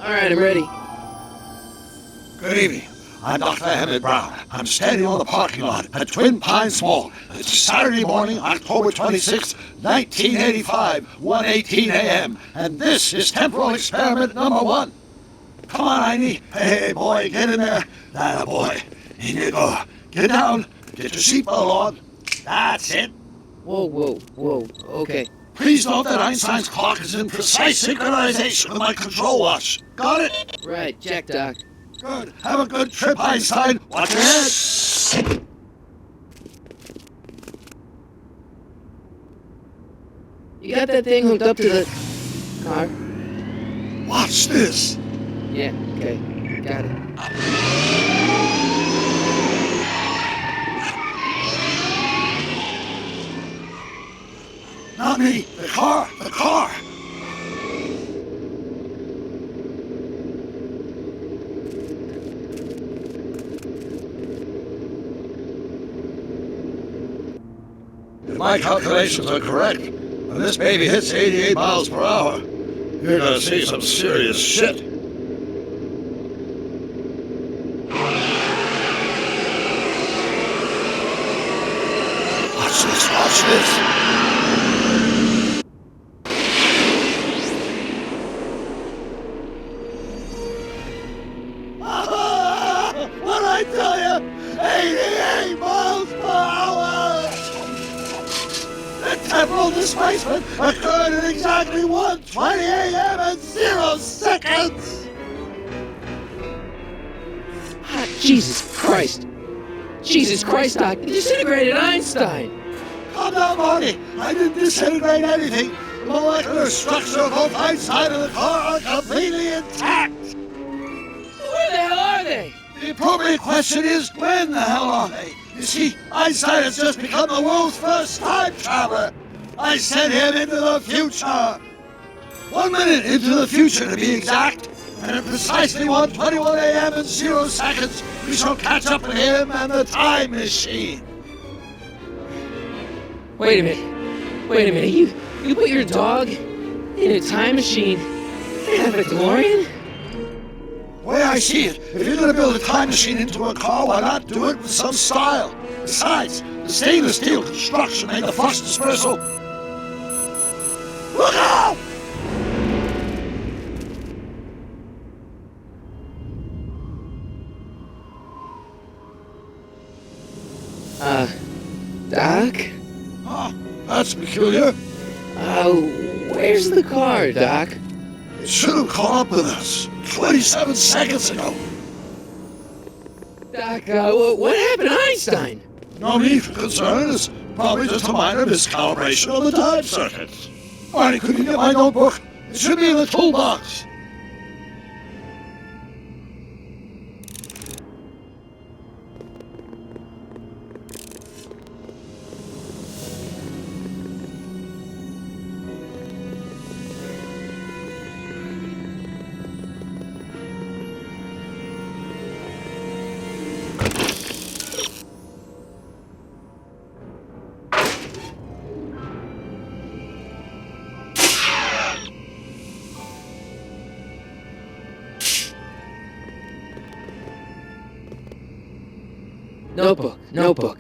Alright, I'm ready. Good evening. I'm Dr. Emmett Brown. I'm standing on the parking lot at Twin Pines Mall. It's Saturday morning, October 26, 1985, 1:18 a.m. And this is temporal experiment number 1. Come on, Heine. Hey, boy, get in there. That boy. In you go. Get down. Get your seatbelt on. That's it. Whoa, okay. Please note that Einstein's clock is in precise synchronization with my control watch. Got it? Right, check, Doc. Good. Have a good trip, Einstein. Watch your head. You got that thing hooked up to the car? Watch this. Yeah, okay. Got it. Not me. The car. The car. If my calculations are correct, when this baby hits 88 miles per hour, you're gonna see some serious shit. Watch this, watch this. What'd I tell you? 88 miles per hour! The temporal displacement occurred at exactly 1:20 a.m. and 0 seconds! Ah, Jesus Christ! Jesus Christ, Doc! You disintegrated Einstein! Calm down, Marty. I didn't disintegrate anything. The molecular structure of both Einstein and the car are completely intact. Where the hell are they? The appropriate question is, when the hell are they? You see, Einstein has just become the world's first time traveler. I sent him into the future. 1 minute into the future, to be exact. And at precisely 1:21 a.m. and 0 seconds, we shall catch up with him and the time machine. Wait a minute. You put your dog in a time machine and a DeLorean? The way I see it, if you're gonna build a time machine into a car, why not do it with some style? Besides, the stainless steel construction made the flux dispersal. Look out! Doc? Huh, that's peculiar. Where's the car, Doc? It should have caught up with us 27 seconds ago. Doc, what happened to Einstein? No need for concern. It's probably just a minor miscalibration of the time circuits. Marty, could you get my notebook? It should be in the toolbox. Notebook.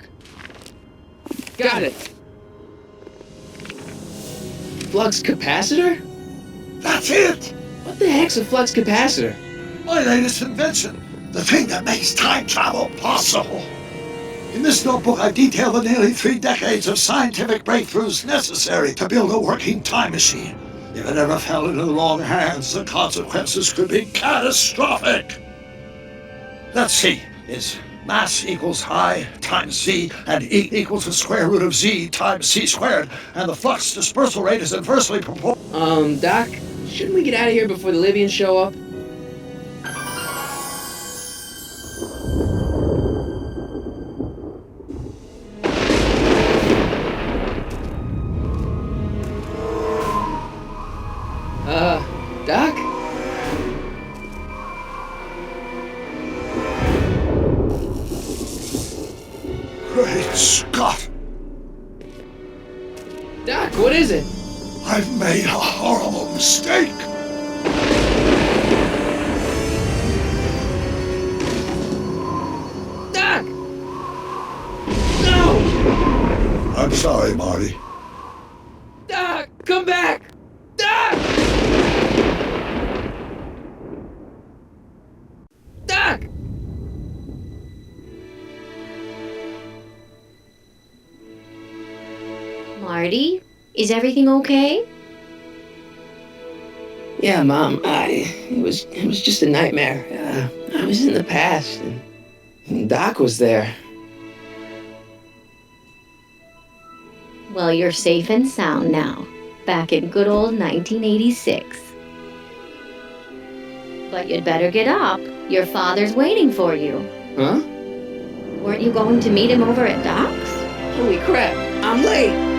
Got it. Flux capacitor? That's it! What the heck's a flux capacitor? My latest invention. The thing that makes time travel possible. In this notebook, I detail the nearly 3 decades of scientific breakthroughs necessary to build a working time machine. If it ever fell into the wrong hands, the consequences could be catastrophic. Let's see. It's mass equals I times Z, and E equals the square root of Z times C squared, and the flux dispersal rate is inversely proportional. Doc, shouldn't we get out of here before the Libyans show up? Doc? Great Scott! Doc, what is it? I've made a horrible mistake! Sorry, Marty. Doc, come back! Doc! Doc! Marty, is everything okay? Yeah, Mom, it was just a nightmare. I was in the past, and Doc was there. Well, you're safe and sound now, back in good old 1986. But you'd better get up. Your father's waiting for you. Huh? Weren't you going to meet him over at Doc's? Holy crap, I'm late!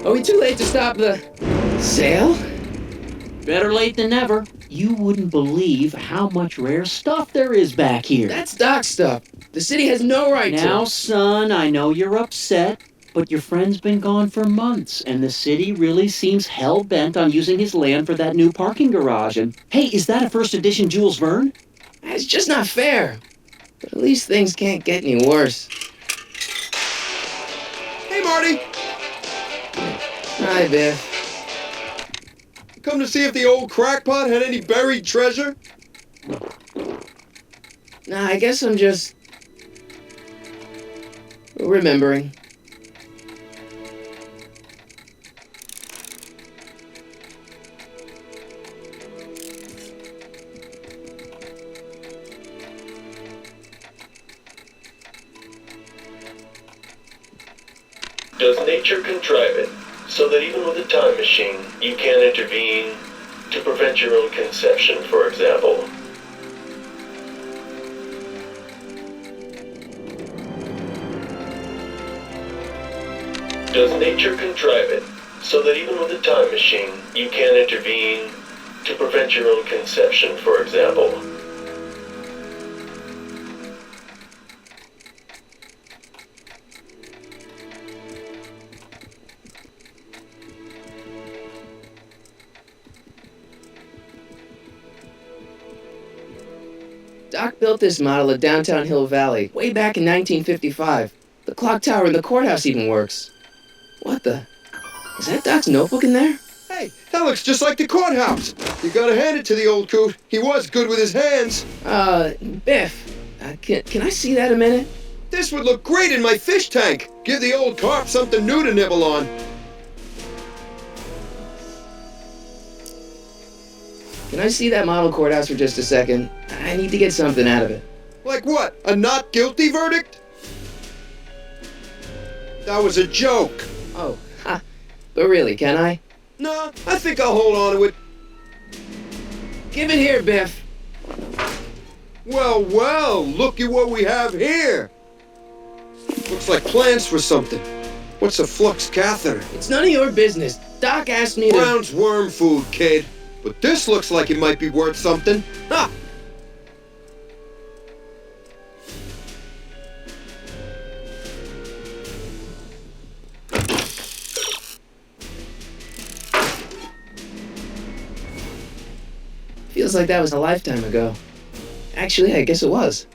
Are we too late to stop the sale? Better late than never. You wouldn't believe how much rare stuff there is back here. That's Doc stuff. The city has no right to... Now, son, I know you're upset, but your friend's been gone for months, and the city really seems hell-bent on using his land for that new parking garage. And, hey, is that a first edition Jules Verne? It's just not fair. But at least things can't get any worse. Hey, Marty! Hi, Biff. Come to see if the old crackpot had any buried treasure? Nah, I guess I'm just... remembering. Does nature contrive it so that even with a time machine, you can't intervene to prevent your own conception, for example? Does nature contrive it so that even with a time machine, you can't intervene to prevent your own conception, for example? Doc built this model of downtown Hill Valley way back in 1955. The clock tower in the courthouse even works. What the? Is that Doc's notebook in there? Hey, that looks just like the courthouse. You gotta hand it to the old coot. He was good with his hands. Biff, can I see that a minute? This would look great in my fish tank. Give the old carp something new to nibble on. Can I see that model courthouse for just a second? I need to get something out of it. Like what? A not guilty verdict? That was a joke. Oh, ha. But really, can I? No, I think I'll hold on to it. Give it here, Biff. Well, well, look at what we have here. Looks like plans for something. What's a flux catheter? It's none of your business. Doc asked me to... Brown's worm food, kid. But this looks like it might be worth something. Ha! Feels like that was a lifetime ago. Actually, I guess it was.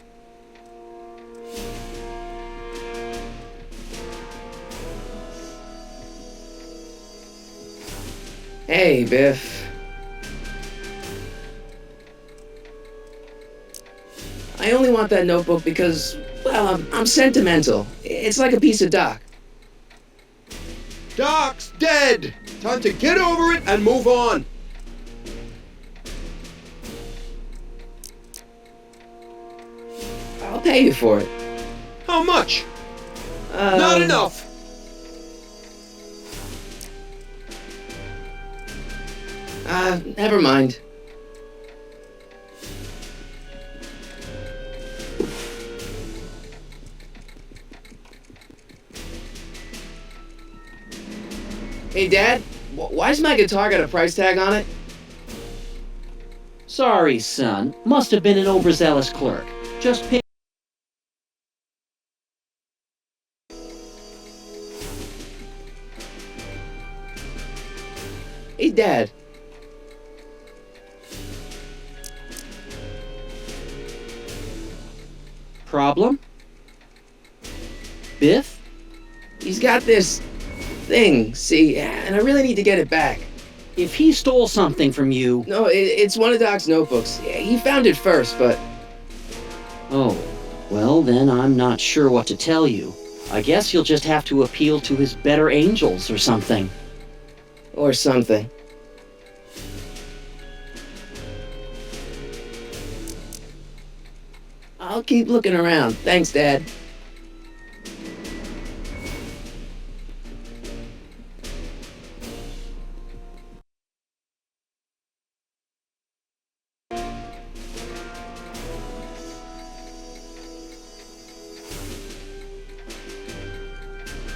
Hey, Biff. I only want that notebook because, well, I'm sentimental. It's like a piece of Doc. Doc's dead! Time to get over it and move on. I'll pay you for it. How much? Not enough! Never mind. Hey, Dad, why's my guitar got a price tag on it? Sorry, son. Must have been an overzealous clerk. Just pay. Hey, Dad. Problem? Biff? He's got this thing, see, and I really need to get it back. If he stole something from you... No, it's one of Doc's notebooks. Yeah, he found it first, but... Oh, well then I'm not sure what to tell you. I guess you'll just have to appeal to his better angels or something. Or something. I'll keep looking around. Thanks, Dad.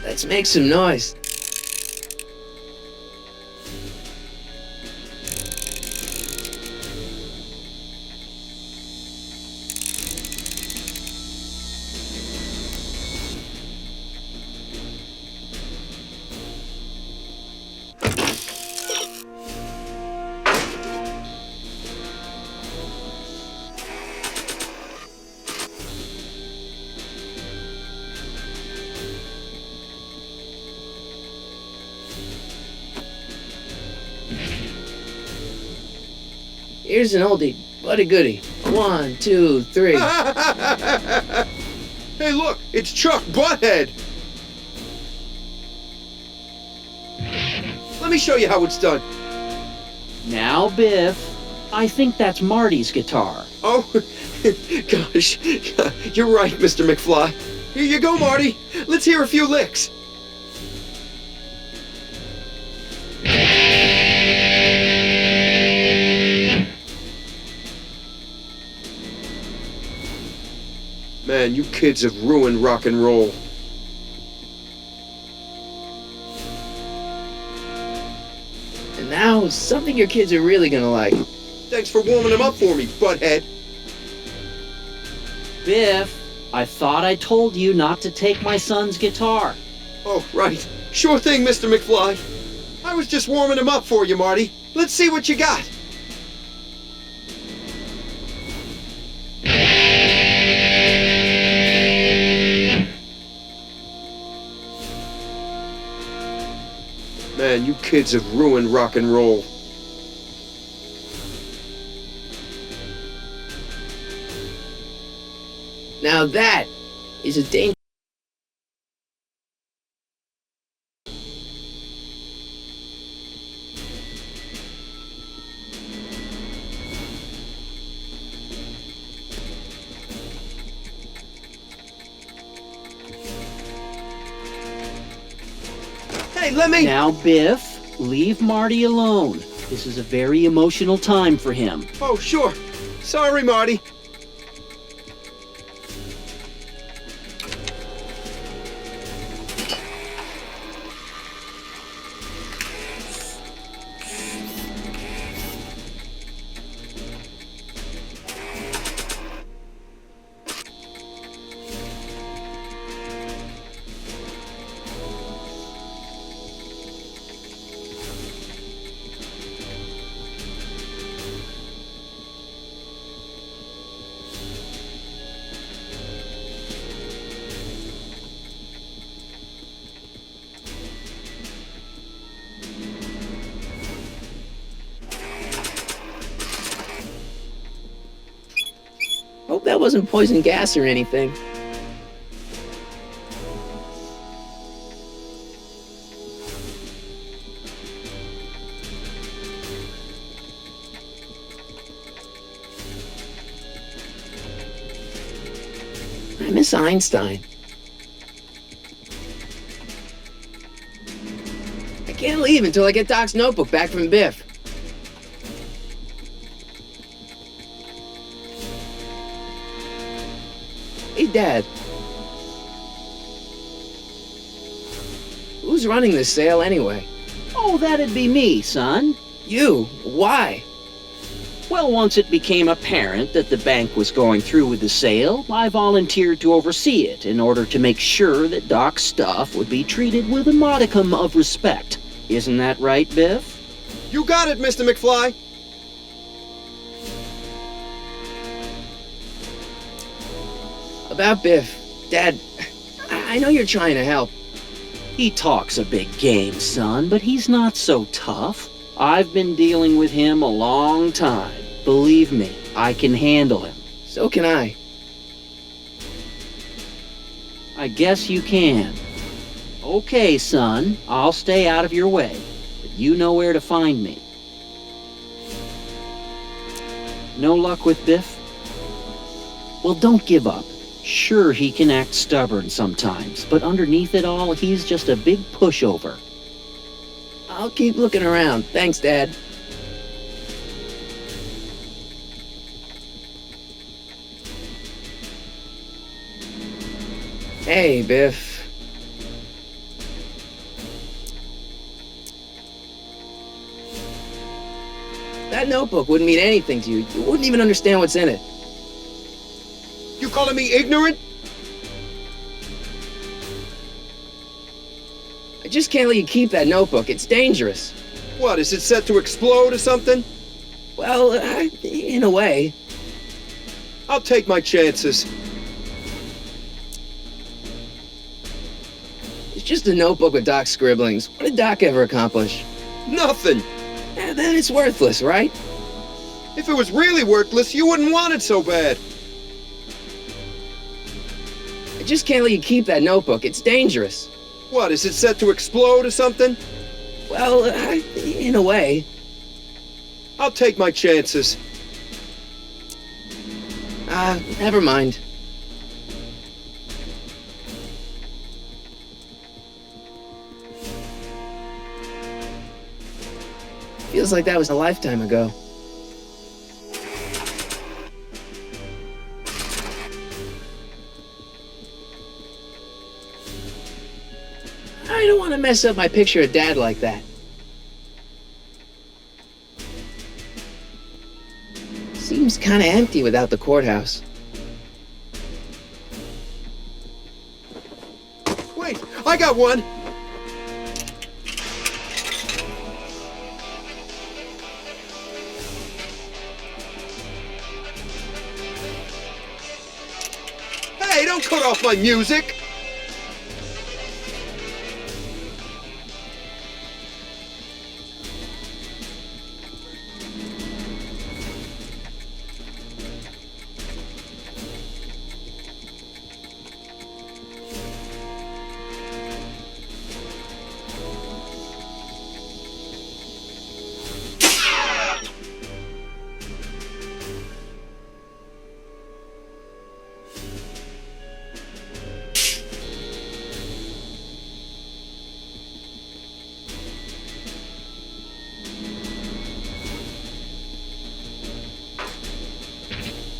Let's make some noise. Here's an oldie, but a goodie. 1, 2, 3. Hey, look, it's Chuck Butthead. Let me show you how it's done. Now, Biff, I think that's Marty's guitar. Oh, gosh, you're right, Mr. McFly. Here you go, Marty. Let's hear a few licks. Man, you kids have ruined rock and roll. And now, something your kids are really gonna like. Thanks for warming them up for me, butthead. Biff, I thought I told you not to take my son's guitar. Oh, right. Sure thing, Mr. McFly. I was just warming him up for you, Marty. Let's see what you got. Man, you kids have ruined rock and roll. Now that is a dangerous... Hey, let me... Now, Biff, leave Marty alone. This is a very emotional time for him. Oh, sure. Sorry, Marty. wasn't poison gas or anything. I miss Einstein. I can't leave until I get Doc's notebook back from Biff. Hey, Dad. Who's running this sale anyway? Oh, that'd be me, son. You? Why? Well, once it became apparent that the bank was going through with the sale, I volunteered to oversee it in order to make sure that Doc's stuff would be treated with a modicum of respect. Isn't that right, Biff? You got it, Mr. McFly. About Biff. Dad, I know you're trying to help. He talks a big game, son, but he's not so tough. I've been dealing with him a long time. Believe me, I can handle him. So can I. I guess you can. Okay, son, I'll stay out of your way, but you know where to find me. No luck with Biff? Well, don't give up. Sure, he can act stubborn sometimes, but underneath it all, he's just a big pushover. I'll keep looking around. Thanks, Dad. Hey, Biff. That notebook wouldn't mean anything to you. You wouldn't even understand what's in it. You calling me ignorant? I just can't let you keep that notebook. It's dangerous. What, is it set to explode or something? Well, in a way. I'll take my chances. It's just a notebook with Doc's scribblings. What did Doc ever accomplish? Nothing. Then it's worthless, right? If it was really worthless, you wouldn't want it so bad. I just can't let you keep that notebook. It's dangerous. What, is it set to explode or something? Well, in a way. I'll take my chances. Never mind. Feels like that was a lifetime ago. I don't want to mess up my picture of Dad like that. Seems kind of empty without the courthouse. Wait, I got one! Hey, don't cut off my music!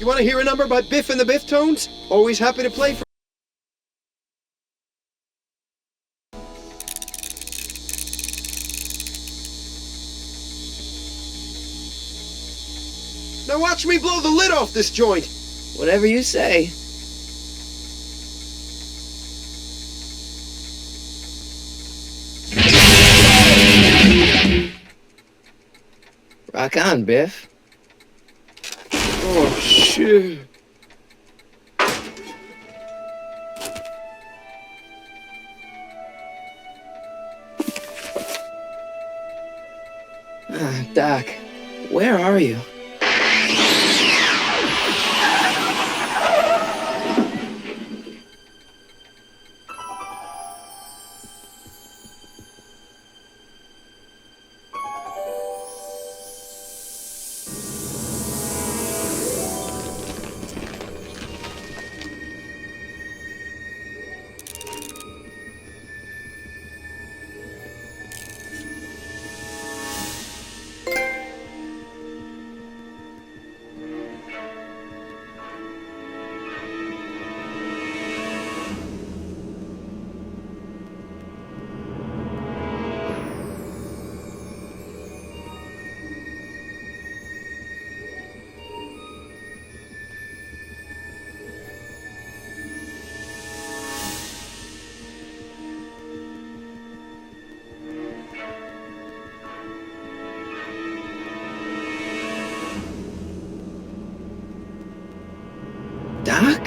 You want to hear a number by Biff and the Biff Tones? Always happy to play for... Now watch me blow the lid off this joint. Whatever you say. Rock on, Biff. Oh, shit. Doc, where are you? Doc?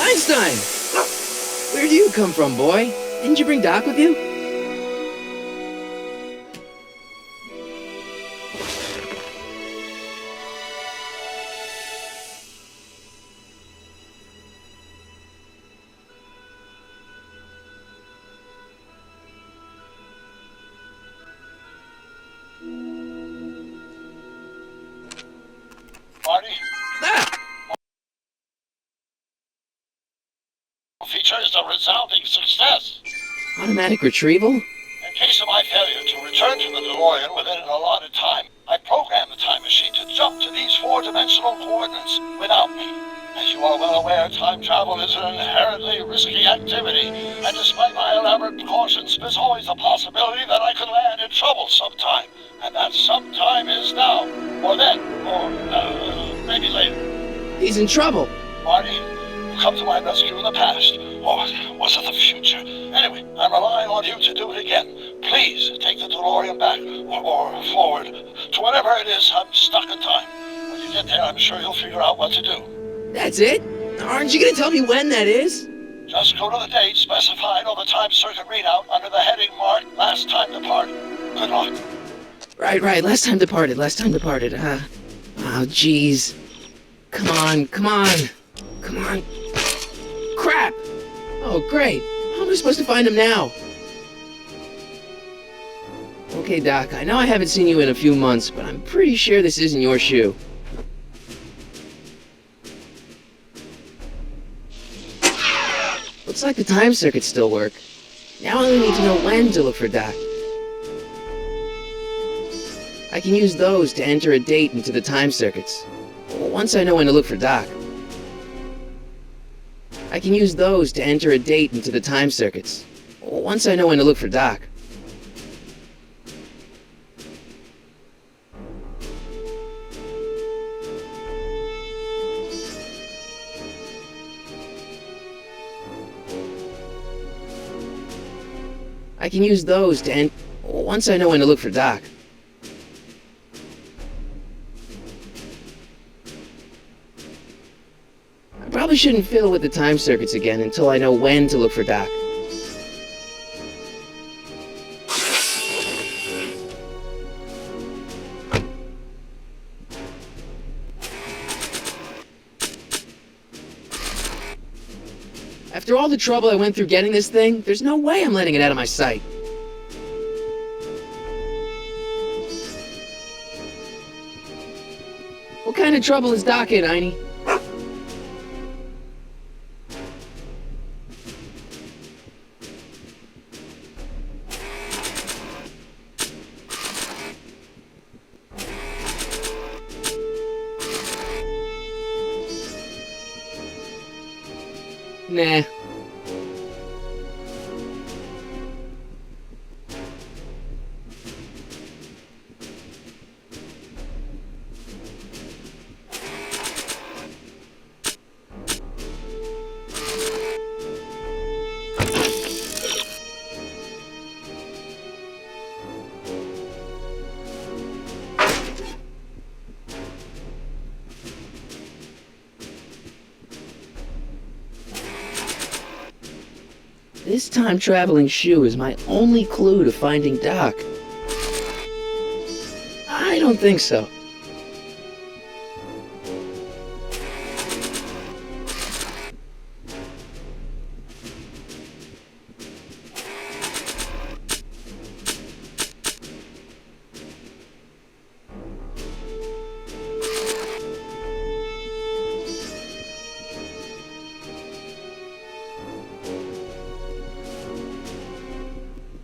Einstein! Where'd you come from, boy? Didn't you bring Doc with you? Marty, Ah! feature is a resounding success. Automatic retrieval? In case of my failure to return to the DeLorean within an allotted time, I programmed the time machine to jump to these four-dimensional coordinates without me. As you are well aware, time travel is an inherently risky activity, and despite my elaborate precautions, there's always a possibility that I could land in trouble sometime, and that sometime is now, or then, or maybe later. He's in trouble. Marty, you come to my rescue in the past, or was it the future? Anyway, I'm relying on you to do it again. Please take the DeLorean back, or forward, to whatever it is. I'm stuck in time. When you get there, I'm sure you'll figure out what to do. That's it? Aren't you gonna tell me when that is? Just go to the date specified on the time circuit readout under the heading marked Last Time Departed. Good luck. Right. Last time departed. Oh, jeez. Come on. Crap! Oh, great. How am I supposed to find him now? Okay, Doc, I know I haven't seen you in a few months, but I'm pretty sure this isn't your shoe. Looks like the time circuits still work. Now I only need to know when to look for Doc. I can use those to enter a date into the time circuits. Once I know when to look for Doc. I can use those to enter a date into the time circuits. Once I know when to look for Doc. I can use those to once I know when to look for Doc. I probably shouldn't fiddle with the time circuits again until I know when to look for Doc. After all the trouble I went through getting this thing, there's no way I'm letting it out of my sight. What kind of trouble is Doc in, Einie? Nah. This time-traveling shoe is my only clue to finding Doc. I don't think so.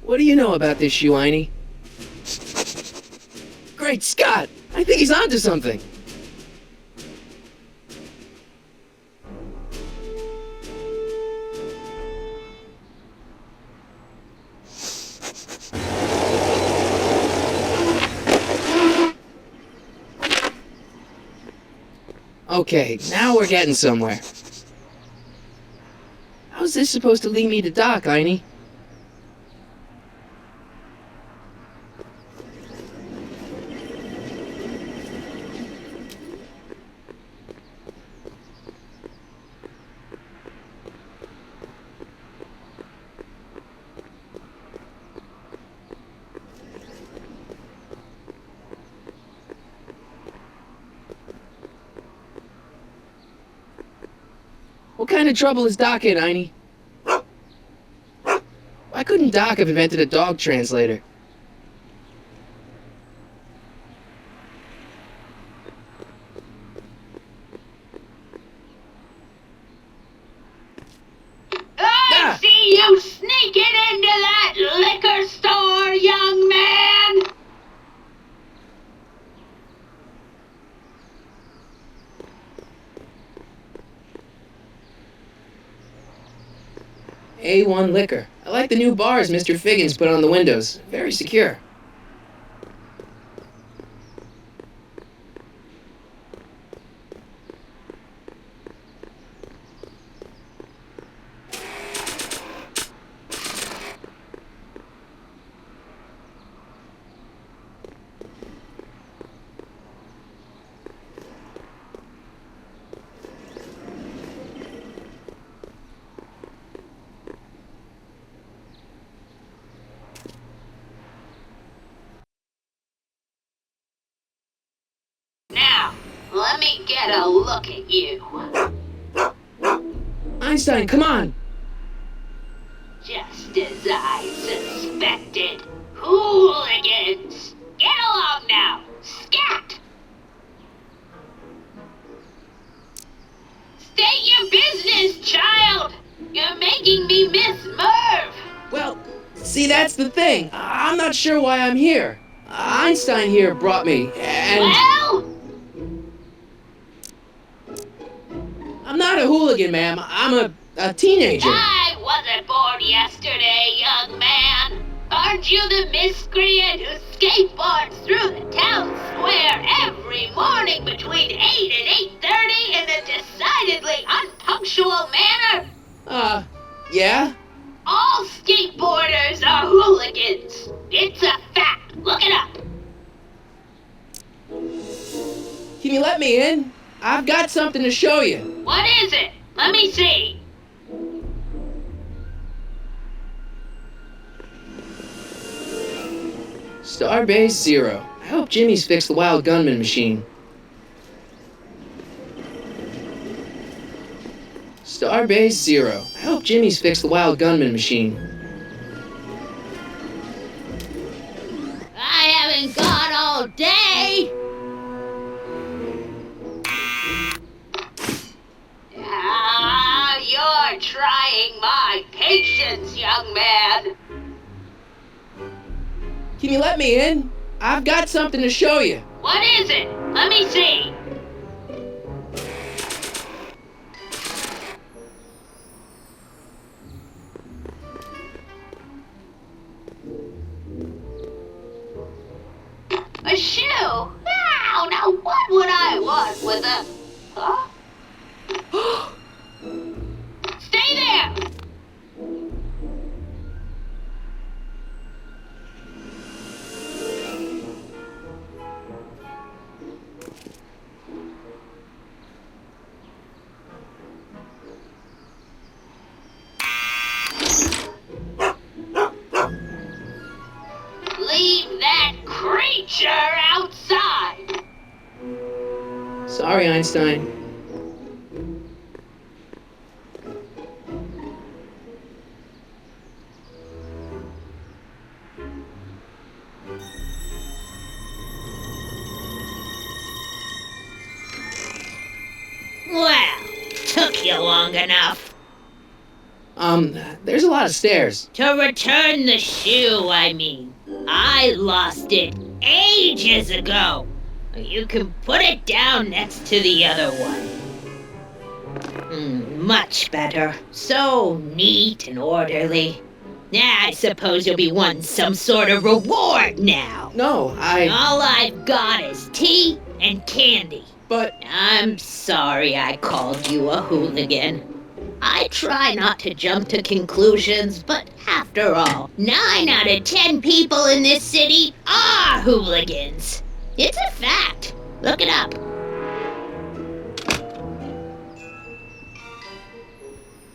What do you know about this shoe, Einie? Great Scott! I think he's onto something! Okay, now we're getting somewhere. How's this supposed to lead me to Doc, Heine? What kind of trouble is Doc in, Heine? Why couldn't Doc have invented a dog translator? I see you sneaking into that liquor store, young man! A1 liquor. I like the new bars Mr. Figgins put on the windows. Very secure. Now, let me get a look at you. Einstein, come on! Just as I suspected. Hooligans! Get along now! Scat! State your business, child! You're making me miss Merv! Well, see, that's the thing. I'm not sure why I'm here. Einstein here brought me, and... Well? I'm not a hooligan, ma'am. I'm a teenager. I wasn't born yesterday, young man. Aren't you the miscreant who skateboards through the town square every morning between 8 and 8:30 in a decidedly unpunctual manner? Yeah? All skateboarders are hooligans. It's a fact. Look it up. Can you let me in? I've got something to show you. What is it? Let me see. Starbase 0. I hope Jimmy's fixed the wild gunman machine. Starbase 0. I hope Jimmy's fixed the wild gunman machine. I haven't gone all day. You're trying my patience, young man. Can you let me in? I've got something to show you. What is it? Let me see. A shoe? Wow, now what would I want with a... Huh? Stay there! Leave that creature outside! Sorry, Einstein. Well, took you long enough. There's a lot of stairs. To return the shoe, I mean. I lost it ages ago. You can put it down next to the other one. Much better. So neat and orderly. I suppose you'll be wanting some sort of reward now. No, All I've got is tea and candy. But I'm sorry I called you a hooligan. I try not to jump to conclusions, but after all, 9 out of 10 people in this city are hooligans. It's a fact. Look it up.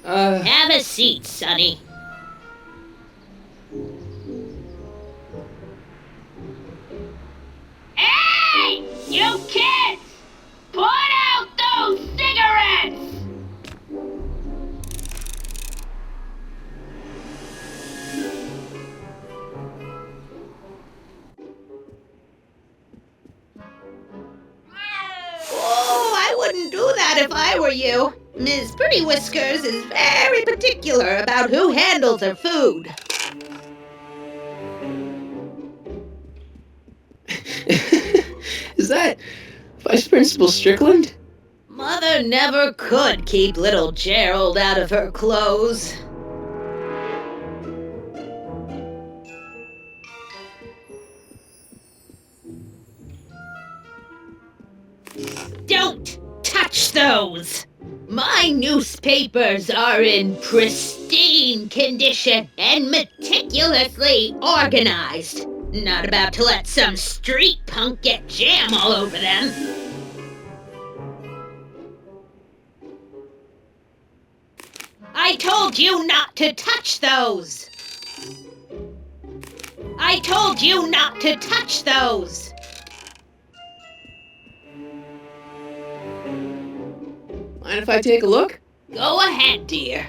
Have a seat, Sonny. Hey! You kids! Put out those cigarettes! Oh, I wouldn't do that if I were you. Ms. Pretty Whiskers is very particular about who handles her food. is that Vice Principal Strickland? Mother never could keep little Gerald out of her clothes. Don't touch those! My newspapers are in pristine condition and meticulously organized. Not about to let some street punk get jam all over them. I told you not to touch those! I told you not to touch those! Mind if I take a look? Go ahead, dear.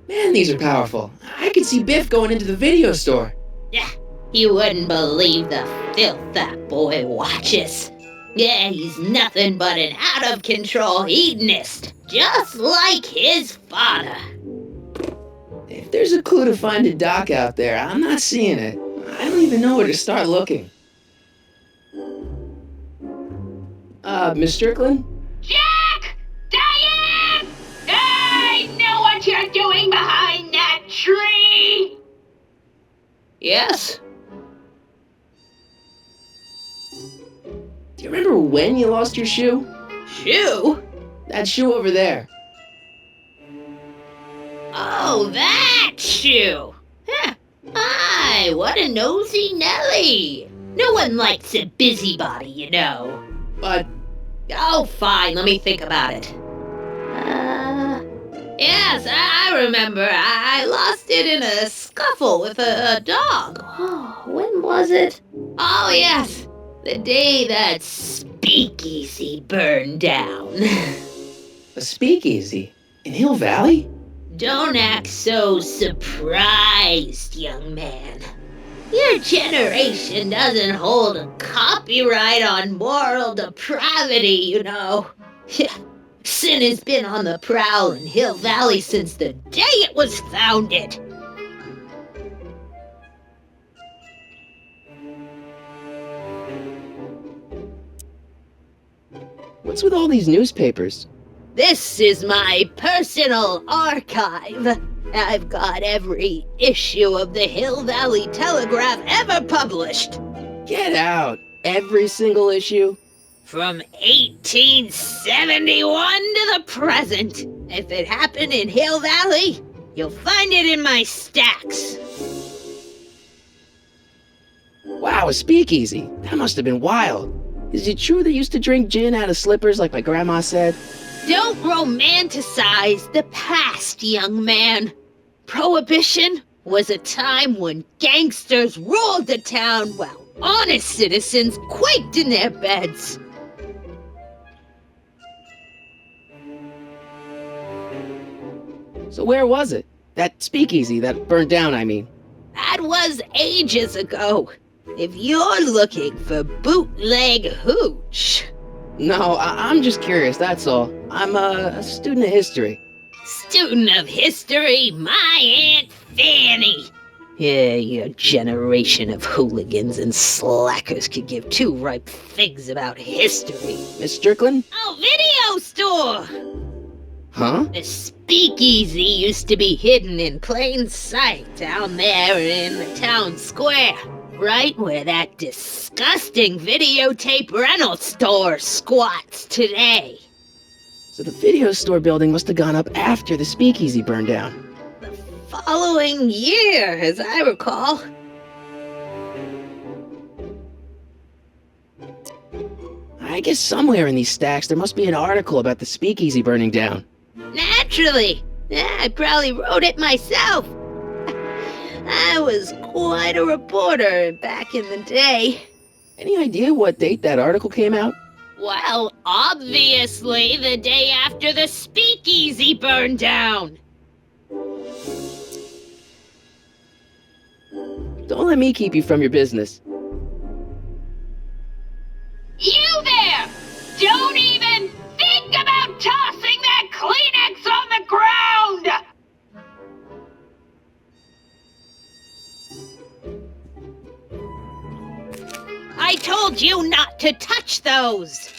Man, these are powerful. I can see Biff going into the video store. Yeah, you wouldn't believe the filth that boy watches. Yeah, he's nothing but an out-of-control hedonist, just like his father. If there's a clue to finding Doc out there, I'm not seeing it. I don't even know where to start looking. Miss Strickland? Jack! Diane! I know what you're doing behind that tree! Yes? Do you remember when you lost your shoe? Shoe? That shoe over there. Oh, that shoe! Huh. Aye, what a nosy Nelly! No one likes a busybody, you know. But Oh, fine, let me think about it. Yes, I remember. I lost it in a scuffle with a dog. Oh, when was it? Oh, yes, the day that speakeasy burned down. a speakeasy in Hill Valley? Don't act so surprised, young man. Your generation doesn't hold a copyright on moral depravity, you know. Sin has been on the prowl in Hill Valley since the day it was founded. What's with all these newspapers? This is my personal archive. I've got every issue of the Hill Valley Telegraph ever published. Get out! Every single issue? From 1871 to the present. If it happened in Hill Valley, you'll find it in my stacks. Wow, a speakeasy. That must have been wild. Is it true they used to drink gin out of slippers like my grandma said? Don't romanticize the past, young man. Prohibition was a time when gangsters ruled the town while honest citizens quaked in their beds. So where was it? That speakeasy that burned down, I mean. That was ages ago. If you're looking for bootleg hooch. No, I'm just curious, that's all. I'm a student of history. Student of history, my Aunt Fanny. Yeah, your generation of hooligans and slackers could give two ripe figs about history. Miss Strickland? Oh, video store! Huh? The speakeasy used to be hidden in plain sight down there in the town square. right where that disgusting videotape rental store squats today. So the video store building must have gone up after the speakeasy burned down. The following year, as I recall. I guess somewhere in these stacks there must be an article about the speakeasy burning down. Naturally. I probably wrote it myself. I was quite a reporter back in the day. Any idea what date that article came out? Well, obviously the day after the speakeasy burned down. Don't let me keep you from your business. You there! Don't even think about tossing that Kleenex on the ground! I told you not to touch those!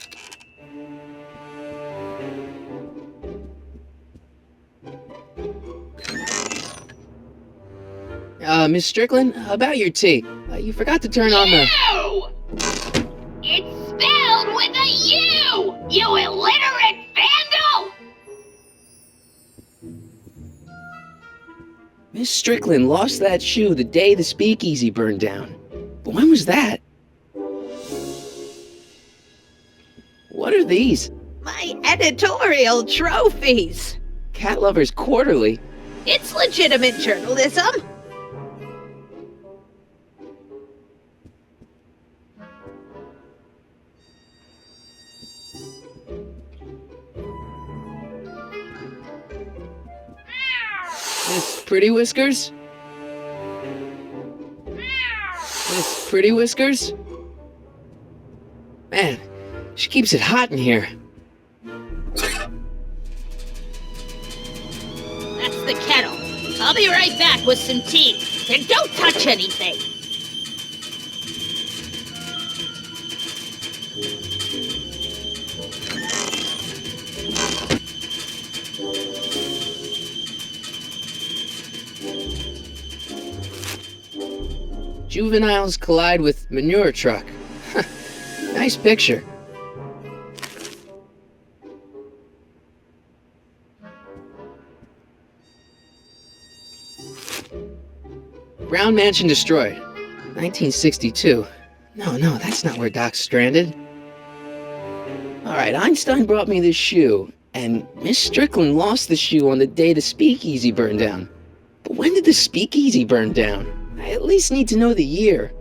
Miss Strickland, about your tea. You forgot to turn on the... You! It's spelled with a U! You illiterate vandal! Miss Strickland lost that shoe the day the speakeasy burned down. But when was that? What are these? My editorial trophies! Cat Lovers Quarterly. It's legitimate journalism. Miss Pretty Whiskers? Miss Pretty Whiskers? Man, she keeps it hot in here. That's the kettle. I'll be right back with some tea. And don't touch anything. Juveniles collide with manure truck. Nice picture. Brown Mansion destroyed. 1962. No, that's not where Doc's stranded. Alright, Einstein brought me this shoe, and Miss Strickland lost the shoe on the day the speakeasy burned down. But when did the speakeasy burn down? I at least need to know the year.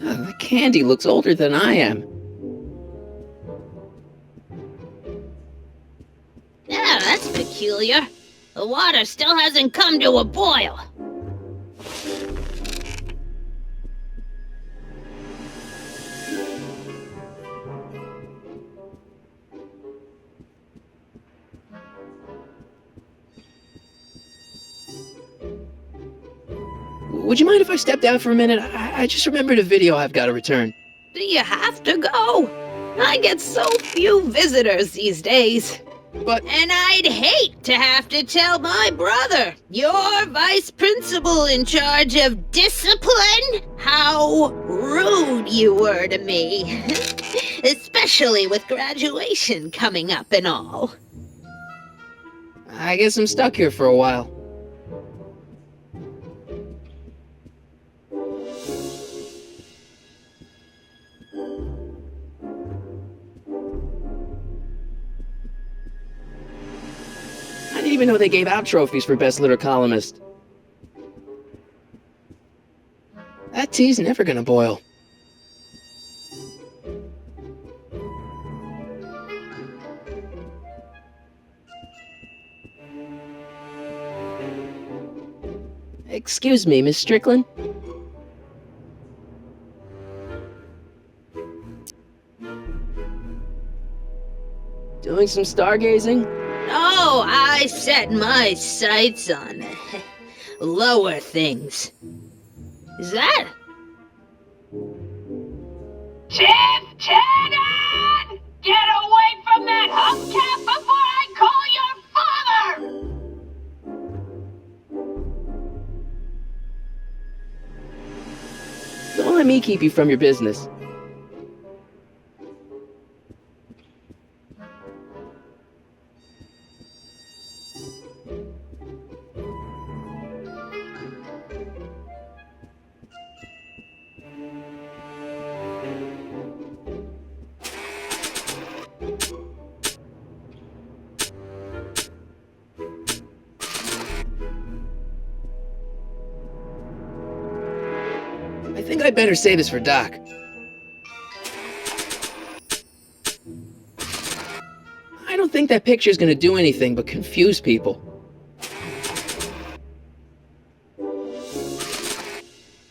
Oh, the candy looks older than I am. Yeah, that's peculiar. The water still hasn't come to a boil. Would you mind if I step down for a minute? I just remembered a video I've got to return. Do you have to go? I get so few visitors these days. But... And I'd hate to have to tell my brother, your vice principal in charge of discipline, how rude you were to me. Especially with graduation coming up and all. I guess I'm stuck here for a while. I didn't even know they gave out trophies for Best Litter Columnist. That tea's never gonna boil. Excuse me, Miss Strickland? Doing some stargazing? Oh, I set my sights on lower things. Is that? Get Tannen! Get away from that hubcap before I call your me keep you from your business. I think I'd better say this for Doc. I don't think that picture's gonna do anything but confuse people.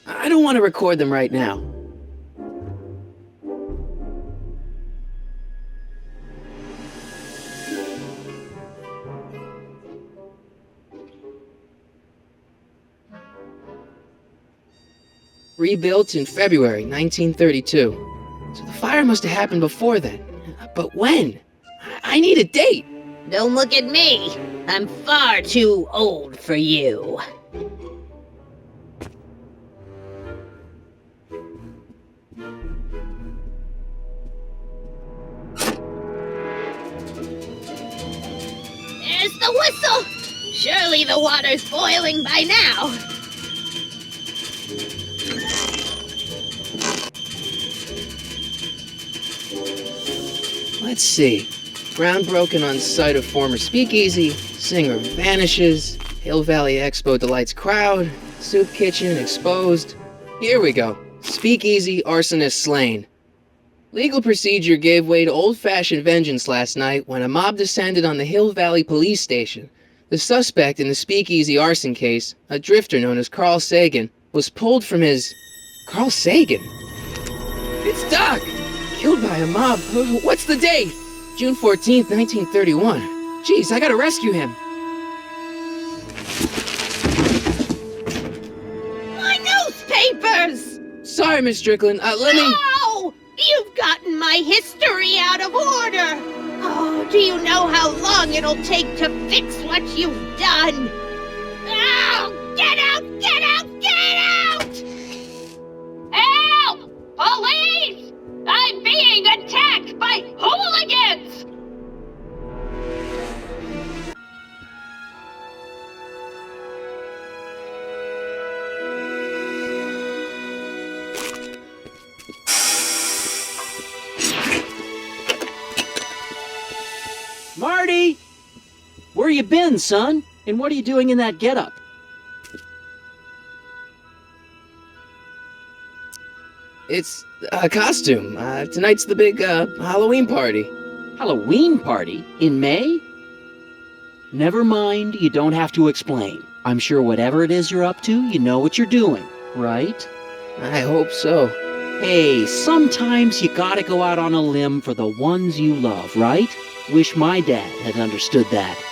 I don't want to record them right now. Rebuilt in February 1932. So the fire must have happened before then. But when? I need a date! Don't look at me. I'm far too old for you. There's the whistle! Surely the water's boiling by now. Let's see. Ground broken on site of former speakeasy, singer vanishes, Hill Valley Expo delights crowd, soup kitchen exposed. Here we go. Speakeasy arsonist slain. Legal procedure gave way to old-fashioned vengeance last night when a mob descended on the Hill Valley police station. The suspect in the speakeasy arson case, a drifter known as Carl Sagan, was pulled from his... Carl Sagan? It's Doc! Killed by a mob. What's the date? June 14th, 1931. Jeez, I gotta rescue him. My newspapers! Sorry, Miss Strickland. Let me... No! You've gotten my history out of order! Oh, do you know how long it'll take to fix what you've done? Oh, get out! Get out! Get out! Help! Police! I'm being attacked by hooligans! Marty! Where you been, son? And what are you doing in that getup? It's a costume. Tonight's the big, Halloween party. Halloween party? In May? Never mind, you don't have to explain. I'm sure whatever it is you're up to, you know what you're doing, right? I hope so. Hey, sometimes you gotta go out on a limb for the ones you love, right? Wish my dad had understood that.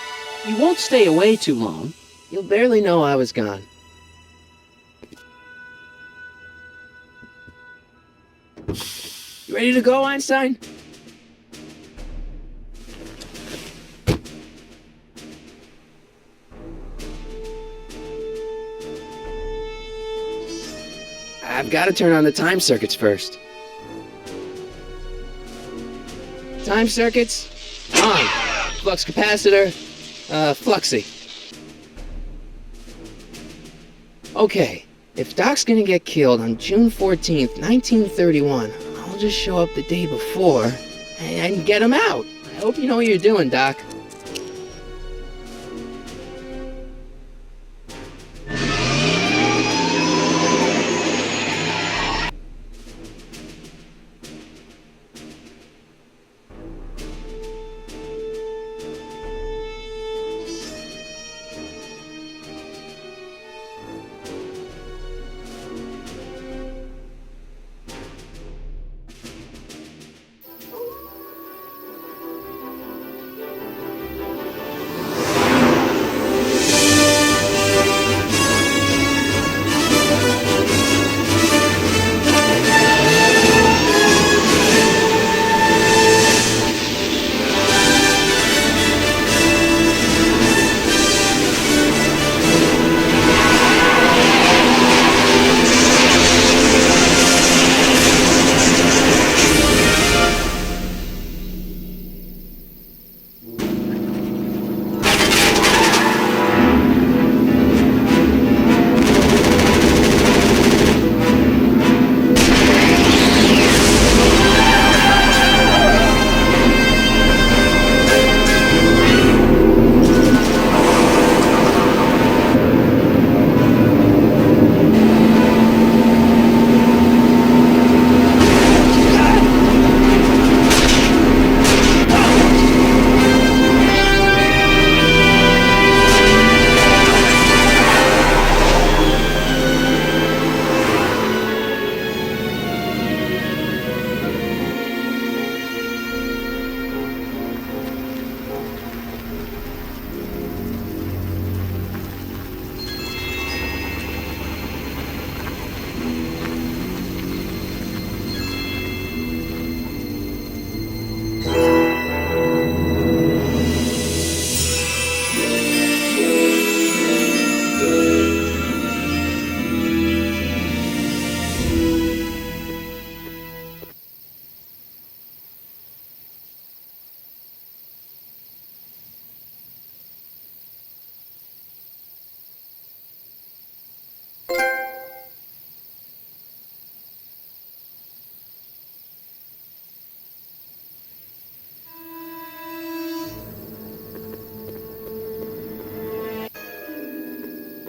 You won't stay away too long. You'll barely know I was gone. You ready to go, Einstein? I've got to turn on the time circuits first. Time circuits on. Flux capacitor, fluxy. Okay, if Doc's gonna get killed on June 14th, 1931, I'll just show up the day before and get him out. I hope you know what you're doing, Doc.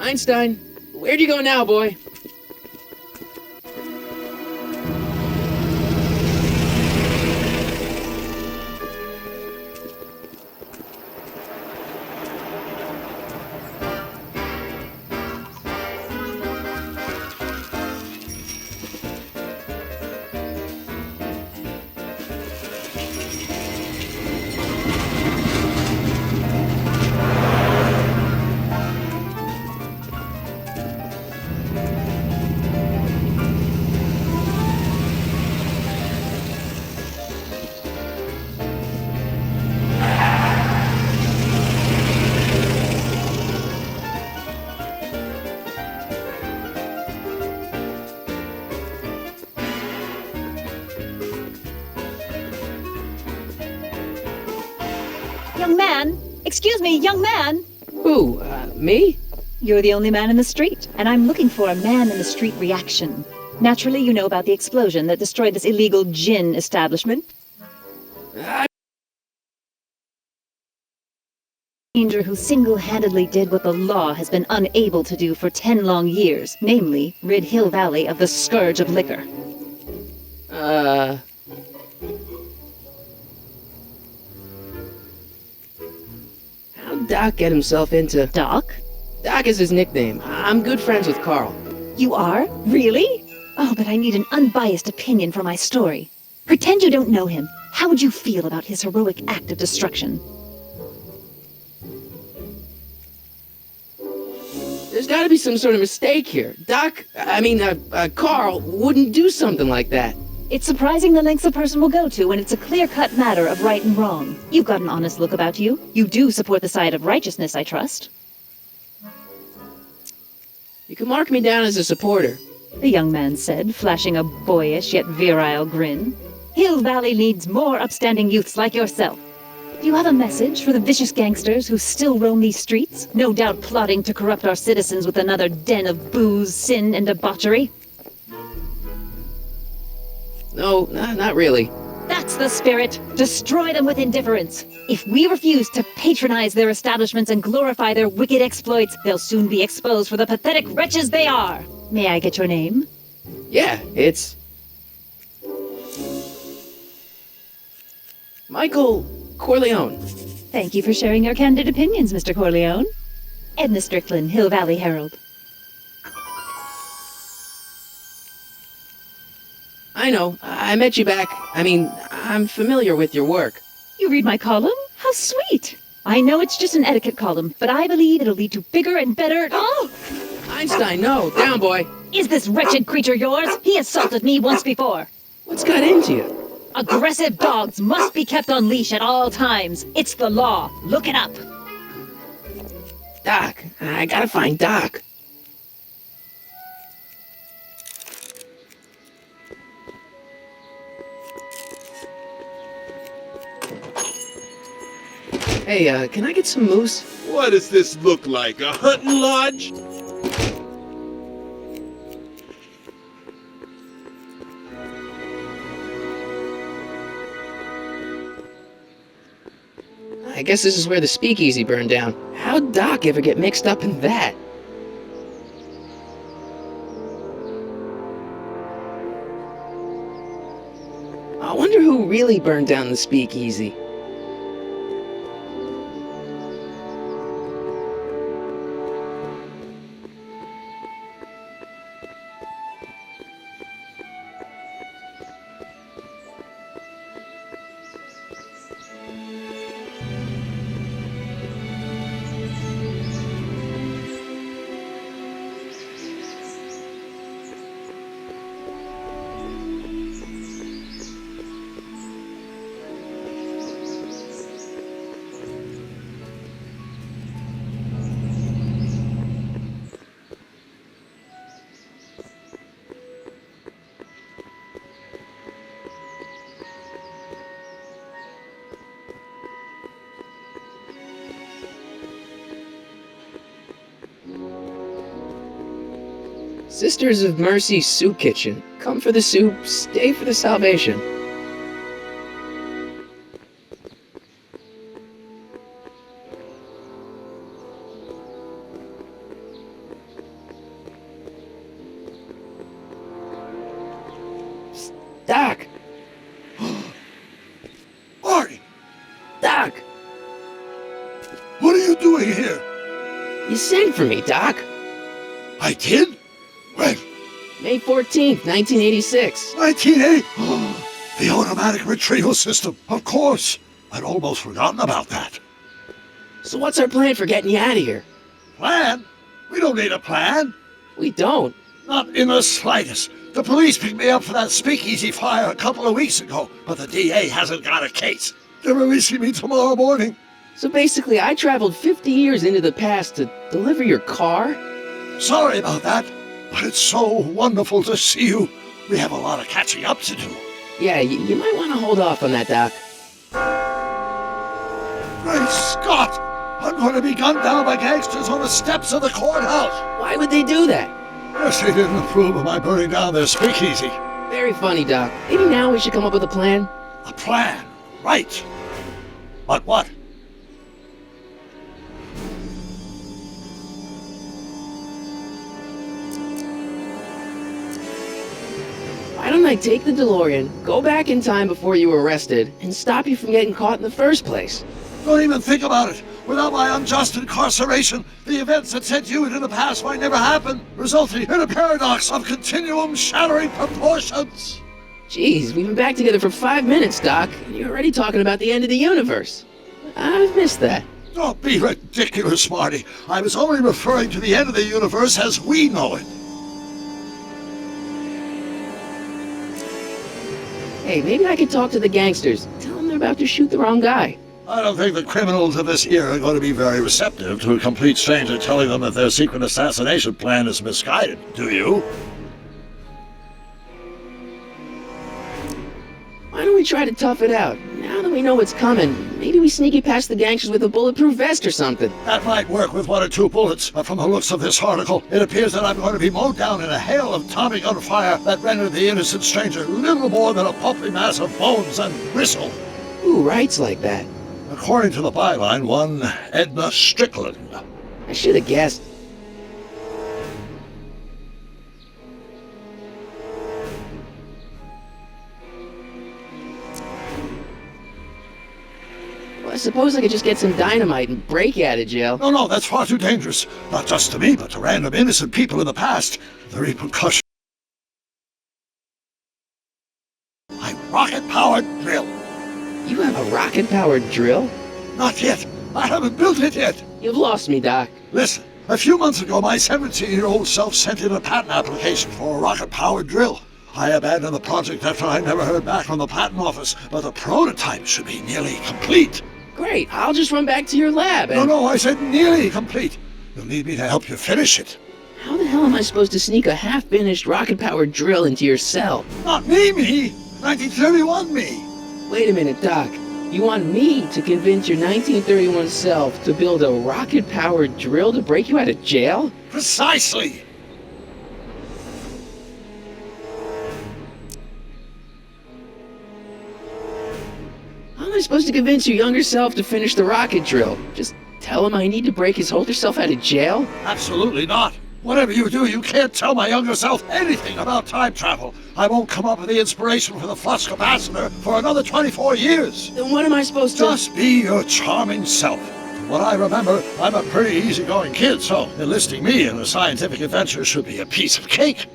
Einstein, where'd you go now, boy? Young man! Excuse me, young man! Who, me? You're the only man in the street, and I'm looking for a man-in-the-street reaction. Naturally, you know about the explosion that destroyed this illegal gin establishment. Stranger who single-handedly did what the law has been unable to do for 10 long years, namely, rid Hill Valley of the scourge of liquor. How'd Doc get himself into... Doc? Doc is his nickname. I'm good friends with Carl. You are? Really? Oh, but I need an unbiased opinion for my story. Pretend you don't know him. How would you feel about his heroic act of destruction? There's gotta be some sort of mistake here. Carl wouldn't do something like that. It's surprising the lengths a person will go to when it's a clear-cut matter of right and wrong. You've got an honest look about you. You do support the side of righteousness, I trust. You can mark me down as a supporter. The young man said, flashing a boyish yet virile grin. Hill Valley needs more upstanding youths like yourself. Do you have a message for the vicious gangsters who still roam these streets, no doubt plotting to corrupt our citizens with another den of booze, sin, and debauchery? No, not really. That's the spirit. Destroy them with indifference. If we refuse to patronize their establishments and glorify their wicked exploits, they'll soon be exposed for the pathetic wretches they are. May I get your name? Yeah, it's... Michael Corleone. Thank you for sharing your candid opinions, Mr. Corleone. Edna Strickland, Hill Valley Herald. I know. I met you back. I'm familiar with your work. You read my column? How sweet! I know it's just an etiquette column, but I believe it'll lead to bigger and better... Oh! Einstein, no. Down, boy. Is this wretched creature yours? He assaulted me once before. What's got into you? Aggressive dogs must be kept on leash at all times. It's the law. Look it up. Doc. I gotta find Doc. Hey, can I get some moose? What does this look like, a hunting lodge? I guess this is where the speakeasy burned down. How'd Doc ever get mixed up in that? I wonder who really burned down the speakeasy. Sisters of Mercy Soup Kitchen. Come for the soup, stay for the salvation. Doc! Marty, Doc! what are you doing here? You sent for me, Doc. I did? When? May 14th, 1986. 1980? The automatic retrieval system, of course. I'd almost forgotten about that. So what's our plan for getting you out of here? Plan? We don't need a plan. We don't. Not in the slightest. The police picked me up for that speakeasy fire a couple of weeks ago, but the DA hasn't got a case. They're releasing me tomorrow morning. So basically, I traveled 50 years into the past to deliver your car? Sorry about that, but it's so wonderful to see you. We have a lot of catching up to do. Yeah, you might want to hold off on that, Doc. Great Scott! I'm going to be gunned down by gangsters on the steps of the courthouse. Why would they do that? Guess they didn't approve of my burning down their speakeasy. Very funny, Doc. Maybe now we should come up with a plan? A plan, right. But what? Why don't I take the DeLorean, go back in time before you were arrested, and stop you from getting caught in the first place? Don't even think about it. Without my unjust incarceration, the events that sent you into the past might never happen, resulting in a paradox of continuum-shattering proportions. Jeez, we've been back together for 5 minutes, Doc, and you're already talking about the end of the universe. I've missed that. Don't be ridiculous, Marty. I was only referring to the end of the universe as we know it. Hey, maybe I could talk to the gangsters. Tell them they're about to shoot the wrong guy. I don't think the criminals of this era are going to be very receptive to a complete stranger telling them that their secret assassination plan is misguided, do you? Why don't we try to tough it out? Now that we know what's coming, maybe we sneak it past the gangsters with a bulletproof vest or something. That might work with 1 or 2 bullets, but from the looks of this article, it appears that I'm going to be mowed down in a hail of Tommy gun fire that rendered the innocent stranger little more than a pulpy mass of bones and gristle. Who writes like that? According to the byline, one Edna Strickland. I should have guessed. Well, I suppose I could just get some dynamite and break you out of jail. No, that's far too dangerous. Not just to me, but to random innocent people in the past. The repercussions. My rocket-powered drill. You have a rocket-powered drill? Not yet. I haven't built it yet. You've lost me, Doc. Listen, a few months ago, my 17-year-old self sent in a patent application for a rocket-powered drill. I abandoned the project after I never heard back from the patent office, but the prototype should be nearly complete. Great, I'll just run back to your lab and... No, I said nearly complete. You'll need me to help you finish it. How the hell am I supposed to sneak a half-finished rocket-powered drill into your cell? Not me! 1931 me! Wait a minute, Doc. You want me to convince your 1931 self to build a rocket-powered drill to break you out of jail? Precisely! How am I supposed to convince your younger self to finish the rocket drill? Just tell him I need to break his older self out of jail? Absolutely not. Whatever you do, you can't tell my younger self anything about time travel. I won't come up with the inspiration for the flux capacitor for another 24 years. Then what am I supposed to... Just be your charming self. From what I remember, I'm a pretty easygoing kid, so enlisting me in a scientific adventure should be a piece of cake.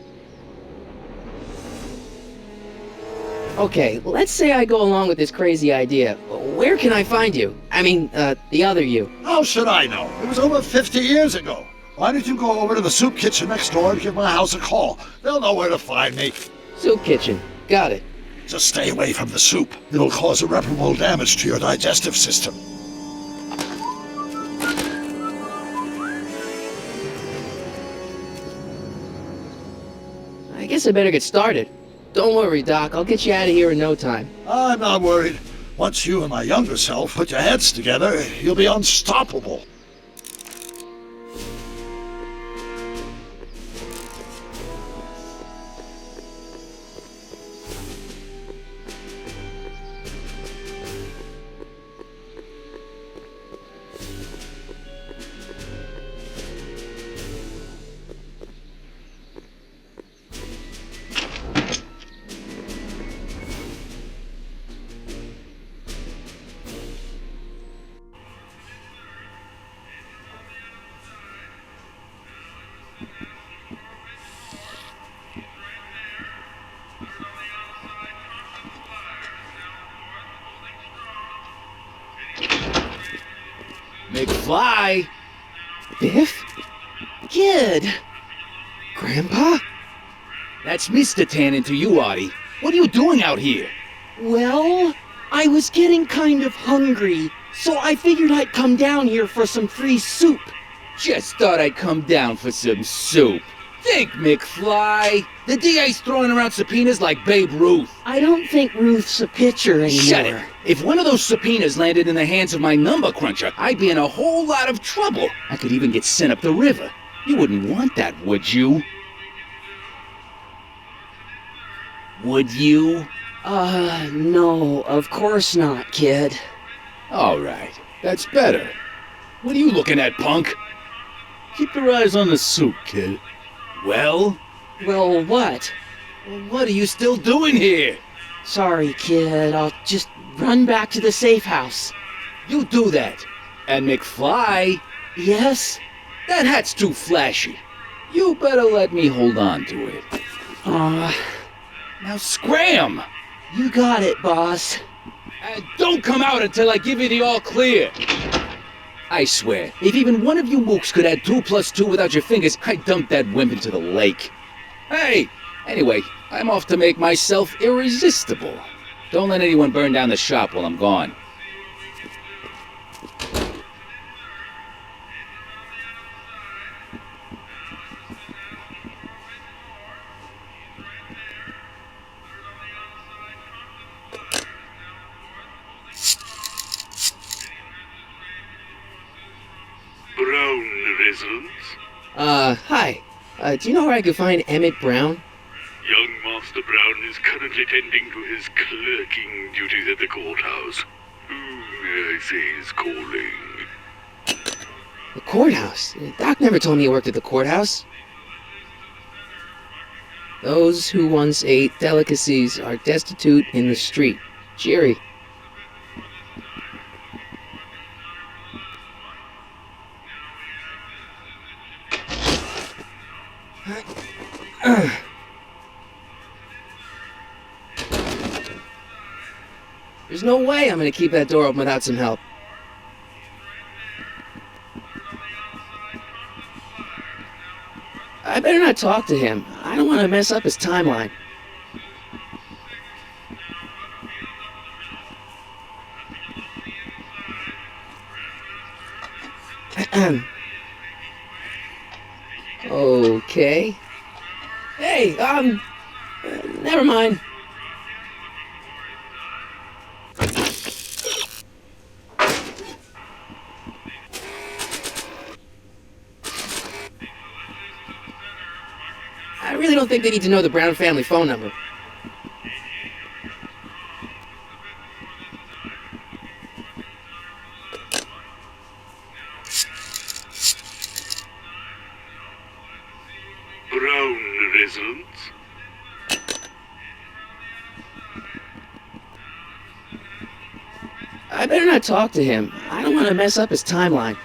Okay, let's say I go along with this crazy idea. Where can I find you? I mean, the other you. How should I know? It was over 50 years ago. Why don't you go over to the soup kitchen next door and give my house a call? They'll know where to find me. Soup kitchen. Got it. Just stay away from the soup. It'll cause irreparable damage to your digestive system. I guess I better get started. Don't worry, Doc. I'll get you out of here in no time. I'm not worried. Once you and my younger self put your heads together, you'll be unstoppable. McFly! Biff? Kid! Grandpa? That's Mr. Tannen to you, Artie. What are you doing out here? Well, I was getting kind of hungry, so I figured I'd come down here for some free soup. Just thought I'd come down for some soup. Think, McFly. The DA's throwing around subpoenas like Babe Ruth. I don't think Ruth's a pitcher anymore. Shut it. If one of those subpoenas landed in the hands of my number cruncher, I'd be in a whole lot of trouble. I could even get sent up the river. You wouldn't want that, would you? Would you? No, of course not, kid. All right. That's better. What are you looking at, punk? Keep your eyes on the soup, kid. Well? Well, what? What are you still doing here? Sorry, kid. I'll just run back to the safe house. You do that. And McFly? Yes? That hat's too flashy. You better let me hold on to it. Now scram! You got it, boss. And don't come out until I give you the all clear. I swear, if even one of you mooks could add 2 plus 2 without your fingers, I'd dump that wimp into the lake. Hey! Anyway, I'm off to make myself irresistible. Don't let anyone burn down the shop while I'm gone. Brown residence? Hi. Do you know where I could find Emmett Brown? Young Master Brown is currently tending to his clerking duties at the courthouse. Who may I say is calling? The courthouse? Doc never told me he worked at the courthouse. Those who once ate delicacies are destitute in the street. Cheery. There's no way I'm gonna keep that door open without some help. I better not talk to him. I don't want to mess up his timeline. Okay. Hey, never mind. I really don't think they need to know the Brown family phone number. Brown residence? I better not talk to him. I don't want to mess up his timeline.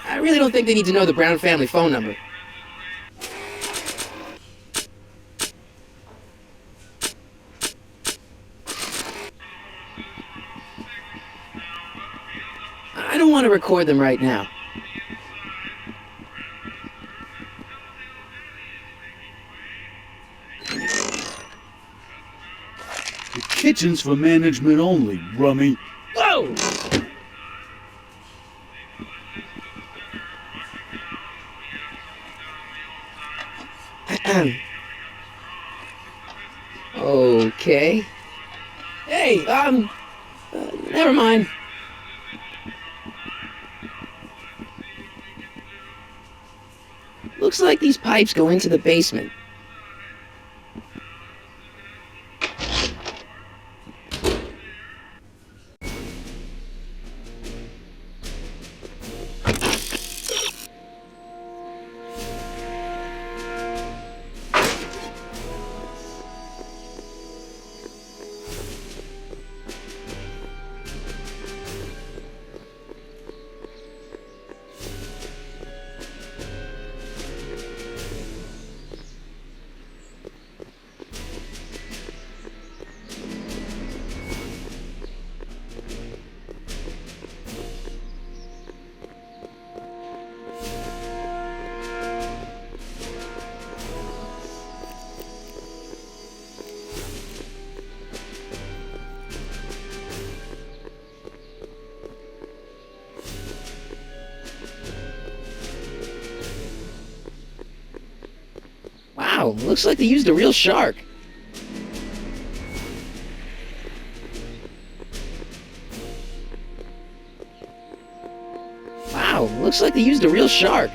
I really don't think they need to know the Brown family phone number. I don't want to record them right now. The kitchen's for management only, rummy. Whoa! Okay. Hey, never mind. Looks like these pipes go into the basement. Wow, looks like they used a real shark. Wow, looks like they used a real shark.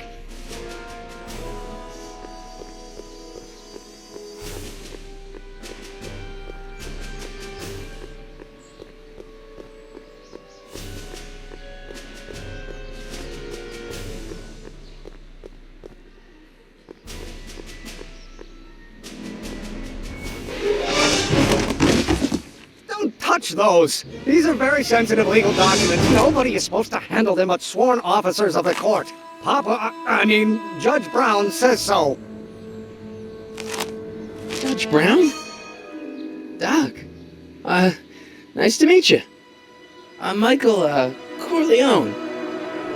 Touch those! These are very sensitive legal documents. Nobody is supposed to handle them but sworn officers of the court. Judge Brown says so. Judge Brown? Doc. Nice to meet you. I'm Michael, Corleone.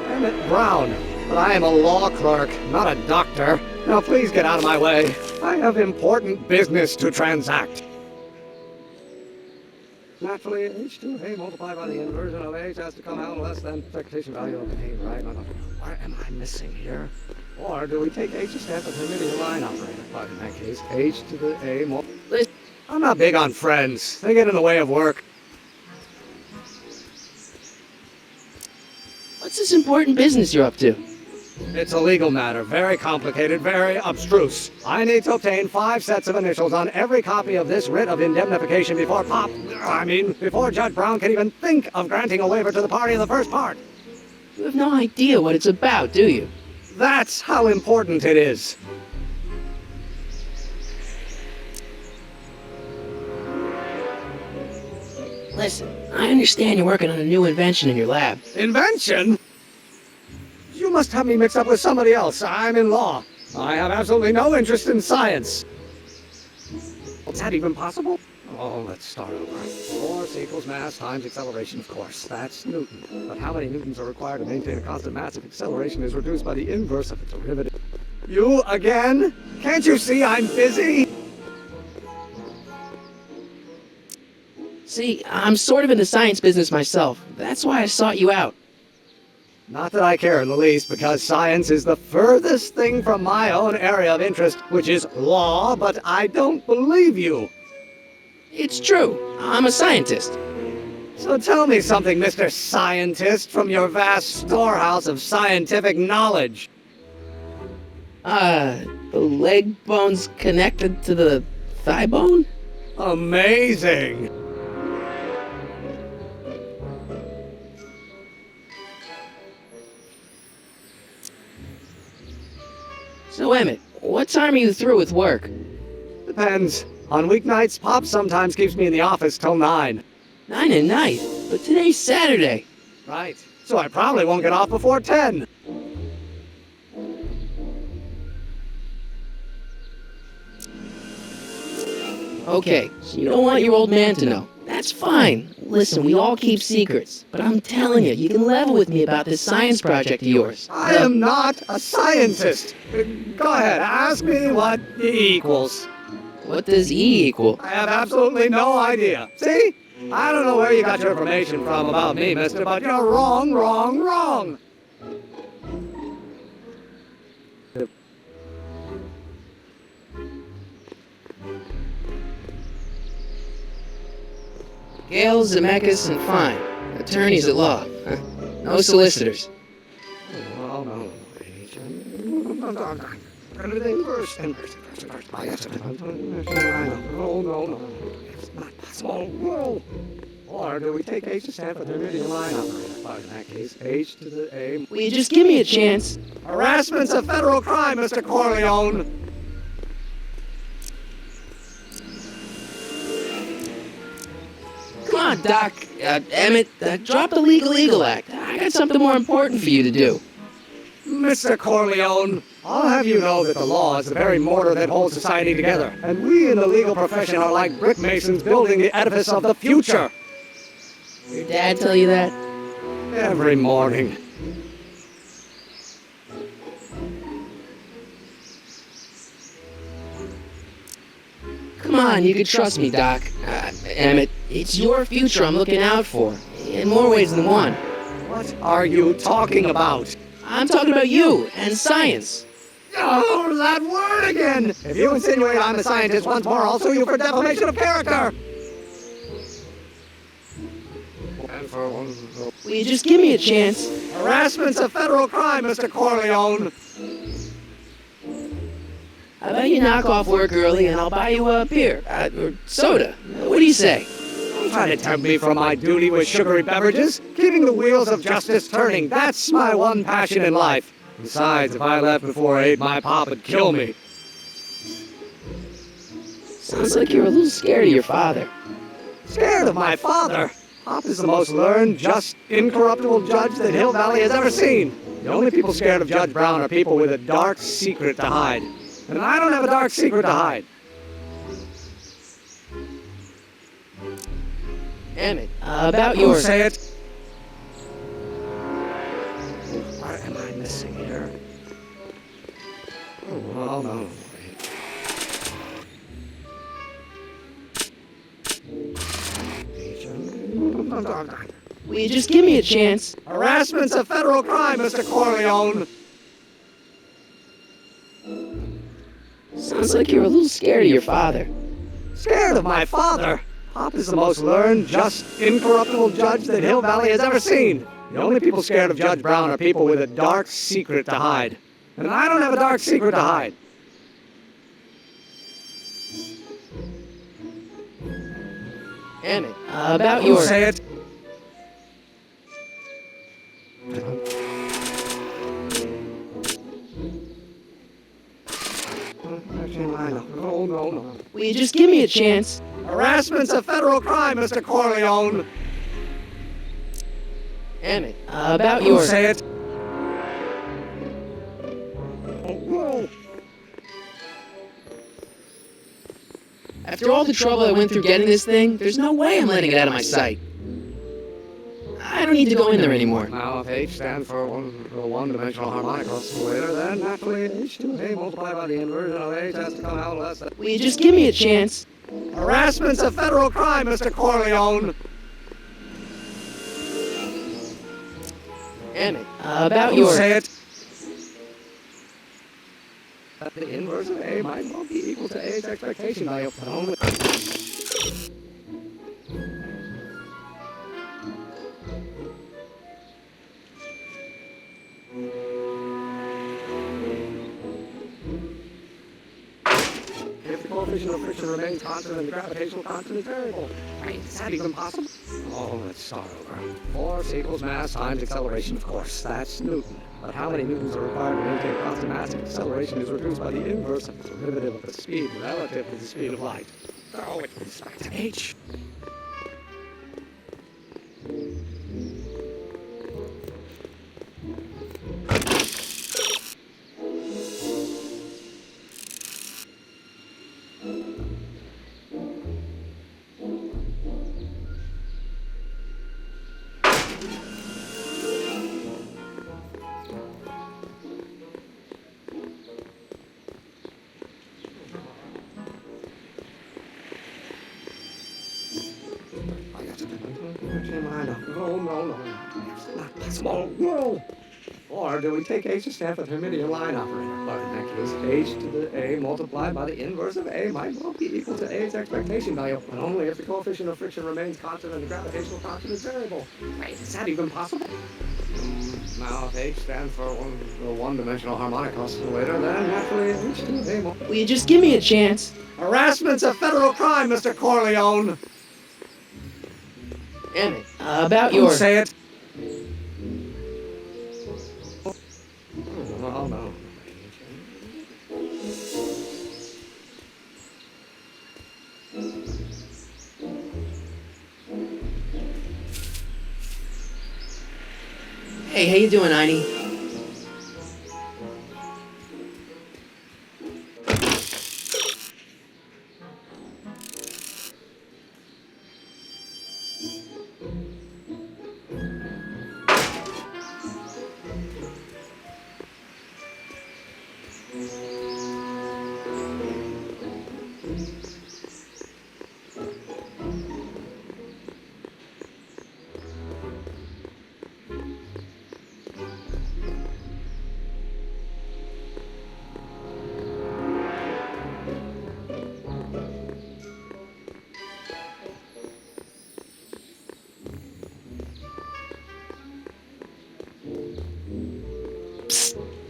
Emmett Brown. But I am a law clerk, not a doctor. Now please get out of my way. I have important business to transact. Naturally, H2A multiplied by the inversion of H has to come out less than expectation value of A, right? What am I missing here? Or do we take H a step as a Hermitian line operator? But in that case, H to the A I'm not big on friends. They get in the way of work. What's this important business you're up to? It's a legal matter, very complicated, very abstruse. I need to obtain 5 sets of initials on every copy of this writ of indemnification before before Judge Brown can even think of granting a waiver to the party of the first part. You have no idea what it's about, do you? That's how important it is. Listen, I understand you're working on a new invention in your lab. Invention? You must have me mixed up with somebody else. I'm in law. I have absolutely no interest in science. Is that even possible? Oh, let's start over. Force equals mass times acceleration, of course. That's Newton. But how many newtons are required to maintain a constant mass if acceleration is reduced by the inverse of its derivative? You again? Can't you see I'm busy? See, I'm sort of in the science business myself. That's why I sought you out. Not that I care in the least, because science is the furthest thing from my own area of interest, which is law, but I don't believe you. It's true. I'm a scientist. So tell me something, Mr. Scientist, from your vast storehouse of scientific knowledge. The leg bone's connected to the thigh bone? Amazing! So, Emmett, what time are you through with work? Depends. On weeknights, Pop sometimes keeps me in the office till 9. 9 at night? But today's Saturday. Right. So I probably won't get off before 10. Okay, so you don't want your old man to know. That's fine. Listen, we all keep secrets. But I'm telling you, you can level with me about this science project of yours. I am not a scientist. Go ahead, ask me what E equals. What does E equal? I have absolutely no idea. See? I don't know where you got your information from about me, mister, but you're wrong, wrong, wrong. Gale, Zemeckis, and Fine. Attorneys at law. No solicitors. Oh, no. No. It's not possible. No. Or do we take H to stand for the Hermitian line operator? But in that case, H to the A. Will you just give me a chance? Harassment's a federal crime, Mr. Corleone. Come on, Doc. Emmett, drop the Legal Act. I got something more important for you to do. Mr. Corleone, I'll have you know that the law is the very mortar that holds society together, and we in the legal profession are like brick masons building the edifice of the future. Your dad tell you that? Every morning. Come on, you can trust me, Doc. Emmett, it's your future I'm looking out for, in more ways than one. What are you talking about? I'm talking about you and science. Oh, that word again! again! If you insinuate I'm a scientist once more, I'll sue you for defamation of character! Will you just give me a chance? Harassment's a federal crime, Mr. Corleone! How about you knock off work early and I'll buy you a beer, or soda. What do you say? Don't try to tempt me from my duty with sugary beverages. Keeping the wheels of justice turning, that's my one passion in life. Besides, if I left before 8, my pop would kill me. Sounds like you're a little scared of your father. Scared of my father? Pop is the most learned, just, incorruptible judge that Hill Valley has ever seen. The only people scared of Judge Brown are people with a dark secret to hide. And I don't have a dark secret to hide. Emmett, about your... Say it. What am I missing here? Oh, no. Will you just give me a chance? Harassment's a federal crime, Mr. Corleone. Sounds like you're a little scared of your father. Scared of my father? Pop is the most learned, just, incorruptible judge that Hill Valley has ever seen. The only people scared of Judge Brown are people with a dark secret to hide. And I don't have a dark secret to hide. Emmett, about your... Say it. No. Will you just give me a chance? Harassment's a federal crime, Mr. Corleone. Emmett, about your... Say it. After all the trouble I went through getting this thing, there's no way I'm letting it out of my sight. I don't need to go in there anymore. Now, if H stands for one-dimensional harmonic oscillator, then naturally H2A multiplied by the inversion of H has to come out less than... Will you just give me a chance? Harassment's a federal crime, Mr. Corleone. Emmett, about your... Say it. The inverse of A might well be equal to A's expectation value, but only... If the coefficient of friction remains constant and the gravitational constant is variable. Right, is that even possible? Oh, let's start over. Force equals mass times acceleration, of course. That's Newton. But how many newtons are required to maintain constant mass if acceleration is reduced by the inverse of the derivative of the speed relative to the speed of light? Oh, with respect to h. No. It's not possible. No. Or do we take H to stand for the Hermitian line operator? But in that case, H to the A multiplied by the inverse of A might well be equal to A's expectation value, but only if the coefficient of friction remains constant and the gravitational constant is variable. Wait, is that even possible? Now, if H stands for one-dimensional harmonic oscillator, then naturally H to the A... Will you just give me a chance? Harassment's a federal crime, Mr. Corleone. Emmett, about your... Say it. Oh, no. Hey, how you doing, Einie?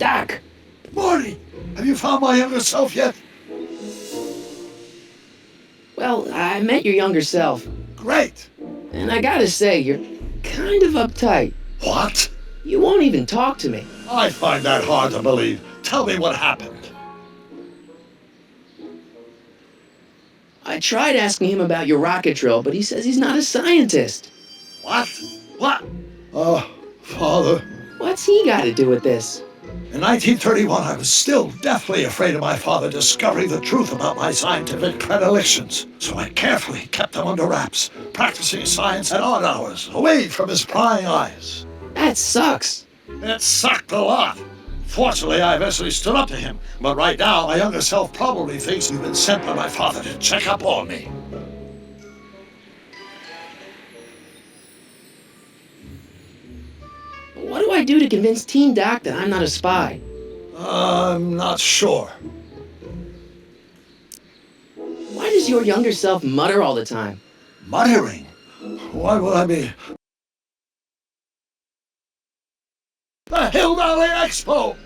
Doc! Marty, have you found my younger self yet? Well, I met your younger self. Great. And I gotta say, you're kind of uptight. What? You won't even talk to me. I find that hard to believe. Tell me what happened. I tried asking him about your rocket drill, but he says he's not a scientist. What? What? Oh, Father. What's he got to do with this? In 1931, I was still deathly afraid of my father discovering the truth about my scientific predilections, so I carefully kept them under wraps, practicing science at odd hours, away from his prying eyes. That sucks. It sucked a lot. Fortunately, I eventually stood up to him, but right now, my younger self probably thinks you've been sent by my father to check up on me. What do I do to convince Teen Doc that I'm not a spy? I'm not sure. Why does your younger self mutter all the time? Muttering? Why would I be? The Hill Valley Expo!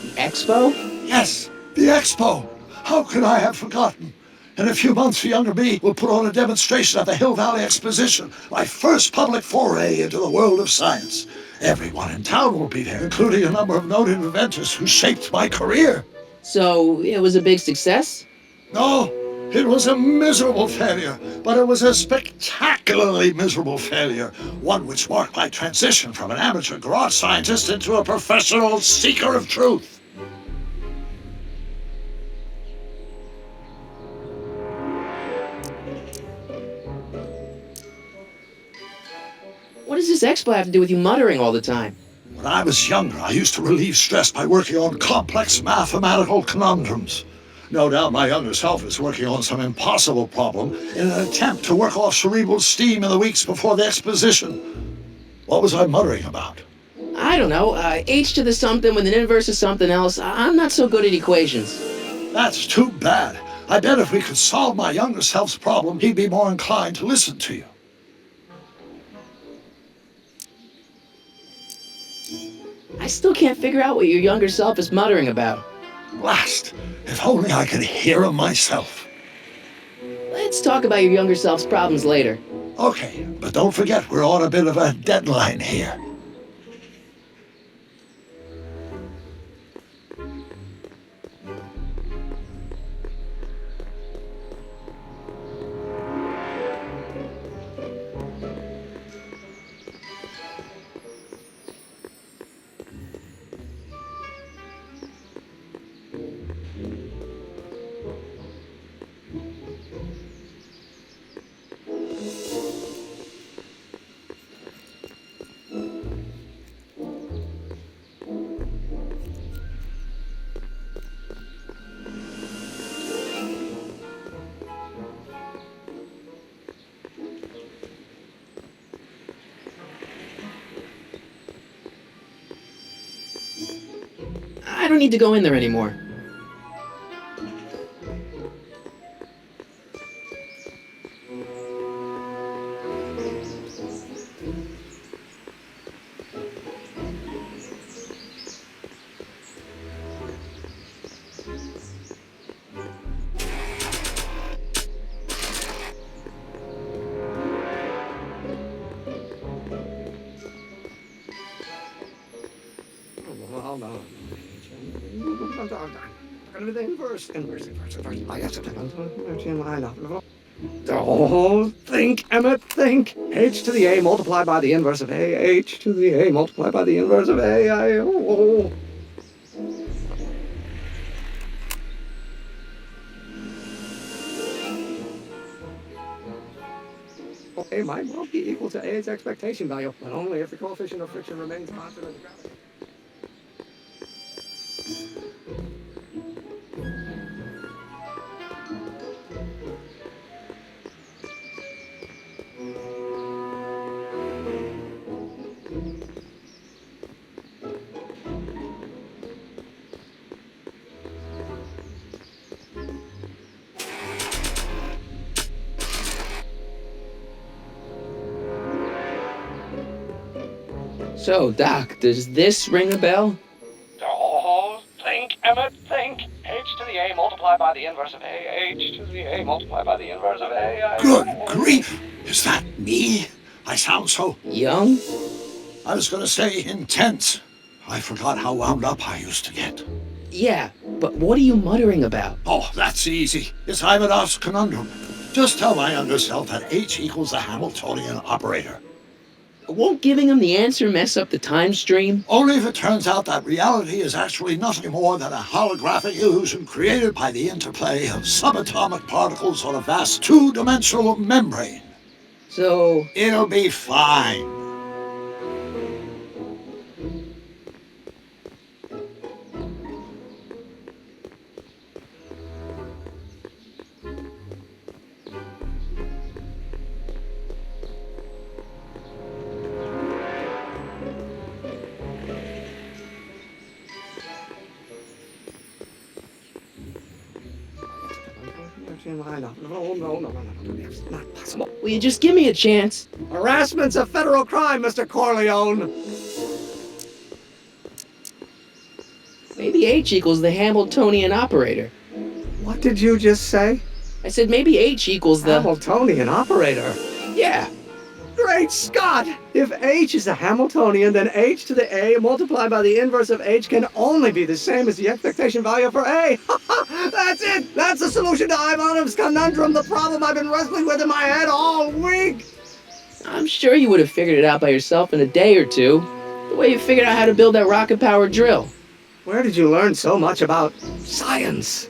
The Expo? Yes, the Expo. How could I have forgotten? In a few months, the younger me will put on a demonstration at the Hill Valley Exposition, my first public foray into the world of science. Everyone in town will be there, including a number of noted inventors who shaped my career. So, it was a big success? No, it was a miserable failure, but it was a spectacularly miserable failure, one which marked my transition from an amateur garage scientist into a professional seeker of truth. What does this expo have to do with you muttering all the time? When I was younger, I used to relieve stress by working on complex mathematical conundrums. No doubt my younger self is working on some impossible problem in an attempt to work off cerebral steam in the weeks before the exposition. What was I muttering about? I don't know. H to the something with an inverse of something else. I'm not so good at equations. That's too bad. I bet if we could solve my younger self's problem, he'd be more inclined to listen to you. I still can't figure out what your younger self is muttering about. Blast! If only I could hear him myself. Let's talk about your younger self's problems later. Okay, but don't forget we're on a bit of a deadline here. I don't need to go in there anymore. Hold on. The inverse. Oh, think, Emmett, think. H to the A multiplied by the inverse of A. H to the A multiplied by the inverse of A. A might well be equal to A's expectation value, but only if the coefficient of friction remains constant as gravity. So, Doc, does this ring a bell? inverse of A, H to the A multiplied by the inverse of A. Good grief! Is that me? I sound so... Young? I was gonna say intense. I forgot how wound up I used to get. Yeah, but what are you muttering about? Oh, that's easy. It's Ivanov's conundrum. Just tell my younger self that H equals the Hamiltonian operator. Won't giving him the answer mess up the time stream? Only if it turns out that reality is actually nothing more than a holographic illusion created by the interplay of subatomic particles on a vast two-dimensional membrane. So... It'll be fine. No. It's not possible. Will you just give me a chance? Harassment's a federal crime, Mr. Corleone. Maybe H equals the Hamiltonian operator. What did you just say? I said maybe H equals the... Hamiltonian operator? Yeah. Great Scott! If H is a Hamiltonian, then H to the A multiplied by the inverse of H can only be the same as the expectation value for A. That's it! That's the solution to Ivanov's conundrum, the problem I've been wrestling with in my head all week! I'm sure you would have figured it out by yourself in a day or two. The way you figured out how to build that rocket-powered drill. Where did you learn so much about science?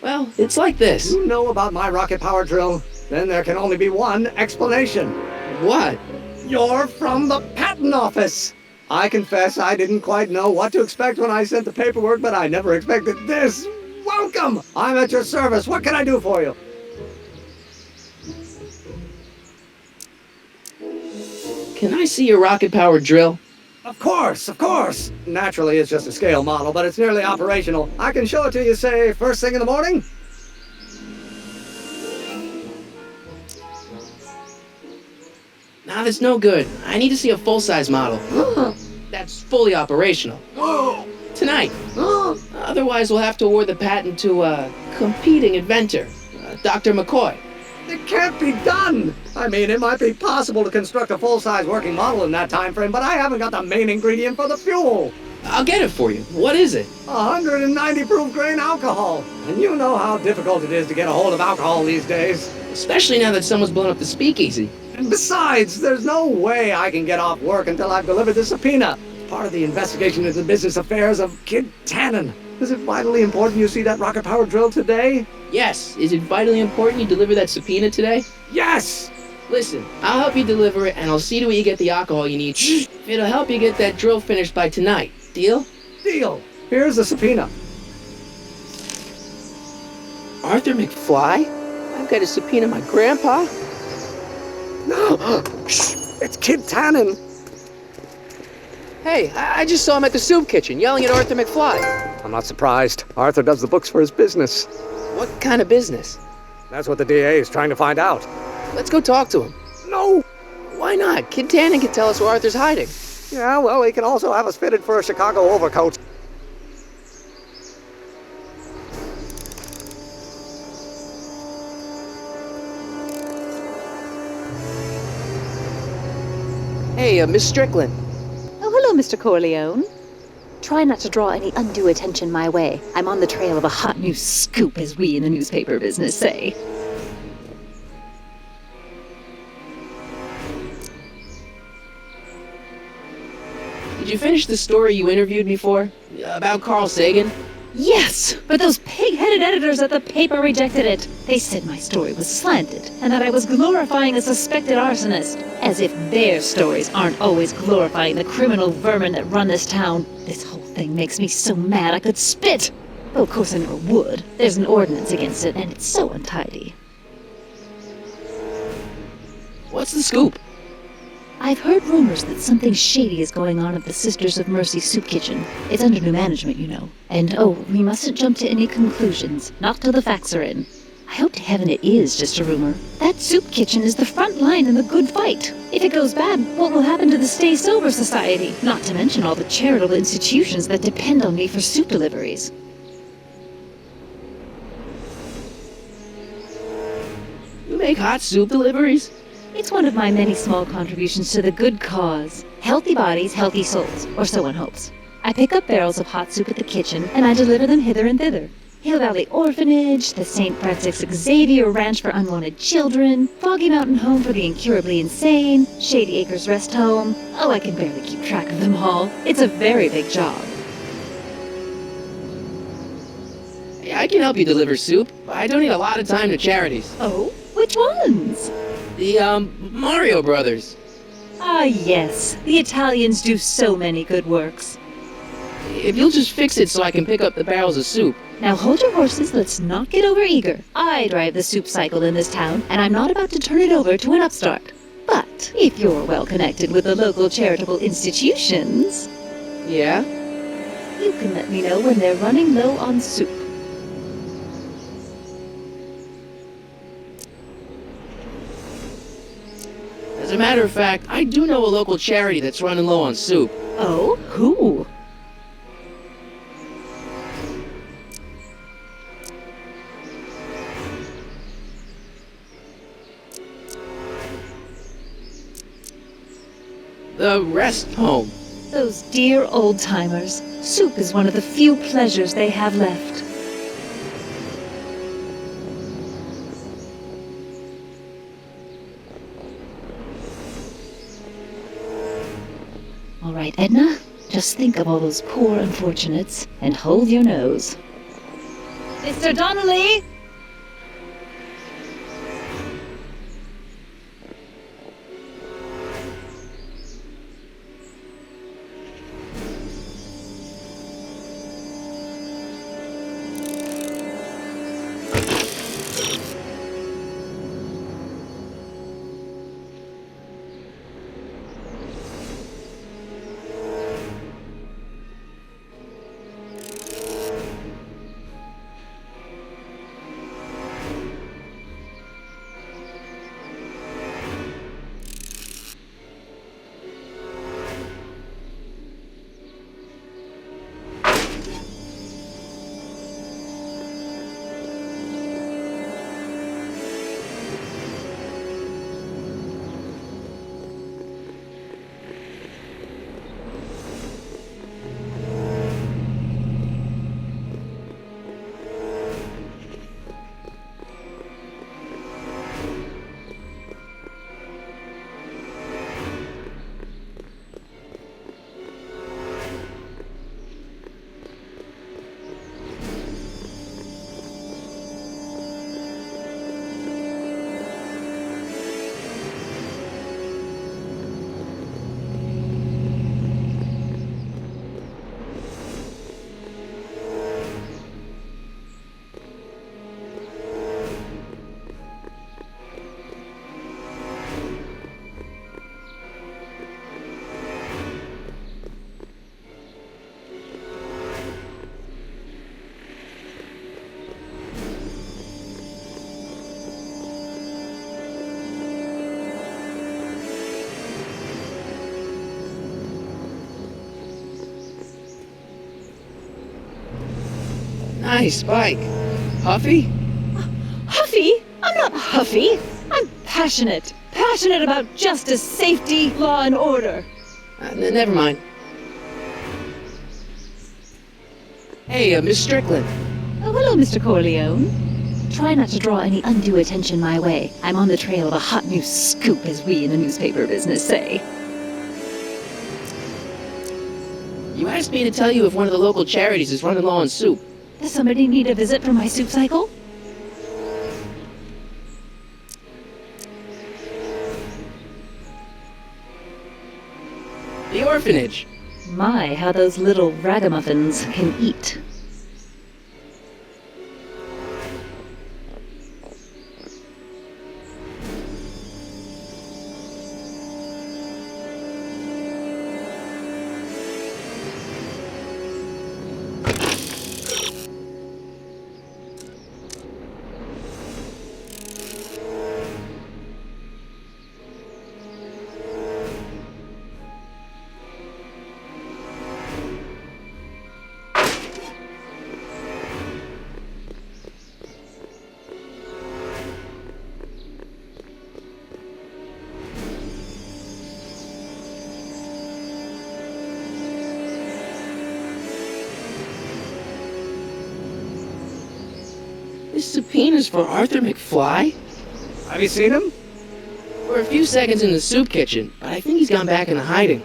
Well, it's like this. You know about my rocket power drill? Then there can only be one explanation. What? You're from the patent office. I confess I didn't quite know what to expect when I sent the paperwork, but I never expected this. Welcome! I'm at your service. What can I do for you? Can I see your rocket-powered drill? Of course. Naturally, it's just a scale model, but it's nearly operational. I can show it to you, say, first thing in the morning? Nah, that's no good. I need to see a full-size model. That's fully operational. Tonight. Otherwise, we'll have to award the patent to a competing inventor, Dr. McCoy. It can't be done! I mean, it might be possible to construct a full-size working model in that time frame, but I haven't got the main ingredient for the fuel. I'll get it for you. What is it? 190 proof grain alcohol. And you know how difficult it is to get a hold of alcohol these days. Especially now that someone's blown up the speakeasy. And besides, there's no way I can get off work until I've delivered the subpoena. Part of the investigation into the business affairs of Get Tannen. Is it vitally important you see that rocket-powered drill today? Yes. Is it vitally important you deliver that subpoena today? Yes! Listen, I'll help you deliver it, and I'll see to it you get the alcohol you need. It'll help you get that drill finished by tonight. Deal? Deal. Here's the subpoena. Arthur McFly? I've got to subpoena my grandpa? No! It's Get Tannen! Hey, I just saw him at the soup kitchen, yelling at Arthur McFly. I'm not surprised. Arthur does the books for his business. What kind of business? That's what the DA is trying to find out. Let's go talk to him. No! Why not? Kid Tannen can tell us where Arthur's hiding. Yeah, well, he can also have us fitted for a Chicago overcoat. Hey, Miss Strickland. Oh, hello, Mr. Corleone. Try not to draw any undue attention my way. I'm on the trail of a hot new scoop, as we in the newspaper business say. Did you finish the story you interviewed me for? About Carl Sagan? Yes, but those pig-headed editors at the paper rejected it. They said my story was slanted, and that I was glorifying a suspected arsonist. As if their stories aren't always glorifying the criminal vermin that run this town. This whole thing makes me so mad I could spit. Though of course I never would. There's an ordinance against it, and it's so untidy. What's the scoop? I've heard rumors that something shady is going on at the Sisters of Mercy soup kitchen. It's under new management, you know. And oh, we mustn't jump to any conclusions. Not till the facts are in. I hope to heaven it is just a rumor. That soup kitchen is the front line in the good fight. If it goes bad, what will happen to the Stay Sober Society? Not to mention all the charitable institutions that depend on me for soup deliveries. You make hot soup deliveries? It's one of my many small contributions to the good cause. Healthy bodies, healthy souls, or so one hopes. I pick up barrels of hot soup at the kitchen, and I deliver them hither and thither. Hill Valley Orphanage, the St. Francis Xavier Ranch for Unwanted Children, Foggy Mountain Home for the Incurably Insane, Shady Acres Rest Home. Oh, I can barely keep track of them all. It's a very big job. Hey, I can help you deliver soup. I donate a lot of time to charities. Oh? Which ones? The, Mario Brothers. Ah, yes. The Italians do so many good works. If you'll just fix it so I can pick up the barrels of soup. Now hold your horses, let's not get overeager. I drive the soup cycle in this town, and I'm not about to turn it over to an upstart. But if you're well connected with the local charitable institutions... Yeah? You can let me know when they're running low on soup. As a matter of fact, I do know a local charity that's running low on soup. Oh? Who? The Rest Home. Those dear old-timers. Soup is one of the few pleasures they have left. All right, Edna, just think of all those poor unfortunates and hold your nose. Mr. Donnelly! Nice bike. Huffy? Huffy? I'm not huffy. I'm passionate. Passionate about justice, safety, law, and order. Never mind. Hey, Miss Strickland. Oh, hello, Mr. Corleone. Try not to draw any undue attention my way. I'm on the trail of a hot new scoop, as we in the newspaper business say. You asked me to tell you if one of the local charities is running low on soup. Does somebody need a visit from my soup cycle? The orphanage. My, how those little ragamuffins can eat. This subpoena's for Arthur McFly? Have you seen him? For a few seconds in the soup kitchen, but I think he's gone back into hiding.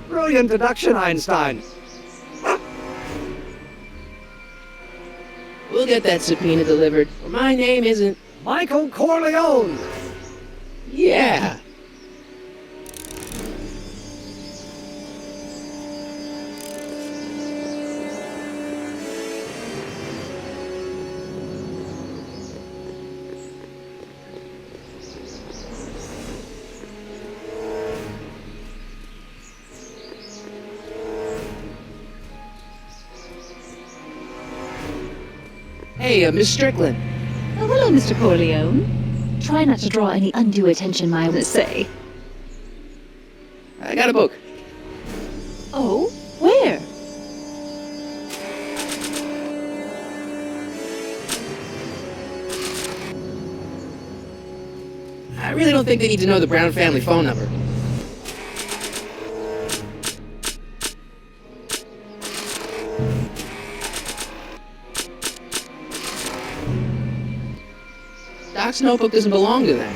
Brilliant deduction, Einstein. We'll get that subpoena delivered, or my name isn't... Michael Corleone! Yeah! Hey, Miss Strickland. Oh, hello, Mr. Corleone. Try not to draw any undue attention, my say. I got a book. Oh? Where? I really don't think they need to know the Brown family phone number. Doc's notebook doesn't belong to them.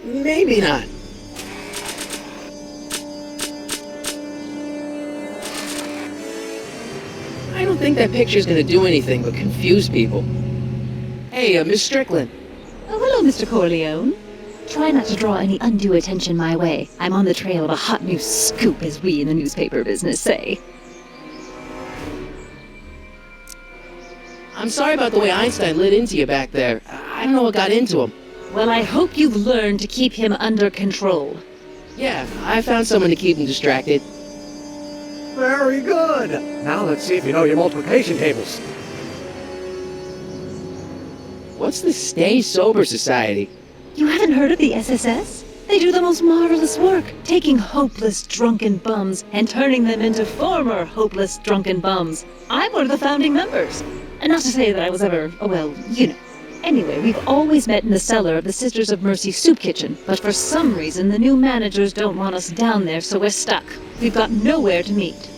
Maybe not. I don't think that picture's gonna do anything but confuse people. Hey, Miss Strickland. Oh, hello, Mr. Corleone. Try not to draw any undue attention my way. I'm on the trail of a hot new scoop, as we in the newspaper business say. I'm sorry about the way Einstein lit into you back there. I don't know what got into him. Well, I hope you've learned to keep him under control. Yeah, I found someone to keep him distracted. Very good. Now let's see if you know your multiplication tables. What's the Stay Sober Society? You haven't heard of the SSS? They do the most marvelous work, taking hopeless drunken bums and turning them into former hopeless drunken bums. I'm one of the founding members. And not to say that I was ever, well, you know. Anyway, we've always met in the cellar of the Sisters of Mercy soup kitchen, but for some reason the new managers don't want us down there, so we're stuck. We've got nowhere to meet.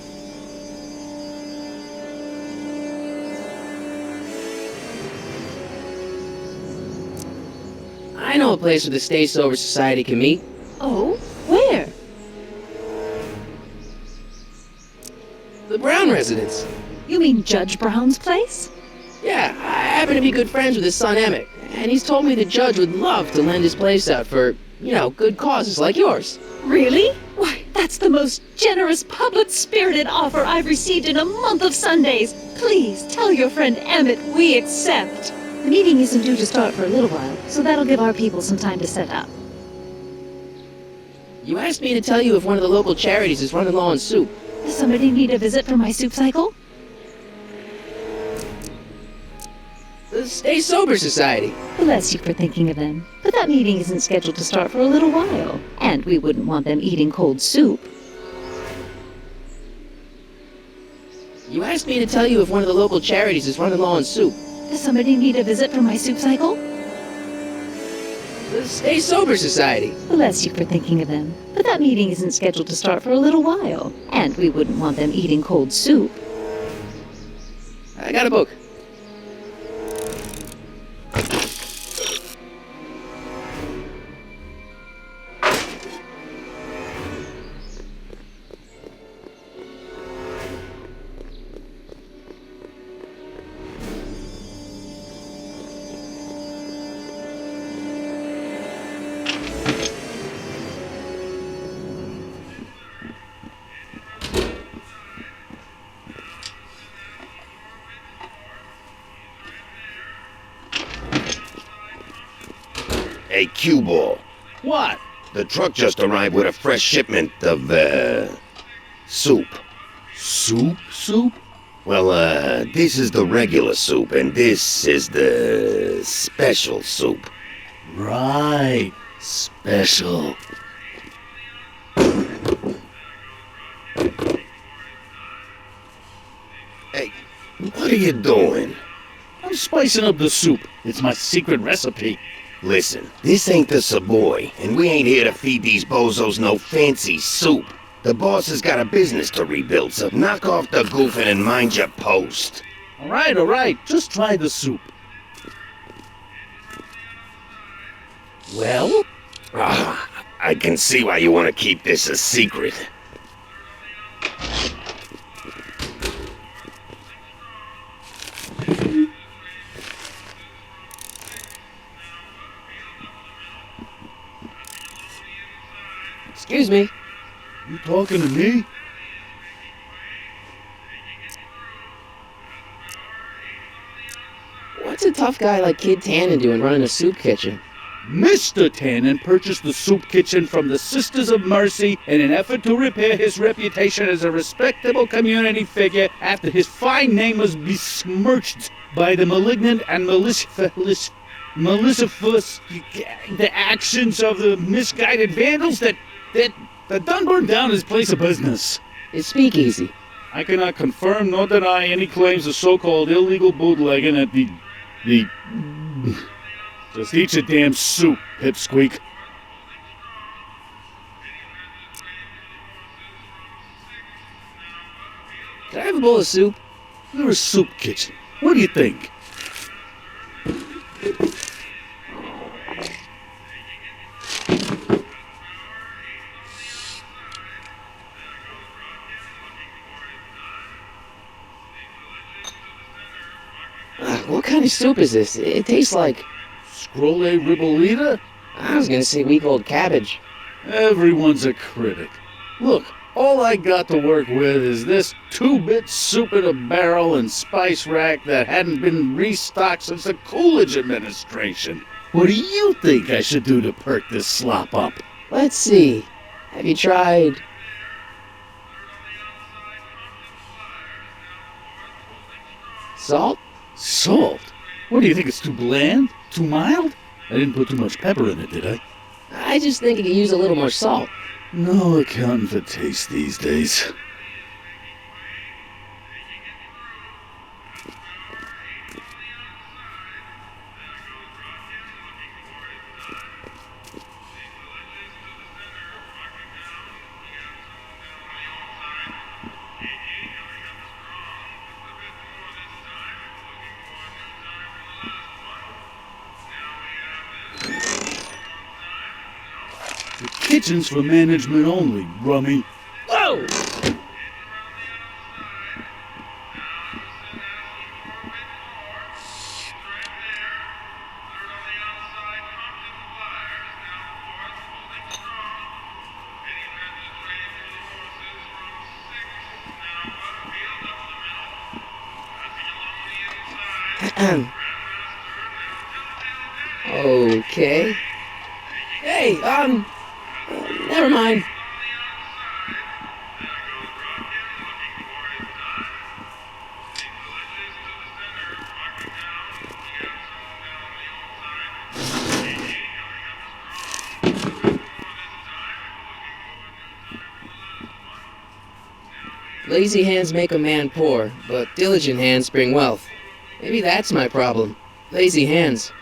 I know a place where the Stay Sober Society can meet. Oh? Where? The Brown residence. You mean Judge Brown's place? Yeah, I happen to be good friends with his son Emmett, and he's told me the judge would love to lend his place out for, you know, good causes like yours. Really? Why, that's the most generous, public-spirited offer I've received in a month of Sundays. Please tell your friend Emmett we accept. The meeting isn't due to start for a little while, so that'll give our people some time to set up. You asked me to tell you if one of the local charities is running low on soup. Does somebody need a visit for my soup cycle? The Stay Sober Society. Bless you for thinking of them. But that meeting isn't scheduled to start for a little while, and we wouldn't want them eating cold soup. You asked me to tell you if one of the local charities is running low on soup. Does somebody need a visit for my soup cycle? The Stay Sober Society. Bless you for thinking of them. But that meeting isn't scheduled to start for a little while, and we wouldn't want them eating cold soup. I got a book. Hey, Q-Ball. What? The truck just arrived with a fresh shipment of, soup. Soup? Soup? Well, this is the regular soup, and this is the special soup. Right. Special. Hey, what are you doing? I'm spicing up the soup. It's my secret recipe. Listen, this ain't the Savoy, and we ain't here to feed these bozos no fancy soup. The boss has got a business to rebuild, so knock off the goofing and mind your post. All right. Just try the soup. Well? I can see why you want to keep this a secret. Excuse me. You talking to me? What's a tough guy like Kid Tannen doing running a soup kitchen? Mr. Tannen purchased the soup kitchen from the Sisters of Mercy in an effort to repair his reputation as a respectable community figure after his fine name was besmirched by the malignant and malicious the actions of the misguided vandals that done burned down his place of business. It's speakeasy. I cannot confirm nor deny any claims of so-called illegal bootlegging at the Just eat your damn soup, pipsqueak. Can I have a bowl of soup? You're a soup kitchen. What do you think? What kind of soup is this? It tastes like... Scrolle ribolita? I was gonna say week-old cabbage. Everyone's a critic. Look, all I got to work with is this 2-bit soup in a barrel and spice rack that hadn't been restocked since the Coolidge administration. What do you think I should do to perk this slop up? Let's see. Have you tried... salt? Salt? What do you think, it's too bland? Too mild? I didn't put too much pepper in it, did I? I just think it could use a little more salt. No accounting for taste these days. The kitchen's for management only, rummy. Whoa! Okay. Hey, never mind. Lazy hands make a man poor, but diligent hands bring wealth. Maybe that's my problem. Lazy hands.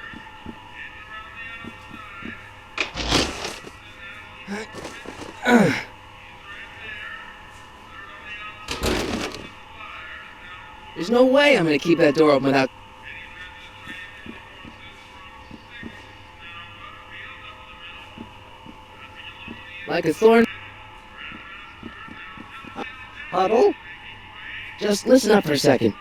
There's no way I'm gonna keep that door open without... Like a thorn... Huddle? Just listen up for a second.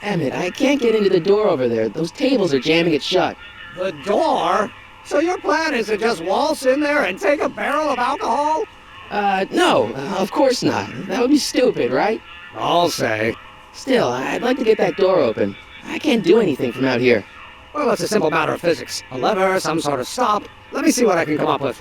Emmett, I can't get into the door over there. Those tables are jamming it shut. The door? So your plan is to just waltz in there and take a barrel of alcohol? No, of course not. That would be stupid, right? I'll say. Still, I'd like to get that door open. I can't do anything from out here. Well, it's a simple matter of physics. A lever, some sort of stop. Let me see what I can come up with.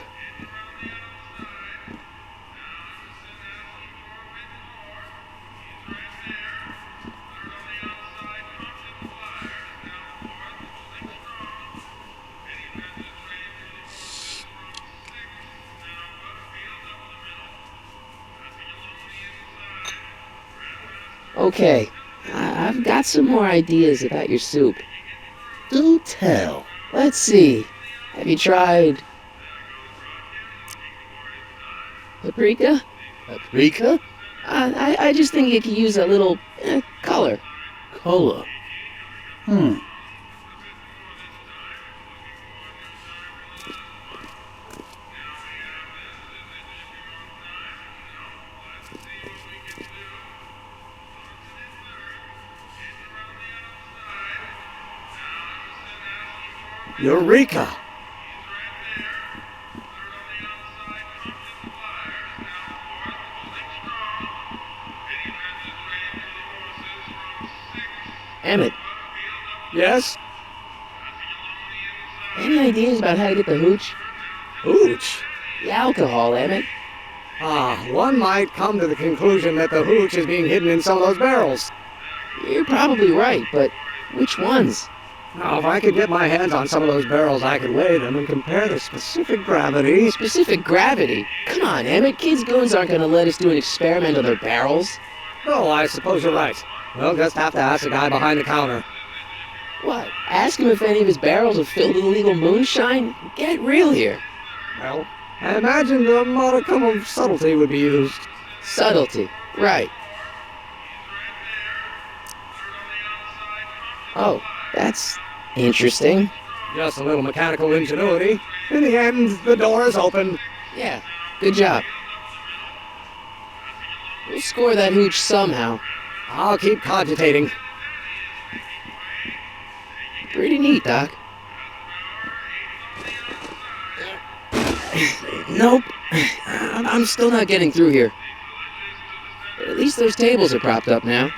Okay, I've got some more ideas about your soup. Do tell. Let's see. Have you tried paprika? Paprika? I just think it could use a little color. Color? Eureka! Emmett, Yes? any ideas about how to get the hooch? Hooch? The alcohol, Emmett. One might come to the conclusion that the hooch is being hidden in some of those barrels. You're probably right, but which ones? Now, if I could get my hands on some of those barrels, I could weigh them and compare the specific gravity. Specific gravity? Come on, Emmett. Kids' goons aren't going to let us do an experiment on their barrels. Oh, I suppose you're right. We'll just have to ask the guy behind the counter. What? Ask him if any of his barrels are filled with illegal moonshine? Get real here. Well, I imagine a modicum of subtlety would be used. Subtlety. Right. Oh, that's interesting. Just a little mechanical ingenuity. In the end, the door is open. Yeah, good job. We'll score that hooch somehow. I'll keep cogitating. Pretty neat, Doc. Nope. I'm still not getting through here. But at least those tables are propped up now.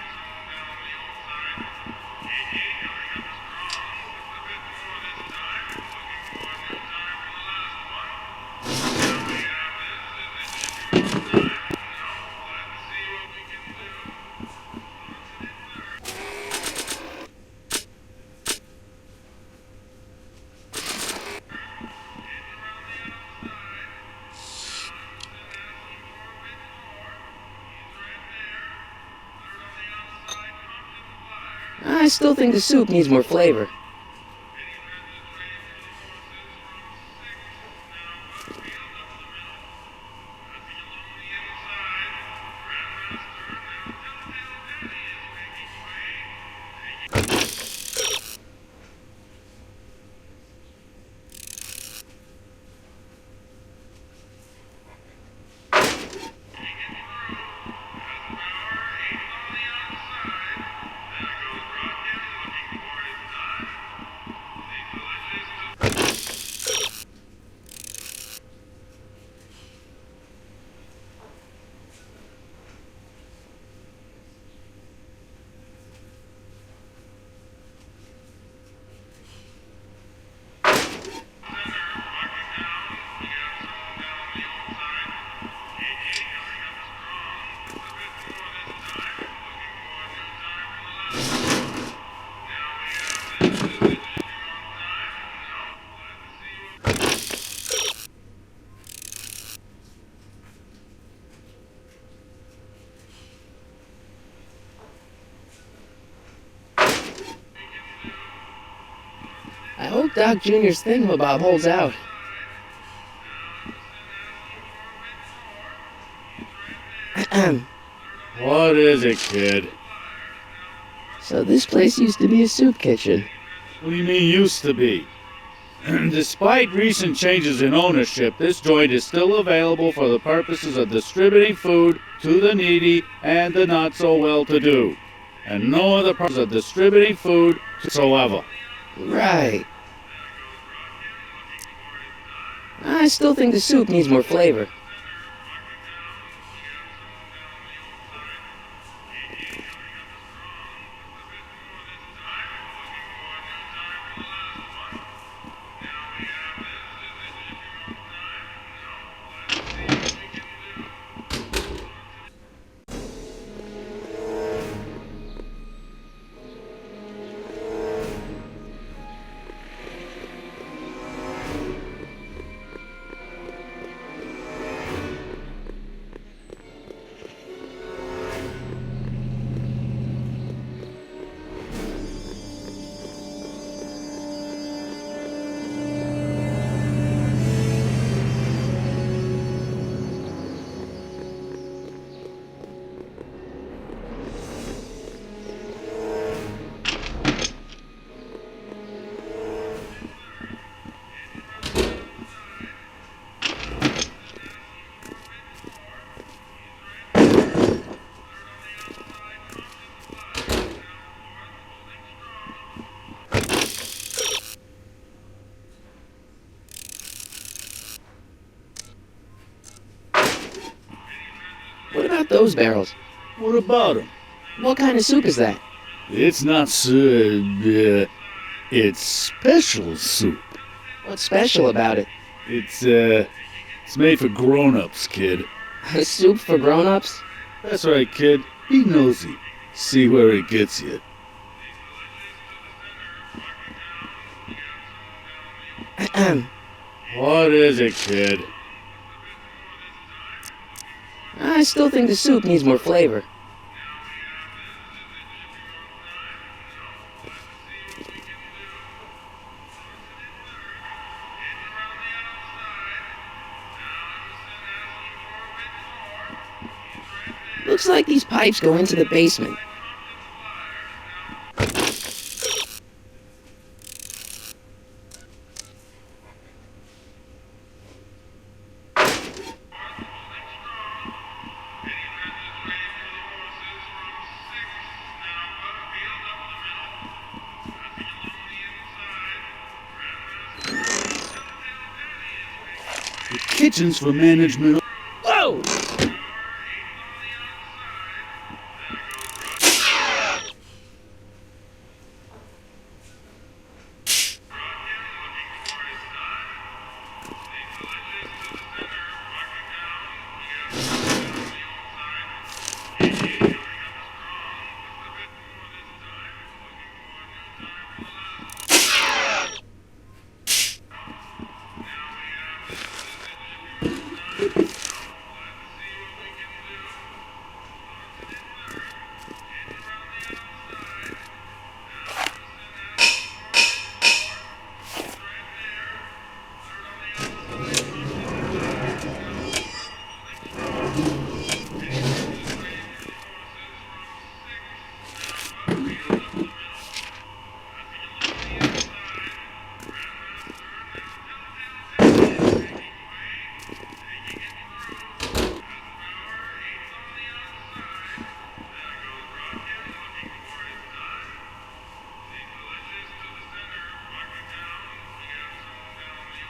I still think the soup needs more flavor. I hope Doc Jr.'s thingamabob holds out. What is it, kid? So this place used to be a soup kitchen. What do you mean used to be? Despite recent changes in ownership, this joint is still available for the purposes of distributing food to the needy and the not-so-well-to-do, and no other purpose of distributing food whatsoever. Right. I still think the soup needs more flavor. about those barrels? What about them? What kind of soup is that? It's not it's special soup. What's special about it? It's made for grown-ups, kid. A soup for grown-ups? That's right, kid. Be nosy. See where it gets you. What is it, kid? I still think the soup needs more flavor. Looks like these pipes go into the basement. The kitchen's for management. Whoa!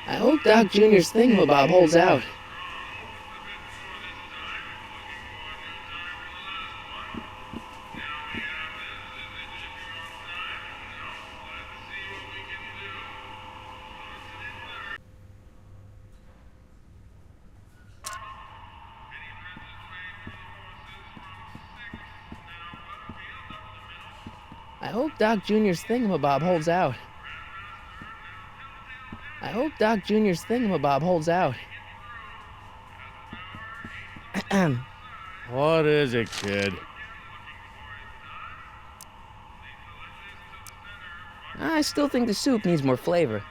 I hope Doc Jr.'s thingamabob holds out. I hope Doc Jr.'s thingamabob holds out. I hope Doc Jr.'s thingamabob holds out. What is it, kid? I still think the soup needs more flavor.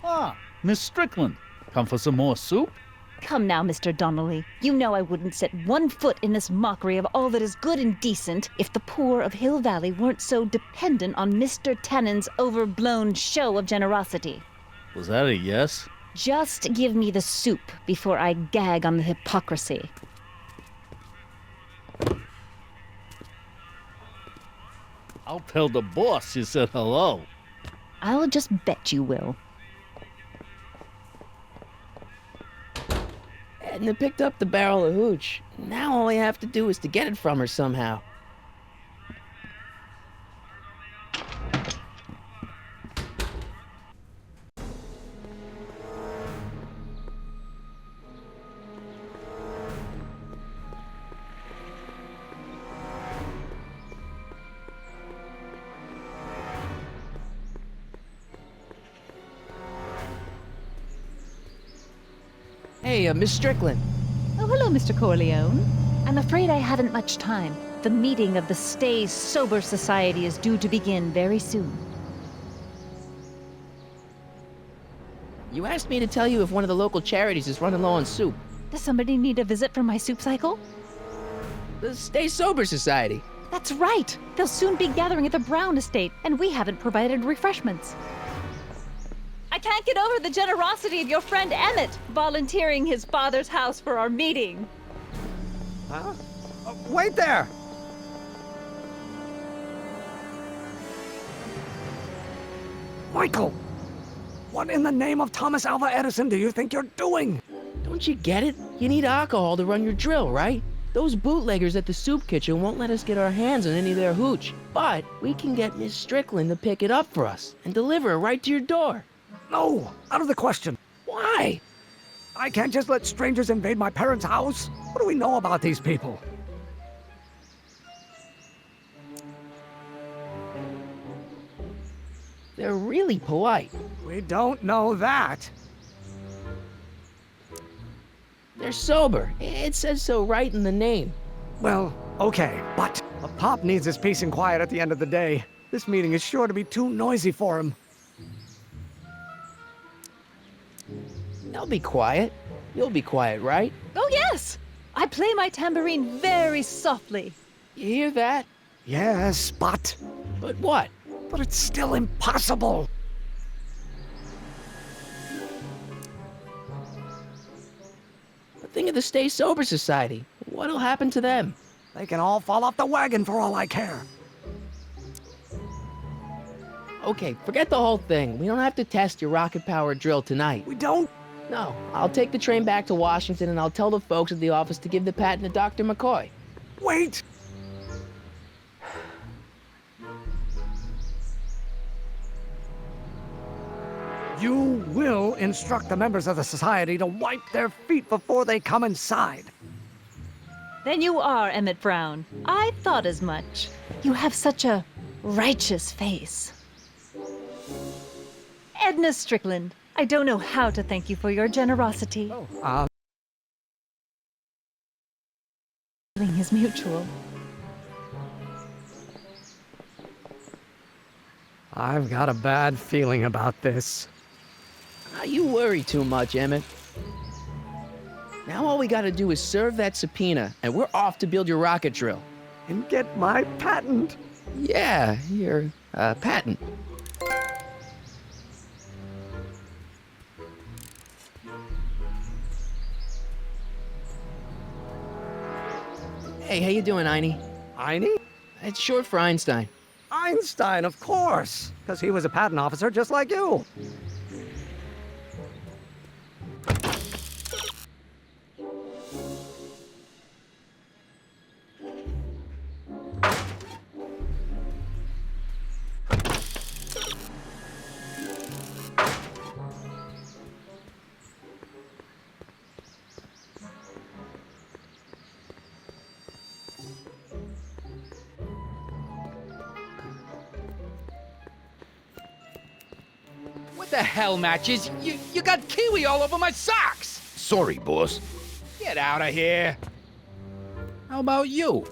Ah, Miss Strickland. Come for some more soup? Come now, Mr. Donnelly. You know I wouldn't set one foot in this mockery of all that is good and decent if the poor of Hill Valley weren't so dependent on Mr. Tannen's overblown show of generosity. Was that a yes? Just give me the soup before I gag on the hypocrisy. I'll tell the boss you said hello. I'll just bet you will. Edna picked up the barrel of hooch. Now all I have to do is to get it from her somehow. Hey, Miss Strickland. Oh, hello, Mr. Corleone. I'm afraid I haven't much time. The meeting of the Stay Sober Society is due to begin very soon. You asked me to tell you if one of the local charities is running low on soup. Does somebody need a visit from my soup cycle? The Stay Sober Society. That's right! They'll soon be gathering at the Brown estate, and we haven't provided refreshments. I can't get over the generosity of your friend Emmett, volunteering his father's house for our meeting. Huh? Wait there! Michael! What in the name of Thomas Alva Edison do you think you're doing? Don't you get it? You need alcohol to run your drill, right? Those bootleggers at the soup kitchen won't let us get our hands on any of their hooch. But we can get Miss Strickland to pick it up for us and deliver it right to your door. No, out of the question. Why? I can't just let strangers invade my parents' house. What do we know about these people? They're really polite. We don't know that. They're sober. It says so right in the name. Well, okay, but a pop needs his peace and quiet at the end of the day. This meeting is sure to be too noisy for him. They'll be quiet. You'll be quiet, right? Oh, yes! I play my tambourine very softly. You hear that? Yes, but what? But it's still impossible. Think of the Stay Sober Society. What'll happen to them? They can all fall off the wagon for all I care. Okay, forget the whole thing. We don't have to test your rocket-powered drill tonight. We don't? No. I'll take the train back to Washington and I'll tell the folks at the office to give the patent to Dr. McCoy. Wait! You will instruct the members of the society to wipe their feet before they come inside. Then you are Emmett Brown. I thought as much. You have such a righteous face. Edna Strickland, I don't know how to thank you for your generosity. Feeling is mutual. I've got a bad feeling about this. You worry too much, Emmett. Now all we gotta do is serve that subpoena, and we're off to build your rocket drill. And get my patent. Yeah, your patent. Hey, how you doing, Einie? Einie? It's short for Einstein. Einstein, of course, because he was a patent officer just like you. What the hell, Matches? You got kiwi all over my socks! Sorry, boss. Get out of here. How about you?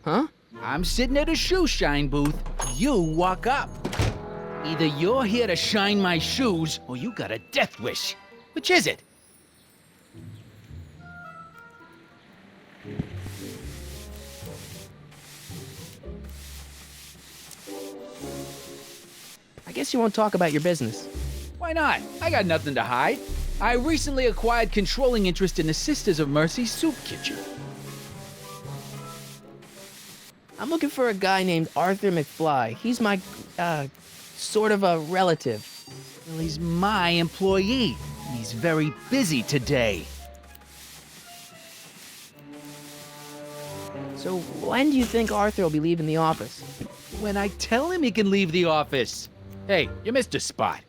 Huh? I'm sitting at a shoe shine booth. You walk up. Either you're here to shine my shoes, or you got a death wish. Which is it? I guess you won't talk about your business. Why not? I got nothing to hide. I recently acquired controlling interest in the Sisters of Mercy soup kitchen. I'm looking for a guy named Arthur McFly. He's my, sort of a relative. Well, he's my employee. He's very busy today. So when do you think Arthur will be leaving the office? When I tell him he can leave the office. Hey, you missed a spot.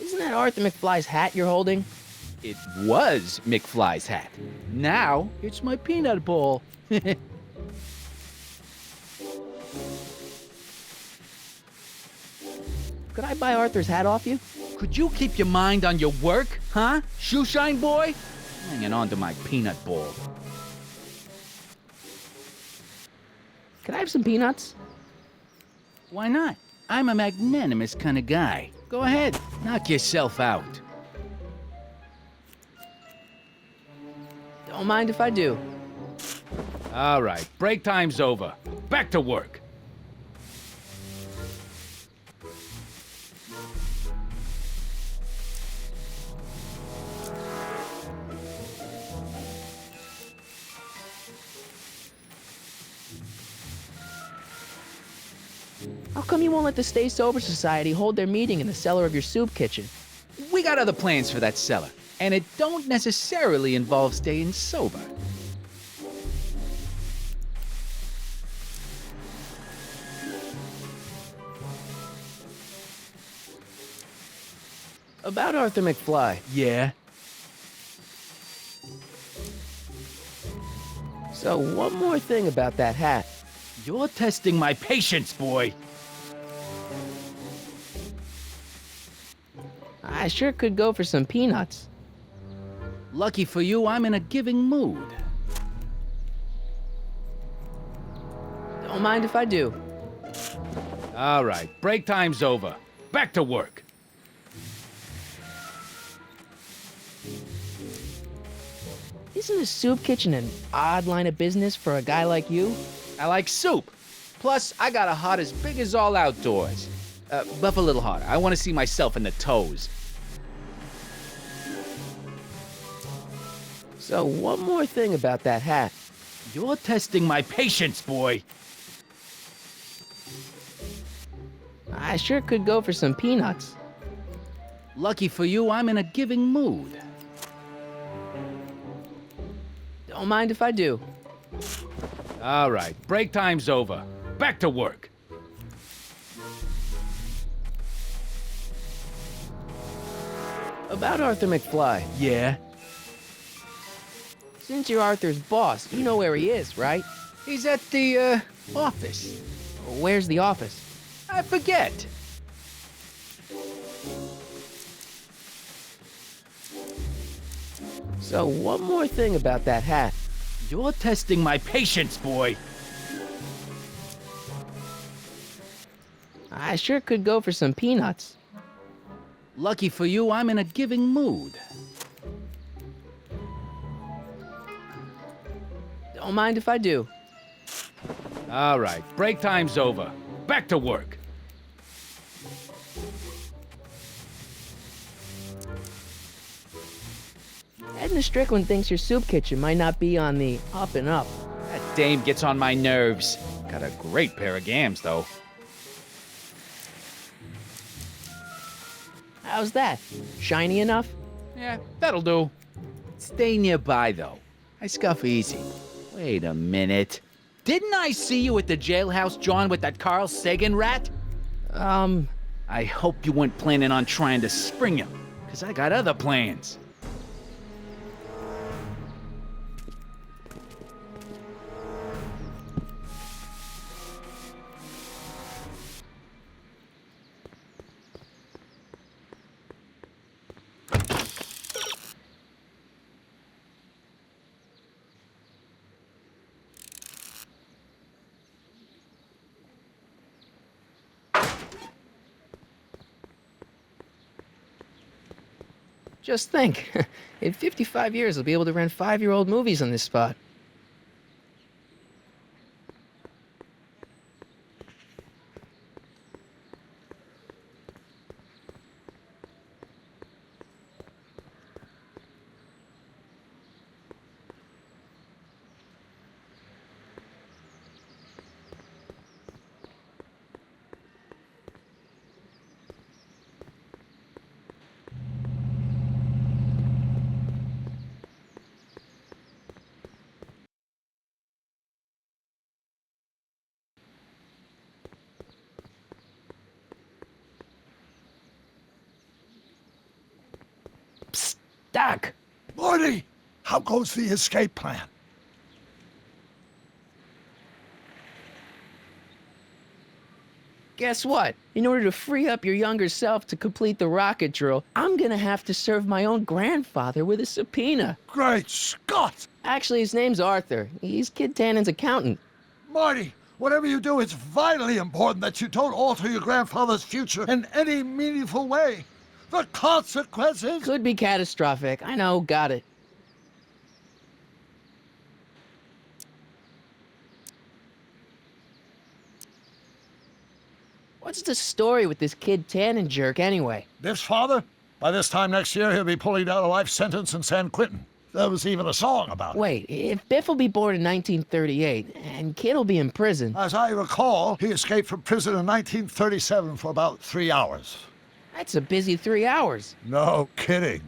Isn't that Arthur McFly's hat you're holding? It was McFly's hat. Now, it's my peanut bowl. Could I buy Arthur's hat off you? Could you keep your mind on your work, huh? Shoeshine boy? Hanging on to my peanut bowl. Can I have some peanuts? Why not? I'm a magnanimous kind of guy. Go ahead, knock yourself out. Don't mind if I do. All right, break time's over. Back to work. How come you won't let the Stay Sober Society hold their meeting in the cellar of your soup kitchen? We got other plans for that cellar, and it don't necessarily involve staying sober. About Arthur McFly. Yeah? So, one more thing about that hat. You're testing my patience, boy. I sure could go for some peanuts. Lucky for you, I'm in a giving mood. Don't mind if I do. All right, break time's over. Back to work. Isn't a soup kitchen an odd line of business for a guy like you? I like soup. Plus, I got a heart as big as all outdoors. Buff a little harder. I want to see myself in the toes. So, one more thing about that hat. You're testing my patience, boy. I sure could go for some peanuts. Lucky for you, I'm in a giving mood. Don't mind if I do. All right, break time's over. Back to work. About Arthur McFly. Yeah? Since you're Arthur's boss, you know where he is, right? He's at the, office. Where's the office? I forget. So, one more thing about that hat. You're testing my patience, boy. I sure could go for some peanuts. Lucky for you, I'm in a giving mood. Don't mind if I do. All right, break time's over. Back to work. Edna Strickland thinks your soup kitchen might not be on the up and up. That dame gets on my nerves. Got a great pair of gams, though. How's that? Shiny enough? Yeah, that'll do. Stay nearby, though. I scuff easy. Wait a minute. Didn't I see you at the jailhouse, John, with that Carl Sagan rat? I hope you weren't planning on trying to spring him, 'cause I got other plans. Just think, in 55 years, I'll be able to rent 5-year-old movies on this spot. Doc! Marty, how goes the escape plan? Guess what? In order to free up your younger self to complete the rocket drill, I'm gonna have to serve my own grandfather with a subpoena. Great Scott! Actually, his name's Arthur. He's Kid Tannen's accountant. Marty, Whatever you do, it's vitally important that you don't alter your grandfather's future in any meaningful way. The consequences... Could be catastrophic. I know, got it. What's the story with this Kid Tannen jerk anyway? Biff's father? By this time next year, he'll be pulling down a life sentence in San Quentin. There was even a song about it. Wait, if Biff will be born in 1938, and Kid will be in prison... As I recall, he escaped from prison in 1937 for about 3 hours. That's a busy 3 hours. No kidding.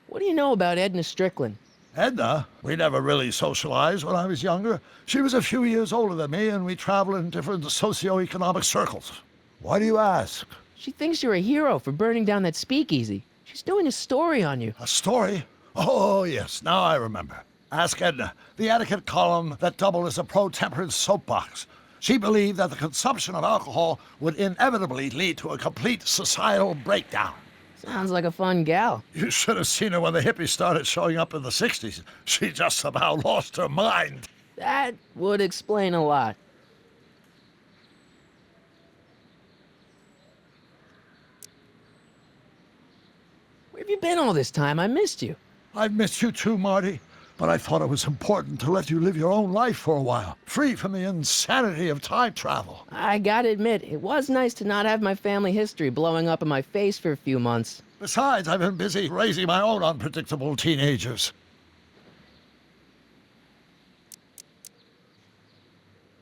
What do you know about Edna Strickland? Edna? We never really socialized when I was younger. She was a few years older than me, and we traveled in different socioeconomic circles. Why do you ask? She thinks you're a hero for burning down that speakeasy. She's doing a story on you. A story? Oh, yes, now I remember. Ask Edna, the etiquette column that doubled as a pro-temperance soapbox. She believed that the consumption of alcohol would inevitably lead to a complete societal breakdown. Sounds like a fun gal. You should have seen her when the hippies started showing up in the 60s. She just about lost her mind. That would explain a lot. Where have you been all this time? I missed you. I've missed you too, Marty. But I thought it was important to let you live your own life for a while, free from the insanity of time travel. I gotta admit, it was nice to not have my family history blowing up in my face for a few months. Besides, I've been busy raising my own unpredictable teenagers.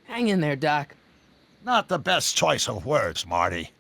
Hang in there, Doc. Not the best choice of words, Marty.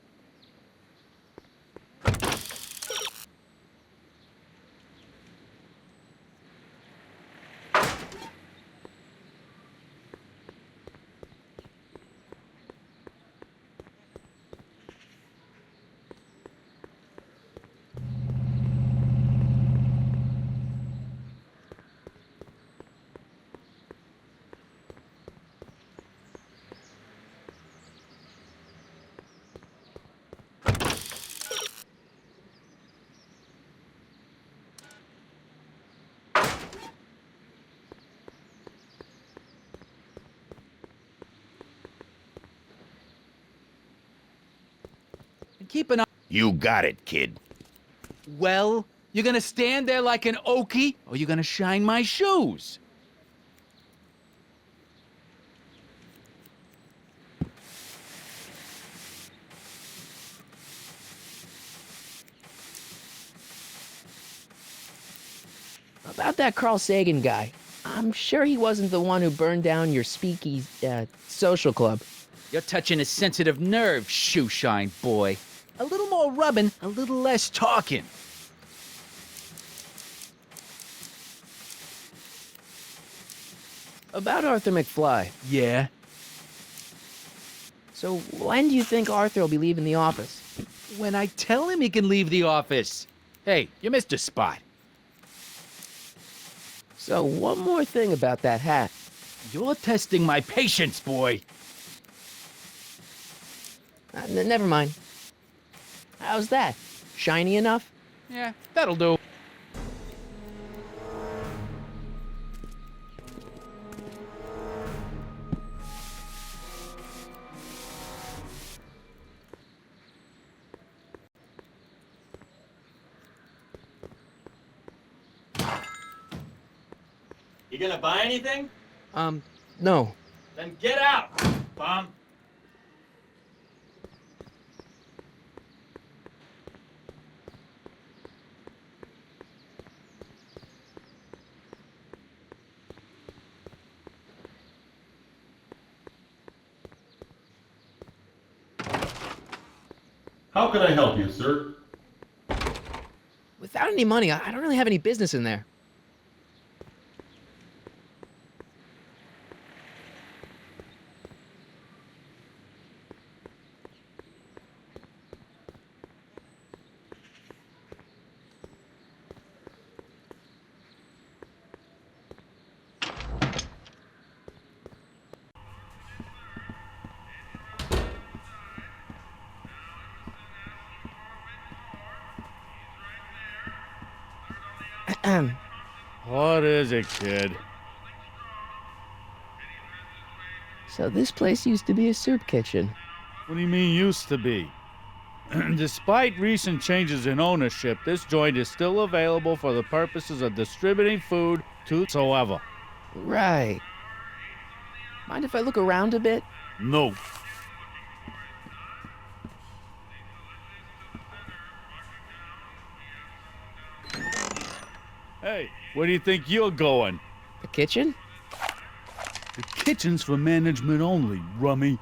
Keep an eye. You got it, kid. Well, you're gonna stand there like an okie, or you're gonna shine my shoes? About that Carl Sagan guy. I'm sure he wasn't the one who burned down your speakeasy, social club. You're touching a sensitive nerve, shoeshine boy. A little more rubbing, a little less talking. About Arthur McFly. Yeah? So when do you think Arthur will be leaving the office? When I tell him he can leave the office. Hey, you missed a spot. So one more thing about that hat. You're testing my patience, boy. Never mind. How's that? Shiny enough? Yeah, that'll do. You gonna buy anything? No. Then get out, bum. How can I help you, sir? Without any money, I don't really have any business in there. What is it, kid? So this place used to be a soup kitchen. What do you mean used to be? Despite recent changes in ownership, this joint is still available for the purposes of distributing food to whosoever. Right. Mind if I look around a bit? No. Hey, where do you think you're going? The kitchen? The kitchen's for management only, rummy.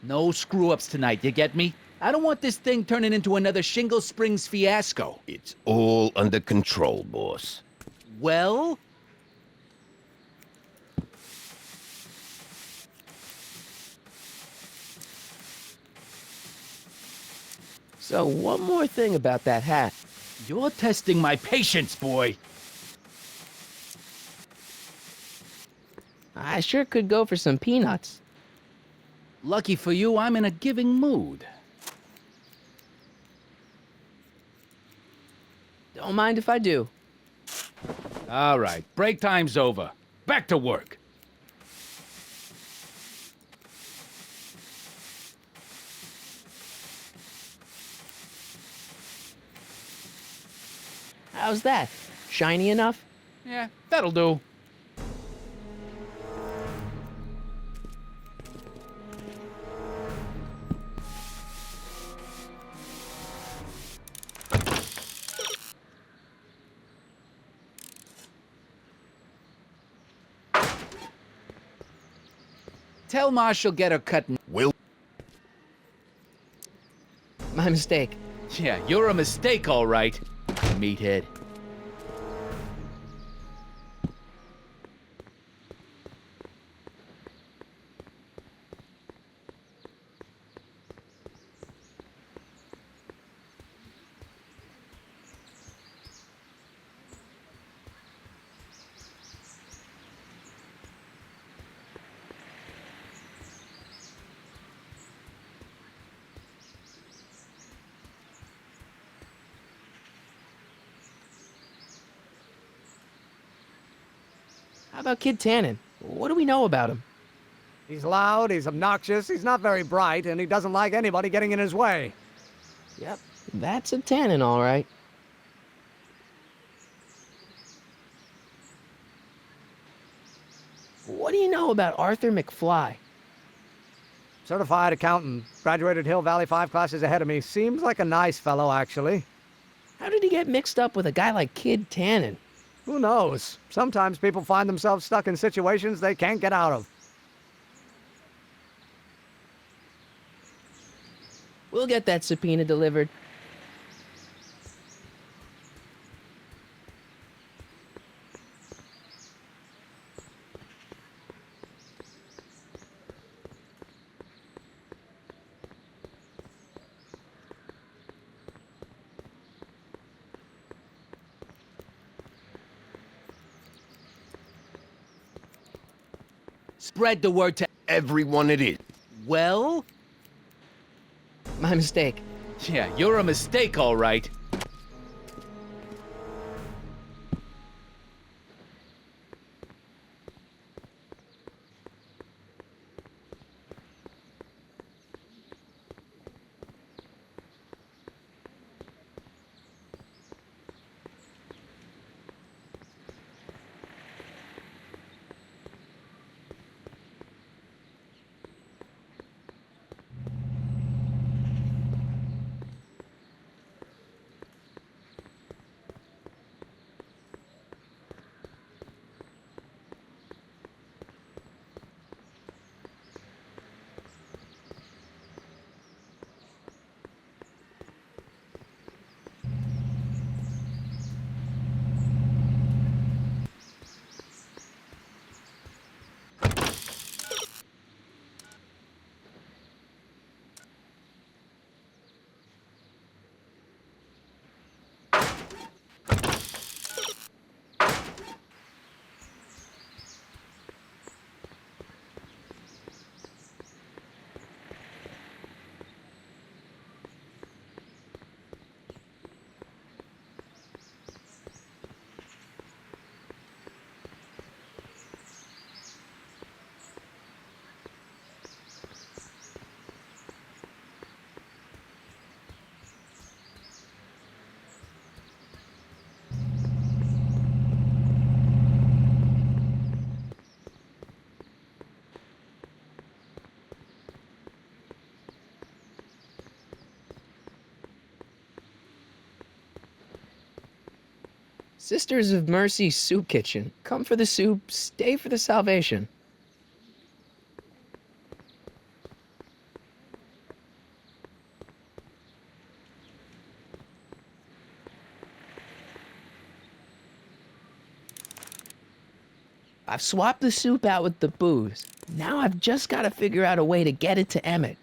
No screw-ups tonight, you get me? I don't want this thing turning into another Shingle Springs fiasco. It's all under control, boss. Well? So one more thing about that hat. You're testing my patience, boy. I sure could go for some peanuts. Lucky for you, I'm in a giving mood. Don't mind if I do. All right, break time's over. Back to work. How's that? Shiny enough? Yeah, that'll do. Tell Ma she'll get her cut. Will. My mistake. Yeah, you're a mistake, all right, meathead. How about Kid Tannen? What do we know about him? He's loud, he's obnoxious, he's not very bright, and he doesn't like anybody getting in his way. Yep, that's a Tannen, all right. What do you know about Arthur McFly? Certified accountant, graduated Hill Valley 5 classes ahead of me. Seems like a nice fellow, actually. How did he get mixed up with a guy like Kid Tannen? Who knows? Sometimes people find themselves stuck in situations they can't get out of. We'll get that subpoena delivered. Spread the word to everyone it is. Well? My mistake. Yeah, you're a mistake, all right. Sisters of Mercy Soup Kitchen. Come for the soup, stay for the salvation. I've swapped the soup out with the booze. Now I've just got to figure out a way to get it to Emmett.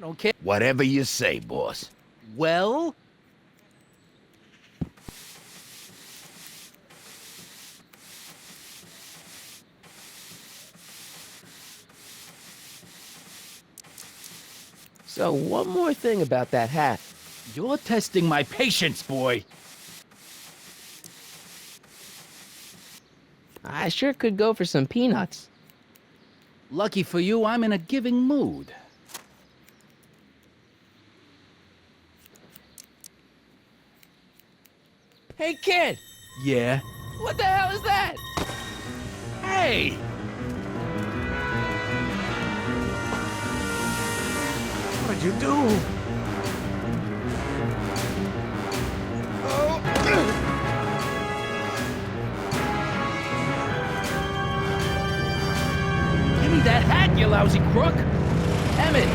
don't care. Whatever you say, boss. Well? So, one more thing about that hat. You're testing my patience, boy. I sure could go for some peanuts. Lucky for you, I'm in a giving mood. Hey, kid! Yeah? What the hell is that? Hey! What'd you do? Give me that hat, you lousy crook! Emmett!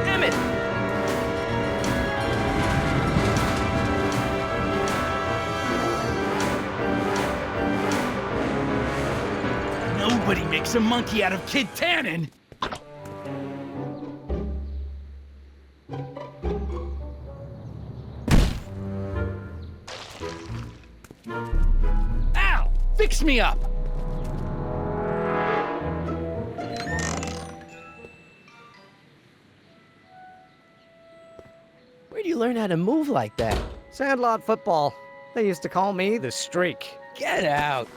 Emmett! Nobody makes a monkey out of Kid Tannen! Ow! Fix me up! Where'd you learn how to move like that? Sandlot football. They used to call me the Streak. Get out!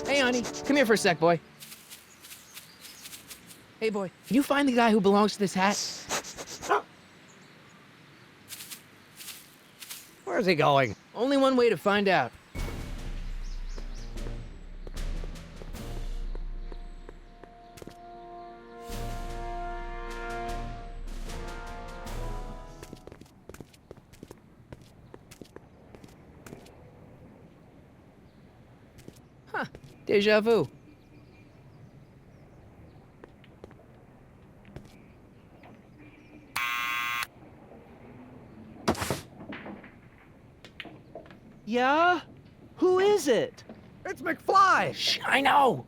Hey, honey, come here for a sec, boy. Hey, boy, can you find the guy who belongs to this hat? Where's he going? Only one way to find out. Huh, déjà vu. Yeah? Who is it? It's McFly! Shh, I know!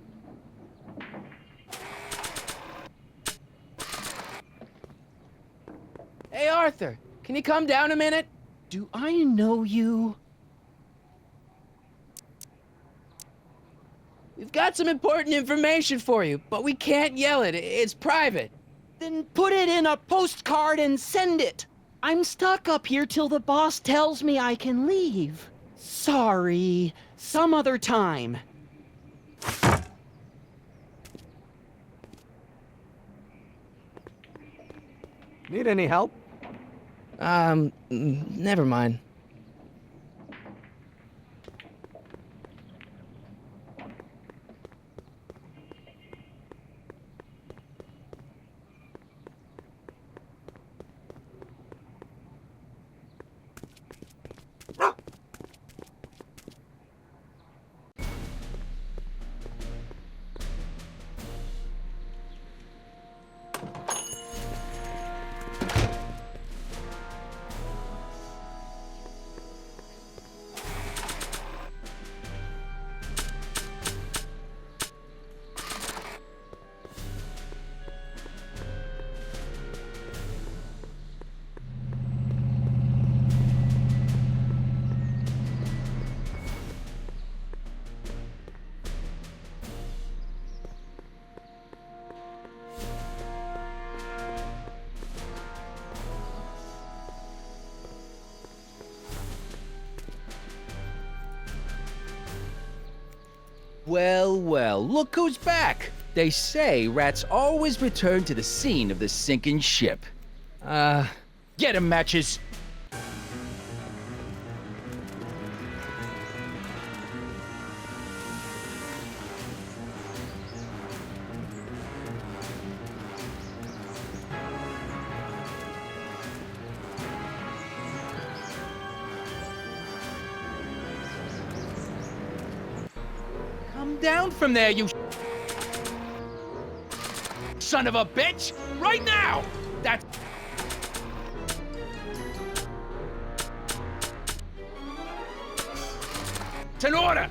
Hey, Arthur, can you come down a minute? Do I know you? We've got some important information for you, but we can't yell it. It's private. Then put it in a postcard and send it. I'm stuck up here till the boss tells me I can leave. Sorry. Some other time. Need any help? Never mind. Well, well, look who's back! They say rats always return to the scene of the sinking ship. Get him, Matches. Come down from there, you son of a bitch! Right now! That's... It's an order!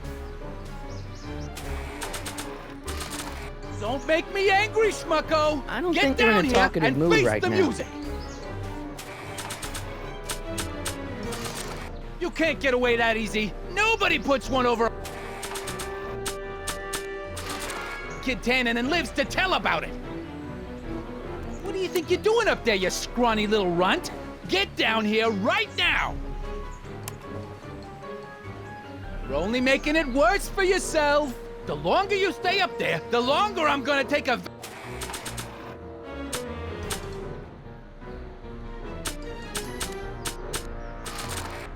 Don't make me angry, Schmucko! I don't Get think they're down in a here talkative and mood face right the now. music! You can't get away that easy. Nobody puts one over Get Tannen and lives to tell about it. What do you think you're doing up there, you scrawny little runt? Get down here right now! You're only making it worse for yourself. The longer you stay up there, the longer I'm gonna take a...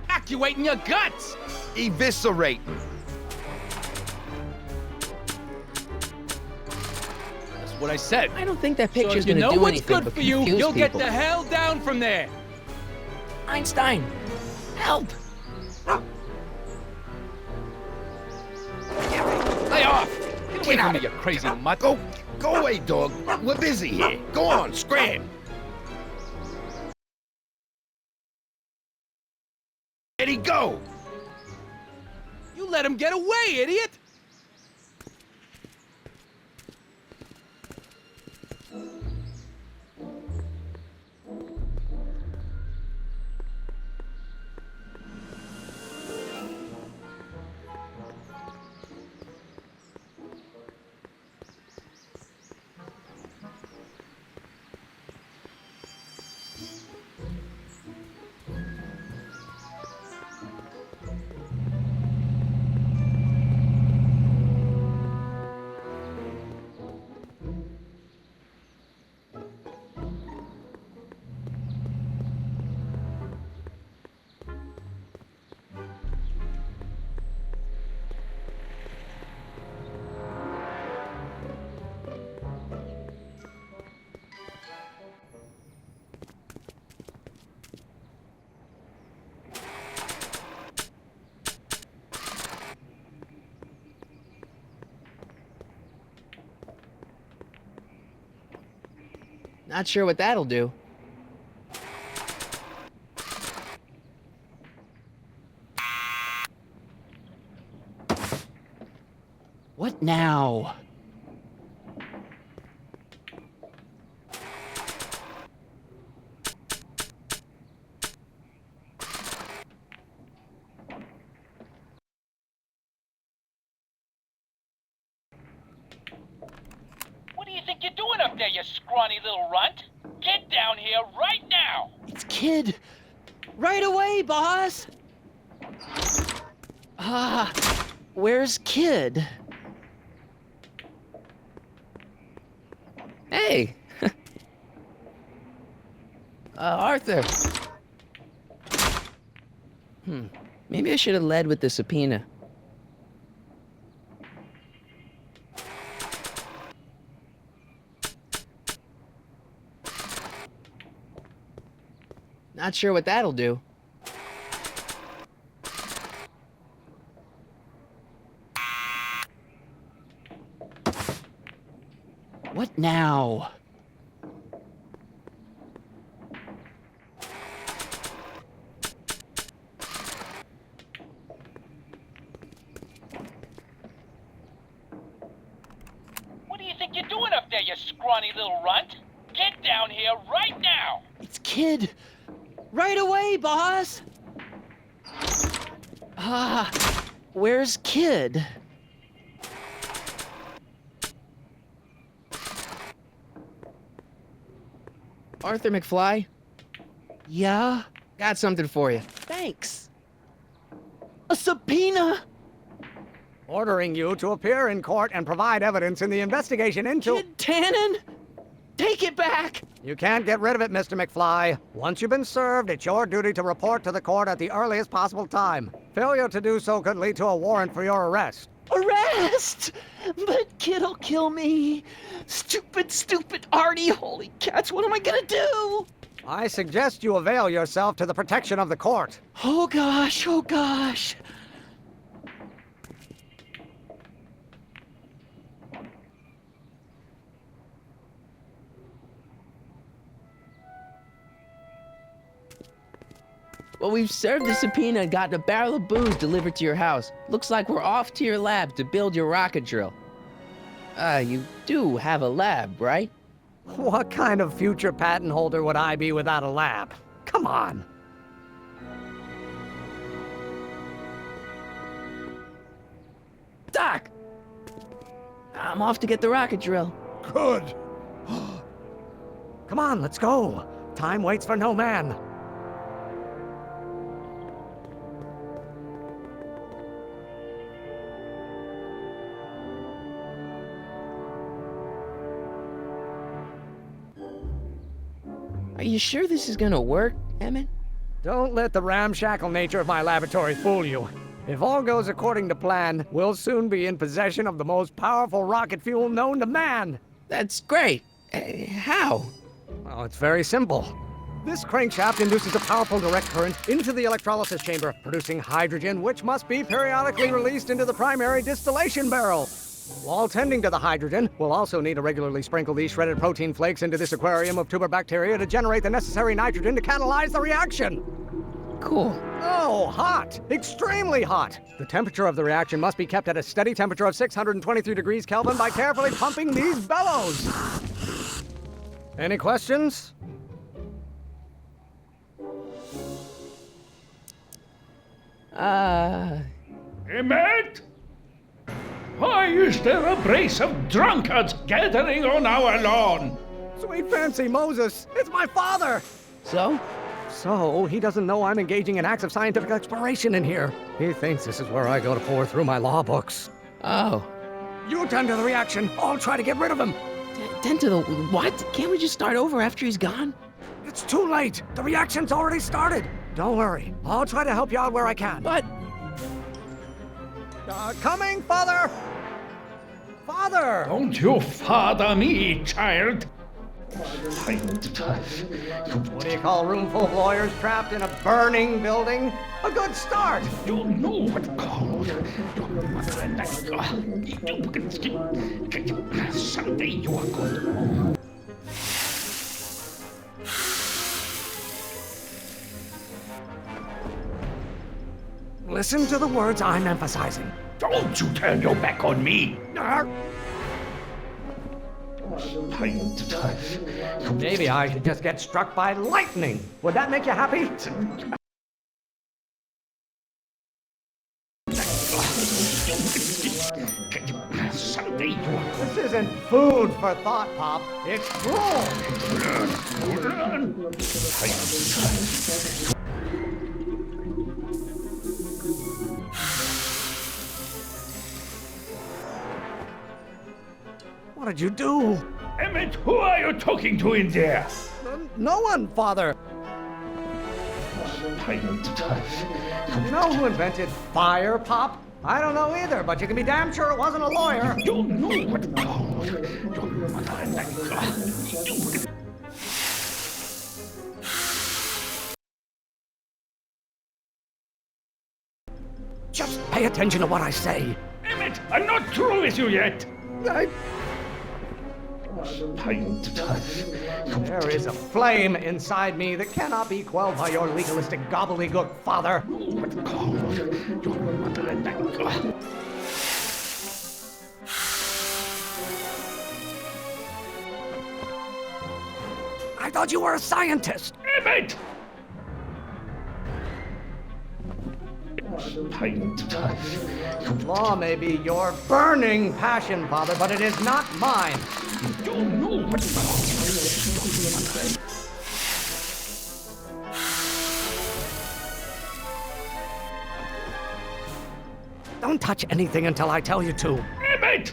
evacuating your guts! Eviscerate. That's what I said. I don't think that So picture's if you gonna know do what's anything good but for you, confuse you'll get people. the hell down from there. Einstein! Help! Lay off! Get away from me, you crazy mutt! Go away, dog. We're busy here. Go on, scram. Where'd he go? You let him get away, idiot! Not sure what that'll do. What now? What do you think you're doing up there, you scrawny little runt? Get down here right now! It's Kid! Right away, boss! Where's Kid? Hey! Arthur! Maybe I should have led with the subpoena. Not sure what that'll do. What now? What do you think you're doing up there, you scrawny little runt? Get down here right now! It's Kid! Right away, boss! Where's Kid? Arthur McFly? Yeah? Got something for you. Thanks. A subpoena? Ordering you to appear in court and provide evidence in the investigation into... Get Tannen? Take it back! You can't get rid of it, Mr. McFly. Once you've been served, it's your duty to report to the court at the earliest possible time. Failure to do so could lead to a warrant for your arrest. Arrest! But kid'll kill me. Stupid, stupid Artie. Holy cats, what am I gonna do? I suggest you avail yourself to the protection of the court. Oh gosh, oh gosh. Well, we've served the subpoena and gotten a barrel of booze delivered to your house. Looks like we're off to your lab to build your rocket drill. You do have a lab, right? What kind of future patent holder would I be without a lab? Come on. Doc! I'm off to get the rocket drill. Good. Come on, let's go. Time waits for no man. Are you sure this is gonna work, Emmett? Don't let the ramshackle nature of my laboratory fool you. If all goes according to plan, we'll soon be in possession of the most powerful rocket fuel known to man. That's great. How? Well, it's very simple. This crankshaft induces a powerful direct current into the electrolysis chamber, producing hydrogen, which must be periodically released into the primary distillation barrel. While tending to the hydrogen, we'll also need to regularly sprinkle these shredded protein flakes into this aquarium of tuber bacteria to generate the necessary nitrogen to catalyze the reaction. Cool. Oh, hot! Extremely hot! The temperature of the reaction must be kept at a steady temperature of 623 degrees Kelvin by carefully pumping these bellows. Any questions? Emmett? Why is there a brace of drunkards gathering on our lawn? Sweet fancy Moses, it's my father! So? So, he doesn't know I'm engaging in acts of scientific exploration in here. He thinks this is where I go to pour through my law books. Oh. You tend to the reaction. I'll try to get rid of him. Tend to the what? Can't we just start over after he's gone? It's too late. The reaction's already started. Don't worry. I'll try to help you out where I can. But... coming, Father! Father! Don't you father me, child. What do you call a room full of lawyers trapped in a burning building? A good start! You know what called. Someday you are going to... Listen to the words I'm emphasizing. Don't you turn your back on me! Maybe I should just get struck by lightning. Would that make you happy? This isn't food for thought, Pop. It's gruel. What did you do? Emmett, who are you talking to in there? No one, Father. You know who invented fire, Pop? I don't know either, but you can be damn sure it wasn't a lawyer. You know what Just pay attention to what I say. Emmett, I'm not through with you yet. There is a flame inside me that cannot be quelled by your legalistic gobbledygook, Father. I thought you were a scientist. Emmett! Law may be your burning passion, Father, but it is not mine. You know what... Don't touch anything until I tell you to. Emmett!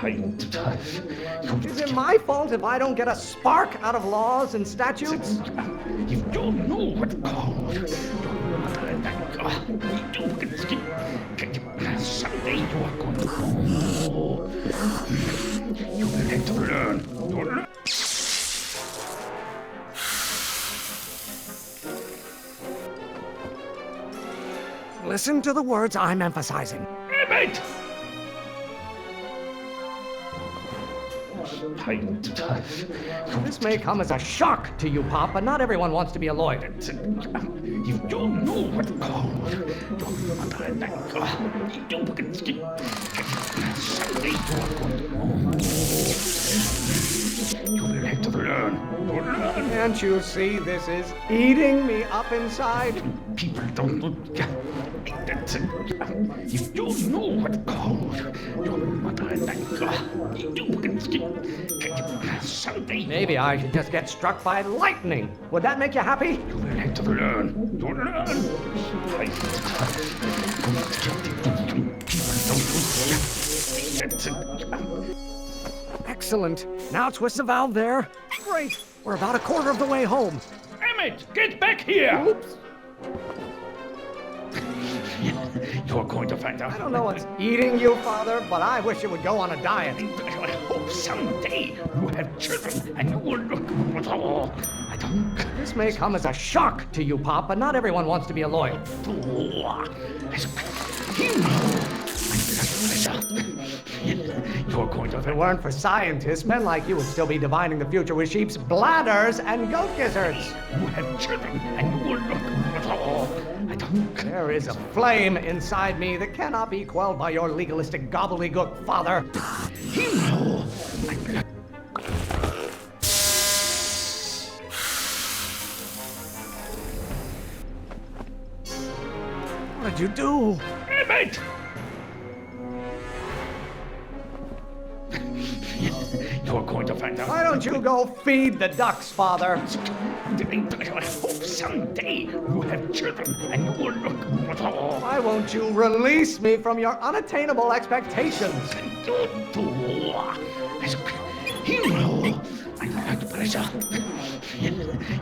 Is it my fault if I don't get a spark out of laws and statutes? You don't know what called. Someday you are going to know. You will have to learn. Listen to the words I'm emphasizing. Emmett! This may come as a shock to you, Pop, but not everyone wants to be a lawyer. You don't know what called. Someday you are going to know. You will have to learn. Can't you see this is eating me up inside? People don't look. You don't know what called. Someday. Maybe I should just get struck by lightning. Would that make you happy? You will have to learn. Excellent. Now twist the valve there. Great. We're about a quarter of the way home. Emmett, get back here! Oops. You're going to find out. I don't know what's eating you, Father, but I wish you would go on a diet. I hope someday you have children and you will look. I don't. This may come as a shock to you, Pop, but not everyone wants to be a lawyer. You're going to. If it weren't for scientists, men like you would still be divining the future with sheep's bladders and goat gizzards. You have children and you will look. I don't. There is a flame inside me that cannot be quelled by your legalistic gobbledygook, Father. What did you do? Emmett! You're going to find out. Why don't you go feed the ducks, Father? I hope someday you have children and you will look. Why won't you release me from your unattainable expectations?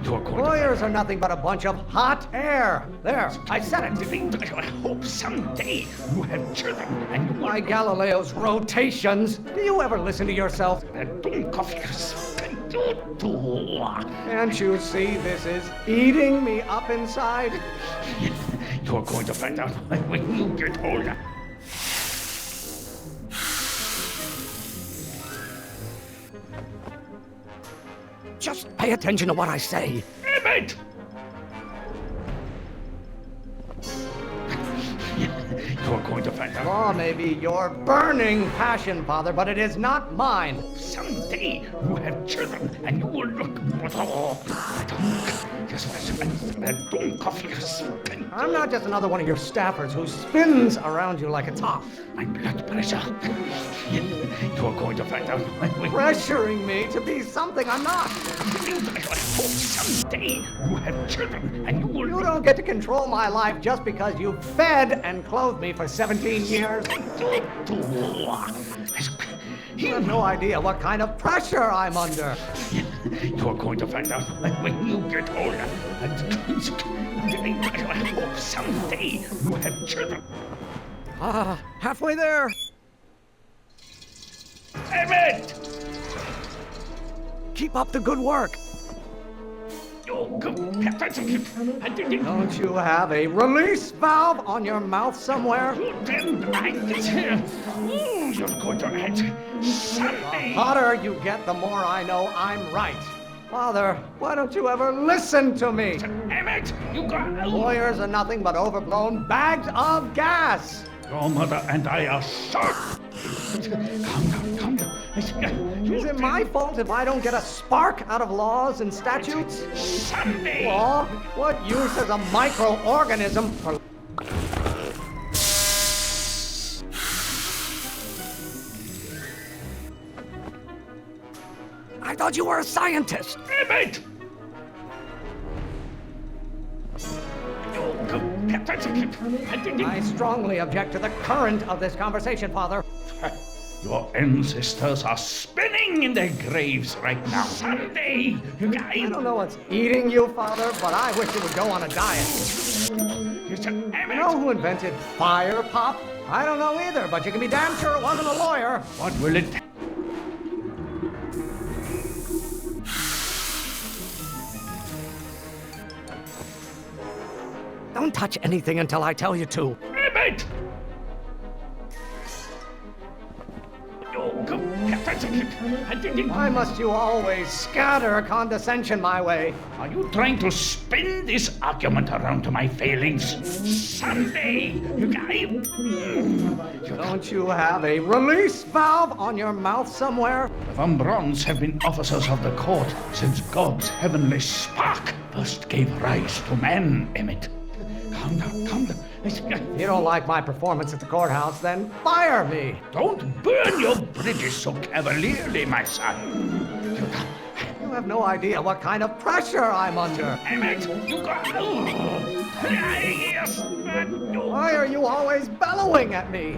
Lawyers are nothing but a bunch of hot air. There, I said it. I hope someday you have children and you will. By Galileo's rotations, do you ever listen to yourself? Can't you see this is eating me up inside? You're going to find out when you get older. Just pay attention to what I say. Emmett! You're going to find out. Law may be your burning passion, Father, but it is not mine. Someday you have children and you will look. I'm not just another one of your staffers who spins around you like a top. My blood pressure. You're going to find out. Pressuring me to be something I'm not. Someday you have children and you will. You don't get to control my life just because you fed and clothed me for 17 years. You have no idea what kind of pressure I'm under. You're going to find out when you get older. I hope someday you have children. Halfway there. Emmett! Keep up the good work. Don't you have a release valve on your mouth somewhere? You're going to end someday. The hotter you get, the more I know I'm right. Father, why don't you ever listen to me? Emmett, you got... Lawyers are nothing but overblown bags of gas. Your mother and I are sharp. Calm down. Is it my fault if I don't get a spark out of laws and statutes? Someday. Law? What use is a microorganism for... I thought you were a scientist. Emmett! I strongly object to the current of this conversation, Father. Your ancestors are spinning in their graves right now. Someday, you guys... I don't know what's eating you, Father, but I wish you would go on a diet. You know who invented fire pop? I don't know either, but you can be damn sure it wasn't a lawyer. What will it take? Don't touch anything until I tell you to. Emmett! Why must you always scatter condescension my way? Are you trying to spin this argument around to my failings? Someday, you guys... Don't you have a release valve on your mouth somewhere? The Von Brauns have been officers of the court since God's heavenly spark first gave rise to man, Emmett. Calm down, calm down. You don't like my performance at the courthouse, then fire me. Don't burn your bridges so cavalierly, my son. You have no idea what kind of pressure I'm under. Emmett, you got... Why are you always bellowing at me?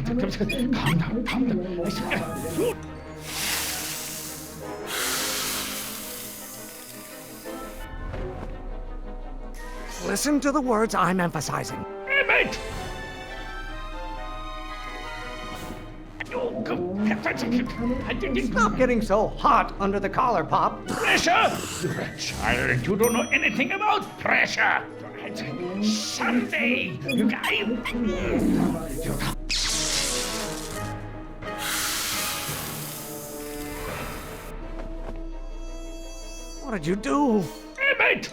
Calm down, calm down. Listen to the words I'm emphasizing. Emmett! Stop getting so hot under the collar, Pop. Pressure? You're a child. You don't know anything about pressure. Someday, you guys... What did you do? Emmett!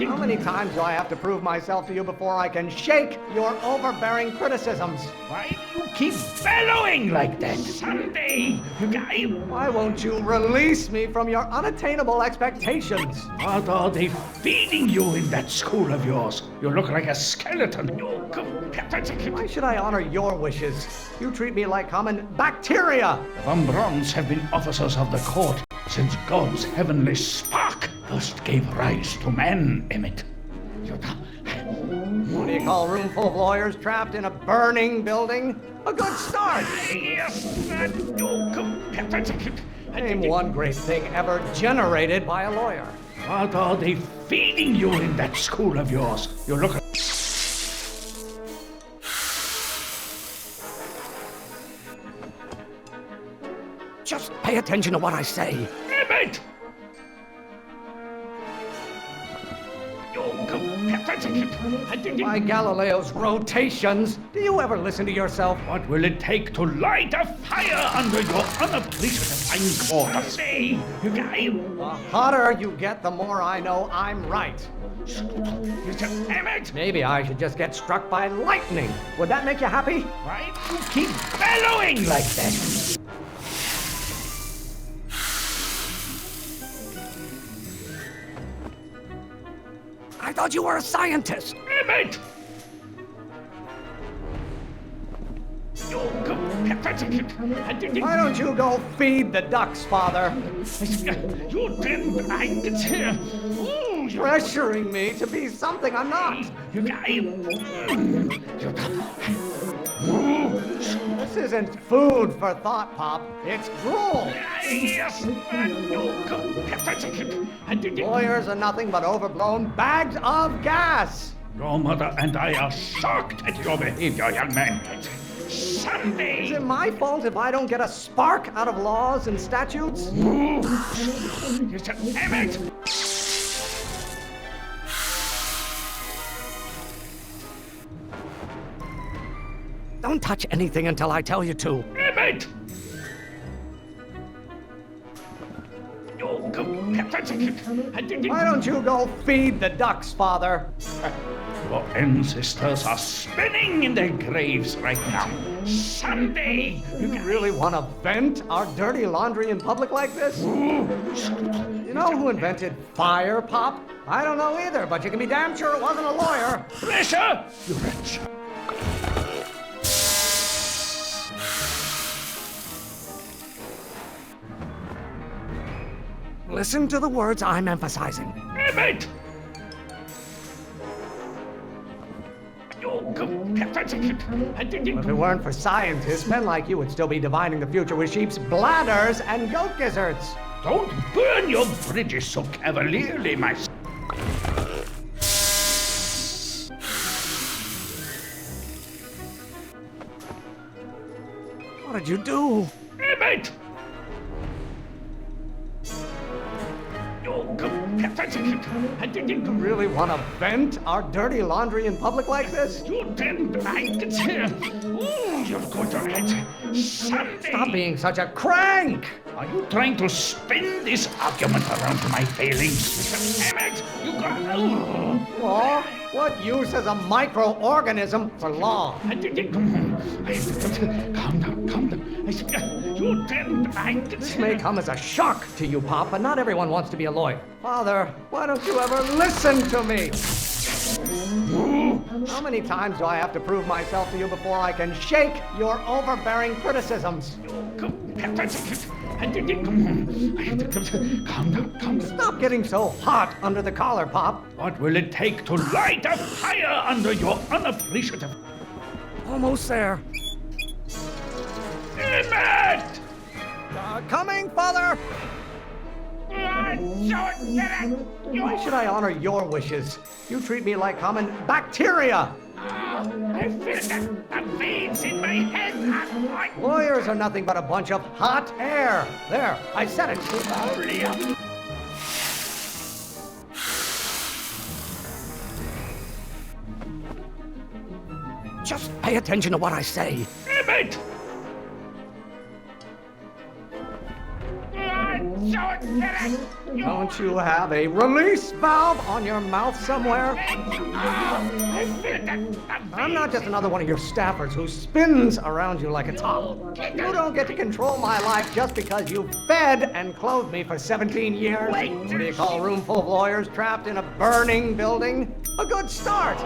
How many times do I have to prove myself to you before I can shake your overbearing criticisms? Why do you keep bellowing like that? Someday, you guys... Why won't you release me from your unattainable expectations? What are they feeding you in that school of yours? You look like a skeleton. Why should I honor your wishes? You treat me like common bacteria. The Von Brauns have been officers of the court since God's heavenly spark first gave rise to man, Emmett. What do you call a room full of lawyers trapped in a burning building? A good start! Name one great thing ever generated by a lawyer. What are they feeding you in that school of yours? You look... Just pay attention to what I say. Emmett! By Galileo's rotations, do you ever listen to yourself? What will it take to light a fire under your unappreciative hindquarters? Say, you guys... The hotter you get, the more I know I'm right. Emmett! Maybe I should just get struck by lightning. Would that make you happy? Why do you keep bellowing like that? I thought you were a scientist. Emmett! Why don't you go feed the ducks, Father? You didn't. Pressuring me to be something I'm not. This isn't food for thought, Pop. It's gruel. Lawyers are nothing but overblown bags of gas. Your mother and I are shocked at your behavior, young man. Someday... Is it my fault if I don't get a spark out of laws and statutes? Emmett! Don't touch anything until I tell you to. Emmett! Why don't you go feed the ducks, Father? Your ancestors are spinning in their graves right now. Someday... You really want to vent our dirty laundry in public like this? You know who invented fire pop? I don't know either, but you can be damn sure it wasn't a lawyer. Pressure! You wretch. Listen to the words I'm emphasizing. Emmett! If it weren't for scientists, men like you would still be divining the future with sheep's bladders and goat gizzards. Don't burn your bridges so cavalierly, my son. What did you do? Emmett! You really want to vent our dirty laundry in public like this? You didn't like it here. You're going to hit Sunday. Stop being such a crank! Are you trying to spin this argument around to my failings, Mr. Emmett? You got... Law? What use is a microorganism for law? Calm down, calm down. You didn't like it. This may come as a shock to you, Pop, but not everyone wants to be a lawyer. Father, why don't you ever listen to me? How many times do I have to prove myself to you before I can shake your overbearing criticisms? Calm down, calm down. Stop getting so hot under the collar, Pop. What will it take to light a fire under your unappreciative... Almost there. Emmett! Coming, Father! Why should I honor your wishes? You treat me like common bacteria! I feel the veins in my head. Lawyers are nothing but a bunch of hot air. There, I said it. Just pay attention to what I say. Emmett! Don't you have a release valve on your mouth somewhere? I'm not just another one of your staffers who spins around you like a top. You don't get to control my life just because you fed and clothed me for 17 years. What do you call a room full of lawyers trapped in a burning building? A good start.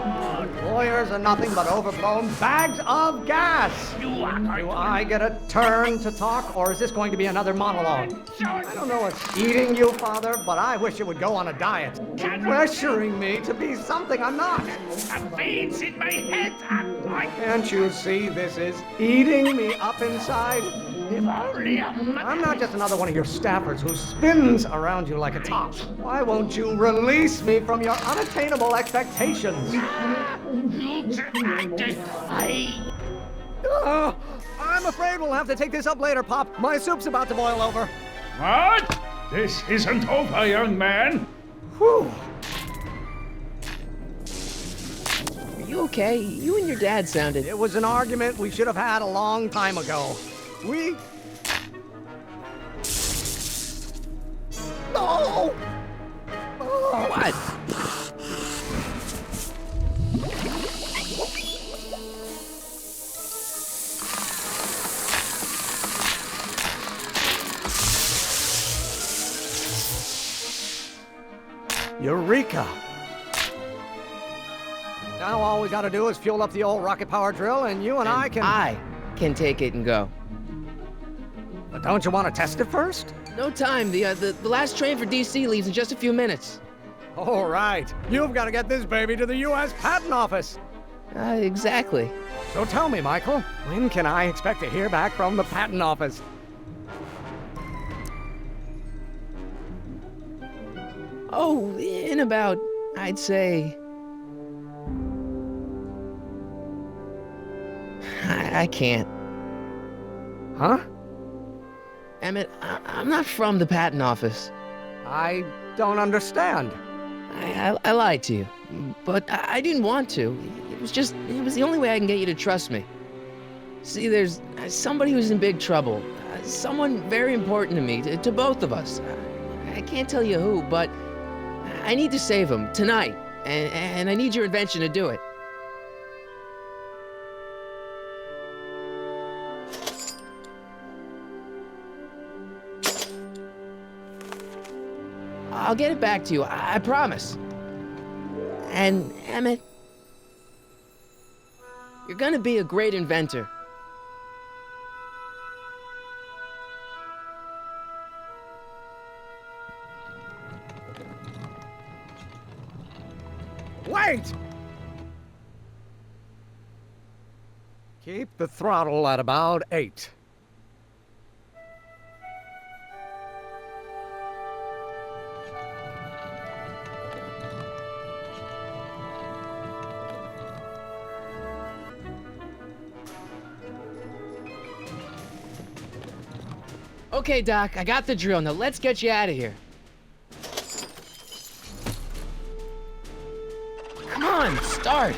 Lawyers are nothing but overblown bags of gas. Do I get a turn to talk, or is this going to be another monologue? I don't know what's eating you, Father, but I wish you would go on a diet. Pressuring me to be something I'm not. The veins in my head. Can't you see this is eating me up inside? If only I'm not just another one of your staffers who spins around you like a top. Why won't you release me from your unattainable expectations? I'm afraid we'll have to take this up later, Pop. My soup's about to boil over. What? This isn't over, young man. Whew. Are you okay? You and your dad sounded... It was an argument we should have had a long time ago. No! Oh. What? Eureka! Now all we gotta do is fuel up the old rocket power drill and you and I can take it and go. But don't you want to test it first? No time. The last train for DC leaves in just a few minutes. All right. You've got to get this baby to the U.S. Patent Office. Exactly. So tell me, Michael, when can I expect to hear back from the Patent Office? Oh, in about, I'd say... I can't. Huh? Emmett, I'm not from the patent office. I don't understand. I lied to you, but I didn't want to. It was the only way I can get you to trust me. See, there's somebody who's in big trouble. Someone very important to me, to both of us. I can't tell you who, but I need to save him tonight, and I need your invention to do it. I'll get it back to you, I promise. And, Emmett, you're gonna be a great inventor. Wait! Keep the throttle at about 8. Okay, Doc, I got the drill. Now let's get you out of here. Come on, start.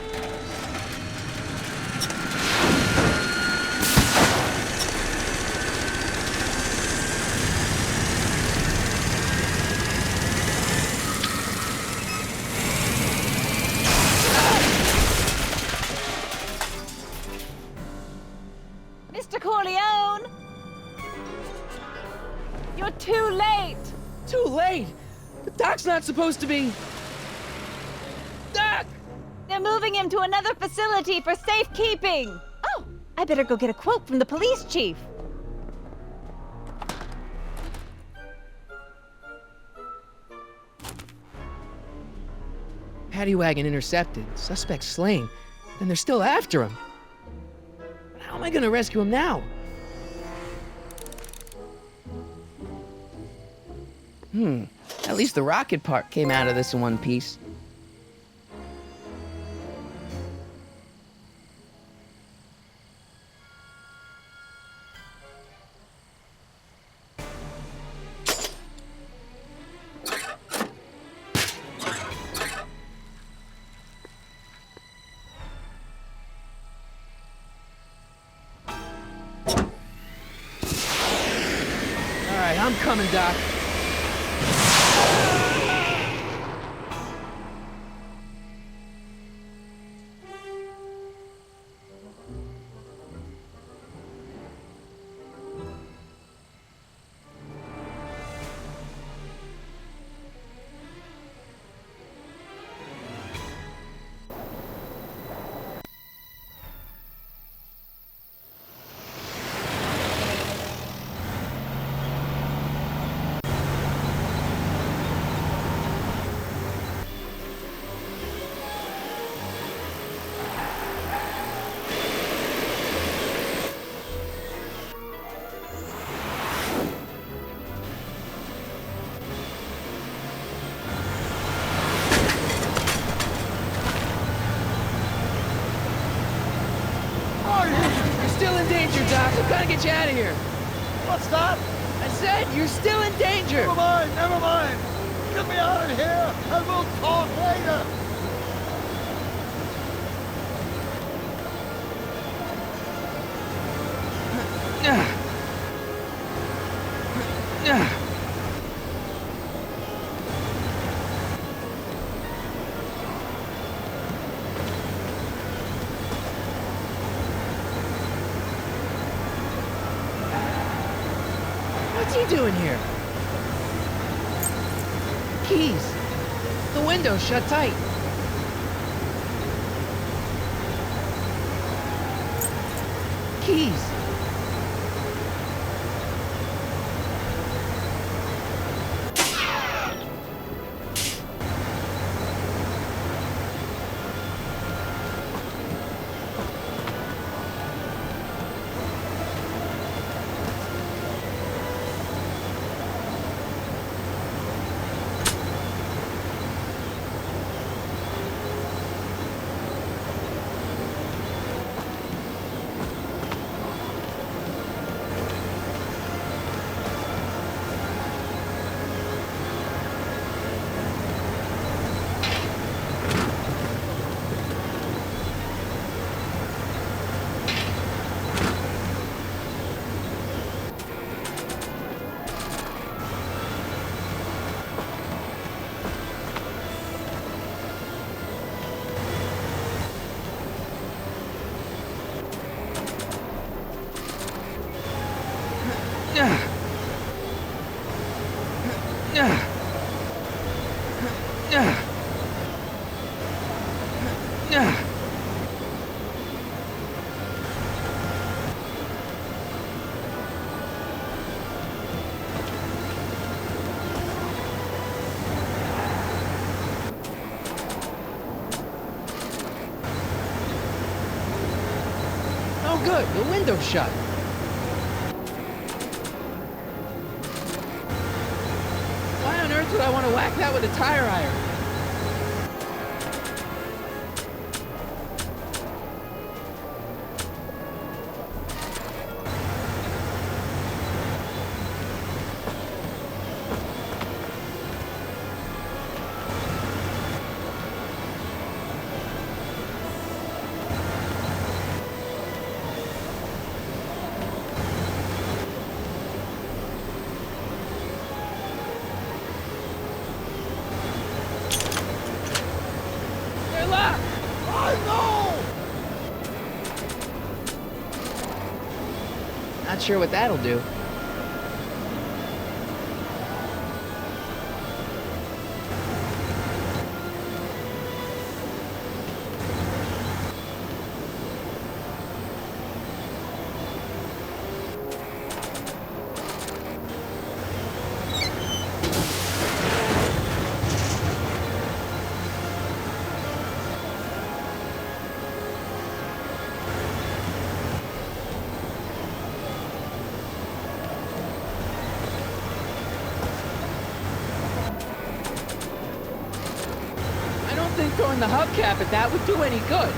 Mr. Corleone! You're too late! Too late? The Doc's not supposed to be... Doc! They're moving him to another facility for safekeeping! Oh, I better go get a quote from the police chief. Paddy wagon intercepted. Suspect slain. Then they're still after him. How am I gonna rescue him now? At least the rocket part came out of this in one piece. Alright, I'm coming, Doc. You're still in danger, Doc. I'm trying to get you out of here. What's that? I said you're still in danger. Never mind, never mind. Get me out of here, and we'll talk later. What's he doing here? Keys. The window's shut tight. Keys. Oh good, the window's shut. Why on earth would I want to whack that with a tire iron? Not sure what that'll do. I don't think throwing the hubcap at that would do any good.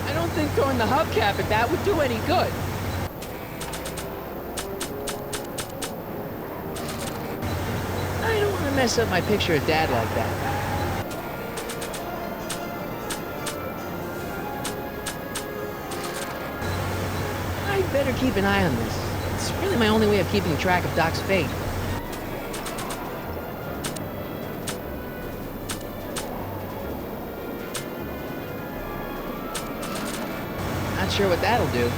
I don't think throwing the hubcap at that would do any good. I don't want to mess up my picture of Dad like that. I'd better keep an eye on this. It's really my only way of keeping track of Doc's fate. Not sure what that'll do.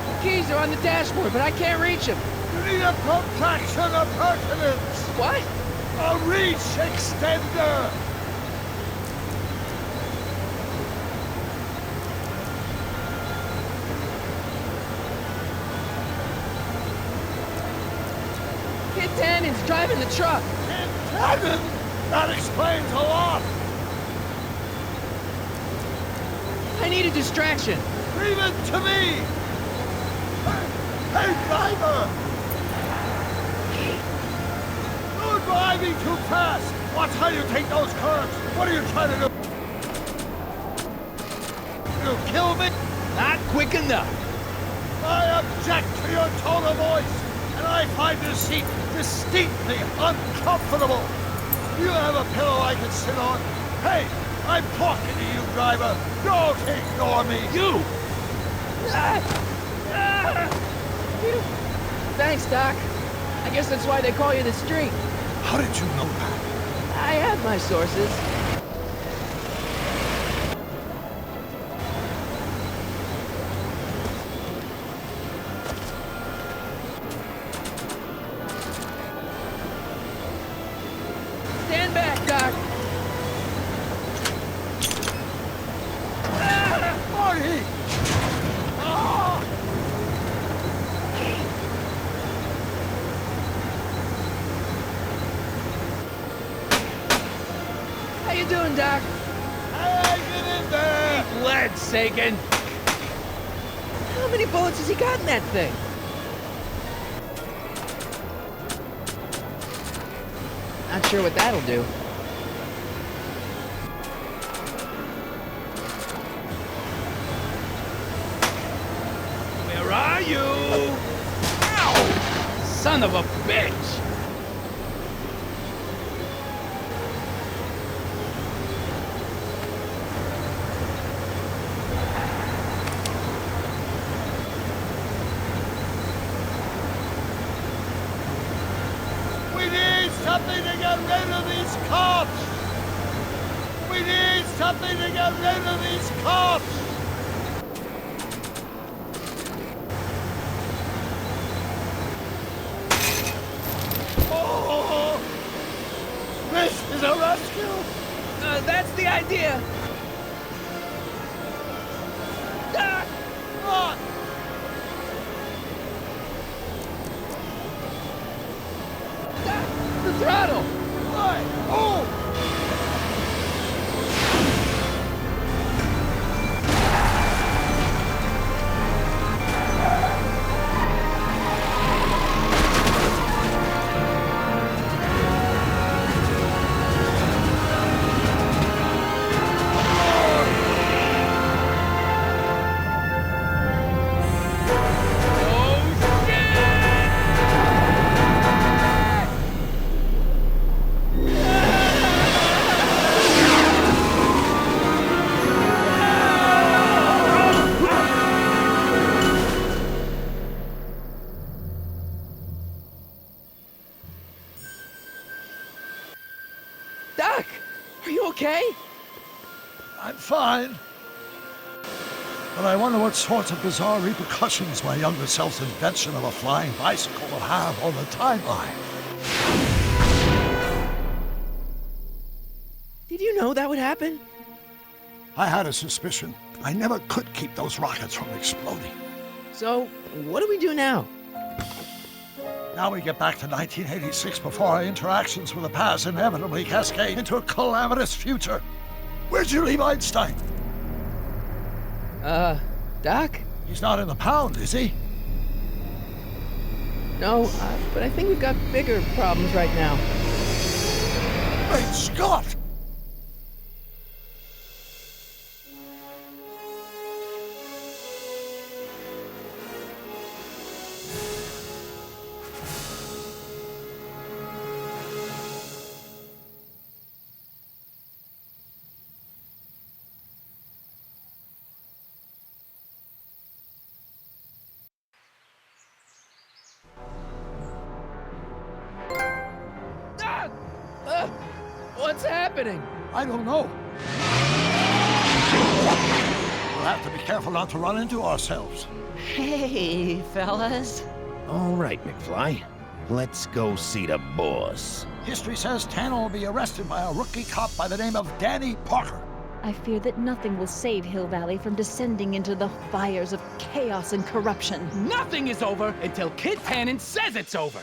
The keys are on the dashboard, but I can't reach them. You need a protraction appurtenance! What? A reach extender! Get Tannen's driving the truck. Get Tannen? That explains a lot! I need a distraction. Leave it to me! Hey, driver! You're driving too fast! Watch how you take those curves! What are you trying to do? You kill me? Not quick enough. I object to your tone of voice, and I find this seat distinctly uncomfortable. Do you have a pillow I can sit on? Hey, I'm talking to you, driver. Don't ignore me. You! Thanks, Doc. I guess that's why they call you the Street. How did you know that? I have my sources. Stand back, Doc. Marty! Ah! How you doing, Doc? Hang in there! Eat lead, Sagan. How many bullets has he got in that thing? Not sure what that'll do. Where are you? Ow! Son of a bitch! something to get rid of these cops! We need something to get rid of these cops! Oh! This is a rescue! That's the idea! Ah! Ah! The throttle! Why? Oh! Doc! Are you okay? I'm fine. But I wonder what sorts of bizarre repercussions my younger self's invention of a flying bicycle will have on the timeline. Did you know that would happen? I had a suspicion. I never could keep those rockets from exploding. So, what do we do now? Now we get back to 1986 before our interactions with the past inevitably cascade into a calamitous future. Where'd you leave Einstein? Doc? He's not in the pound, is he? No, but I think we've got bigger problems right now. Great Scott! What's happening? I don't know. We'll have to be careful not to run into ourselves. Hey, fellas. All right, McFly. Let's go see the boss. History says Tannen will be arrested by a rookie cop by the name of Danny Parker. I fear that nothing will save Hill Valley from descending into the fires of chaos and corruption. Nothing is over until Get Tannen says it's over!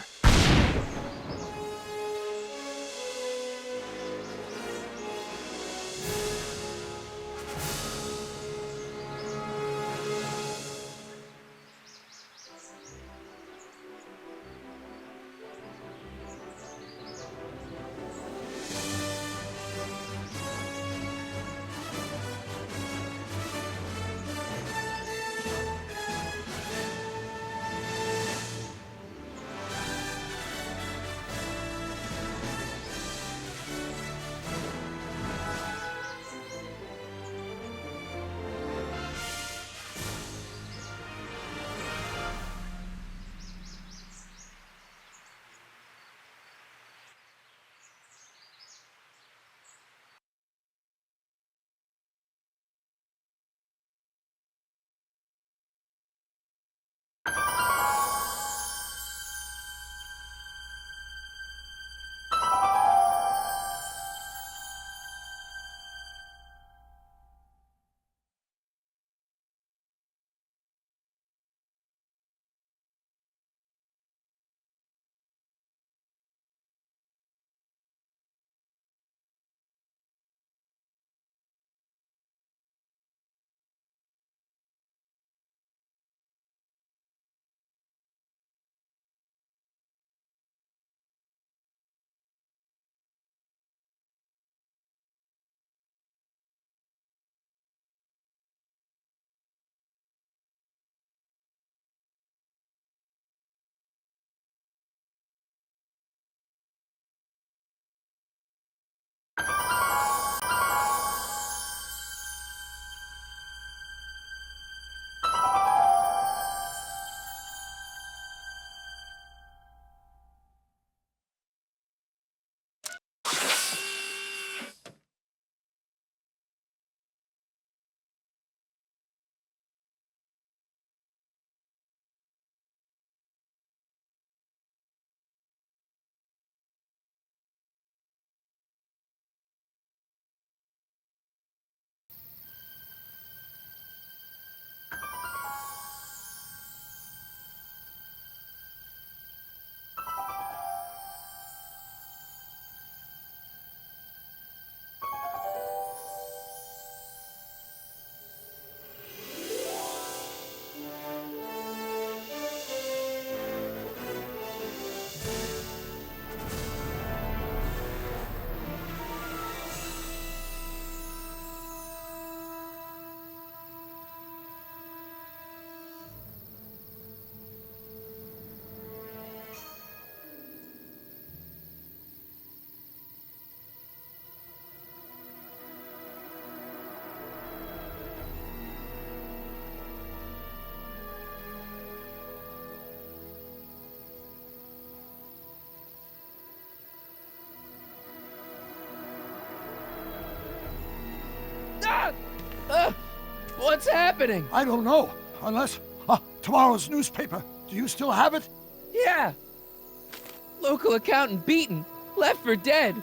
What's happening? I don't know. Unless... tomorrow's newspaper. Do you still have it? Yeah. Local accountant beaten. Left for dead.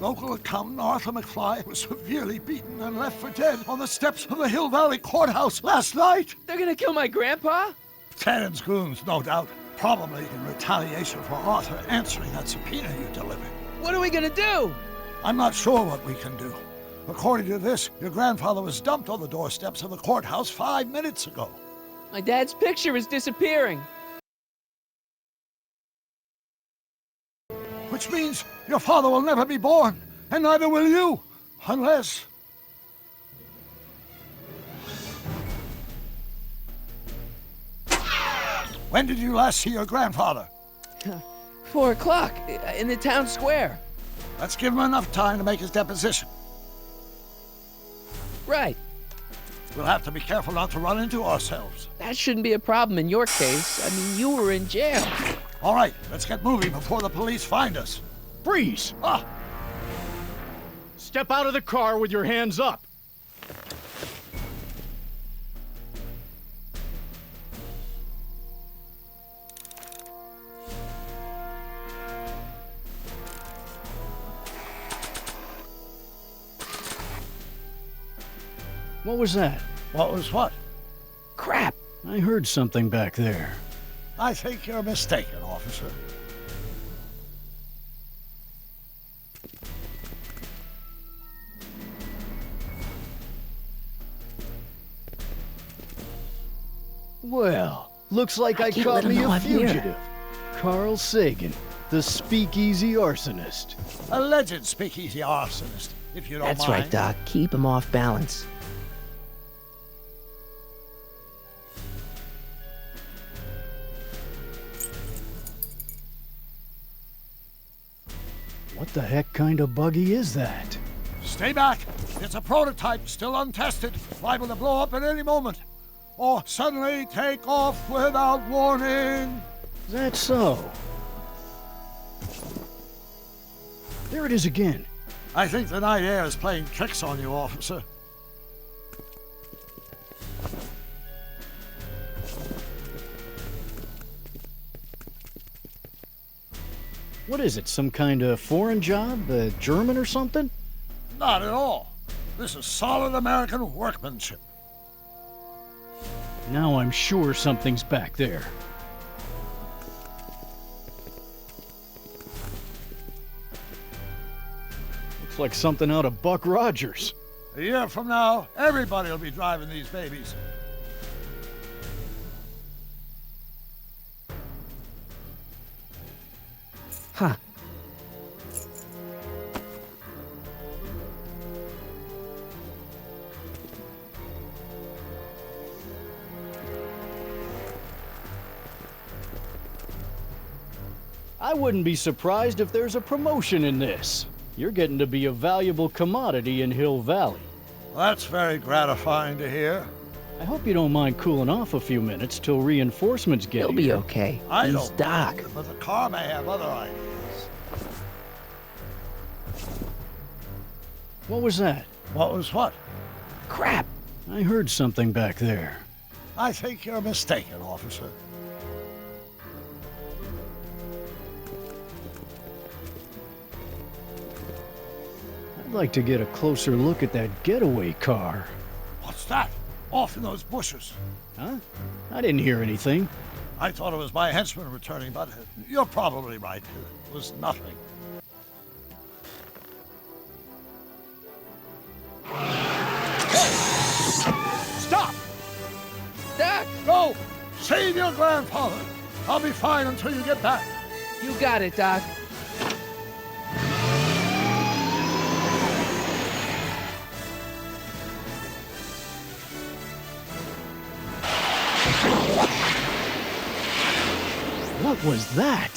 Local accountant Arthur McFly was severely beaten and left for dead on the steps of the Hill Valley Courthouse last night. They're gonna kill my grandpa? Tannen's goons, no doubt. Probably in retaliation for Arthur answering that subpoena you delivered. What are we gonna do? I'm not sure what we can do. According to this, your grandfather was dumped on the doorsteps of the courthouse 5 minutes ago. My dad's picture is disappearing. Which means your father will never be born, and neither will you, unless... When did you last see your grandfather? 4 o'clock, in the town square. Let's give him enough time to make his deposition. Right. We'll have to be careful not to run into ourselves. That shouldn't be a problem in your case. I mean, you were in jail. All right, let's get moving before the police find us. Freeze! Ah! Step out of the car with your hands up. What was that? What was what? Crap! I heard something back there. I think you're mistaken, officer. Well, looks like I can't caught let 'em me know a I'm here. fugitive. Carl Sagan, the speakeasy arsonist. Alleged speakeasy arsonist, if you don't That's mind. right, Doc. Keep him off balance. What the heck kind of buggy is that? Stay back. It's a prototype, still untested, liable to blow up at any moment. Or suddenly take off without warning. Is that so? There it is again. I think the night air is playing tricks on you, officer. What is it, some kind of foreign job? German or something? Not at all. This is solid American workmanship. Now I'm sure something's back there. Looks like something out of Buck Rogers. A year from now, everybody will be driving these babies. Huh. I wouldn't be surprised if there's a promotion in this. You're getting to be a valuable commodity in Hill Valley. That's very gratifying to hear. I hope you don't mind cooling off a few minutes till reinforcements get He'll here. be okay. I He's don't Doc. mind, but the car may have other ideas. What was that? What was what? Crap! I heard something back there. I think you're mistaken, officer. I'd like to get a closer look at that getaway car. What's that? Off in those bushes. Huh? I didn't hear anything. I thought it was my henchman returning, but you're probably right. It was nothing. Stop! Doc! Go! Save your grandfather! I'll be fine until you get back. You got it, Doc. What was that?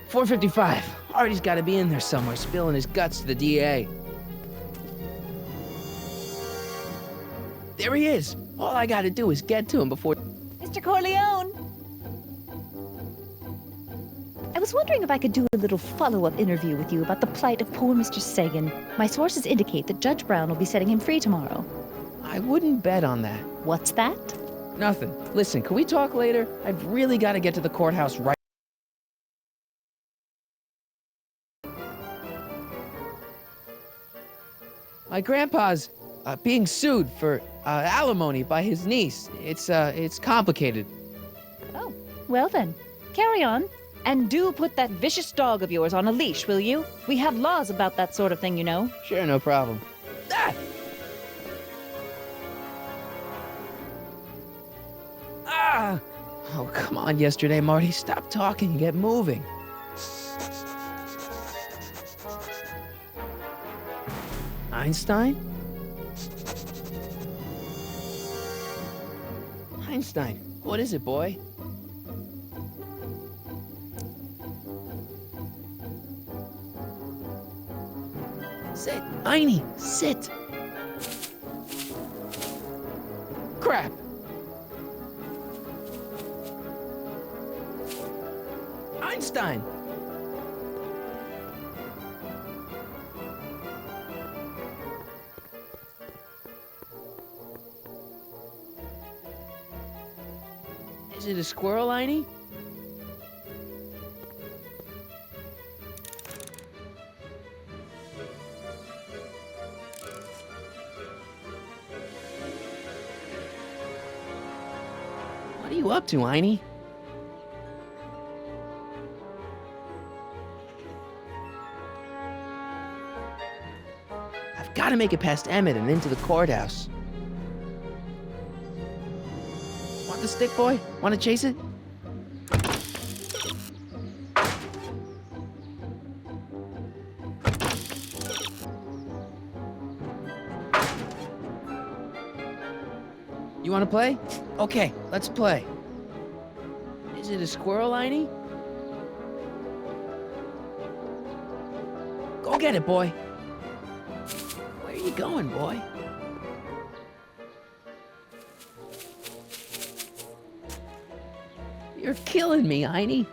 $4.55. Artie's gotta be in there somewhere, spilling his guts to the DA. There he is! All I gotta do is get to him before... Mr. Corleone! I was wondering if I could do a little follow-up interview with you about the plight of poor Mr. Sagan. My sources indicate that Judge Brown will be setting him free tomorrow. I wouldn't bet on that. What's that? Nothing. Listen, can we talk later? I've really gotta get to the courthouse right... My grandpa's being sued for alimony by his niece. It's complicated. Oh, well then, carry on. And do put that vicious dog of yours on a leash, will you? We have laws about that sort of thing, you know. Sure, no problem. Ah! Ah! Oh, come on, yesterday, Marty. Stop talking and get moving. Einstein? Einstein, what is it, boy? Sit, Einie, sit. Crap. Einstein. Is it a squirrel, Einie? What are you up to, Einie? I've got to make it past Emmett and into the courthouse. Want the stick, boy? Want to chase it? You want to play? Okay, let's play. Is it a squirrel, Einie? Go get it, boy. Where are you going, boy? You're killing me, Einie.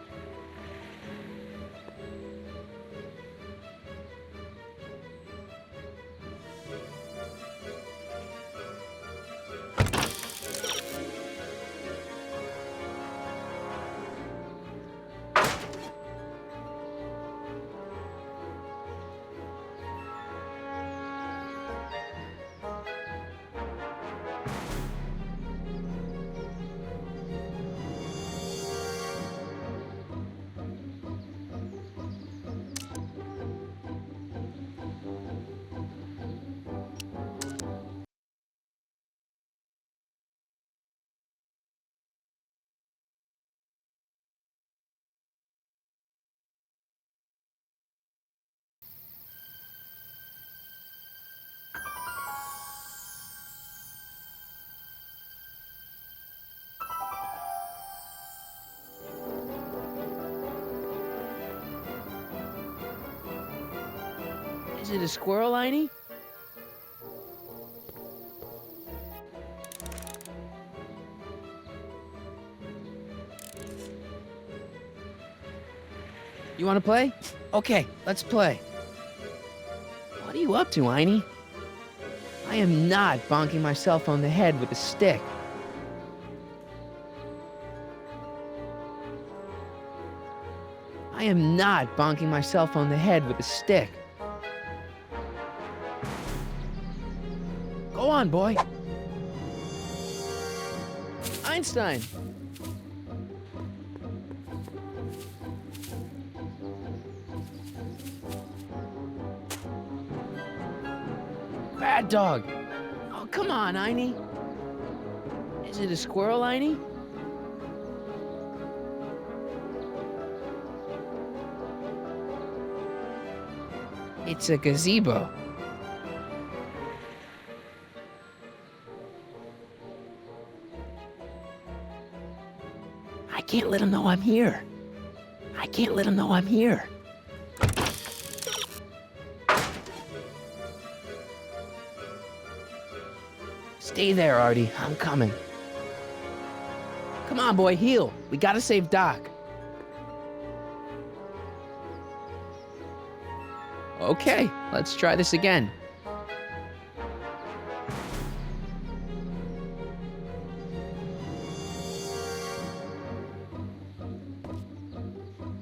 Is it a squirrel, Einie? You want to play? Okay, let's play. What are you up to, Einie? I am not bonking myself on the head with a stick. I am not bonking myself on the head with a stick. Go on, boy. Einstein. Bad dog. Oh, come on, Einie. Is it a squirrel, Einie? It's a gazebo. I can't let him know I'm here. I can't let him know I'm here. Stay there, Artie. I'm coming. Come on, boy, heal. We gotta save Doc. Okay, let's try this again.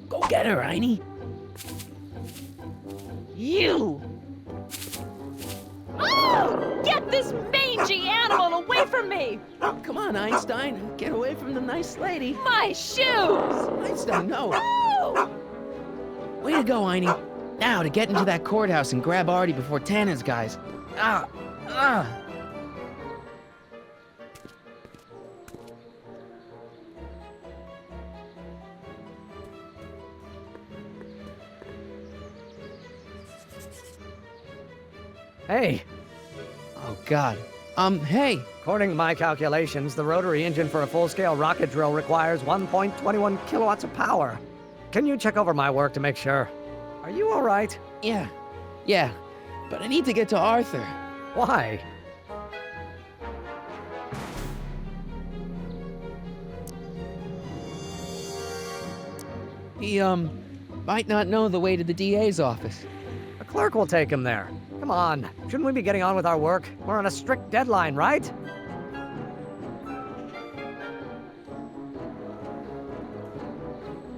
Go get her, Heine. You! Oh, get this mangy animal away from me! Come on, Einstein. Get away from the nice lady. My shoes! Einstein, no. No! Way to go, Heine. Now to get into that courthouse and grab Artie before Tannen's guys. Hey. Oh, God. Hey. According to my calculations, the rotary engine for a full-scale rocket drill requires 1.21 kilowatts of power. Can you check over my work to make sure? Are you all right? Yeah. But I need to get to Arthur. Why? He, might not know the way to the DA's office. A clerk will take him there. Come on, shouldn't we be getting on with our work? We're on a strict deadline, right?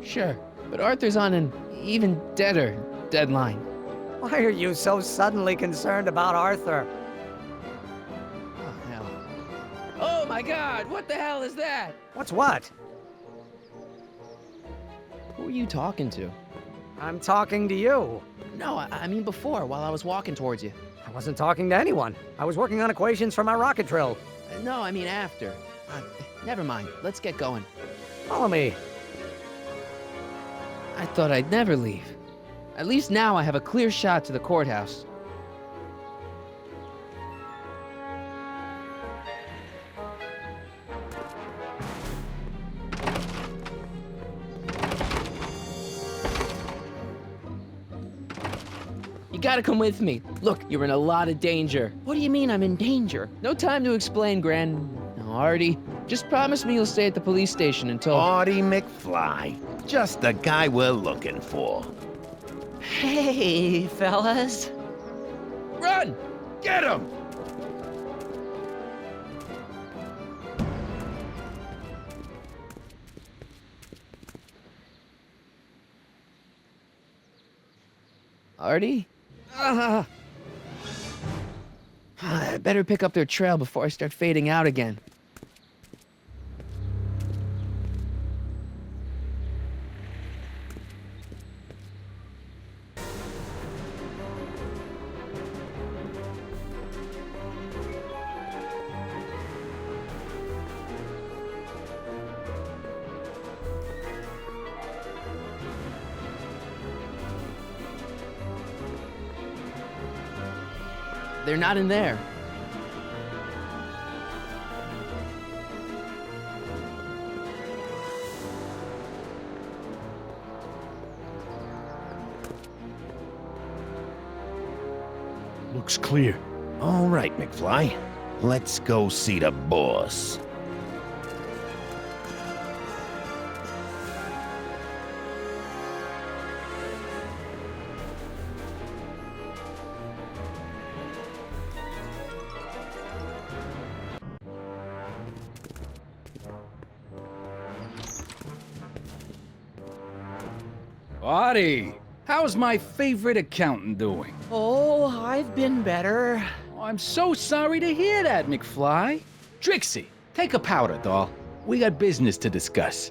Sure, but Arthur's on an even deader deadline. Why are you so suddenly concerned about Arthur? Oh, hell. Oh, my God, what the hell is that? What's what? Who are you talking to? I'm talking to you. No, I mean before, while I was walking towards you. I wasn't talking to anyone. I was working on equations for my rocket drill. No, I mean after. Never mind. Let's get going. Follow me. I thought I'd never leave. At least now I have a clear shot to the courthouse. You gotta come with me. Look, you're in a lot of danger. What do you mean I'm in danger? No time to explain, Gran. No, Artie. Just promise me you'll stay at the police station until... Artie McFly. Just the guy we're looking for. Hey, fellas. Run! Get him! Artie? I better pick up their trail before I start fading out again. They're not in there. Looks clear. All right, McFly. Let's go see the boss. Artie, how's my favorite accountant doing? Oh, I've been better. Oh, I'm so sorry to hear that, McFly. Trixie, take a powder, doll. We got business to discuss.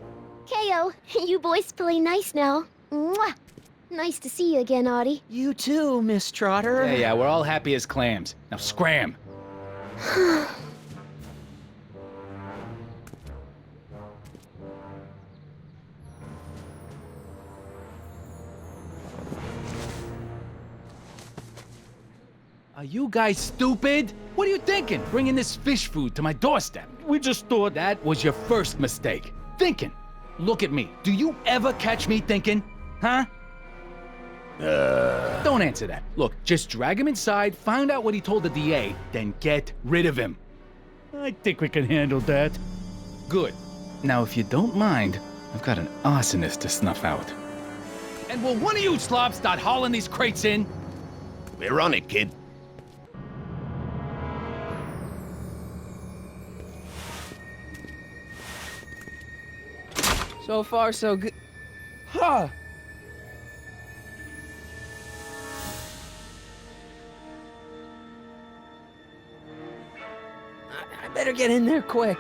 KO, you boys play nice now. Mwah. Nice to see you again, Artie. You too, Miss Trotter. Yeah, we're all happy as clams. Now scram. Are you guys stupid? What are you thinking, bringing this fish food to my doorstep? We just thought that was your first mistake. Thinking. Look at me. Do you ever catch me thinking? Huh? Don't answer that. Look, just drag him inside, find out what he told the DA, then get rid of him. I think we can handle that. Good. Now, if you don't mind, I've got an arsonist to snuff out. And will one of you slobs start hauling these crates in? We're on it, kid. So far, so good. Huh! I better get in there quick.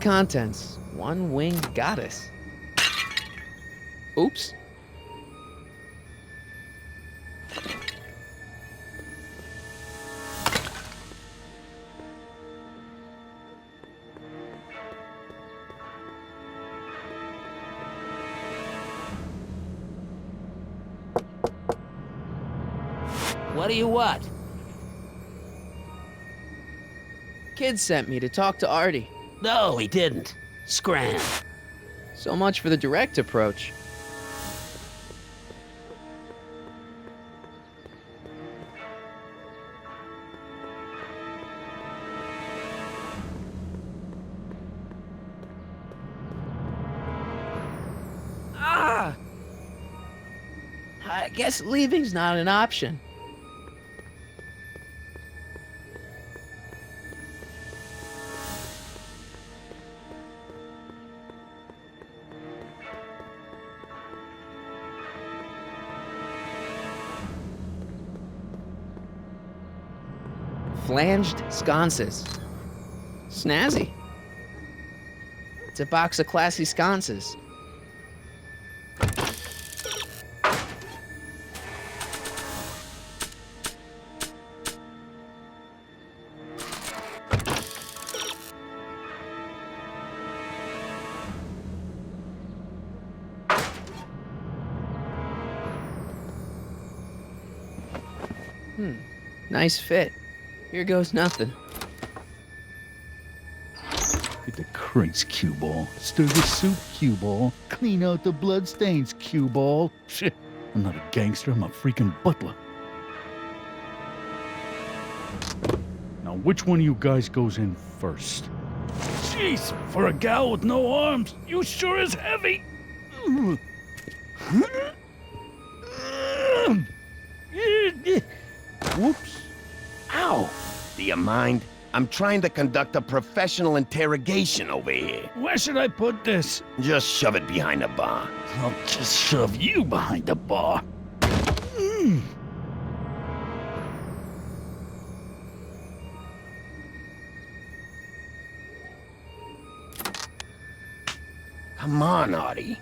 Contents. One-winged goddess. Oops. What do you want? Kid sent me to talk to Artie. No, he didn't. Scram. So much for the direct approach. Ah! I guess leaving's not an option. Flanged sconces. Snazzy. It's a box of classy sconces. Nice fit. Here goes nothing. Get the crates, cue ball. Stir the soup, cue ball. Clean out the bloodstains, cue ball. Shit, I'm not a gangster, I'm a freaking butler. Now, which one of you guys goes in first? Jeez, for a gal with no arms, you sure is heavy. Whoops. Ow! Do you mind? I'm trying to conduct a professional interrogation over here. Where should I put this? Just shove it behind the bar. I'll just shove you behind the bar. Come on, Artie.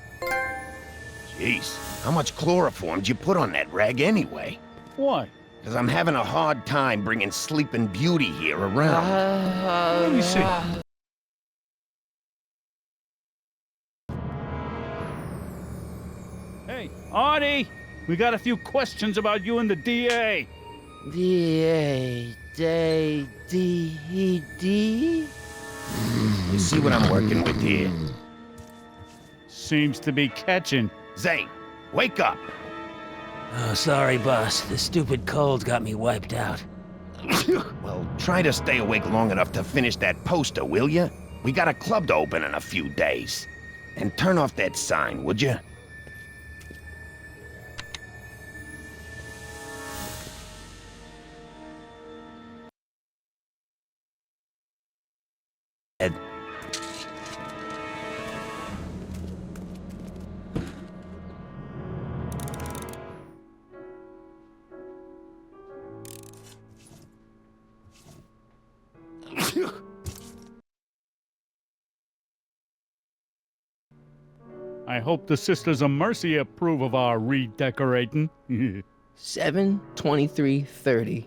Jeez, how much chloroform did you put on that rag anyway? Why? Because I'm having a hard time bringing Sleeping Beauty here around. Let me see. Hey, Artie! We got a few questions about you and the DA. D-A... D-D... You see what I'm working with here? Seems to be catching. Zane, wake up! Oh, sorry, boss. The stupid cold got me wiped out. Well, try to stay awake long enough to finish that poster, will you? We got a club to open in a few days. And turn off that sign, would you? Ed. I hope the Sisters of Mercy approve of our redecorating. 7/23/30.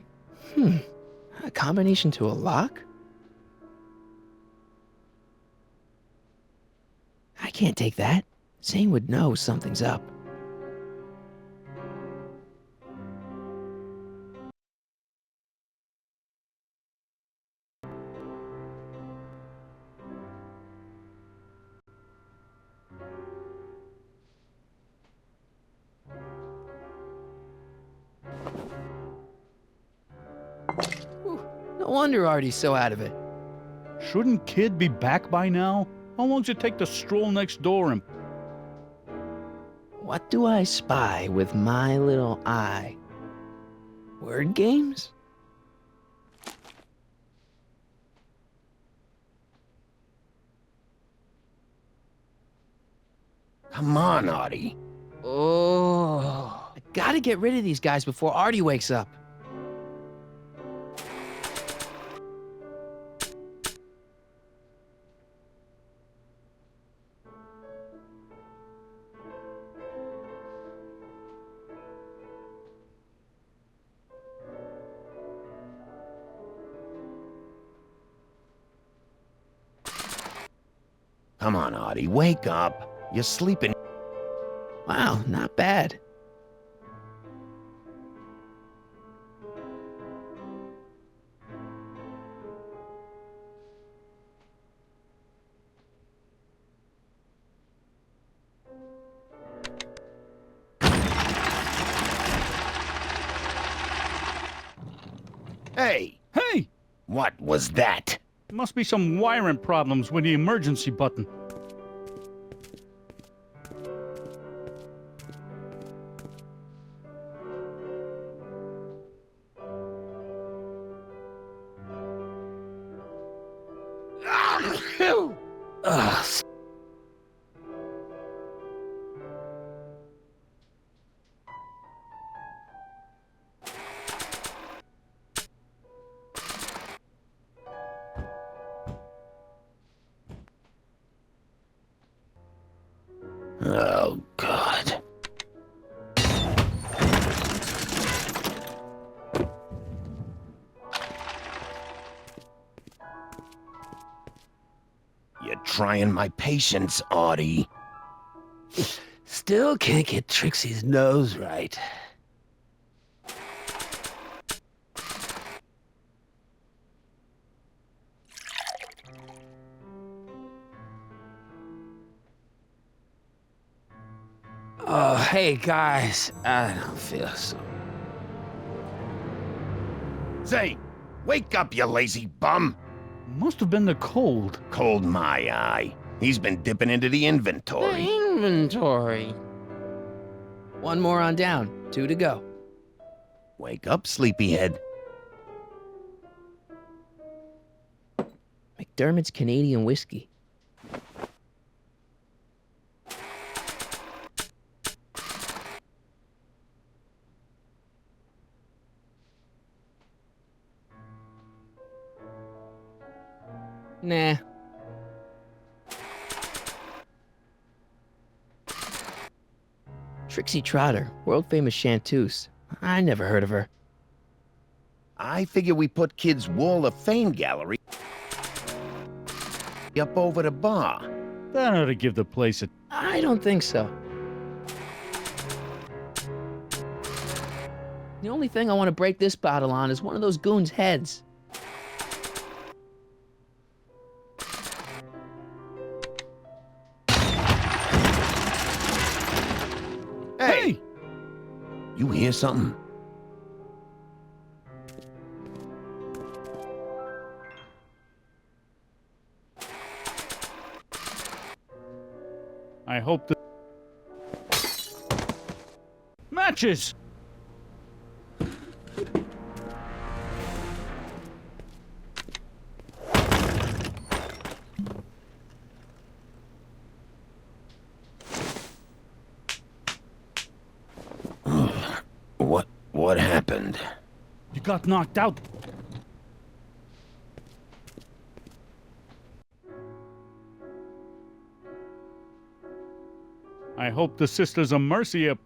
A combination to a lock? I can't take that. Zane would know something's up. No wonder Artie's so out of it. Shouldn't Kid be back by now? How long does it take to stroll next door and... What do I spy with my little eye? Word games? Come on, Artie. Oh, I gotta get rid of these guys before Artie wakes up. Come on, Artie, wake up. You're sleeping. Wow, not bad. Hey! Hey! What was that? Must be some wiring problems with the emergency button. Ugh. Oh, God. You're trying my patience, Artie. Still can't get Trixie's nose right. Oh, hey guys, I don't feel so... Say, wake up, you lazy bum! Must have been the cold. Cold my eye. He's been dipping into the inventory. Inventory. One more on down. 2 to go. Wake up, sleepyhead. McDermott's Canadian whiskey. Nah. Trixie Trotter, world-famous chanteuse. I never heard of her. I figure we put Kid's Wall of Fame gallery up over the bar. That ought to give the place a... I don't think so. The only thing I want to break this bottle on is one of those goons' heads. Hey! You hear something? I hope the... Matches! What happened? You got knocked out. I hope the Sisters of Mercy are...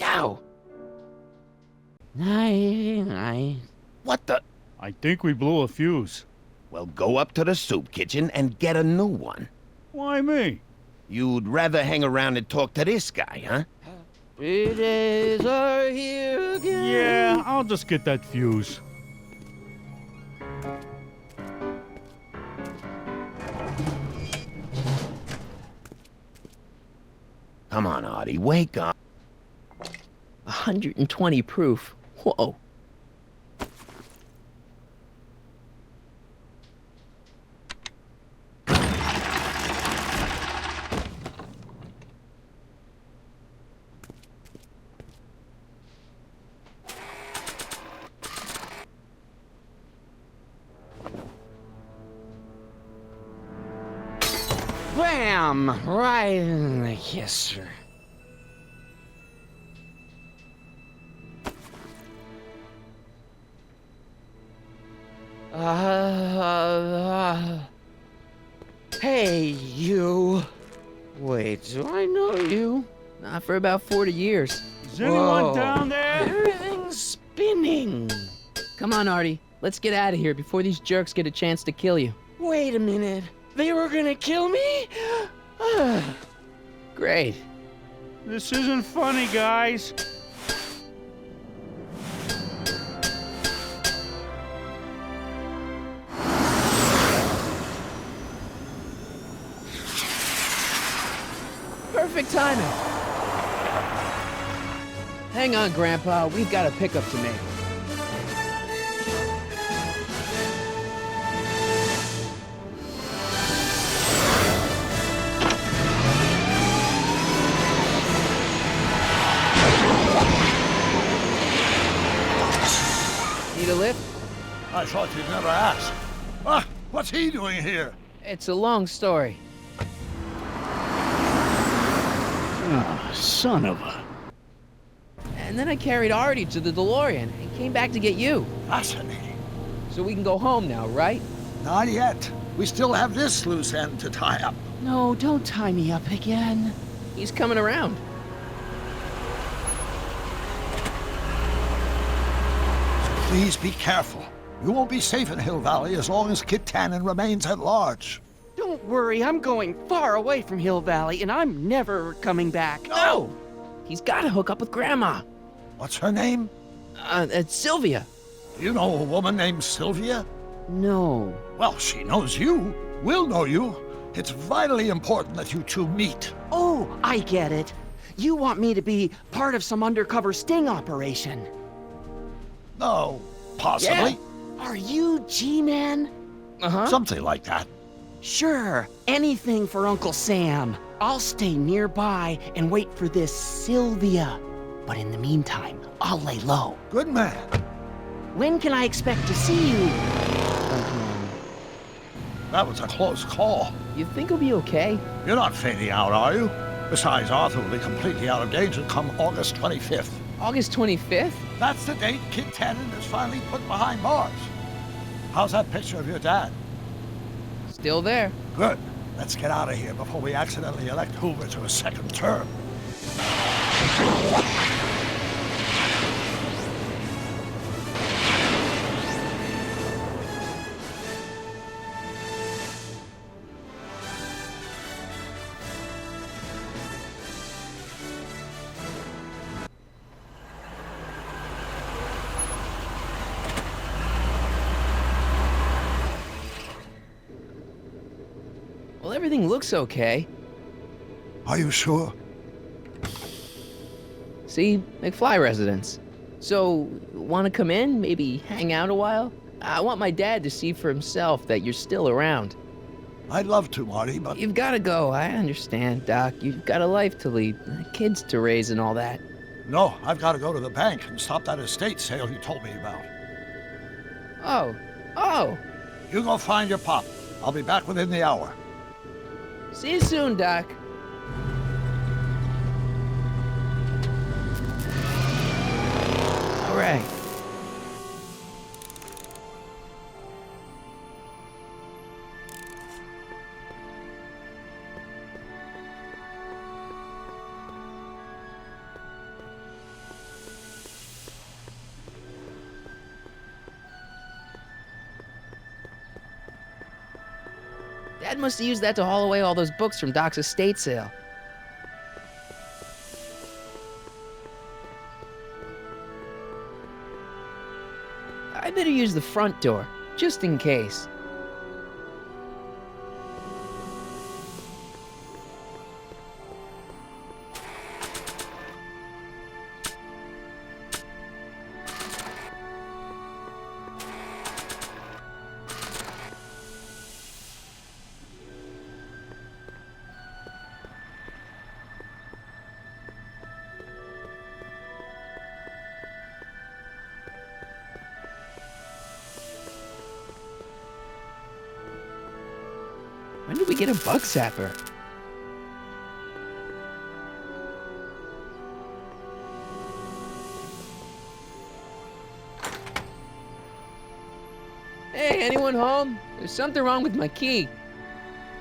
Ow! What the... I think we blew a fuse. Well, go up to the soup kitchen and get a new one. Why me? You'd rather hang around and talk to this guy, huh? Happy days are here again. Yeah, I'll just get that fuse. Come on, Artie, wake up. 120 proof. Whoa. Bam! Right in the kisser. Hey, you. Wait, do I know you? Not for about 40 years. Is anyone down there? Everything's spinning. Come on, Artie. Let's get out of here before these jerks get a chance to kill you. Wait a minute. They were gonna kill me? Great. This isn't funny, guys. Perfect timing. Hang on, Grandpa. We've got a pickup to make. Need a lift? I thought you'd never ask. Ah, what's he doing here? It's a long story. Ah, son of a... And then I carried Artie to the DeLorean and came back to get you. Fascinating. So we can go home now, right? Not yet. We still have this loose end to tie up. No, don't tie me up again. He's coming around. Please be careful. You won't be safe in Hill Valley as long as Get Tannen remains at large. Don't worry, I'm going far away from Hill Valley, and I'm never coming back. No! He's got to hook up with Grandma. What's her name? It's Sylvia. Do you know a woman named Sylvia? No. Well, she knows you. We'll know you. It's vitally important that you two meet. Oh, I get it. You want me to be part of some undercover sting operation. No, possibly. Yeah. Are you G-Man? Uh-huh. Something like that. Sure, anything for Uncle Sam. I'll stay nearby and wait for this Sylvia. But in the meantime, I'll lay low. Good man. When can I expect to see you? That was a close call. You think he'll be okay? You're not fading out, are you? Besides, Arthur will be completely out of danger come August 25th. August 25th? That's the date Get Tannen is finally put behind bars. How's that picture of your dad? Still there. Good. Let's get out of here before we accidentally elect Hoover to a second term. Well, everything looks okay. Are you sure? See, McFly residence. So, want to come in? Maybe hang out a while? I want my dad to see for himself that you're still around. I'd love to, Marty, but... You've got to go. I understand, Doc. You've got a life to lead, kids to raise and all that. No, I've got to go to the bank and stop that estate sale you told me about. Oh. You go find your pop. I'll be back within the hour. See you soon, Doc. All right. Dad must have used that to haul away all those books from Doc's estate sale. I better use the front door, just in case. did we get a bug zapper? Hey, anyone home? There's something wrong with my key.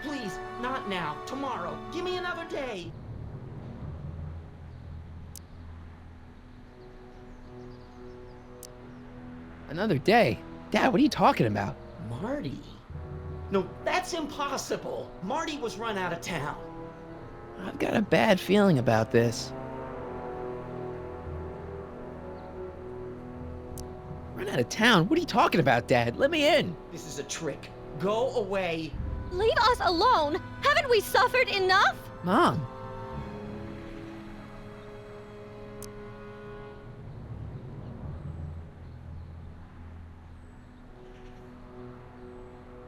Please, not now. Tomorrow. Give me another day. Another day? Dad, what are you talking about? Marty? No, that's impossible. Marty was run out of town. I've got a bad feeling about this. Run out of town? What are you talking about, Dad? Let me in. This is a trick. Go away. Leave us alone! Haven't we suffered enough? Mom.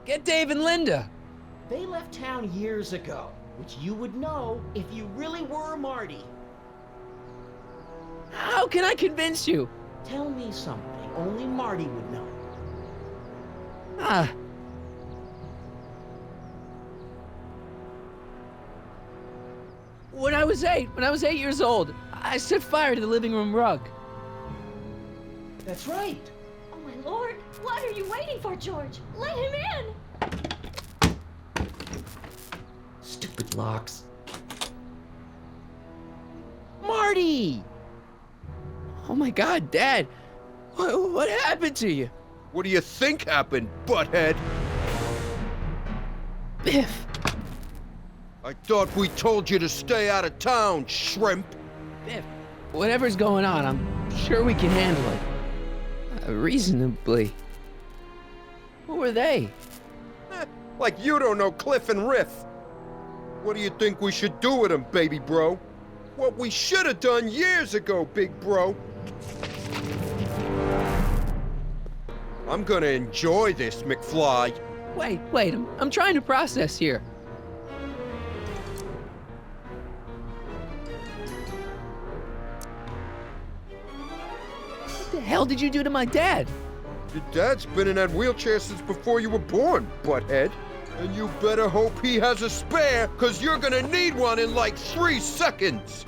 Get Dave and Linda. They left town years ago, which you would know if you really were Marty. How can I convince you? Tell me something only Marty would know. When I was 8 years old, I set fire to the living room rug. That's right. Oh my lord! What are you waiting for, George? Let him in! Stupid locks. Marty! Oh my God, Dad! What happened to you? What do you think happened, butthead? Biff! I thought we told you to stay out of town, shrimp. Biff, whatever's going on, I'm sure we can handle it. Reasonably. Who were they? Like you don't know Cliff and Riff. What do you think we should do with them, baby bro? What we should have done years ago, big bro. I'm gonna enjoy this, McFly. Wait, I'm trying to process here. What the hell did you do to my dad? Your dad's been in that wheelchair since before you were born, butthead. And you better hope he has a spare, cause you're gonna need one in like 3 seconds.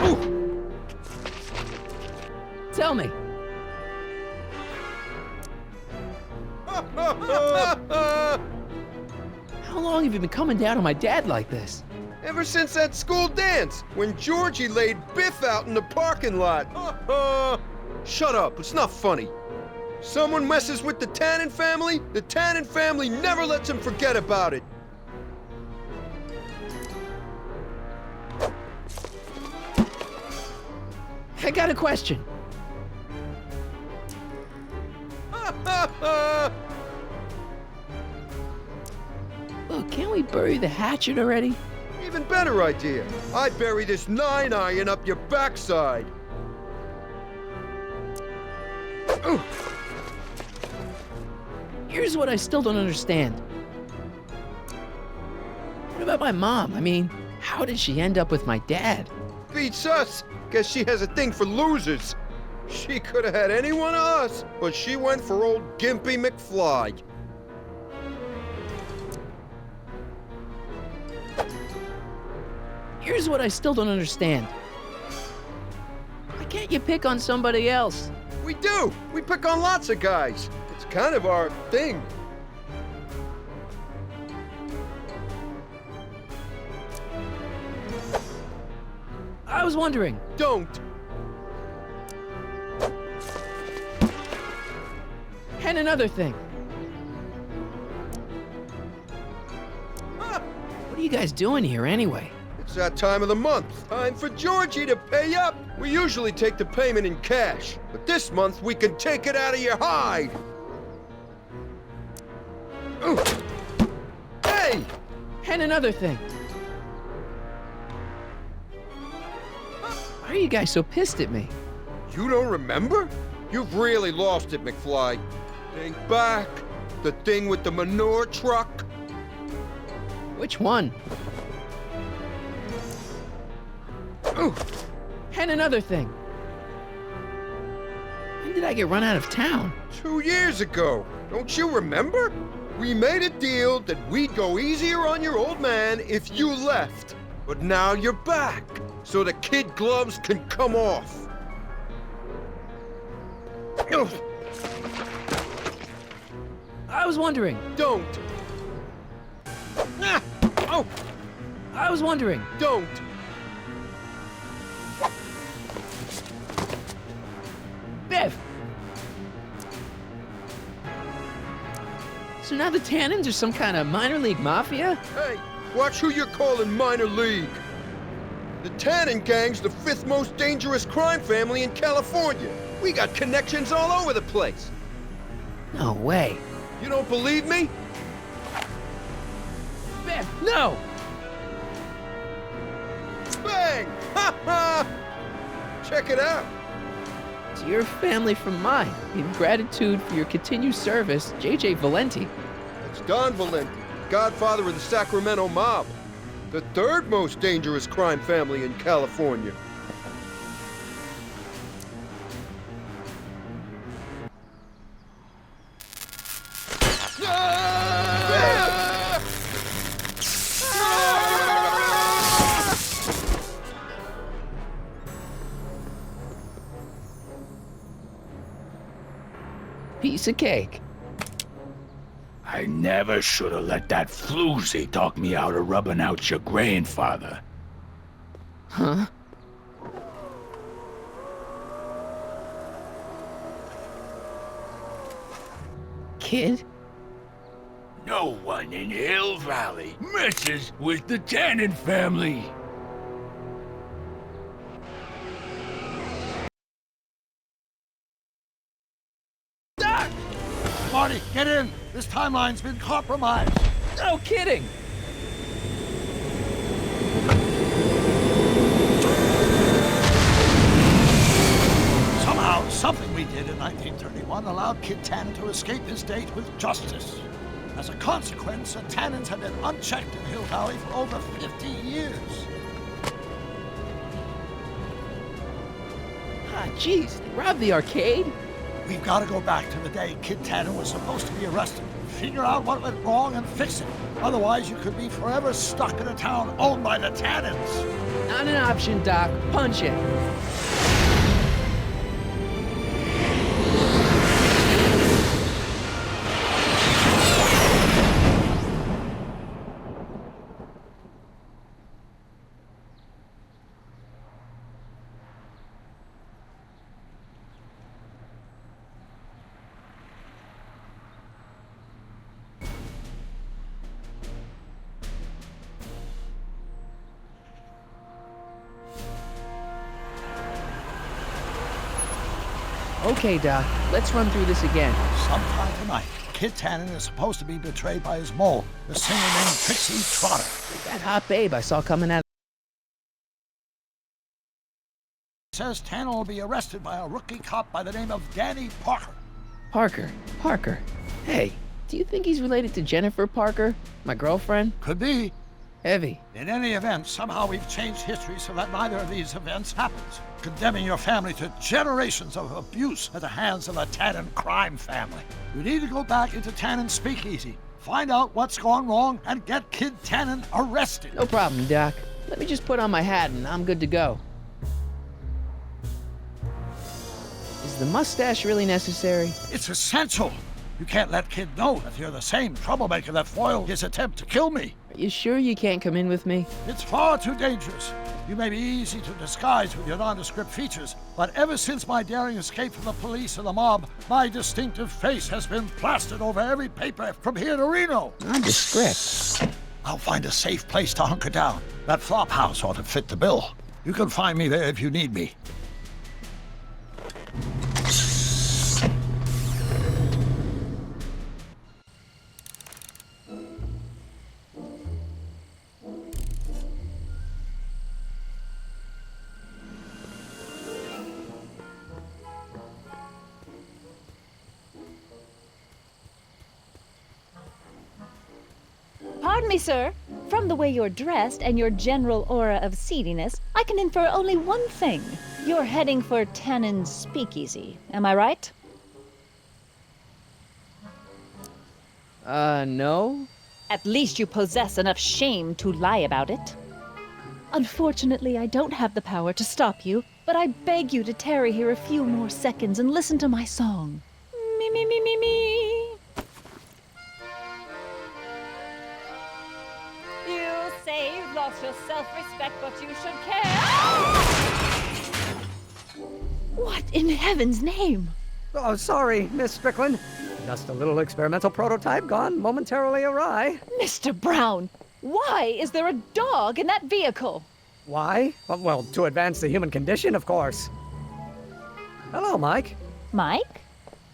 Ooh. Tell me. How long have you been coming down on my dad like this? Ever since that school dance, when Georgie laid Biff out in the parking lot. Shut up, it's not funny. Someone messes with the Tannen family never lets him forget about it. I got a question. Look, can't we bury the hatchet already? Even better idea. I bury this 9-iron up your backside. Ooh. Here's what I still don't understand. What about my mom? I mean, how did she end up with my dad? Beats us. Guess she has a thing for losers. She could have had any one of us, but she went for old Gimpy McFly. Here's what I still don't understand. Why can't you pick on somebody else? We do. We pick on lots of guys. It's kind of our thing. I was wondering. Don't. And another thing. What are you guys doing here anyway? It's that time of the month. Time for Georgie to pay up. We usually take the payment in cash, but this month we can take it out of your hide. Ooh. Hey! And another thing. Why are you guys so pissed at me? You don't remember? You've really lost it, McFly. Think back. The thing with the manure truck. Which one? Ooh. And another thing. When did I get run out of town? 2 years ago. Don't you remember? We made a deal that we'd go easier on your old man if you left. But now you're back, so the kid gloves can come off. I was wondering. Don't. Ah! Oh! I was wondering. Don't. Biff! So now the Tannens are some kind of minor league mafia? Hey, watch who you're calling minor league. The Tannen gang's the 5th most dangerous crime family in California. We got connections all over the place. No way. You don't believe me? Biff, no! Bang! Ha ha! Check it out. To your family from mine, in gratitude for your continued service, J.J. Valenti. It's Don Valenti, godfather of the Sacramento mob. The 3rd most dangerous crime family in California. Piece of cake. I never should have let that floozy talk me out of rubbing out your grandfather. Huh? Kid? No one in Hill Valley messes with the Tannen family. Marty, get in! This timeline's been compromised! No kidding! Somehow, something we did in 1931 allowed Kid Tannen to escape his date with justice. As a consequence, the Tannens have been unchecked in Hill Valley for over 50 years. Ah, jeez, they robbed the arcade? We've got to go back to the day Kid Tannen was supposed to be arrested. Figure out what went wrong and fix it. Otherwise, you could be forever stuck in a town owned by the Tannens. Not an option, Doc. Punch it. Okay, Doc, let's run through this again. Sometime tonight, Kid Tannen is supposed to be betrayed by his mole, the singer named Trixie Trotter. That hot babe I saw coming out. Says Tannen will be arrested by a rookie cop by the name of Danny Parker. Parker. Hey, do you think he's related to Jennifer Parker, my girlfriend? Could be. Heavy. In any event, somehow we've changed history so that neither of these events happens, condemning your family to generations of abuse at the hands of a Tannen crime family. We need to go back into Tannen's speakeasy, find out what's gone wrong, and get Kid Tannen arrested. No problem, Doc. Let me just put on my hat and I'm good to go. Is the mustache really necessary? It's essential. You can't let Kid know that you're the same troublemaker that foiled his attempt to kill me. Are you sure you can't come in with me? It's far too dangerous. You may be easy to disguise with your nondescript features, but ever since my daring escape from the police and the mob, my distinctive face has been plastered over every paper from here to Reno. Nondescript? I'll find a safe place to hunker down. That flop house ought to fit the bill. You can find me there if you need me. Pardon me, sir. From the way you're dressed and your general aura of seediness, I can infer only one thing. You're heading for Tannen's speakeasy. Am I right? No? At least you possess enough shame to lie about it. Unfortunately, I don't have the power to stop you, but I beg you to tarry here a few more seconds and listen to my song. Me, me, me, me, me. You say you've lost your self-respect, but you should care. What in heaven's name? Oh, sorry, Miss Strickland. Just a little experimental prototype gone momentarily awry. Mr. Brown, why is there a dog in that vehicle? Why? Well, to advance the human condition, of course. Hello, Mike. Mike?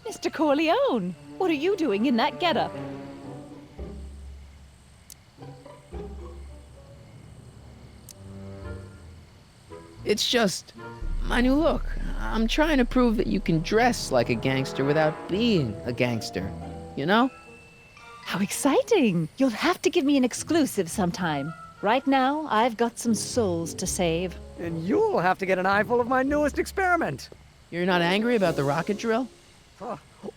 Mr. Corleone, what are you doing in that getup? It's just my new look. I'm trying to prove that you can dress like a gangster without being a gangster, you know? How exciting! You'll have to give me an exclusive sometime. Right now, I've got some souls to save. And you'll have to get an eyeful of my newest experiment. You're not angry about the rocket drill?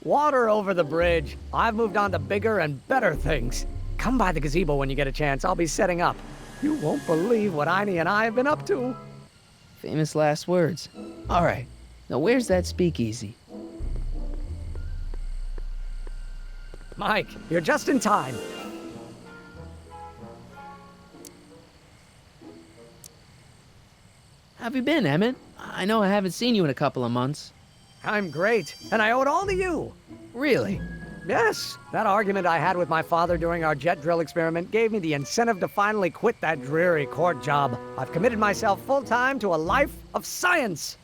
Water over the bridge. I've moved on to bigger and better things. Come by the gazebo when you get a chance. I'll be setting up. You won't believe what Einie and I have been up to. Famous last words. All right. Now where's that speakeasy? Mike, you're just in time. How have you been, Emmett? I know I haven't seen you in a couple of months. I'm great, and I owe it all to you. Really? Yes. That argument I had with my father during our jet drill experiment gave me the incentive to finally quit that dreary court job. I've committed myself full-time to a life of science.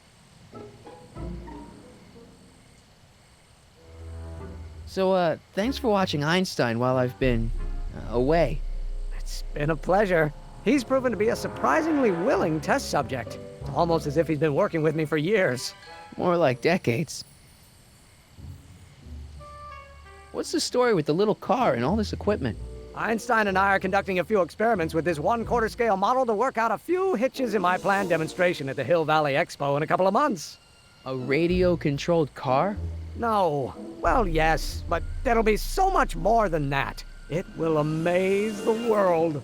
So, thanks for watching Einstein while I've been away. It's been a pleasure. He's proven to be a surprisingly willing test subject. Almost as if he's been working with me for years. More like decades. What's the story with the little car and all this equipment? Einstein and I are conducting a few experiments with this 1/4 scale model to work out a few hitches in my planned demonstration at the Hill Valley Expo in a couple of months. A radio-controlled car? No. Well, yes, but there'll be so much more than that. It will amaze the world.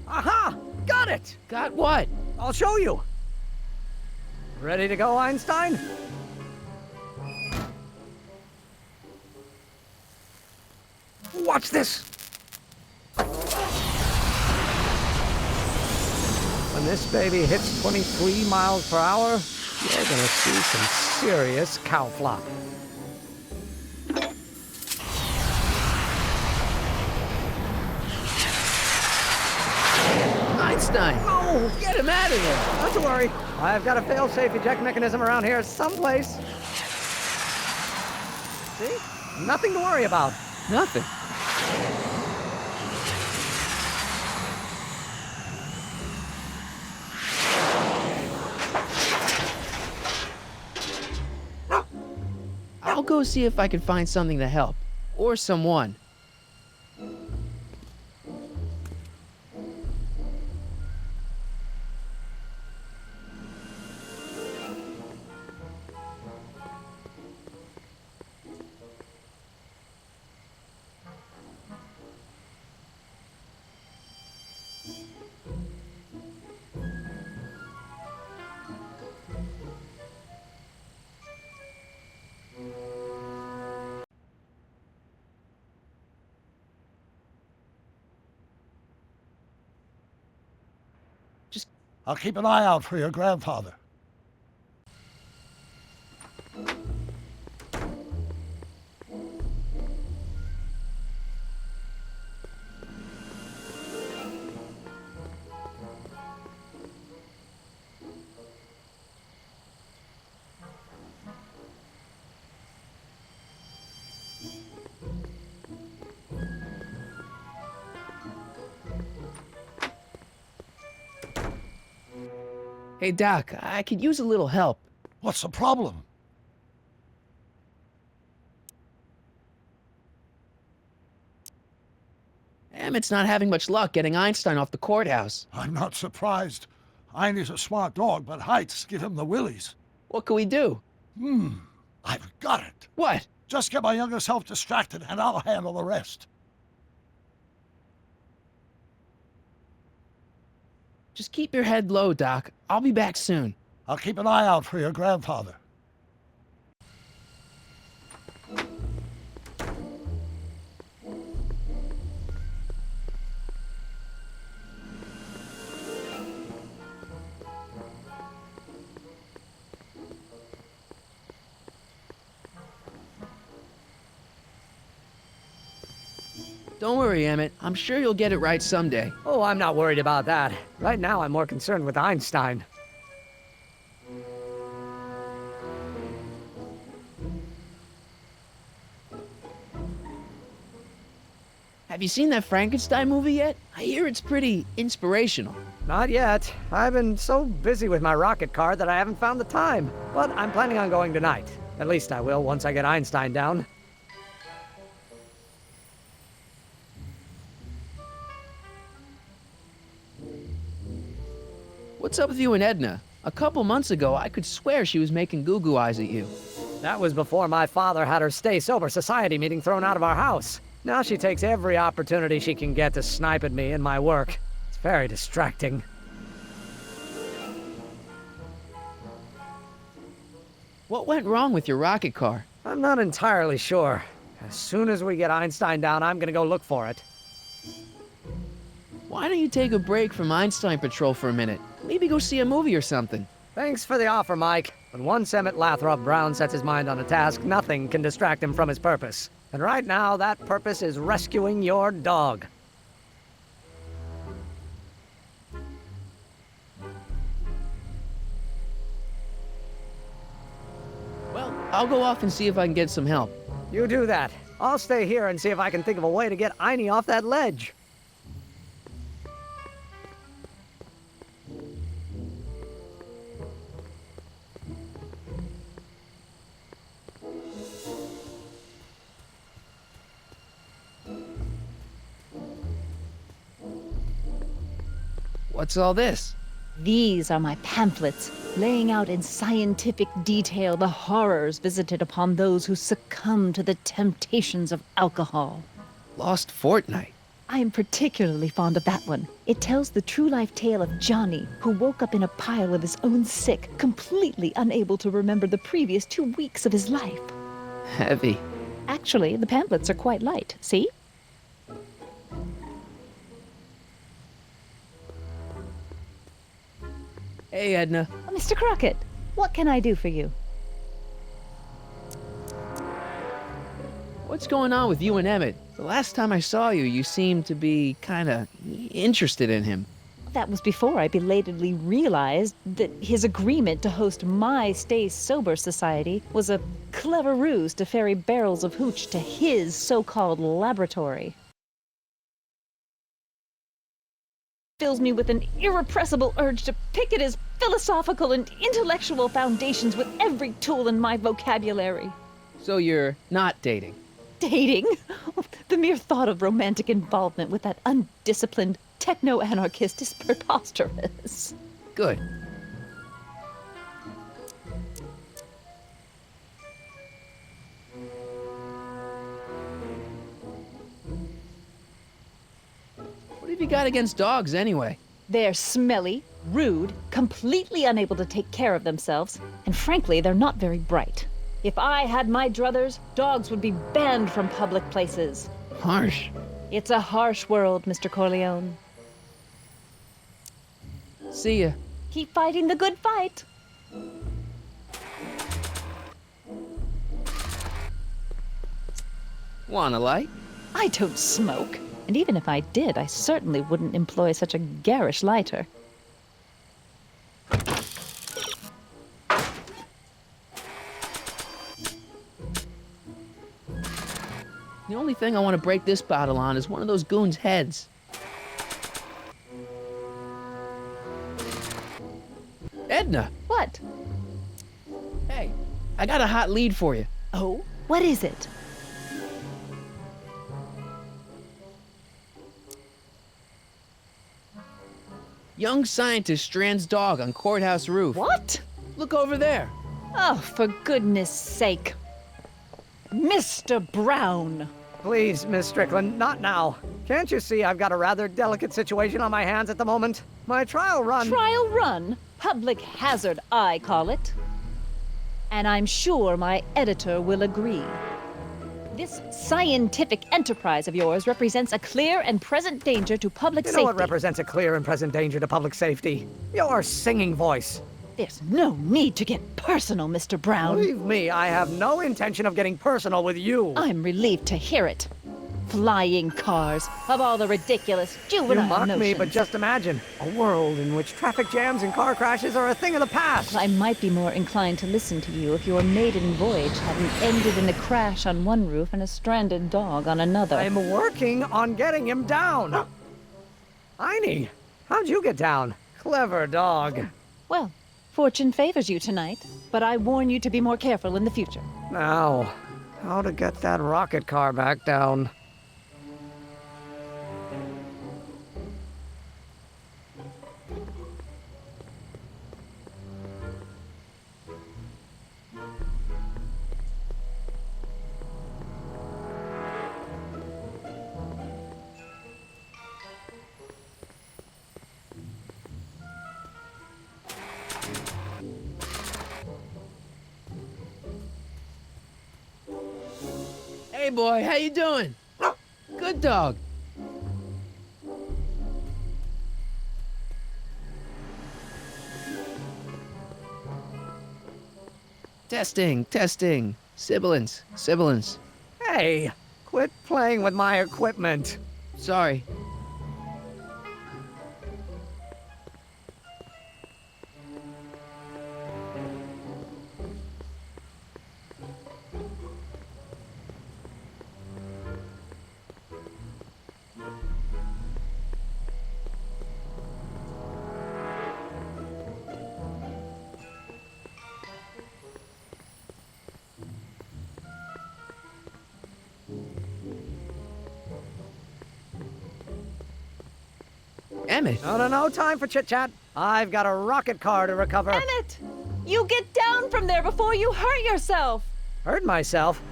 Aha! Got it! Got what? I'll show you. Ready to go, Einstein? Watch this! When this baby hits 23 miles per hour, you're gonna see some serious cow flop. Einstein! No! Get him out of there! Not to worry. I've got a fail-safe eject mechanism around here someplace. See? Nothing to worry about. Nothing. I'll go see if I can find something to help. Or someone. I'll keep an eye out for your grandfather. Hey, Doc, I could use a little help. What's the problem? Emmett's not having much luck getting Einstein off the courthouse. I'm not surprised. Einie's a smart dog, but heights give him the willies. What can we do? I've got it. What? Just get my younger self distracted and I'll handle the rest. Just keep your head low, Doc. I'll be back soon. I'll keep an eye out for your grandfather. Don't worry, Emmett. I'm sure you'll get it right someday. Oh, I'm not worried about that. Right now, I'm more concerned with Einstein. Have you seen that Frankenstein movie yet? I hear it's pretty inspirational. Not yet. I've been so busy with my rocket car that I haven't found the time. But I'm planning on going tonight. At least I will once I get Einstein down. What's up with you and Edna? A couple months ago, I could swear she was making goo-goo eyes at you. That was before my father had her Stay Sober Society meeting thrown out of our house. Now she takes every opportunity she can get to snipe at me and my work. It's very distracting. What went wrong with your rocket car? I'm not entirely sure. As soon as we get Einstein down, I'm gonna go look for it. Why don't you take a break from Einstein Patrol for a minute? Maybe go see a movie or something. Thanks for the offer, Mike. But once Emmett Lathrop Brown sets his mind on a task, nothing can distract him from his purpose. And right now, that purpose is rescuing your dog. Well, I'll go off and see if I can get some help. You do that. I'll stay here and see if I can think of a way to get Einie off that ledge. What's all this? These are my pamphlets, laying out in scientific detail the horrors visited upon those who succumb to the temptations of alcohol. Lost Fortnight. I am particularly fond of that one. It tells the true-life tale of Johnny, who woke up in a pile of his own sick, completely unable to remember the previous 2 weeks of his life. Heavy. Actually, the pamphlets are quite light, see? Hey, Edna. Mr. Crockett, what can I do for you? What's going on with you and Emmett? The last time I saw you, you seemed to be kinda interested in him. That was before I belatedly realized that his agreement to host my Stay Sober Society was a clever ruse to ferry barrels of hooch to his so-called laboratory. Fills me with an irrepressible urge to pick at his philosophical and intellectual foundations with every tool in my vocabulary. So you're not dating? Dating? The mere thought of romantic involvement with that undisciplined techno-anarchist is preposterous. Good. What have you got against dogs, anyway? They're smelly, rude, completely unable to take care of themselves, and frankly, they're not very bright. If I had my druthers, dogs would be banned from public places. Harsh. It's a harsh world, Mr. Corleone. See ya. Keep fighting the good fight. Want a light? I don't smoke. And even if I did, I certainly wouldn't employ such a garish lighter. The only thing I want to break this bottle on is one of those goons' heads. Edna! What? Hey, I got a hot lead for you. Oh? What is it? Young scientist strands dog on courthouse roof. What? Look over there. Oh, for goodness sake. Mr. Brown! Please, Miss Strickland, not now. Can't you see I've got a rather delicate situation on my hands at the moment? My trial run... Trial run? Public hazard, I call it. And I'm sure my editor will agree. This scientific enterprise of yours represents a clear and present danger to public safety. You know what represents a clear and present danger to public safety? Your singing voice. There's no need to get personal, Mr. Brown. Believe me, I have no intention of getting personal with you. I'm relieved to hear it. Flying cars, of all the ridiculous juvenile You mock me, notions. but just imagine a world in which traffic jams and car crashes are a thing of the past. I might be more inclined to listen to you if your maiden voyage hadn't ended in a crash on one roof and a stranded dog on another. I'm working on getting him down. Heine, how'd you get down? Clever dog. Well, fortune favors you tonight, but I warn you to be more careful in the future. Now, how to get that rocket car back down? Hey boy, how you doing? Good dog. Testing. Sibilance. Hey, quit playing with my equipment. Sorry. Emmett. No time for chit-chat. I've got a rocket car to recover. Emmett! You get down from there before you hurt yourself! Hurt myself?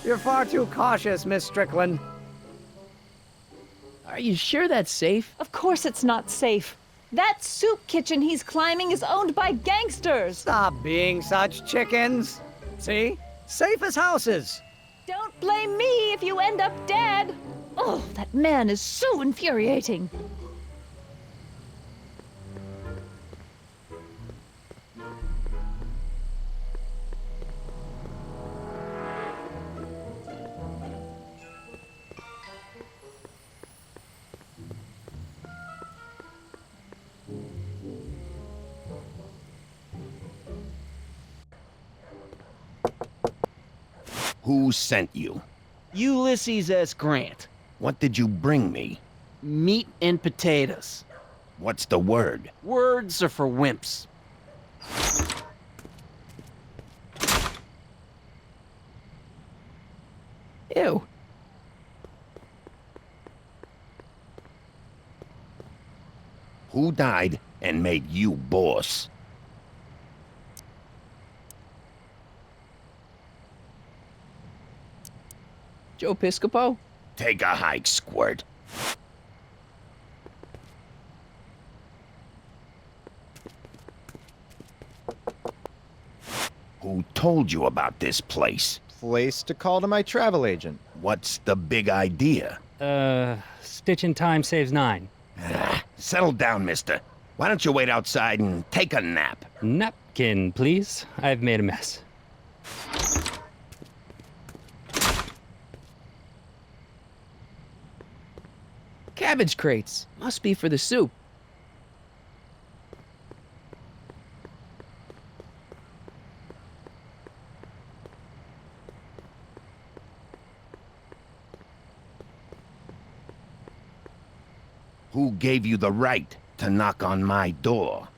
You're far too cautious, Miss Strickland. Are you sure that's safe? Of course it's not safe. That soup kitchen he's climbing is owned by gangsters! Stop being such chickens. See? Safe as houses. Don't blame me if you end up dead! Oh, that man is so infuriating. Who sent you? Ulysses S. Grant. What did you bring me? Meat and potatoes. What's the word? Words are for wimps. Ew. Who died and made you boss? Joe Piscopo? Take a hike, Squirt. Who told you about this place? Place to call to my travel agent. What's the big idea? Stitch in time saves 9. Settle down, mister. Why don't you wait outside and take a nap? Napkin, please. I've made a mess. Cabbage crates. Must be for the soup. Who gave you the right to knock on my door?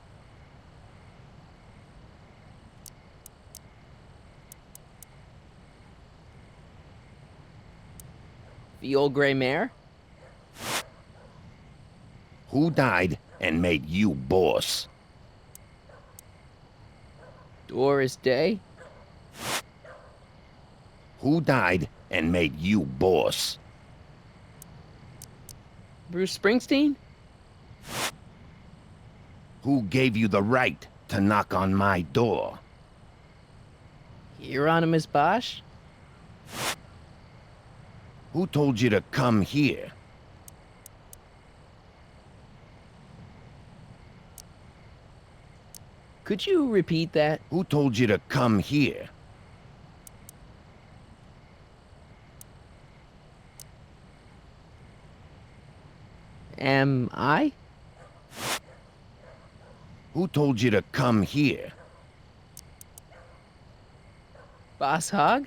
The old gray mare? Who died and made you boss? Doris Day? Who died and made you boss? Bruce Springsteen? Who gave you the right to knock on my door? Hieronymus Bosch? Who told you to come here? Could you repeat that? Who told you to come here? Am I? Who told you to come here? Boss Hogg?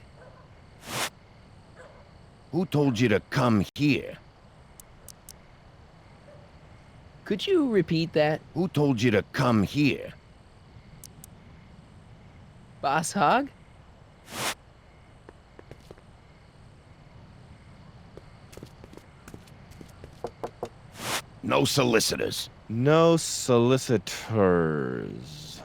Who told you to come here? Could you repeat that? Who told you to come here? Boss Hogg? No solicitors. No solicitors.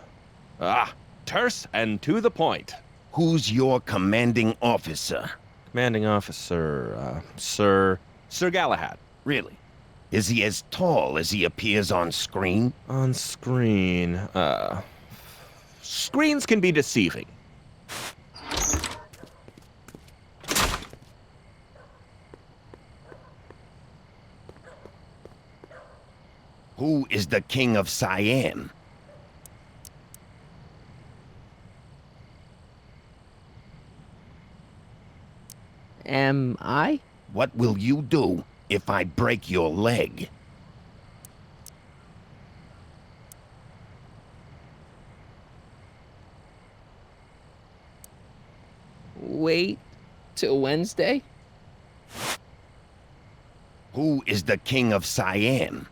Ah, terse and to the point. Who's your commanding officer? Commanding officer, Sir Galahad. Really? Is he as tall as he appears on screen? On screen, screens can be deceiving. Who is the king of Siam? Am I? What will you do if I break your leg? Wait till Wednesday? Who is the king of Siam?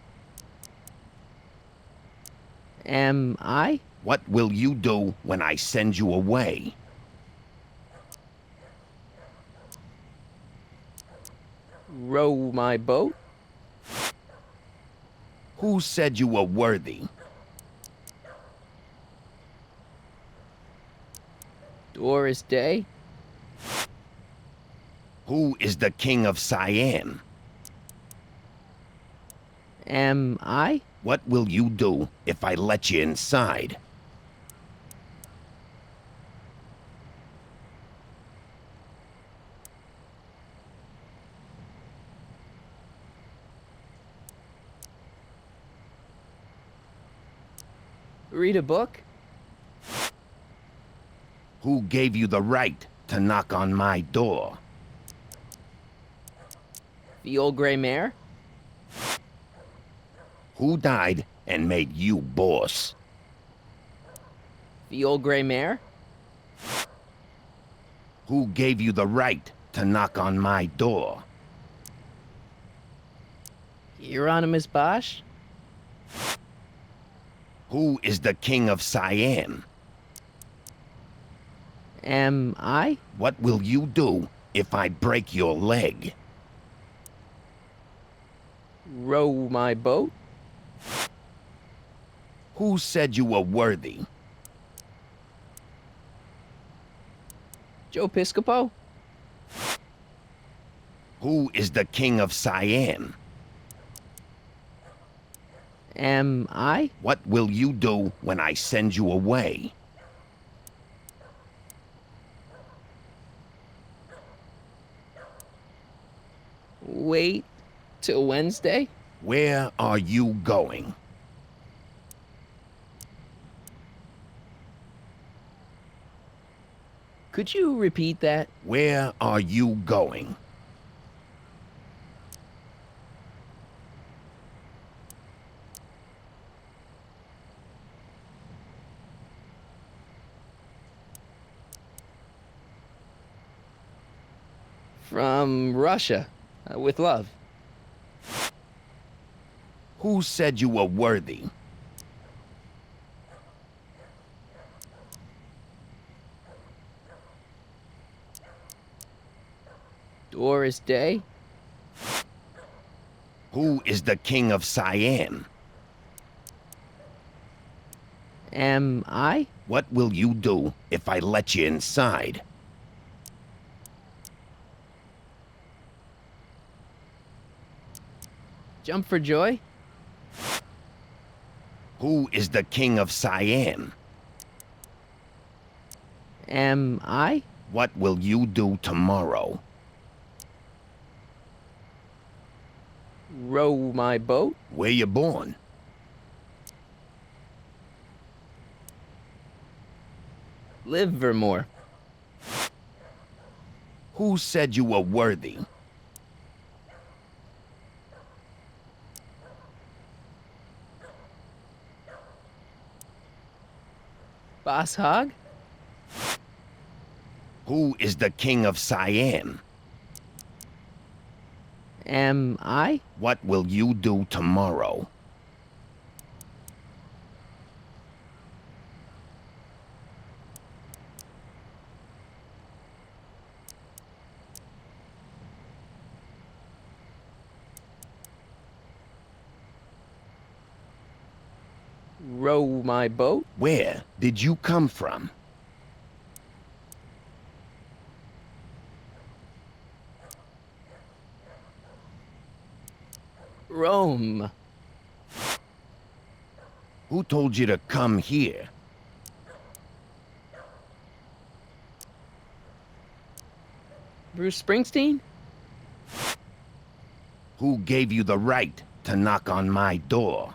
Am I? What will you do when I send you away? Row my boat? Who said you were worthy? Doris Day? Who is the king of Siam? Am I? What will you do if I let you inside? Read a book? Who gave you the right to knock on my door? The old gray mare? Who died and made you boss? The old gray mare? Who gave you the right to knock on my door? Hieronymus Bosch? Who is the king of Siam? Am I? What will you do if I break your leg? Row my boat? Who said you were worthy? Joe Piscopo? Who is the king of Siam? Am I? What will you do when I send you away? Wait till Wednesday? Where are you going? Could you repeat that? Where are you going? From Russia, with love. Who said you were worthy? Doris Day? Who is the king of Siam? Am I? What will you do if I let you inside? Jump for joy? Who is the king of Siam? Am I? What will you do tomorrow? Row my boat? Where you born? Livermore. Who said you were worthy? Boss Hog? Who is the king of Siam? Am I? What will you do tomorrow? Row my boat? Where did you come from? Rome. Who told you to come here? Bruce Springsteen? Who gave you the right to knock on my door?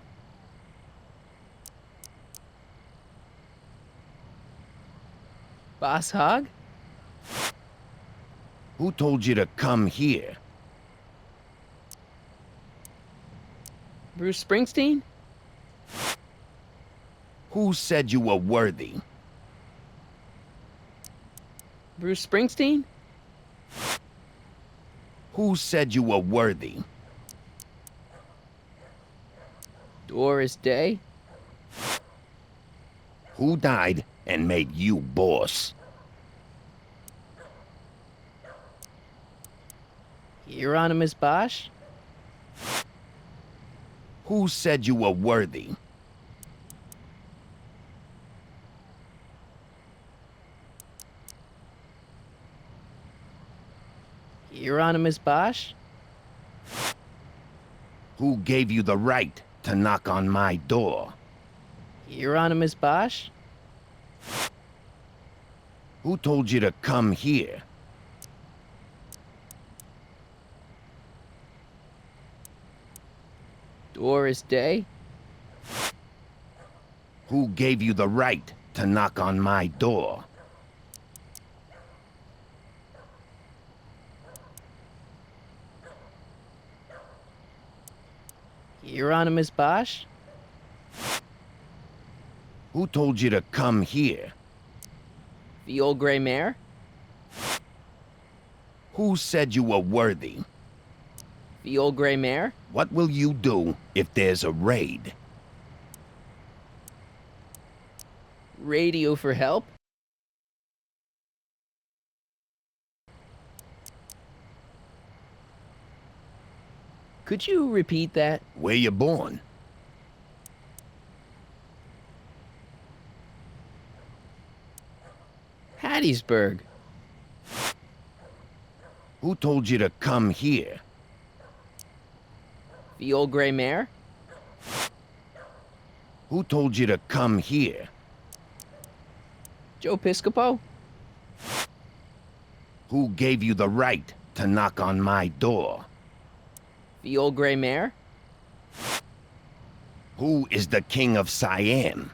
Boss Hog? Who told you to come here? Bruce Springsteen? Who said you were worthy? Bruce Springsteen? Who said you were worthy? Doris Day? Who died and made you boss? Hieronymus Bosch? Who said you were worthy? Hieronymus Bosch? Who gave you the right to knock on my door? Hieronymus Bosch? Who told you to come here? Doris Day? Who gave you the right to knock on my door? Hieronymus Bosch? Who told you to come here? The old gray mare? Who said you were worthy? The old gray mare? What will you do if there's a raid? Radio for help? Could you repeat that? Where you born? Hattiesburg. Who told you to come here? The old gray mare? Who told you to come here? Joe Piscopo? Who gave you the right to knock on my door? The old gray mare? Who is the king of Siam?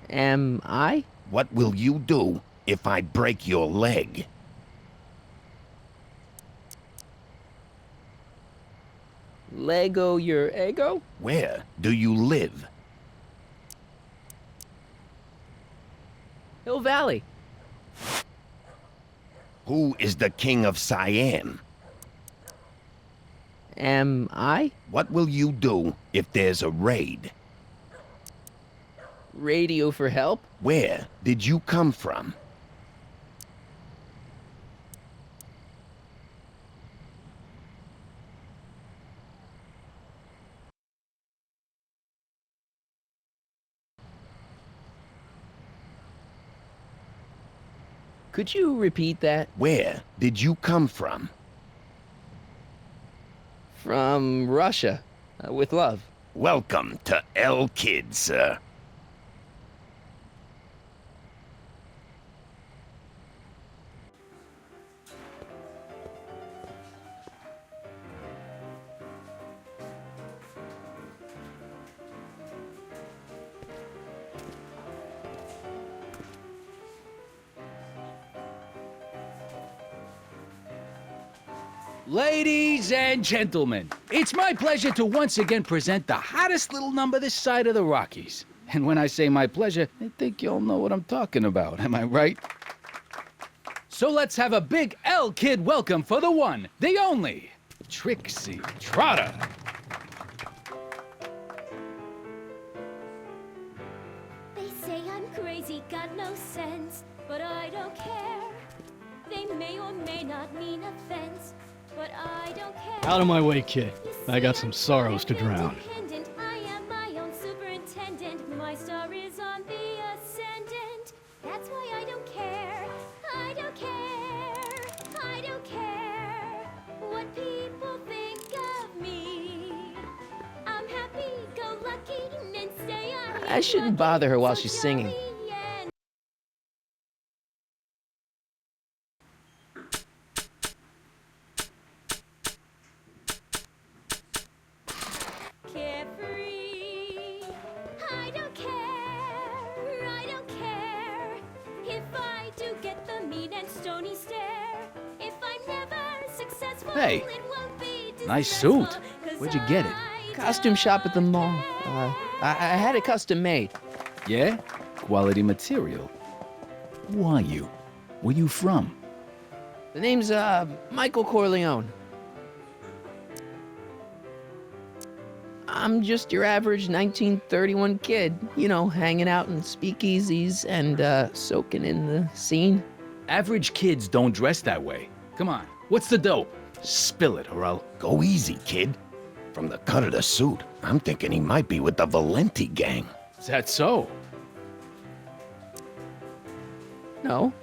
Am I? What will you do if I break your leg? Lego your ego? Where do you live? Hill Valley. Who is the king of Siam? Am I? What will you do if there's a raid? Radio for help? Where did you come from? Could you repeat that? Where did you come from? From Russia. With love. Welcome to El Kid, sir. Ladies and gentlemen, it's my pleasure to once again present the hottest little number this side of the Rockies. And when I say my pleasure, I think you'll know what I'm talking about, am I right? So let's have a big El Kid welcome for the one, the only, Trixie Trotter. They say I'm crazy, got no sense, but I don't care. They may or may not mean offense, but I don't care. Out of my way, kid. I got some sorrows to drown. Independent, I am my own superintendent. My star is on the ascendant. That's why I don't care. I don't care. I don't care what people think of me. I'm happy, go lucky, and say I shouldn't bother her while she's singing. Carefree. I don't care. I don't care if I do get the mean and stony stare. If I'm never successful, Hey, it won't be nice suit. Where'd you get it? Costume shop at the mall. I had it custom made. Yeah? Quality material. Who are you? Where you from? The name's, Michael Corleone. I'm just your average 1931 kid, you know, hanging out in speakeasies and, soaking in the scene. Average kids don't dress that way. Come on, what's the dope? Spill it, or I'll... Go easy, kid. From the cut of the suit, I'm thinking he might be with the Valenti gang. Is that so? No.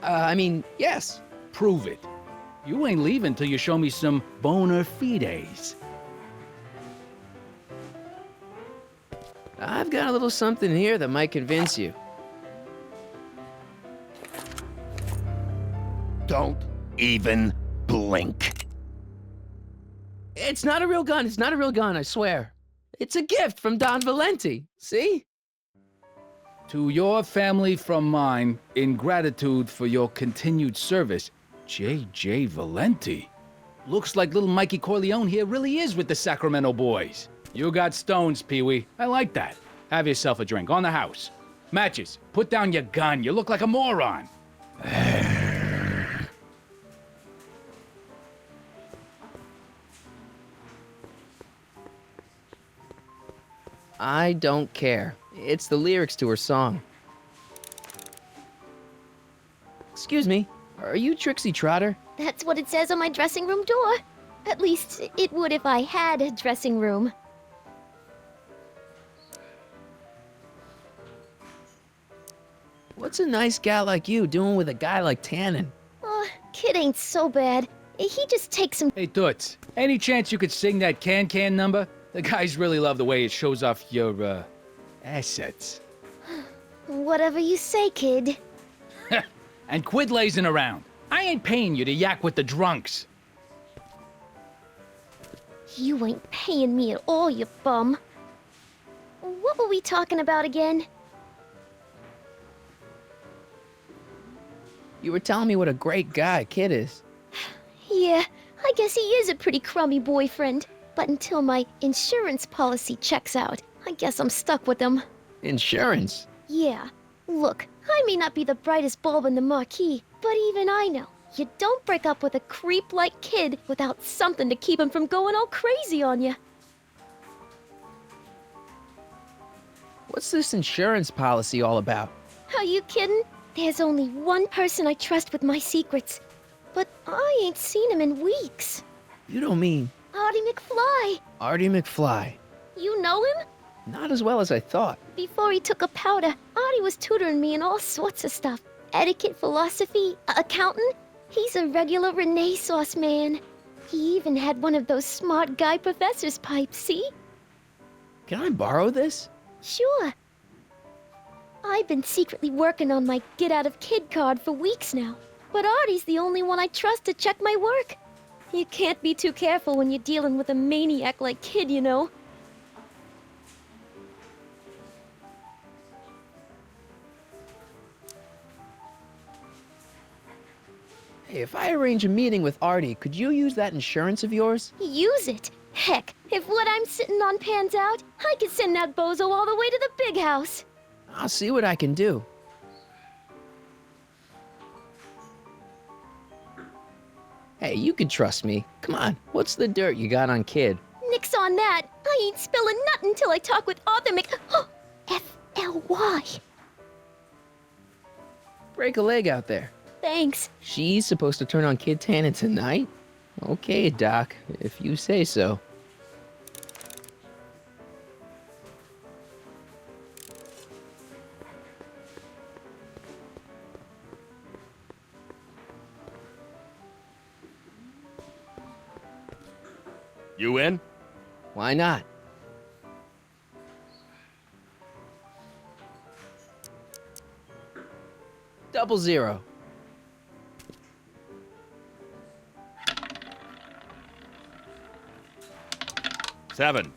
I mean, yes. Prove it. You ain't leaving till you show me some bona fides. I've got a little something here that might convince you. Don't even blink. It's not a real gun. It's not a real gun, I swear. It's a gift from Don Valenti. See? To your family from mine, in gratitude for your continued service, J.J. Valenti. Looks like little Mikey Corleone here really is with the Sacramento boys. You got stones, Pee-wee. I like that. Have yourself a drink on the house. Matches, put down your gun. You look like a moron. I don't care. It's the lyrics to her song. Excuse me, are you Trixie Trotter? That's what it says on my dressing room door. At least, it would if I had a dressing room. What's a nice gal like you doing with a guy like Tannen? Oh, kid ain't so bad. He just takes some... Hey, Toots, any chance you could sing that can-can number? The guys really love the way it shows off your, assets. Whatever you say, kid. And quit lazing around. I ain't paying you to yak with the drunks. You ain't paying me at all, you bum. What were we talking about again? You were telling me what a great guy Kid is. Yeah, I guess he is a pretty crummy boyfriend. But until my insurance policy checks out, I guess I'm stuck with him. Insurance? Yeah. Look, I may not be the brightest bulb in the marquee, but even I know you don't break up with a creep like Kid without something to keep him from going all crazy on you. What's this insurance policy all about? Are you kidding? There's only one person I trust with my secrets. But I ain't seen him in weeks. You don't mean... Artie McFly. Artie McFly. You know him? Not as well as I thought. Before he took a powder, Artie was tutoring me in all sorts of stuff. Etiquette, philosophy, accounting. He's a regular Renaissance man. He even had one of those smart guy professor's pipes, see? Can I borrow this? Sure. I've been secretly working on my get out of kid card for weeks now, but Artie's the only one I trust to check my work. You can't be too careful when you're dealing with a maniac like Kid, you know. Hey, if I arrange a meeting with Artie, could you use that insurance of yours? Use it. Heck, if what I'm sitting on pans out, I could send that bozo all the way to the big house. I'll see what I can do. Hey, you can trust me. Come on, what's the dirt you got on Kid? Nix on that. I ain't spilling nothing until I talk with Arthur F-L-Y. Break a leg out there. Thanks. She's supposed to turn on Kid Tannen tonight? Okay, Doc, if you say so. You in? Why not? Double zero. Seven.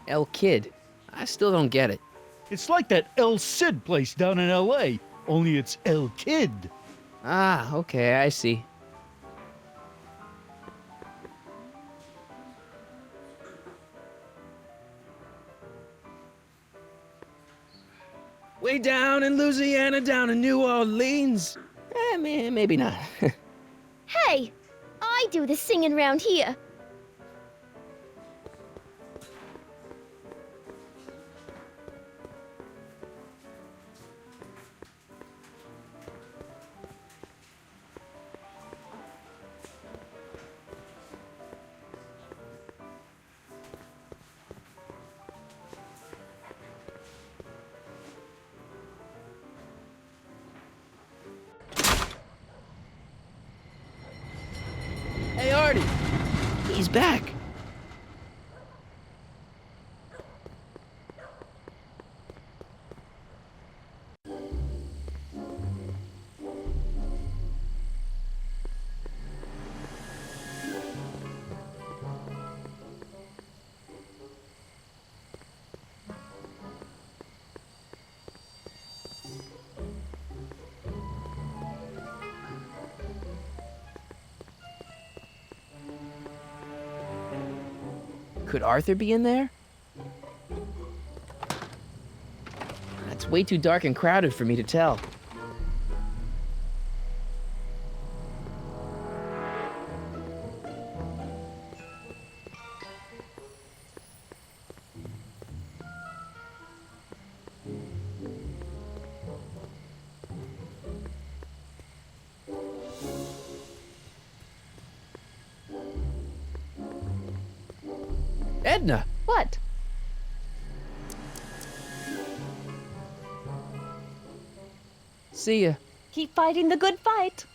El Kid. I still don't get it. It's like that El Cid place down in L.A., only it's El Kid. Ah, okay, I see. Way down in Louisiana, down in New Orleans. Maybe not. Hey, I do the singing round here. Hey, Artie! He's back! Could Arthur be in there? It's way too dark and crowded for me to tell. Edna! What? See ya. Keep fighting the good fight.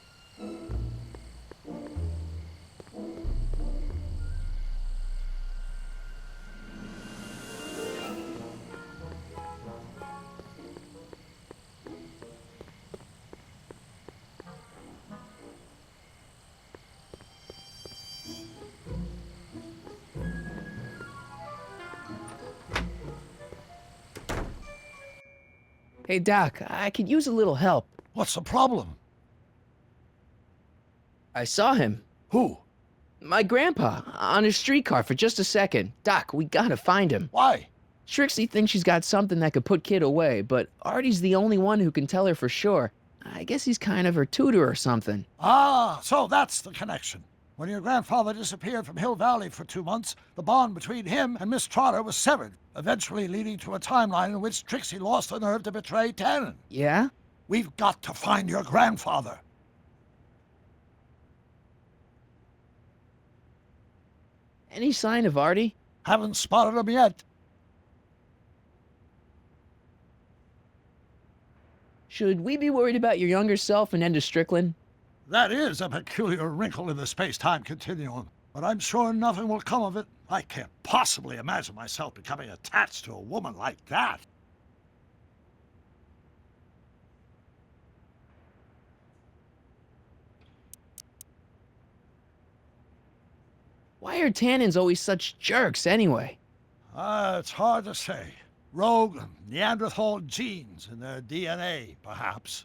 Hey, Doc, I could use a little help. What's the problem? I saw him. Who? My grandpa, on his streetcar for just a second. Doc, we gotta find him. Why? Trixie thinks she's got something that could put Kid away, but Artie's the only one who can tell her for sure. I guess he's kind of her tutor or something. Ah, so that's the connection. When your grandfather disappeared from Hill Valley for 2 months, the bond between him and Miss Trotter was severed, eventually leading to a timeline in which Trixie lost the nerve to betray Tannen. Yeah? We've got to find your grandfather. Any sign of Artie? Haven't spotted him yet. Should we be worried about your younger self and Ender Strickland? That is a peculiar wrinkle in the space-time continuum, but I'm sure nothing will come of it. I can't possibly imagine myself becoming attached to a woman like that. Why are Tannens always such jerks anyway? It's hard to say. Rogue Neanderthal genes in their DNA, perhaps.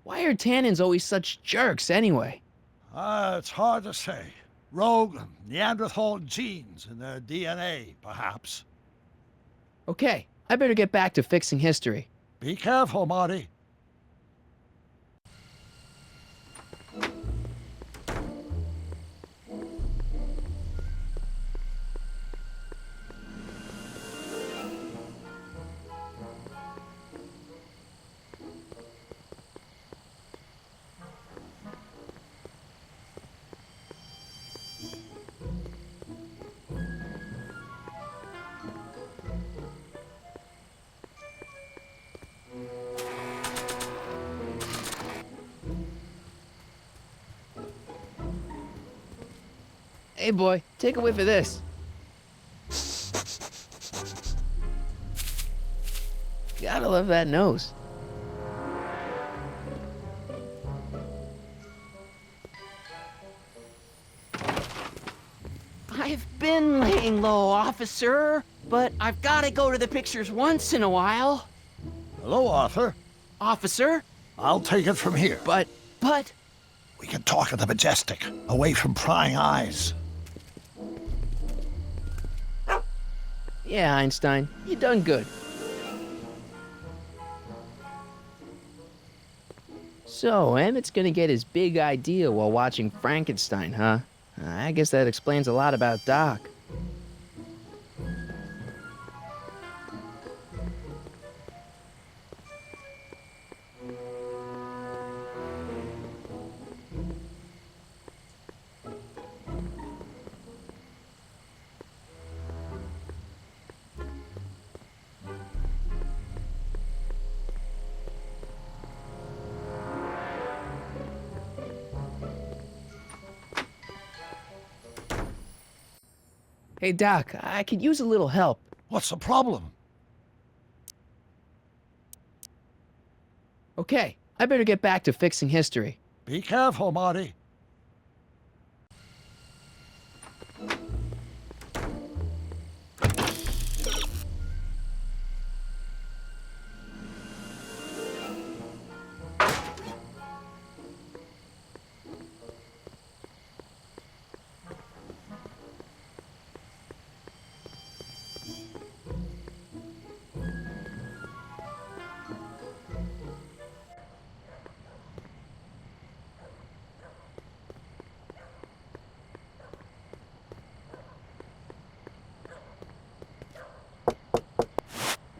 Why are Tannens always such jerks anyway? It's hard to say. Rogue Neanderthal genes in their DNA, perhaps. Okay, I better get back to fixing history. Be careful, Marty. Hey, boy, take a whiff of this. Gotta love that nose. I've been laying low, officer, but I've gotta go to the pictures once in a while. Hello, Arthur. Officer? I'll take it from here. But... We can talk at the Majestic, away from prying eyes. Yeah, Einstein, you done good. So, Emmett's gonna get his big idea while watching Frankenstein, huh? I guess that explains a lot about Doc. Hey, Doc, I could use a little help. What's the problem? Okay, I better get back to fixing history. Be careful, Marty.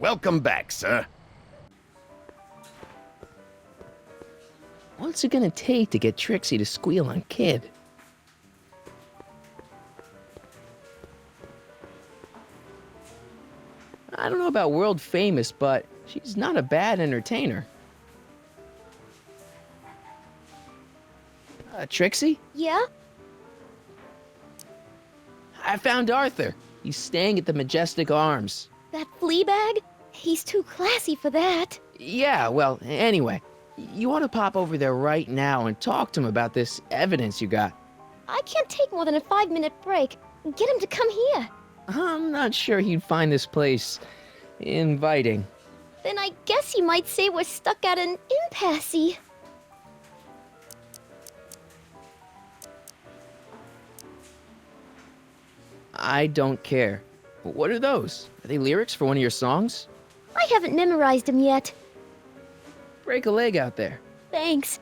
Welcome back, sir. What's it gonna take to get Trixie to squeal on Kid? I don't know about world famous, but she's not a bad entertainer. Trixie? Yeah? I found Arthur. He's staying at the Majestic Arms. That flea bag? He's too classy for that. Yeah, well, anyway, you want to pop over there right now and talk to him about this evidence you got. I can't take more than a 5-minute break. Get him to come here. I'm not sure he'd find this place inviting. Then I guess he might say we're stuck at an impasse. I don't care. What are those? Are they lyrics for one of your songs? I haven't memorized them yet. Break a leg out there. Thanks.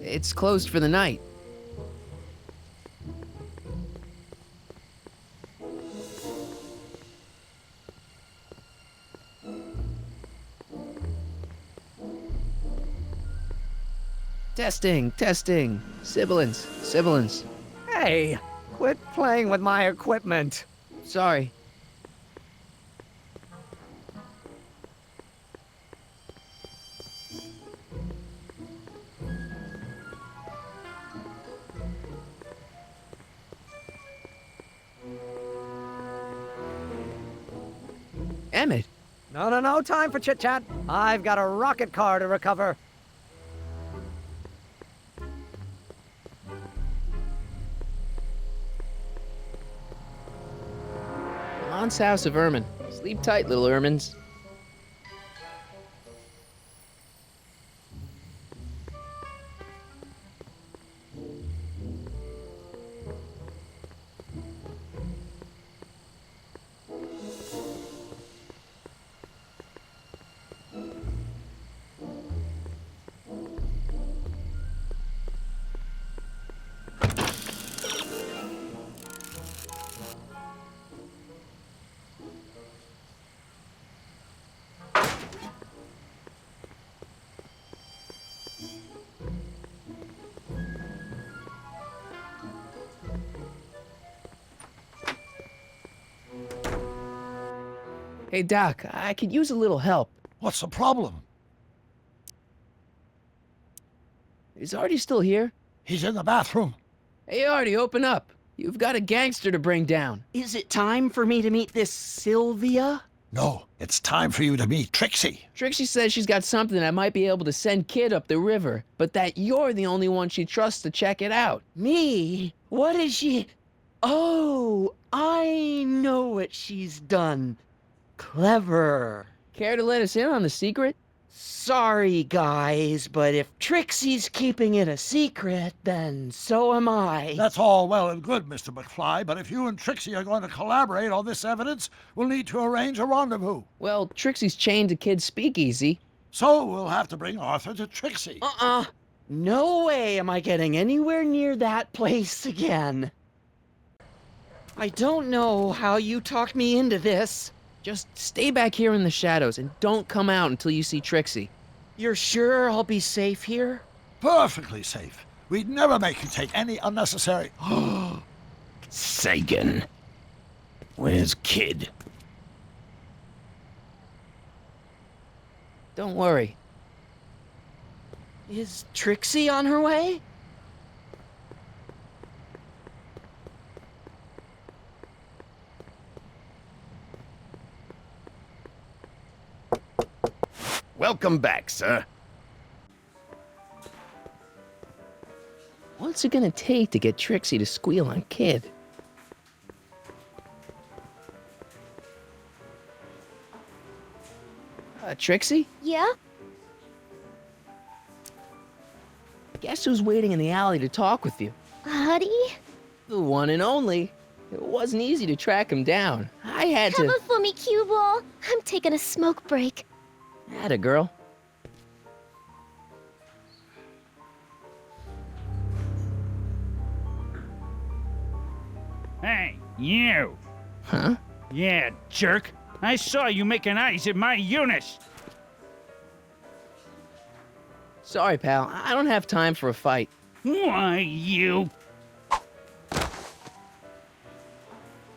It's closed for the night. Testing, testing. Sibilance, sibilance. Hey, quit playing with my equipment. Sorry. Emmett. No, time for chit-chat. I've got a rocket car to recover. Aunt's house of Ermine. Sleep tight, little Ermines. Hey, Doc, I could use a little help. What's the problem? Is Artie still here? He's in the bathroom. Hey, Artie, open up. You've got a gangster to bring down. Is it time for me to meet this Sylvia? No, it's time for you to meet Trixie. Trixie says she's got something that might be able to send Kid up the river, but that you're the only one she trusts to check it out. Me? What is she? Oh, I know what she's done. Clever. Care to let us in on the secret? Sorry, guys, but if Trixie's keeping it a secret, then so am I. That's all well and good, Mr. McFly, but if you and Trixie are going to collaborate on this evidence, we'll need to arrange a rendezvous. Well, Trixie's chained to Kid's speakeasy. So we'll have to bring Arthur to Trixie. No way am I getting anywhere near that place again. I don't know how you talked me into this. Just stay back here in the shadows and don't come out until you see Trixie. You're sure I'll be safe here? Perfectly safe. We'd never make you take any unnecessary... Sagan. Where's Kid? Don't worry. Is Trixie on her way? Welcome back, sir. What's it gonna take to get Trixie to squeal on Kid? Trixie? Yeah? Guess who's waiting in the alley to talk with you? Artie? The one and only. It wasn't easy to track him down. I had to... Cover for me, cue ball. I'm taking a smoke break. Atta girl. Hey, you! Huh? Yeah, jerk. I saw you making eyes at my Eunice. Sorry, pal. I don't have time for a fight. Why, you...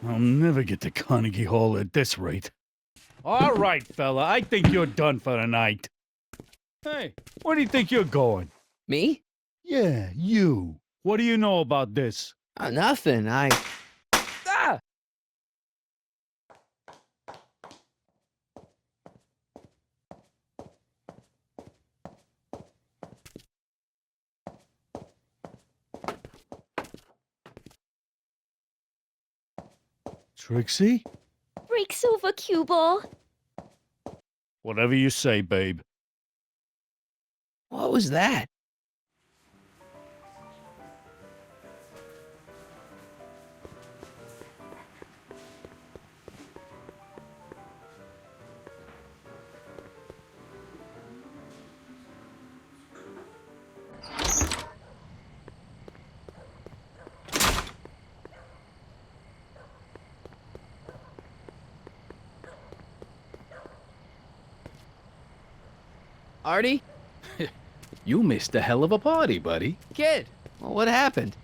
I'll never get to Carnegie Hall at this rate. All right, fella, I think you're done for the night. Hey, where do you think you're going? Me? Yeah, you. What do you know about this? Nothing. Ah! Trixie? Break's over, cue ball. Whatever you say, babe. What was that? Artie? You missed a hell of a party, buddy. Kid, well, what happened?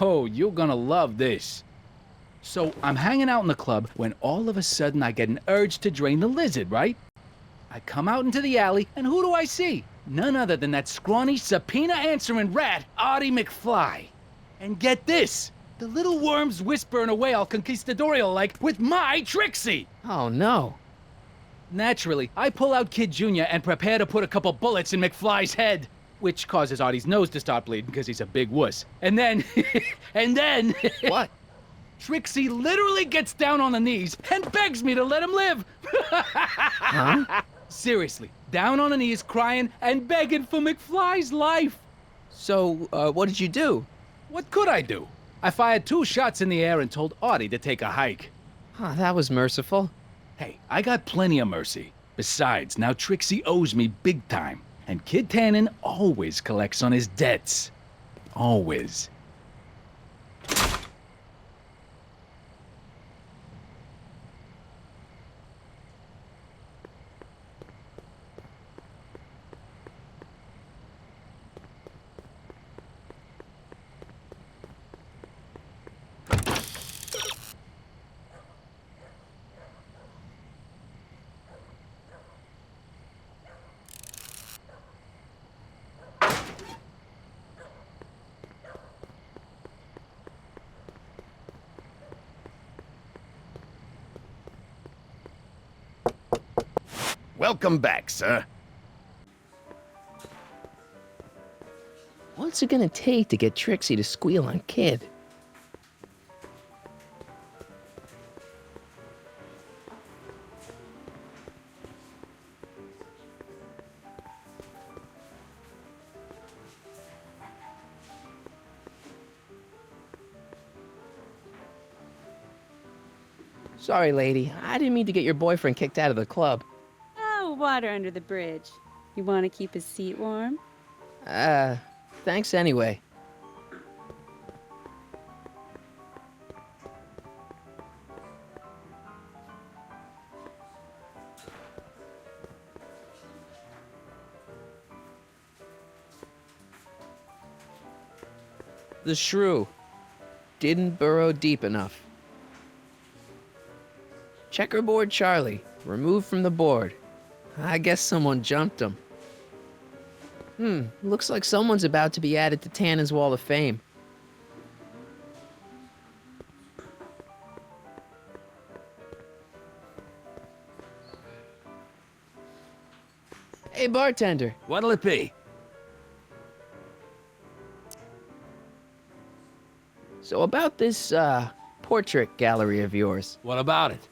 Oh, you're gonna love this. So, I'm hanging out in the club when all of a sudden I get an urge to drain the lizard, right? I come out into the alley, and who do I see? None other than that scrawny, subpoena-answering rat, Artie McFly. And get this! The little worm's whispering away all conquistadorial-like with my Trixie! Oh, no. Naturally, I pull out Kid Jr. and prepare to put a couple bullets in McFly's head, which causes Artie's nose to start bleeding because he's a big wuss. And then, What? Trixie literally gets down on the knees and begs me to let him live. Huh? Seriously, down on the knees, crying and begging for McFly's life. So, what did you do? What could I do? I fired 2 shots in the air and told Artie to take a hike. Huh, that was merciful. Hey, I got plenty of mercy. Besides, now Trixie owes me big time. And Kid Tannen always collects on his debts. Always. Welcome back, sir. What's it gonna take to get Trixie to squeal on Kid? Sorry, lady. I didn't mean to get your boyfriend kicked out of the club. Oh, water under the bridge. You want to keep his seat warm? Thanks anyway. The shrew didn't burrow deep enough. Checkerboard Charlie, removed from the board. I guess someone jumped him. Looks like someone's about to be added to Tannen's Wall of Fame. Hey, bartender. What'll it be? So about this, portrait gallery of yours. What about it?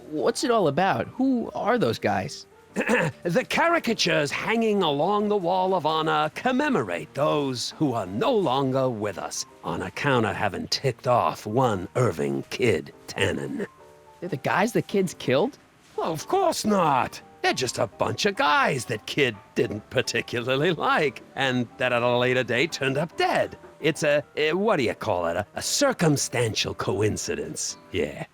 What's it all about? Who are those guys? The caricatures hanging along the wall of honor commemorate those who are no longer with us on account of having ticked off one Irving Kid Tannen. They're the guys the kids killed? Well, of course not. They're just a bunch of guys that Kid didn't particularly like, and that at a later date turned up dead. It's what do you call it? A circumstantial coincidence. Yeah.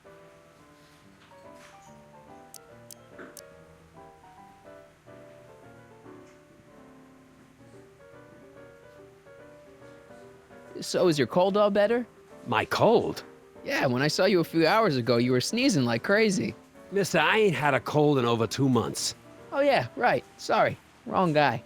So is your cold all better? My cold? Yeah, when I saw you a few hours ago, you were sneezing like crazy. Mister, I ain't had a cold in over 2 months. Oh yeah, right. Sorry. Wrong guy.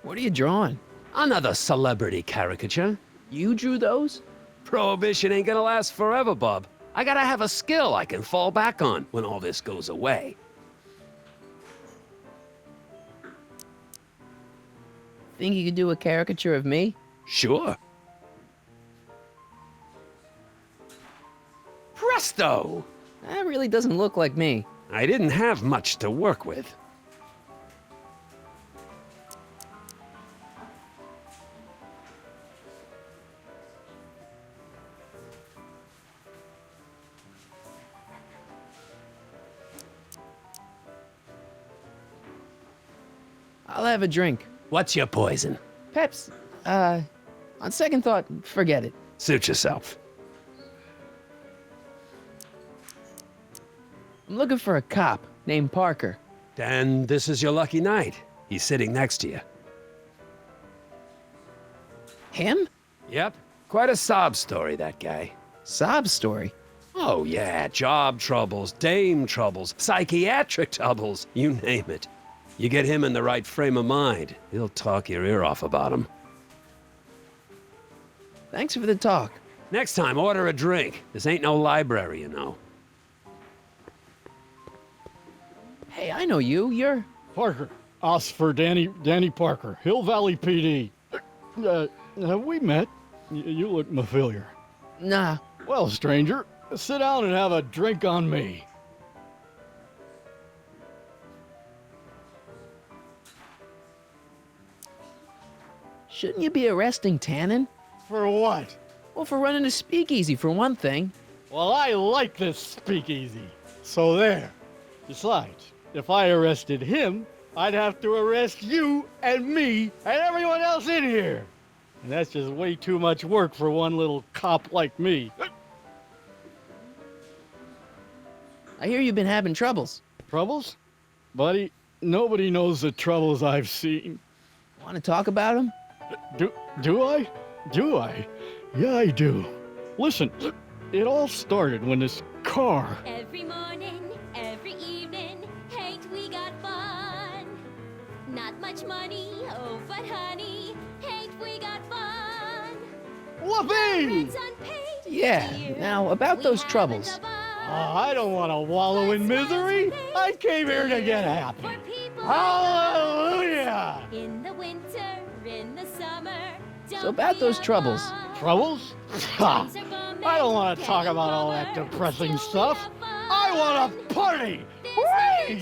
What are you drawing? Another celebrity caricature. You drew those? Prohibition ain't gonna last forever, bub. I gotta have a skill I can fall back on when all this goes away. Think you could do a caricature of me? Sure. Presto! That really doesn't look like me. I didn't have much to work with. I'll have a drink. What's your poison? Peps, on second thought, forget it. Suit yourself. I'm looking for a cop named Parker. Then this is your lucky night. He's sitting next to you. Him? Yep. Quite a sob story, that guy. Sob story? Oh, yeah. Job troubles, dame troubles, psychiatric troubles, you name it. You get him in the right frame of mind, he'll talk your ear off about him. Thanks for the talk. Next time, order a drink. This ain't no library, you know. Hey, I know you. You're... Parker. Us for Danny Parker, Hill Valley PD. Have we met? You look familiar. Nah. Well, stranger, sit down and have a drink on me. Shouldn't you be arresting Tannen? For what? Well, for running a speakeasy, for one thing. Well, I like this speakeasy. So there. Besides, if I arrested him, I'd have to arrest you and me and everyone else in here. And that's just way too much work for one little cop like me. I hear you've been having troubles. Troubles? Buddy, nobody knows the troubles I've seen. Want to talk about them? Do I? Do I? Yeah, I do. Listen, it all started when this car... Every morning, every evening, ain't we got fun? Not much money, oh, but honey, ain't we got fun? Whoopee! Yeah, now about those troubles. I don't want to wallow in misery. I came here to get happy. Hallelujah! In the winter, in the summer. So about those troubles. Troubles? Ha! I don't want to talk about all that depressing stuff. I want to party! Hooray!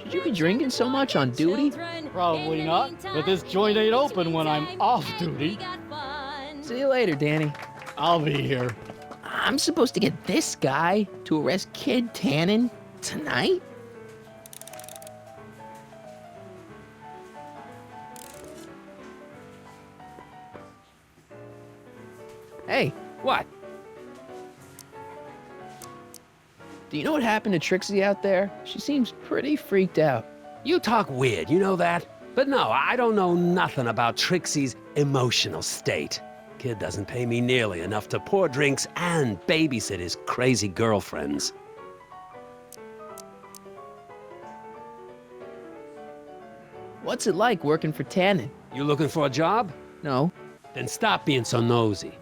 Should you be drinking so much on duty? Probably not, but this joint ain't open when I'm off duty. See you later, Danny. I'll be here. I'm supposed to get this guy to arrest Kid Tannen tonight? Hey. What? Do you know what happened to Trixie out there? She seems pretty freaked out. You talk weird, you know that? But no, I don't know nothing about Trixie's emotional state. Kid doesn't pay me nearly enough to pour drinks and babysit his crazy girlfriends. What's it like working for Tannen? You looking for a job? No. Then stop being so nosy.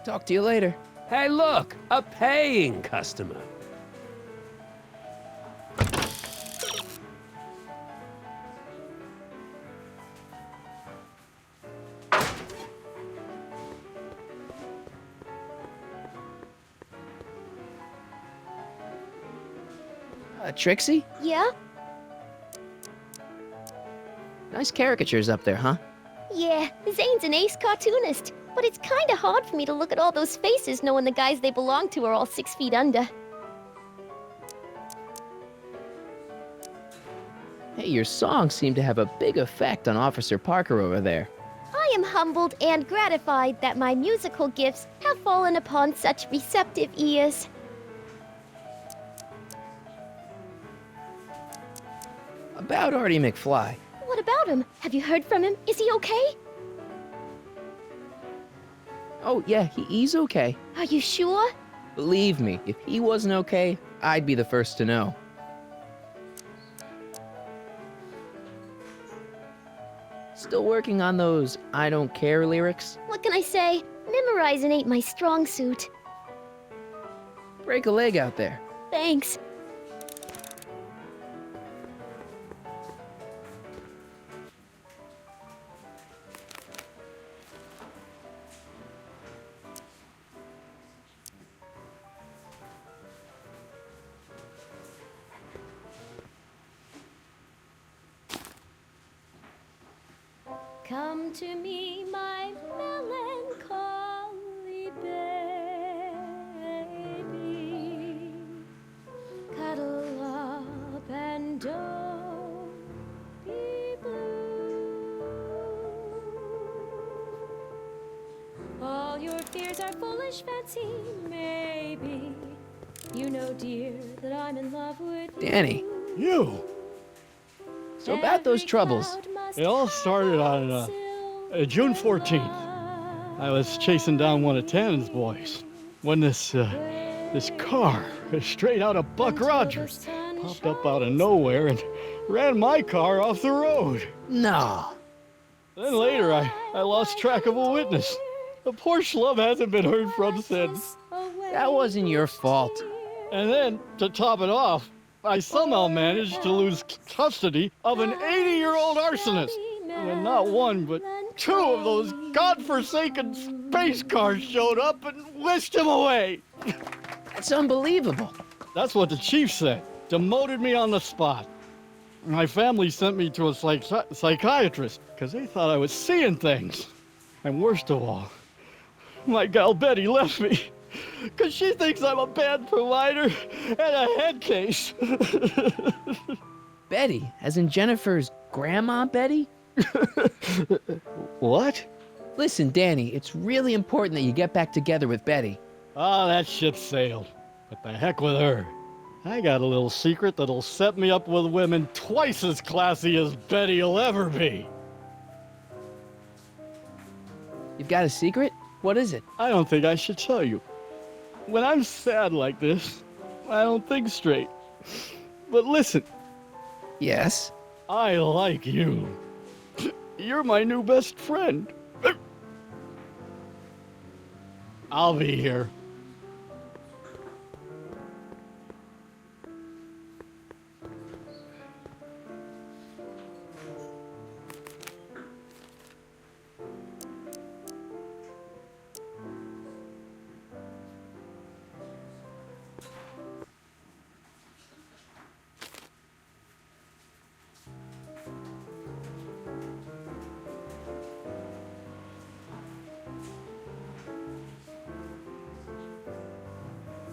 Talk to you later. Hey, look, a paying customer. Trixie? Yeah? Nice caricatures up there, huh? Yeah, Zane's an ace cartoonist. But it's kinda hard for me to look at all those faces knowing the guys they belong to are all 6 feet under. Hey, your songs seem to have a big effect on Officer Parker over there. I am humbled and gratified that my musical gifts have fallen upon such receptive ears. About Artie McFly. What about him? Have you heard from him? Is he okay? Oh, yeah, he's okay. Are you sure? Believe me, if he wasn't okay, I'd be the first to know. Still working on those I don't care lyrics? What can I say? Memorizing ain't my strong suit. Break a leg out there. Thanks. Come to me, my melancholy baby. Cuddle up and don't be blue. All your fears are foolish fancy, maybe. You know, dear, that I'm in love with Danny, You! so about those troubles. It all started on June 14th. I was chasing down one of Tannen's boys when this car, straight out of Buck Rogers, popped up out of nowhere and ran my car off the road. No. Then later, I lost track of a witness. The poor schlub hasn't been heard from since. That wasn't your fault. And then, to top it off, I somehow managed to lose custody of an 80-year-old arsonist. When not one, but two of those godforsaken space cars showed up and whisked him away. That's unbelievable. That's what the chief said. Demoted me on the spot. My family sent me to a psychiatrist because they thought I was seeing things. And worst of all, my gal Betty left me because she thinks I'm a bad provider and a head case. Betty, as in Jennifer's grandma Betty? What? Listen, Danny, it's really important that you get back together with Betty. Ah, that ship sailed. But the heck with her. I got a little secret that'll set me up with women twice as classy as Betty'll ever be. You've got a secret? What is it? I don't think I should tell you. When I'm sad like this, I don't think straight. But listen. Yes? I like you. You're my new best friend. I'll be here.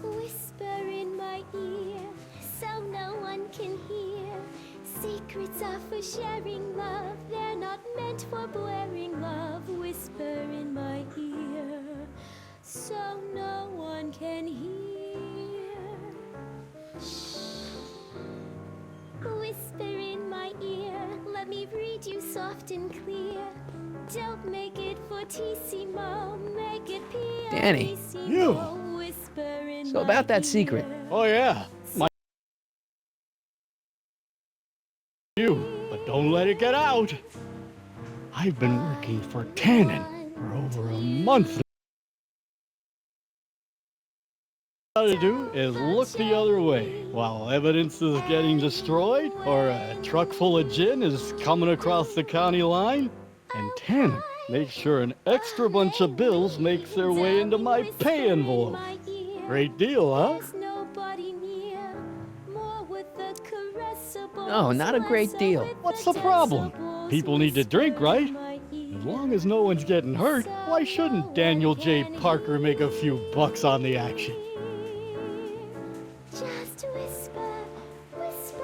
Whisper in my ear, so no one can hear. Secrets are for sharing love, they're not meant for blaring love. Whisper in my ear, so no one can hear. Shh. Whisper in my ear, let me read you soft and clear. Don't make it fortissimo, make it pianissimo. Danny. You. So about that secret. Oh yeah, you, but don't let it get out. I've been working for Tannen for over a month. All you gotta do is look the other way while evidence is getting destroyed or a truck full of gin is coming across the county line. And Tannen makes sure an extra bunch of bills makes their way into my pay envelope. Great deal, huh? No, not a great deal. What's the problem? People need to drink, right? As long as no one's getting hurt, why shouldn't Daniel J. Parker make a few bucks on the action? Just whisper, whisper,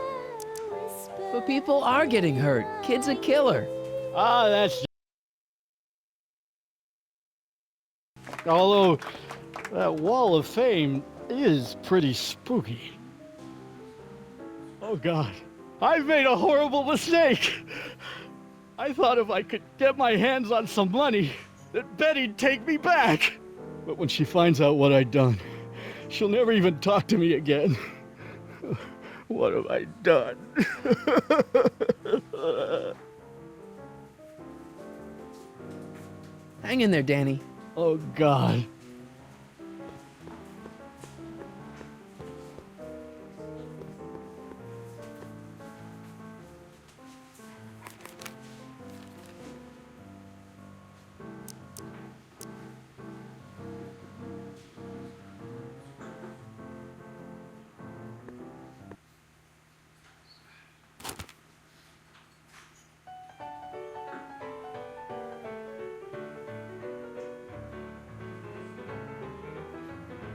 whisper. But people are getting hurt. Kid's a killer. Ah, that's... Although, that wall of fame is pretty spooky. Oh God, I've made a horrible mistake. I thought if I could get my hands on some money, that Betty'd take me back. But when she finds out what I'd done, she'll never even talk to me again. What have I done? Hang in there, Danny. Oh God.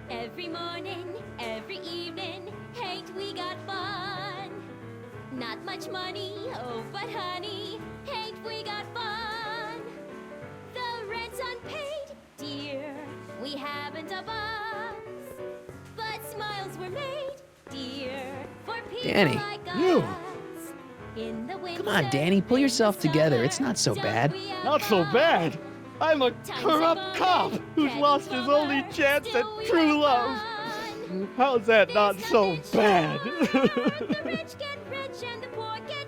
Every morning, every evening, ain't we got fun? Not much money, oh, but honey, ain't we got fun? The rent's unpaid, dear, we haven't a box, but smiles were made. Danny. You! Come on, Danny, pull yourself together. It's not so bad. Not so bad. I'm a corrupt cop who's lost his only chance at true love. How's that not so bad?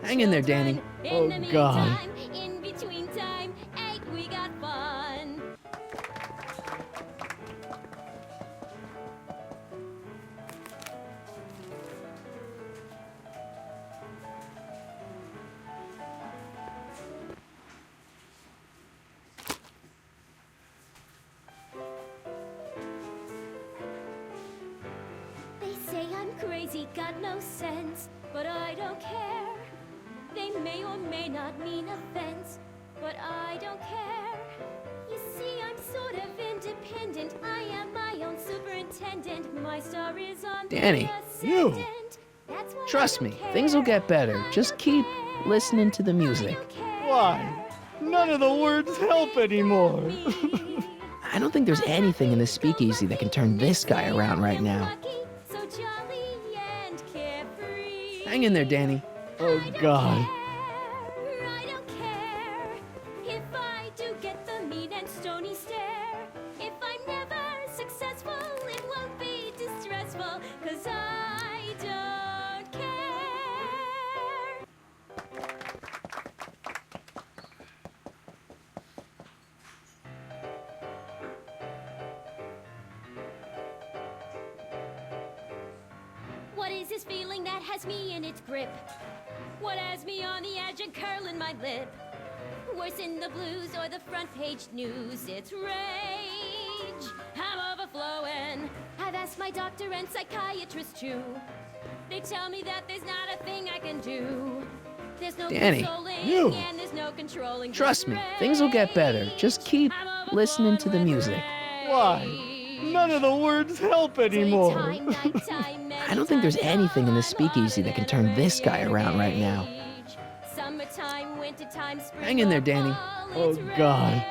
Hang in there, Danny. Oh, God. In between time, we got fun. They say I'm crazy, got no sense, but I don't care. They may or may not mean offense, but I don't care. You see, I'm sort of independent. I am my own superintendent. My star is on Danny. You! Trust me, things will get better. Just keep listening to the music. Why? None of the words help anymore. I don't think there's anything in this speakeasy that can turn this guy around right now. Hang in there, Danny. Oh, God. I don't care if I do get the mean and stony stare. If I'm never successful, it won't be distressful, 'cause I don't care. What is this feeling that has me in its grip? What has me on the edge and curling my lip? Worse in the blues or the front page news, it's rage. I'm overflowing. I've asked my doctor and psychiatrist too. They tell me that there's not a thing I can do. There's no Danny. consoling You. and there's no controlling. Trust me, things will get better. Just keep listening to the music. Why? None of the words help anymore. I don't think there's anything in this speakeasy that can turn this guy around right now. Summertime, wintertime, spring, Hang in there, Danny. Oh, God.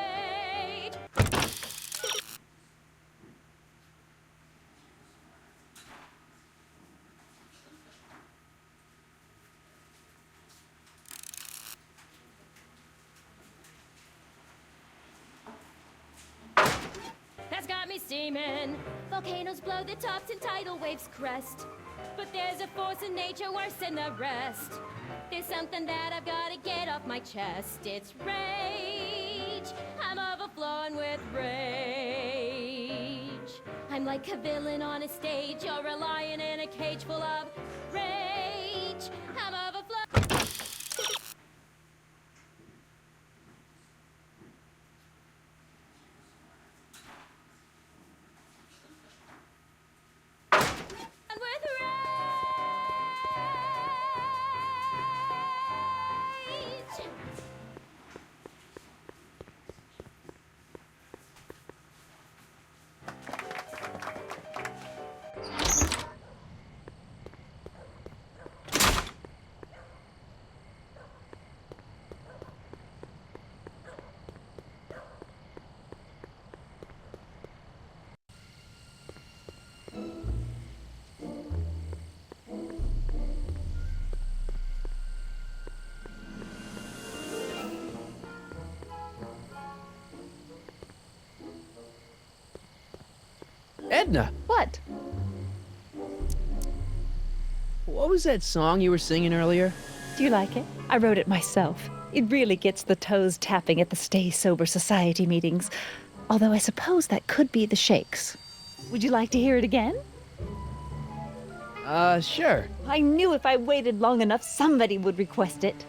That's got me steaming. Volcanoes blow the tops and tidal waves crest. But there's a force in nature worse than the rest. There's something that I've gotta get off my chest. It's rage. I'm overflowing with rage. I'm like a villain on a stage. You're a lion in a cage full of rage. I'm overflowing. Edna! What? What was that song you were singing earlier? Do you like it? I wrote it myself. It really gets the toes tapping at the Stay Sober Society meetings. Although I suppose that could be the Shakes. Would you like to hear it again? Sure. I knew if I waited long enough, somebody would request it.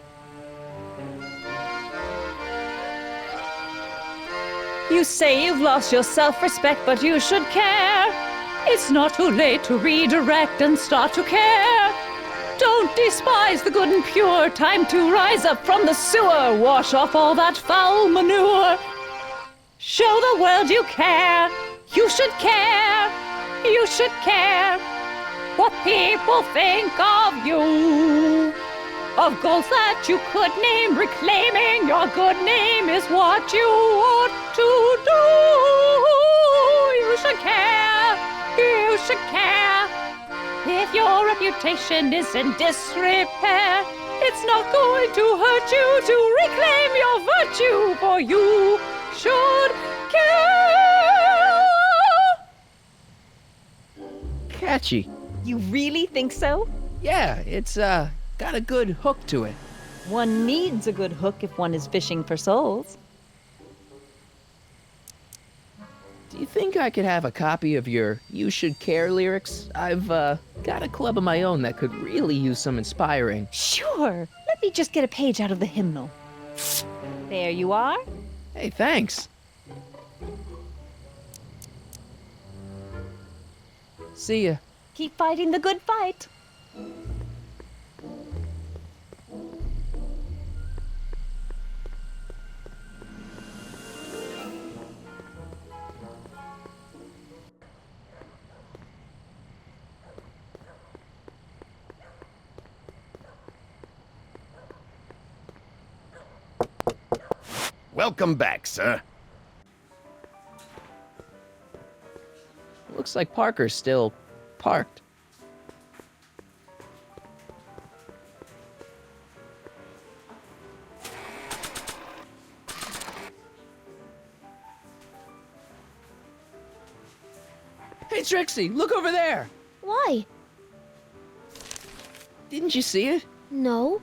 You say you've lost your self-respect, but you should care. It's not too late to redirect and start to care. Don't despise the good and pure. Time to rise up from the sewer. Wash off all that foul manure. Show the world you care. You should care. You should care what people think of you. Of goals that you could name, reclaiming your good name is what you ought to do. You should care. You should care. If your reputation is in disrepair, it's not going to hurt you to reclaim your virtue, for you should care. Catchy. You really think so? Yeah, it's got a good hook to it. One needs a good hook if one is fishing for souls. Do you think I could have a copy of your You Should Care lyrics? I've got a club of my own that could really use some inspiring. Sure. Let me just get a page out of the hymnal. There you are. Hey, thanks. See ya. Keep fighting the good fight. Welcome back, sir. Looks like Parker's still parked. Hey, Trixie, look over there! Why? Didn't you see it? No.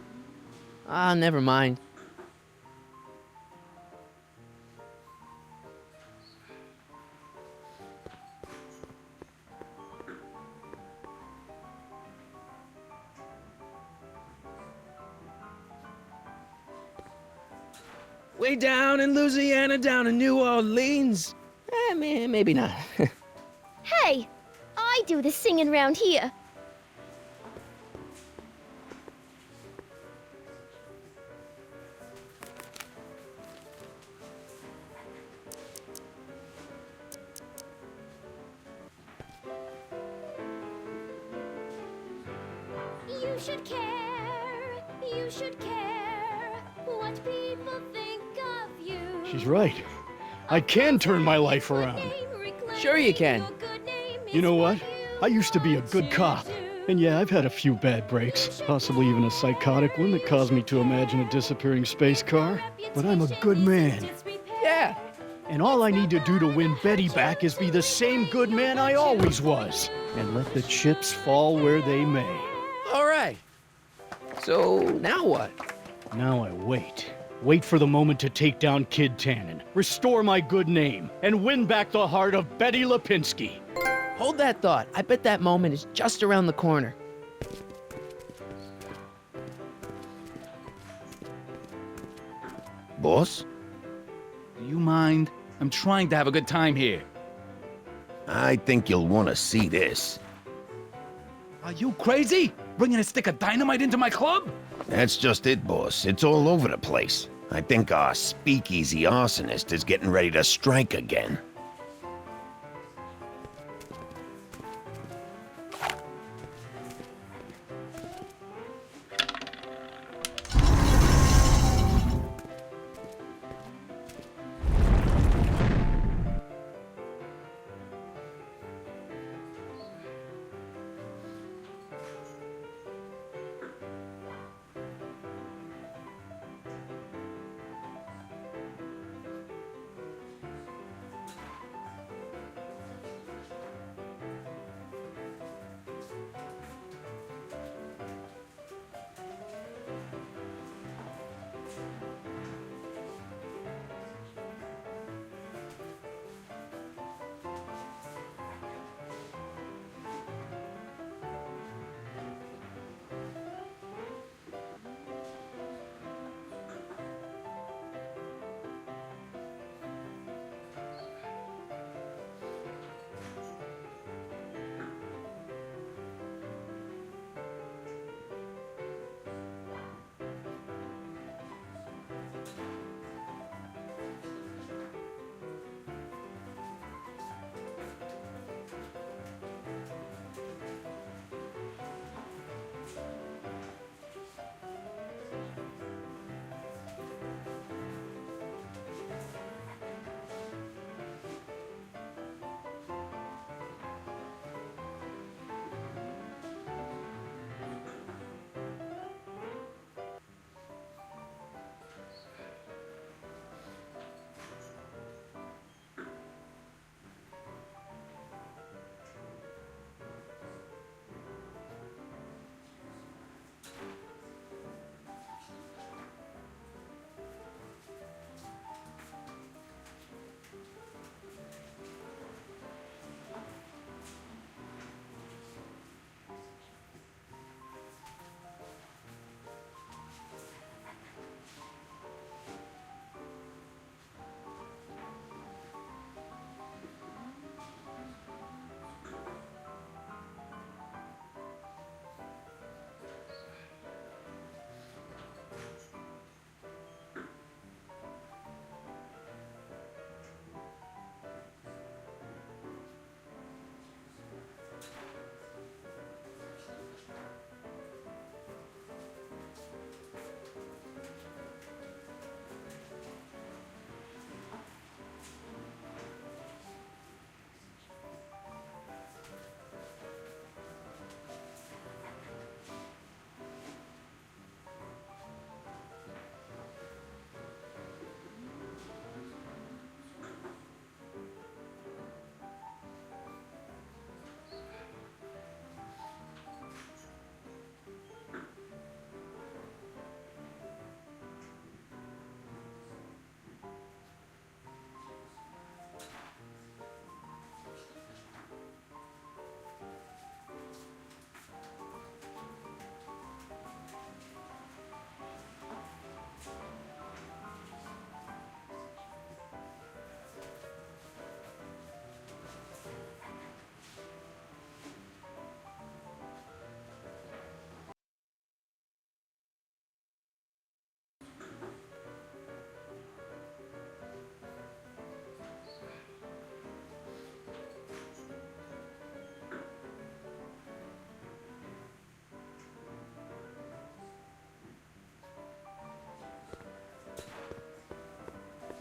Ah, never mind. Way down in Louisiana, down in New Orleans. Maybe not. Hey! I do the singing round here. You should care. You should care what people think of you. She's right. I can turn my life around. Sure you can. You know what? I used to be a good cop. And yeah, I've had a few bad breaks, possibly even a psychotic one that caused me to imagine a disappearing space car. But I'm a good man. Yeah. And all I need to do to win Betty back is be the same good man I always was. And let the chips fall where they may. All right. So, now what? Now I wait. Wait for the moment to take down Kid Tannen, restore my good name, and win back the heart of Betty Lipinski. Hold that thought. I bet that moment is just around the corner. Boss? Do you mind? I'm trying to have a good time here. I think you'll want to see this. Are you crazy? Bringing a stick of dynamite into my club? That's just it, boss. It's all over the place. I think our speakeasy arsonist is getting ready to strike again.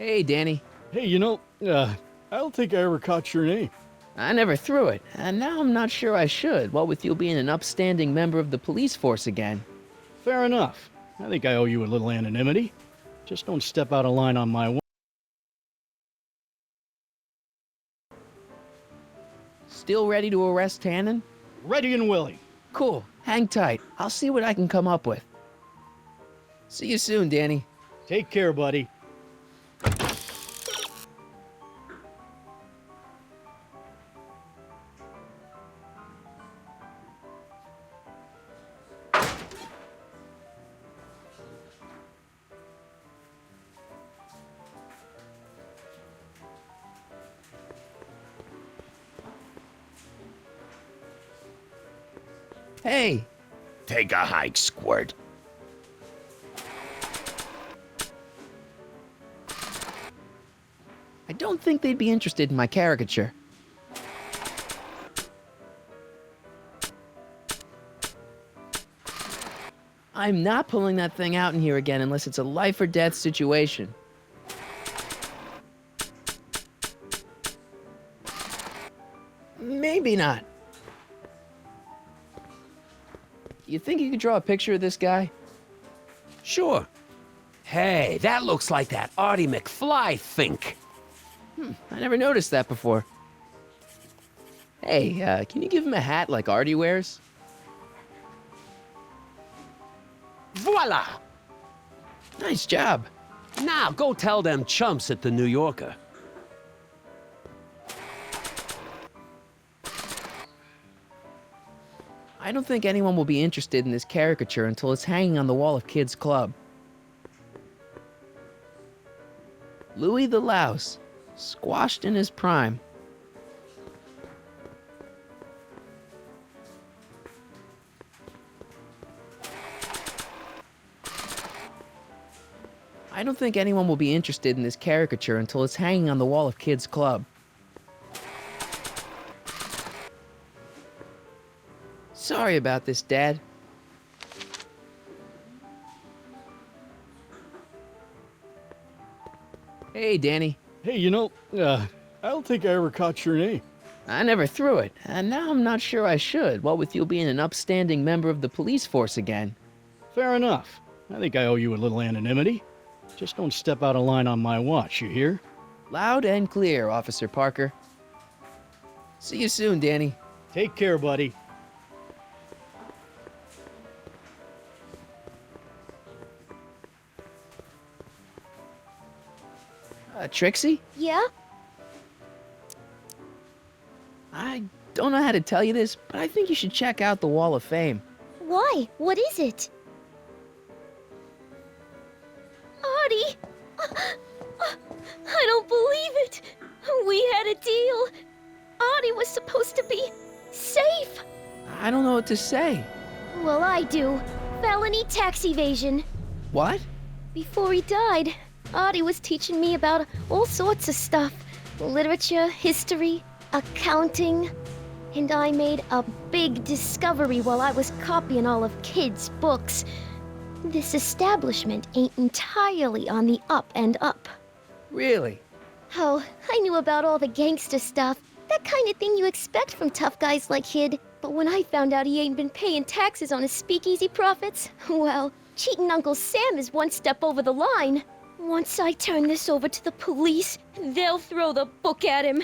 Hey, Danny. Hey, I don't think I ever caught your name. I never threw it, and now I'm not sure I should, what with you being an upstanding member of the police force again. Fair enough. I think I owe you a little anonymity. Just don't step out of line on my watch. Still ready to arrest Tannen? Ready and willing. Cool. Hang tight. I'll see what I can come up with. See you soon, Danny. Take care, buddy. Hey! Take a hike, Squirt. I don't think they'd be interested in my caricature. I'm not pulling that thing out in here again unless it's a life or death situation. Maybe not. You think you could draw a picture of this guy? Sure. Hey, that looks like that Artie McFly think. I never noticed that before. Hey, can you give him a hat like Artie wears? Voila! Nice job. Now go tell them chumps at the New Yorker. I don't think anyone will be interested in this caricature until it's hanging on the wall of Kids Club. Louis the Louse, squashed in his prime. I don't think anyone will be interested in this caricature until it's hanging on the wall of Kids Club. Sorry about this, Dad. Hey, Danny. Hey, I don't think I ever caught your name. I never threw it, and now I'm not sure I should, what with you being an upstanding member of the police force again. Fair enough. I think I owe you a little anonymity. Just don't step out of line on my watch, you hear? Loud and clear, Officer Parker. See you soon, Danny. Take care, buddy. Trixie? Yeah? I don't know how to tell you this, but I think you should check out the Wall of Fame. Why? What is it? Artie! I don't believe it! We had a deal! Artie was supposed to be safe! I don't know what to say. Well, I do. Felony tax evasion. What? Before he died, Artie was teaching me about all sorts of stuff. Literature, history, accounting. And I made a big discovery while I was copying all of Kid's books. This establishment ain't entirely on the up and up. Really? Oh, I knew about all the gangster stuff. That kind of thing you expect from tough guys like Kid. But when I found out he ain't been paying taxes on his speakeasy profits, well, cheating Uncle Sam is one step over the line. Once I turn this over to the police, they'll throw the book at him.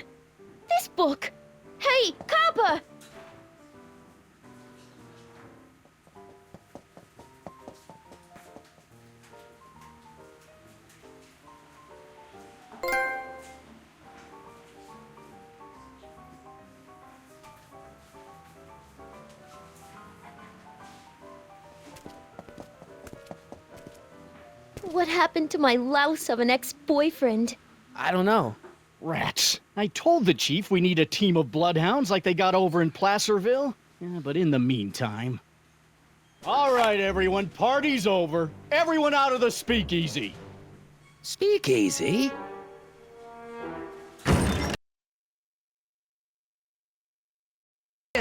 This book! Hey, copper! What happened to my louse of an ex-boyfriend? I don't know. Rats. I told the chief we need a team of bloodhounds like they got over in Placerville. Yeah, but in the meantime... All right, everyone, party's over. Everyone out of the speakeasy. Speakeasy?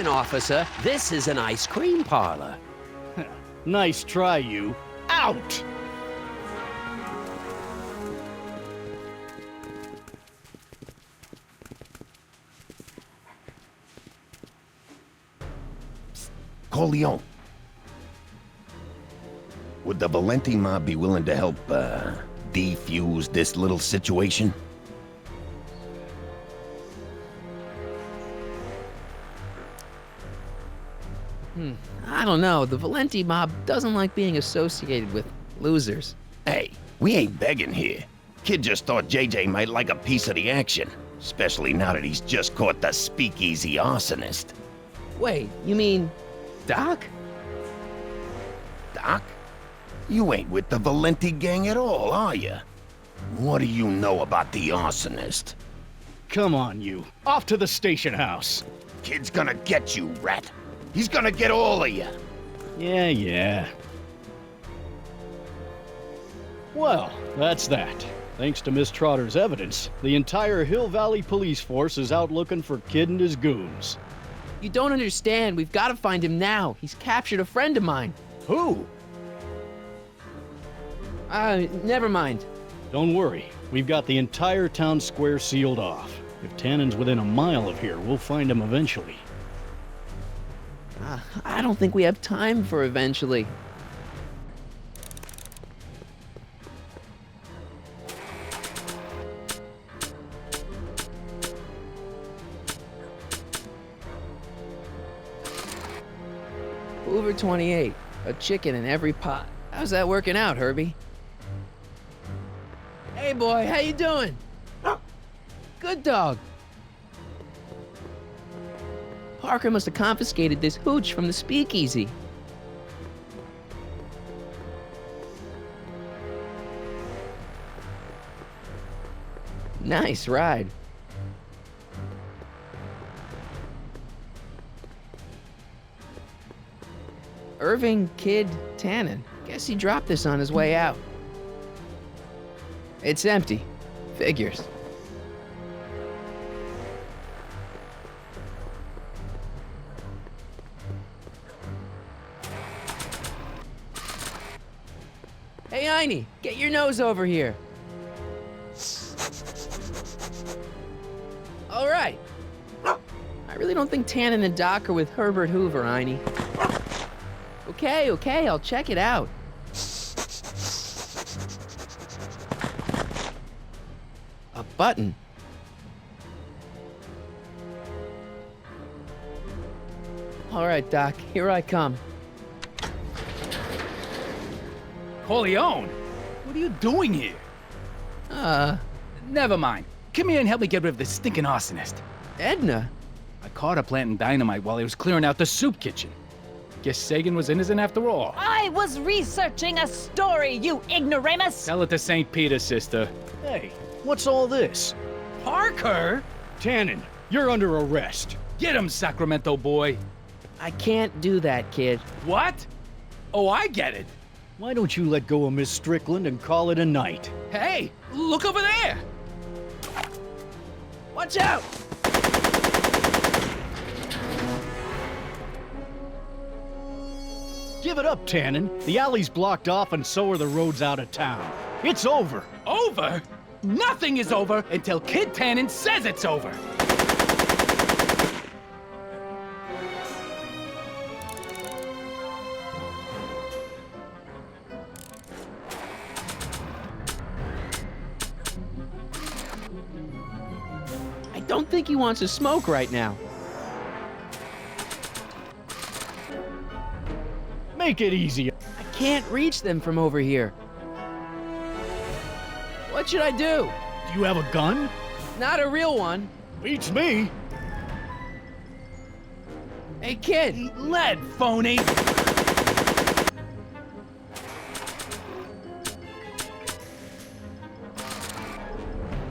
Officer, this is an ice cream parlor. Nice try, you. Out! Corleone. Would the Valenti mob be willing to help, defuse this little situation? I don't know. The Valenti mob doesn't like being associated with losers. Hey, we ain't begging here. Kid just thought JJ might like a piece of the action, especially now that he's just caught the speakeasy arsonist. Wait, you mean Doc? Doc? You ain't with the Valenti gang at all, are you? What do you know about the arsonist? Come on, you. Off to the station house. Kid's gonna get you, rat. He's gonna get all of you. Yeah. Well, that's that. Thanks to Miss Trotter's evidence, the entire Hill Valley police force is out looking for Kid and his goons. You don't understand. We've got to find him now. He's captured a friend of mine. Who? Never mind. Don't worry. We've got the entire town square sealed off. If Tannen's within a mile of here, we'll find him eventually. I don't think we have time for eventually. Hoover 28, a chicken in every pot. How's that working out, Herbie? Hey boy, how you doing? Good dog. Parker must have confiscated this hooch from the speakeasy. Nice ride. Irving Kid Tannen. Guess he dropped this on his way out. It's empty. Figures. Hey, Einie, get your nose over here. All right. I really don't think Tannen and Doc are with Herbert Hoover, Einie. Okay, I'll check it out. A button. All right, Doc, here I come. Corleone? What are you doing here? Never mind. Come here and help me get rid of this stinking arsonist. Edna? I caught her planting dynamite while he was clearing out the soup kitchen. Guess Sagan was innocent after all. I was researching a story, you ignoramus! Tell it to St. Peter, sister. Hey, what's all this? Parker? Tannen, you're under arrest. Get him, Sacramento boy. I can't do that, kid. What? Oh, I get it. Why don't you let go of Miss Strickland and call it a night? Hey, look over there! Watch out! Give it up, Tannen. The alley's blocked off and so are the roads out of town. It's over. Over? Nothing is over until Kid Tannen says it's over. I don't think he wants to smoke right now. Make it easy. I can't reach them from over here. What should I do? Do you have a gun? Not a real one. Beats me. Hey, kid. Eat lead, phony.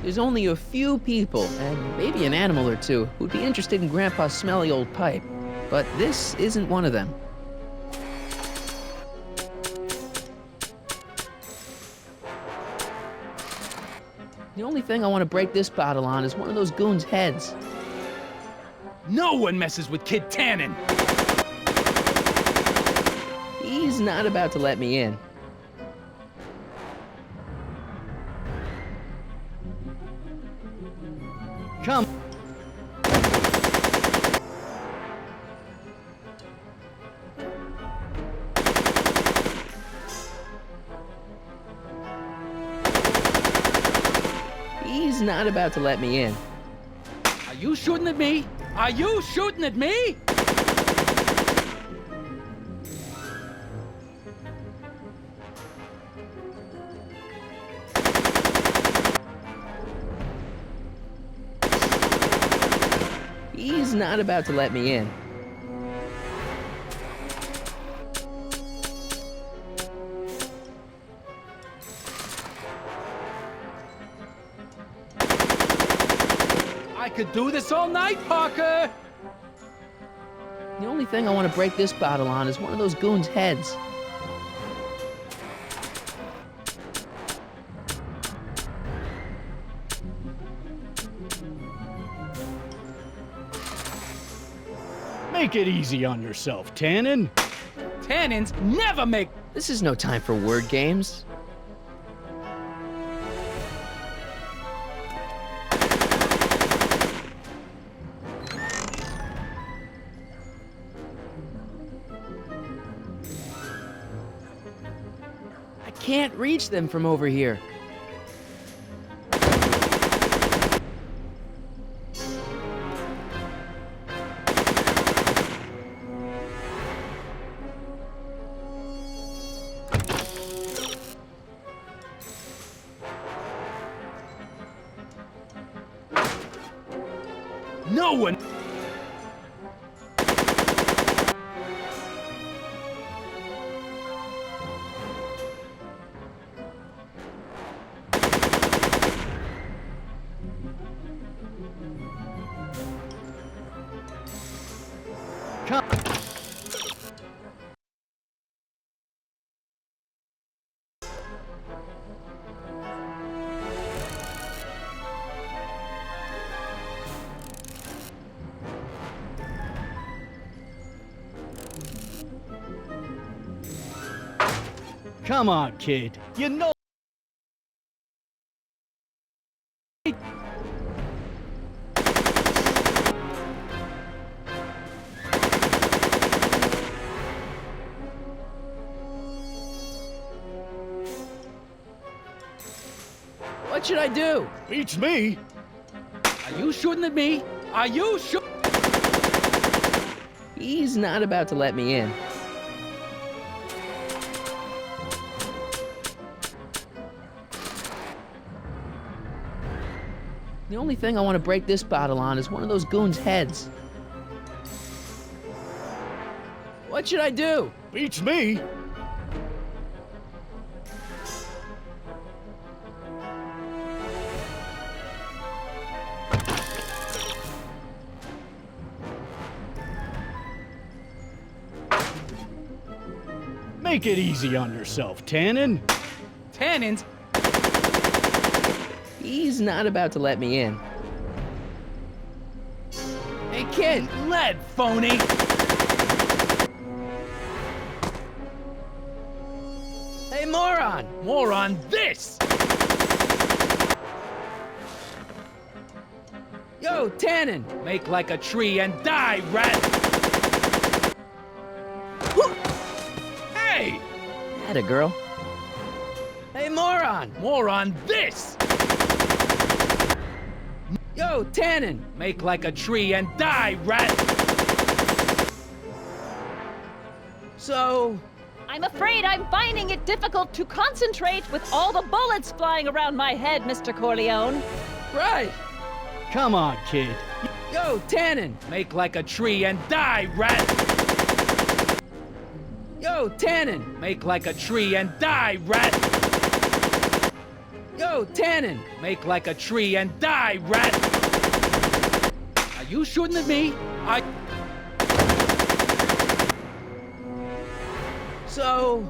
There's only a few people, and maybe an animal or two, who'd be interested in Grandpa's smelly old pipe. But this isn't one of them. The only thing I want to break this bottle on is one of those goons' heads. No one messes with Kid Tannen. He's not about to let me in. Come. He's not about to let me in. Are you shooting at me? Are you shooting at me? He's not about to let me in. I could do this all night, Parker! The only thing I want to break this bottle on is one of those goons' heads. Make it easy on yourself, Tannen. Tannins never make... This is no time for word games. I can't reach them from over here. No one... Come on, kid. You know. What should I do? Beats me. Are you shooting at me? Are you shooting? He's not about to let me in. The only thing I want to break this bottle on is one of those goons' heads. What should I do? Beats me. Make it easy on yourself, Tannen. Tannins? He's not about to let me in. Hey, kid! Lead, phony! Hey, moron! Moron, this! Yo, Tannen! Make like a tree and die, rat! Hey! Atta girl. Hey, moron! Moron, this! Yo, Tannen! Make like a tree and die, rat! So... I'm afraid I'm finding it difficult to concentrate with all the bullets flying around my head, Mr. Corleone. Right! Come on, kid. Yo, Tannen! Make like a tree and die, rat! Yo, Tannen! Make like a tree and die, rat! Yo, Tannen! Make like a tree and die, rat! Are you shooting at me? So...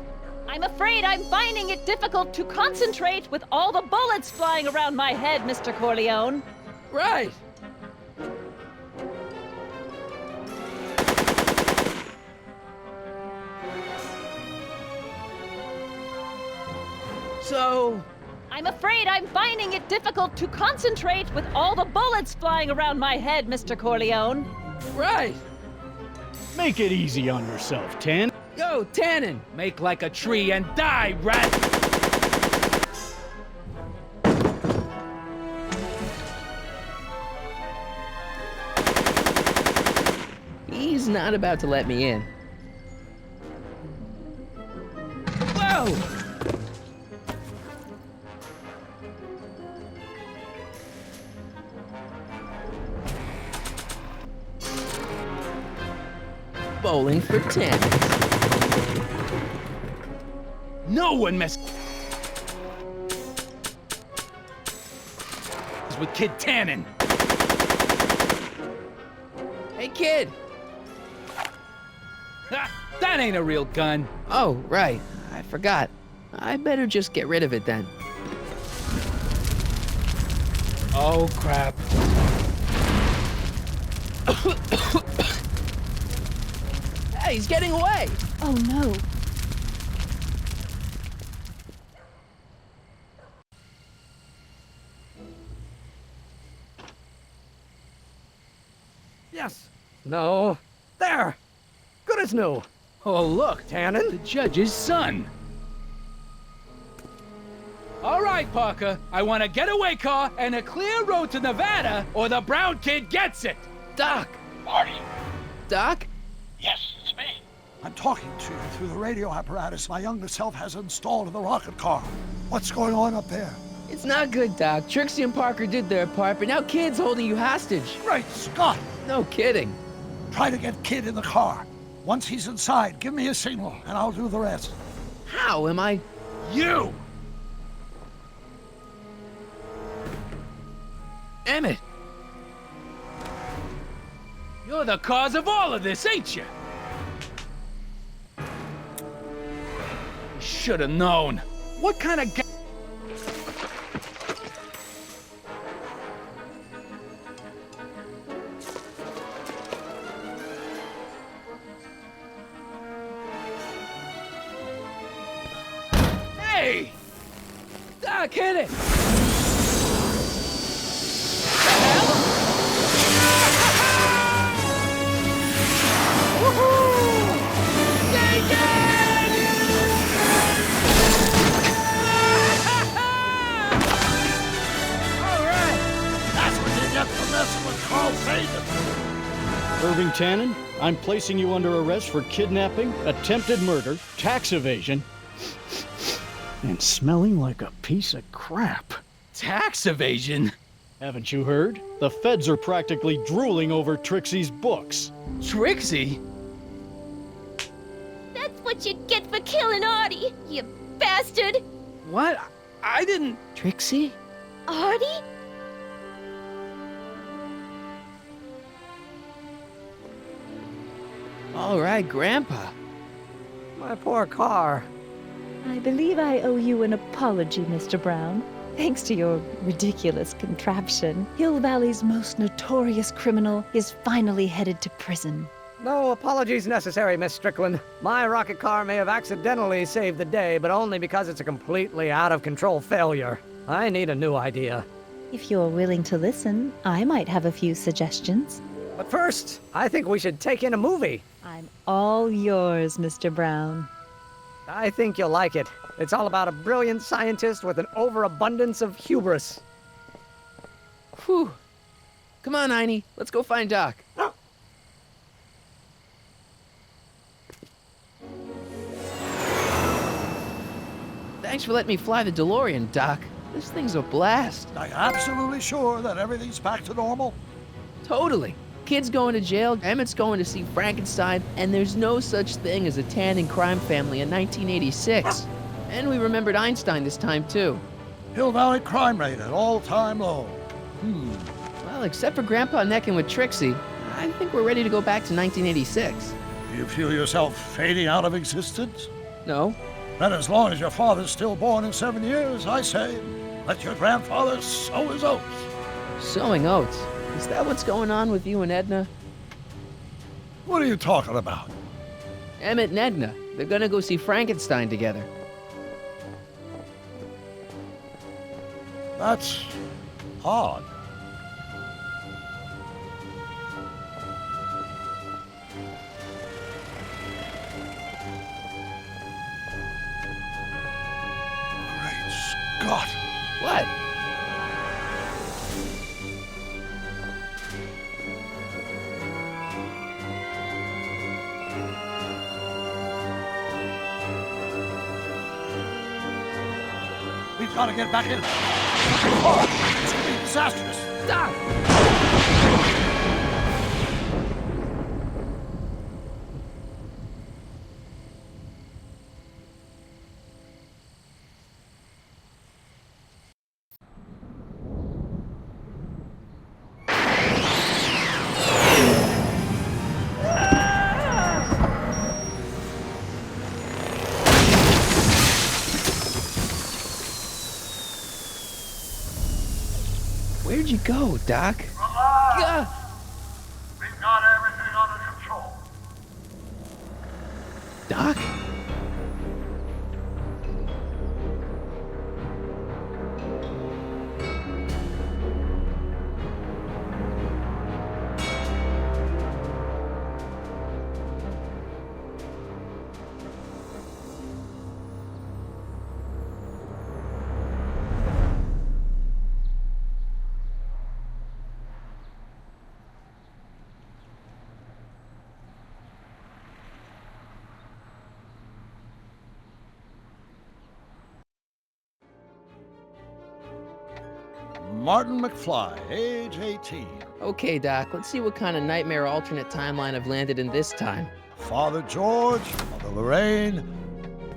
I'm afraid I'm finding it difficult to concentrate with all the bullets flying around my head, Mr. Corleone. Right! So... I'm afraid I'm finding it difficult to concentrate with all the bullets flying around my head, Mr. Corleone. Right! Make it easy on yourself, Tannen. Yo, Tannen! Make like a tree and die, rat! not about to let me in. Whoa! Bowling for 10. No one mess with Kid Tannen. Hey, kid! Ha, that ain't a real gun. Oh, right. I forgot. I better just get rid of it then. Oh, crap. Hey, he's getting away! Oh no. Yes. No. There. Good as new. Oh, look. Tannen? The judge's son. All right, Parker. I want a getaway car and a clear road to Nevada, or the brown kid gets it. Doc! Marty. Doc? Yes, it's me. I'm talking to you through the radio apparatus my younger self has installed in the rocket car. What's going on up there? It's not good, Doc. Trixie and Parker did their part, but now Kid's holding you hostage. Great Scott! No kidding. Try to get Kid in the car. Once he's inside, give me a signal, and I'll do the rest. How am I? You! Emmett! You're the cause of all of this, ain't you? Should have known. What kind of Hey! Doc, hit it! Irving Tannen, I'm placing you under arrest for kidnapping, attempted murder, tax evasion, and smelling like a piece of crap. tax evasion? Haven't you heard? The feds are practically drooling over Trixie's books. Trixie? That's what you get for killing Artie, you bastard! What? I didn't... Trixie? Artie? All right, Grandpa. My poor car. I believe I owe you an apology, Mr. Brown. Thanks to your ridiculous contraption, Hill Valley's most notorious criminal is finally headed to prison. No apologies necessary, Miss Strickland. My rocket car may have accidentally saved the day, but only because it's a completely out-of-control failure. I need a new idea. If you're willing to listen, I might have a few suggestions. But first, I think we should take in a movie. I'm all yours, Mr. Brown. I think you'll like it. It's all about a brilliant scientist with an overabundance of hubris. Whew. Come on, Einie. Let's go find Doc. Thanks for letting me fly the DeLorean, Doc. This thing's a blast. Are you absolutely sure that everything's back to normal? Totally. Kid's going to jail, Emmett's going to see Frankenstein, and there's no such thing as a Tannen crime family in 1986. And we remembered Einstein this time, too. Hill Valley crime rate at all-time low. Well, except for Grandpa necking with Trixie, I think we're ready to go back to 1986. Do you feel yourself fading out of existence? No. Then as long as your father's still born in 7 years, I say, let your grandfather sow his oats. Sowing oats? Is that what's going on with you and Edna? What are you talking about? Emmett and Edna. They're gonna go see Frankenstein together. That's odd. Great Scott! What? gotta get back in. Oh, this could be disastrous. Doc! Where'd you go, Doc? Relax. We've got everything under control. Doc? Martin McFly, age 18. Okay, Doc, let's see what kind of nightmare alternate timeline I've landed in this time. Father George, Mother Lorraine.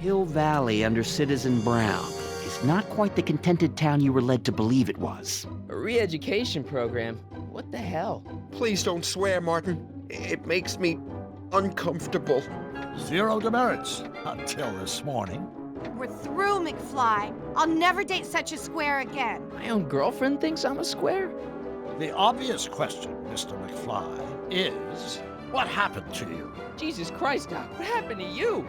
Hill Valley under Citizen Brown is not quite the contented town you were led to believe it was. A re-education program? What the hell? Please don't swear, Martin. It makes me uncomfortable. Zero demerits until this morning. We're through, McFly. I'll never date such a square again. My own girlfriend thinks I'm a square? The obvious question, Mr. McFly, is what happened to you? Jesus Christ, Doc, what happened to you?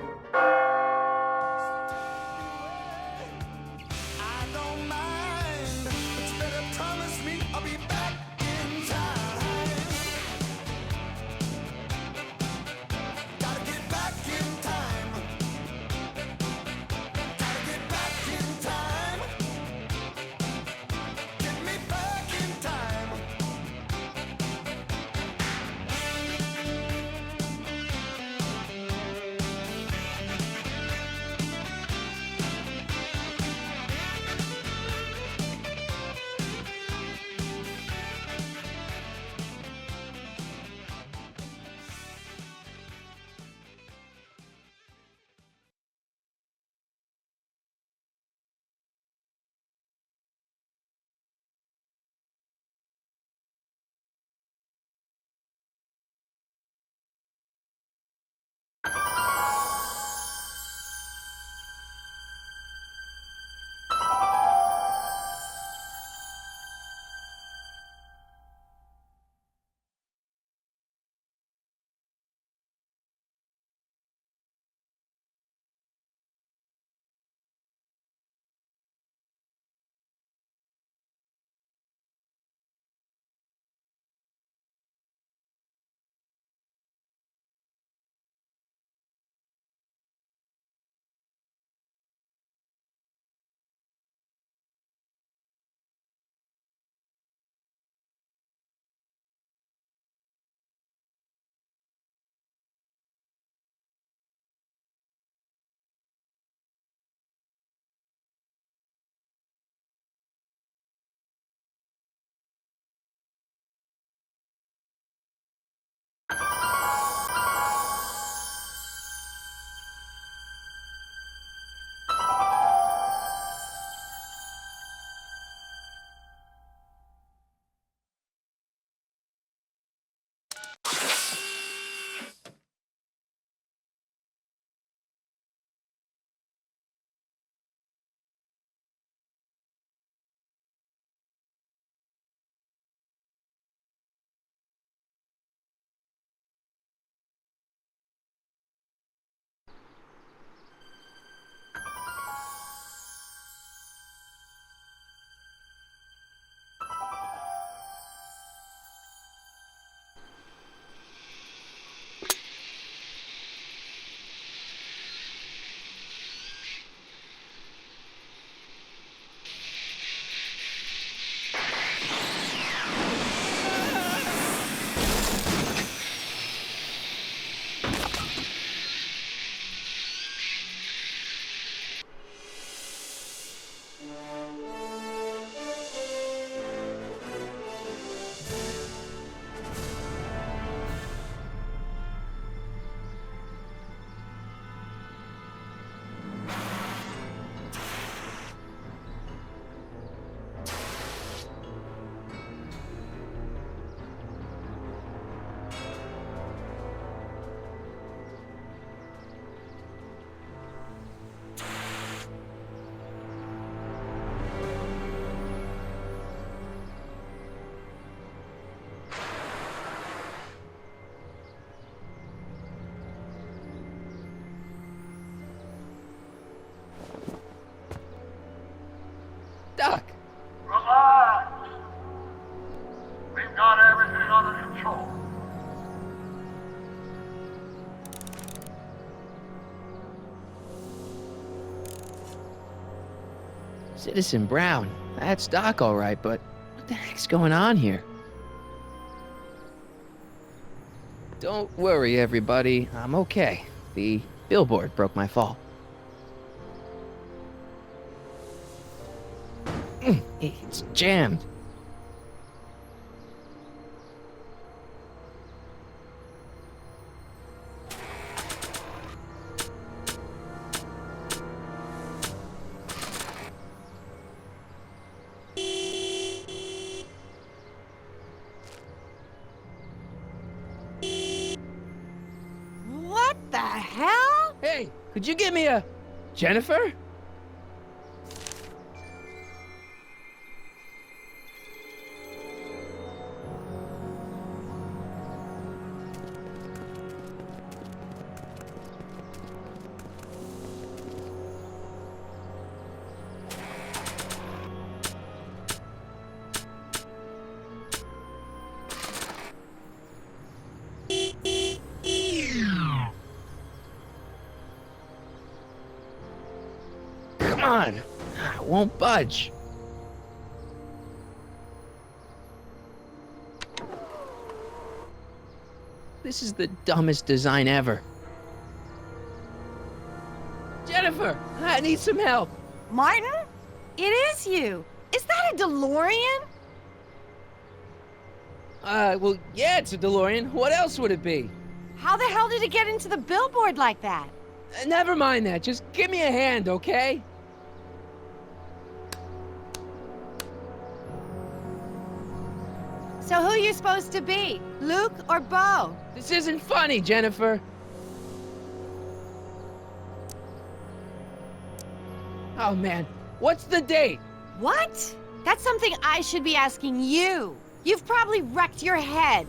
Doc! Relax. We've got everything under control. Citizen Brown. That's Doc, all right, but what the heck's going on here? Don't worry, everybody. I'm okay. The billboard broke my fall. It's jammed. What the hell? Hey, could you give me a... Jennifer? Come on. It won't budge. This is the dumbest design ever. Jennifer, I need some help. Martin? It is you. Is that a DeLorean? Well, yeah, it's a DeLorean. What else would it be? How the hell did it get into the billboard like that? Never mind that. Just give me a hand, okay? So who you supposed to be? Luke or Bo? This isn't funny, Jennifer. Oh, man. What's the date? What? That's something I should be asking you. You've probably wrecked your head.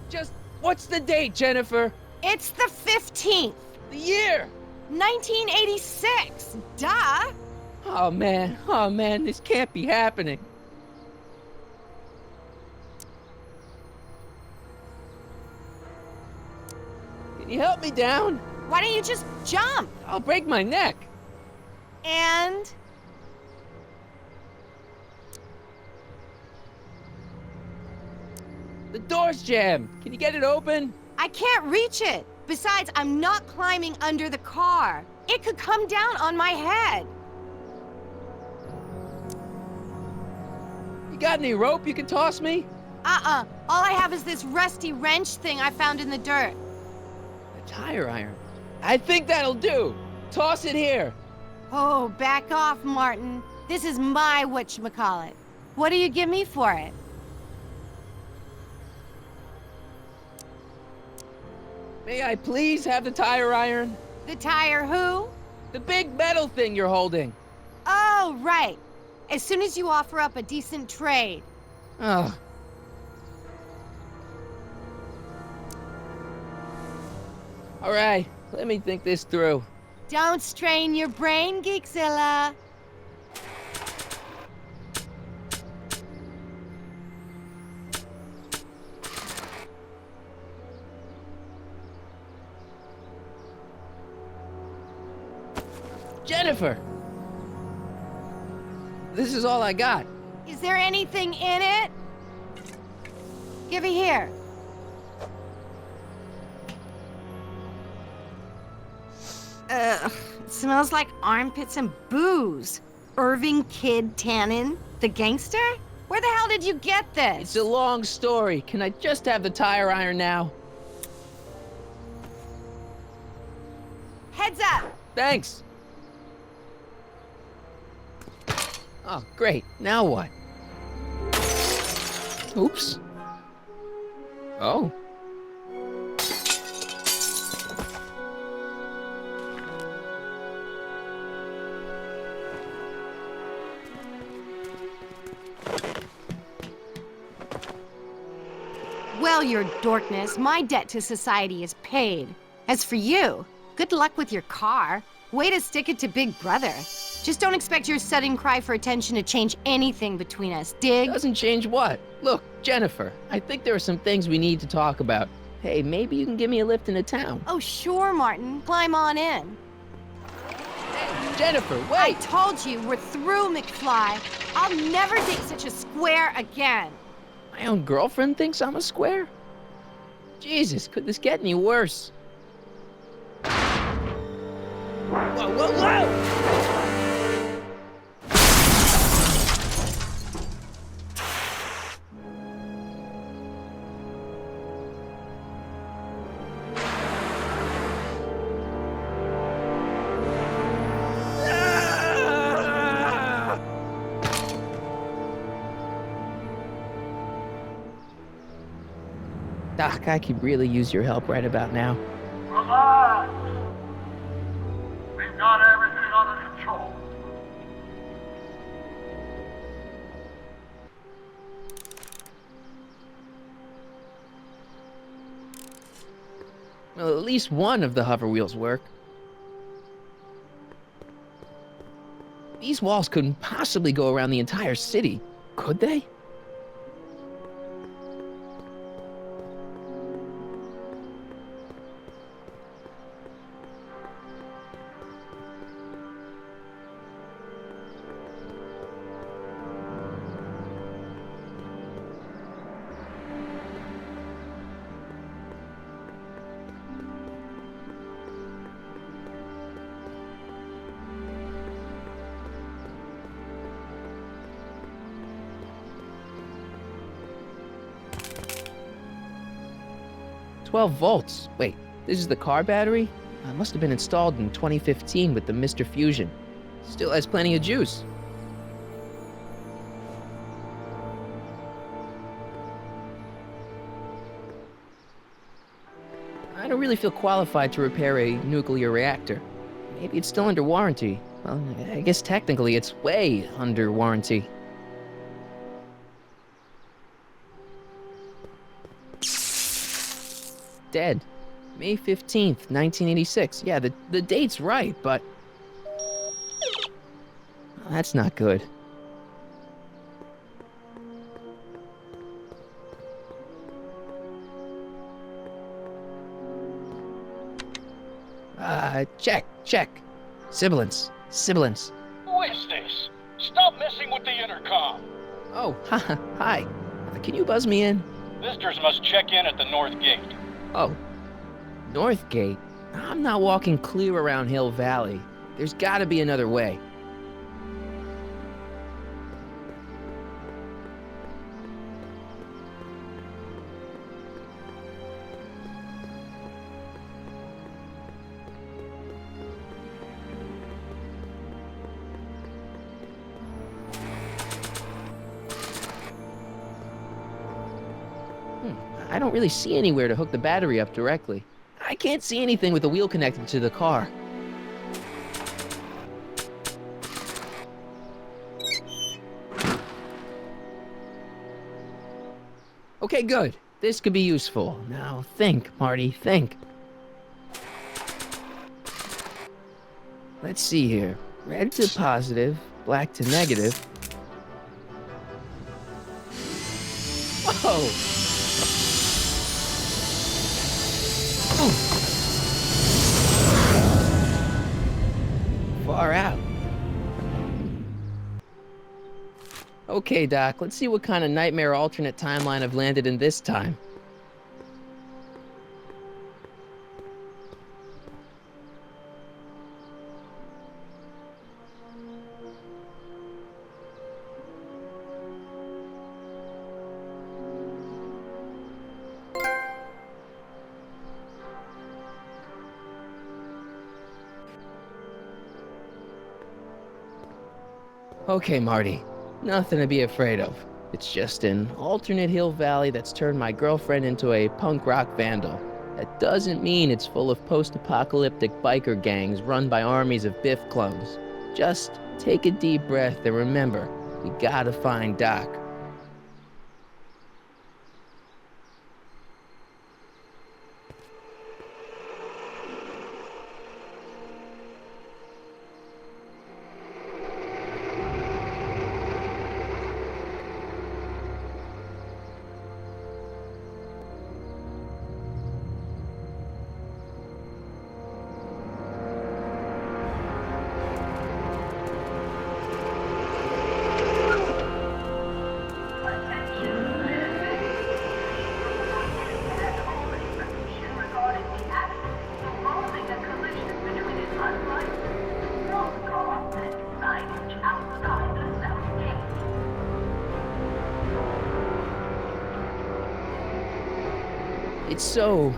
Just, what's the date, Jennifer? It's the 15th. The year? 1986. Duh. Oh, man, this can't be happening. Can you help me down? Why don't you just jump? I'll break my neck. And? The door's jammed. Can you get it open? I can't reach it. Besides, I'm not climbing under the car. It could come down on my head. You got any rope you can toss me? All I have is this rusty wrench thing I found in the dirt. A tire iron. I think that'll do. Toss it here. Oh, back off, Martin. This is my whatchamacallit. What do you give me for it? May I please have the tire iron? The tire who? The big metal thing you're holding. Oh, right. As soon as you offer up a decent trade. Ugh. All right, let me think this through. Don't strain your brain, Geekzilla. Jennifer! This is all I got. Is there anything in it? Give it here. Ugh, it smells like armpits and booze. Irving Kid Tannen, the gangster? Where the hell did you get this? It's a long story. Can I just have the tire iron now? Heads up! Thanks. Oh, great. Now what? Oops. Oh. Well, your dorkness, my debt to society is paid. As for you, good luck with your car. Way to stick it to Big Brother. Just don't expect your sudden cry for attention to change anything between us, dig? Doesn't change what? Look, Jennifer, I think there are some things we need to talk about. Hey, maybe you can give me a lift into town. Oh, sure, Martin. Climb on in. Hey, Jennifer, wait! I told you, we're through, McFly. I'll never date such a square again. My own girlfriend thinks I'm a square? Jesus, could this get any worse? Whoa, whoa, whoa! Doc, I could really use your help right about now. Relax. We've got everything under control. Well, at least one of the hover wheels work. These walls couldn't possibly go around the entire city, could they? "12 volts. Wait, this is the car battery? It must have been installed in 2015 with the Mr. Fusion. Still has plenty of juice. I don't really feel qualified to repair a nuclear reactor. Maybe it's still under warranty. Well, I guess technically it's way under warranty. Dead. May 15th, 1986. Yeah, the date's right, but... that's not good. Check. Sibilance. Who is this? Stop messing with the intercom. Oh, hi. Can you buzz me in? Visitors must check in at the north gate. Oh, North Gate? I'm not walking clear around Hill Valley. There's gotta be another way. I don't really see anywhere to hook the battery up directly. I can't see anything with the wheel connected to the car. Okay, good. This could be useful. Now think, Marty, think. Let's see here. Red to positive, black to negative. Whoa! Far out. Okay, Doc, let's see what kind of nightmare alternate timeline I've landed in this time. Okay, Marty. Nothing to be afraid of. It's just an alternate Hill Valley that's turned my girlfriend into a punk rock vandal. That doesn't mean it's full of post-apocalyptic biker gangs run by armies of Biff clones. Just take a deep breath and remember, we gotta find Doc. It's so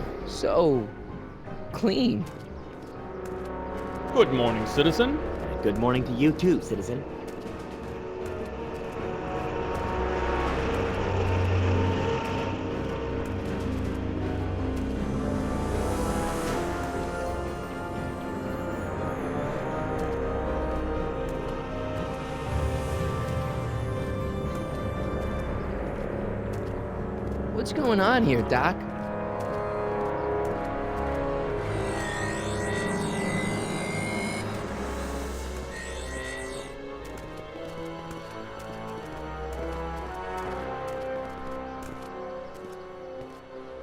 clean. Good morning, citizen. Good morning to you too, citizen. What's going on here, Doc?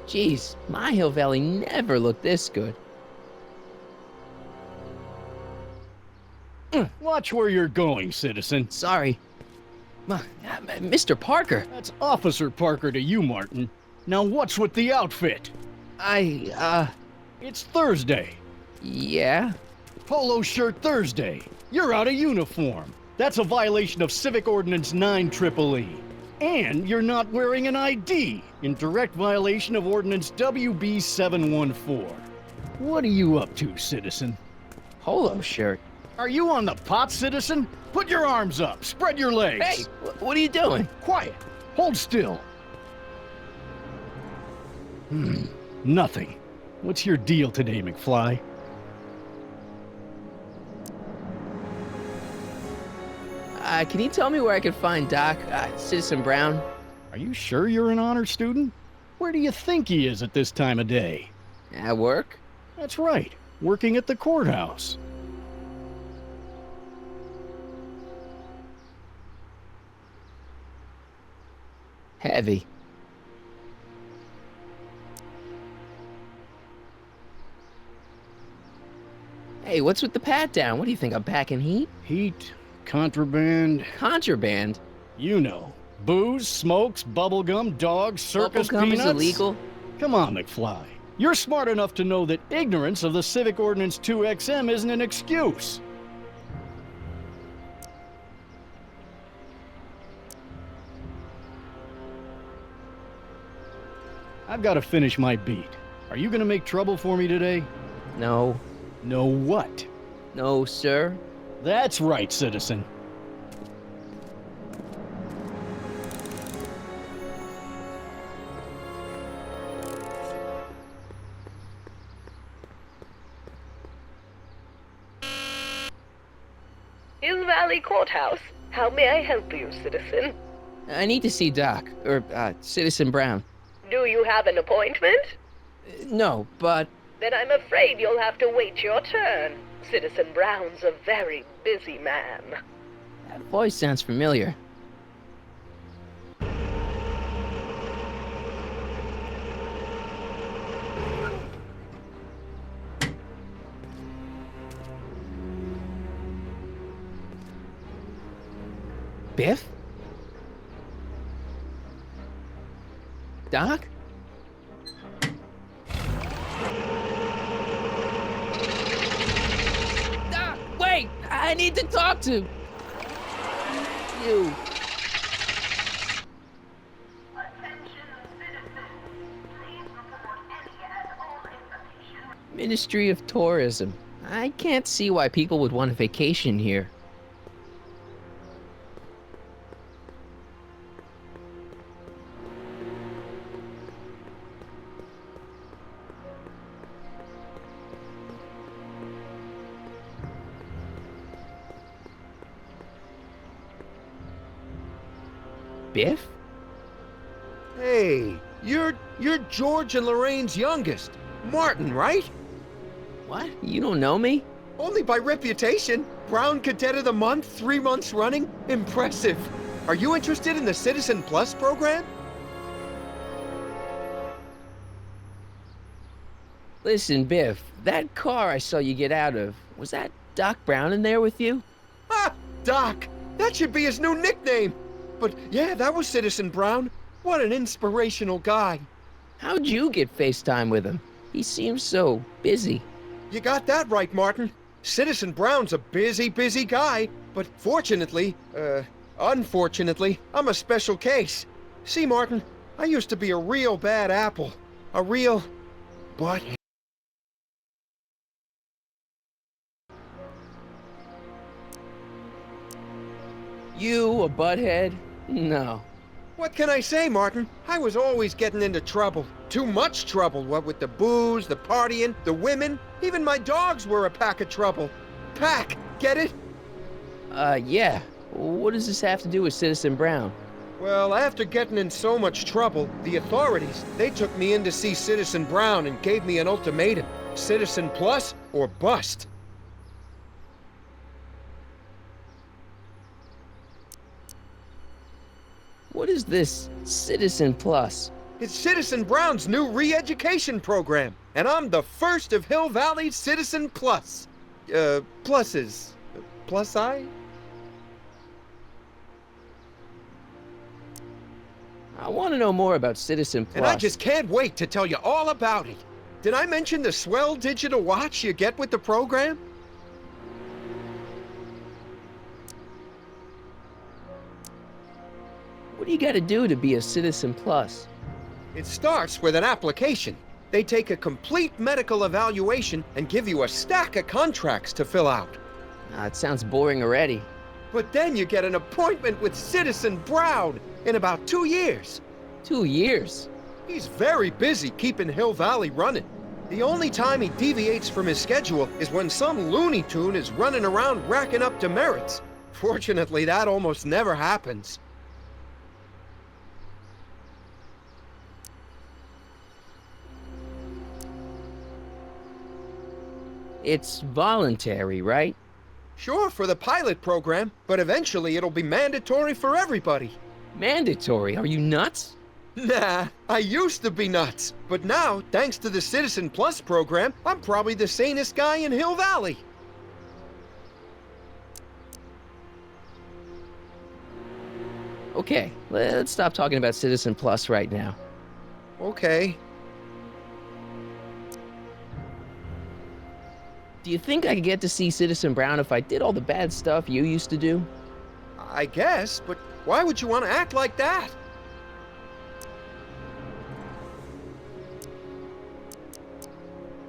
Jeez, my Hill Valley never looked this good. Watch where you're going, citizen. Sorry. Mr. Parker. That's Officer Parker to you, Martin. Now what's with the outfit? It's Thursday. Yeah? Polo shirt Thursday. You're out of uniform. That's a violation of Civic Ordinance 9EEE. And you're not wearing an ID, in direct violation of Ordinance WB 714. What are you up to, citizen? Polo shirt. Are you on the pot, citizen? Put your arms up. Spread your legs. Hey, what are you doing? Quiet. Hold still. Nothing. What's your deal today, McFly? Can you tell me where I can find Doc, Citizen Brown? Are you sure you're an honor student? Where do you think he is at this time of day? At work? That's right. Working at the courthouse. Heavy. Hey, what's with the pat down? What do you think, I'm packing heat? Heat, contraband. Contraband? You know. Booze, smokes, bubblegum, dogs, circus Bubblegum peanuts. is illegal? Come on, McFly. You're smart enough to know that ignorance of the Civic Ordinance 2XM isn't an excuse. I've got to finish my beat. Are you gonna make trouble for me today? No. No what? No, sir. That's right, citizen. Hill Valley Courthouse. How may I help you, citizen? I need to see Doc, or Citizen Brown. Do you have an appointment? No, but... Then I'm afraid you'll have to wait your turn. Citizen Brown's a very busy man. That voice sounds familiar. Biff? Doc? Doc, wait! I need to talk to you. Ministry of Tourism. I can't see why people would want a vacation here. Biff? Hey, you're George and Lorraine's youngest. Martin, right? What? You don't know me? Only by reputation. Brown Cadet of the Month, 3 months running. Impressive. Are you interested in the Citizen Plus program? Listen, Biff, that car I saw you get out of, was that Doc Brown in there with you? Ah, Doc! That should be his new nickname! But yeah, that was Citizen Brown. What an inspirational guy. How'd you get FaceTime with him? He seems so busy. You got that right, Martin. Citizen Brown's a busy guy. But unfortunately, I'm a special case. See, Martin, I used to be a real bad apple. A real butt. You, a butthead? No. What can I say, Martin? I was always getting into trouble. Too much trouble, what with the booze, the partying, the women. Even my dogs were a pack of trouble. Pack, get it? Yeah. What does this have to do with Citizen Brown? Well, after getting in so much trouble, the authorities, they took me in to see Citizen Brown and gave me an ultimatum. Citizen Plus or bust. What is this Citizen Plus? It's Citizen Brown's new re-education program, and I'm the first of Hill Valley's Citizen Plus. Pluses. Plus I? I want to know more about Citizen Plus. And I just can't wait to tell you all about it. Did I mention the swell digital watch you get with the program? What do you got to do to be a Citizen Plus? It starts with an application. They take a complete medical evaluation and give you a stack of contracts to fill out. It sounds boring already. But then you get an appointment with Citizen Brown in about 2 years. 2 years? He's very busy keeping Hill Valley running. The only time he deviates from his schedule is when some Looney Tune is running around racking up demerits. Fortunately, that almost never happens. It's voluntary, right? Sure, for the pilot program, but eventually it'll be mandatory for everybody. Mandatory? Are you nuts? Nah, I used to be nuts. But now, thanks to the Citizen Plus program, I'm probably the sanest guy in Hill Valley. Okay, let's stop talking about Citizen Plus right now. Okay. Do you think I could get to see Citizen Brown if I did all the bad stuff you used to do? I guess, but why would you want to act like that?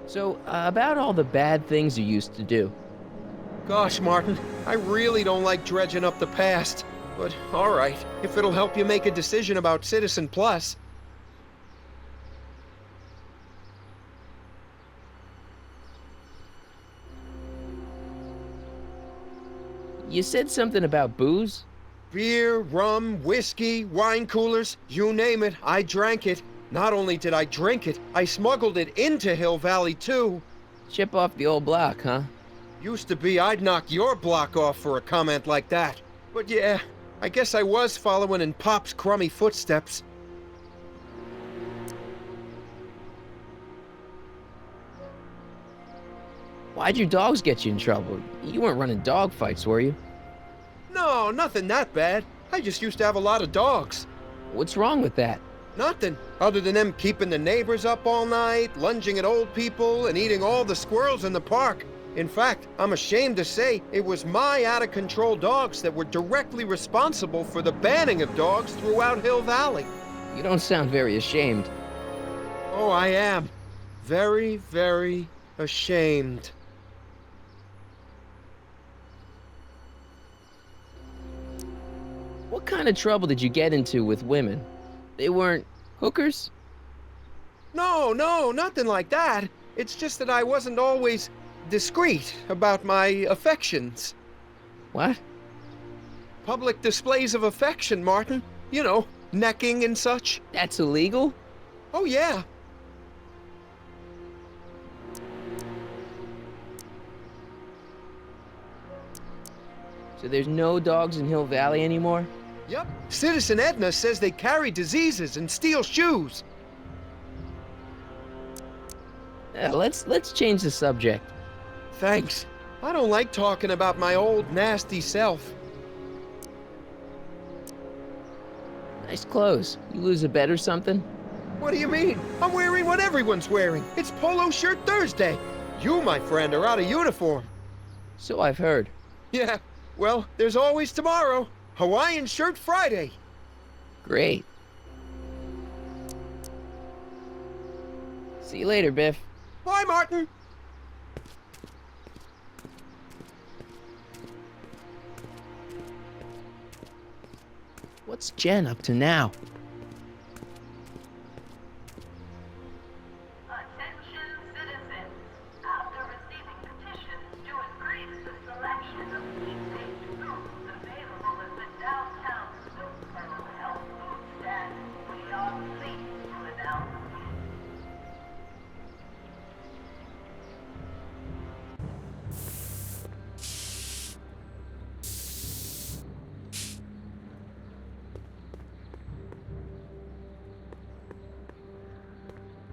So, about all the bad things you used to do. Gosh, Martin, I really don't like dredging up the past. But, alright, if it'll help you make a decision about Citizen Plus. You said something about booze? Beer, rum, whiskey, wine coolers, you name it, I drank it. Not only did I drink it, I smuggled it into Hill Valley, too. Chip off the old block, huh? Used to be I'd knock your block off for a comment like that. But yeah, I guess I was following in Pop's crummy footsteps. Why'd your dogs get you in trouble? You weren't running dog fights, were you? No, nothing that bad. I just used to have a lot of dogs. What's wrong with that? Nothing, other than them keeping the neighbors up all night, lunging at old people, and eating all the squirrels in the park. In fact, I'm ashamed to say it was my out-of-control dogs that were directly responsible for the banning of dogs throughout Hill Valley. You don't sound very ashamed. Oh, I am. Very, very ashamed. What kind of trouble did you get into with women? They weren't hookers? No, nothing like that. It's just that I wasn't always discreet about my affections. What? Public displays of affection, Martin. You know, necking and such. That's illegal? Oh, yeah. So there's no dogs in Hill Valley anymore? Yep. Citizen Edna says they carry diseases and steal shoes. Let's change the subject. Thanks. I don't like talking about my old nasty self. Nice clothes. You lose a bet or something? What do you mean? I'm wearing what everyone's wearing. It's Polo Shirt Thursday. You, my friend, are out of uniform. So I've heard. Yeah. Well, there's always tomorrow. Hawaiian Shirt Friday. Great. See you later, Biff. Bye, Martin! What's Jen up to now?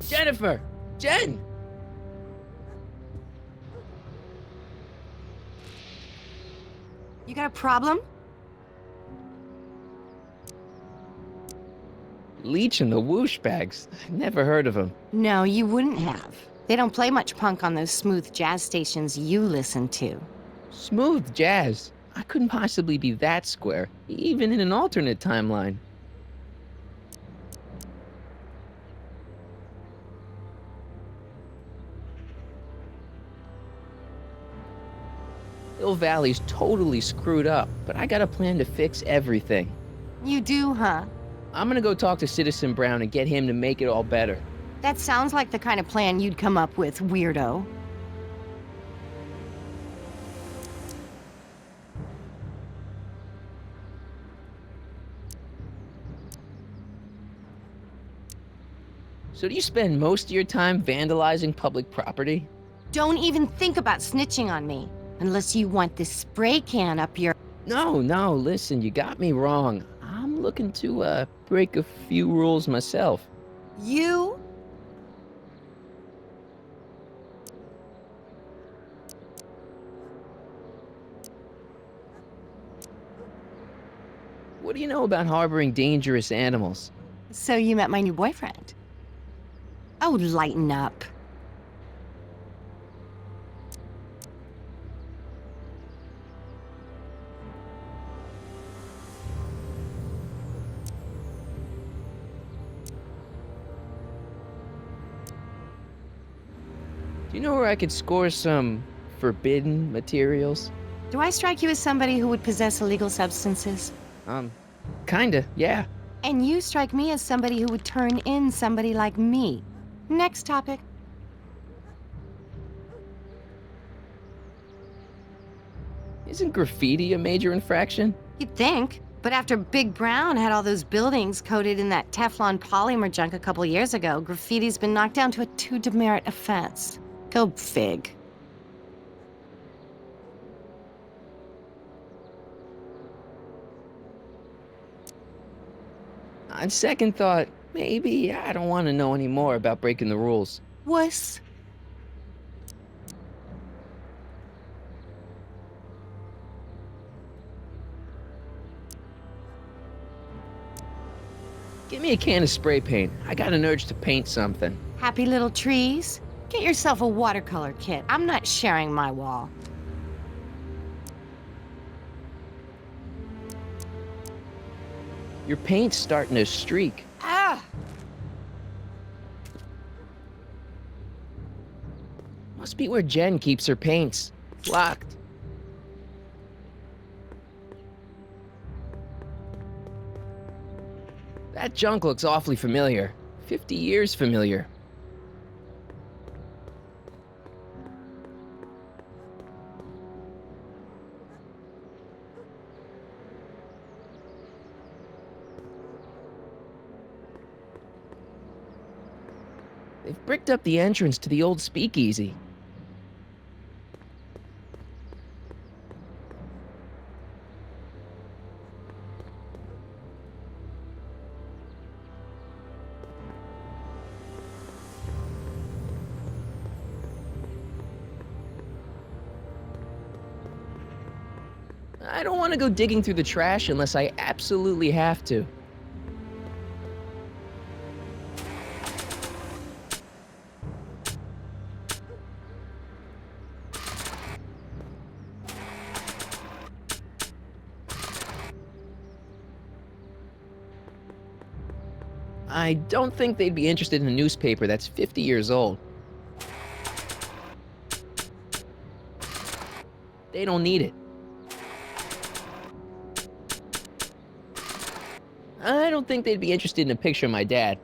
Jennifer! Jen! You got a problem? Leech and the Whoosh Bags. Never heard of them. No, you wouldn't have. They don't play much punk on those smooth jazz stations you listen to. Smooth jazz. I couldn't possibly be that square, even in an alternate timeline. Hill Valley's totally screwed up, but I got a plan to fix everything. You do, huh? I'm gonna go talk to Citizen Brown and get him to make it all better. That sounds like the kind of plan you'd come up with, weirdo. So do you spend most of your time vandalizing public property? Don't even think about snitching on me, unless you want this spray can up your... No, listen, you got me wrong. I'm looking to, break a few rules myself. You? What do you know about harboring dangerous animals? So you met my new boyfriend. Oh, lighten up. Do you know where I could score some forbidden materials? Do I strike you as somebody who would possess illegal substances? Kinda, yeah. And you strike me as somebody who would turn in somebody like me. Next topic. Isn't graffiti a major infraction? You'd think. But after Big Brown had all those buildings coated in that Teflon polymer junk a couple years ago, graffiti's been knocked down to a 2 demerit offense. Go fig. On second thought, maybe I don't want to know any more about breaking the rules. Wuss. Give me a can of spray paint. I got an urge to paint something. Happy little trees? Get yourself a watercolor kit. I'm not sharing my wall. Your paint's starting to streak. Ah! Must be where Jen keeps her paints. Locked. That junk looks awfully familiar. 50 years familiar. They've bricked up the entrance to the old speakeasy. I don't want to go digging through the trash unless I absolutely have to. I don't think they'd be interested in a newspaper that's 50 years old. They don't need it. I don't think they'd be interested in a picture of my dad.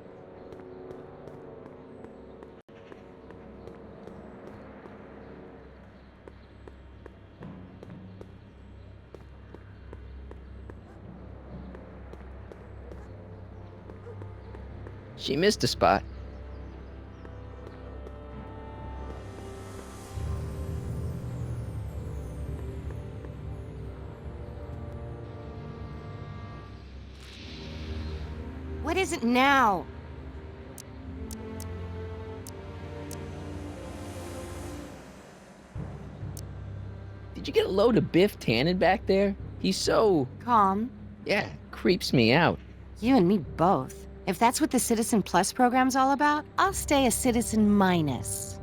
She missed a spot. What is it now? Did you get a load of Biff Tannen back there? He's so... Calm. yeah, creeps me out. You and me both. If that's what the Citizen Plus program's all about, I'll stay a Citizen Minus.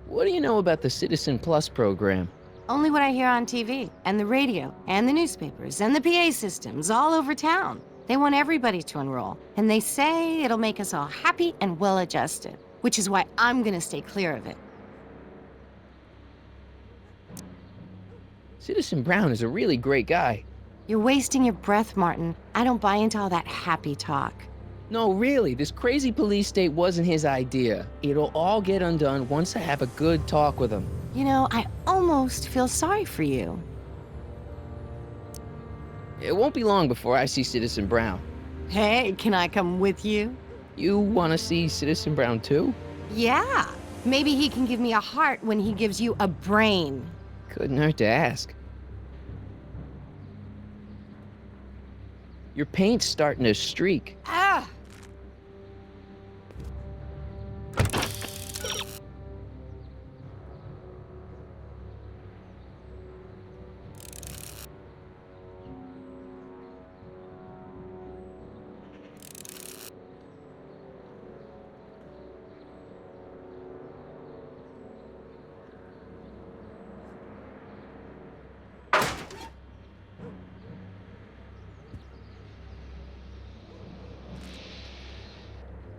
What do you know about the Citizen Plus program? Only what I hear on TV, and the radio, and the newspapers, and the PA systems all over town. They want everybody to enroll, and they say it'll make us all happy and well-adjusted, which is why I'm gonna stay clear of it. Citizen Brown is a really great guy. You're wasting your breath, Martin. I don't buy into all that happy talk. No, really, this crazy police state wasn't his idea. It'll all get undone once I have a good talk with him. You know, I almost feel sorry for you. It won't be long before I see Citizen Brown. Hey, can I come with you? You want to see Citizen Brown too? Yeah. Maybe he can give me a heart when he gives you a brain. Couldn't hurt to ask. Your paint's starting to streak. Ah!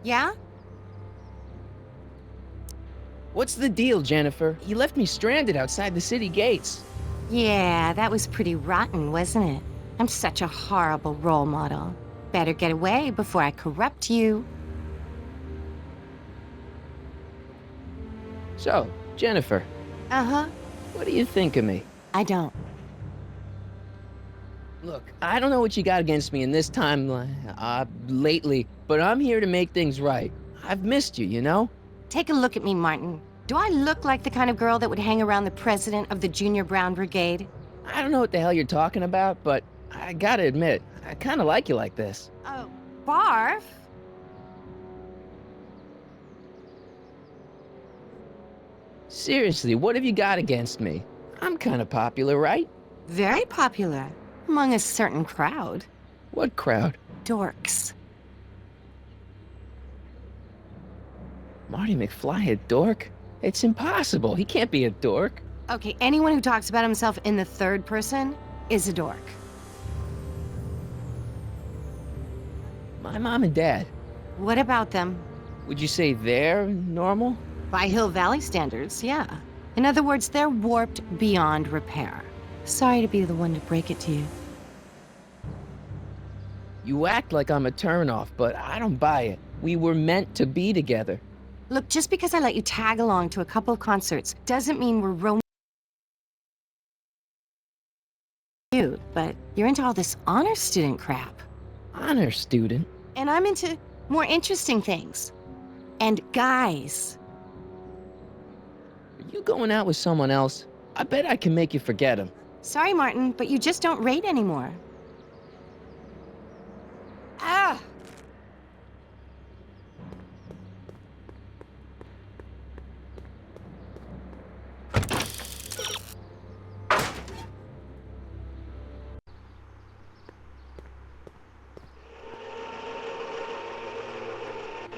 Yeah? What's the deal, Jennifer? He left me stranded outside the city gates. Yeah, that was pretty rotten, wasn't it? I'm such a horrible role model. Better get away before I corrupt you. So, Jennifer. Uh-huh. What do you think of me? I don't. Look, I don't know what you got against me in this time, lately, but I'm here to make things right. I've missed you, you know? Take a look at me, Martin. Do I look like the kind of girl that would hang around the president of the Junior Brown Brigade? I don't know what the hell you're talking about, but I gotta admit, I kinda like you like this. Oh, barf? Seriously, what have you got against me? I'm kinda popular, right? Very popular. Among a certain crowd. What crowd? Dorks. Marty McFly a dork? It's impossible. He can't be a dork. Okay, anyone who talks about himself in the third person is a dork. My mom and dad. What about them? Would you say they're normal? By Hill Valley standards, yeah. In other words, they're warped beyond repair. Sorry to be the one to break it to you. You act like I'm a turnoff, but I don't buy it. We were meant to be together. Look, just because I let you tag along to a couple of concerts doesn't mean we're cute, but you're into all this honor student crap. Honor student? And I'm into more interesting things. And guys. Are you going out with someone else? I bet I can make you forget him. Sorry, Martin, but you just don't rate anymore. Ah!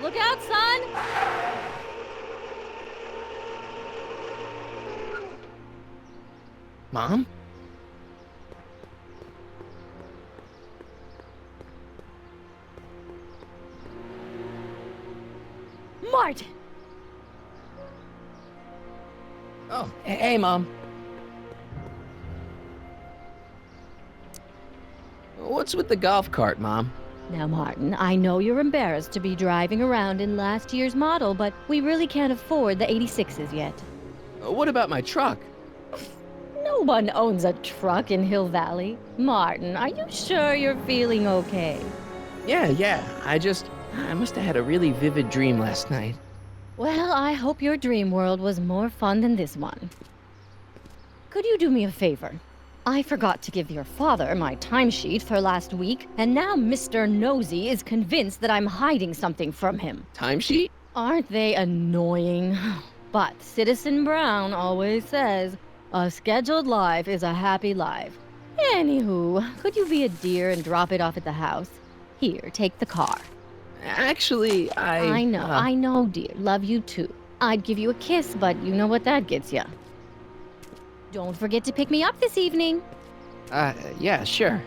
Look out, son! Mom? Oh, hey, Mom. What's with the golf cart, Mom? Now, Martin, I know you're embarrassed to be driving around in last year's model, but we really can't afford the 86s yet. What about my truck? No one owns a truck in Hill Valley. Martin, are you sure you're feeling okay? Yeah. I must have had a really vivid dream last night. Well, I hope your dream world was more fun than this one. Could you do me a favor? I forgot to give your father my timesheet for last week, and now Mr. Nosy is convinced that I'm hiding something from him. Timesheet? Aren't they annoying? But Citizen Brown always says, a scheduled life is a happy life. Anywho, could you be a dear and drop it off at the house? Here, take the car. Actually, I know, dear. Love you too. I'd give you a kiss, but you know what that gets ya. Don't forget to pick me up this evening. Yeah, sure.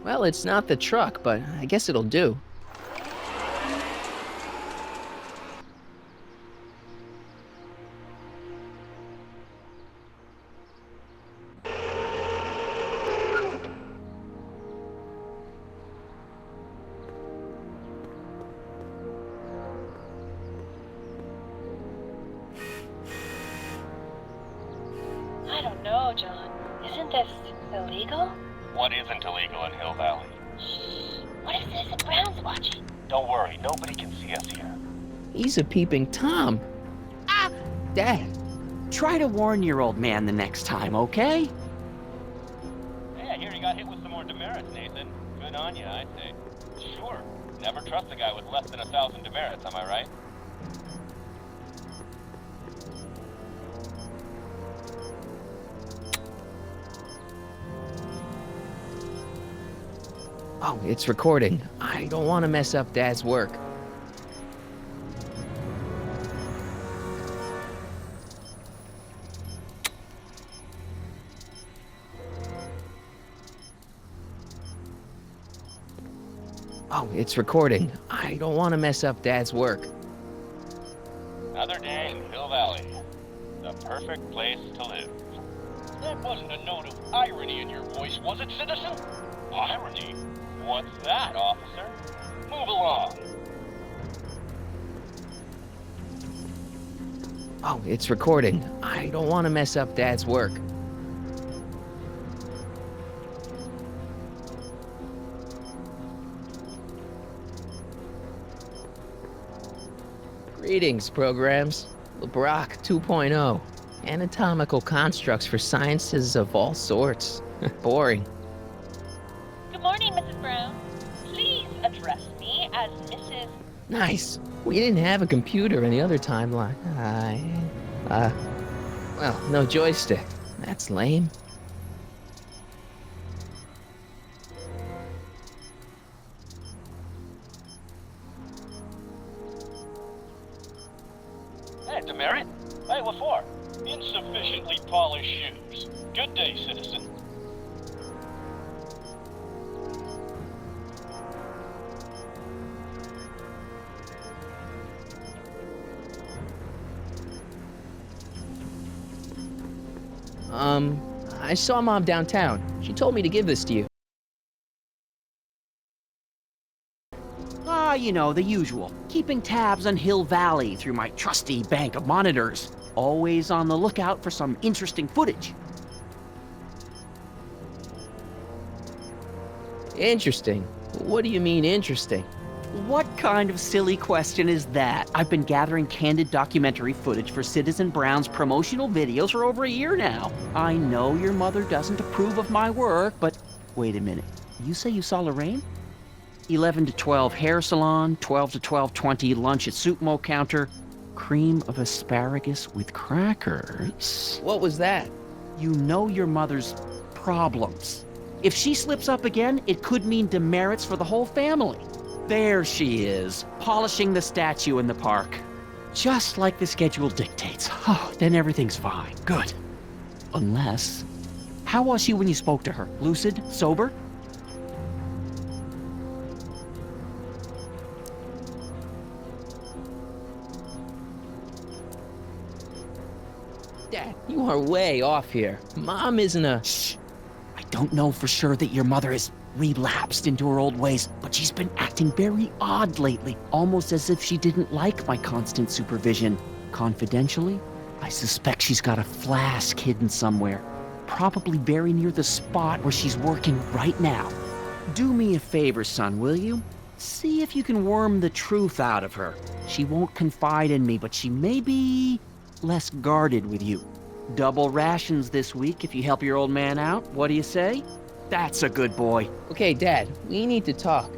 Well, it's not the truck, but I guess it'll do. I don't know, John. Isn't this illegal? What isn't illegal in Hill Valley? What if Citizen Brown's watching? Don't worry, nobody can see us here. He's a peeping Tom. Dad, try to warn your old man the next time, okay? Hey, I hear you got hit with some more demerits, Nathan. Good on you, I'd say. Sure. Never trust a guy with less than 1,000 demerits, am I right? Oh, it's recording. I don't want to mess up Dad's work. Oh, it's recording. I don't want to mess up Dad's work. Another day in Hill Valley. The perfect place to live. That wasn't a note of irony in your voice, was it, citizen? Irony? What's that, officer? Move along. Oh, it's recording. I don't want to mess up Dad's work. Greetings, programs. LeBrock 2.0. Anatomical constructs for sciences of all sorts. Boring. Good morning, Mrs. Brown. Please address me as Mrs. Nice. We didn't have a computer in the other timeline. Well, no joystick. That's lame. Hi, Demerit. Hey, what for? Insufficiently polished shoes. Good day, citizen. I saw Mom downtown. She told me to give this to you. Ah, you know, the usual. Keeping tabs on Hill Valley through my trusty bank of monitors. Always on the lookout for some interesting footage. Interesting. What do you mean, interesting? What kind of silly question is that? I've been gathering candid documentary footage for Citizen Brown's promotional videos for over a year now. I know your mother doesn't approve of my work, but wait a minute. You say you saw Lorraine? 11 to 12 hair salon, 12 to 12:20 lunch at soup mo counter, cream of asparagus with crackers. What was that? You know your mother's problems. If she slips up again, it could mean demerits for the whole family. There she is, polishing the statue in the park. Just like the schedule dictates. Oh, then everything's fine. Good. Unless... How was she when you spoke to her? Lucid? Sober? Dad, you are way off here. Mom isn't a... Shh. I don't know for sure that your mother has relapsed into her old ways, but she's been acting very odd lately, almost as if she didn't like my constant supervision. Confidentially, I suspect she's got a flask hidden somewhere, probably very near the spot where she's working right now. Do me a favor, son, will you? See if you can worm the truth out of her. She won't confide in me, but she may be less guarded with you. Double rations this week if you help your old man out. What do you say? That's a good boy. Okay, Dad, we need to talk.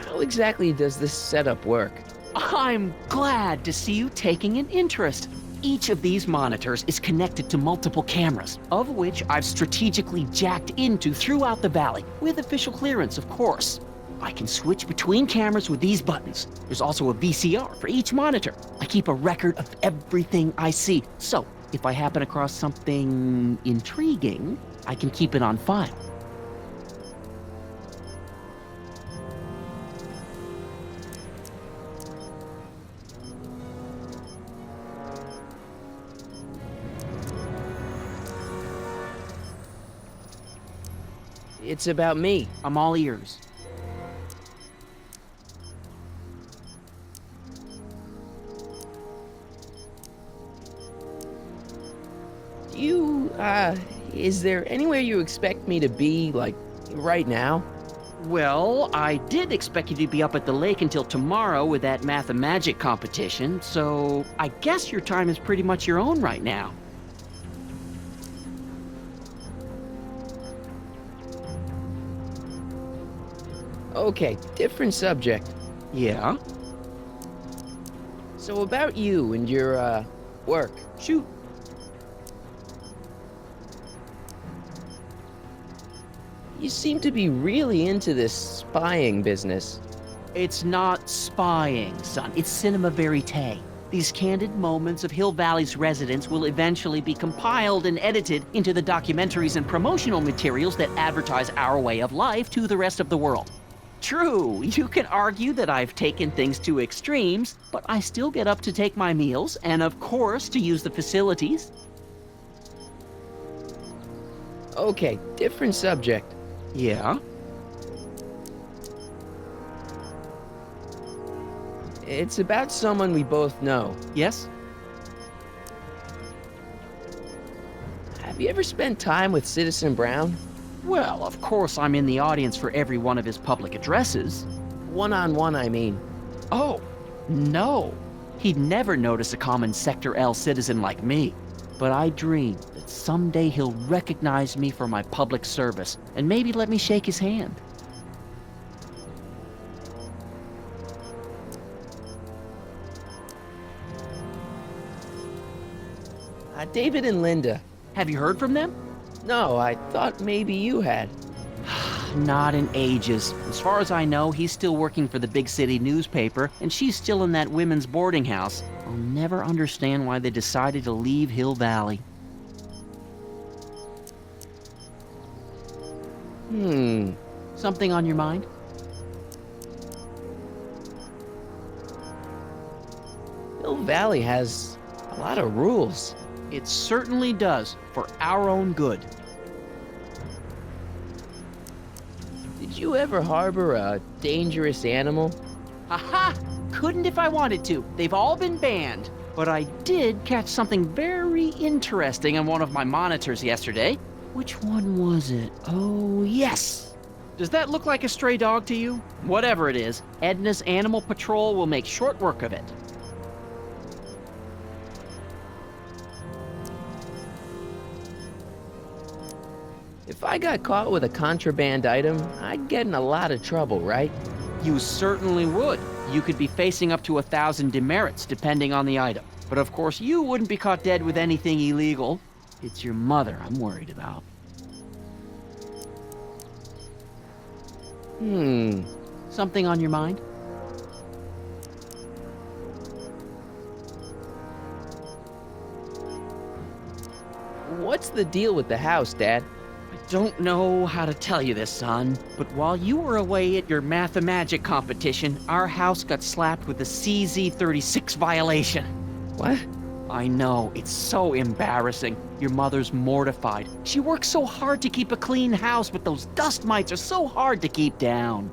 How exactly does this setup work? I'm glad to see you taking an interest. Each of these monitors is connected to multiple cameras, of which I've strategically jacked into throughout the valley, with official clearance, of course. I can switch between cameras with these buttons. There's also a VCR for each monitor. I keep a record of everything I see, so if I happen across something intriguing, I can keep it on file. It's about me. I'm all ears. Is there anywhere you expect me to be, like, right now? Well, I did expect you to be up at the lake until tomorrow with that math-and-magic competition, so I guess your time is pretty much your own right now. Okay, different subject. Yeah? So about you and your, work. Shoot. You seem to be really into this spying business. It's not spying, son. It's cinema verite. These candid moments of Hill Valley's residents will eventually be compiled and edited into the documentaries and promotional materials that advertise our way of life to the rest of the world. True, you can argue that I've taken things to extremes, but I still get up to take my meals, and of course to use the facilities. Okay, different subject. Yeah? It's about someone we both know. Yes? Have you ever spent time with Citizen Brown? Well, of course I'm in the audience for every one of his public addresses. One-on-one, I mean. Oh, no. He'd never notice a common Sector L citizen like me. But I dream that someday he'll recognize me for my public service and maybe let me shake his hand. David and Linda. Have you heard from them? No, I thought maybe you had. Not in ages. As far as I know, he's still working for the big city newspaper, and she's still in that women's boarding house. I'll never understand why they decided to leave Hill Valley. Something on your mind? Hill Valley has a lot of rules. It certainly does, for our own good. Did you ever harbor a dangerous animal? Aha! Couldn't if I wanted to. They've all been banned. But I did catch something very interesting on one of my monitors yesterday. Which one was it? Oh, yes! Does that look like a stray dog to you? Whatever it is, Edna's Animal Patrol will make short work of it. If I got caught with a contraband item, I'd get in a lot of trouble, right? You certainly would. You could be facing up to 1,000 demerits, depending on the item. But of course, you wouldn't be caught dead with anything illegal. It's your mother I'm worried about. Something on your mind? What's the deal with the house, Dad? I don't know how to tell you this, son, but while you were away at your Math-O-Magic competition, our house got slapped with a CZ36 violation. What? I know, it's so embarrassing. Your mother's mortified. She works so hard to keep a clean house, but those dust mites are so hard to keep down.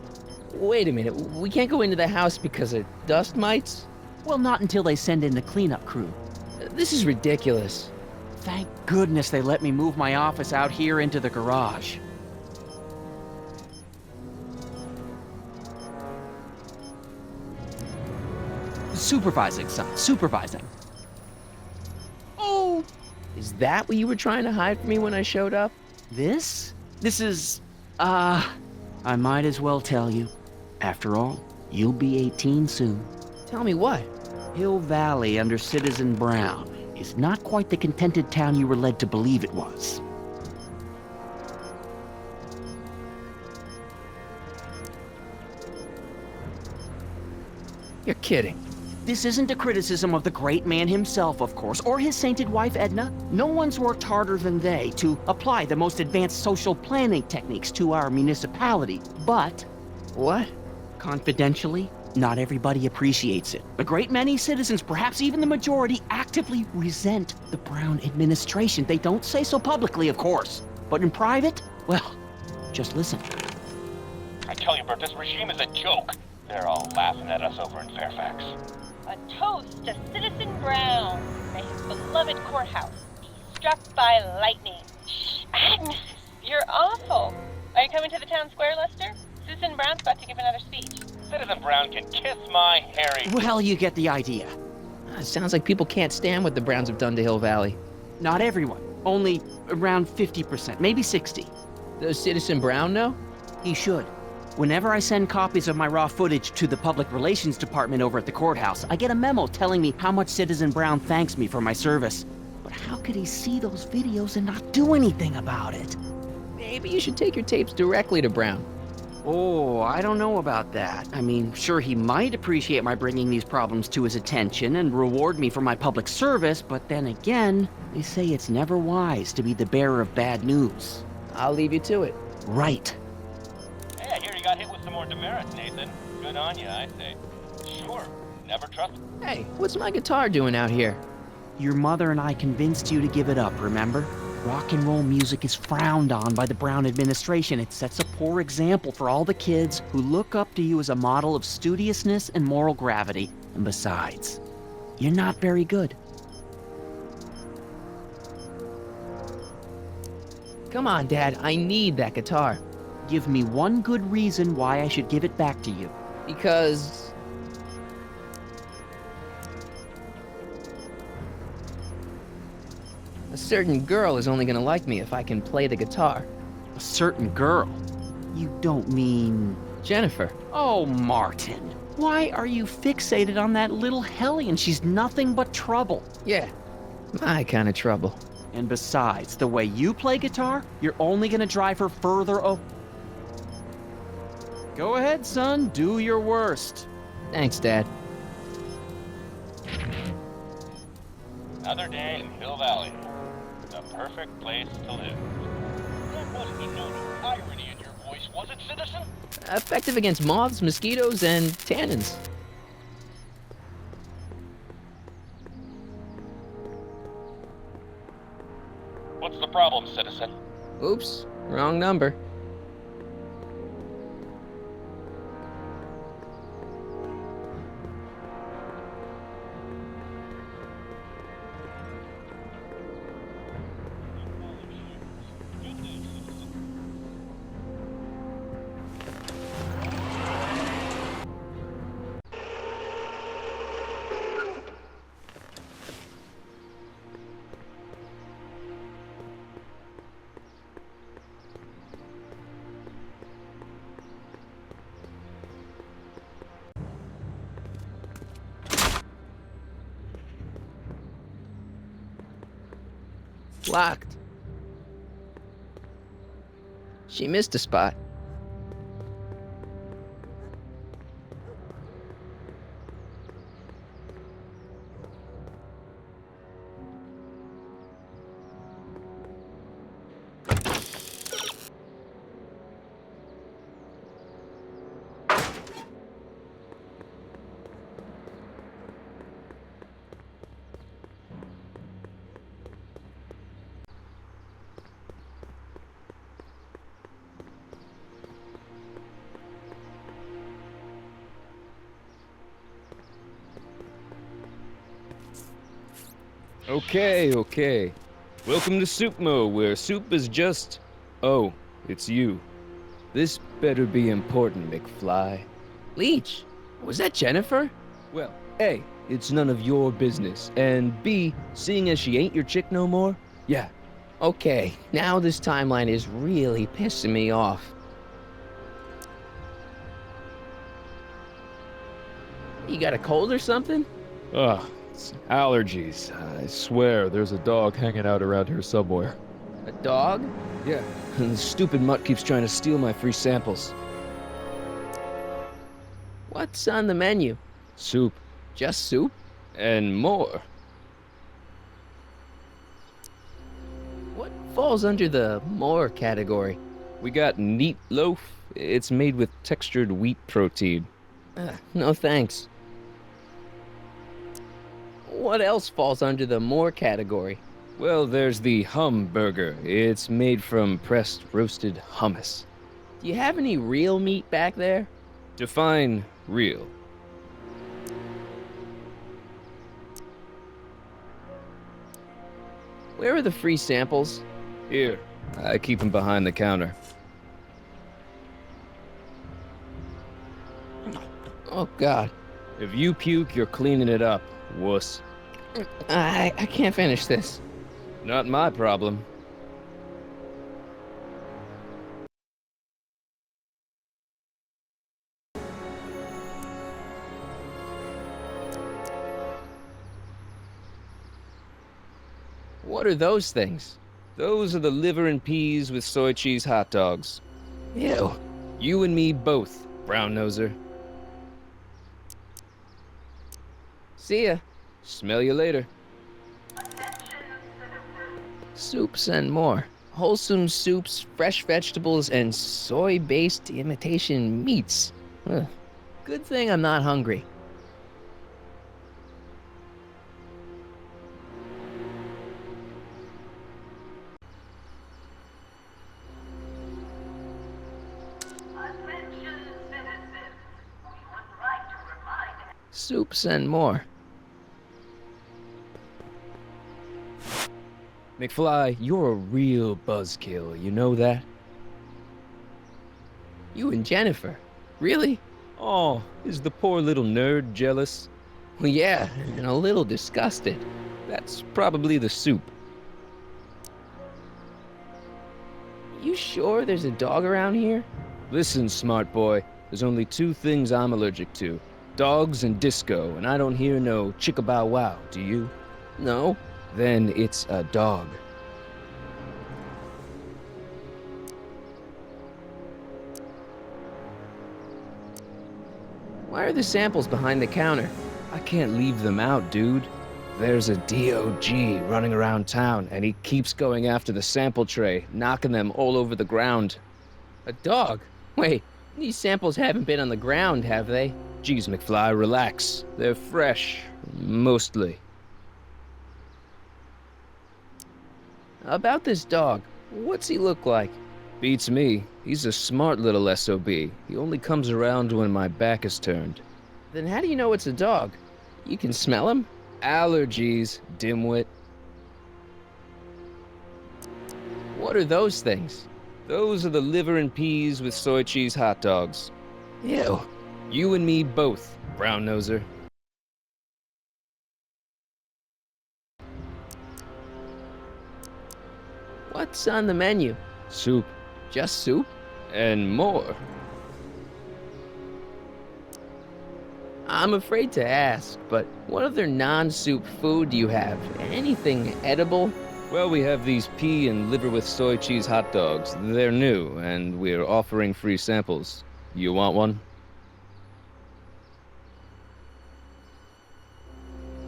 Wait a minute, we can't go into the house because of dust mites? Well, not until they send in the cleanup crew. This is ridiculous. Thank goodness they let me move my office out here into the garage. Supervising, son, supervising. Oh! Is that what you were trying to hide from me when I showed up? This? This is, I might as well tell you. After all, you'll be 18 soon. Tell me what? Hill Valley under Citizen Brown is not quite the contented town you were led to believe it was. You're kidding. This isn't a criticism of the great man himself, of course, or his sainted wife, Edna. No one's worked harder than they to apply the most advanced social planning techniques to our municipality. But... What? Confidentially, not everybody appreciates it. A great many citizens, perhaps even the majority, actively resent the Brown administration. They don't say so publicly, of course. But in private, well, just listen. I tell you, Bert, this regime is a joke. They're all laughing at us over in Fairfax. A toast to Citizen Brown. May his beloved courthouse be struck by lightning. Shh, Agnes, you're awful. Are you coming to the town square, Lester? Citizen Brown's about to give another speech. Citizen Brown can kiss my hairy... Well, you get the idea. It sounds like people can't stand what the Browns have done to Hill Valley. Not everyone. Only around 50%, maybe 60. Does Citizen Brown know? He should. Whenever I send copies of my raw footage to the Public Relations Department over at the courthouse, I get a memo telling me how much Citizen Brown thanks me for my service. But how could he see those videos and not do anything about it? Maybe you should take your tapes directly to Brown. Oh, I don't know about that. I mean, sure, he might appreciate my bringing these problems to his attention and reward me for my public service, but then again, they say it's never wise to be the bearer of bad news. I'll leave you to it. Right. Hey, I hear you got hit with some more demerits, Nathan. Good on you, I say. Sure, never trust... Hey, what's my guitar doing out here? Your mother and I convinced you to give it up, remember? Rock and roll music is frowned on by the Brown administration. It sets a poor example for all the kids who look up to you as a model of studiousness and moral gravity. And besides, you're not very good. Come on, Dad, I need that guitar. Give me one good reason why I should give it back to you. Because... a certain girl is only gonna like me if I can play the guitar. A certain girl? You don't mean... Jennifer. Oh, Martin. Why are you fixated on that little hellion? She's nothing but trouble. Yeah, my kind of trouble. And besides, the way you play guitar, you're only gonna drive her further Go ahead, son. Do your worst. Thanks, Dad. Another day in Hill Valley. The perfect place to live. That wasn't a note of irony in your voice, was it, citizen? Effective against moths, mosquitoes, and tannins. What's the problem, citizen? Oops, wrong number. Locked. She missed a spot. Okay. Welcome to Soupmo, where soup is just... Oh, it's you. This better be important, McFly. Leech, was that Jennifer? Well, A, it's none of your business, and B, seeing as she ain't your chick no more, yeah. Okay, now this timeline is really pissing me off. You got a cold or something? Ugh, it's allergies. I swear there's a dog hanging out around here somewhere. A dog? Yeah, and the stupid mutt keeps trying to steal my free samples. What's on the menu? Soup. Just soup? And more. What falls under the more category? We got neat loaf. It's made with textured wheat protein. No thanks. What else falls under the more category? Well, there's the hum burger. It's made from pressed roasted hummus. Do you have any real meat back there? Define real. Where are the free samples? Here. I keep them behind the counter. Oh, God. If you puke, you're cleaning it up, wuss. I can't finish this. Not my problem. What are those things? Those are the liver and peas with soy cheese hot dogs. Ew. You and me both, brown noser. See ya. Smell you later. Soups and more. Wholesome soups, fresh vegetables, and soy-based imitation meats. Ugh. Good thing I'm not hungry. Soups and more. McFly, you're a real buzzkill, you know that? You and Jennifer? Really? Oh, is the poor little nerd jealous? Well, yeah, and a little disgusted. That's probably the soup. You sure there's a dog around here? Listen, smart boy, there's only two things I'm allergic to. Dogs and disco, and I don't hear no chicka-bow-wow, do you? No. Then it's a dog. Why are the samples behind the counter? I can't leave them out, dude. There's a DOG running around town, and he keeps going after the sample tray, knocking them all over the ground. A dog? Wait, these samples haven't been on the ground, have they? Geez, McFly, relax. They're fresh. Mostly. About this dog, what's he look like? Beats me. He's a smart little SOB. He only comes around when my back is turned. Then how do you know it's a dog? You can smell him? Allergies, dimwit. What are those things? Those are the liver and peas with soy cheese hot dogs. Ew. You and me both, brown noser. What's on the menu? Soup. Just soup? And more. I'm afraid to ask, but what other non-soup food do you have? Anything edible? Well, we have these pea and liver with soy cheese hot dogs. They're new, and we're offering free samples. You want one?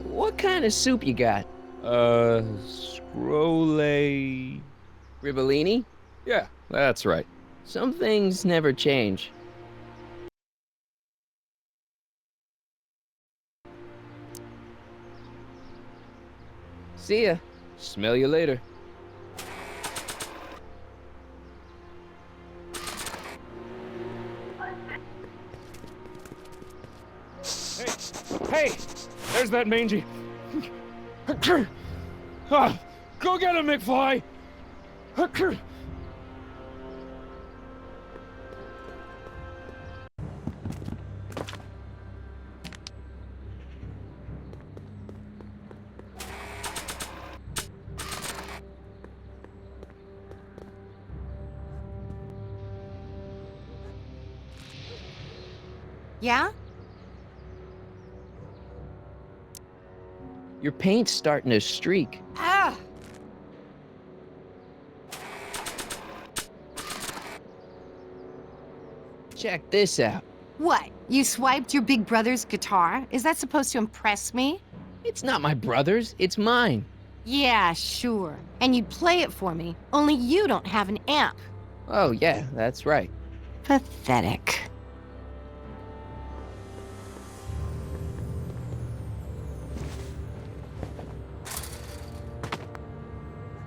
What kind of soup you got? Scrolle... Ribellini? Yeah, that's right. Some things never change. See ya. Smell you later. Hey! There's that mangy. Go get him, McFly! Yeah? Your paint's starting to streak. Ah! Check this out. What? You swiped your big brother's guitar? Is that supposed to impress me? It's not my brother's, it's mine. Yeah, sure. And you'd play it for me, only you don't have an amp. Oh yeah, that's right. Pathetic.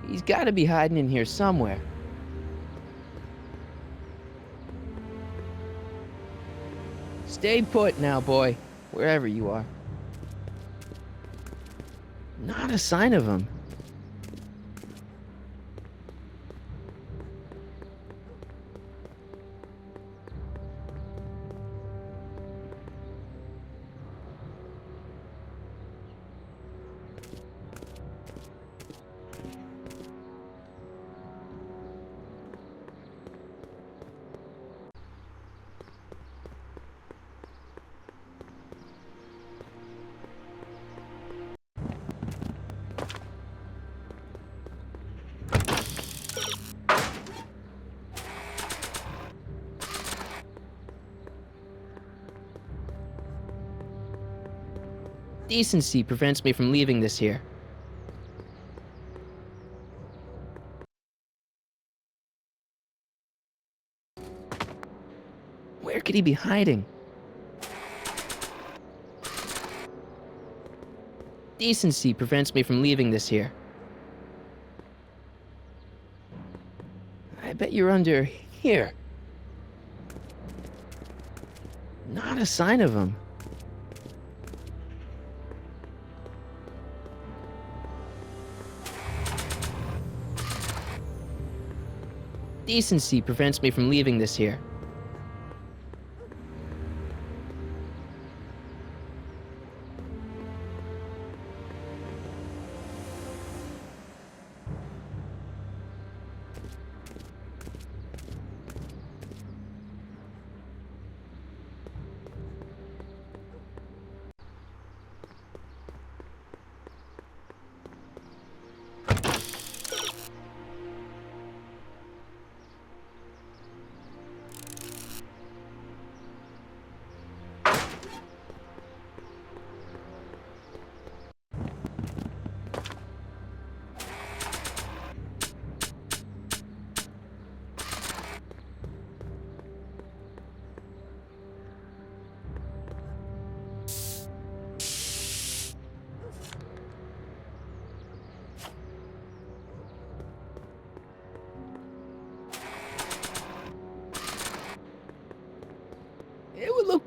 He's gotta be hiding in here somewhere. Stay put now, boy, wherever you are. Not a sign of him. Decency prevents me from leaving this here. Where could he be hiding? Decency prevents me from leaving this here. I bet you're under here. Not a sign of him. Decency prevents me from leaving this here.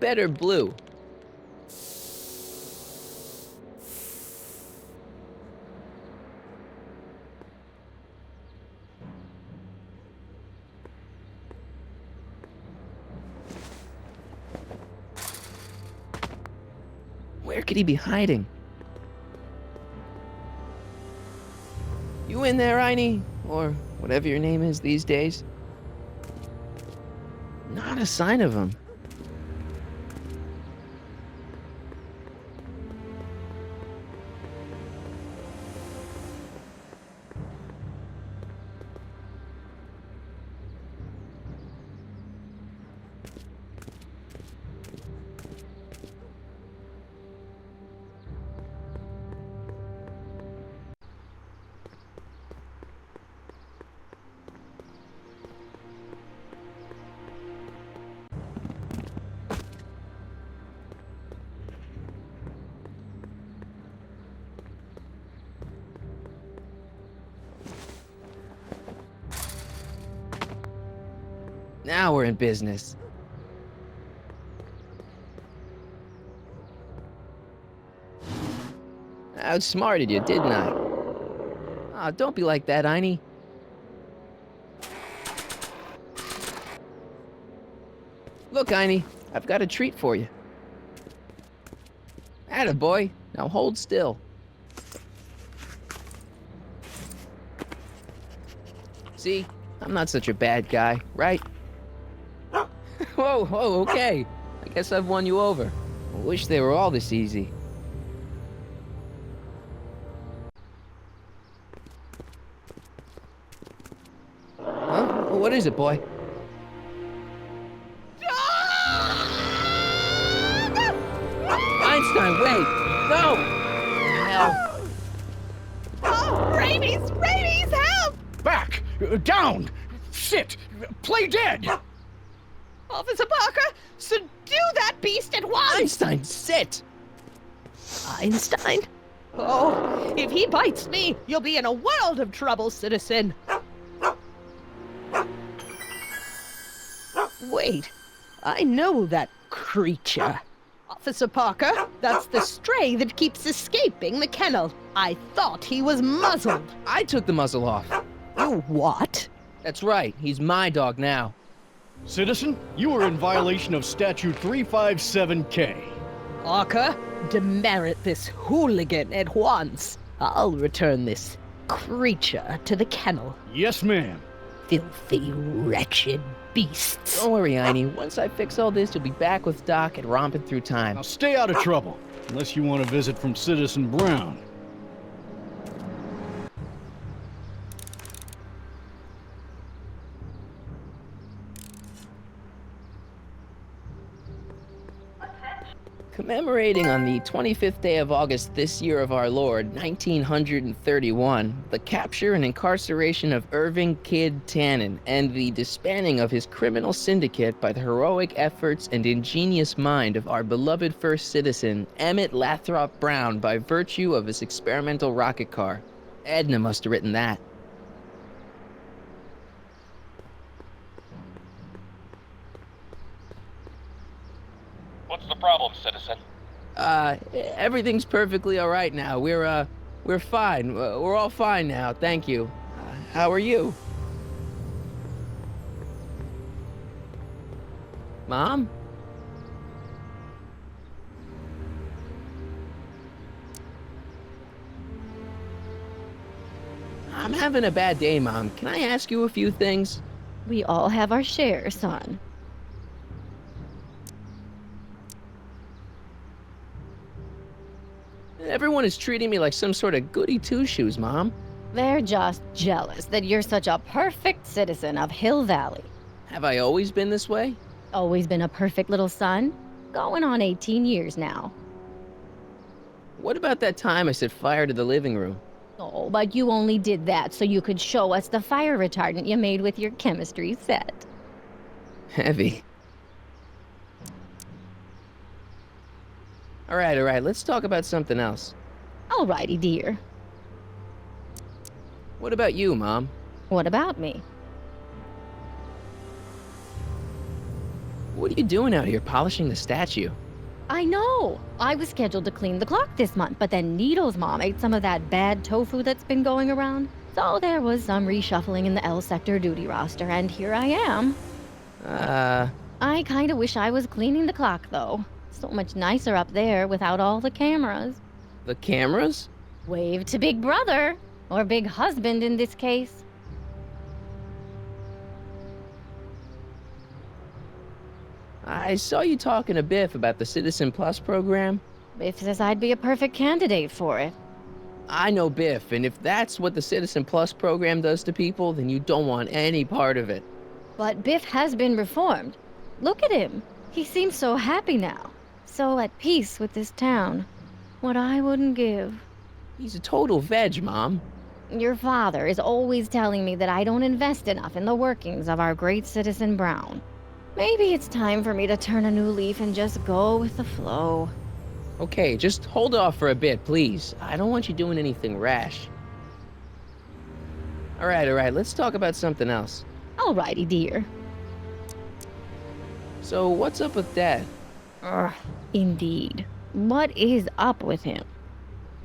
better blue. Where could he be hiding? You in there, Einie? Or whatever your name is these days? Not a sign of him. Now we're in business. I outsmarted you, didn't I? Aw, don't be like that, Einie. Look, Einie, I've got a treat for you. Attaboy, now hold still. See, I'm not such a bad guy, right? Whoa, okay. I guess I've won you over. I wish they were all this easy. Huh? What is it, boy? Einstein, wait! No! Hell. Oh, rabies! Rabies, help! Back! Down! Sit! Play dead! Officer Parker, subdue that beast at once! Einstein, sit! Einstein? Oh, if he bites me, you'll be in a world of trouble, citizen. Wait, I know that creature. Officer Parker, that's the stray that keeps escaping the kennel. I thought he was muzzled. I took the muzzle off. You what? That's right, he's my dog now. Citizen, you are in violation of Statute 357K. Parker, demerit this hooligan at once. I'll return this creature to the kennel. Yes, ma'am. Filthy, wretched beasts. Don't worry, Einie. Once I fix all this, you'll be back with Doc and romping through time. Now stay out of trouble, unless you want a visit from Citizen Brown. Commemorating on the 25th day of August this year of our Lord, 1931, the capture and incarceration of Irving Kid Tannen and the disbanding of his criminal syndicate by the heroic efforts and ingenious mind of our beloved first citizen, Emmett Lathrop Brown, by virtue of his experimental rocket car. Edna must have written that. What's the problem, citizen? Everything's perfectly all right now. We're fine. We're all fine now, thank you. How are you? Mom? I'm having a bad day, Mom. Can I ask you a few things? We all have our share, son. Everyone is treating me like some sort of goody two-shoes, Mom. They're just jealous that you're such a perfect citizen of Hill Valley. Have I always been this way? Always been a perfect little son? Going on 18 years now. What about that time I set fire to the living room? Oh, but you only did that so you could show us the fire retardant you made with your chemistry set. Heavy. All right, let's talk about something else. Alrighty, dear. What about you, Mom? What about me? What are you doing out here, polishing the statue? I know! I was scheduled to clean the clock this month, but then Needle's mom ate some of that bad tofu that's been going around. So there was some reshuffling in the L sector duty roster, and here I am. I kinda wish I was cleaning the clock, though. So much nicer up there without all the cameras. The cameras? Wave to Big Brother, or Big Husband in this case. I saw you talking to Biff about the Citizen Plus program. Biff says I'd be a perfect candidate for it. I know Biff, and if that's what the Citizen Plus program does to people, then you don't want any part of it. But Biff has been reformed. Look at him. He seems so happy now. So at peace with this town. What I wouldn't give. He's a total veg, Mom. Your father is always telling me that I don't invest enough in the workings of our great citizen Brown. Maybe it's time for me to turn a new leaf and just go with the flow. Okay, just hold off for a bit, please. I don't want you doing anything rash. All right, let's talk about something else. Alrighty, dear. So, what's up with Dad? Indeed. What is up with him?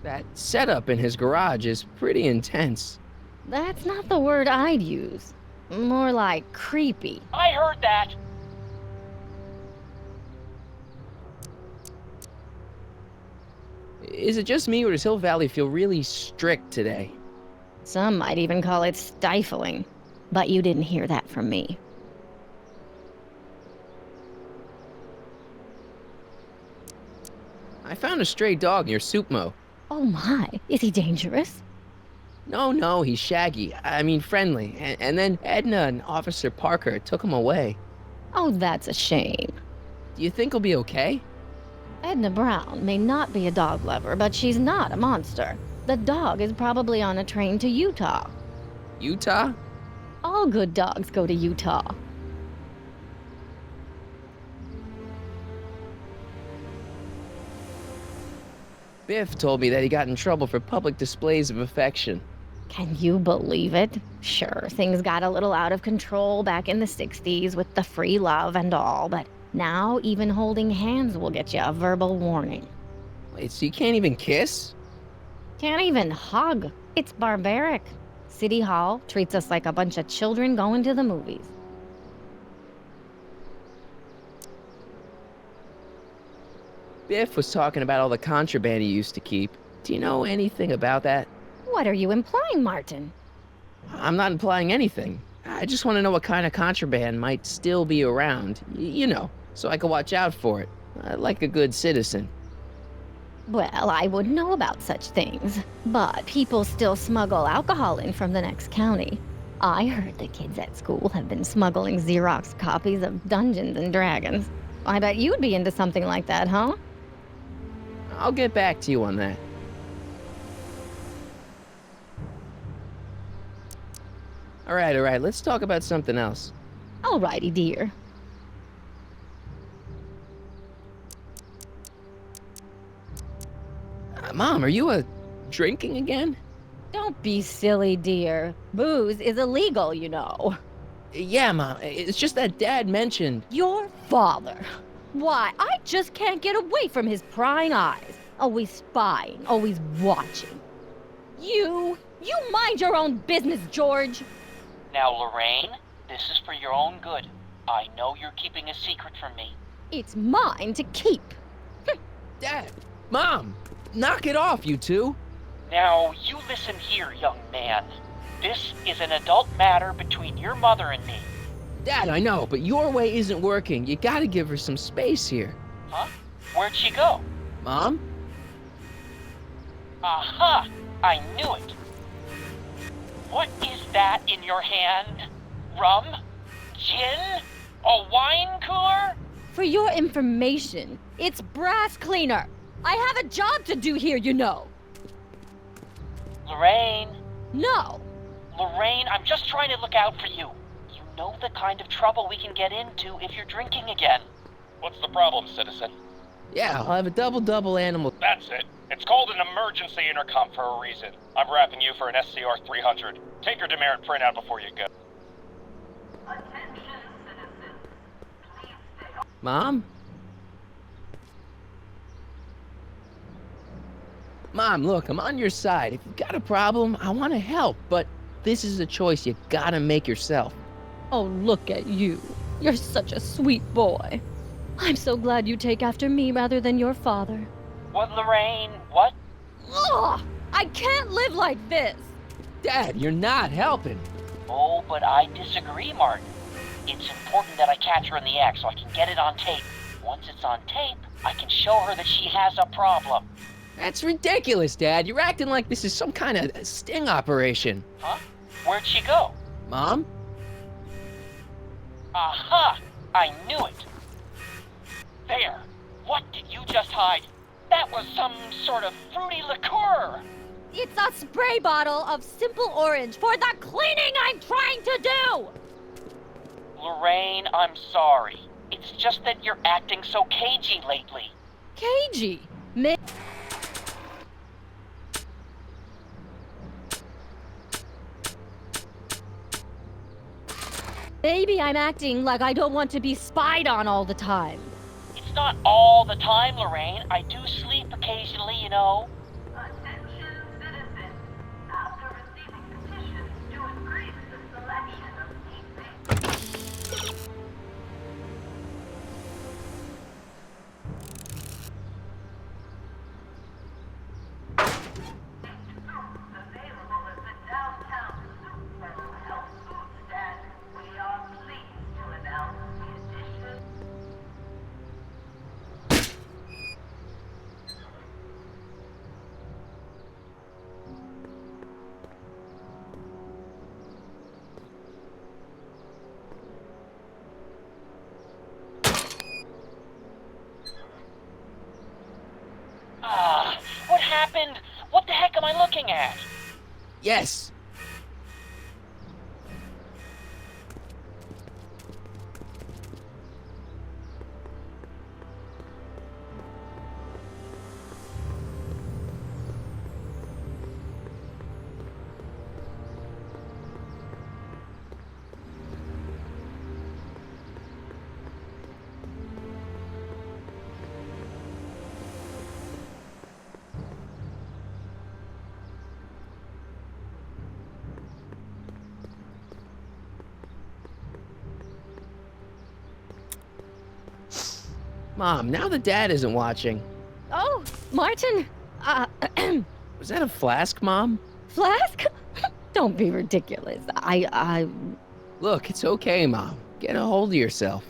That setup in his garage is pretty intense. That's not the word I'd use. More like creepy. I heard that! Is it just me, or does Hill Valley feel really strict today? Some might even call it stifling. But you didn't hear that from me. I found a stray dog near Supmo. Oh my, is he dangerous? No, he's shaggy. I mean friendly. And then Edna and Officer Parker took him away. Oh, that's a shame. Do you think he'll be okay? Edna Brown may not be a dog lover, but she's not a monster. The dog is probably on a train to Utah. Utah? All good dogs go to Utah. Biff told me that he got in trouble for public displays of affection. Can you believe it? Sure, things got a little out of control back in the 60s with the free love and all, but now even holding hands will get you a verbal warning. Wait, so you can't even kiss? Can't even hug. It's barbaric. City Hall treats us like a bunch of children going to the movies. Biff was talking about all the contraband he used to keep. Do you know anything about that? What are you implying, Martin? I'm not implying anything. I just want to know what kind of contraband might still be around. You know, so I can watch out for it. Like a good citizen. Well, I wouldn't know about such things. But people still smuggle alcohol in from the next county. I heard the kids at school have been smuggling Xerox copies of Dungeons and Dragons. I bet you'd be into something like that, huh? I'll get back to you on that. All right, let's talk about something else. Alrighty, dear. Mom, are you drinking again? Don't be silly, dear. Booze is illegal, you know. Yeah, Mom, it's just that Dad mentioned... Your father. Why, I just can't get away from his prying eyes. Always spying, always watching. You mind your own business, George. Now, Lorraine, this is for your own good. I know you're keeping a secret from me. It's mine to keep. Dad! Mom! Knock it off, you two! Now, you listen here, young man. This is an adult matter between your mother and me. Dad, I know, but your way isn't working. You gotta give her some space here. Huh? Where'd she go? Mom? Aha! I knew it. What is that in your hand? Rum? Gin? A wine cooler? For your information, it's brass cleaner. I have a job to do here, you know. Lorraine. No. Lorraine, I'm just trying to look out for you. You know the kind of trouble we can get into if you're drinking again. What's the problem, citizen? Yeah, I'll have a double animal. That's it. It's called an emergency intercom for a reason. I'm wrapping you for an SCR 300. Take your demerit printout before you go. Attention, citizens. Please stay Mom? Mom, look, I'm on your side. If you've got a problem, I want to help, but this is a choice you gotta make yourself. Oh, look at you. You're such a sweet boy. I'm so glad you take after me rather than your father. What, Lorraine? What? Ugh! I can't live like this! Dad, you're not helping. Oh, but I disagree, Martin. It's important that I catch her in the act so I can get it on tape. Once it's on tape, I can show her that she has a problem. That's ridiculous, Dad. You're acting like this is some kind of sting operation. Huh? Where'd she go? Mom? Aha! I knew it! There! What did you just hide? That was some sort of fruity liqueur! It's a spray bottle of simple orange for the cleaning I'm trying to do! Lorraine, I'm sorry. It's just that you're acting so cagey lately. Cagey? Maybe I'm acting like I don't want to be spied on all the time. It's not all the time, Lorraine. I do sleep occasionally, you know. Attention citizens. After receiving petitions to increase the selection of teammates. Available at the downtown Super Health Food Stand. We are pleased to announce the addition. What happened? What the heck am I looking at? Yes. Mom, now that Dad isn't watching. Oh, Martin, Was that a flask, Mom? Flask? Don't be ridiculous. Look, it's okay, Mom. Get a hold of yourself.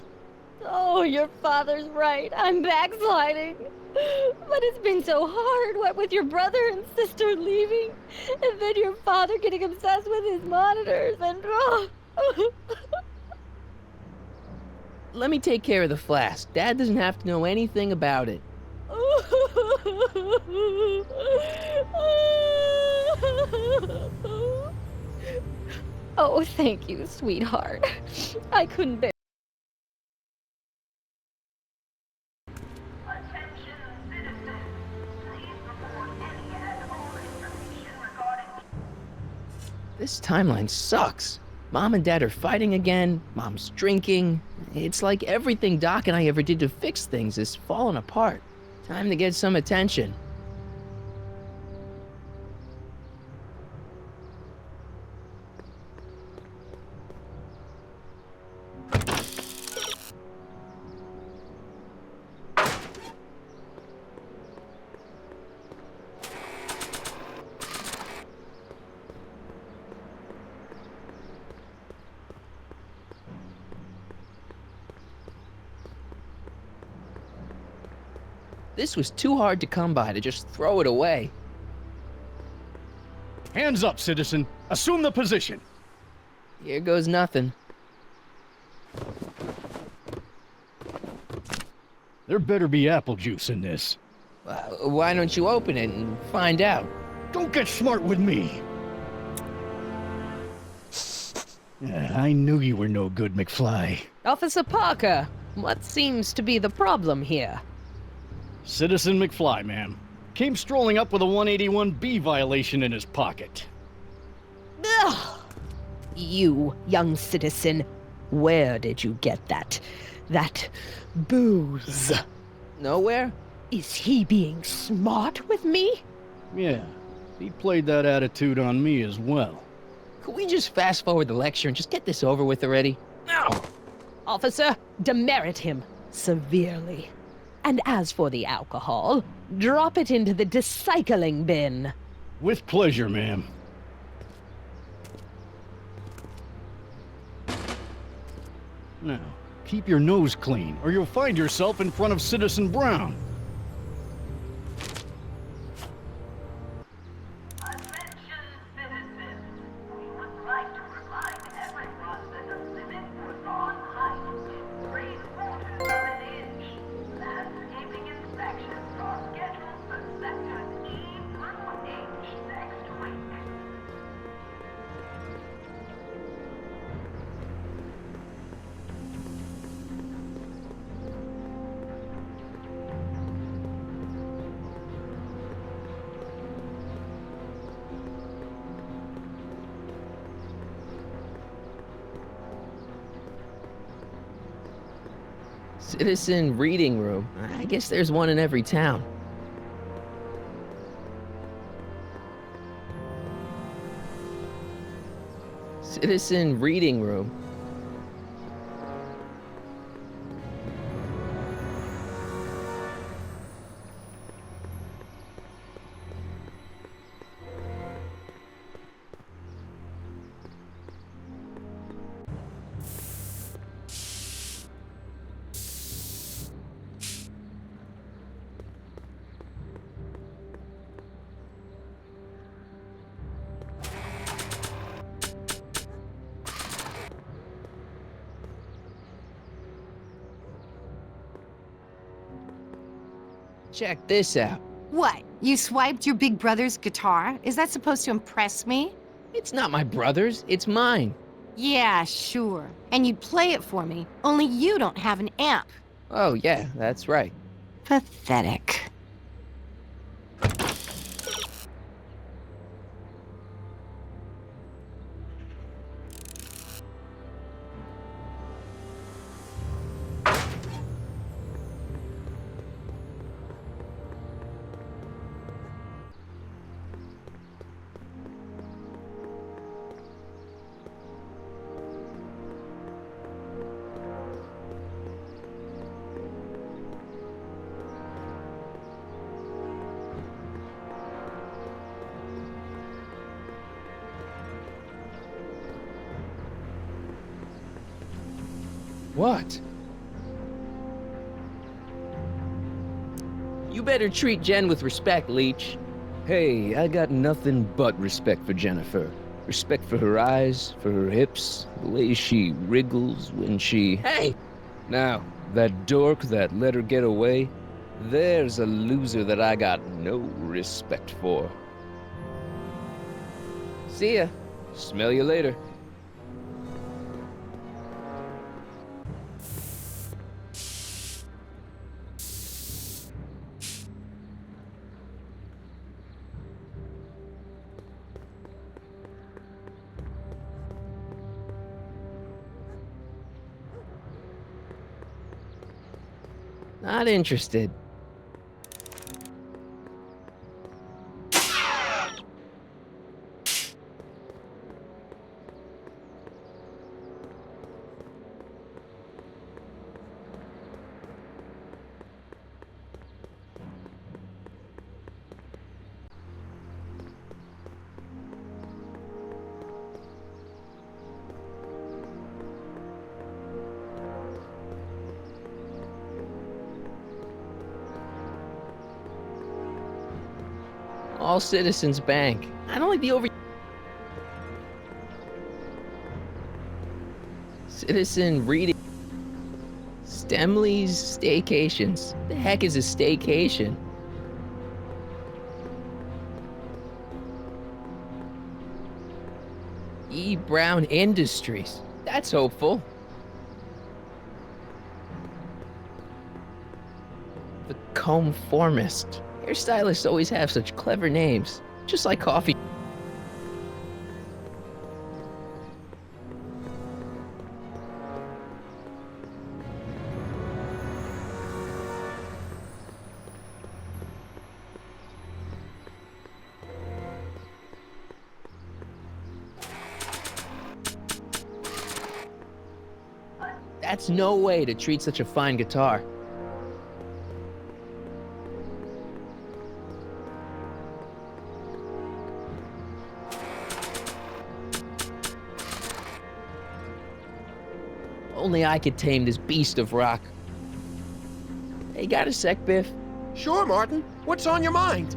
Oh, your father's right. I'm backsliding. But it's been so hard, what with your brother and sister leaving, and then your father getting obsessed with his monitors, and Let me take care of the flask. Dad doesn't have to know anything about it. Oh, thank you, sweetheart. I couldn't bear. This timeline sucks. Mom and Dad are fighting again. Mom's drinking. It's like everything Doc and I ever did to fix things is falling apart. Time to get some attention. This was too hard to come by to just throw it away. Hands up, citizen. Assume the position. Here goes nothing. There better be apple juice in this. Why don't you open it and find out? Don't get smart with me. I knew you were no good, McFly. Officer Parker, what seems to be the problem here? Citizen McFly, ma'am. Came strolling up with a 181B violation in his pocket. Ugh! You, young citizen, where did you get that? That booze. Nowhere? Is he being smart with me? Yeah, he played that attitude on me as well. Could we just fast forward the lecture and just get this over with already? No! Officer, demerit him severely. And as for the alcohol, drop it into the recycling bin. With pleasure, ma'am. Now, keep your nose clean, or you'll find yourself in front of Citizen Brown. Citizen reading room. I guess there's one in every town. Citizen reading room. Check this out. What? You swiped your big brother's guitar? Is that supposed to impress me? It's not my brother's, it's mine. Yeah, sure. And you'd play it for me, only you don't have an amp. Oh yeah, that's right. Pathetic. What? You better treat Jen with respect, Leech. Hey, I got nothing but respect for Jennifer. Respect for her eyes, for her hips, the way she wriggles when she... Hey! Now, that dork that let her get away, there's a loser that I got no respect for. See ya. Smell you later. Not interested. All Citizens Bank. I don't like the over... Citizen reading... Stemley's Staycations. The heck is a staycation? E. Brown Industries. That's hopeful. The Conformist. Hairstylists always have such clever names, just like coffee. That's no way to treat such a fine guitar. Only I could tame this beast of rock. Hey, got a sec, Biff? Sure, Martin. What's on your mind?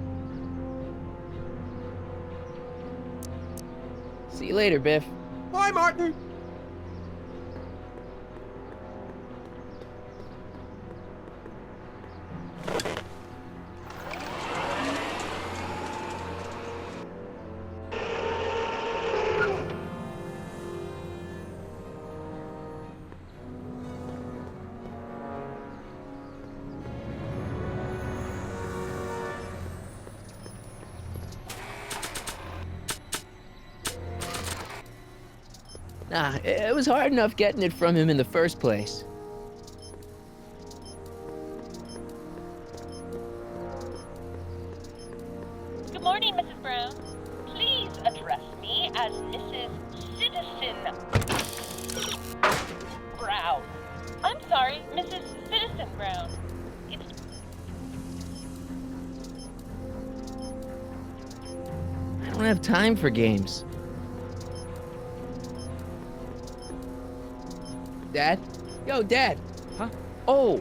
See you later, Biff. Bye, Martin. Nah, it was hard enough getting it from him in the first place. Good morning, Mrs. Brown. Please address me as Mrs. Citizen Brown. I'm sorry, Mrs. Citizen Brown. I don't have time for games. Dad? Yo, Dad! Huh? Oh,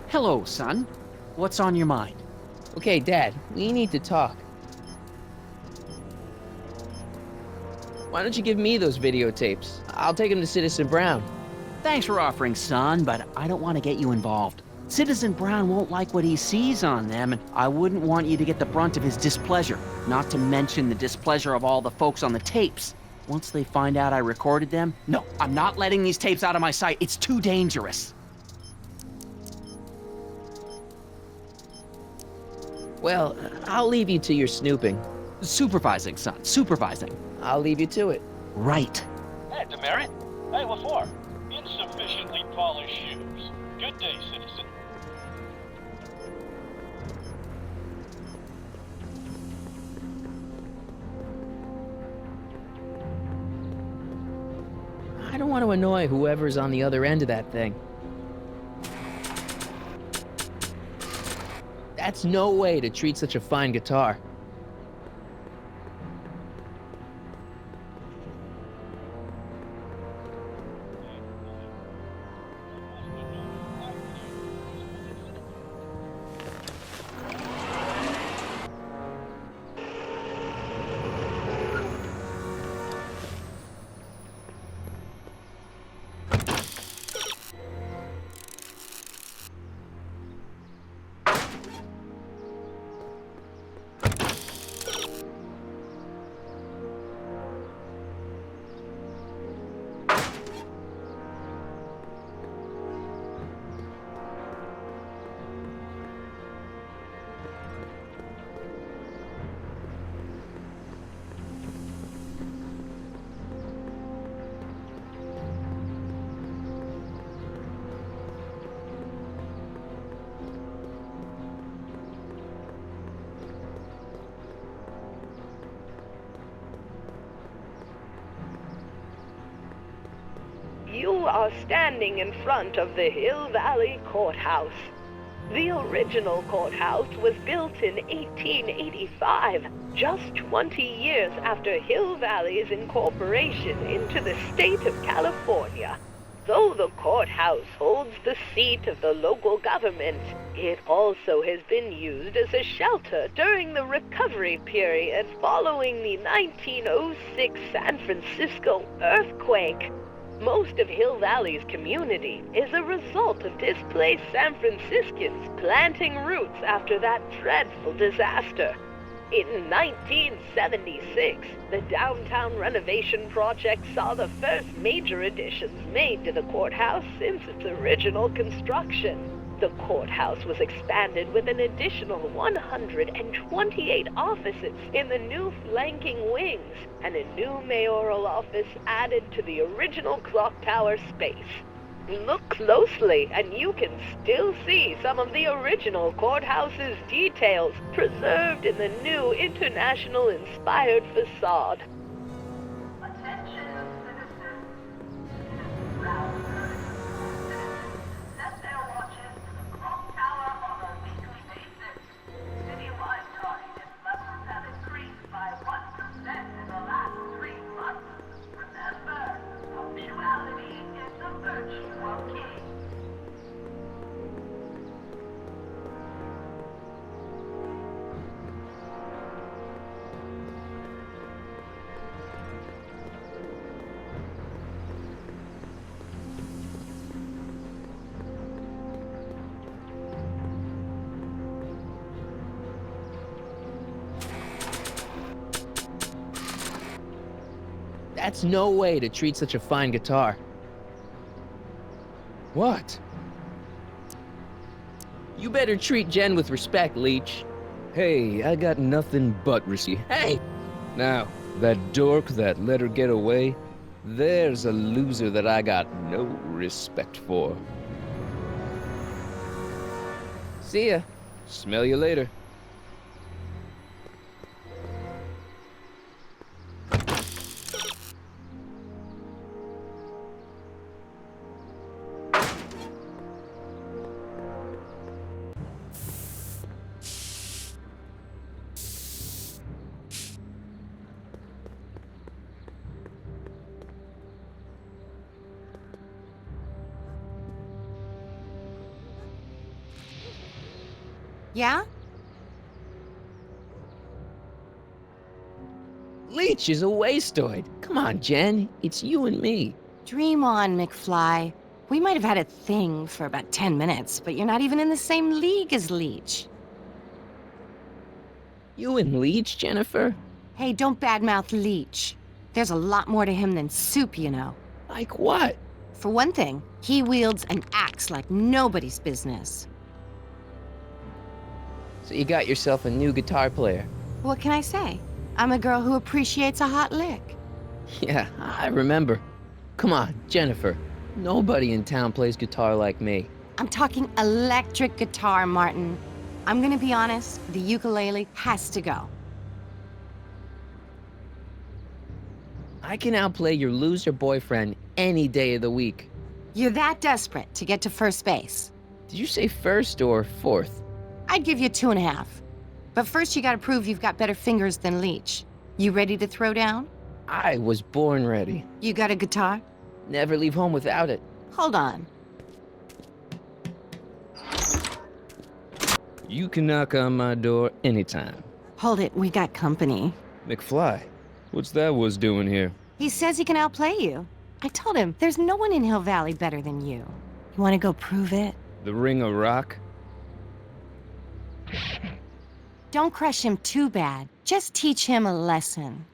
hello, son. What's on your mind? Okay, Dad, we need to talk. Why don't you give me those videotapes? I'll take them to Citizen Brown. Thanks for offering, son, but I don't want to get you involved. Citizen Brown won't like what he sees on them, and I wouldn't want you to get the brunt of his displeasure, not to mention the displeasure of all the folks on the tapes. Once they find out I recorded them, no, I'm not letting these tapes out of my sight. It's too dangerous. Well, I'll leave you to your snooping. Supervising, son, supervising. I'll leave you to it. Right. Hey, Demerit. Hey, what for? Insufficiently polished shoes. Good day, citizen. I don't want to annoy whoever's on the other end of that thing. That's no way to treat such a fine guitar. You are standing in front of the Hill Valley Courthouse. The original courthouse was built in 1885, just 20 years after Hill Valley's incorporation into the state of California. Though the courthouse holds the seat of the local government, it also has been used as a shelter during the recovery period following the 1906 San Francisco earthquake. Most of Hill Valley's community is a result of displaced San Franciscans planting roots after that dreadful disaster. In 1976, the downtown renovation project saw the first major additions made to the courthouse since its original construction. The courthouse was expanded with an additional 128 offices in the new flanking wings, and a new mayoral office added to the original clock tower space. Look closely, and you can still see some of the original courthouse's details preserved in the new international-inspired facade. Attention, citizens. Citizen Brown urges all citizens That's no way to treat such a fine guitar. What? You better treat Jen with respect, Leech. Hey, I got nothing but respect. Hey! Now, that dork that let her get away, there's a loser that I got no respect for. See ya. Smell you later. Yeah? Leech is a wastoid. Come on, Jen. It's you and me. Dream on, McFly. We might have had a thing for about 10 minutes, but you're not even in the same league as Leech. You and Leech, Jennifer? Hey, don't badmouth Leech. There's a lot more to him than soup, you know. Like what? For one thing, he wields an axe like nobody's business. So you got yourself a new guitar player. What can I say? I'm a girl who appreciates a hot lick. Yeah, I remember. Come on, Jennifer. Nobody in town plays guitar like me. I'm talking electric guitar, Martin. I'm gonna be honest, the ukulele has to go. I can outplay your loser boyfriend any day of the week. You're that desperate to get to first base. Did you say first or fourth? I'd give you 2.5. But first you gotta prove you've got better fingers than Leech. You ready to throw down? I was born ready. You got a guitar? Never leave home without it. Hold on. You can knock on my door anytime. Hold it, we got company. McFly, what's that was doing here? He says he can outplay you. I told him, there's no one in Hill Valley better than you. You wanna go prove it? The Ring of Rock? Don't crush him too bad. Just teach him a lesson.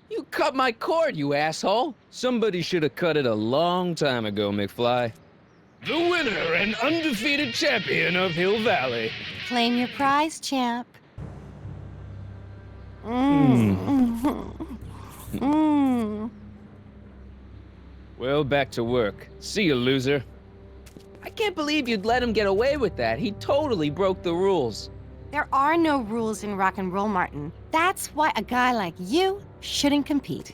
You cut my cord, you asshole! Somebody should have cut it a long time ago, McFly. The winner and undefeated champion of Hill Valley. Claim your prize, champ. Well, back to work. See you, loser. I can't believe you'd let him get away with that. He totally broke the rules. There are no rules in rock and roll, Martin. That's why a guy like you shouldn't compete.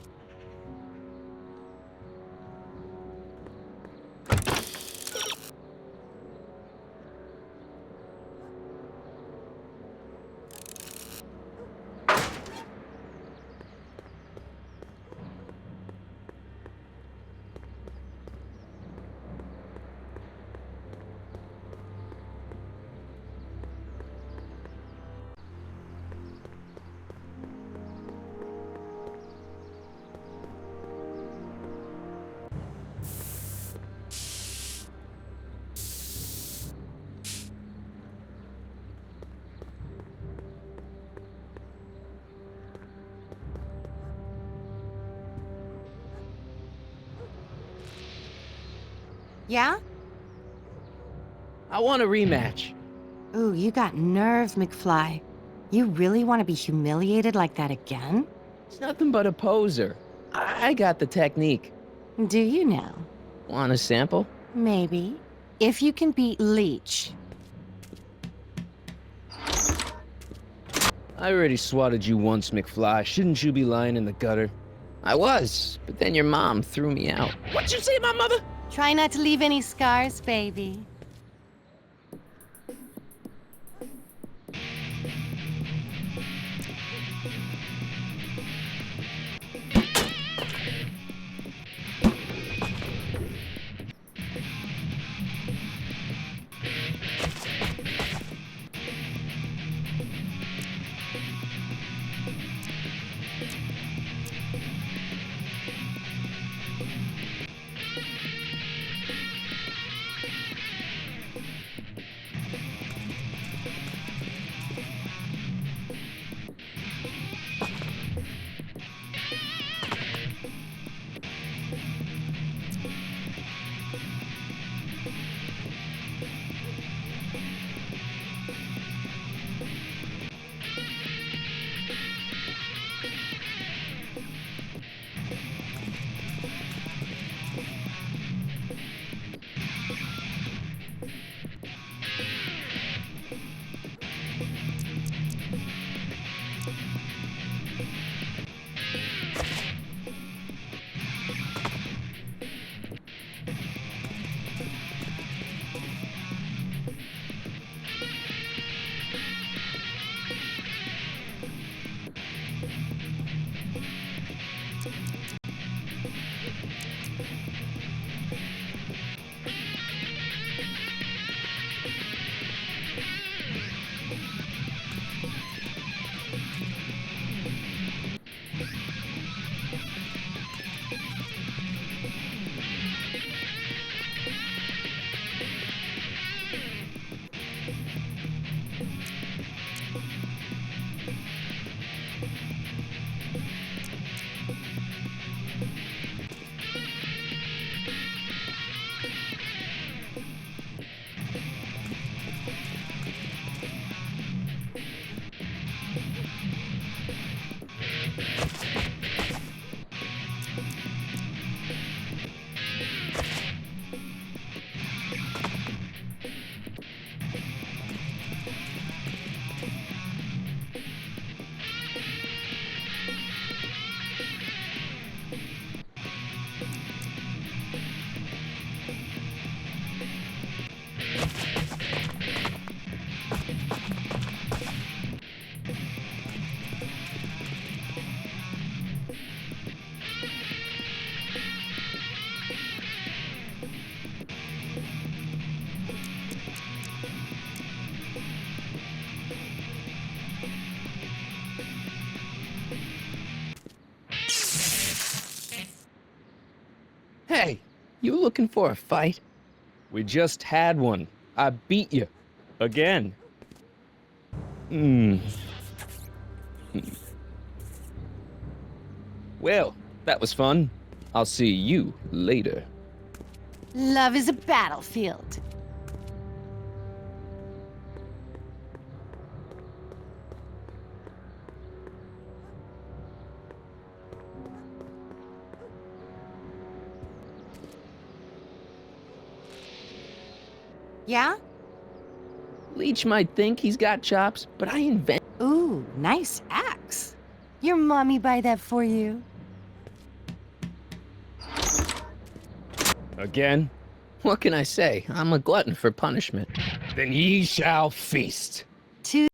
Yeah? I want a rematch. Ooh, you got nerve, McFly. You really want to be humiliated like that again? It's nothing but a poser. I got the technique. Do you now? Want a sample? Maybe. If you can beat Leech. I already swatted you once, McFly. Shouldn't you be lying in the gutter? I was, but then your mom threw me out. What'd you say, my mother? Try not to leave any scars, baby. Hey, you looking for a fight? We just had one. I beat you. Again. Well, that was fun. I'll see you later. Love is a battlefield. Yeah? Leech might think he's got chops, but I invent. Ooh, nice axe. Your mommy buy that for you? Again? What can I say? I'm a glutton for punishment. Then ye shall feast. Two.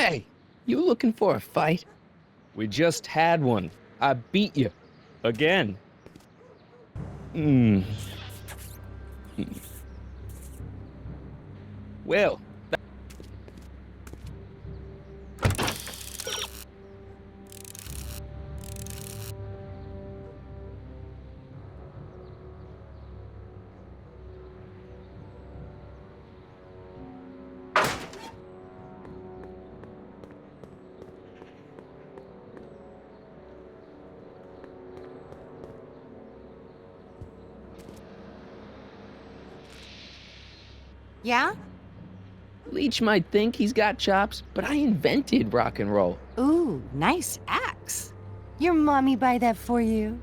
Hey, you looking for a fight? We just had one. I beat you. Again. Well, Yeah? Leech might think he's got chops, but I invented rock and roll. Ooh, nice axe. Your mommy buy that for you?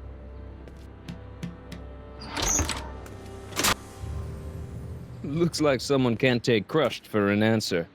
looks like someone can't take crushed for an answer.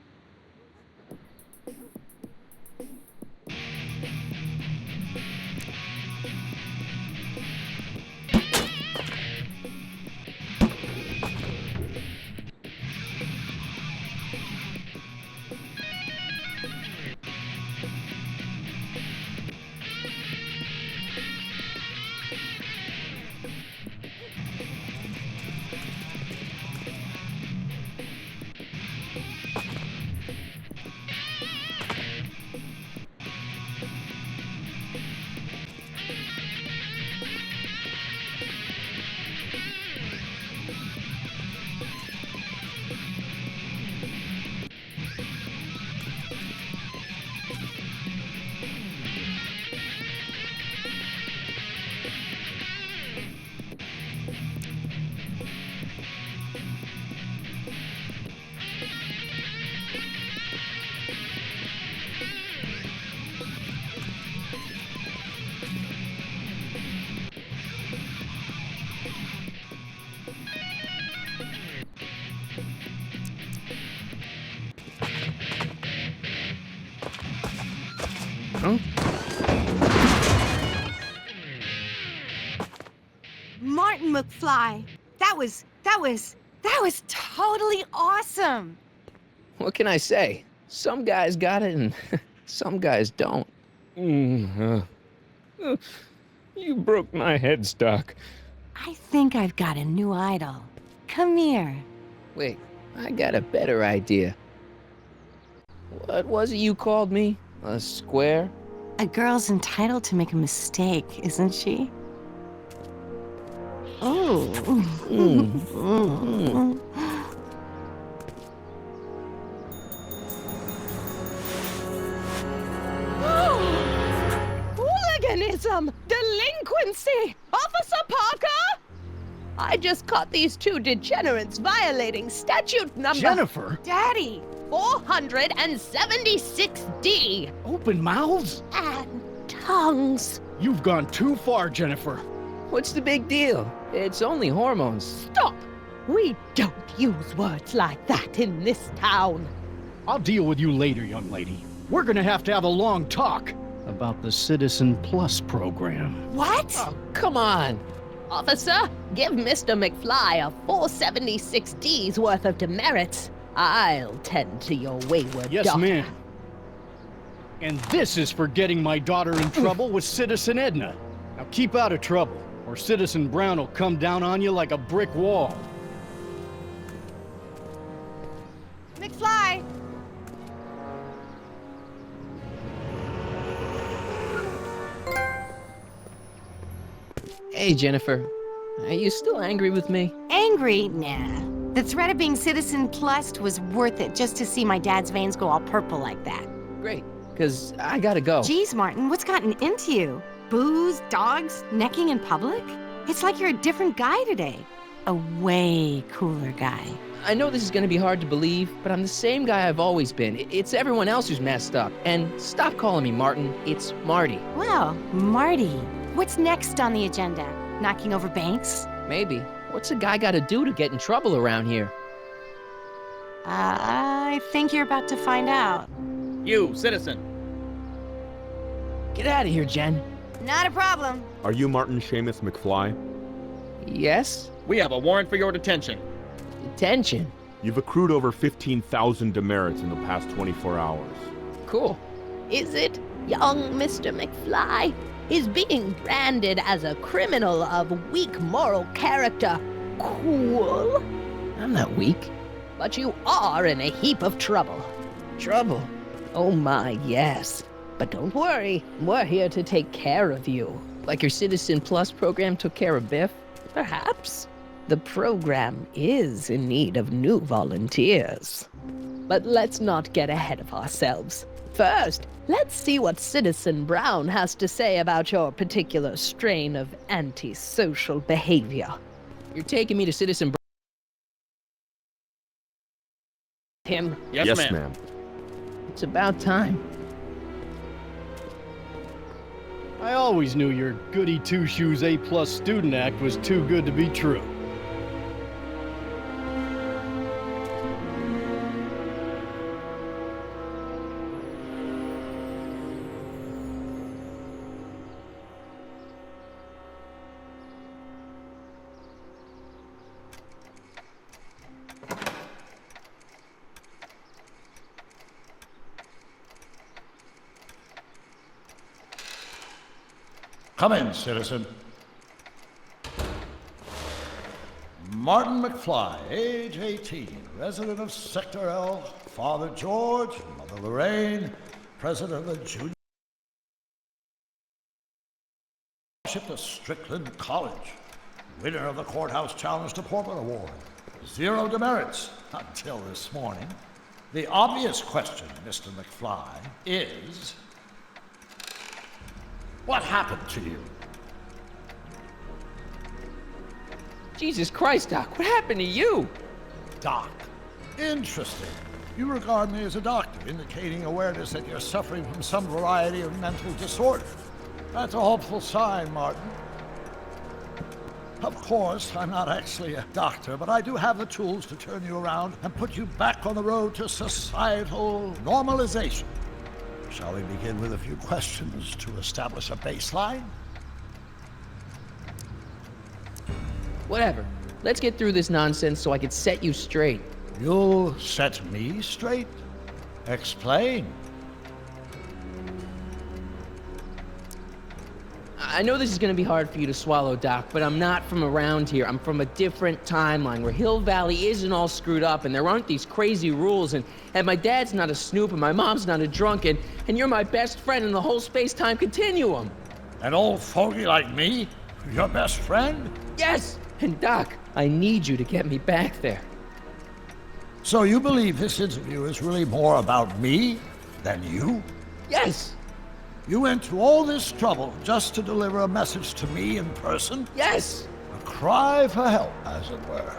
Huh? Martin McFly. That was totally awesome. What can I say? Some guys got it and some guys don't. You broke my headstock. I think I've got a new idol. Come here. Wait, I got a better idea. What was it you called me? A square? A girl's entitled to make a mistake, isn't she? Oh. Hooliganism! Delinquency! Officer Parker! I just caught these two degenerates violating statute number... Jennifer! Daddy! 476D! Open mouths? And tongues. You've gone too far, Jennifer. What's the big deal? It's only hormones. Stop! We don't use words like that in this town. I'll deal with you later, young lady. We're gonna have to have a long talk about the Citizen Plus program. What? Oh, come on. Officer, give Mr. McFly a 476D's worth of demerits. I'll tend to your wayward Yes, daughter. ma'am. And this is for getting my daughter in trouble with Citizen Edna. Now keep out of trouble, or Citizen Brown will come down on you like a brick wall. McFly! Hey, Jennifer. Are you still angry with me? Angry? Nah. The threat of being Citizen Plus was worth it just to see my dad's veins go all purple like that. Great, because I gotta go. Geez, Martin, what's gotten into you? Booze, dogs, necking in public? It's like you're a different guy today. A way cooler guy. I know this is gonna be hard to believe, but I'm the same guy I've always been. It's everyone else who's messed up. And stop calling me Martin. It's Marty. Well, Marty, what's next on the agenda? Knocking over banks? Maybe. What's a guy gotta do to get in trouble around here? I think you're about to find out. You, citizen. Get out of here, Jen. Not a problem. Are you Martin Seamus McFly? Yes? We have a warrant for your detention. Detention? You've accrued over 15,000 demerits in the past 24 hours. cool. Is it, young Mr. McFly? Is being branded as a criminal of weak moral character cool? I'm not weak. But you are in a heap of trouble. Trouble? Oh my, yes. But don't worry, we're here to take care of you. Like your Citizen Plus program took care of Biff? Perhaps. The program is in need of new volunteers. But let's not get ahead of ourselves. First, let's see what Citizen Brown has to say about your particular strain of antisocial behavior. You're taking me to Citizen Brown? Him? Yes, ma'am. It's about time. I always knew your goody two-shoes A+ student act was too good to be true. Come in, citizen. Martin McFly, age 18, resident of Sector L, Father George, Mother Lorraine, president of the junior of Strickland College, winner of the Courthouse Challenge to Portland Award. 0 demerits until this morning. The obvious question, Mr. McFly, is... what happened to you? Jesus Christ, Doc, what happened to you? Doc. Interesting. You regard me as a doctor, indicating awareness that you're suffering from some variety of mental disorder. That's a hopeful sign, Martin. Of course, I'm not actually a doctor, but I do have the tools to turn you around and put you back on the road to societal normalization. Shall we begin with a few questions to establish a baseline? Whatever. Let's get through this nonsense so I can set you straight. You'll set me straight? Explain. I know this is gonna be hard for you to swallow, Doc, but I'm not from around here. I'm from a different timeline where Hill Valley isn't all screwed up and there aren't these crazy rules and my dad's not a snoop and my mom's not a drunk and you're my best friend in the whole space-time continuum. An old fogey like me? Your best friend? Yes! And Doc, I need you to get me back there. So you believe this interview is really more about me than you? Yes! You went to all this trouble just to deliver a message to me in person? Yes! A cry for help, as it were.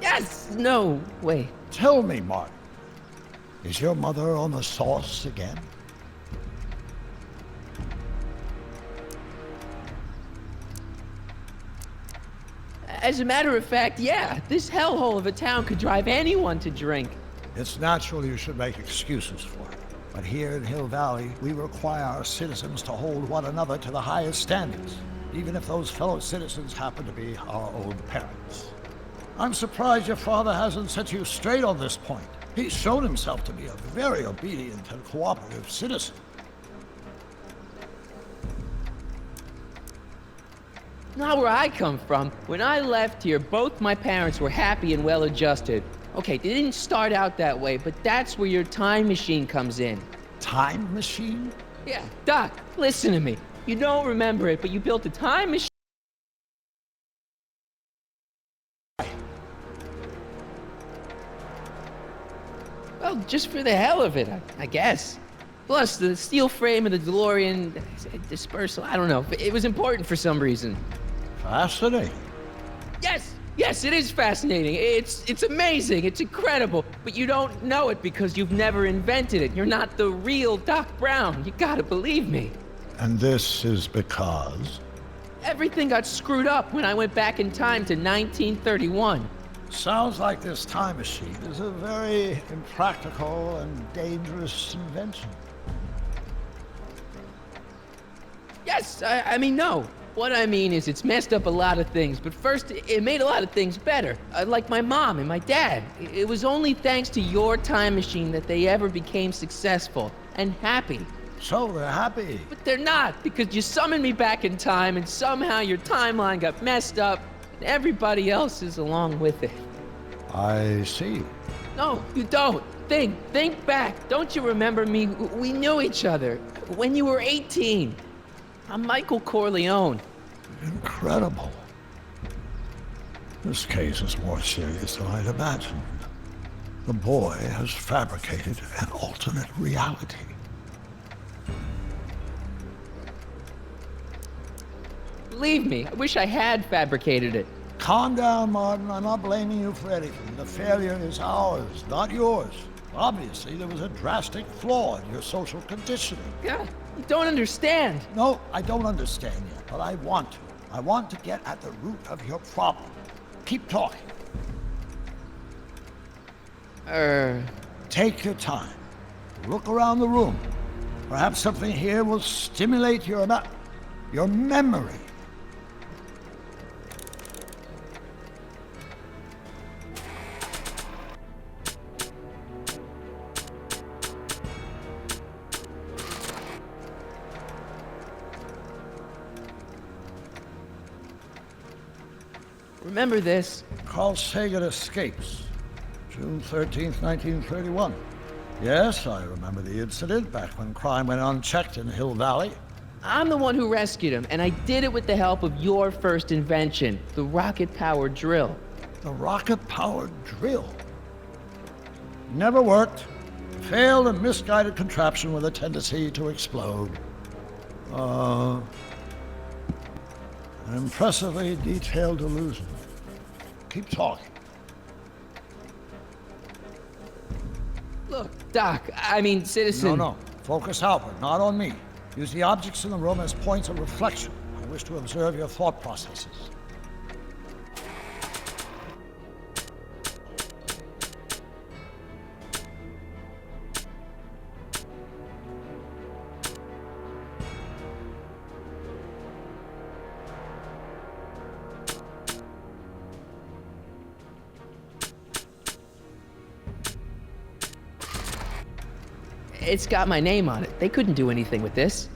Yes! No, wait. Tell me, Martin, is your mother on the sauce again? As a matter of fact, yeah, this hellhole of a town could drive anyone to drink. It's natural you should make excuses for it. But here in Hill Valley, we require our citizens to hold one another to the highest standards, even if those fellow citizens happen to be our own parents. I'm surprised your father hasn't set you straight on this point. He's shown himself to be a very obedient and cooperative citizen. Not where I come from. When I left here, both my parents were happy and well-adjusted. Okay, they didn't start out that way, but that's where your time machine comes in. Time machine? Yeah, Doc, listen to me. You don't remember it, but you built a time machine. Well, just for the hell of it, I guess. Plus, the steel frame of the DeLorean dispersal, I don't know. It was important for some reason. Fascinating. Yes! Yes, it is fascinating. It's amazing. It's incredible. But you don't know it because you've never invented it. You're not the real Doc Brown. You gotta believe me. And this is because? Everything got screwed up when I went back in time to 1931. Sounds like this time machine is a very impractical and dangerous invention. Yes, I mean, no. What I mean is it's messed up a lot of things, but first, it made a lot of things better. Like my mom and my dad. It was only thanks to your time machine that they ever became successful and happy. So they're happy. But they're not, because you summoned me back in time and somehow your timeline got messed up and everybody else is along with it. I see. No, you don't. Think back. Don't you remember me? We knew each other when you were 18. I'm Michael Corleone. Incredible. This case is more serious than I'd imagined. The boy has fabricated an alternate reality. Believe me, I wish I had fabricated it. Calm down, Martin. I'm not blaming you for anything. The failure is ours, not yours. Obviously, there was a drastic flaw in your social conditioning. Yeah, you don't understand. No, I don't understand yet, but I want to. I want to get at the root of your problem. Keep talking. Take your time. Look around the room. Perhaps something here will stimulate your memory. Remember this? Carl Sagan escapes. June 13th, 1931. Yes, I remember the incident back when crime went unchecked in Hill Valley. I'm the one who rescued him, and I did it with the help of your first invention, the rocket-powered drill. The rocket-powered drill? Never worked. Failed and misguided contraption with a tendency to explode. An impressively detailed illusion. Keep talking. Look, Citizen. No. Focus outward, not on me. Use the objects in the room as points of reflection. I wish to observe your thought processes. It's got my name on it. They couldn't do anything with this.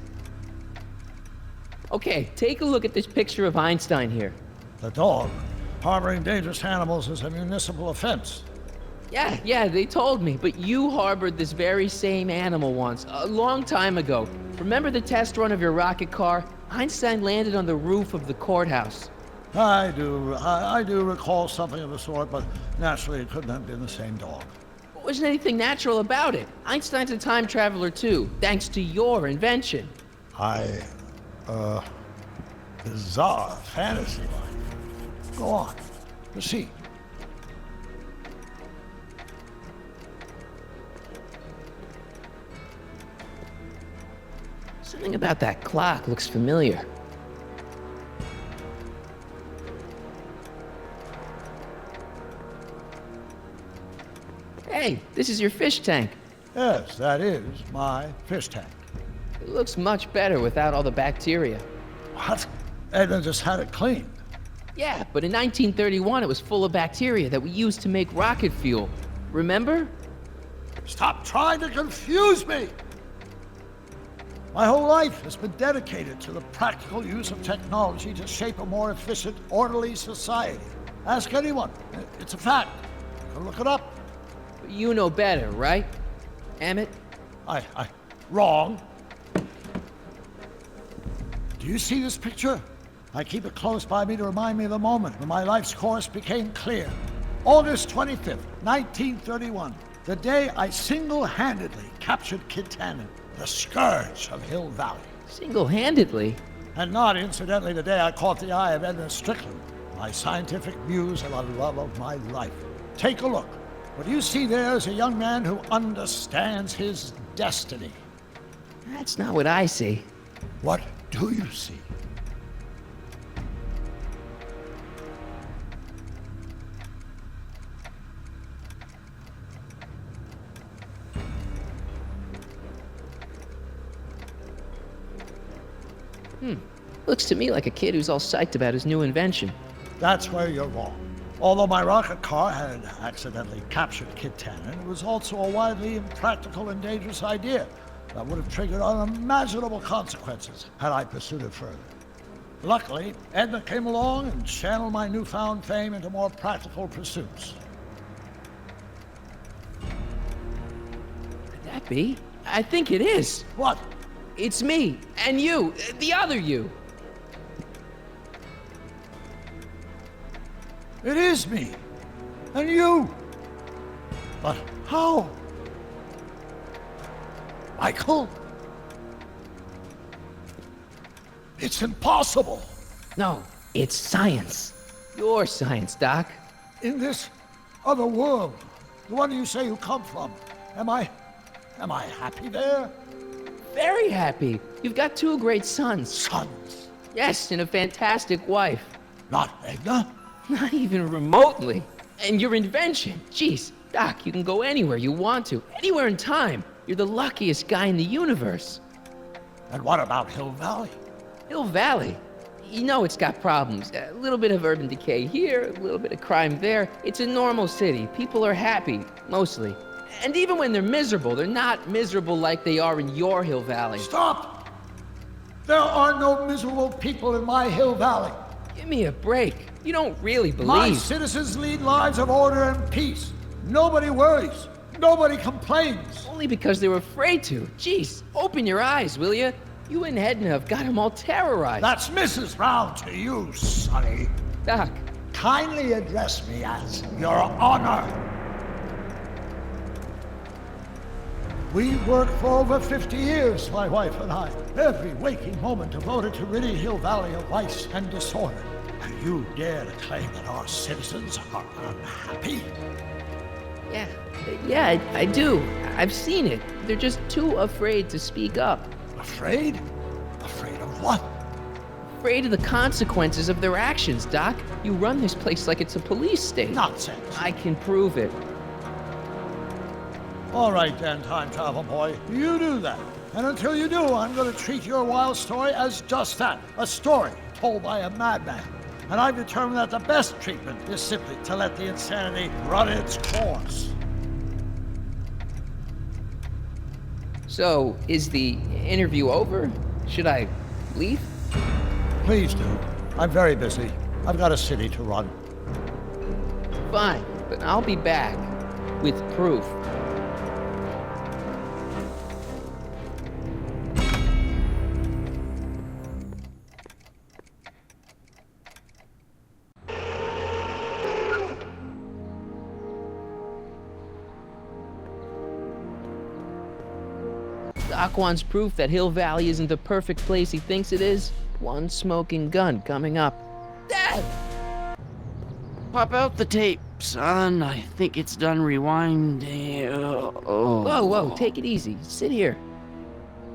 Okay, take a look at this picture of Einstein here. The dog. Harboring dangerous animals is a municipal offense. Yeah, they told me, but you harbored this very same animal once, a long time ago. Remember the test run of your rocket car? Einstein landed on the roof of the courthouse. I do recall something of the sort, but naturally it couldn't have been the same dog. There wasn't anything natural about it. Einstein's a time traveler too, thanks to your invention. Bizarre fantasy life. Go on, proceed. Something about that clock looks familiar. Hey, this is your fish tank. Yes, that is my fish tank. It looks much better without all the bacteria. What? Edna just had it cleaned. Yeah, but in 1931 it was full of bacteria that we used to make rocket fuel. Remember? Stop trying to confuse me! My whole life has been dedicated to the practical use of technology to shape a more efficient, orderly society. Ask anyone. It's a fact. You can look it up. But you know better, right? Emmett? Wrong. Do you see this picture? I keep it close by me to remind me of the moment when my life's course became clear. August 25th, 1931. The day I single-handedly captured Get Tannen, the scourge of Hill Valley. Single-handedly? And not incidentally the day I caught the eye of Edna Strickland, my scientific muse and the love of my life. Take a look. What you see there is a young man who understands his destiny. That's not what I see. What do you see? Looks to me like a kid who's all psyched about his new invention. That's where you're wrong. Although my rocket car had accidentally captured Get Tannen, it was also a widely impractical and dangerous idea that would have triggered unimaginable consequences had I pursued it further. Luckily, Edna came along and channeled my newfound fame into more practical pursuits. Could that be? I think it is. What? It's me, and you, the other you. It is me. And you. But how? Michael? It's impossible. No, it's science. Your science, Doc. In this other world, the one you say you come from, am I happy there? Very happy. You've got 2 great sons. Sons? Yes, and a fantastic wife. Not Edna? Not even remotely. And your invention. Jeez, Doc, you can go anywhere you want to. Anywhere in time. You're the luckiest guy in the universe. And what about Hill Valley? Hill Valley? You know it's got problems. A little bit of urban decay here, a little bit of crime there. It's a normal city. People are happy, mostly. And even when they're miserable, they're not miserable like they are in your Hill Valley. Stop! There are no miserable people in my Hill Valley. Give me a break. You don't really believe. My citizens lead lives of order and peace. Nobody worries. Nobody complains. Only because they were afraid to. Jeez, open your eyes, will you? You and Edna have got them all terrorized. That's Mrs. Brown to you, Sonny. Doc. Kindly address me as Your Honor. We worked for over 50 years, my wife and I. Every waking moment devoted to ridding Hill Valley of vice and disorder. And you dare to claim that our citizens are unhappy? Yeah, I do. I've seen it. They're just too afraid to speak up. Afraid? Afraid of what? Afraid of the consequences of their actions, Doc. You run this place like it's a police state. Nonsense. I can prove it. All right then, time travel boy. You do that. And until you do, I'm going to treat your wild story as just that. A story told by a madman. And I've determined that the best treatment is simply to let the insanity run its course. So, is the interview over? Should I leave? Please do. I'm very busy. I've got a city to run. Fine, but I'll be back with proof. Doc wants proof that Hill Valley isn't the perfect place he thinks it is. One smoking gun coming up. Dad! Pop out the tape, son. I think it's done rewinding. Whoa, take it easy. Sit here.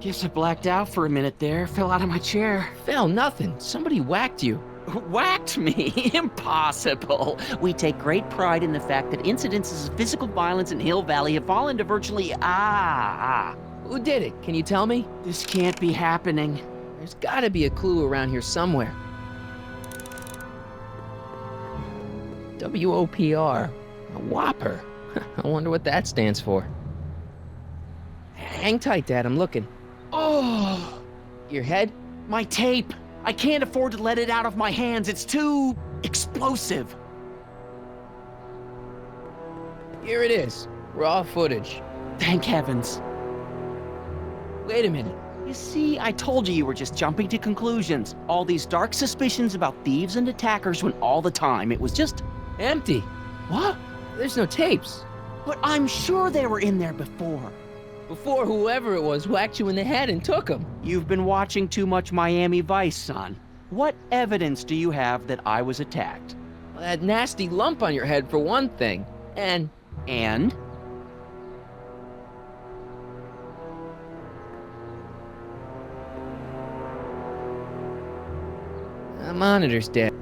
Guess I blacked out for a minute there. Fell out of my chair. Fell nothing. Somebody whacked you. Whacked me? Impossible. We take great pride in the fact that incidences of physical violence in Hill Valley have fallen to virtually Who did it? Can you tell me? This can't be happening. There's gotta be a clue around here somewhere. WOPR. A Whopper. I wonder what that stands for. Hang tight, Dad. I'm looking. Oh! Your head? My tape! I can't afford to let it out of my hands. It's too explosive. Here it is. Raw footage. Thank heavens. Wait a minute. You see, I told you were just jumping to conclusions. All these dark suspicions about thieves and attackers when all the time it was just empty. What? There's no tapes. But I'm sure they were in there before. Before whoever it was whacked you in the head and took them. You've been watching too much Miami Vice, son. What evidence do you have that I was attacked? Well, that nasty lump on your head for one thing. And? The monitor's dead.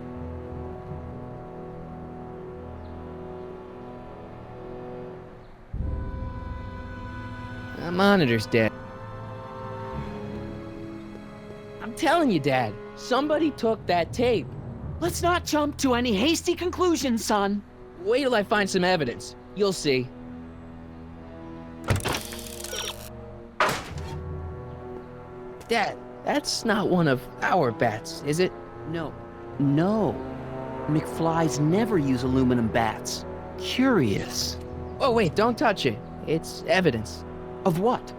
The monitor's dead. I'm telling you, Dad. Somebody took that tape. Let's not jump to any hasty conclusions, son. Wait till I find some evidence. You'll see. Dad, that's not one of our bats, is it? No. McFlys never use aluminum bats. Curious. Oh, wait, don't touch it. It's evidence. Of what?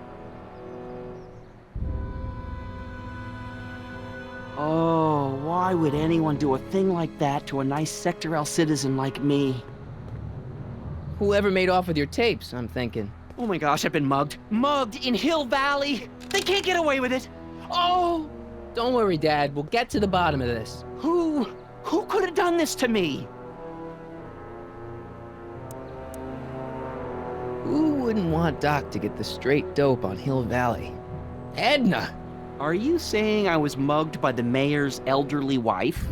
Oh, why would anyone do a thing like that to a nice Sector L citizen like me? Whoever made off with your tapes, I'm thinking. Oh my gosh, I've been mugged. Mugged in Hill Valley! They can't get away with it! Oh! Don't worry, Dad. We'll get to the bottom of this. Who could have done this to me? Who wouldn't want Doc to get the straight dope on Hill Valley? Edna! Are you saying I was mugged by the mayor's elderly wife?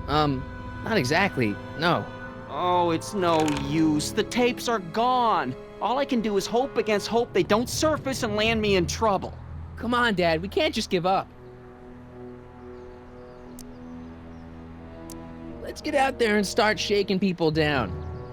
Not exactly, no. Oh, it's no use. The tapes are gone. All I can do is hope against hope they don't surface and land me in trouble. Come on, Dad. We can't just give up. Let's get out there and start shaking people down.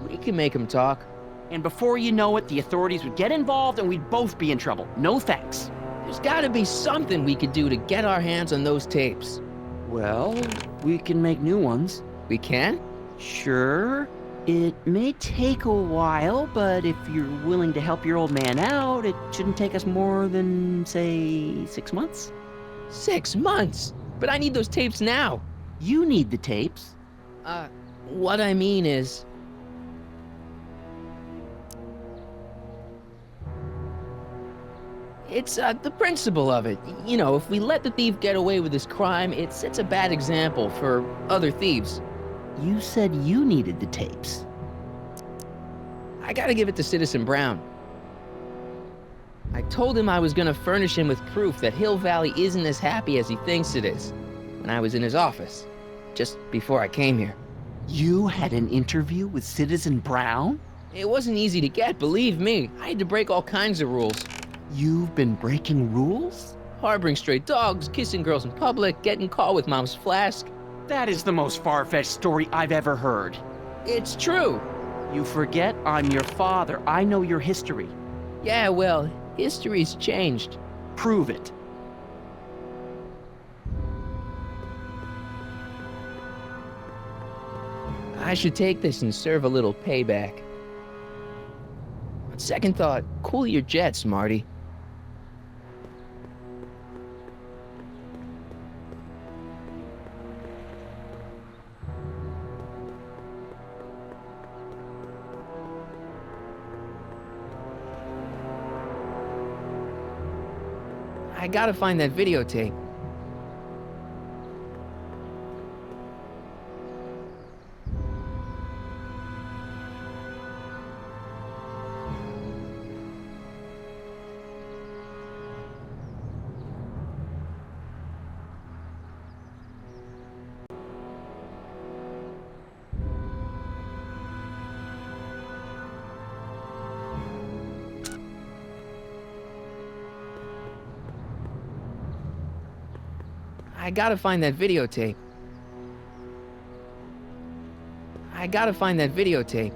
We can make them talk. And before you know it, the authorities would get involved and we'd both be in trouble. No thanks. There's gotta be something we could do to get our hands on those tapes. Well, we can make new ones. We can? Sure. It may take a while, but if you're willing to help your old man out, it shouldn't take us more than, say, 6 months. 6 months? But I need those tapes now. You need the tapes. What I mean is... It's, the principle of it. You know, if we let the thief get away with his crime, it sets a bad example for other thieves. You said you needed the tapes. I gotta give it to Citizen Brown. I told him I was gonna furnish him with proof that Hill Valley isn't as happy as he thinks it is, when I was in his office, just before I came here. You had an interview with Citizen Brown? It wasn't easy to get, believe me. I had to break all kinds of rules. You've been breaking rules? Harboring stray dogs, kissing girls in public, getting caught with Mom's flask. That is the most far-fetched story I've ever heard. It's true. You forget I'm your father. I know your history. Yeah, well, history's changed. Prove it. I should take this and serve a little payback. On second thought, cool your jets, Marty. I gotta find that videotape. I gotta find that videotape. I gotta find that videotape.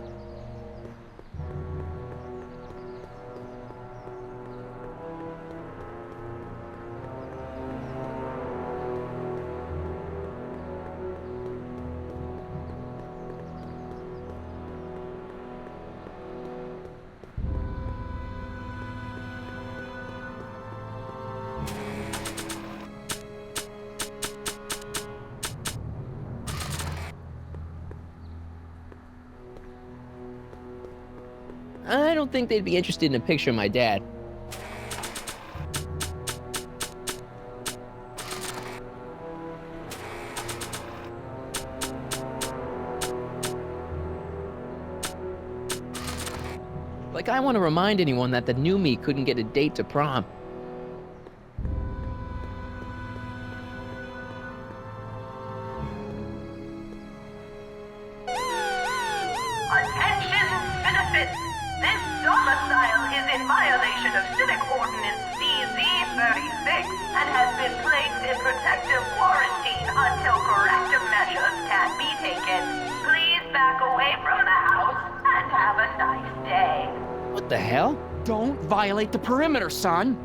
I don't think they'd be interested in a picture of my dad. Like I want to remind anyone that the new me couldn't get a date to prom. Attention, citizens! This domicile is in violation of Civic Ordinance CZ-36 and has been placed in protective quarantine hell? Don't violate the perimeter, son!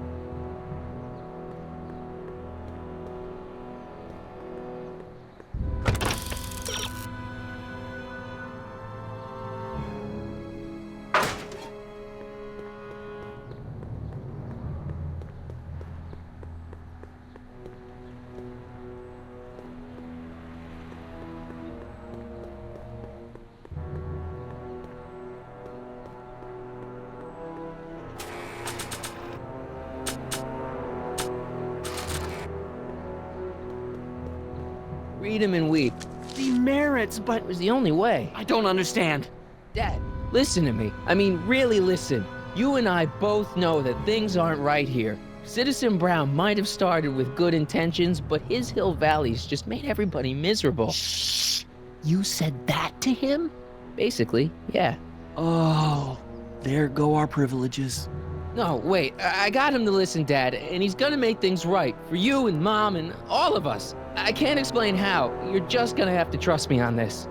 Read him and weep. The merits, but It was the only way. I don't understand. Dad, listen to me. I mean, really listen. You and I both know that things aren't right here. Citizen Brown might have started with good intentions, but his Hill Valley's just made everybody miserable. Shh! You said that to him? Basically, yeah. Oh, there go our privileges. No, wait, I got him to listen, Dad, and he's gonna make things right for you and Mom and all of us. I can't explain how. You're just gonna have to trust me on this.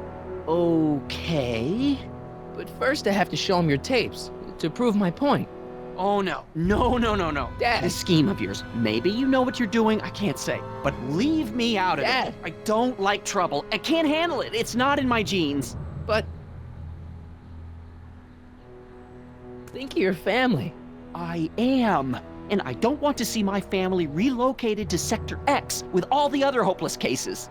Okay. But first I have to show him your tapes to prove my point. Oh, no. No. Dad. This scheme of yours, maybe you know what you're doing, I can't say. But leave me out of Dad. it. I don't like trouble. I can't handle it. It's not in my genes. But think of your family. I am. And I don't want to see my family relocated to Sector X with all the other hopeless cases.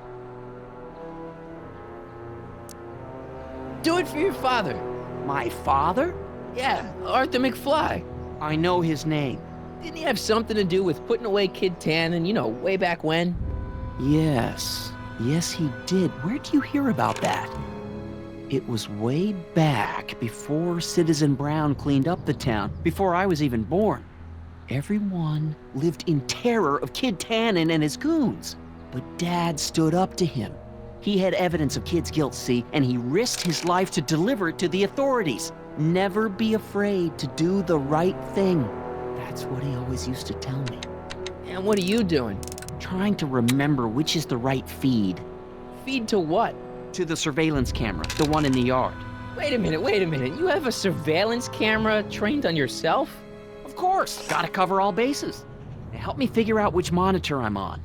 Do it for your father. My father? Yeah, Arthur McFly. I know his name. Didn't he have something to do with putting away Kid Tannen, you know, way back when? Yes. Yes, he did. Where do you hear about that? It was way back before Citizen Brown cleaned up the town, before I was even born. Everyone lived in terror of Kid Tannen and his goons. But Dad stood up to him. He had evidence of Kid's guilt, see, and he risked his life to deliver it to the authorities. Never be afraid to do the right thing. That's what he always used to tell me. And what are you doing? Trying to remember which is the right feed. Feed to what? To the surveillance camera, the one in the yard. Wait a minute. You have a surveillance camera trained on yourself? Of course, gotta cover all bases. Now help me figure out which monitor I'm on.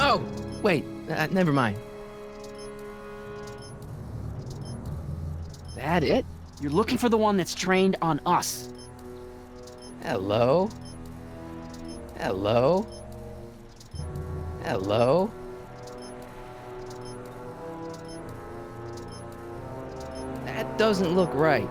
Oh, wait, never mind. That it? You're looking for the one that's trained on us. Hello? Hello? Hello? That doesn't look right.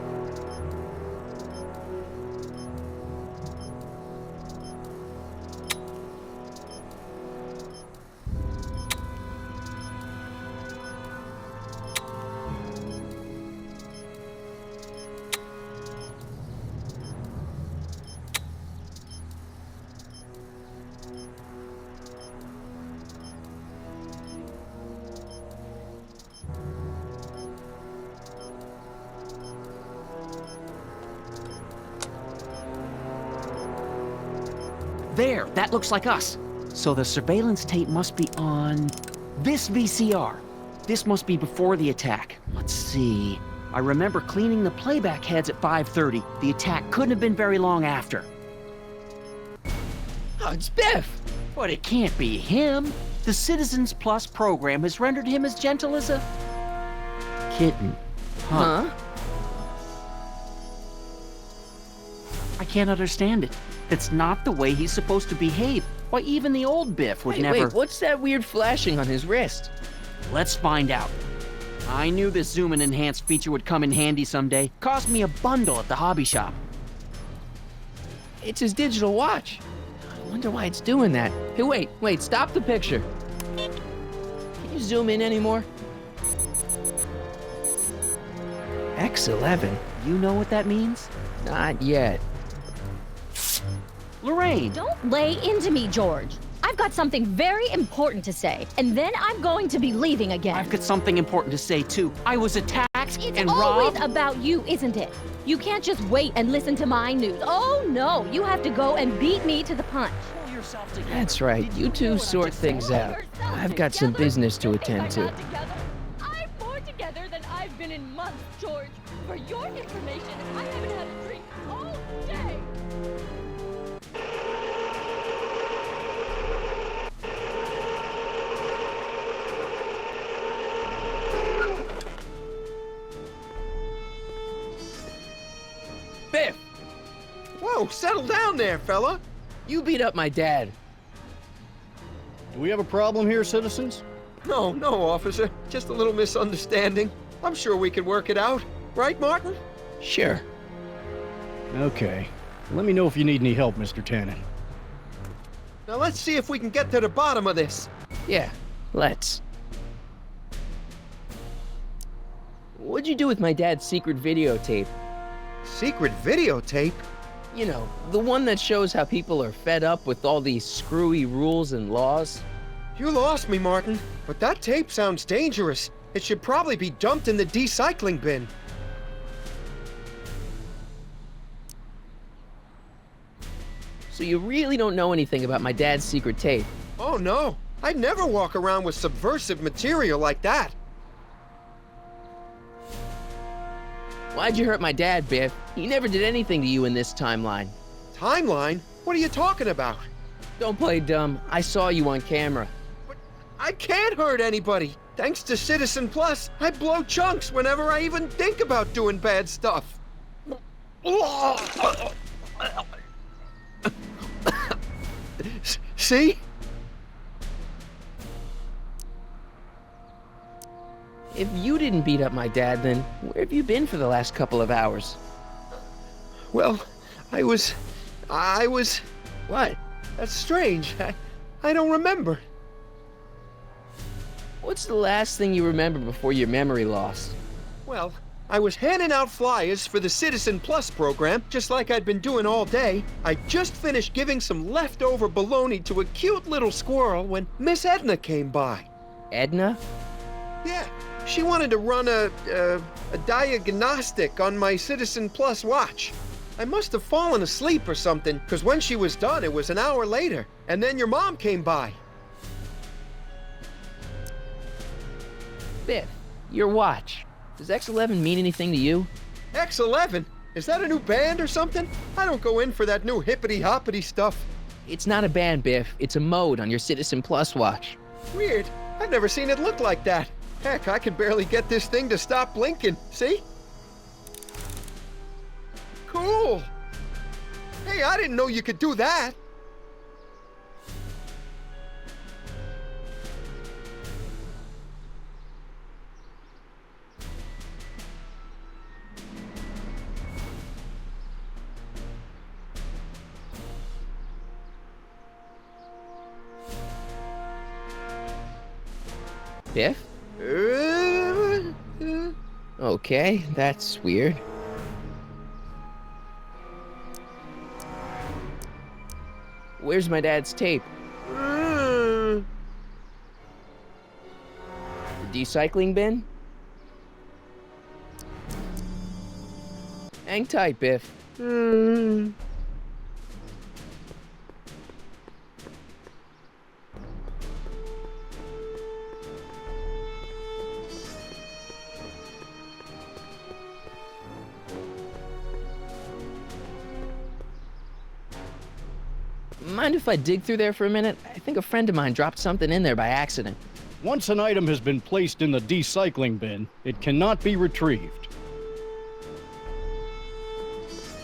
There, that looks like us. So the surveillance tape must be on this VCR. This must be before the attack. Let's see. I remember cleaning the playback heads at 5:30. The attack couldn't have been very long after. Oh, it's Biff! But it can't be him. The Citizens Plus program has rendered him as gentle as a kitten. Huh? I can't understand it. That's not the way he's supposed to behave. Why, even the old Biff would never... Wait, what's that weird flashing on his wrist? Let's find out. I knew this zoom and enhance feature would come in handy someday. Cost me a bundle at the hobby shop. It's his digital watch. I wonder why it's doing that. Hey, wait, stop the picture. Can you zoom in anymore? X11? You know what that means? Not yet. Lorraine! Don't lay into me, George. I've got something very important to say, and then I'm going to be leaving again. I've got something important to say, too. I was attacked and always robbed. about you, isn't it? You can't just wait and listen to my news. Oh, no, you have to go and beat me to the punch. That's right. You two sort things out. I've got some business to attend to. I'm more together than I've been in months, George. For your information, I haven't had a drink all day. Biff! Whoa, settle down there, fella. You beat up my dad. Do we have a problem here, citizens? No, officer. Just a little misunderstanding. I'm sure we can work it out. Right, Martin? Sure. Okay. Let me know if you need any help, Mr. Tannen. Now let's see if we can get to the bottom of this. Yeah, let's. What'd you do with my dad's secret videotape? Secret videotape? You know, the one that shows how people are fed up with all these screwy rules and laws. You lost me, Martin. But that tape sounds dangerous. It should probably be dumped in the recycling bin. So you really don't know anything about my dad's secret tape? Oh no, I'd never walk around with subversive material like that. Why'd you hurt my dad, Biff? He never did anything to you in this timeline. Timeline? What are you talking about? Don't play dumb. I saw you on camera. But I can't hurt anybody. Thanks to Citizen Plus, I blow chunks whenever I even think about doing bad stuff. See? If you didn't beat up my dad, then where have you been for the last couple of hours? Well, I was... What? That's strange. I don't remember. What's the last thing you remember before your memory lost? Well, I was handing out flyers for the Citizen Plus program, just like I'd been doing all day. I just finished giving some leftover bologna to a cute little squirrel when Miss Edna came by. Edna? Yeah, she wanted to run a diagnostic on my Citizen Plus watch. I must have fallen asleep or something, because when she was done, it was an hour later. And then your mom came by. Biff, your watch. Does X11 mean anything to you? X11? Is that a new band or something? I don't go in for that new hippity-hoppity stuff. It's not a band, Biff. It's a mode on your Citizen Plus watch. Weird. I've never seen it look like that. Heck, I can barely get this thing to stop blinking. See? Cool. Hey, I didn't know you could do that. Biff? Okay, that's weird. Where's my dad's tape? The recycling bin? Hang tight, Biff. mind if I dig through there for a minute? I think a friend of mine dropped something in there by accident. Once an item has been placed in the decycling bin, it cannot be retrieved.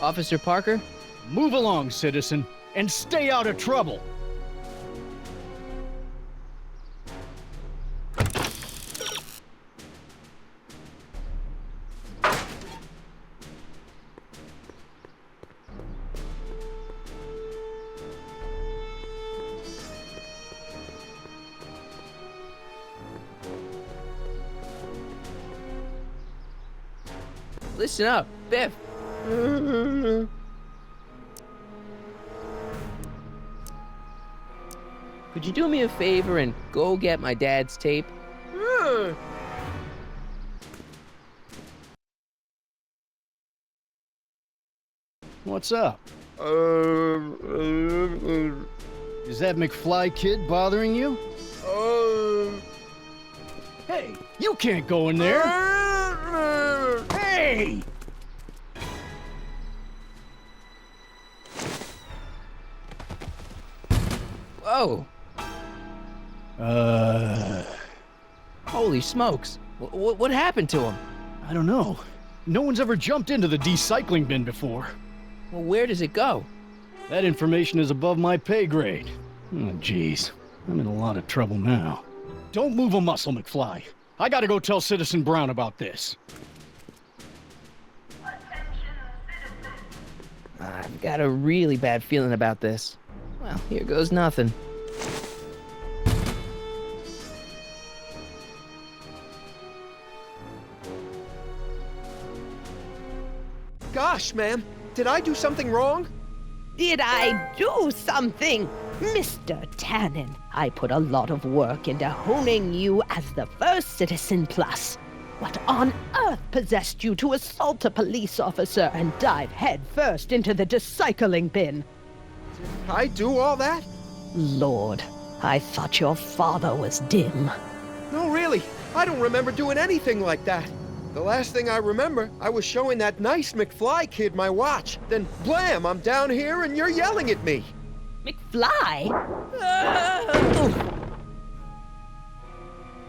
Officer Parker? Move along, citizen, and stay out of trouble! Listen up, Biff. Could you do me a favor and go get my dad's tape? What's up? Is that McFly kid bothering you? Hey, you can't go in there! Hey! Whoa! Holy smokes! What happened to him? I don't know. No one's ever jumped into the decycling bin before. Well, where does it go? That information is above my pay grade. Oh, jeez. I'm in a lot of trouble now. Don't move a muscle, McFly. I gotta go tell Citizen Brown about this. I've got a really bad feeling about this. Well, here goes nothing. Gosh, ma'am, did I do something wrong? Did I do something? Mr. Tannen, I put a lot of work into honing you as the first Citizen Plus. What on earth possessed you to assault a police officer and dive headfirst into the decycling bin? Did I do all that? Lord, I thought your father was dim. No, really, I don't remember doing anything like that. The last thing I remember, I was showing that nice McFly kid my watch. Then, blam, I'm down here and you're yelling at me. McFly?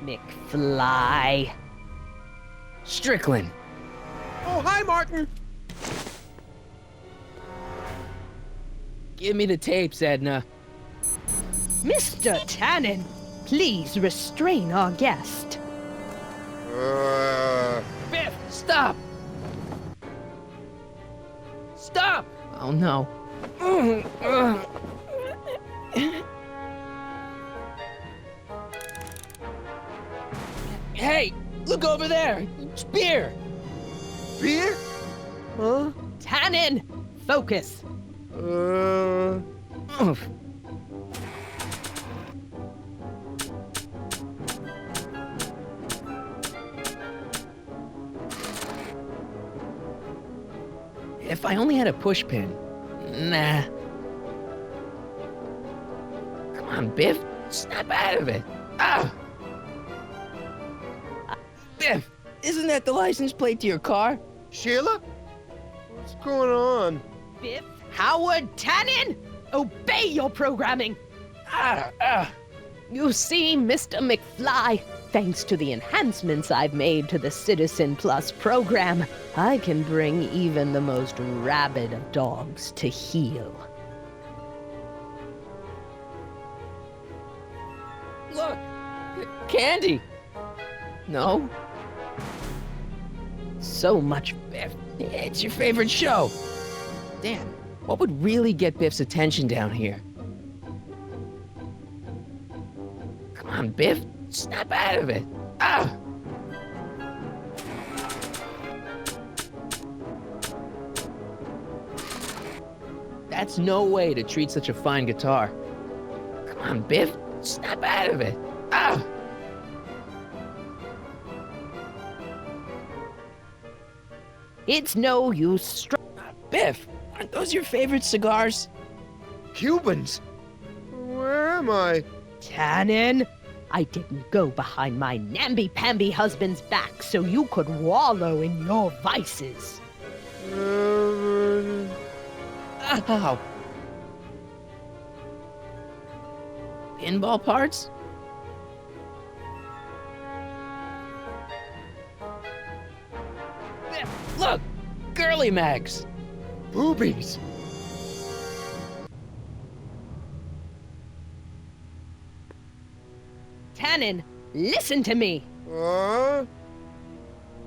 McFly. Strickland. Oh, hi, Martin. Give me the tapes, Edna. Mr. Tannen, please restrain our guest. Biff, stop! Stop! Oh no. Hey, look over there! It's beer! Beer? Huh? Tannen, focus. If I only had a push pin. Nah. Come on, Biff. Snap out of it. Ah! Biff, isn't that the license plate to your car? Sheila? What's going on? Biff Howard Tannen, obey your programming. You see, Mr. McFly, thanks to the enhancements I've made to the Citizen Plus program, I can bring even the most rabid of dogs to heel. Look! Candy! No? So much Biff. It's your favorite show. Damn, what would really get Biff's attention down here? Come on, Biff. Snap out of it. Ah! That's no way to treat such a fine guitar. Come on, Biff. Snap out of it. Ah! It's no use. Biff, aren't those your favorite cigars? Cubans? Where am I? Tannen, I didn't go behind my namby-pamby husband's back so you could wallow in your vices. Ow. Pinball parts? Look! Girly mags! Boobies! Tannen, listen to me!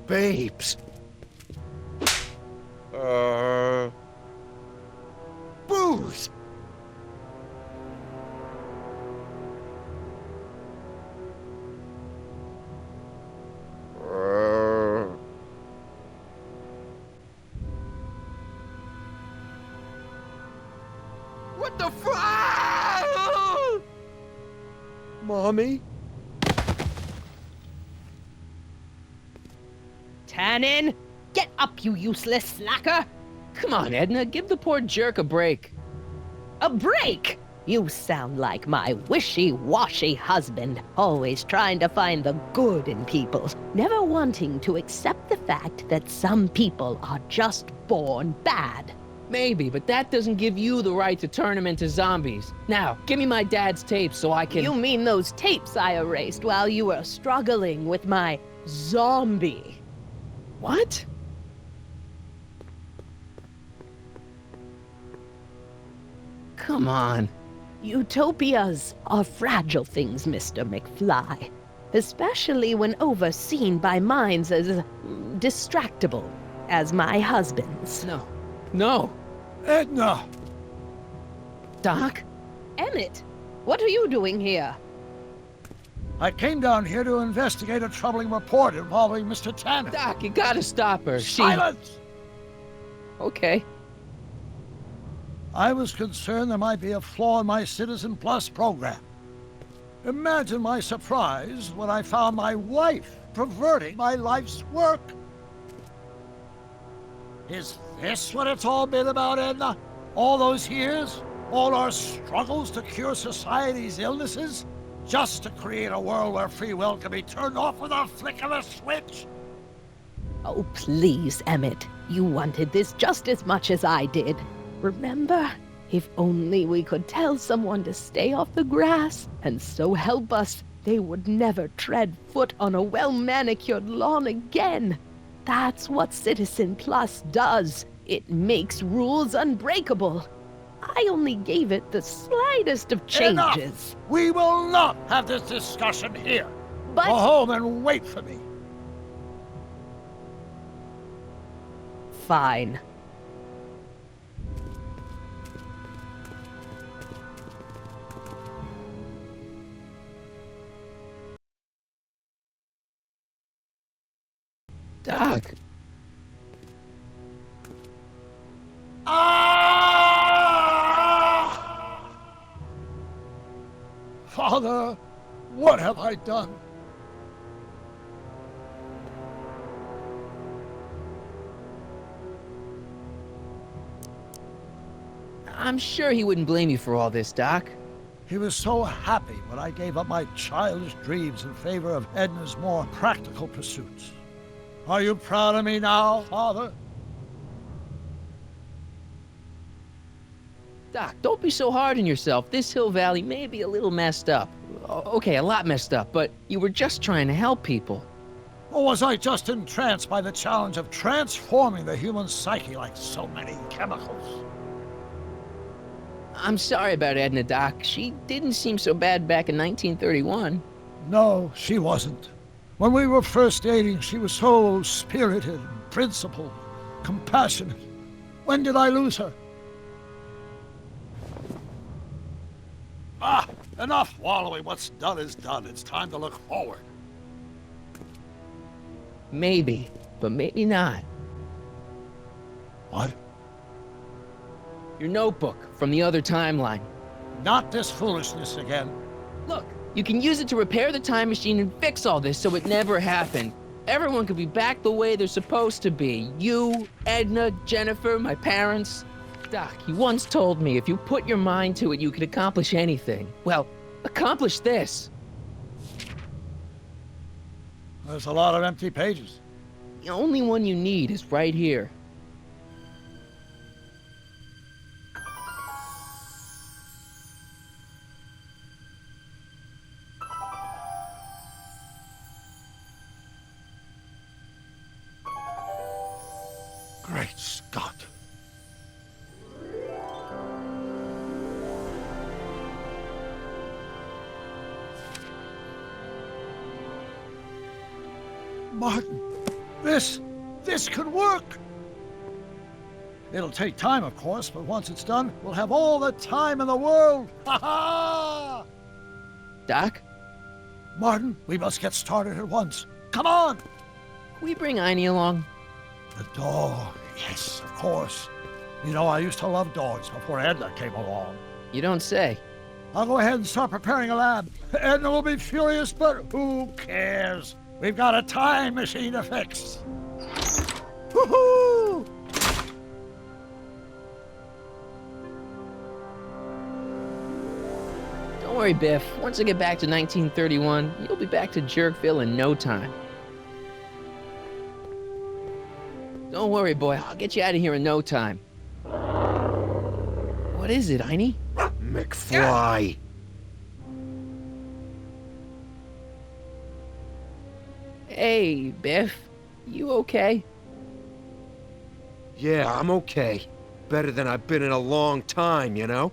Babes. Booze! What the fuck? Mommy? Tannen, get up, you useless slacker! Come on, Edna, give the poor jerk a break. A break? You sound like my wishy-washy husband, always trying to find the good in people, never wanting to accept the fact that some people are just born bad. Maybe, but that doesn't give you the right to turn them into zombies. Now, give me my dad's tapes so I can— You mean those tapes I erased while you were struggling with my zombie? What? Come on. Utopias are fragile things, Mr. McFly. Especially when overseen by minds as distractible as my husband's. No. Edna! Doc? Emmett, what are you doing here? I came down here to investigate a troubling report involving Mr. Tannen. Doc, you gotta stop her. Silence! Okay. I was concerned there might be a flaw in my Citizen Plus program. Imagine my surprise when I found my wife perverting my life's work. Is this what it's all been about, Edna? All those years? All our struggles to cure society's illnesses? Just to create a world where free will can be turned off with a flick of a switch? Oh, please, Emmett. You wanted this just as much as I did. Remember? If only we could tell someone to stay off the grass, and so help us, they would never tread foot on a well-manicured lawn again. That's what Citizen Plus does. It makes rules unbreakable. I only gave it the slightest of changes. Enough! We will not have this discussion here. But— Go home and wait for me. Fine. Doc. Father, what have I done? I'm sure he wouldn't blame you for all this, Doc. He was so happy when I gave up my childish dreams in favor of Edna's more practical pursuits. Are you proud of me now, Father? Doc, don't be so hard on yourself. This Hill Valley may be a little messed up. Okay, a lot messed up, but you were just trying to help people. Or was I just entranced by the challenge of transforming the human psyche like so many chemicals? I'm sorry about Edna, Doc. She didn't seem so bad back in 1931. No, she wasn't. When we were first dating, she was so spirited, principled, compassionate. When did I lose her? Enough wallowing. What's done is done. It's time to look forward. Maybe, but maybe not. What? Your notebook from the other timeline. Not this foolishness again. Look, you can use it to repair the time machine and fix all this so it never happened. Everyone could be back the way they're supposed to be. You, Edna, Jennifer, my parents. Doc, you once told me if you put your mind to it, you could accomplish anything. Well, accomplish this. There's a lot of empty pages. The only one you need is right here. Great Scott. Martin, this could work. It'll take time, of course, but once it's done, we'll have all the time in the world. Ha ha! Doc? Martin, we must get started at once. Come on! Can we bring Einie along? The dog, yes, of course. You know, I used to love dogs before Edna came along. You don't say. I'll go ahead and start preparing a lab. Edna will be furious, but who cares? We've got a time machine to fix. Woohoo! Don't worry, Biff. Once I get back to 1931, you'll be back to Jerkville in no time. Don't worry, boy. I'll get you out of here in no time. What is it, Einie? McFly! Hey, Biff. You okay? Yeah, I'm okay. Better than I've been in a long time, you know?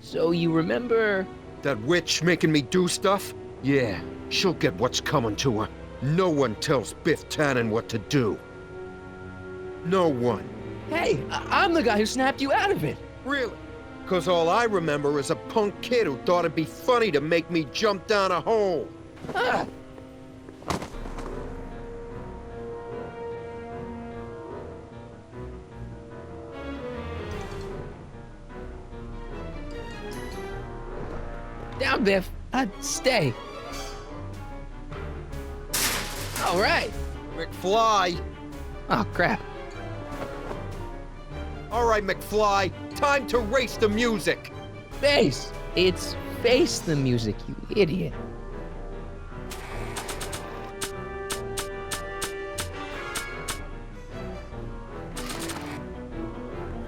So you remember... That witch making me do stuff? Yeah, she'll get what's coming to her. No one tells Biff Tannen what to do. No one. Hey, I'm the guy who snapped you out of it. Really? Because all I remember is a punk kid who thought it'd be funny to make me jump down a hole. Ah. Down, Biff. Stay. All right. McFly. Oh, crap. All right, McFly. Time to race the music. Face. It's face the music, you idiot.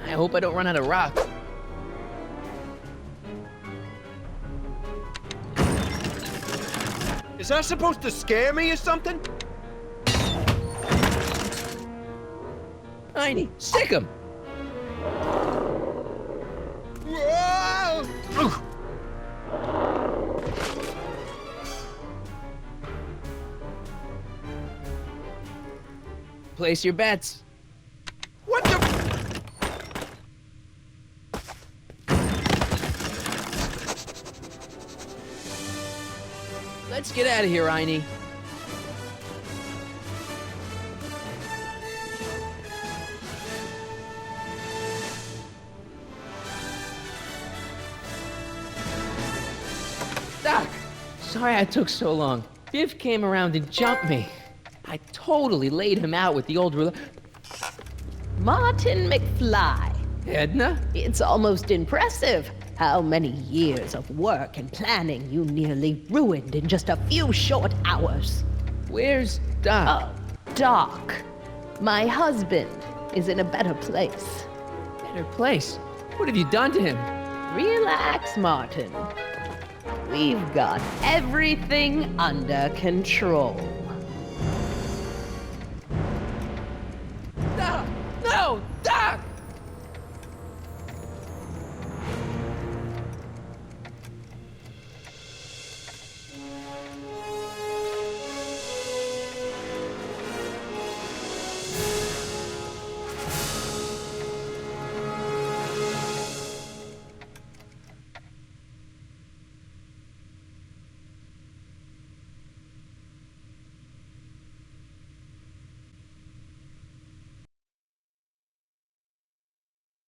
I hope I don't run out of rock. Is that supposed to scare me or something? Einie, stick him! Place your bets. What the? Let's get out of here, Einie. Doc! Sorry I took so long. Biff came around and jumped me. I totally laid him out with the old ruler. Martin McFly. Edna? It's almost impressive how many years of work and planning you nearly ruined in just a few short hours. Where's Doc? Oh, Doc. My husband is in a better place. Better place? What have you done to him? Relax, Martin. We've got everything under control. Doc! No! Doc!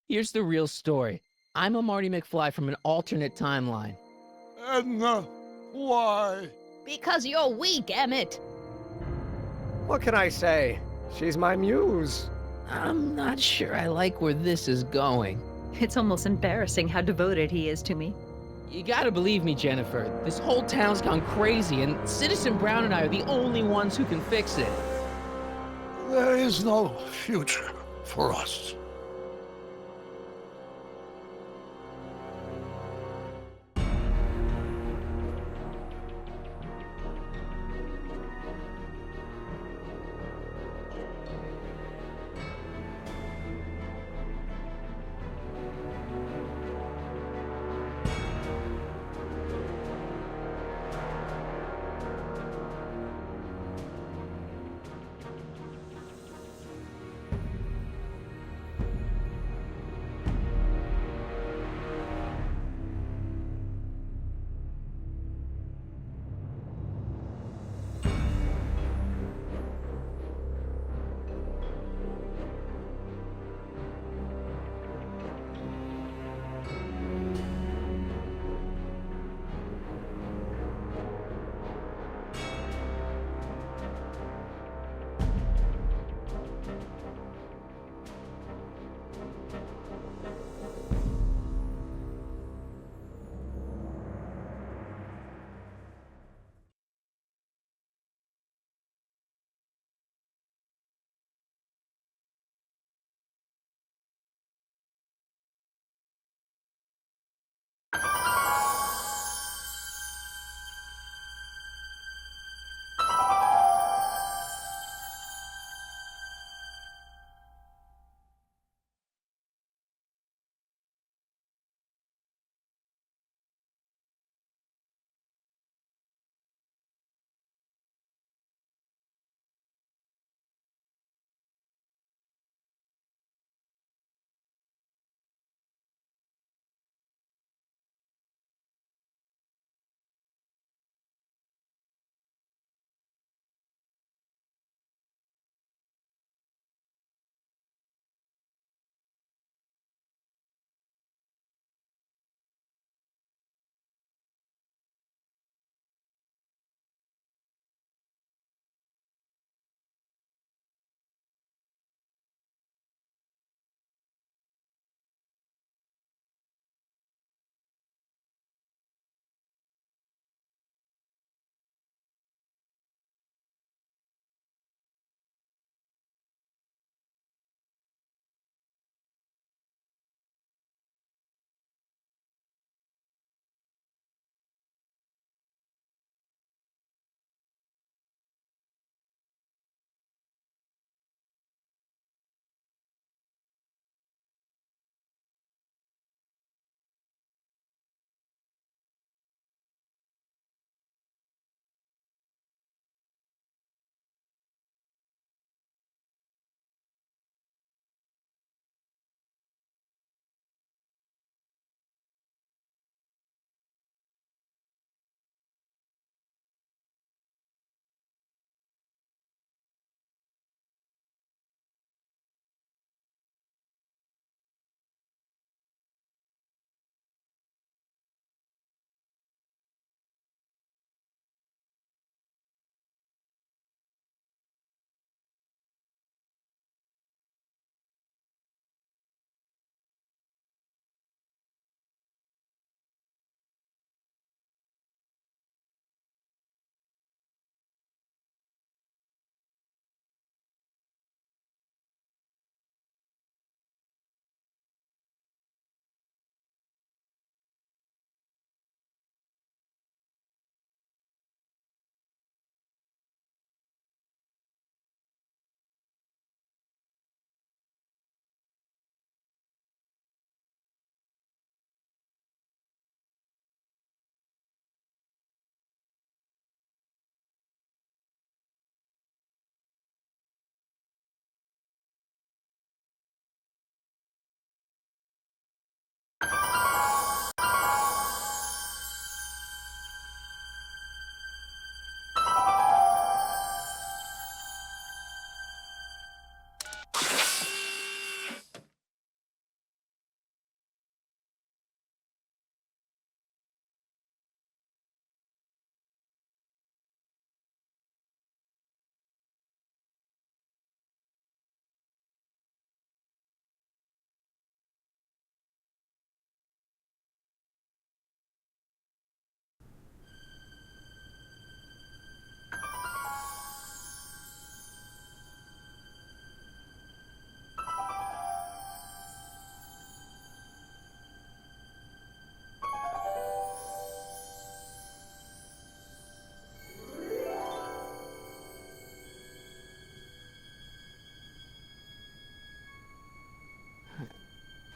Here's the real story. I'm a Marty McFly from an alternate timeline. Edna, why? Because you're weak, Emmett. What can I say? She's my muse. I'm not sure I like where this is going. It's almost embarrassing how devoted he is to me. You gotta believe me, Jennifer. This whole town's gone crazy, and Citizen Brown and I are the only ones who can fix it. There is no future for us.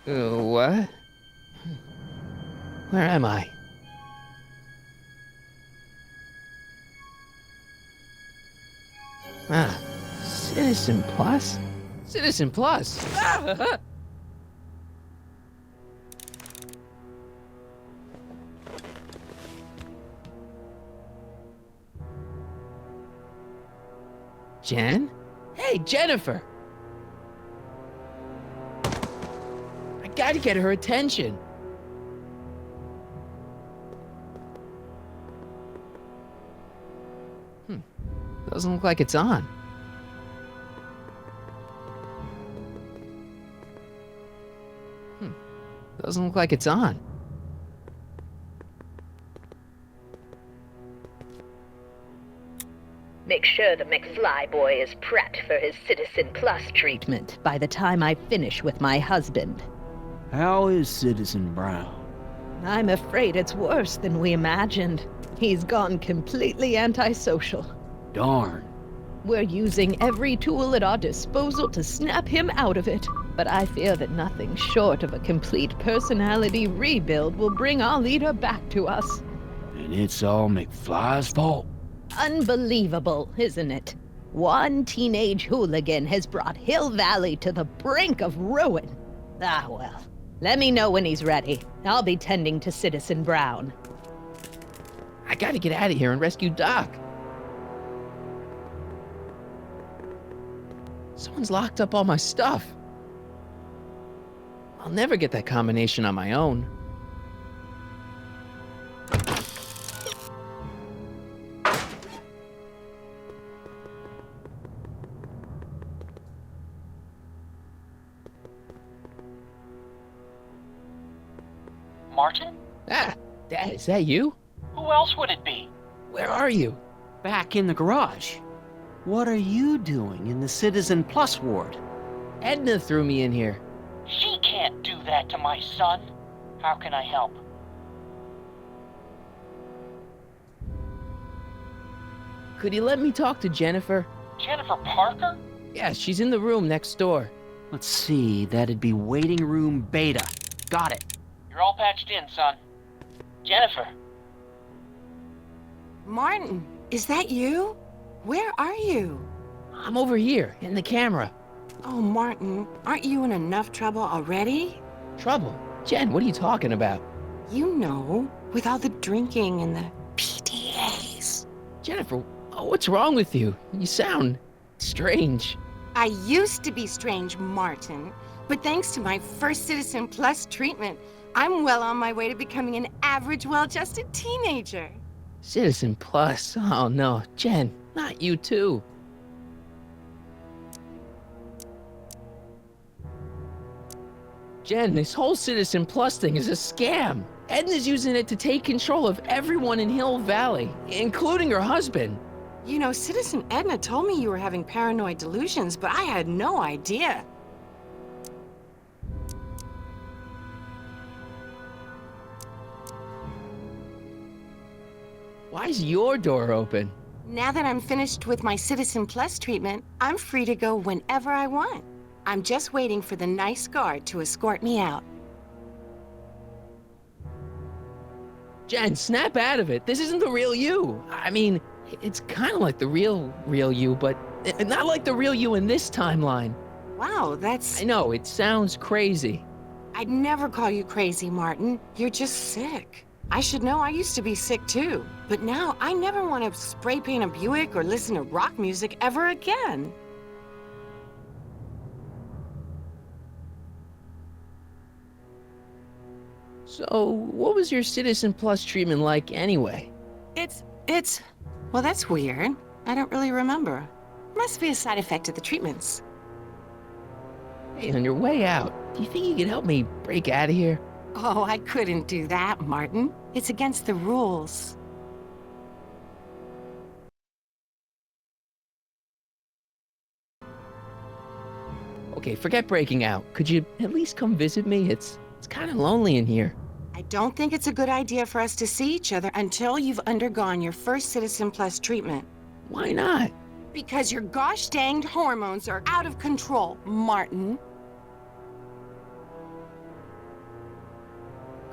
What? Where am I? Ah, Citizen Plus? Citizen Plus! Ah! Jen? Hey, Jennifer! I gotta get her attention. Doesn't look like it's on. Doesn't look like it's on. Make sure the McFly boy is prepped for his Citizen Plus treatment by the time I finish with my husband. How is Citizen Brown? I'm afraid it's worse than we imagined. He's gone completely antisocial. Darn. We're using every tool at our disposal to snap him out of it. But I fear that nothing short of a complete personality rebuild will bring our leader back to us. And it's all McFly's fault. Unbelievable, isn't it? One teenage hooligan has brought Hill Valley to the brink of ruin. Ah, well. Let me know when he's ready. I'll be tending to Citizen Brown. I gotta get out of here and rescue Doc. Someone's locked up all my stuff. I'll never get that combination on my own. Martin? Ah, Dad, is that you? Who else would it be? Where are you? Back in the garage. What are you doing in the Citizen Plus ward? Edna threw me in here. She can't do that to my son. How can I help? Could you let me talk to Jennifer? Jennifer Parker? Yeah, she's in the room next door. Let's see, that'd be waiting room beta. Got it. You're all patched in, son. Jennifer. Martin, is that you? Where are you? I'm over here, in the camera. Oh, Martin, aren't you in enough trouble already? Trouble? Jen, what are you talking about? You know, with all the drinking and the PDAs. Jennifer, what's wrong with you? You sound strange. I used to be strange, Martin, but thanks to my first Citizen Plus treatment, I'm well on my way to becoming an average, well-adjusted teenager. Citizen Plus? Oh no, Jen, not you too. Jen, this whole Citizen Plus thing is a scam. Edna's using it to take control of everyone in Hill Valley, including her husband. You know, Citizen Edna told me you were having paranoid delusions, but I had no idea. Why is your door open? Now that I'm finished with my Citizen Plus treatment, I'm free to go whenever I want. I'm just waiting for the nice guard to escort me out. Jen, snap out of it. This isn't the real you. I mean, it's kind of like the real you, but not like the real you in this timeline. Wow, that's... I know, it sounds crazy. I'd never call you crazy, Martin. You're just sick. I should know, I used to be sick too. But now I never want to spray paint a Buick or listen to rock music ever again. So, what was your Citizen Plus treatment like anyway? Well, that's weird. I don't really remember. Must be a side effect of the treatments. Hey, on your way out, do you think you could help me break out of here? Oh, I couldn't do that, Martin. It's against the rules. Okay, forget breaking out. Could you at least come visit me? It's kind of lonely in here. I don't think it's a good idea for us to see each other until you've undergone your first Citizen Plus treatment. Why not? Because your gosh danged hormones are out of control, Martin.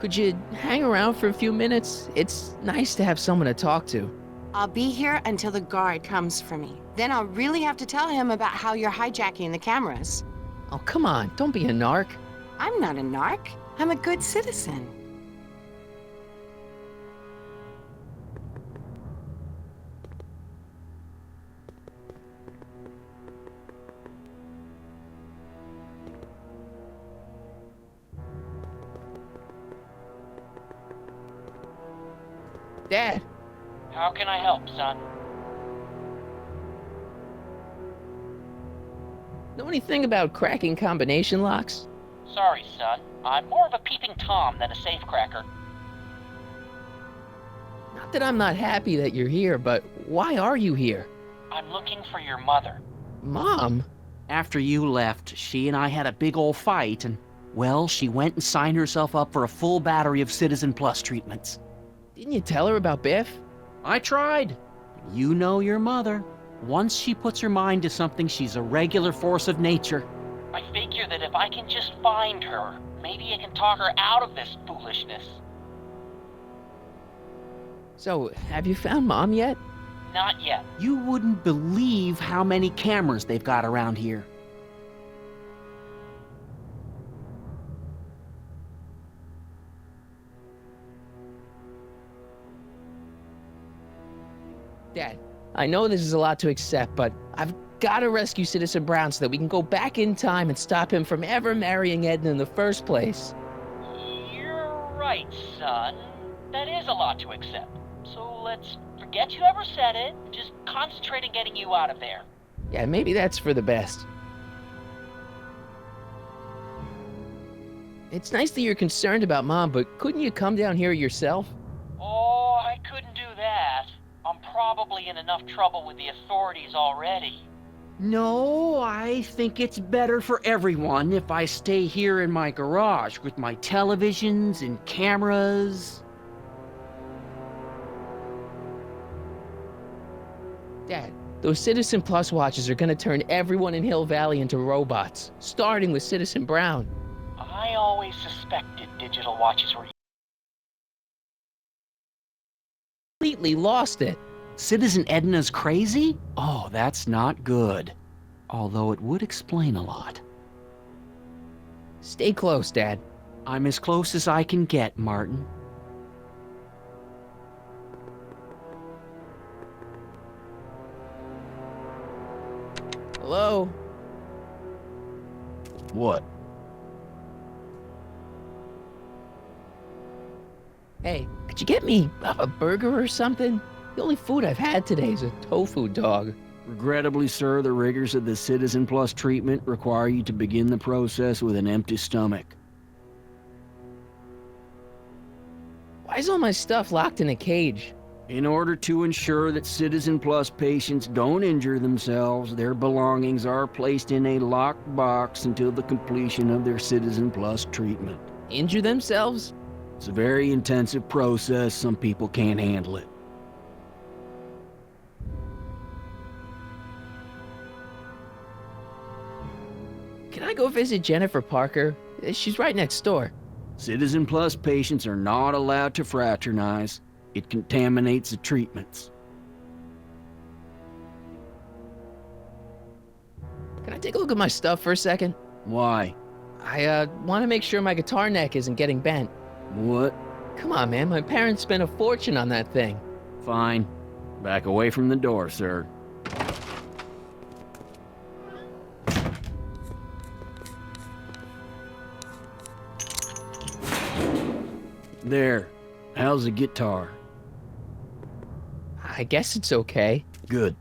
Could you hang around for a few minutes? It's nice to have someone to talk to. I'll be here until the guard comes for me. Then I'll really have to tell him about how you're hijacking the cameras. Oh, come on, don't be a narc. I'm not a narc. I'm a good citizen. Dad, How can I help, son? know anything about cracking combination locks? Sorry, son. I'm more of a peeping Tom than a safecracker. Not that I'm not happy that you're here, but why are you here? I'm looking for your mother. Mom? After you left, she and I had a big old fight, and, well, she went and signed herself up for a full battery of Citizen Plus treatments. Didn't you tell her about Biff? I tried. You know your mother. Once she puts her mind to something, she's a regular force of nature. I figure that if I can just find her, maybe I can talk her out of this foolishness. So, have you found Mom yet? Not yet. You wouldn't believe how many cameras they've got around here. Dad, I know this is a lot to accept, but I've got to rescue Citizen Brown so that we can go back in time and stop him from ever marrying Edna in the first place. You're right, son. That is a lot to accept. So let's forget you ever said it. Just concentrate on getting you out of there. Yeah, maybe that's for the best. It's nice that you're concerned about Mom, but couldn't you come down here yourself? Oh, I couldn't do that. I'm probably in enough trouble with the authorities already. No, I think it's better for everyone if I stay here in my garage with my televisions and cameras. Dad, those Citizen Plus watches are gonna turn everyone in Hill Valley into robots, starting with Citizen Brown. I always suspected digital watches were... Completely lost it. Citizen Edna's crazy? Oh, that's not good. Although it would explain a lot. Stay close, Dad. I'm as close as I can get, Martin. Hello? What? Hey, could you get me a burger or something? The only food I've had today is a tofu dog. Regrettably, sir, the rigors of the Citizen Plus treatment require you to begin the process with an empty stomach. Why is all my stuff locked in a cage? In order to ensure that Citizen Plus patients don't injure themselves, their belongings are placed in a locked box until the completion of their Citizen Plus treatment. Injure themselves? It's a very intensive process. Some people can't handle it. Can I go visit Jennifer Parker? She's right next door. Citizen Plus patients are not allowed to fraternize. It contaminates the treatments. Can I take a look at my stuff for a second? Why? I want to make sure my guitar neck isn't getting bent. What? Come on, man. My parents spent a fortune on that thing. Fine. Back away from the door, sir. There. How's the guitar? I guess it's okay. Good.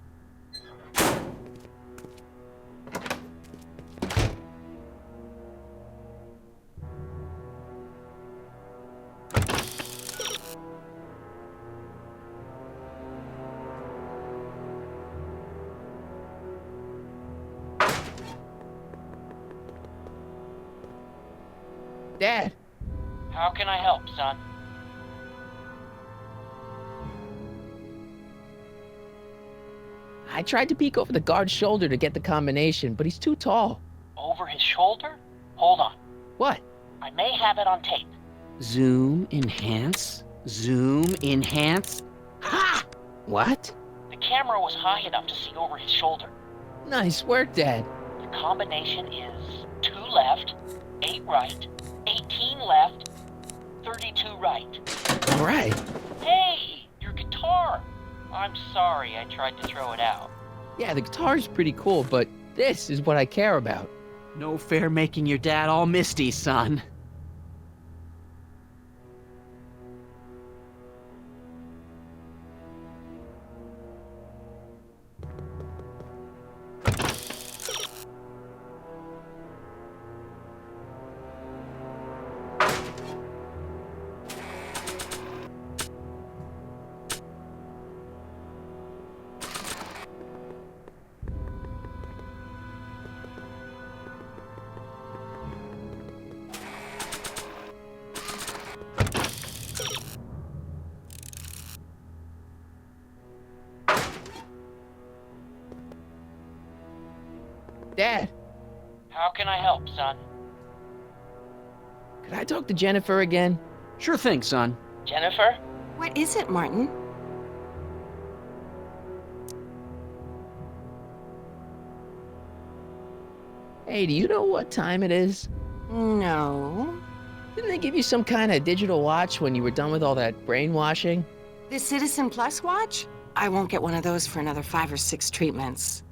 Dad! How can I help, son? I tried to peek over the guard's shoulder to get the combination, but he's too tall. Over his shoulder? Hold on. What? I may have it on tape. Zoom, enhance, zoom, enhance. Ha! What? The camera was high enough to see over his shoulder. Nice work, Dad. The combination is 2 left, 8 right, 18 left, 32 right. All right. Hey, your guitar! I'm sorry I tried to throw it out. Yeah, the guitar's pretty cool, but this is what I care about. No fair making your dad all misty, son. Dad, How can I help, son? could I talk to Jennifer again? Sure thing, son. Jennifer? What is it, Martin? Hey, do you know what time it is? No. Didn't they give you some kind of digital watch when you were done with all that brainwashing? The Citizen Plus watch? I won't get one of those for another 5 or 6 treatments.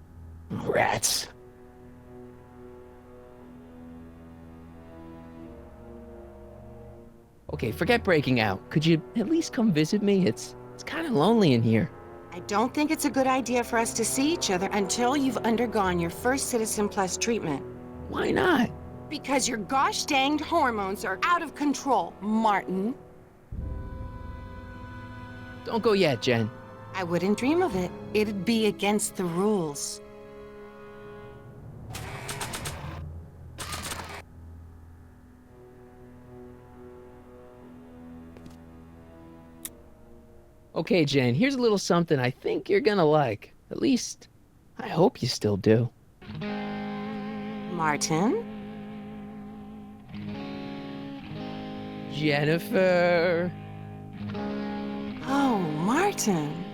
Rats. Okay, forget breaking out. Could you at least come visit me? It's kind of lonely in here. I don't think it's a good idea for us to see each other until you've undergone your first Citizen Plus treatment. Why not? Because your gosh danged hormones are out of control, Martin. Don't go yet, Jen. I wouldn't dream of it. It'd be against the rules. Okay, Jen, here's a little something I think you're gonna like. At least, I hope you still do. Martin? Jennifer. Oh, Martin.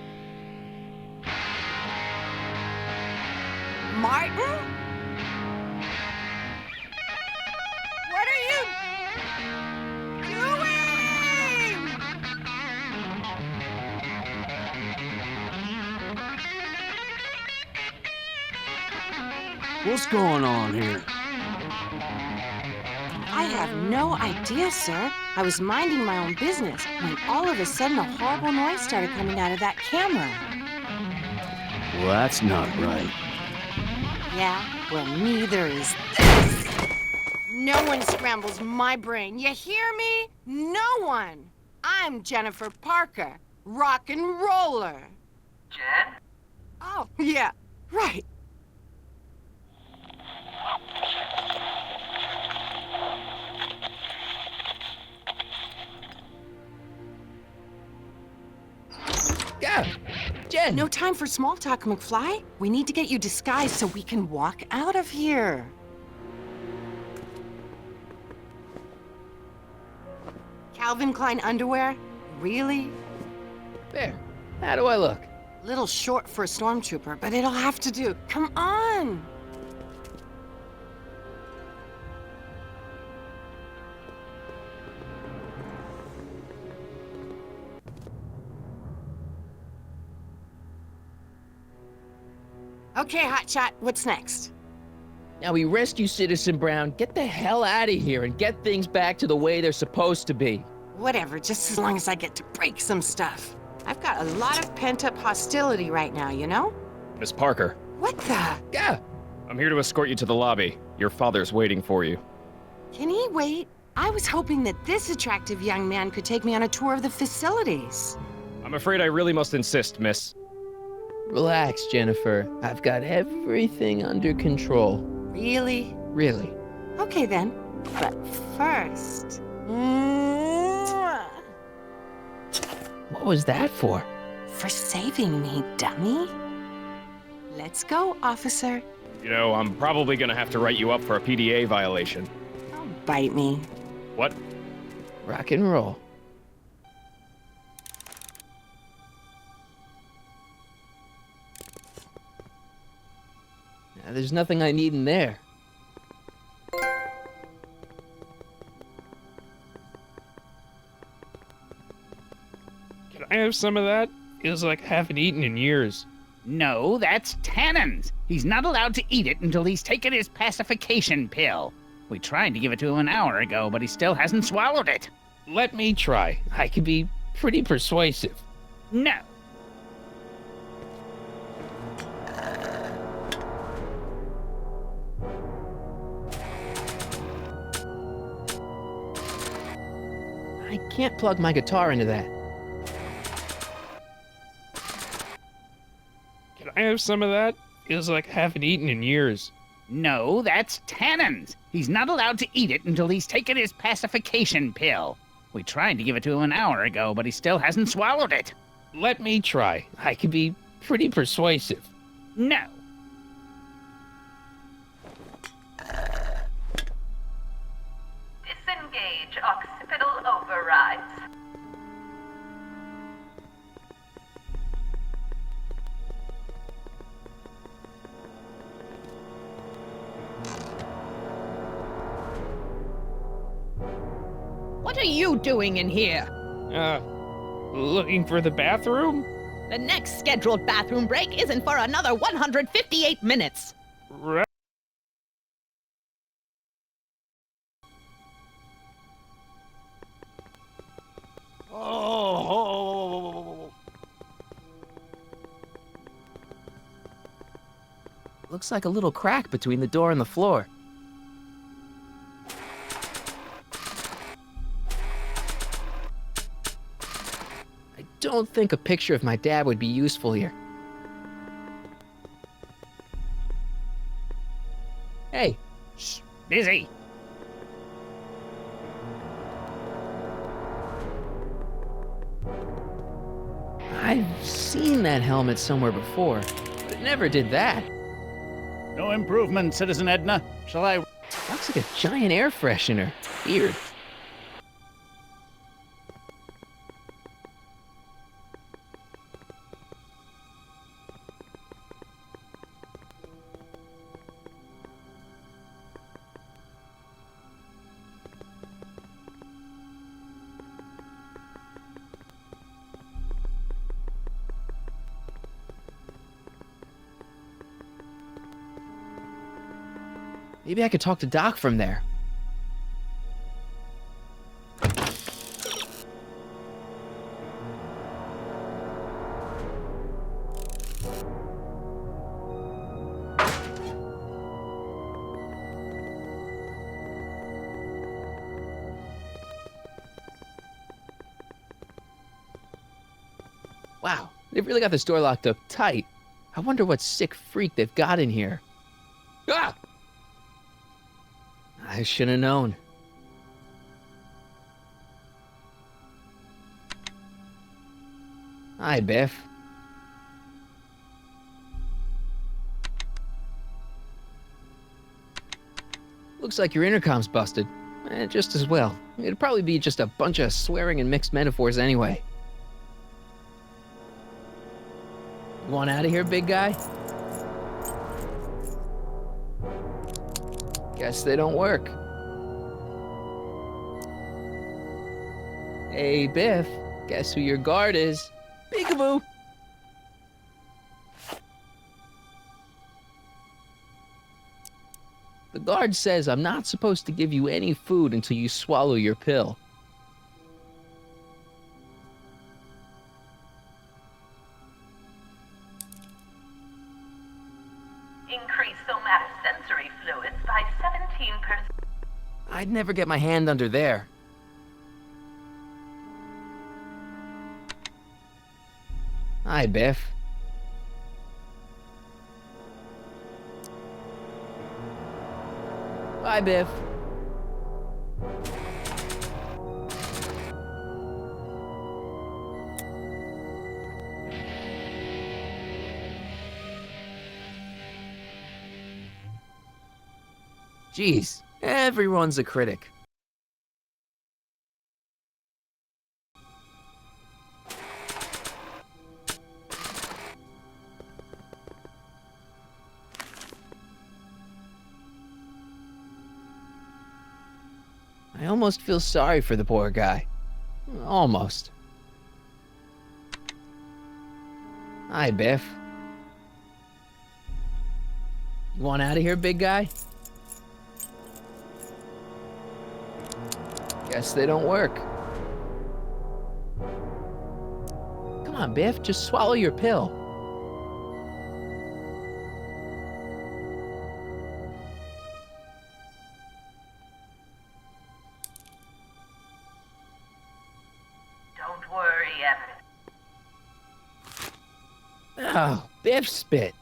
Martin? What are you doing? What's going on here? I have no idea, sir. I was minding my own business when all of a sudden a horrible noise started coming out of that camera. Well, that's not right. Yeah, well, neither is this. No one scrambles my brain. You hear me? No one. I'm Jennifer Parker, rock and roller. Jen? Oh, yeah, right. Yeah, Jen. No time for small talk, McFly. We need to get you disguised so we can walk out of here. Calvin Klein underwear? Really? There. How do I look? Little short for a stormtrooper, but it'll have to do. Come on! Okay, Hotshot, what's next? Now we rescue Citizen Brown, get the hell out of here, and get things back to the way they're supposed to be. Whatever, just as long as I get to break some stuff. I've got a lot of pent-up hostility right now, you know? Miss Parker, What the? Yeah. I'm here to escort you to the lobby. Your father's waiting for you. Can he wait? I was hoping that this attractive young man could take me on a tour of the facilities. I'm afraid I really must insist, miss. Relax, Jennifer. I've got everything under control. Really? Really. Okay then. But first... Mwah! What was that for? For saving me, dummy. Let's go, officer. You know, I'm probably gonna have to write you up for a PDA violation. Don't bite me. What? Rock and roll. There's nothing I need in there. Can I have some of that? Feels like I haven't eaten in years. No, that's Tannen's. He's not allowed to eat it until he's taken his pacification pill. We tried to give it to him an hour ago, but he still hasn't swallowed it. Let me try. I can be pretty persuasive. No. I can't plug my guitar into that. Can I have some of that? Feels like I haven't eaten in years. No, that's Tannen's. He's not allowed to eat it until he's taken his pacification pill. We tried to give it to him an hour ago, but he still hasn't swallowed it. Let me try. I can be pretty persuasive. No. Disengage occipital overrides. What are you doing in here? Looking for the bathroom? The next scheduled bathroom break isn't for another 158 minutes. Right. Oh. Looks like a little crack between the door and the floor. I don't think a picture of my dad would be useful here. Hey. Shh, busy. I've seen that helmet somewhere before, but it never did that. No improvement, Citizen Edna. Shall I... Looks like a giant air freshener. Weird. Maybe I could talk to Doc from there. Wow, they've really got this door locked up tight. I wonder what sick freak they've got in here. Ah! I should have known. Hi, Biff. Looks like your intercom's busted. Just as well. It'd probably be just a bunch of swearing and mixed metaphors anyway. You want out of here, big guy? Guess they don't work. Hey, Biff. Guess who your guard is? Peekaboo! The guard says I'm not supposed to give you any food until you swallow your pill. Increase somatosensory fluids by 17%. I'd never get my hand under there. Hi, Biff. Bye, Biff. Jeez, everyone's a critic. I almost feel sorry for the poor guy. Almost. Hi, Biff. You want out of here, big guy? Guess they don't work. Come on, Biff, just swallow your pill. Don't worry, Everett. Oh, Biff spit.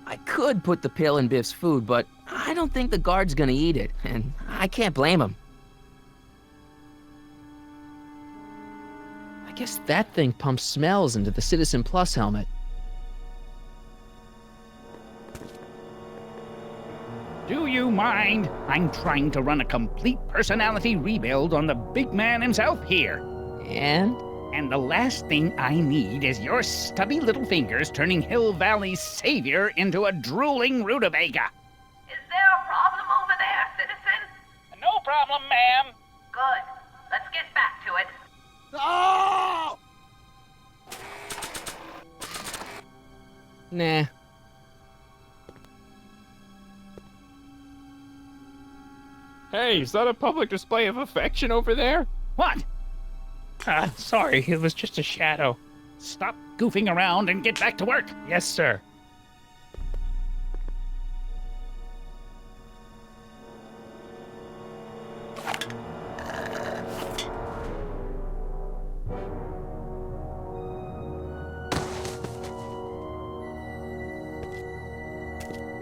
I could put the pill in Biff's food, but I don't think the guard's gonna eat it, and I can't blame him. I guess that thing pumps smells into the Citizen Plus helmet. Do you mind? I'm trying to run a complete personality rebuild on the big man himself here. And? And the last thing I need is your stubby little fingers turning Hill Valley's savior into a drooling rutabaga. Is there a problem over there, citizen? No problem, ma'am. Good. Let's get back to it. Oh! Nah. Hey, is that a public display of affection over there? What? Sorry, it was just a shadow. Stop goofing around and get back to work. Yes, sir.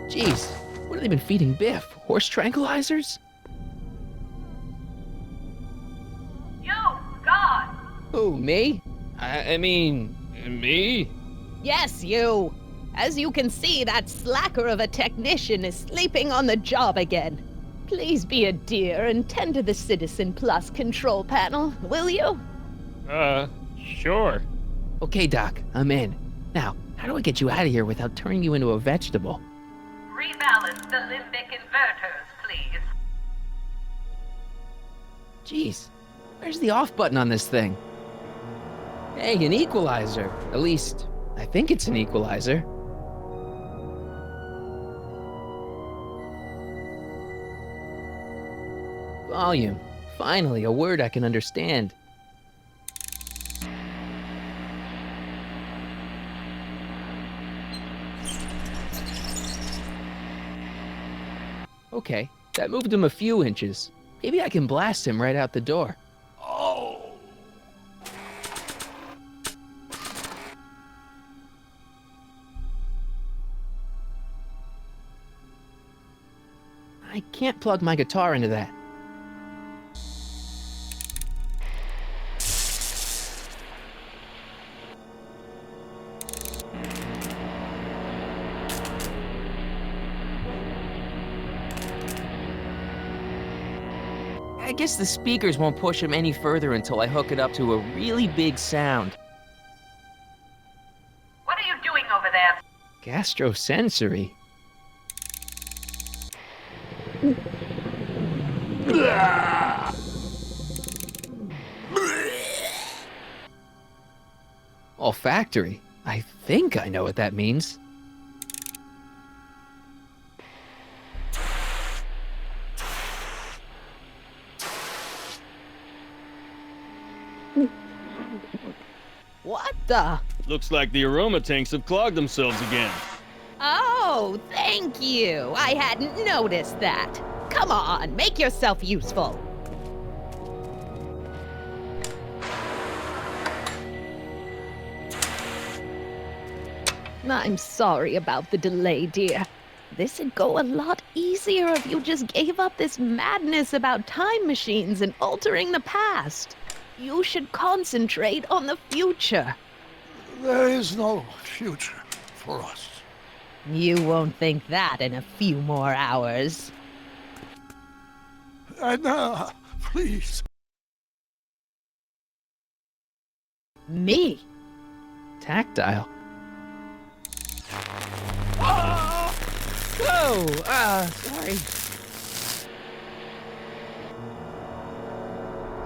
Jeez, what have they been feeding Biff? Horse tranquilizers? You, God! Who, me? I mean, me? Yes, you. As you can see, that slacker of a technician is sleeping on the job again. Please be a dear and tend to the Citizen Plus control panel, will you? Sure. Okay, Doc, I'm in. Now, how do I get you out of here without turning you into a vegetable? Rebalance the limbic inverters, please. Jeez, where's the off button on this thing? Hey, an equalizer. At least, I think it's an equalizer. Volume. Finally, a word I can understand. Okay, that moved him a few inches. Maybe I can blast him right out the door. Oh! I can't plug my guitar into that. I guess the speakers won't push him any further until I hook it up to a really big sound. What are you doing over there? Gastrosensory? Olfactory? I think I know what that means. What the? Looks like the aroma tanks have clogged themselves again. Oh, thank you. I hadn't noticed that. Come on, make yourself useful. I'm sorry about the delay, dear. This'd go a lot easier if you just gave up this madness about time machines and altering the past. You should concentrate on the future. There is no future for us. You won't think that in a few more hours. Edna, please. Me? Tactile. Sorry.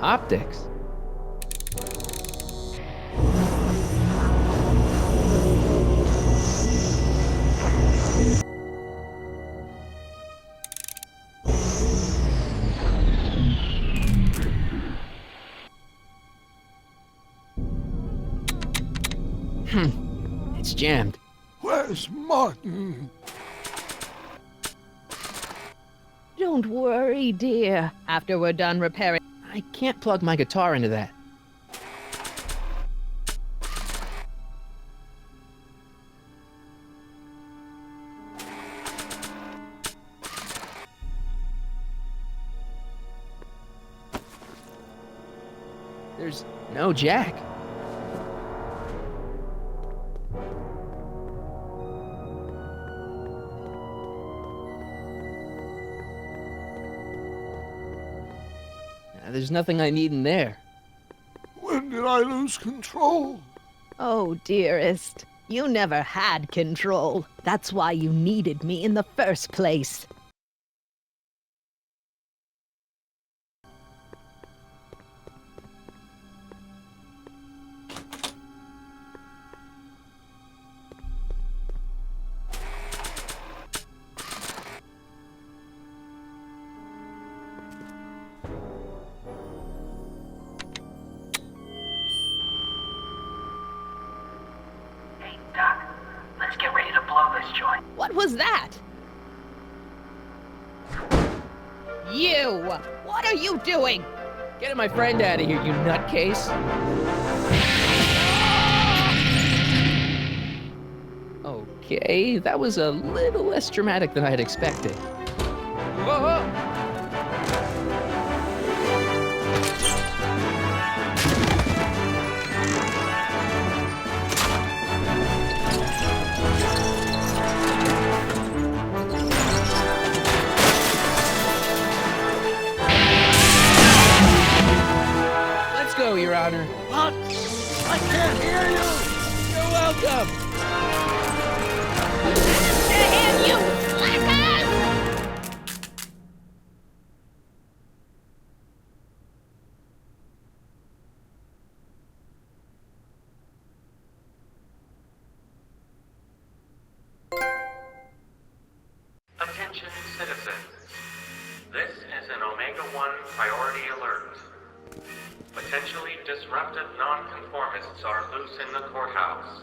Optics? It's jammed. Where's Martin? Don't worry, dear. After we're done repairing... I can't plug my guitar into that. There's no jack. There's nothing I need in there. When did I lose control? Oh, dearest. You never had control. That's why you needed me in the first place. Doc, let's get ready to blow this joint. What was that? You! What are you doing? Get my friend out of here, you nutcase. Okay, that was a little less dramatic than I had expected. Whoa! Let's go, Your Honor. What? I can't hear you! You're welcome! Damn you, slackers! Attention citizens. This is an Omega-1 priority alert. Potentially disruptive nonconformists are loose in the courthouse.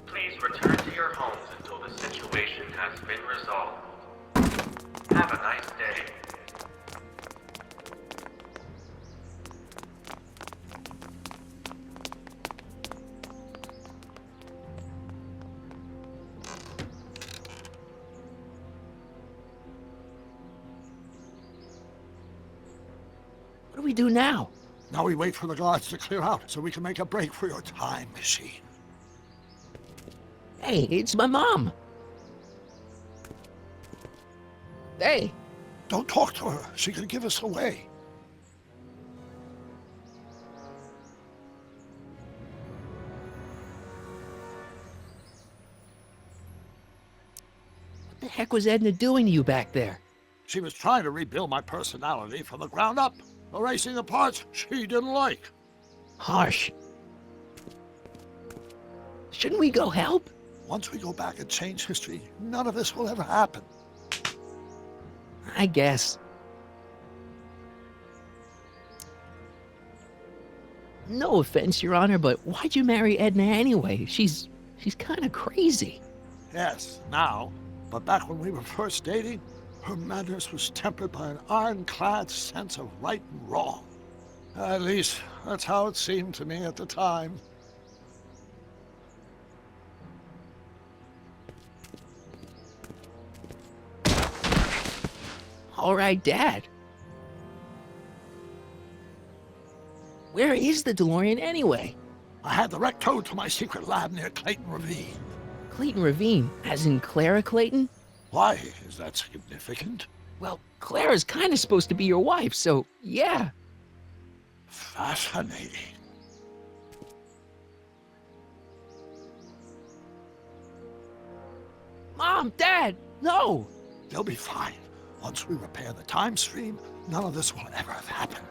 Please return to your homes until the situation has been resolved. Have a nice day. What do we do now? Now we wait for the guards to clear out so we can make a break for your time machine. Hey, it's my mom. Hey. Don't talk to her. She could give us away. What the heck was Edna doing to you back there? She was trying to rebuild my personality from the ground up, erasing the parts she didn't like. Harsh. Shouldn't we go help? Once we go back and change history, none of this will ever happen. I guess. No offense, Your Honor, but why'd you marry Edna anyway? She's kind of crazy. Yes, now. But back when we were first dating, her madness was tempered by an ironclad sense of right and wrong. At least, that's how it seemed to me at the time. All right, Dad. Where is the DeLorean anyway? I had the wreck towed to my secret lab near Clayton Ravine. Clayton Ravine, as in Clara Clayton? Why is that significant? Well, Clara's kind of supposed to be your wife, so yeah. Fascinating. Mom, Dad, no! They'll be fine. Once we repair the time stream, none of this will ever have happened.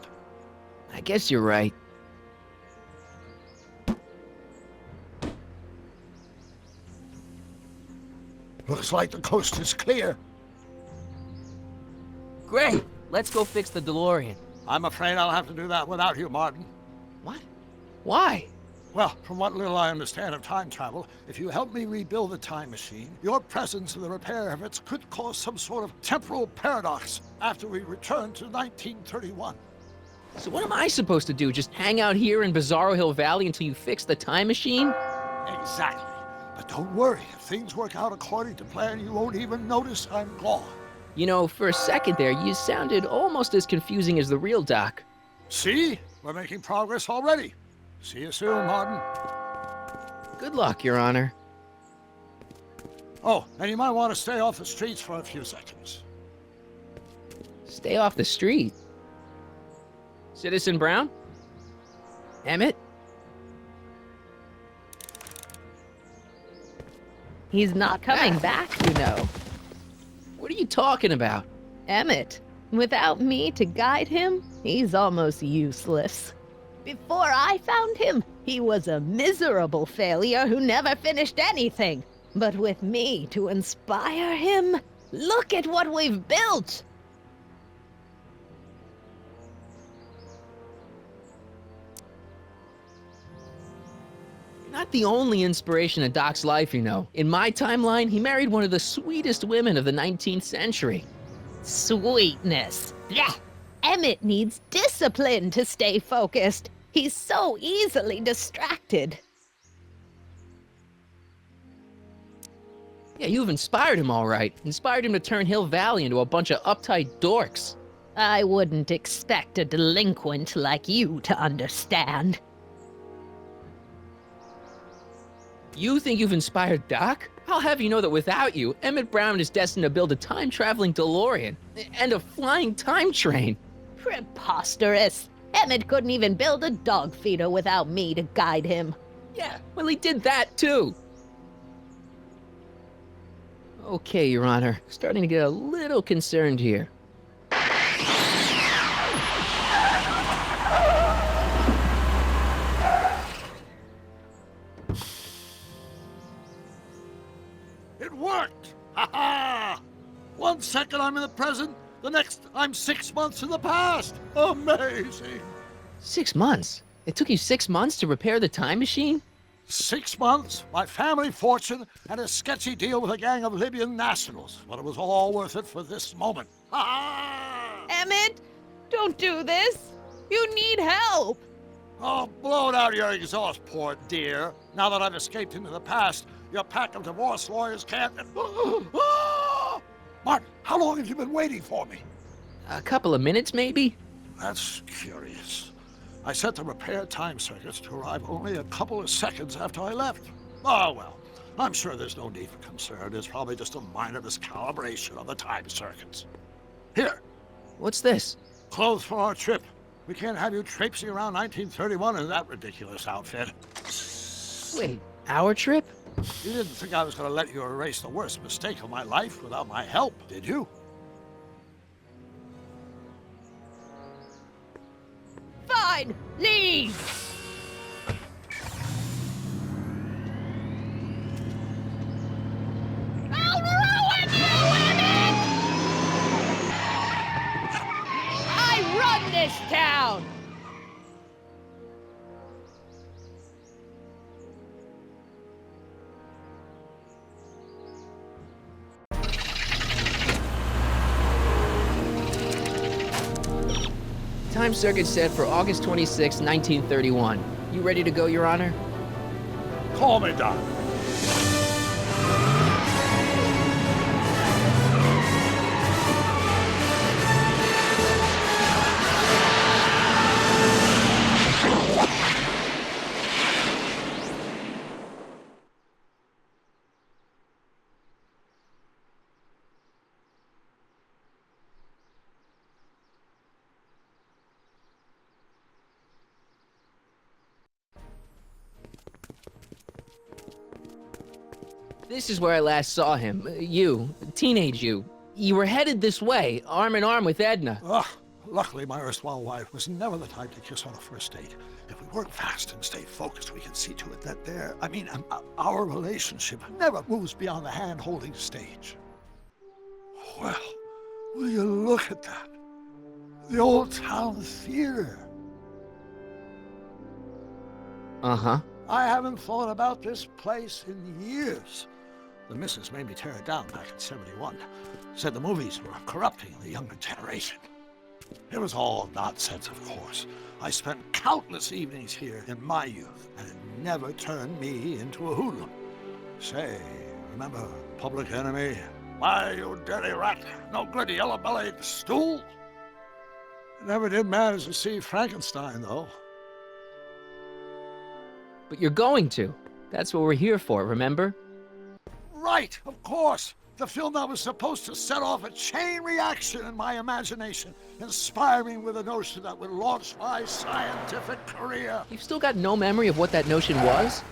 I guess you're right. Looks like the coast is clear. Great! Let's go fix the DeLorean. I'm afraid I'll have to do that without you, Martin. What? Why? Well, from what little I understand of time travel, if you help me rebuild the time machine, your presence in the repair efforts could cause some sort of temporal paradox after we return to 1931. So what am I supposed to do? Just hang out here in Bizarro Hill Valley until you fix the time machine? Exactly. But don't worry, if things work out according to plan, you won't even notice I'm gone. You know, for a second there, you sounded almost as confusing as the real Doc. See? We're making progress already. See you soon, Martin. Good luck, Your Honor. Oh, and you might want to stay off the streets for a few seconds. Stay off the street. Citizen Brown? Emmett? He's not coming back, you know. What are you talking about? Emmett, without me to guide him, he's almost useless. Before I found him, he was a miserable failure who never finished anything. But with me to inspire him, look at what we've built! You're not the only inspiration in Doc's life, you know. In my timeline, he married one of the sweetest women of the 19th century. Sweetness. Yeah. Emmett needs discipline to stay focused. He's so easily distracted. Yeah, you've inspired him all right. Inspired him to turn Hill Valley into a bunch of uptight dorks. I wouldn't expect a delinquent like you to understand. You think you've inspired Doc? I'll have you know that without you, Emmett Brown is destined to build a time-traveling DeLorean and a flying time train. Preposterous. Emmett couldn't even build a dog feeder without me to guide him. Yeah, well, he did that too. Okay, Your Honor. Starting to get a little concerned here. It worked! Ha ha! 1 second I'm in the present, the next I'm 6 months in the past. Amazing! 6 months? It took you 6 months to repair the time machine? 6 months, my family fortune, and a sketchy deal with a gang of Libyan nationals. But it was all worth it for this moment. Ha ha! Emmett, don't do this. You need help. Oh, blow it out of your exhaust, poor dear. Now that I've escaped into the past, your pack of divorce lawyers can't... Martin, how long have you been waiting for me? A couple of minutes, maybe? That's curious. I set the repair time circuits to arrive only a couple of seconds after I left. Oh, well, I'm sure there's no need for concern. It's probably just a minor miscalibration of the time circuits. Here. What's this? Clothes for our trip. We can't have you traipsing around 1931 in that ridiculous outfit. Wait, our trip? You didn't think I was going to let you erase the worst mistake of my life without my help, did you? Fine, leave. I'll ruin you, Emmett! I run this town! Time circuit set for August 26, 1931. You ready to go, Your Honor? Call me, Doc. This is where I last saw him. You, teenage you. You were headed this way, arm in arm with Edna. Ugh. Luckily, my erstwhile wife was never the type to kiss on a first date. If we work fast and stay focused, we can see to it that our relationship never moves beyond the hand-holding stage. Well, will you look at that? The old town theater. Uh-huh. I haven't thought about this place in years. The missus made me tear it down back in '71. Said the movies were corrupting the younger generation. It was all nonsense, of course. I spent countless evenings here in my youth, and it never turned me into a hoodlum. Say, remember Public Enemy? Why, you dirty rat, no good yellow-bellied stool? I never did manage to see Frankenstein, though. But you're going to. That's what we're here for, remember? Right, of course. The film that was supposed to set off a chain reaction in my imagination, inspiring with a notion that would launch my scientific career. You've still got no memory of what that notion was?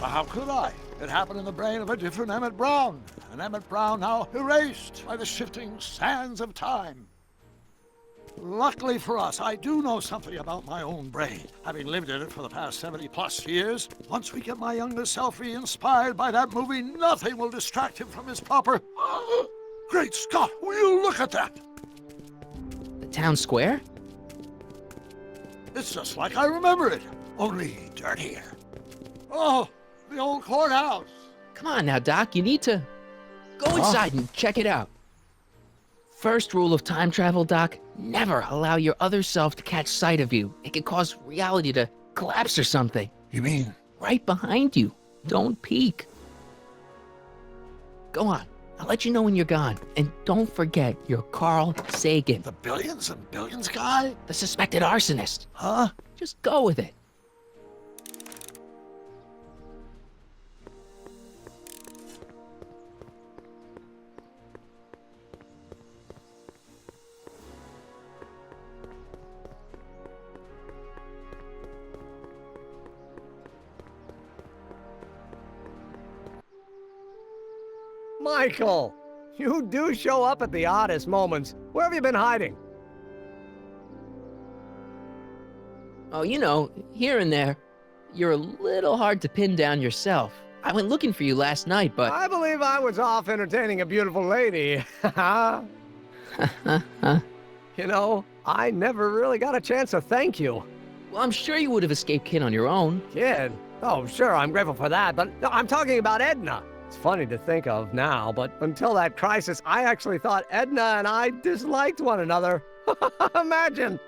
How could I? It happened in the brain of a different Emmett Brown, an Emmett Brown now erased by the shifting sands of time. Luckily for us, I do know something about my own brain, having lived in it for the past 70+ years. Once we get my younger self re-inspired by that movie, nothing will distract him from his proper... Great Scott, will you look at that? The town square? It's just like I remember it, only dirtier. Oh, the old courthouse. Come on now, Doc, you need to... Go inside and check it out. First rule of time travel, Doc, never allow your other self to catch sight of you. It can cause reality to collapse or something. You mean? Right behind you. Don't peek. Go on. I'll let you know when you're gone. And don't forget, you're Carl Sagan. The billions and billions guy? The suspected arsonist. Huh? Just go with it. Michael! You do show up at the oddest moments. Where have you been hiding? Oh, you know, here and there. You're a little hard to pin down yourself. I went looking for you last night, but... I believe I was off entertaining a beautiful lady. You know, I never really got a chance to thank you. Well, I'm sure you would have escaped Kid on your own. Kid? Oh, sure, I'm grateful for that, but no, I'm talking about Edna. It's funny to think of now, but until that crisis, I actually thought Edna and I disliked one another. Imagine!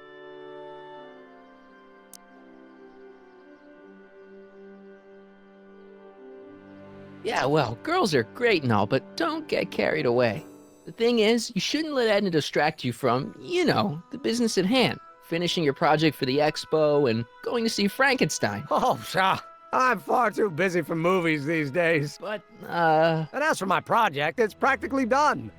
Yeah, well, girls are great and all, but don't get carried away. The thing is, you shouldn't let Edna distract you from, you know, the business at hand. Finishing your project for the expo and going to see Frankenstein. Oh, pshaw. I'm far too busy for movies these days. But, And as for my project, it's practically done.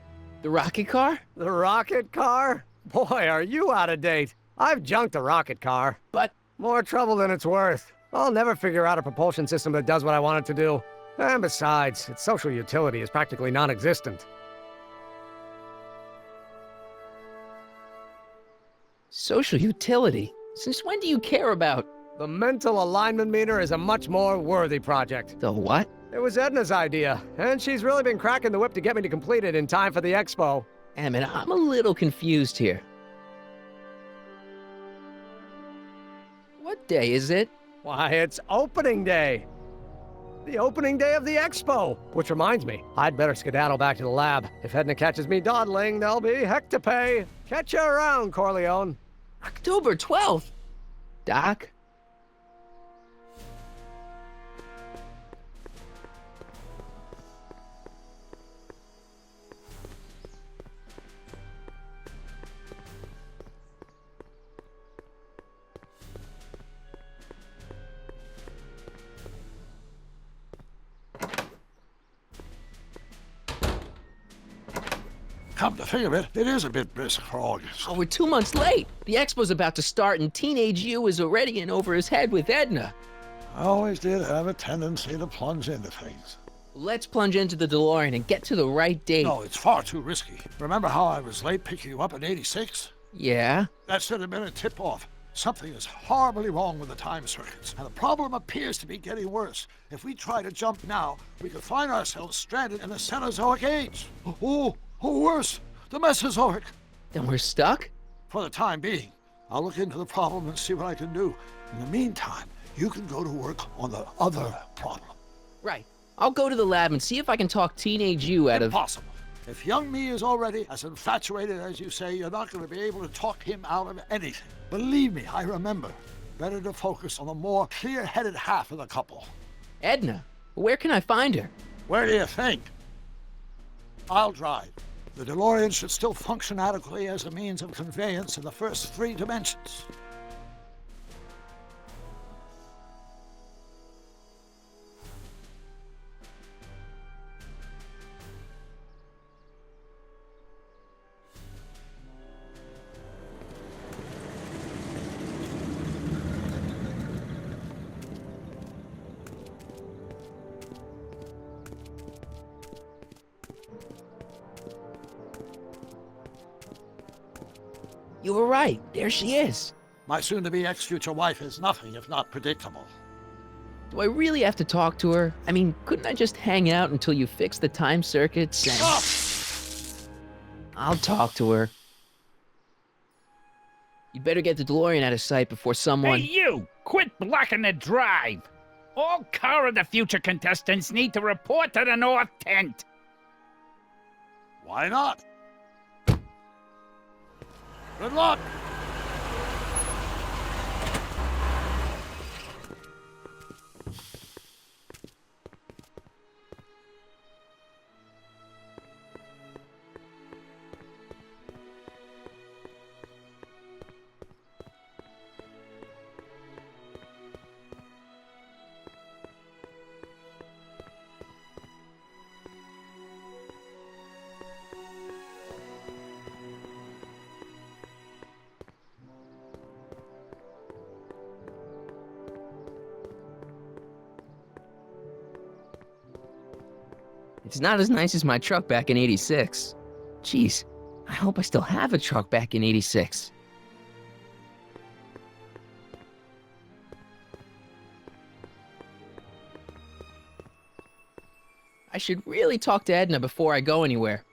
The rocket car? The rocket car? Boy, are you out of date. I've junked the rocket car. But... More trouble than it's worth. I'll never figure out a propulsion system that does what I want it to do. And besides, its social utility is practically non-existent. Social utility? Since when do you care about... The mental alignment meter is a much more worthy project. The what? It was Edna's idea, and she's really been cracking the whip to get me to complete it in time for the expo. Emmett, I'm a little confused here. What day is it? Why, it's opening day. The opening day of the expo. Which reminds me, I'd better skedaddle back to the lab. If Edna catches me dawdling, there'll be heck to pay. Catch you around, Corleone. October 12th? Doc? Come to think of it, it is a bit brisk for August. Oh, we're 2 months late. The expo's about to start and teenage you is already in over his head with Edna. I always did have a tendency to plunge into things. Let's plunge into the DeLorean and get to the right date. No, it's far too risky. Remember how I was late picking you up in '86? Yeah? That should have been a tip-off. Something is horribly wrong with the time circuits, and the problem appears to be getting worse. If we try to jump now, we could find ourselves stranded in the Cenozoic Age. Or worse, the Mesozoic. Then we're stuck? For the time being. I'll look into the problem and see what I can do. In the meantime, you can go to work on the other problem. Right. I'll go to the lab and see if I can talk teenage you out of... Impossible. If young me is already as infatuated as you say, you're not going to be able to talk him out of anything. Believe me, I remember. Better to focus on the more clear-headed half of the couple. Edna? Where can I find her? Where do you think? I'll drive. The DeLorean should still function adequately as a means of conveyance in the first 3 dimensions. You were right. There she is. My soon-to-be ex-future wife is nothing if not predictable. Do I really have to talk to her? I mean, couldn't I just hang out until you fix the time circuits and... Stop! I'll talk to her. You'd better get the DeLorean out of sight before someone... Hey, you! Quit blocking the drive! All Car of the Future contestants need to report to the North Tent. Why not? Good luck! It's not as nice as my truck back in '86. Jeez, I hope I still have a truck back in '86. I should really talk to Edna before I go anywhere.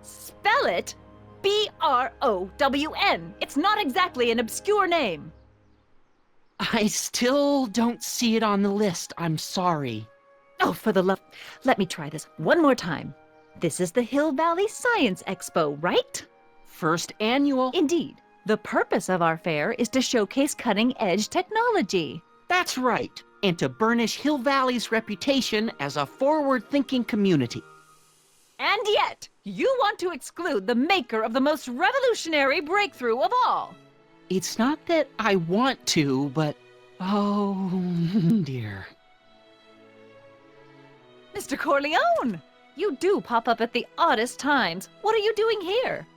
Spell it B-R-O-W-N. It's not exactly an obscure name. I still don't see it on the list. I'm sorry. Oh, for the love... Let me try this one more time. This is the Hill Valley Science Expo, right? First annual. Indeed. The purpose of our fair is to showcase cutting-edge technology. That's right, and to burnish Hill Valley's reputation as a forward-thinking community. And yet, you want to exclude the maker of the most revolutionary breakthrough of all. It's not that I want to, but... oh, dear. Mr. Corleone! You do pop up at the oddest times. What are you doing here?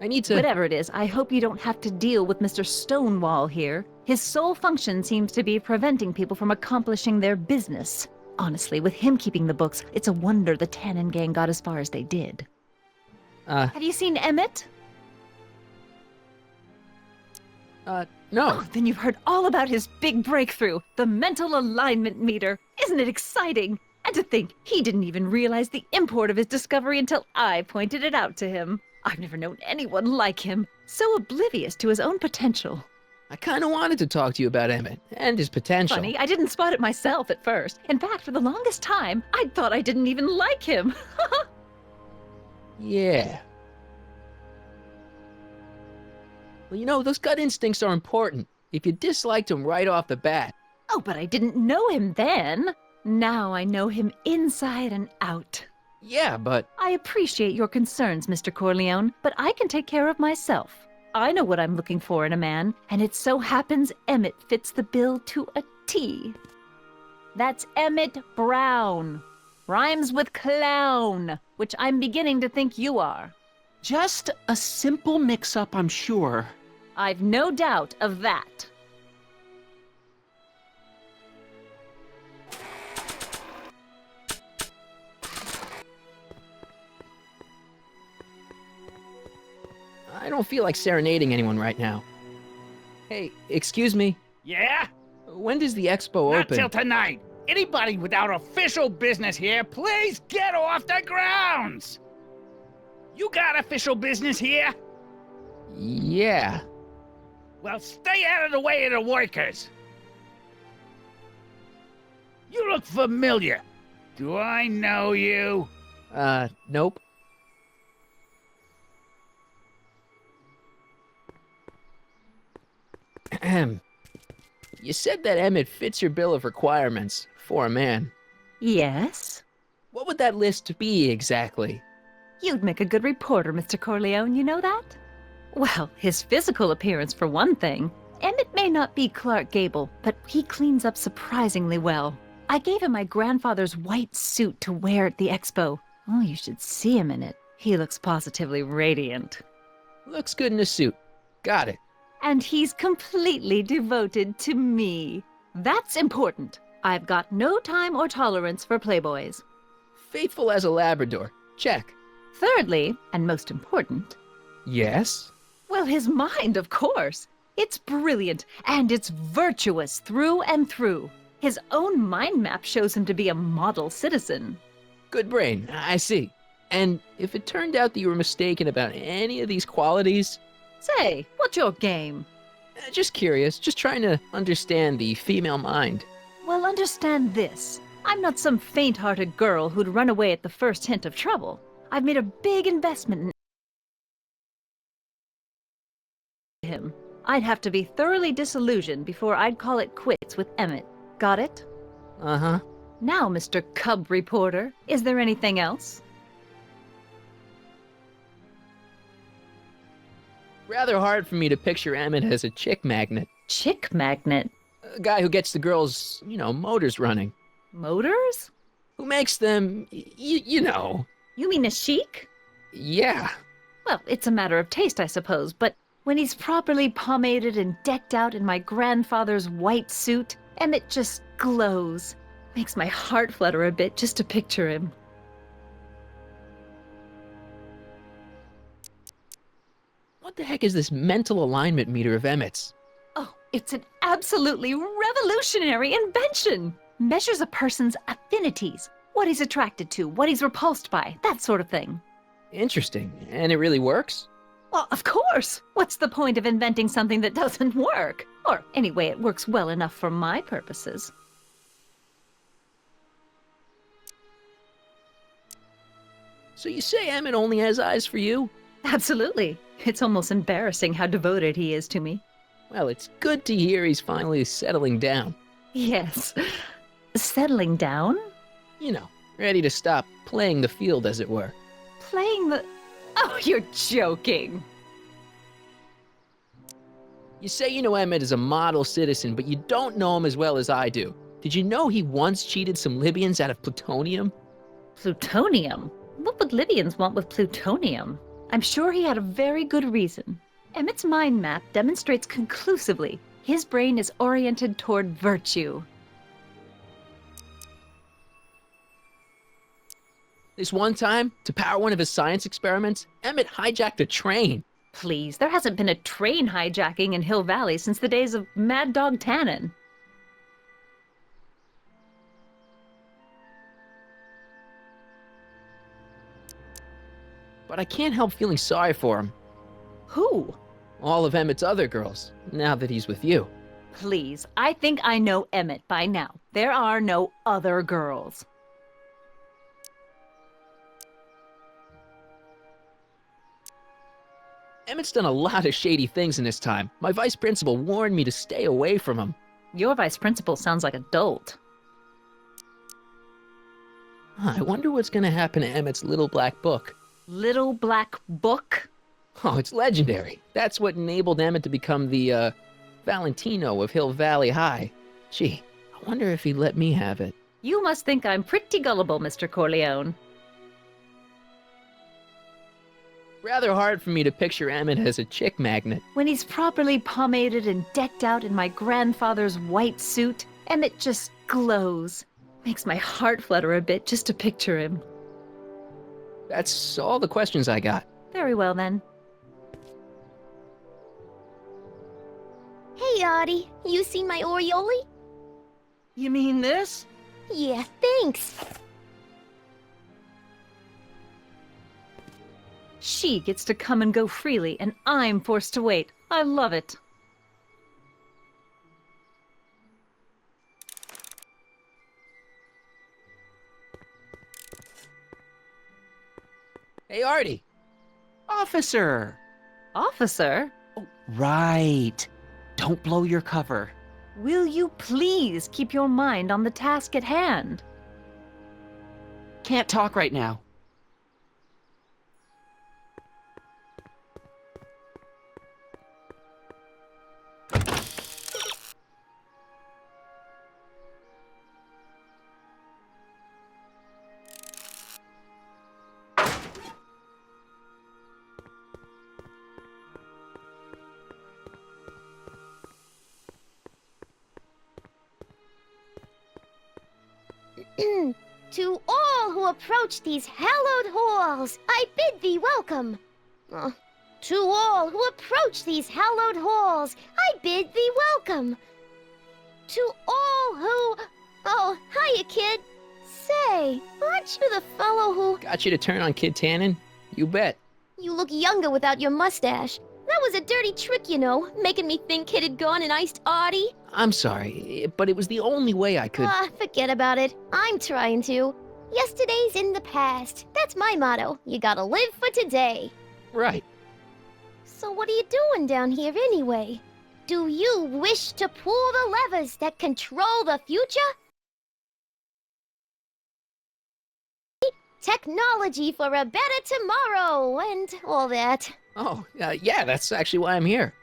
I need to... Whatever it is, I hope you don't have to deal with Mr. Stonewall here. His sole function seems to be preventing people from accomplishing their business. Honestly, with him keeping the books, it's a wonder the Tannen gang got as far as they did. Have you seen Emmett? No. Oh, then you've heard all about his big breakthrough, the mental alignment meter. Isn't it exciting? And to think, he didn't even realize the import of his discovery until I pointed it out to him. I've never known anyone like him, so oblivious to his own potential. I kind of wanted to talk to you about Emmett and his potential. Funny, I didn't spot it myself at first. In fact, for the longest time, I'd thought I didn't even like him. Yeah. Well, you know, those gut instincts are important. If you disliked him right off the bat. Oh, but I didn't know him then. Now I know him inside and out. Yeah, but... I appreciate your concerns, Mr. Corleone, but I can take care of myself. I know what I'm looking for in a man, and it so happens Emmett fits the bill to a T. That's Emmett Brown. Rhymes with clown, which I'm beginning to think you are. Just a simple mix-up, I'm sure. I've no doubt of that. I don't feel like serenading anyone right now. Hey, excuse me. Yeah? When does the expo Not open? till tonight. Anybody without official business here, please get off the grounds! You got official business here? Yeah. Well, stay out of the way of the workers. You look familiar. Do I know you? Nope. You said that Emmett fits your bill of requirements for a man. Yes? What would that list be exactly? You'd make a good reporter, Mr. Corleone, you know that? Well, his physical appearance for one thing. Emmett may not be Clark Gable, but he cleans up surprisingly well. I gave him my grandfather's white suit to wear at the expo. Oh, you should see him in it. He looks positively radiant. Looks good in a suit. Got it. And he's completely devoted to me. That's important. I've got no time or tolerance for playboys. Faithful as a Labrador. Check. Thirdly, and most important... Yes? Well, his mind, of course. It's brilliant, and it's virtuous through and through. His own mind map shows him to be a model citizen. Good brain, I see. And if it turned out that you were mistaken about any of these qualities... Say, what's your game? Just curious, just trying to understand the female mind. Well, understand this. I'm not some faint-hearted girl who'd run away at the first hint of trouble. I've made a big investment in him. I'd have to be thoroughly disillusioned before I'd call it quits with Emmett. Got it? Uh-huh. Now, Mr. Cub Reporter, is there anything else? Rather hard for me to picture Emmett as a chick magnet. Chick magnet? A guy who gets the girls, you know, motors running. Motors? Who makes them, you know. You mean a chic? Yeah. Well, it's a matter of taste, I suppose, but when he's properly pomaded and decked out in my grandfather's white suit, Emmett just glows. Makes my heart flutter a bit just to picture him. What the heck is this mental alignment meter of Emmett's? Oh, it's an absolutely revolutionary invention! Measures a person's affinities, what he's attracted to, what he's repulsed by, that sort of thing. Interesting. And it really works? Well, of course! What's the point of inventing something that doesn't work? Or, anyway, it works well enough for my purposes. So you say Emmett only has eyes for you? Absolutely. It's almost embarrassing how devoted he is to me. Well, it's good to hear he's finally settling down. Yes. Settling down? You know, ready to stop playing the field, as it were. Playing the... Oh, you're joking. You say you know Emmett is a model citizen, but you don't know him as well as I do. Did you know he once cheated some Libyans out of plutonium? Plutonium? What would Libyans want with plutonium? I'm sure he had a very good reason. Emmett's mind map demonstrates conclusively his brain is oriented toward virtue. This one time, to power one of his science experiments, Emmett hijacked a train. Please, there hasn't been a train hijacking in Hill Valley since the days of Mad Dog Tannen. But I can't help feeling sorry for him. Who? All of Emmett's other girls, now that he's with you. Please, I think I know Emmett by now. There are no other girls. Emmett's done a lot of shady things in his time. My vice principal warned me to stay away from him. Your vice principal sounds like a dolt. I wonder what's gonna happen to Emmett's little black book. Little black book? Oh, it's legendary. That's what enabled Emmett to become the, Valentino of Hill Valley High. Gee, I wonder if he'd let me have it. You must think I'm pretty gullible, Mr. Corleone. Rather hard for me to picture Emmett as a chick magnet. When he's properly pomaded and decked out in my grandfather's white suit, Emmett just glows. Makes my heart flutter a bit just to picture him. That's all the questions I got. Very well, then. Hey, Artie. You seen my Oriole? You mean this? Yeah, thanks. She gets to come and go freely, and I'm forced to wait. I love it. Hey, Artie. Officer! Officer? Oh, right. Don't blow your cover. Will you please keep your mind on the task at hand? Can't talk right now. To all who approach these hallowed halls, I bid thee welcome. To all who approach these hallowed halls, I bid thee welcome. To all who... Oh, hiya, kid. Say, aren't you the fellow who... Got you to turn on Kid Tannen? You bet. You look younger without your mustache. That was a dirty trick, you know, making me think Kid had gone and iced Artie. I'm sorry, but it was the only way I could... Forget about it. I'm trying to. Yesterday's in the past. That's my motto. You gotta live for today. Right. So what are you doing down here anyway? Do you wish to pull the levers that control the future? Technology for a better tomorrow and all that. Oh, yeah, that's actually why I'm here.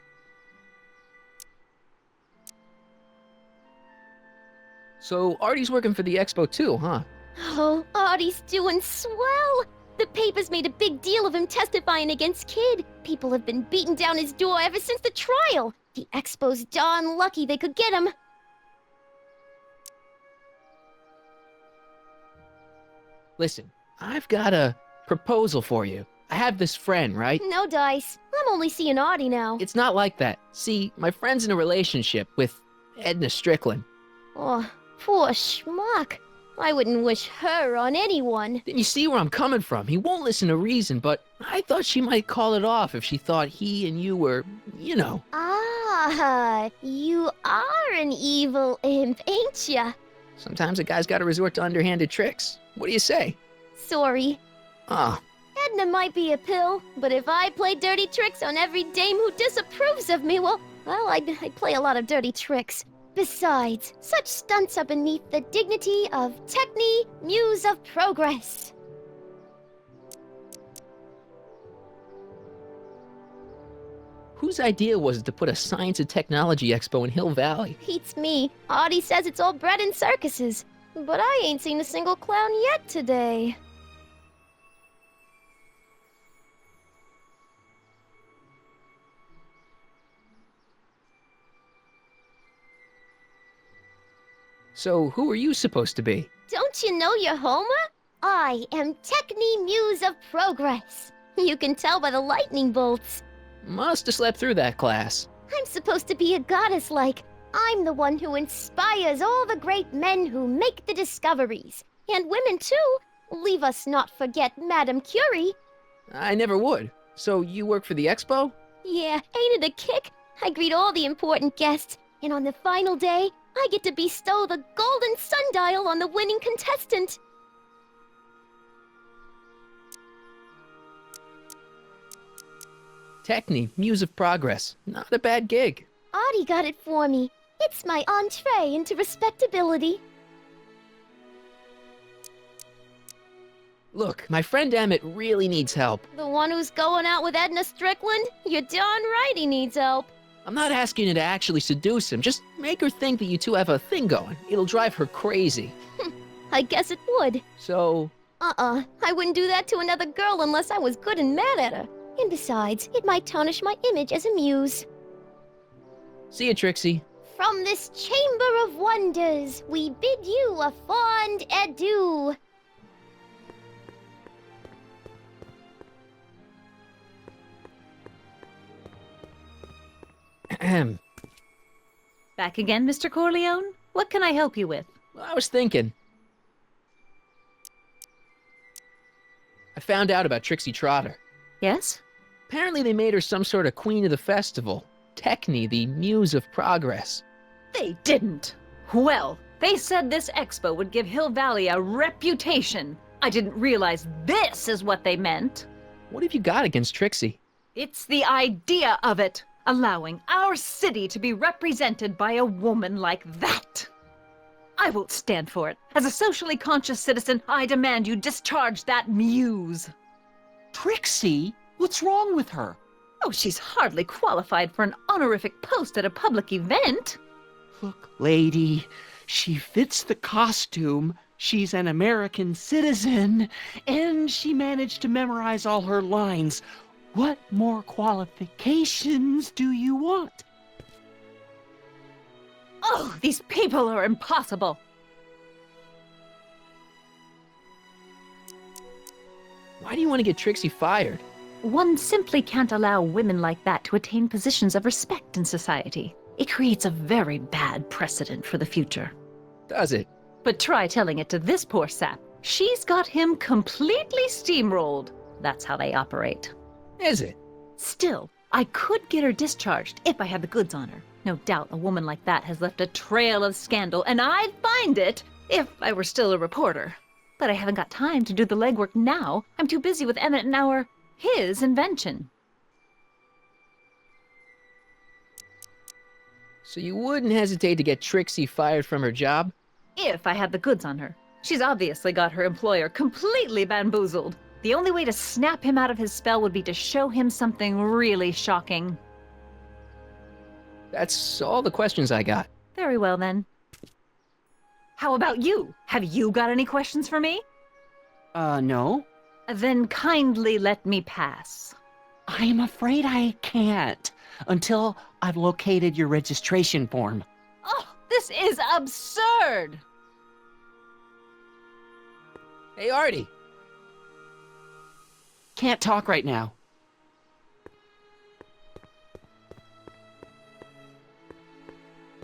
So, Artie's working for the expo too, huh? Oh, Artie's doing swell! The papers made a big deal of him testifying against Kid. People have been beating down his door ever since the trial. The expo's darn lucky they could get him. Listen, I've got a proposal for you. I have this friend, right? No dice. I'm only seeing Artie now. It's not like that. See, my friend's in a relationship with Edna Strickland. Oh, poor schmuck. I wouldn't wish her on anyone. Then you see where I'm coming from. He won't listen to reason, but I thought she might call it off if she thought he and you were, you know. Ah, you are an evil imp, ain't ya? Sometimes a guy's gotta resort to underhanded tricks. What do you say? Sorry. Ah, Edna might be a pill, but if I play dirty tricks on every dame who disapproves of me, well, I'd play a lot of dirty tricks. Besides, such stunts are beneath the dignity of Techne, Muse of Progress. Whose idea was it to put a science and technology expo in Hill Valley? Beats me. Audie says it's all bred in circuses. But I ain't seen a single clown yet today. So who are you supposed to be? Don't you know your Homer? I am Techne Muse of Progress. You can tell by the lightning bolts. Must have slept through that class. I'm supposed to be a goddess like. I'm the one who inspires all the great men who make the discoveries. And women too. Leave us not forget Madame Curie. I never would. So you work for the expo? Yeah, ain't it a kick? I greet all the important guests, and on the final day, I get to bestow the golden sundial on the winning contestant. Techne, Muse of Progress. Not a bad gig. Audie got it for me. It's my entree into respectability. Look, my friend Emmett really needs help. The one who's going out with Edna Strickland? You're darn right he needs help. I'm not asking you to actually seduce him. Just make her think that you two have a thing going. It'll drive her crazy. I guess it would. So? I wouldn't do that to another girl unless I was good and mad at her. And besides, it might tarnish my image as a muse. See ya, Trixie. From this chamber of wonders, we bid you a fond adieu. Ahem. Back again, Mr. Corleone? What can I help you with? Well, I was thinking. I found out about Trixie Trotter. Yes? Apparently they made her some sort of queen of the festival. Techne, the Muse of Progress. They didn't. Well, they said this expo would give Hill Valley a reputation. I didn't realize this is what they meant. What have you got against Trixie? It's the idea of it. Allowing our city to be represented by a woman like that. I won't stand for it. As a socially conscious citizen, I demand you discharge that muse. Trixie? What's wrong with her? Oh, she's hardly qualified for an honorific post at a public event. Look, lady, she fits the costume. She's an American citizen, and she managed to memorize all her lines. What more qualifications do you want? Oh, these people are impossible. Why do you want to get Trixie fired? One simply can't allow women like that to attain positions of respect in society. It creates a very bad precedent for the future. Does it? But try telling it to this poor sap. She's got him completely steamrolled. That's how they operate. Is it? Still, I could get her discharged if I had the goods on her. No doubt a woman like that has left a trail of scandal, and I'd find it if I were still a reporter. But I haven't got time to do the legwork now. I'm too busy with Emmett and his invention. So you wouldn't hesitate to get Trixie fired from her job? If I had the goods on her. She's obviously got her employer completely bamboozled. The only way to snap him out of his spell would be to show him something really shocking. That's all the questions I got. Very well, then. How about you? Have you got any questions for me? No. Then kindly let me pass. I'm afraid I can't until I've located your registration form. Oh, this is absurd! Hey, Artie. Can't talk right now.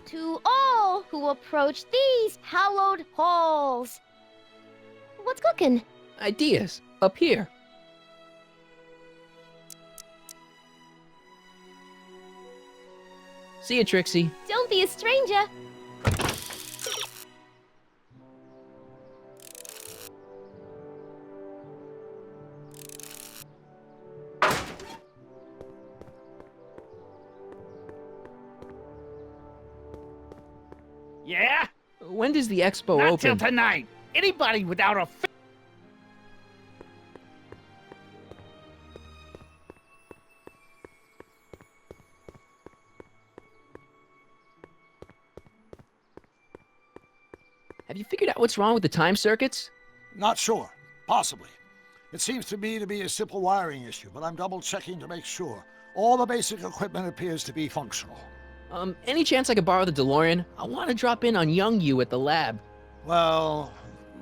To all who approach these hallowed halls. What's cooking? Ideas. Up here. See ya, Trixie. Don't be a stranger. Yeah? When does the expo Not open? till tonight. Anybody without a Have you figured out what's wrong with the time circuits? Not sure. Possibly. It seems to me to be a simple wiring issue, but I'm double-checking to make sure. All the basic equipment appears to be functional. Any chance I could borrow the DeLorean? I want to drop in on young you at the lab. Well,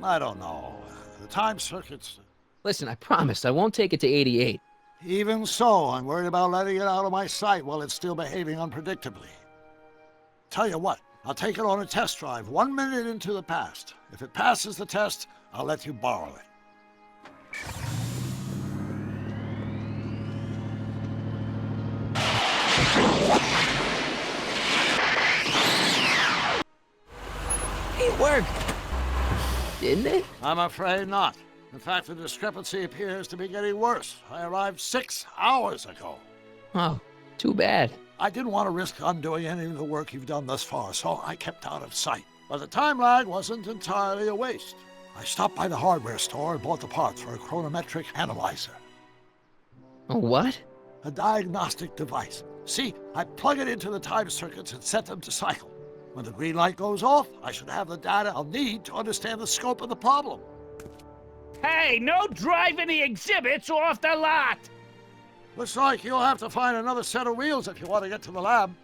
I don't know. The time circuits... Listen, I promise I won't take it to 88. Even so, I'm worried about letting it out of my sight while it's still behaving unpredictably. Tell you what, I'll take it on a test drive 1 minute into the past. If it passes the test, I'll let you borrow it. It worked! Didn't it? I'm afraid not. In fact, the discrepancy appears to be getting worse. I arrived 6 hours ago. Oh, too bad. I didn't want to risk undoing any of the work you've done thus far, so I kept out of sight. But the time lag wasn't entirely a waste. I stopped by the hardware store and bought the parts for a chronometric analyzer. A what? A diagnostic device. See, I plug it into the time circuits and set them to cycle. When the green light goes off, I should have the data I'll need to understand the scope of the problem. Hey, no driving the exhibits off the lot! Looks like you'll have to find another set of wheels if you want to get to the lab.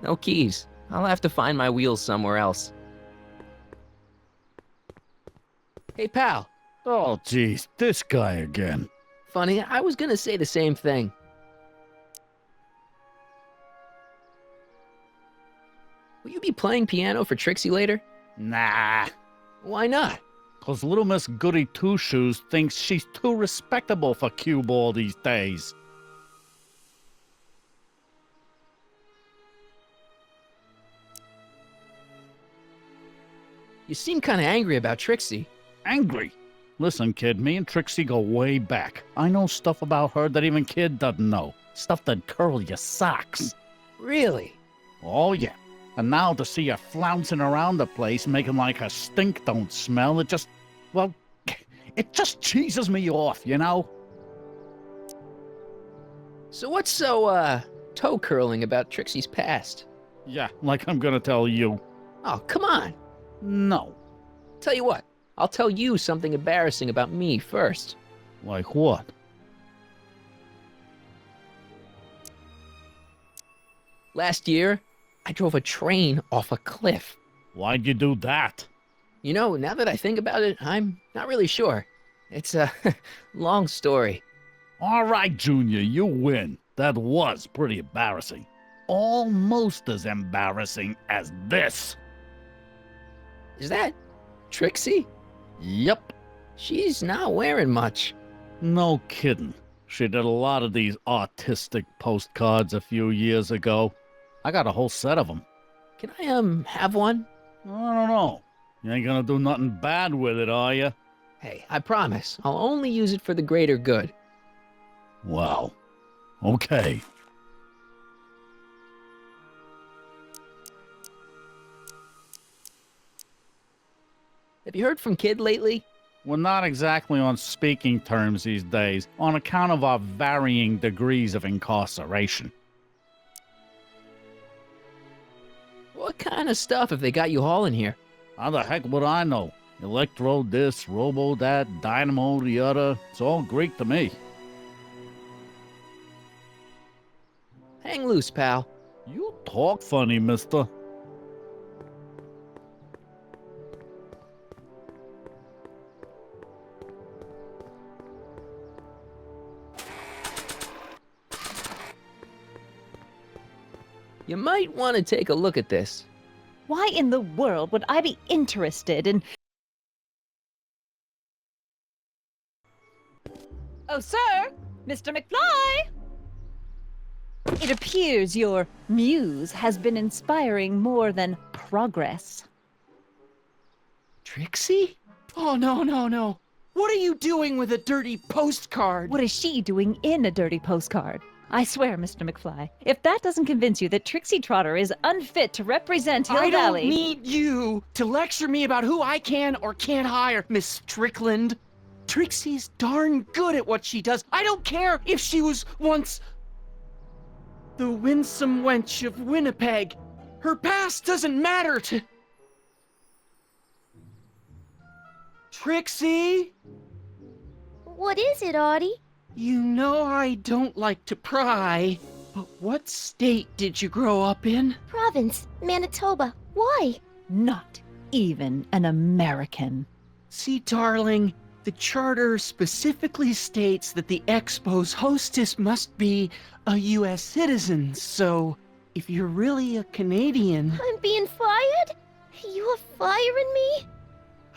No keys. I'll have to find my wheels somewhere else. Hey, pal. Oh, geez, this guy again. Funny, I was gonna say the same thing. Will you be playing piano for Trixie later? Nah. Why not? 'Cause little Miss Goody Two-Shoes thinks she's too respectable for cue ball these days. You seem kind of angry about Trixie. Angry? Listen, kid, me and Trixie go way back. I know stuff about her that even kid doesn't know. Stuff that'd curl your socks. Really? Oh, yeah. And now to see her flouncing around the place, making like her stink don't smell, it just... well, it just cheeses me off, you know? So what's so, toe-curling about Trixie's past? Yeah, like I'm gonna tell you. Oh, come on. No. Tell you what, I'll tell you something embarrassing about me first. Like what? Last year, I drove a train off a cliff. Why'd you do that? You know, now that I think about it, I'm not really sure. It's a long story. All right, Junior, you win. That was pretty embarrassing. Almost as embarrassing as this. Is that Trixie? Yep. She's not wearing much. No kidding. She did a lot of these artistic postcards a few years ago. I got a whole set of them. Can I, have one? I don't know. You ain't gonna do nothing bad with it, are you? Hey, I promise. I'll only use it for the greater good. Well, okay. Have you heard from Kid lately? We're not exactly on speaking terms these days, on account of our varying degrees of incarceration. What kind of stuff have they got you hauling here? How the heck would I know? Electro this, robo that, dynamo the other. It's all Greek to me. Hang loose, pal. You talk funny, mister. You might want to take a look at this. Why in the world would I be interested in... Oh, sir! Mr. McFly! It appears your muse has been inspiring more than progress. Trixie? Oh, no, no, no. What are you doing with a dirty postcard? What is she doing in a dirty postcard? I swear, Mr. McFly, if that doesn't convince you that Trixie Trotter is unfit to represent Hill I Valley... don't need you to lecture me about who I can or can't hire, Miss Strickland. Trixie's darn good at what she does. I don't care if she was once the winsome wench of Winnipeg. Her past doesn't matter to... Trixie? What is it, Artie? You know I don't like to pry, but what state did you grow up in? Province, Manitoba. Why? Not even an American. See, darling, the charter specifically states that the Expo's hostess must be a U.S. citizen, so if you're really a Canadian... I'm being fired? You are firing me?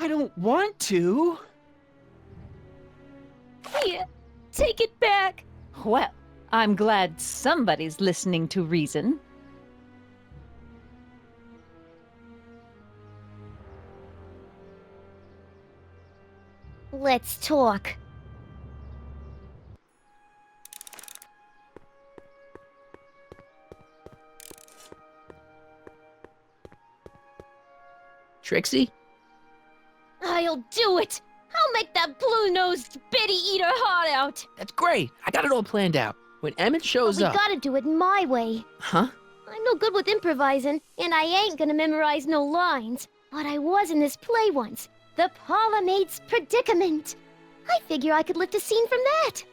I don't want to. Here, take it back. Well, I'm glad somebody's listening to reason. Let's talk. Trixie? I'll do it! I'll make that blue-nosed bitty eat her heart out! That's great. I got it all planned out. When Emmett shows We up... gotta do it my way. Huh? I'm no good with improvising, and I ain't gonna memorize no lines. But I was in this play once. The Parlourmaid's Predicament. I figure I could lift a scene from that.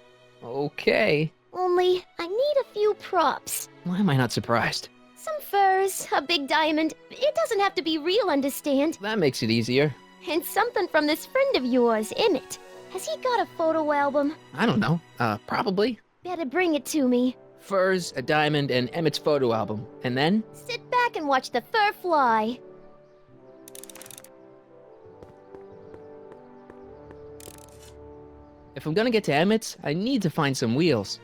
Okay. Only, I need a few props. Why am I not surprised? Some furs, a big diamond. It doesn't have to be real, understand? That makes it easier. And something from this friend of yours, Emmett. Has he got a photo album? I don't know. Probably. Better bring it to me. Furs, a diamond, and Emmett's photo album. And then? Sit back and watch the fur fly. If I'm gonna get to Emmett's, I need to find some wheels.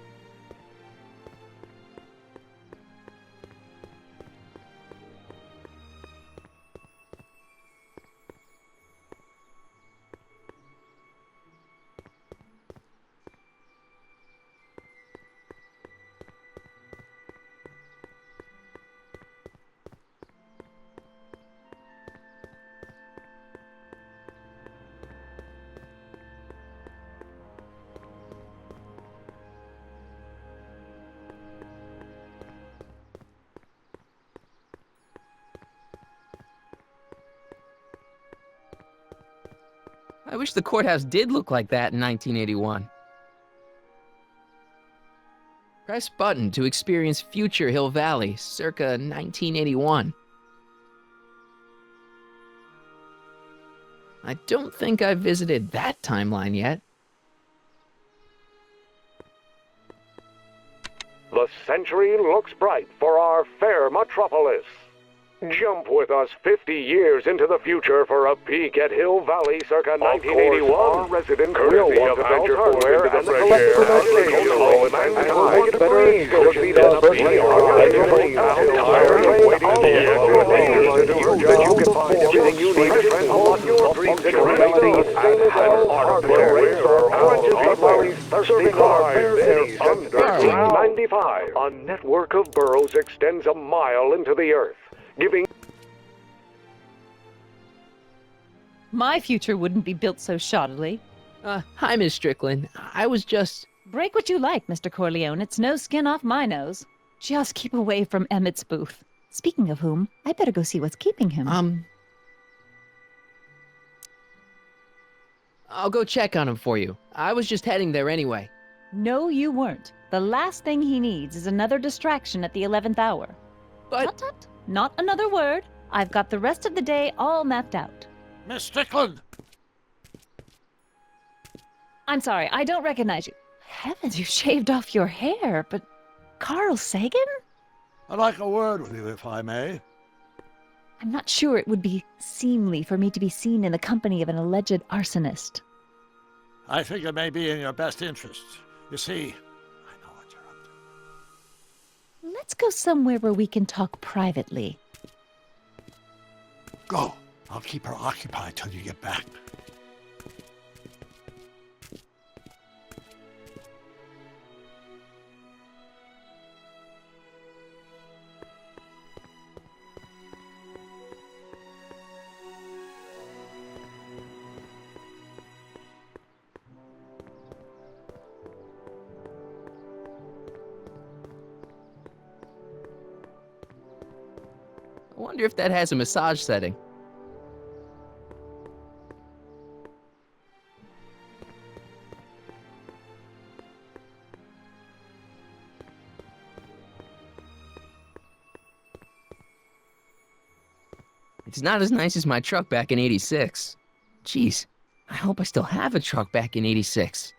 I wish the courthouse did look like that in 1981. Press button to experience future Hill Valley, circa 1981. I don't think I've visited that timeline yet. The century looks bright for our fair metropolis. Jump with us 50 years into the future for a peek at Hill Valley circa 1981. Our residents will want to venture hardware and the collective imagination of mankind brings cozy to the tired of waiting for the that you can find everything you need to transform your dreams into reality and have hardware for Hill Valley's thirsty cities under 1395. A network of burrows extends a mile into the earth, giving... My future wouldn't be built so shoddily. Hi, Miss Strickland. I was just... Break what you like, Mr. Corleone. It's no skin off my nose. Just keep away from Emmett's booth. Speaking of whom, I better go see what's keeping him. I'll go check on him for you. I was just heading there anyway. No, you weren't. The last thing he needs is another distraction at the 11th hour. But... Tut, tut. Not another word. I've got the rest of the day all mapped out. Miss Strickland! I'm sorry, I don't recognize you. Heavens, you shaved off your hair, but... Carl Sagan? I'd like a word with you, if I may. I'm not sure it would be seemly for me to be seen in the company of an alleged arsonist. I think it may be in your best interest. You see, Let's go somewhere where we can talk privately. go. I'll keep her occupied till you get back. I wonder if that has a massage setting. It's not as nice as my truck back in '86. Jeez, I hope I still have a truck back in '86.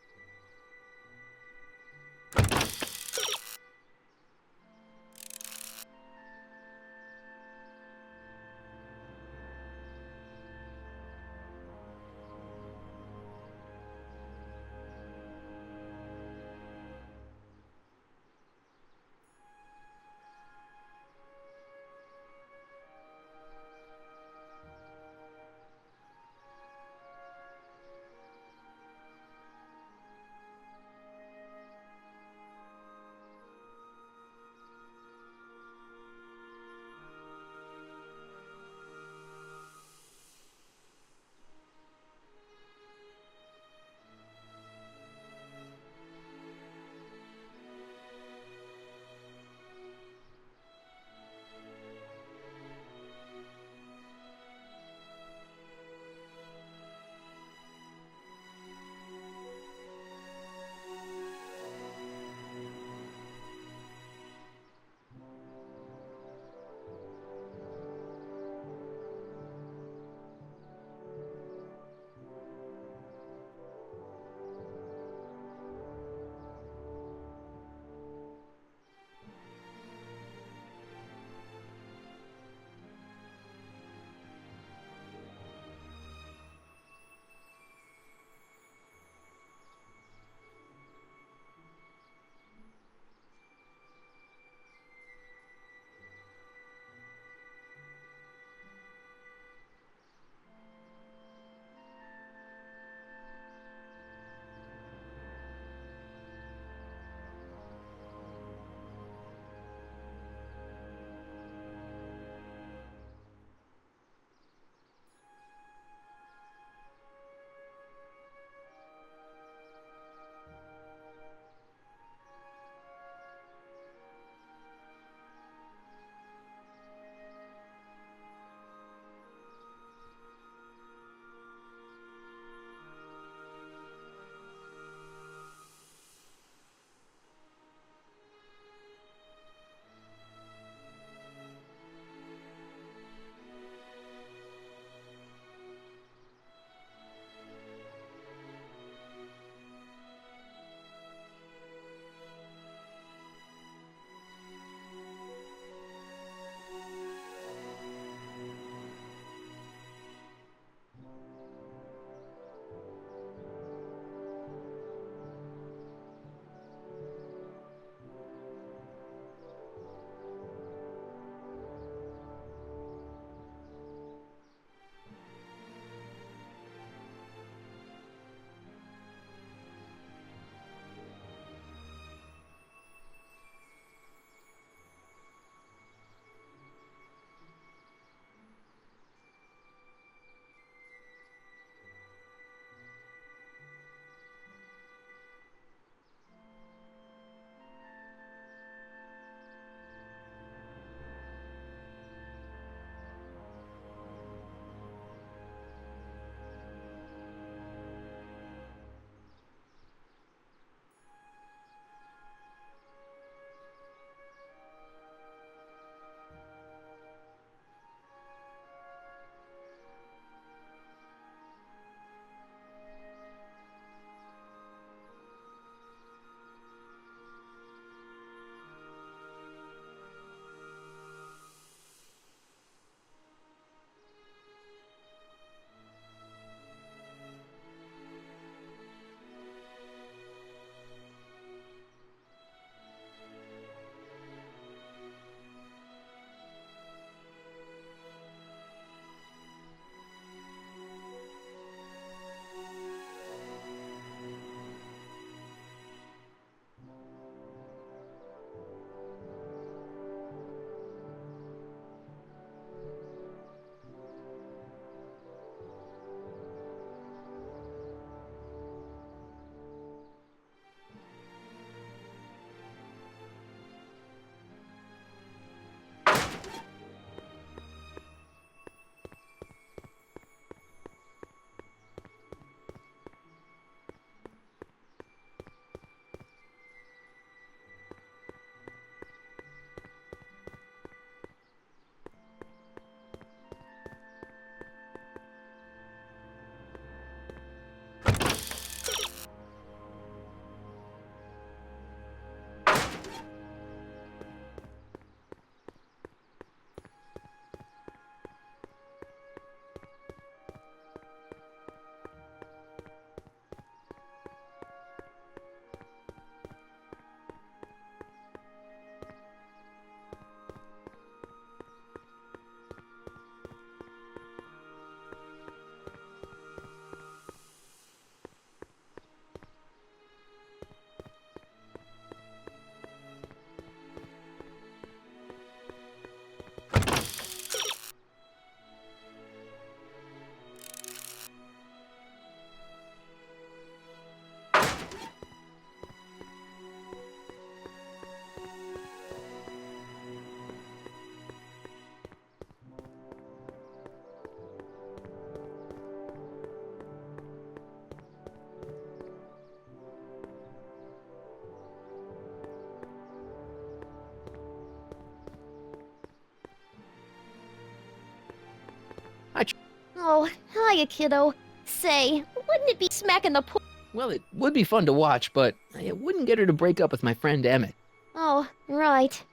Oh, hiya, kiddo. Say, wouldn't it be smacking the pool? Well, it would be fun to watch, but I wouldn't get her to break up with my friend Emmett. Oh, right.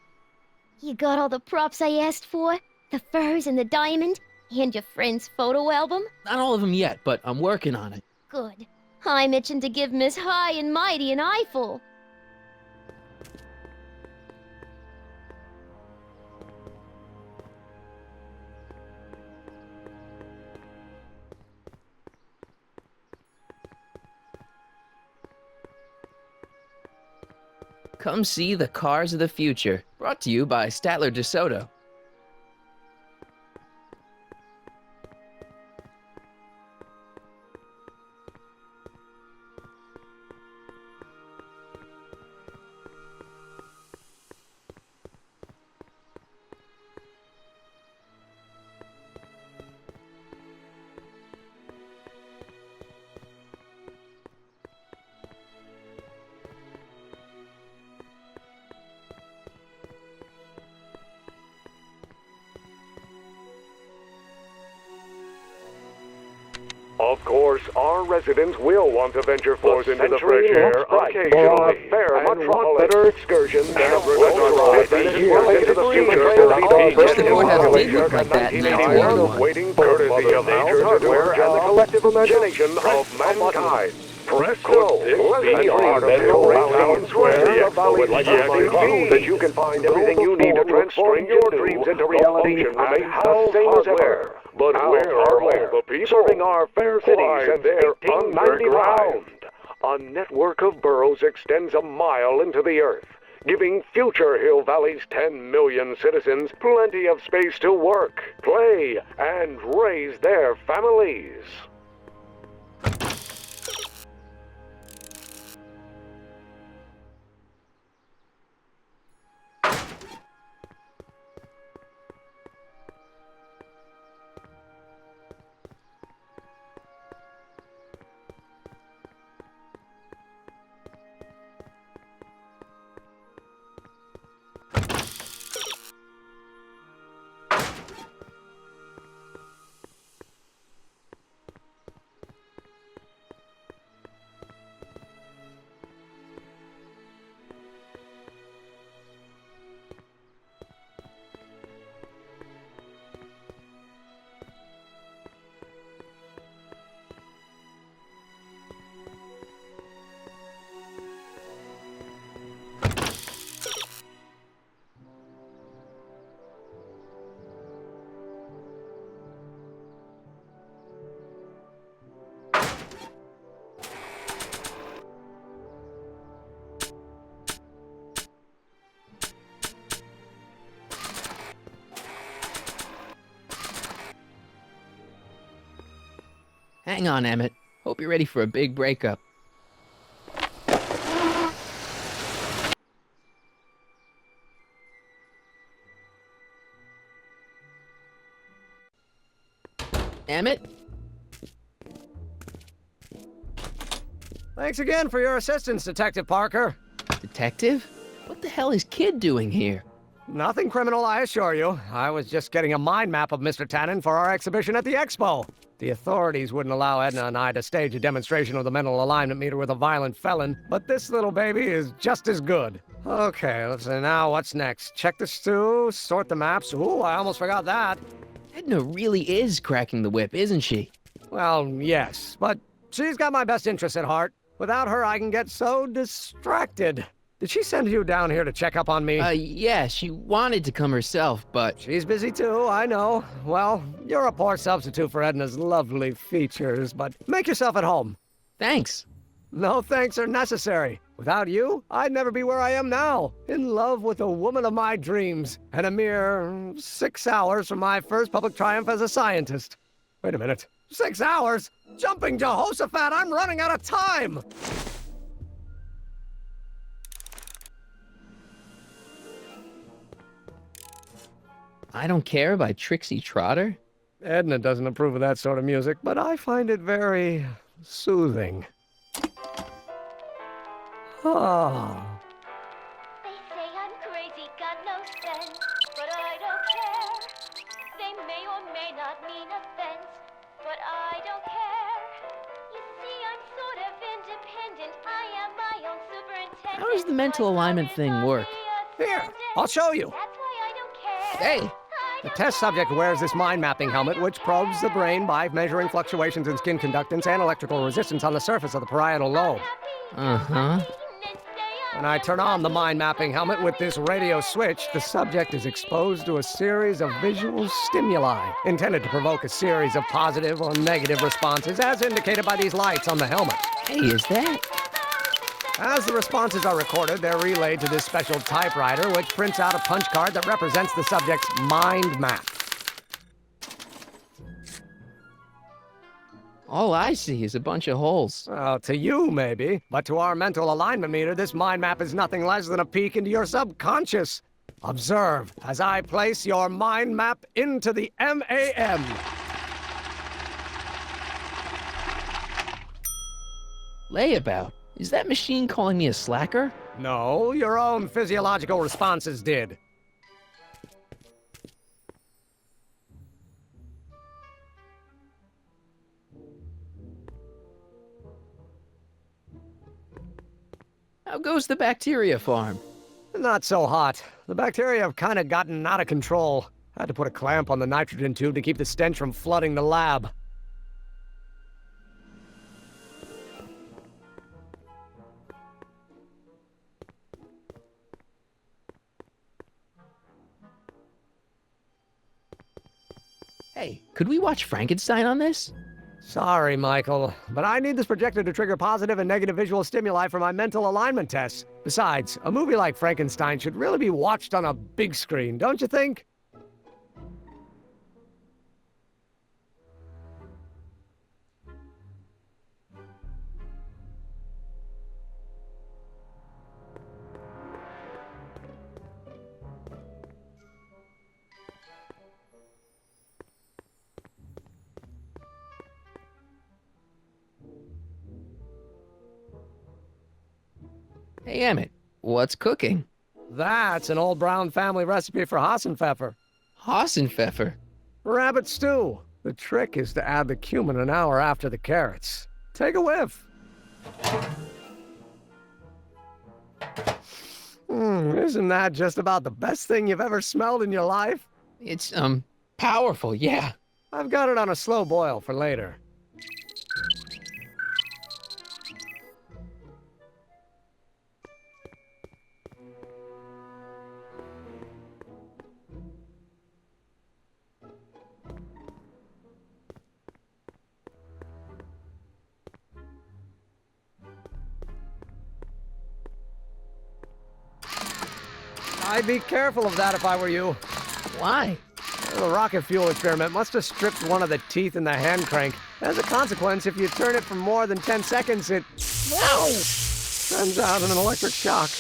You got all the props I asked for? The furs and the diamond? And your friend's photo album? Not all of them yet, but I'm working on it. Good. I'm itching to give Miss High and Mighty an eyeful. Come see the Cars of the Future, brought to you by Statler DeSoto. Of course, our residents will want to venture forth into the fresh air occasionally. Fair much better excursion than a drive 50 years into the future for the population waiting courtesy of nature, hardware, and the collective imagination of mankind. Presto! Let's be our town square. The expo would like to remind you that you can find everything you need to transform your dreams into reality and the same as ever. But where are all the people serving our fair cities and their underground? A network of burrows extends a mile into the earth, giving future Hill Valley's 10 million citizens plenty of space to work, play, and raise their families. Hang on, Emmett. Hope you're ready for a big breakup. Emmett? Thanks again for your assistance, Detective Parker. Detective? What the hell is Kid doing here? Nothing criminal, I assure you. I was just getting a mind map of Mr. Tannen for our exhibition at the expo. The authorities wouldn't allow Edna and I to stage a demonstration of the mental alignment meter with a violent felon, but this little baby is just as good. Okay, let's see, now what's next? Check the stew, sort the maps. Ooh, I almost forgot that. Edna really is cracking the whip, isn't she? Well, yes, but she's got my best interests at heart. Without her, I can get so distracted. Did she send you down here to check up on me? Yeah, she wanted to come herself, but... She's busy too, I know. Well, you're a poor substitute for Edna's lovely features, but make yourself at home. Thanks. No thanks are necessary. Without you, I'd never be where I am now, in love with the woman of my dreams, and a mere 6 hours from my first public triumph as a scientist. Wait a minute. 6 hours? Jumping Jehoshaphat, I'm running out of time! I Don't Care by Trixie Trotter? Edna doesn't approve of that sort of music, but I find it very soothing. Oh. They say I'm crazy, got no sense, but I don't care. They may or may not mean offense, but but I don't care. You see, I'm sort of independent. I am my own superintendent. How does the mental alignment thing work? Here, I'll show you. That's why I don't care. Hey! The test subject wears this mind mapping helmet, which probes the brain by measuring fluctuations in skin conductance and electrical resistance on the surface of the parietal lobe. Uh-huh. When I turn on the mind mapping helmet with this radio switch, the subject is exposed to a series of visual stimuli intended to provoke a series of positive or negative responses, as indicated by these lights on the helmet. Hey, is that? As the responses are recorded, they're relayed to this special typewriter, which prints out a punch card that represents the subject's mind map. All I see is a bunch of holes. Well, to you, maybe. But to our mental alignment meter, this mind map is nothing less than a peek into your subconscious. Observe as I place your mind map into the MAM. Layabout. Is that machine calling me a slacker? No, your own physiological responses did. How goes the bacteria farm? Not so hot. The bacteria have kind of gotten out of control. Had to put a clamp on the nitrogen tube to keep the stench from flooding the lab. Hey, could we watch Frankenstein on this? Sorry, Michael, but I need this projector to trigger positive and negative visual stimuli for my mental alignment tests. Besides, a movie like Frankenstein should really be watched on a big screen, don't you think? Hey, Emmett, what's cooking? That's an old Brown family recipe for Hassenpfeffer. Hassenpfeffer? Rabbit stew. The trick is to add the cumin an hour after the carrots. Take a whiff. Isn't that just about the best thing you've ever smelled in your life? It's, powerful, yeah. I've got it on a slow boil for later. I'd be careful of that if I were you. Why? The rocket fuel experiment must have stripped one of the teeth in the hand crank. As a consequence, if you turn it for more than 10 seconds, it sends out an electric shock.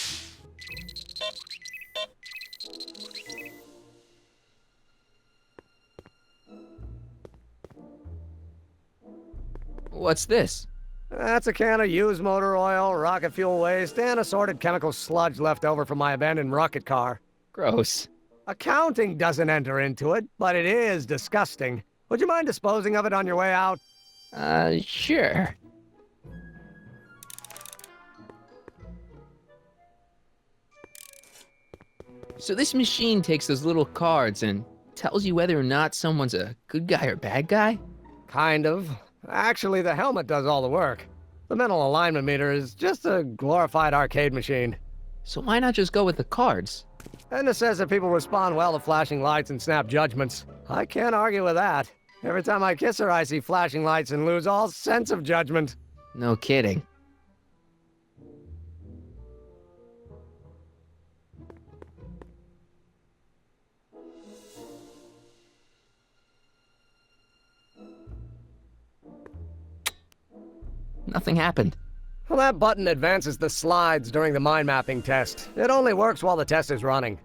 What's this? That's a can of used motor oil, rocket fuel waste, and assorted chemical sludge left over from my abandoned rocket car. Gross. Accounting doesn't enter into it, but it is disgusting. Would you mind disposing of it on your way out? Sure. So this machine takes those little cards and tells you whether or not someone's a good guy or bad guy? Kind of. Actually, the helmet does all the work. The mental alignment meter is just a glorified arcade machine. So why not just go with the cards? Edna says that people respond well to flashing lights and snap judgments. I can't argue with that. Every time I kiss her, I see flashing lights and lose all sense of judgment. No kidding. Nothing happened. Well, that button advances the slides during the mind mapping test. It only works while the test is running.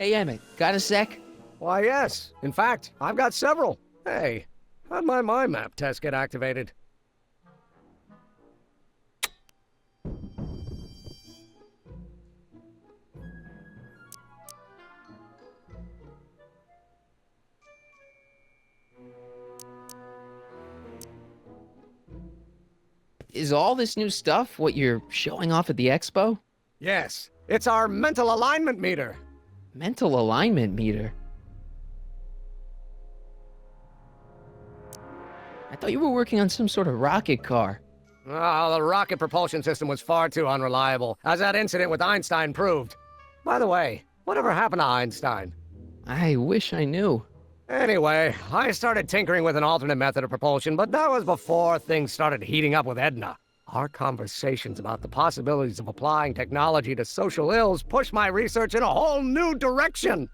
Hey, Emmett, got a sec? Why, yes. In fact, I've got several. Hey, how'd my mind map test get activated? Is all this new stuff what you're showing off at the expo? Yes, it's our mental alignment meter. Mental alignment meter? I thought you were working on some sort of rocket car. Oh, the rocket propulsion system was far too unreliable, as that incident with Einstein proved. By the way, whatever happened to Einstein? I wish I knew. Anyway, I started tinkering with an alternate method of propulsion, but that was before things started heating up with Edna. Our conversations about the possibilities of applying technology to social ills pushed my research in a whole new direction.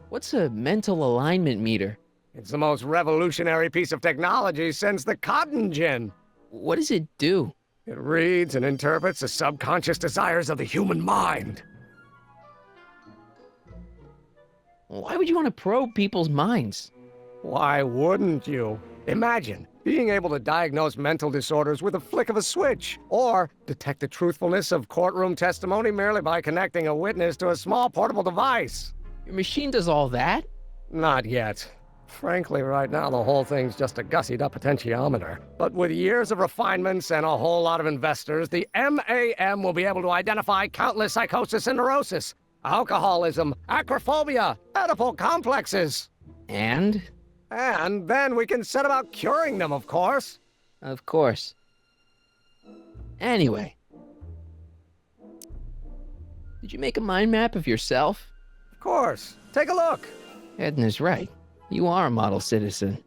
What's a mental alignment meter? It's the most revolutionary piece of technology since the cotton gin. What does it do? It reads and interprets the subconscious desires of the human mind. Why would you want to probe people's minds? Why wouldn't you? Imagine being able to diagnose mental disorders with a flick of a switch, or detect the truthfulness of courtroom testimony merely by connecting a witness to a small portable device. Your machine does all that? Not yet. Frankly, right now the whole thing's just a gussied-up potentiometer. But with years of refinements and a whole lot of investors, the MAM will be able to identify countless psychosis and neurosis, alcoholism, acrophobia, Oedipal complexes. And? And then we can set about curing them, of course. Of course. Anyway. Did you make a mind map of yourself? Of course. Take a look. Edna's right. You are a model citizen.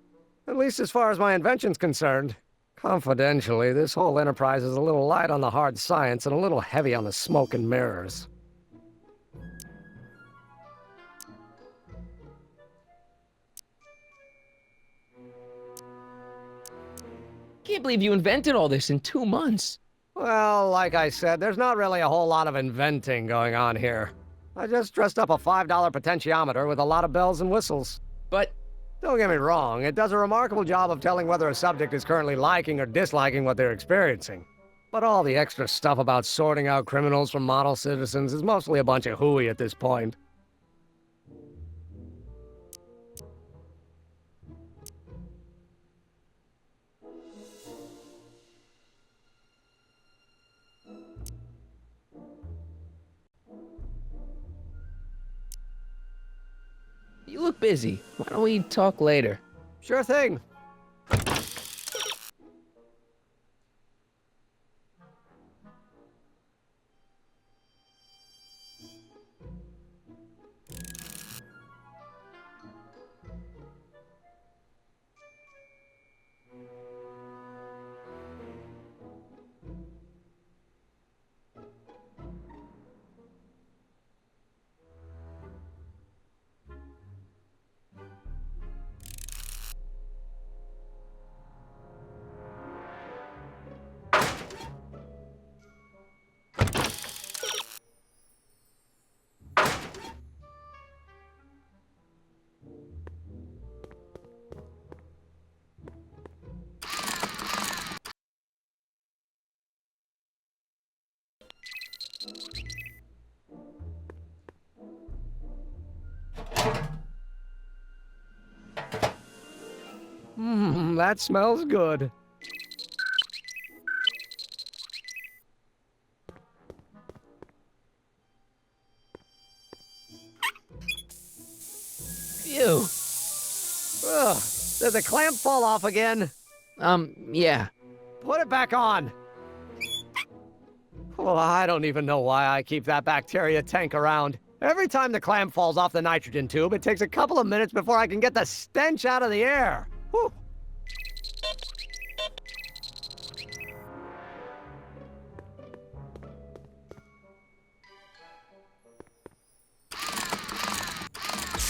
At least as far as my invention's concerned. Confidentially, this whole enterprise is a little light on the hard science and a little heavy on the smoke and mirrors. Can't believe you invented all this in 2 months. Well, like I said, there's not really a whole lot of inventing going on here. I just dressed up a $5 potentiometer with a lot of bells and whistles. But don't get me wrong, it does a remarkable job of telling whether a subject is currently liking or disliking what they're experiencing. But all the extra stuff about sorting out criminals from model citizens is mostly a bunch of hooey at this point. You look busy. Why don't we talk later? Sure thing. That smells good. Phew. Ugh, did the clamp fall off again? Yeah. Put it back on. Well, I don't even know why I keep that bacteria tank around. Every time the clamp falls off the nitrogen tube, it takes a couple of minutes before I can get the stench out of the air. Whew.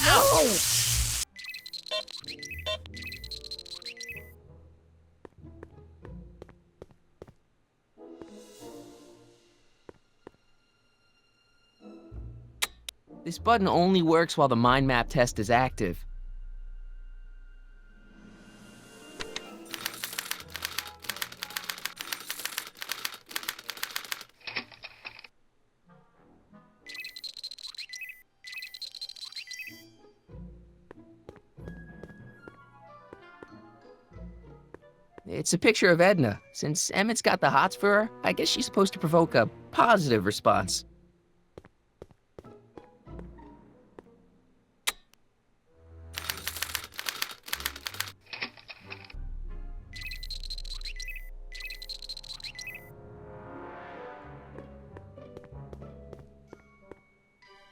No! This button only works while the mind map test is active. It's a picture of Edna. Since Emmett's got the hots for her, I guess she's supposed to provoke a positive response.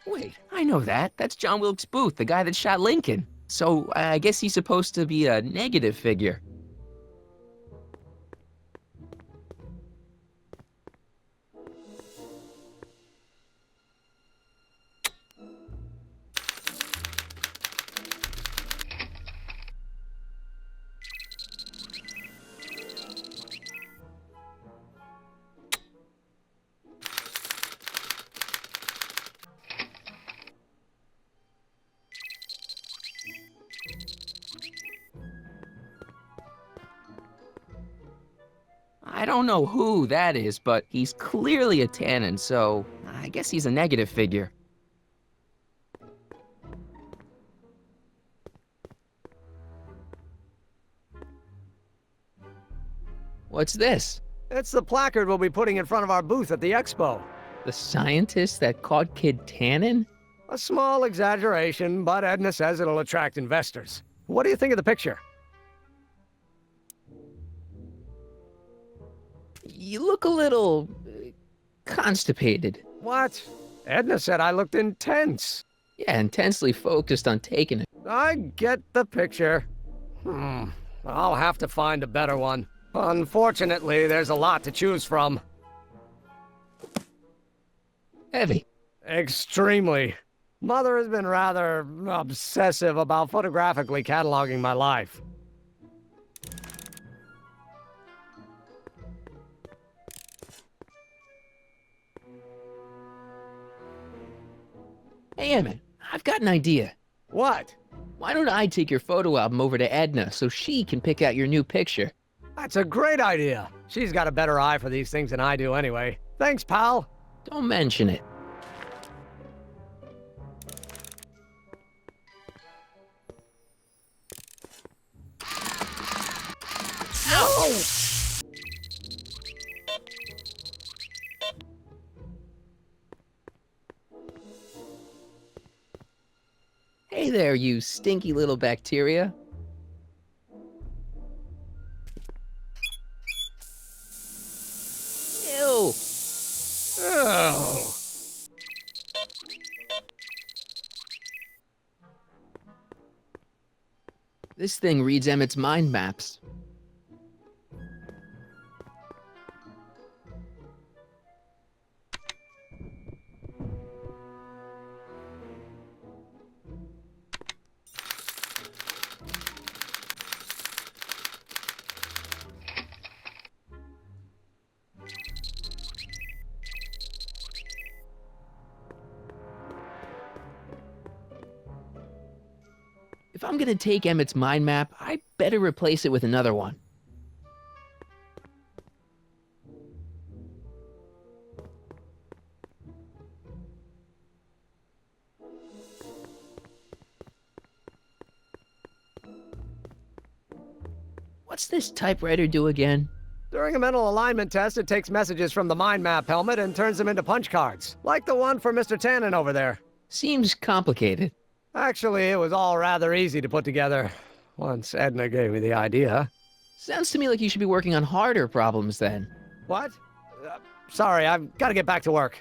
Wait, I know that. That's John Wilkes Booth, the guy that shot Lincoln. So I guess he's supposed to be a negative figure. I don't know who that is, but he's clearly a Tannen, so I guess he's a negative figure. What's this? It's the placard we'll be putting in front of our booth at the expo. The scientist that caught Kid Tannen? A small exaggeration, but Edna says it'll attract investors. What do you think of the picture? You look a little constipated. What? Edna said I looked intense. Yeah, intensely focused on taking it. I get the picture. I'll have to find a better one. Unfortunately, there's a lot to choose from. Heavy. Extremely. Mother has been rather obsessive about photographically cataloging my life. Hey, Emmett, I've got an idea. What? Why don't I take your photo album over to Edna so she can pick out your new picture? That's a great idea. She's got a better eye for these things than I do anyway. Thanks, pal. Don't mention it. No! Hey there, you stinky little bacteria. Ew. Oh. This thing reads Emmett's mind maps. If I'm gonna take Emmett's mind map, I better replace it with another one. What's this typewriter do again? During a mental alignment test, it takes messages from the mind map helmet and turns them into punch cards, like the one for Mr. Tannen over there. Seems complicated. Actually, it was all rather easy to put together, once Edna gave me the idea. Sounds to me like you should be working on harder problems then. What? Sorry, I've got to get back to work.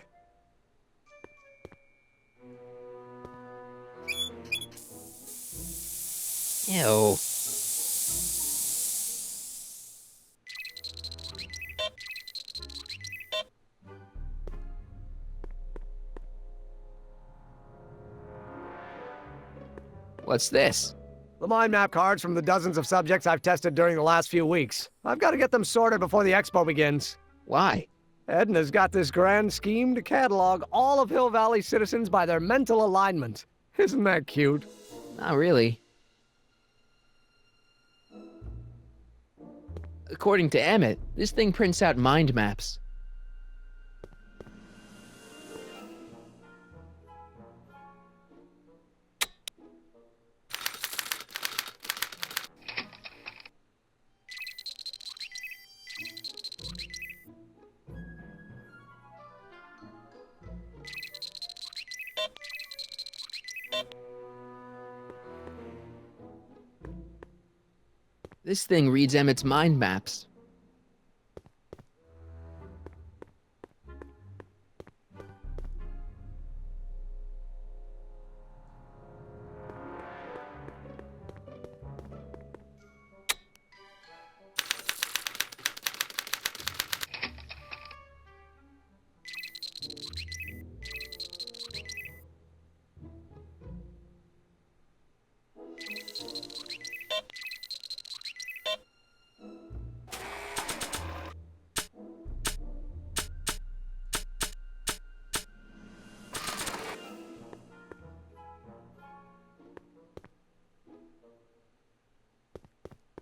Ew. What's this? The mind map cards from the dozens of subjects I've tested during the last few weeks. I've got to get them sorted before the expo begins. Why? Edna's got this grand scheme to catalog all of Hill Valley citizens by their mental alignment. Isn't that cute? Not really. According to Emmett, this thing prints out mind maps. This thing reads Emmett's mind maps.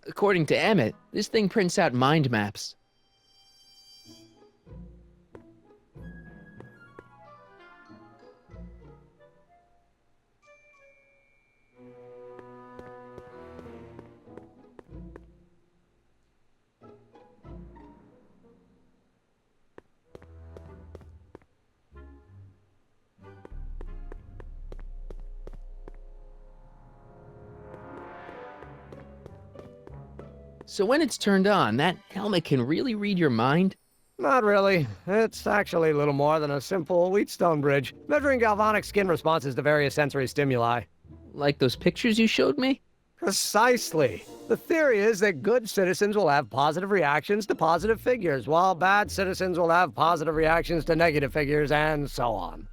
According to Emmett, this thing prints out mind maps. So when it's turned on, that helmet can really read your mind? Not really. It's actually a little more than a simple Wheatstone bridge, measuring galvanic skin responses to various sensory stimuli. Like those pictures you showed me? Precisely. The theory is that good citizens will have positive reactions to positive figures, while bad citizens will have positive reactions to negative figures, and so on.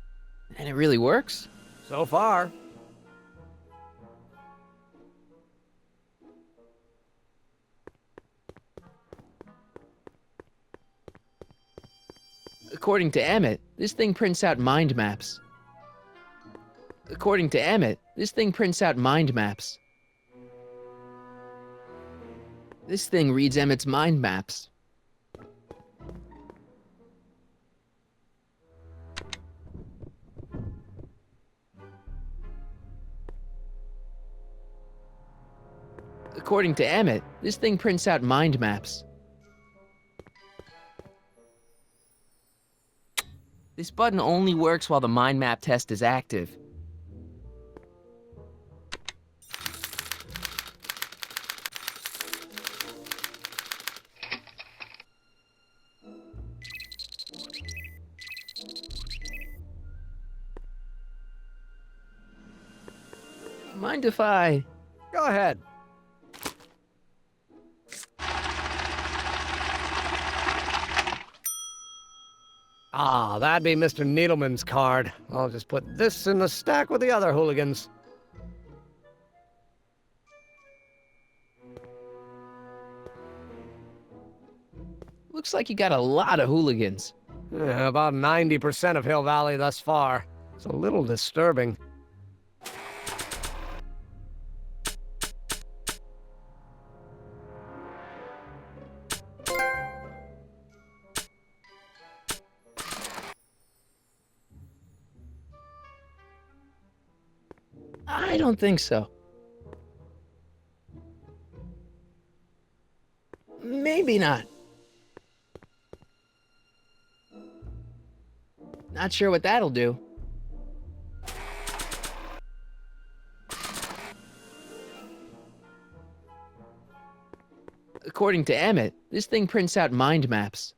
And it really works? So far. According to Emmett, this thing prints out mind maps. According to Emmett, this thing prints out mind maps. This thing reads Emmett's mind maps. According to Emmett, this thing prints out mind maps. This button only works while the mind map test is active. Mind if I... Go ahead. Ah, that'd be Mr. Needleman's card. I'll just put this in the stack with the other hooligans. Looks like you got a lot of hooligans. Yeah, about 90% of Hill Valley thus far. It's a little disturbing. I don't think so. Maybe not. Not sure what that'll do. According to Emmett, this thing prints out mind maps.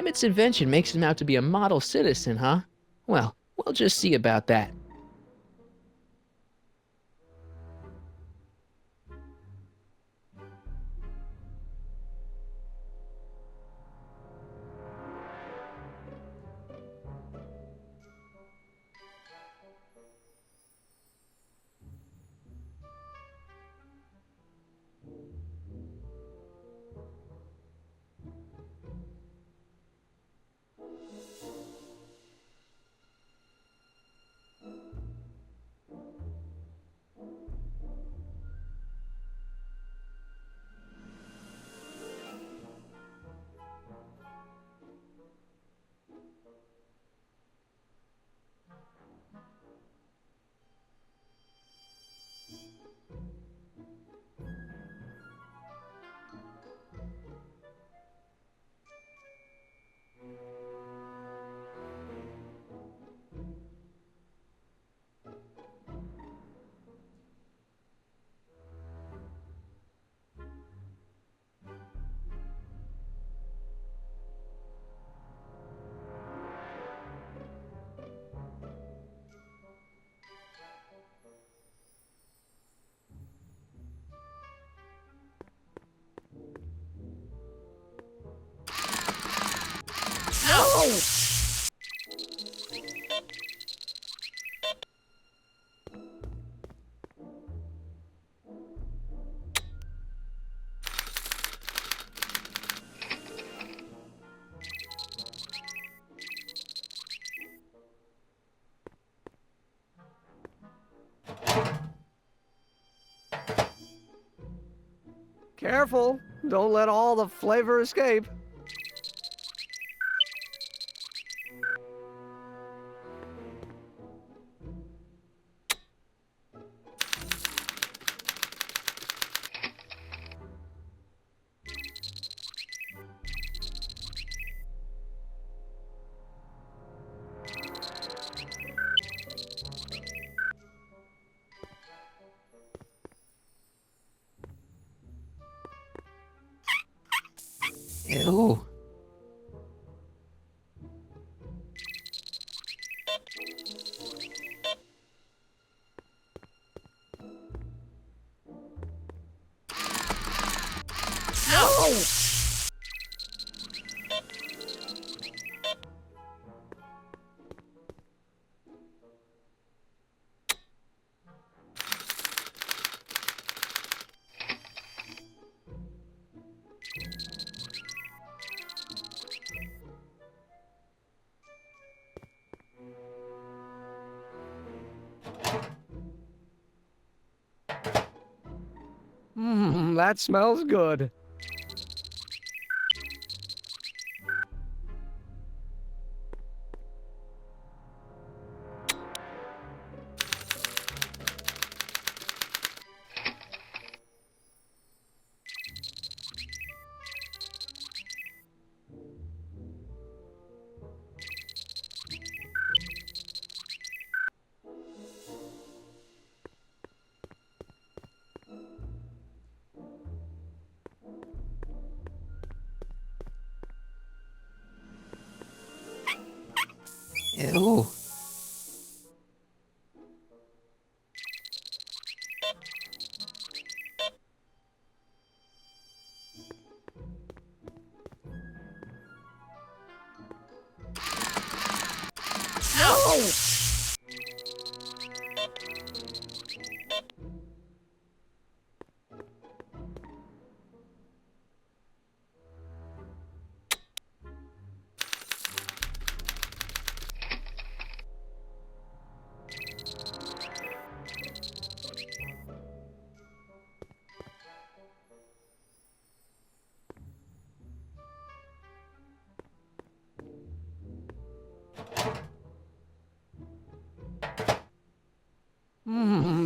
Emmett's invention makes him out to be a model citizen, huh? Well, we'll just see about that. Careful, don't let all the flavor escape. Ew. That smells good. Ew.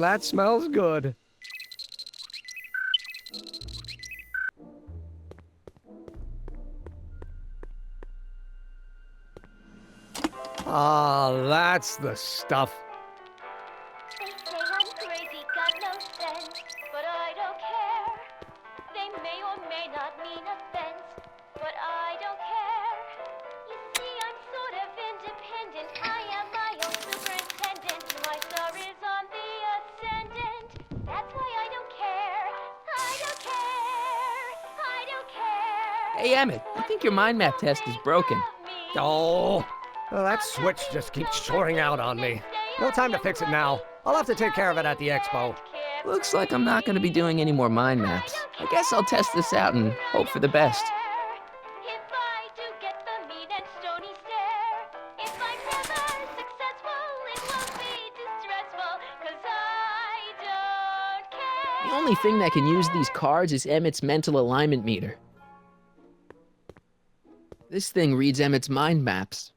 That smells good. Ah, that's the stuff. They say I'm crazy, got no sense, but I don't care. They may or may not mean offense, but I don't care. Hey, Emmett, I think your mind map test is broken. Oh, well, that switch just keeps shoring out on me. No time to fix it now. I'll have to take care of it at the expo. Looks like I'm not going to be doing any more mind maps. I guess I'll test this out and hope for the best. The only thing that can use these cards is Emmett's mental alignment meter. This thing reads Emmett's mind maps.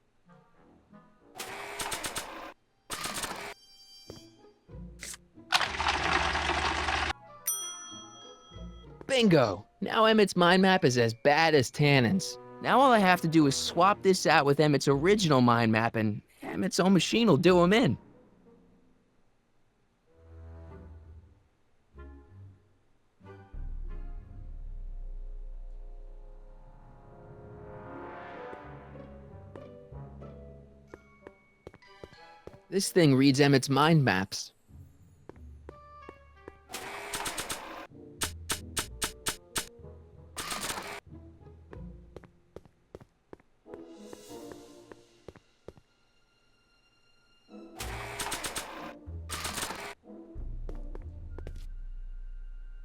Bingo! Now Emmett's mind map is as bad as Tannen's. Now all I have to do is swap this out with Emmett's original mind map and Emmett's own machine will do him in. This thing reads Emmett's mind maps.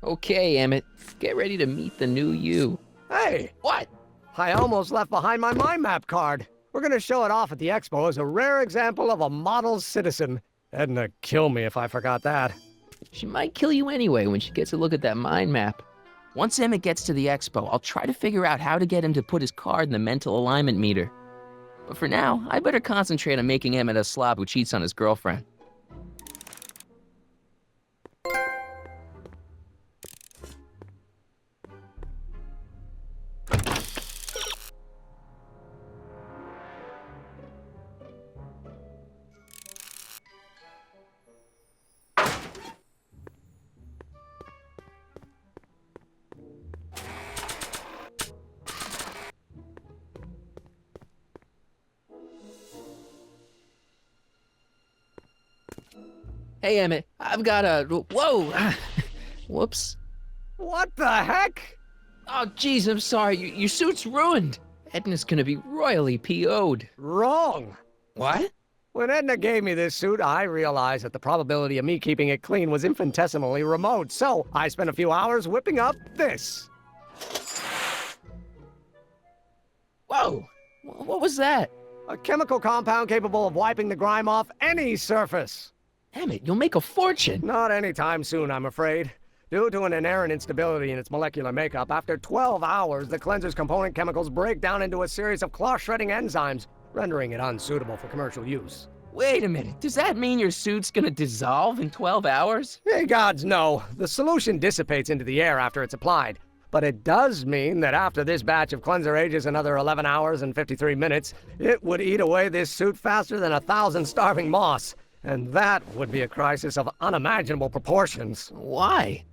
Okay, Emmett, get ready to meet the new you. Hey! What? I almost left behind my mind map card. We're gonna show it off at the expo as a rare example of a model citizen. Edna kill me if I forgot that. She might kill you anyway when she gets a look at that mind map. Once Emmett gets to the expo, I'll try to figure out how to get him to put his card in the mental alignment meter. But for now, I better concentrate on making Emmett a slob who cheats on his girlfriend. Hey, Emmett, I've got a... Whoa! Whoops. What the heck? Oh, geez, I'm sorry. Your suit's ruined. Edna's gonna be royally PO'd. Wrong. What? When Edna gave me this suit, I realized that the probability of me keeping it clean was infinitesimally remote, so I spent a few hours whipping up this. Whoa! What was that? A chemical compound capable of wiping the grime off any surface. Emmett, you'll make a fortune. Not anytime soon, I'm afraid. Due to an inherent instability in its molecular makeup, after 12 hours, the cleanser's component chemicals break down into a series of cloth-shredding enzymes, rendering it unsuitable for commercial use. Wait a minute, does that mean your suit's gonna dissolve in 12 hours? Hey, gods, no. The solution dissipates into the air after it's applied. But it does mean that after this batch of cleanser ages another 11 hours and 53 minutes, it would eat away this suit faster than 1,000 starving moths. And that would be a crisis of unimaginable proportions. Why?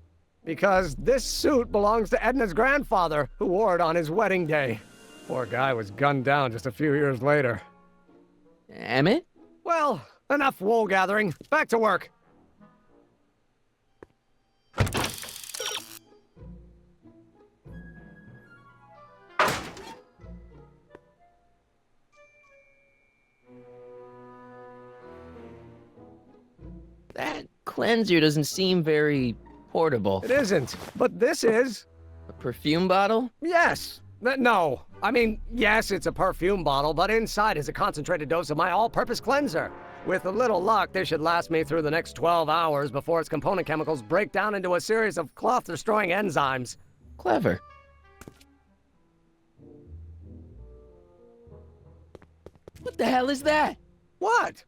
Because this suit belongs to Edna's grandfather, who wore it on his wedding day. Poor guy was gunned down just a few years later. Emmett? Well, enough wool gathering. Back to work. That cleanser doesn't seem very portable. It isn't, but this is. A perfume bottle? Yes. No. I mean, yes, it's a perfume bottle, but inside is a concentrated dose of my all-purpose cleanser. With a little luck, this should last me through the next 12 hours before its component chemicals break down into a series of cloth-destroying enzymes. Clever. What the hell is that? What?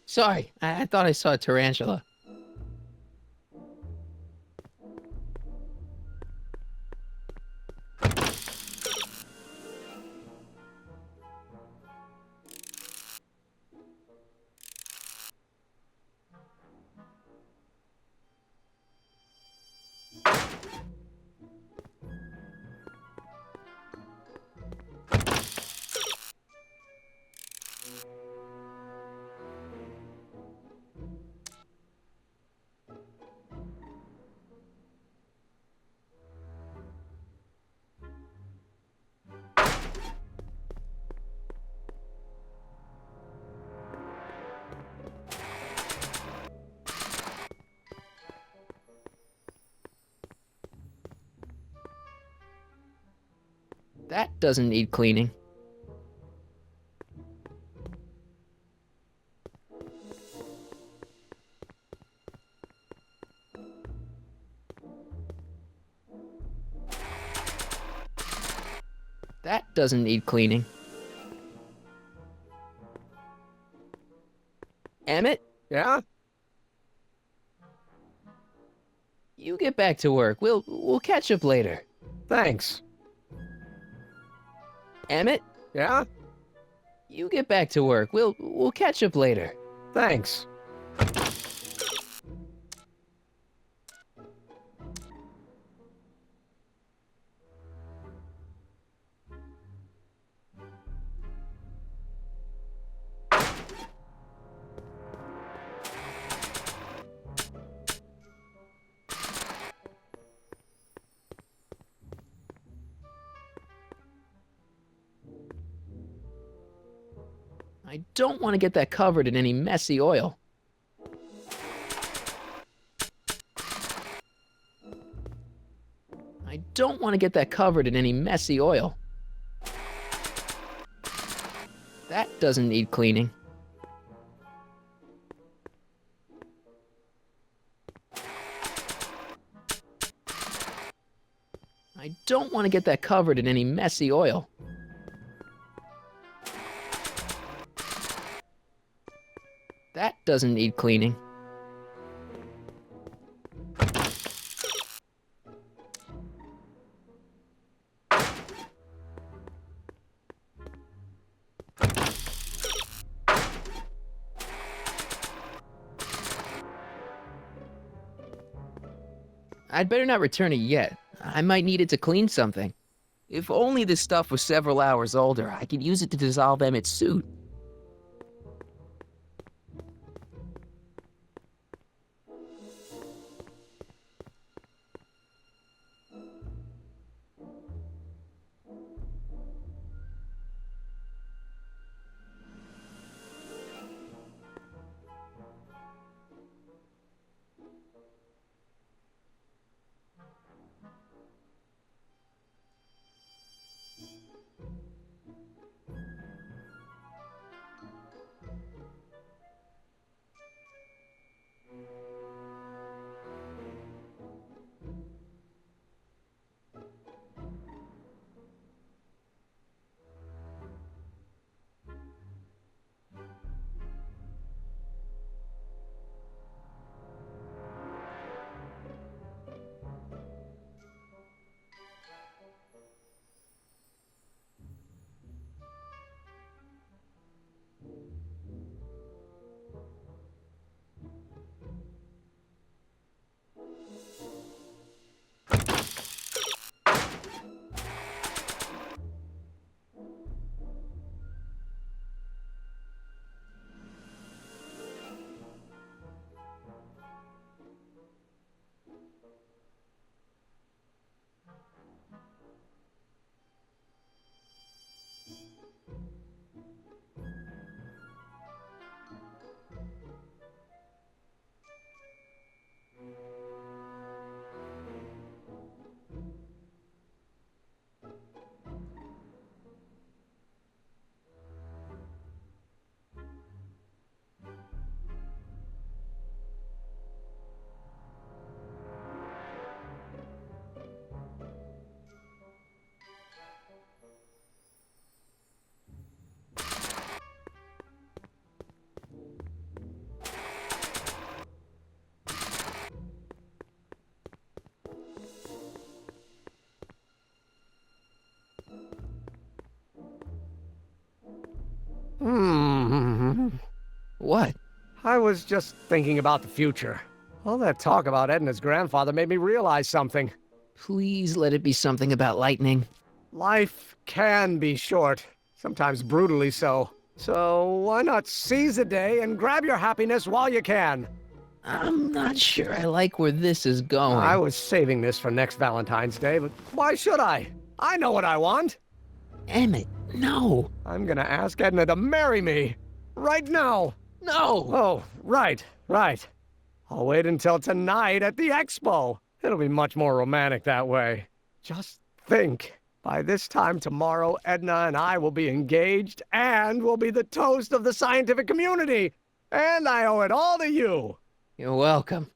Sorry, I thought I saw a tarantula. That doesn't need cleaning. That doesn't need cleaning. Emmett? Yeah? You get back to work. We'll catch up later. Thanks. Emmett? Yeah? You get back to work. We'll catch up later. Thanks. I don't want to get that covered in any messy oil. I don't want to get that covered in any messy oil. That doesn't need cleaning. I don't want to get that covered in any messy oil. That doesn't need cleaning. I'd better not return it yet. I might need it to clean something. If only this stuff was several hours older, I could use it to dissolve Emmett's suit. What? I was just thinking about the future. All that talk about Edna's grandfather made me realize something. Please let it be something about lightning. Life can be short, sometimes brutally so. So why not seize the day and grab your happiness while you can? I'm not sure I like where this is going. I was saving this for next Valentine's Day, but why should I? I know what I want. Emmett, no. I'm gonna ask Edna to marry me. Right now. No! Oh, right. I'll wait until tonight at the expo. It'll be much more romantic that way. Just think. By this time tomorrow, Edna and I will be engaged and will be the toast of the scientific community. And I owe it all to you. You're welcome.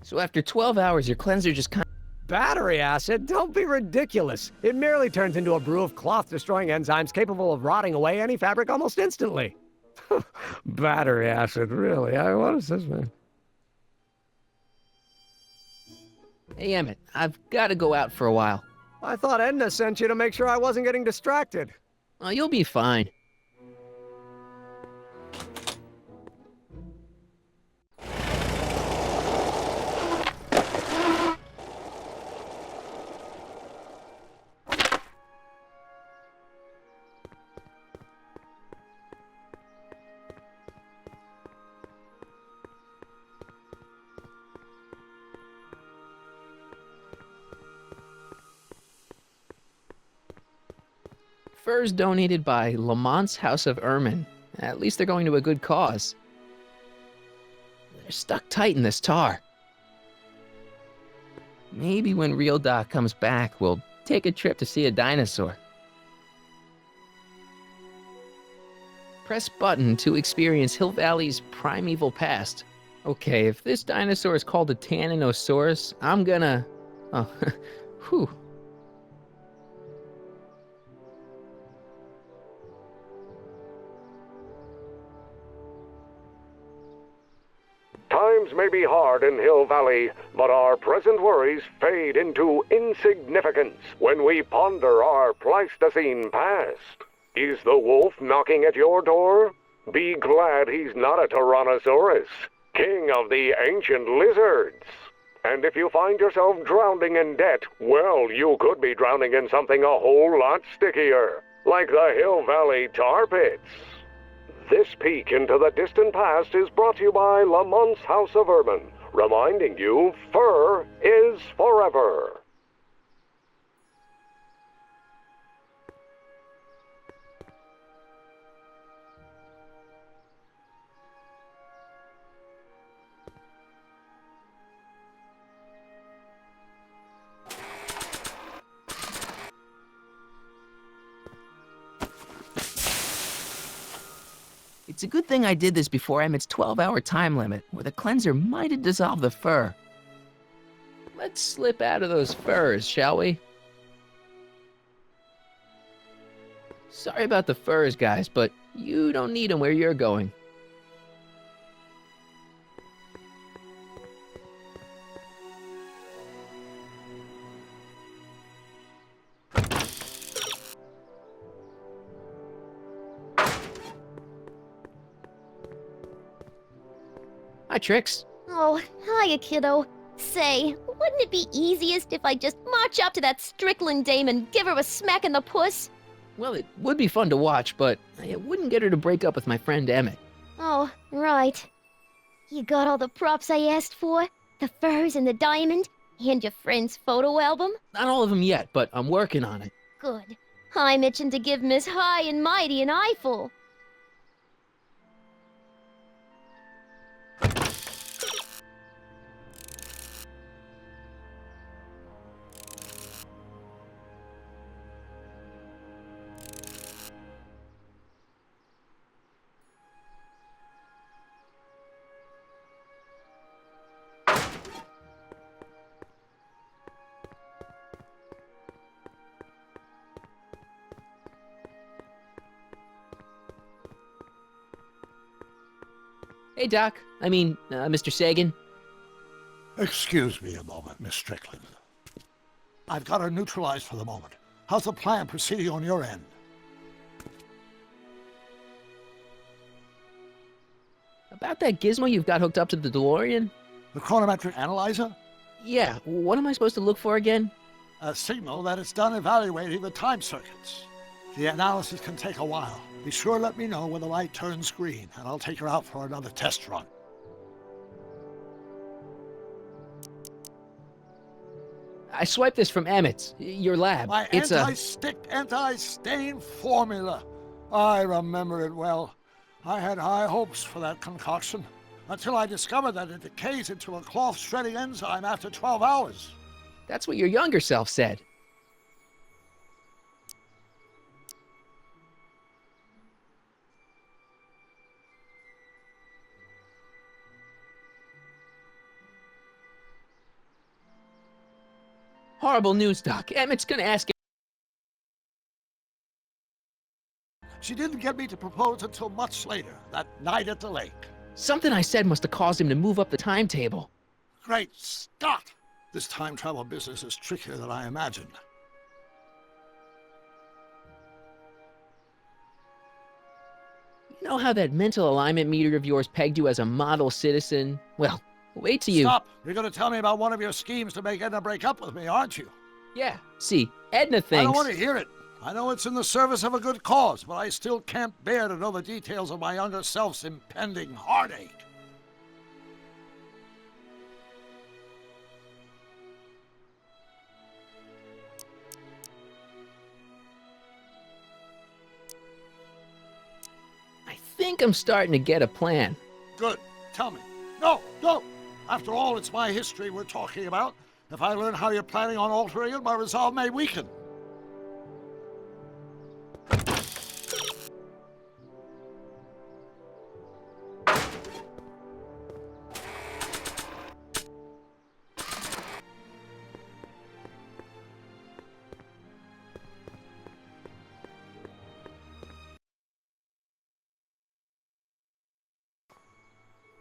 So after 12 hours, your cleanser just kind of... Battery acid? Don't be ridiculous. It merely turns into a brew of cloth-destroying enzymes capable of rotting away any fabric almost instantly. Battery acid, really? What is this, man? Hey, Emmett, I've got to go out for a while. I thought Edna sent you to make sure I wasn't getting distracted. Oh, you'll be fine. Furs donated by Lamont's House of Ermine. At least they're going to a good cause. They're stuck tight in this tar. Maybe when Real Doc comes back, we'll take a trip to see a dinosaur. Press button to experience Hill Valley's primeval past. Okay, if this dinosaur is called a Tannenosaurus, I'm gonna... Oh, whew. Times may be hard in Hill Valley, but our present worries fade into insignificance when we ponder our Pleistocene past. Is the wolf knocking at your door? Be glad he's not a Tyrannosaurus, king of the ancient lizards. And if you find yourself drowning in debt, well, you could be drowning in something a whole lot stickier, like the Hill Valley tar pits. This peek into the distant past is brought to you by Lamont's House of Ermine, reminding you fur is forever. It's a good thing I did this before Emmett's 12-hour time limit, where the cleanser might have dissolved the fur. Let's slip out of those furs, shall we? Sorry about the furs, guys, but you don't need them where you're going. Hi, Trix. Oh, hiya, kiddo. Say, wouldn't it be easiest if I just march up to that Strickland dame and give her a smack in the puss? Well, it would be fun to watch, but it wouldn't get her to break up with my friend Emmett. Oh, right. You got all the props I asked for? The furs and the diamond? And your friend's photo album? Not all of them yet, but I'm working on it. Good. I'm itching to give Miss High and Mighty an eyeful. Hey, Doc. Mr. Sagan. Excuse me a moment, Miss Strickland. I've got her neutralized for the moment. How's the plan proceeding on your end? About that gizmo you've got hooked up to the DeLorean? The chronometric analyzer? Yeah, what am I supposed to look for again? A signal that it's done evaluating the time circuits. The analysis can take a while. Be sure to let me know when the light turns green, and I'll take her out for another test run. I swiped this from Emmett's, your lab. My anti-stick, anti-stain formula. I remember it well. I had high hopes for that concoction. until I discover that it decays into a cloth-shredding enzyme after 12 hours. That's what your younger self said. Horrible news, Doc. Emmett's gonna ask. She didn't get me to propose until much later, that night at the lake. Something I said must have caused him to move up the timetable. Great Scott! This time travel business is trickier than I imagined. You know how that mental alignment meter of yours pegged you as a model citizen? Well, wait till you... Stop! You're gonna tell me about one of your schemes to make Edna break up with me, aren't you? Yeah, see, Edna thinks... I don't want to hear it. I know it's in the service of a good cause, but I still can't bear to know the details of my younger self's impending heartache. I think I'm starting to get a plan. Good. Tell me. No, don't! After all, it's my history we're talking about. If I learn how you're planning on altering it, my resolve may weaken.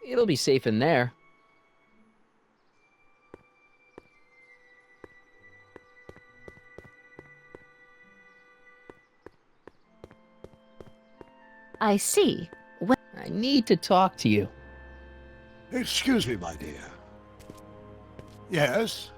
It'll be safe in there. I see. I need to talk to you. Excuse me, my dear. Yes?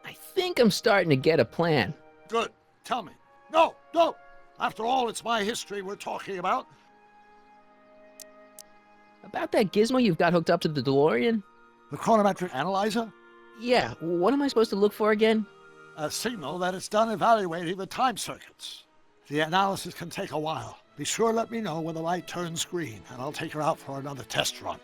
I think I'm starting to get a plan. Good. Tell me. No, don't! After all, it's my history we're talking about. About that gizmo you've got hooked up to the DeLorean? The chronometric analyzer? Yeah, what am I supposed to look for again? A signal that it's done evaluating the time circuits. The analysis can take a while. Be sure to let me know when the light turns green, and I'll take her out for another test run.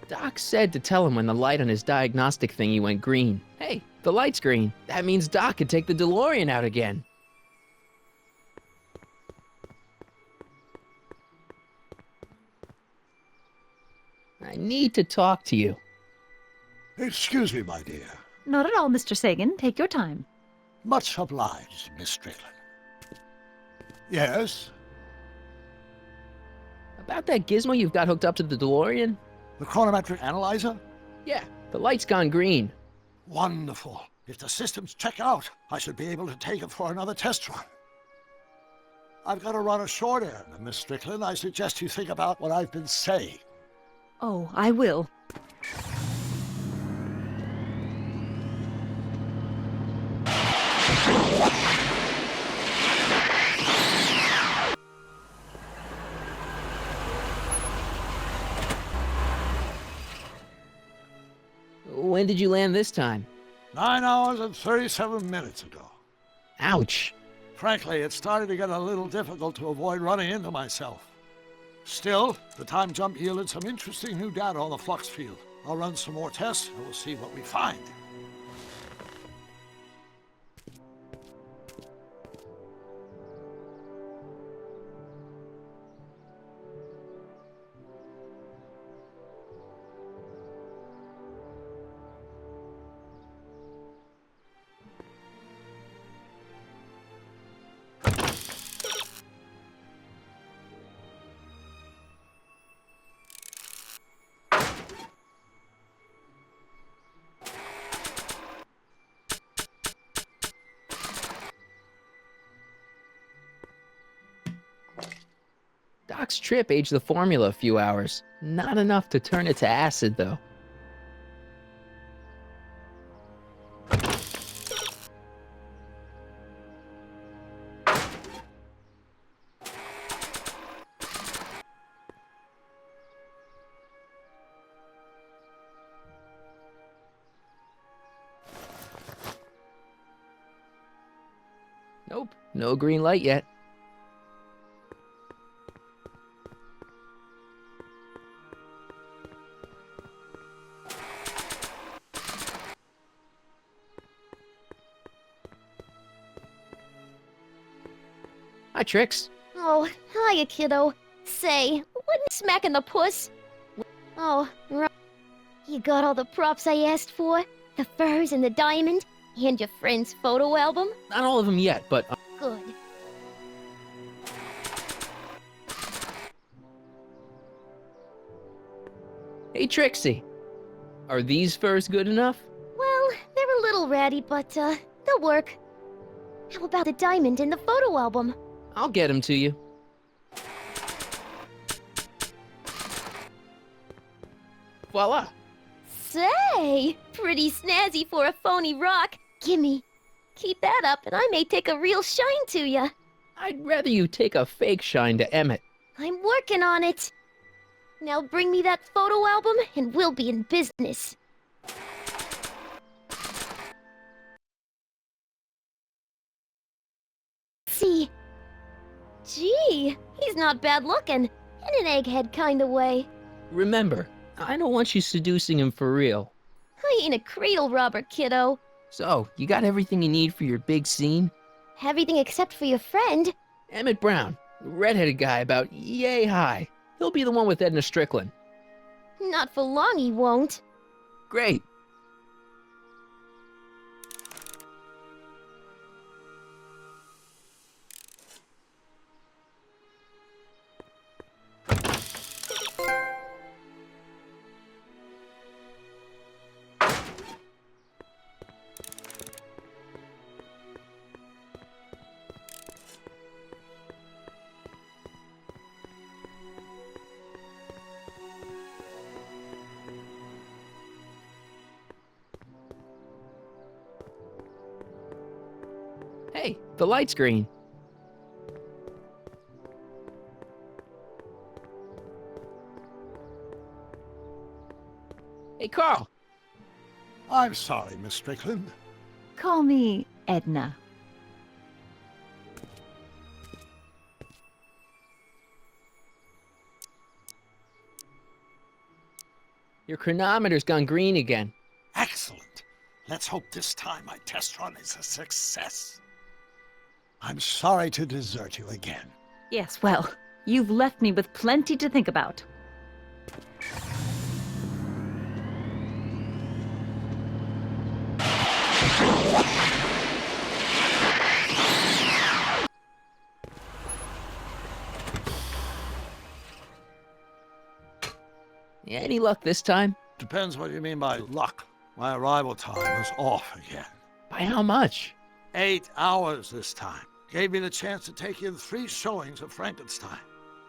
Doc said to tell him when the light on his diagnostic thingy went green. Hey, the light's green. That means Doc could take the DeLorean out again. I need to talk to you. Excuse me, my dear. Not at all, Mr. Sagan. Take your time. Much obliged, Miss Strickland. Yes? About that gizmo you've got hooked up to the DeLorean? The chronometric analyzer? Yeah, the light's gone green. Wonderful. If the systems check out, I should be able to take it for another test run. I've got to run a short errand, Miss Strickland. I suggest you think about what I've been saying. Oh, I will. When did you land this time? 9 hours and 37 minutes ago. Ouch. Frankly, it started to get a little difficult to avoid running into myself. Still, the time jump yielded some interesting new data on the flux field. I'll run some more tests and we'll see what we find. next trip aged the formula a few hours. Not enough to turn it to acid, though. Nope, no green light yet. Hi, Trix. Oh, hiya, kiddo. Say, wasn't smacking the puss? Oh, right. You got all the props I asked for? The furs and the diamond? And your friend's photo album? Not all of them yet, but... Good. Hey, Trixie. Are these furs good enough? Well, they're a little ratty, but, they'll work. How about the diamond and the photo album? I'll get them to you. Voila! Say, pretty snazzy for a phony rock. Gimme. Keep that up and I may take a real shine to ya. I'd rather you take a fake shine to Emmett. I'm working on it. Now bring me that photo album and we'll be in business. See. Gee, he's not bad looking. In an egghead kind of way. Remember, I don't want you seducing him for real. I ain't a cradle robber, kiddo. So, you got everything you need for your big scene? Everything except for your friend. Emmett Brown, the redheaded guy about yay high. He'll be the one with Edna Strickland. Not for long he won't. Great. Hey, the light's green. Hey, Carl. I'm sorry, Miss Strickland. Call me Edna. Your chronometer's gone green again. Excellent. Let's hope this time my test run is a success. I'm sorry to desert you again. Yes, well, you've left me with plenty to think about. Any luck this time? Depends what you mean by luck. My arrival time was off again. By how much? 8 hours this time. Gave me the chance to take in 3 showings of Frankenstein.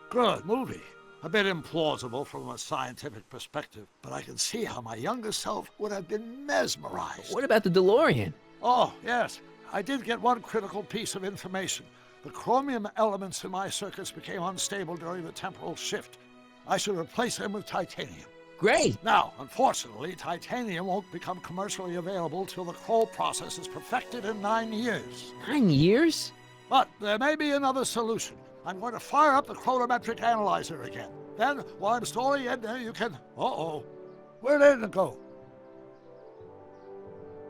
Good movie. A bit implausible from a scientific perspective, but I can see how my younger self would have been mesmerized. What about the DeLorean? Oh, yes. I did get one critical piece of information. The chromium elements in my circuits became unstable during the temporal shift. I should replace them with titanium. Great! Now, unfortunately, titanium won't become commercially available till the Kroll process is perfected in 9 years. 9 years? But there may be another solution. I'm going to fire up the chronometric analyzer again. Then, while I'm stalling in there, you can... Uh-oh. Where did it go?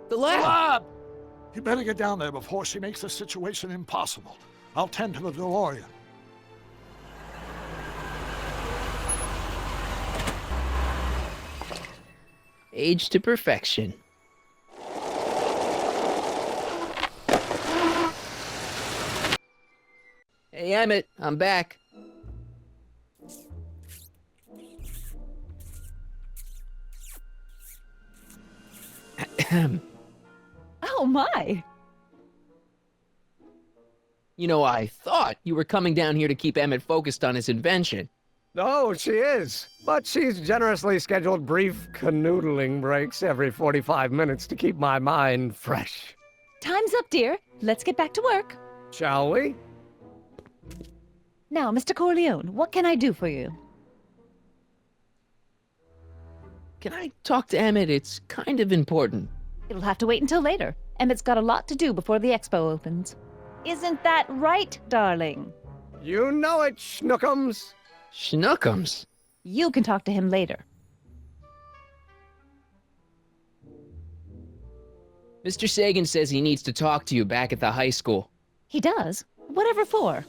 The lab! The lab! You better get down there before she makes the situation impossible. I'll tend to the DeLorean. Age to perfection. Hey, Emmett, I'm back. Oh my! You know, I thought you were coming down here to keep Emmett focused on his invention. Oh, she is. But she's generously scheduled brief canoodling breaks every 45 minutes to keep my mind fresh. Time's up, dear. Let's get back to work. Shall we? Now, Mr. Corleone, what can I do for you? Can I talk to Emmett? It's kind of important. It'll have to wait until later. Emmett's got a lot to do before the expo opens. Isn't that right, darling? You know it, Schnookums. Schnookums? You can talk to him later. Mr. Sagan says he needs to talk to you back at the high school. He does? Whatever for?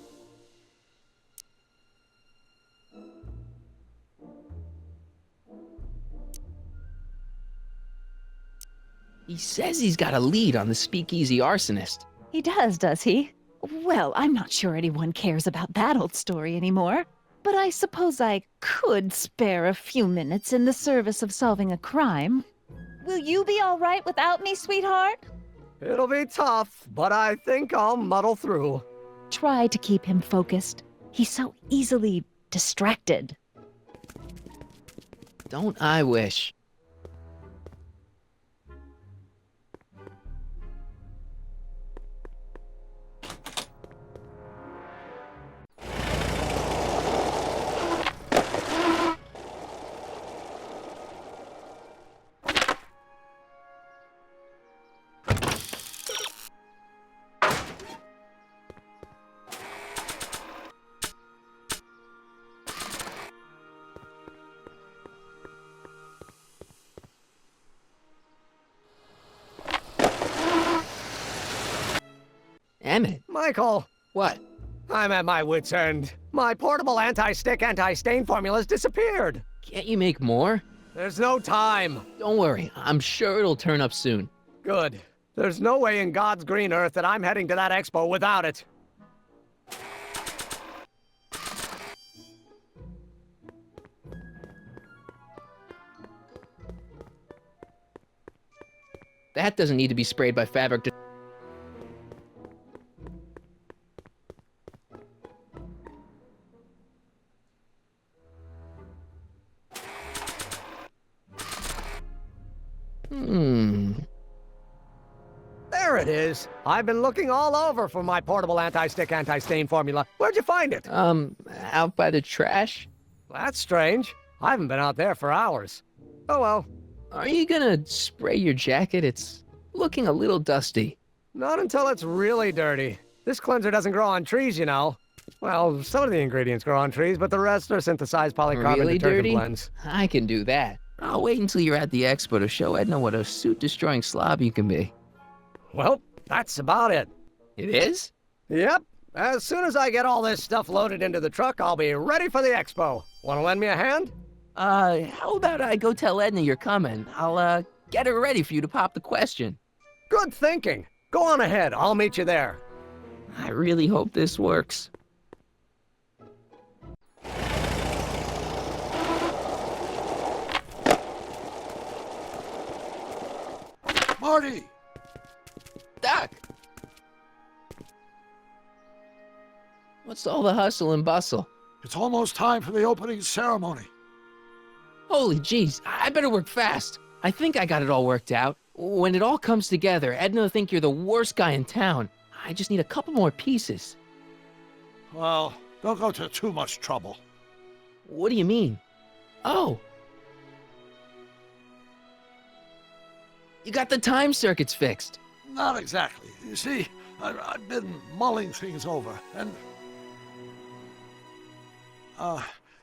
He says he's got a lead on the speakeasy arsonist. He does he? Well, I'm not sure anyone cares about that old story anymore. But I suppose I could spare a few minutes in the service of solving a crime. Will you be all right without me, sweetheart? It'll be tough, but I think I'll muddle through. Try to keep him focused. He's so easily distracted. Don't I wish? Emmett. Michael. What? I'm at my wit's end. My portable anti-stick, anti-stain formula's disappeared. Can't you make more? There's no time. Don't worry, I'm sure it'll turn up soon. Good. There's no way in God's green earth that I'm heading to that expo without it. That doesn't need to be sprayed by fabric. There it is. I've been looking all over for my portable anti-stick, anti-stain formula. Where'd you find it? Out by the trash. That's strange. I haven't been out there for hours. Oh well. Are you gonna spray your jacket? It's looking a little dusty. Not until it's really dirty. This cleanser doesn't grow on trees, you know. Well, some of the ingredients grow on trees, but the rest are synthesized polycarbonate Really detergent dirty? blends. I can do that. I'll wait until you're at the expo to show Edna what a suit-destroying slob you can be. Well, that's about it. It is? Yep. As soon as I get all this stuff loaded into the truck, I'll be ready for the expo. Want to lend me a hand? How about I go tell Edna you're coming? I'll, get her ready for you to pop the question. Good thinking. Go on ahead. I'll meet you there. I really hope this works. Marty! Doc! What's all the hustle and bustle? It's almost time for the opening ceremony. Holy jeez, I better work fast. I think I got it all worked out. When it all comes together, Edna will think you're the worst guy in town. I just need a couple more pieces. Well, don't go to too much trouble. What do you mean? Oh! You got the time circuits fixed. Not exactly. You see, I've been mulling things over, and...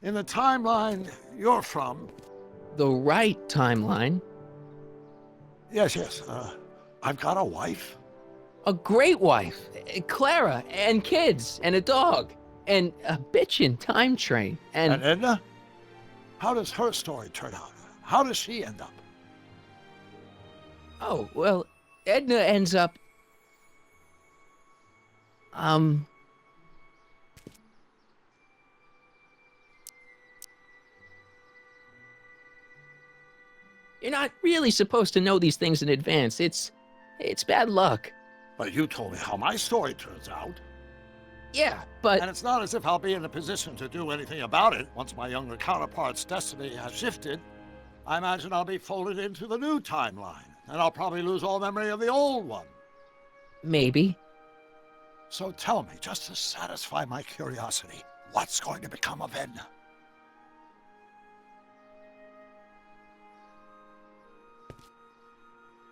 in the timeline you're from... The right timeline? Yes, I've got a wife. A great wife, Clara, and kids, and a dog, and a bitchin' time train, and... And Edna? How does her story turn out? How does she end up? Oh, well, Edna ends up... You're not really supposed to know these things in advance. It's bad luck. But you told me how my story turns out. Yeah, but... And it's not as if I'll be in a position to do anything about it once my younger counterpart's destiny has shifted. I imagine I'll be folded into the new timeline, and I'll probably lose all memory of the old one. Maybe. So tell me, just to satisfy my curiosity, what's going to become of Edna?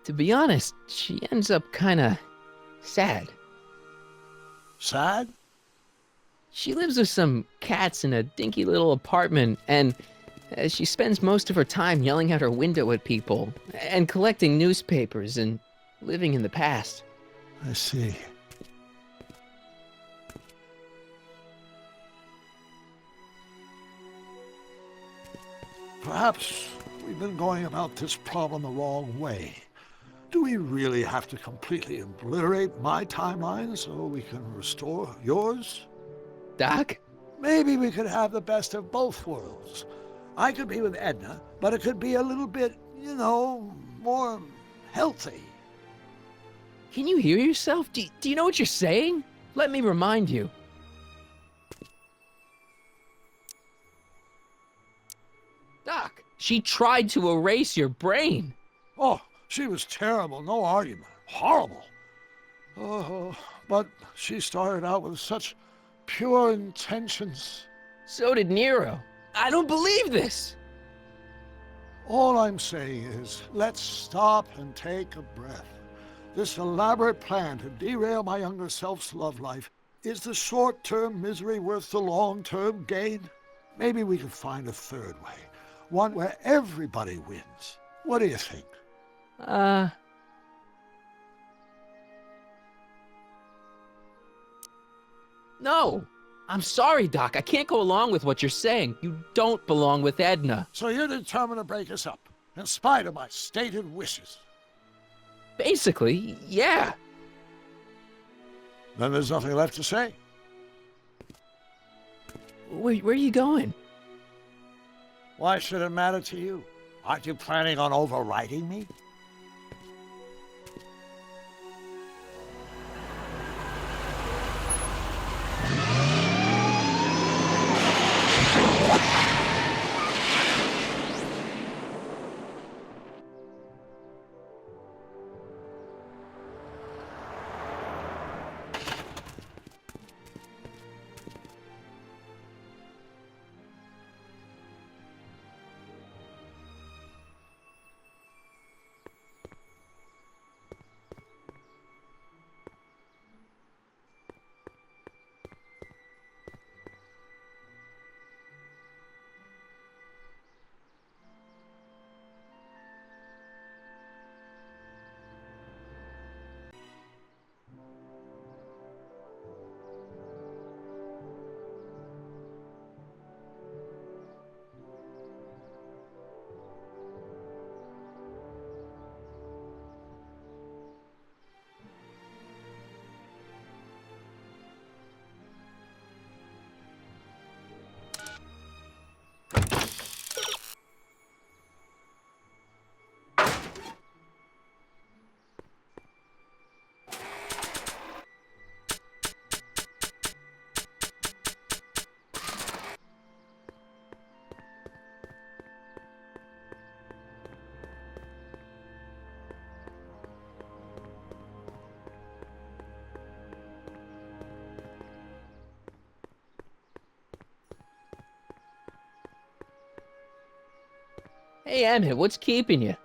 To be honest, she ends up kinda sad. Sad? She lives with some cats in a dinky little apartment, and she spends most of her time yelling out her window at people, and collecting newspapers, and living in the past. I see. Perhaps we've been going about this problem the wrong way. Do we really have to completely obliterate my timeline so we can restore yours? Doc? Maybe we could have the best of both worlds. I could be with Edna, but it could be a little bit, you know, more healthy. Can you hear yourself? Do you know what you're saying? Let me remind you. Doc, she tried to erase your brain. Oh, she was terrible, no argument. Horrible. Oh, but she started out with such pure intentions. So did Nero. I don't believe this. All I'm saying is, let's stop and take a breath. This elaborate plan to derail my younger self's love life, is the short-term misery worth the long-term gain? Maybe we could find a third way, one where everybody wins. What do you think? No. I'm sorry, Doc. I can't go along with what you're saying. You don't belong with Edna. So you're determined to break us up, in spite of my stated wishes? Basically, yeah. Then there's nothing left to say. Where are you going? Why should it matter to you? Aren't you planning on overriding me? Hey, Emmett, what's keeping you?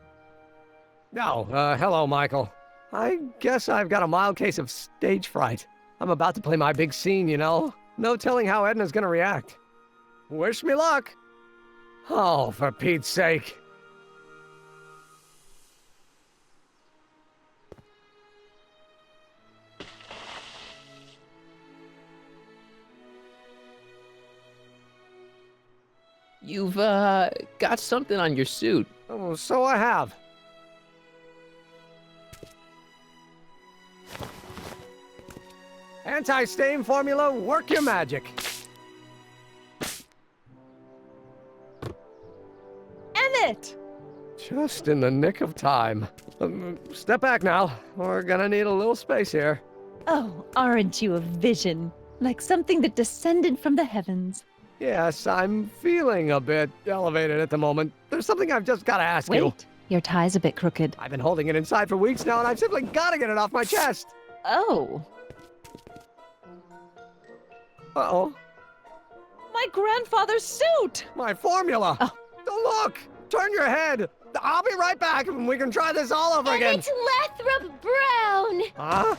Oh, hello, Michael. I guess I've got a mild case of stage fright. I'm about to play my big scene, you know? No telling how Edna's gonna react. Wish me luck. Oh, for Pete's sake. You've, got something on your suit. Oh, so I have. Anti-stain formula, work your magic. Emmett! Just in the nick of time. Step back now. We're gonna need a little space here. Oh, aren't you a vision? like something that descended from the heavens. Yes, I'm feeling a bit elevated at the moment. There's something I've just got to ask you. Wait, your tie's a bit crooked. I've been holding it inside for weeks now, and I've simply got to get it off my chest. Oh. Uh-oh. My grandfather's suit! My formula! Oh. Look! Turn your head! I'll be right back, and we can try this all over And again. it's Lathrop Brown! Huh?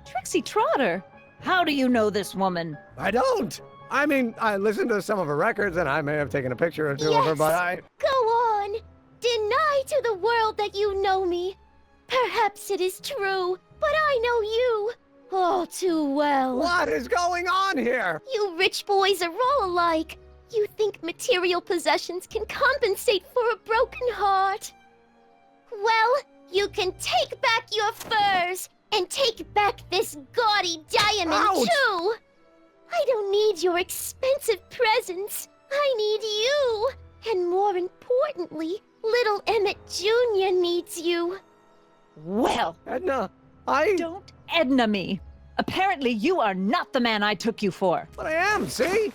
Trixie Trotter! How do you know this woman? I don't! I mean, I listened to some of her records, and I may have taken a picture or two of her, but I... Go on! Deny to the world that you know me. Perhaps it is true, but I know you all too well. What is going on here? You rich boys are all alike. You think material possessions can compensate for a broken heart. Well, you can take back your furs and take back this gaudy diamond Ouch! too. I don't need your expensive presents. I need you. And more importantly, little Emmett Jr. needs you. Well, Edna, don't Edna me. Apparently you are not the man I took you for. But I am, see?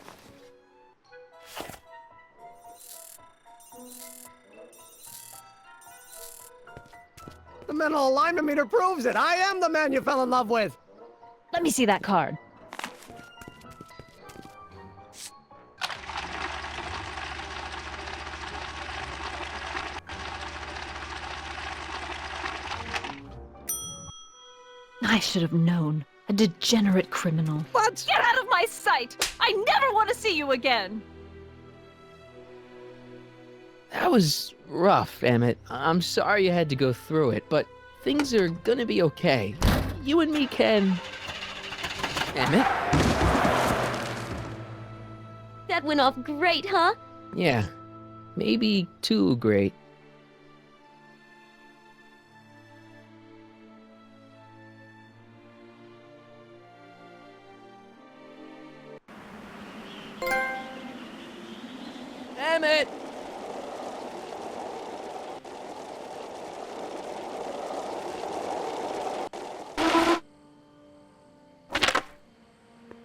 The mental alignment meter proves it. I am the man you fell in love with. Let me see that card. I should have known. A degenerate criminal. What? Get out of my sight! I never want to see you again! That was rough, Emmett. I'm sorry you had to go through it, but things are gonna be okay. You and me can... Emmett? That went off great, huh? Yeah. Maybe too great. Emmett!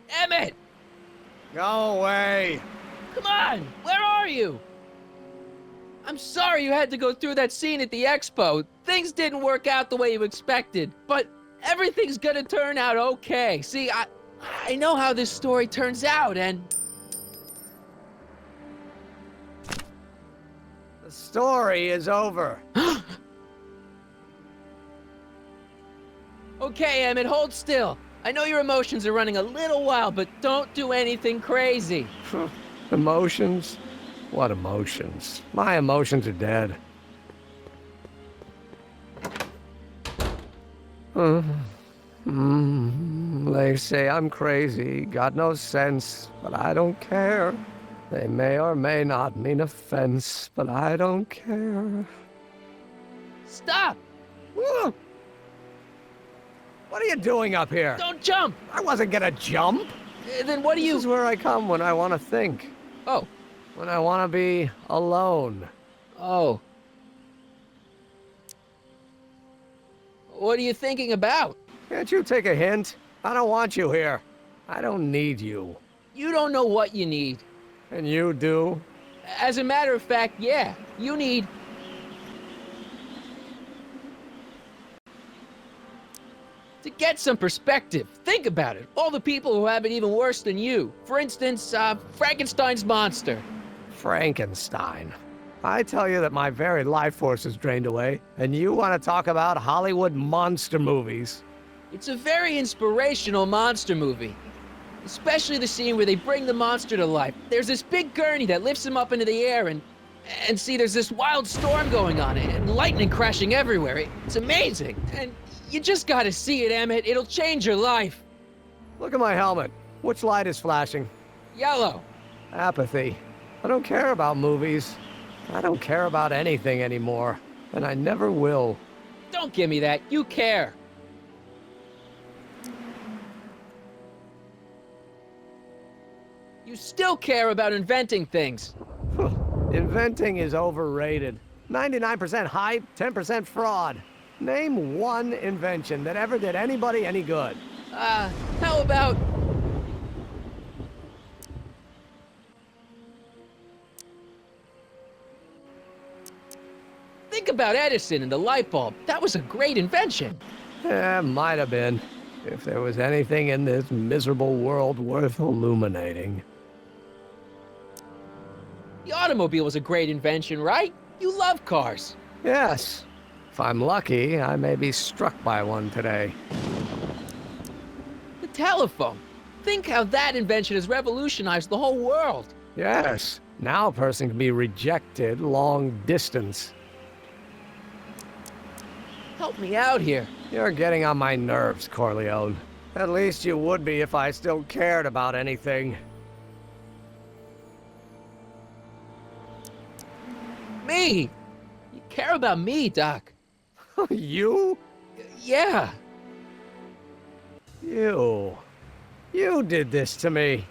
Emmett! Go away. Come on! Where are you? I'm sorry you had to go through that scene at the expo. Things didn't work out the way you expected, but everything's gonna turn out okay. See, I know how this story turns out, and... The story is over. Okay, Emmett, hold still. I know your emotions are running a little wild, but don't do anything crazy. Emotions? What emotions? My emotions are dead. They say I'm crazy, got no sense, but I don't care. They may or may not mean offense, but I don't care. Stop! What are you doing up here? Don't jump! I wasn't gonna jump. Then what do you... This is where I come when I want to think. Oh. When I want to be alone. Oh. What are you thinking about? Can't you take a hint? I don't want you here. I don't need you. You don't know what you need. And you do? As a matter of fact, yeah. You need... to get some perspective. Think about it. All the people who have it even worse than you. For instance, Frankenstein's monster. Frankenstein. I tell you that my very life force is drained away, and you want to talk about Hollywood monster movies. It's a very inspirational monster movie. Especially the scene where they bring the monster to life. There's this big gurney that lifts him up into the air, and see, there's this wild storm going on, and lightning crashing everywhere. It's amazing. And you just gotta see it, Emmett. It'll change your life. Look at my helmet. Which light is flashing? Yellow. Apathy. I don't care about movies. I don't care about anything anymore. And I never will. Don't give me that. You care. You still care about inventing things. Inventing is overrated. 99% hype, 10% fraud. Name one invention that ever did anybody any good. How about about Edison and the light bulb? That was a great invention. Yeah, might have been. If there was anything in this miserable world worth illuminating. The automobile was a great invention, right? You love cars. Yes. If I'm lucky, I may be struck by one today. The telephone. Think how that invention has revolutionized the whole world. Yes. Now a person can be rejected long distance. Help me out here. You're getting on my nerves, Corleone. At least you would be if I still cared about anything. Me? You care about me, Doc. You? Yeah. You did this to me.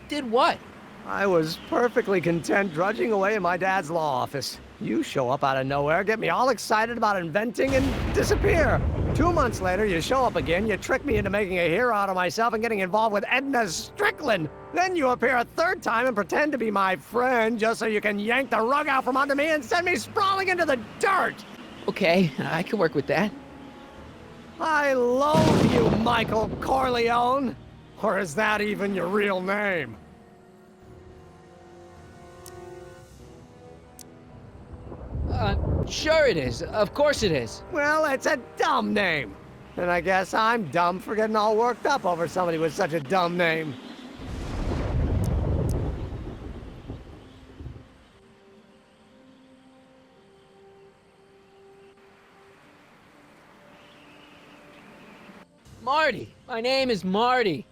Did what? I was perfectly content drudging away in my dad's law office. You show up out of nowhere, get me all excited about inventing, and disappear. 2 months later, you show up again, you trick me into making a hero out of myself and getting involved with Edna Strickland. Then you appear a third time and pretend to be my friend just so you can yank the rug out from under me and send me sprawling into the dirt. Okay, I can work with that. I loathe you, Michael Corleone. Or is that even your real name? Sure it is. Of course it is. Well, it's a dumb name. And I guess I'm dumb for getting all worked up over somebody with such a dumb name. Marty. My name is Marty.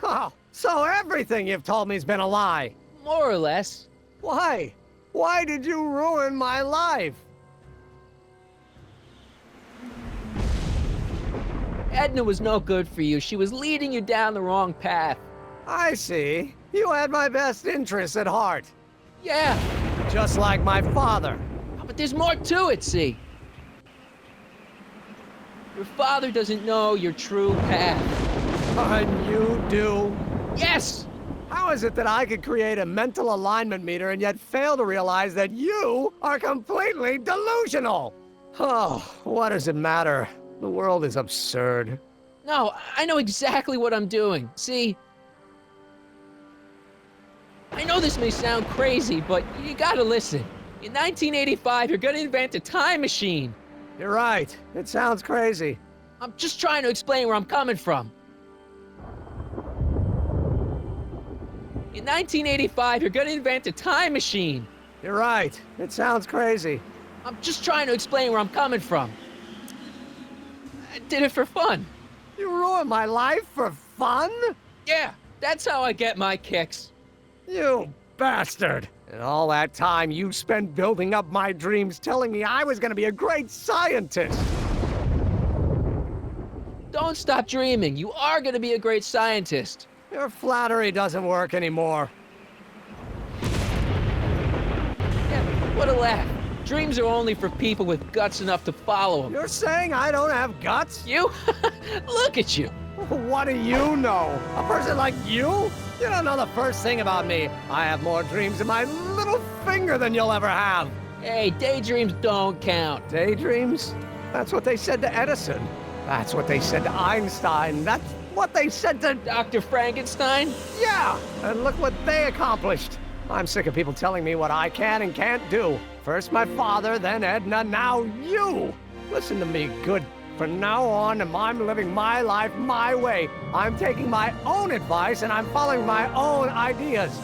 Oh, so everything you've told me's been a lie. More or less. Why? Why did you ruin my life? Edna was no good for you. She was leading you down the wrong path. I see. You had my best interests at heart. Yeah. Just like my father. But there's more to it, see? Your father doesn't know your true path. And you do? Yes! How is it that I could create a mental alignment meter and yet fail to realize that you are completely delusional? Oh, what does it matter? The world is absurd. No, I know exactly what I'm doing. See? I know this may sound crazy, but you gotta listen. In 1985, you're gonna invent a time machine. You're right. It sounds crazy. I'm just trying to explain where I'm coming from. In 1985, you're gonna invent a time machine. You're right. It sounds crazy. I'm just trying to explain where I'm coming from. I did it for fun. You ruined my life for fun? Yeah, that's how I get my kicks. You bastard. And all that time you spent building up my dreams, telling me I was gonna be a great scientist. Don't stop dreaming. You are gonna be a great scientist. Your flattery doesn't work anymore. Yeah, what a laugh. Dreams are only for people with guts enough to follow them. You're saying I don't have guts? You? Look at you. What do you know? A person like you? You don't know the first thing about me. I have more dreams in my little finger than you'll ever have. Hey, daydreams don't count. Daydreams? That's what they said to Edison. That's what they said to Einstein. That's what they said to Dr. Frankenstein? Yeah, and look what they accomplished. I'm sick of people telling me what I can and can't do. First my father, then Edna, now you. Listen to me, good. From now on, I'm living my life my way. I'm taking my own advice and I'm following my own ideas.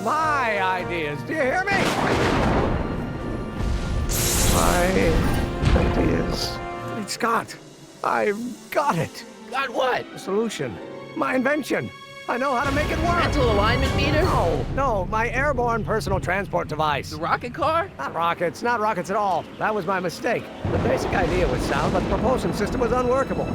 My ideas. Do you hear me? My ideas. Great Scott. I've got it. Got what? The solution. My invention. I know how to make it work. Mental alignment meter? No, my airborne personal transport device. The rocket car? Not rockets at all. That was my mistake. The basic idea was sound, but the propulsion system was unworkable.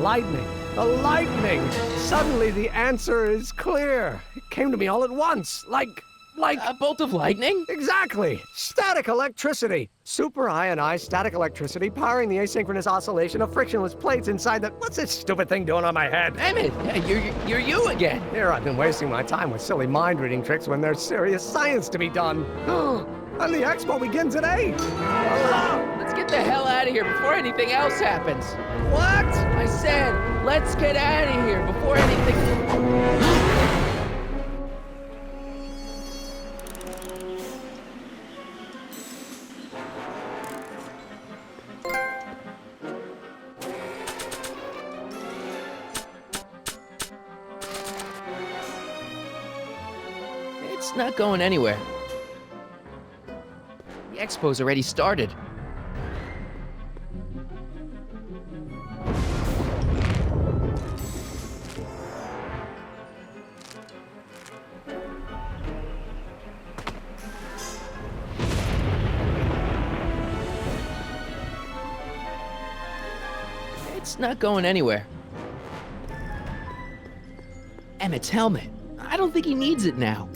Lightning. The lightning! Suddenly the answer is clear. It came to me all at once, like... A bolt of lightning? Exactly! Static electricity! Super ionized static electricity powering the asynchronous oscillation of frictionless plates inside the... What's this stupid thing doing on my head? Damn it! You're you again! Here I've been wasting my time with silly mind-reading tricks when there's serious science to be done. And the expo begins at 8! Let's get get the hell out of here before anything else happens. What? I said, let's get out of here before anything... It's not going anywhere. The expo's already started. It's not going anywhere. Emmett's helmet. I don't think he needs it now.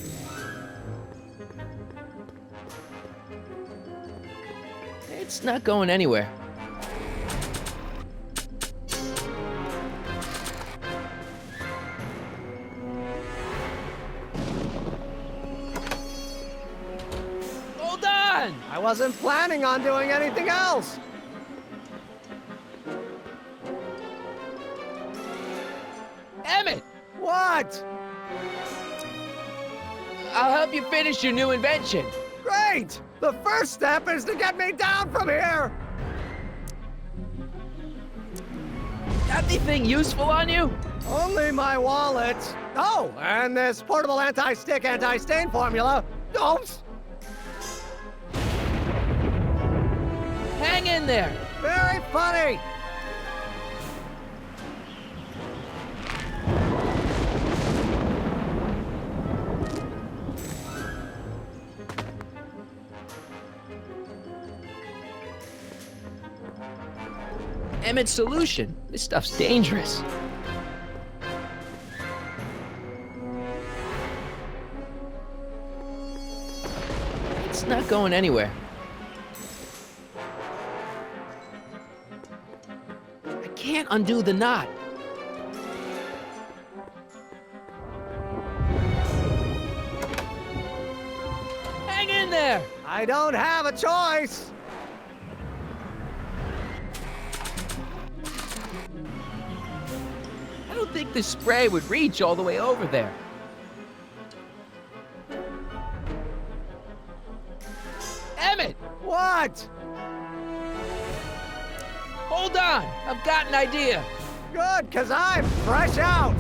It's not going anywhere. Hold on! I wasn't planning on doing anything else. Emmett! What? I'll help you finish your new invention. Great! The first step is to get me down from here! Got anything useful on you? Only my wallet. Oh, and this portable anti-stick, anti-stain formula. Don't! Hang in there. Very funny! Emmett's solution. This stuff's dangerous. It's not going anywhere. I can't undo the knot. Hang in there! I don't have a choice! I don't think this spray would reach all the way over there. Emmett! What? Hold on! I've got an idea. Good, 'cause I'm fresh out!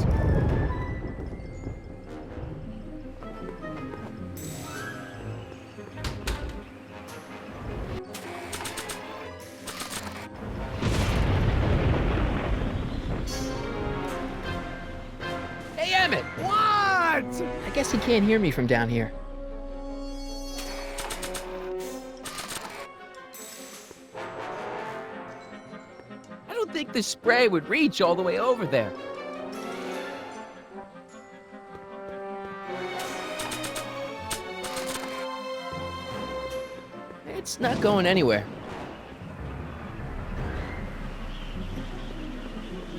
Hey, Emmett! What? I guess he can't hear me from down here. I don't think this spray would reach all the way over there. It's not going anywhere.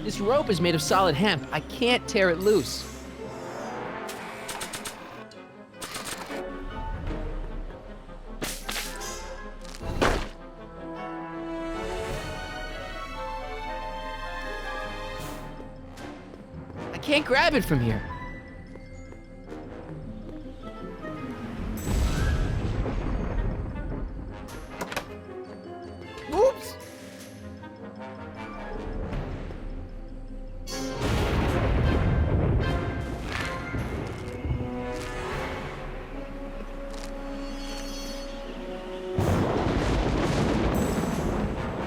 This rope is made of solid hemp. I can't tear it loose. I can't grab it from here. Oops!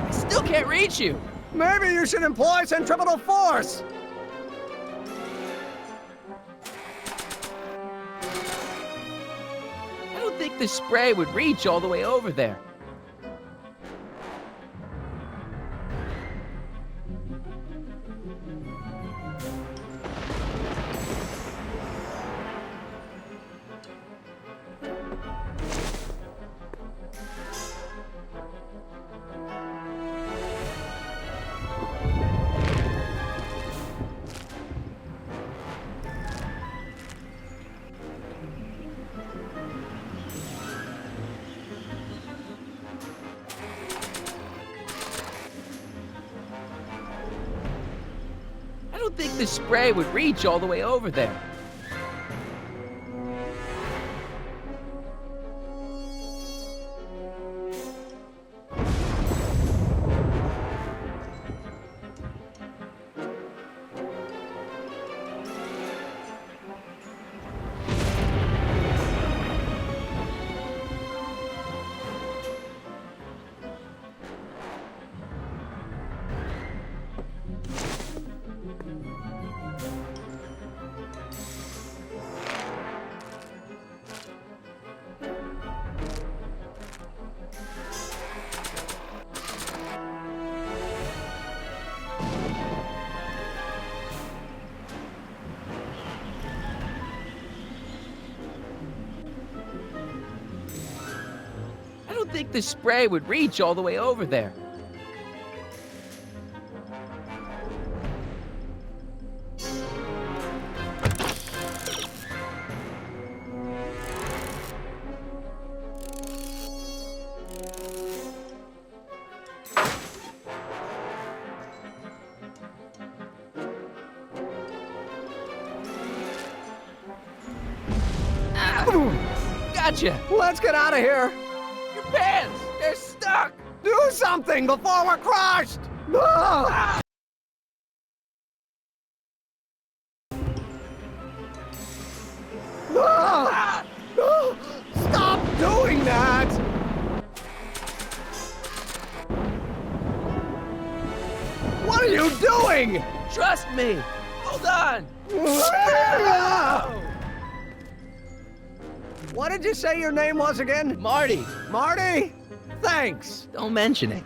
I still can't reach you. Maybe you should employ centripetal force! I don't think this spray would reach all the way over there. don't think the spray would reach all the way over there. I don't think the spray would reach all the way over there. Gotcha! Let's get out of here! Your pants! They're stuck! Do something before we're crushed! Ah! Ah! Ah! Stop doing that! What are you doing? Trust me! Hold on! Ah! What did you say your name was again? Marty! Marty? Thanks! Don't mention it.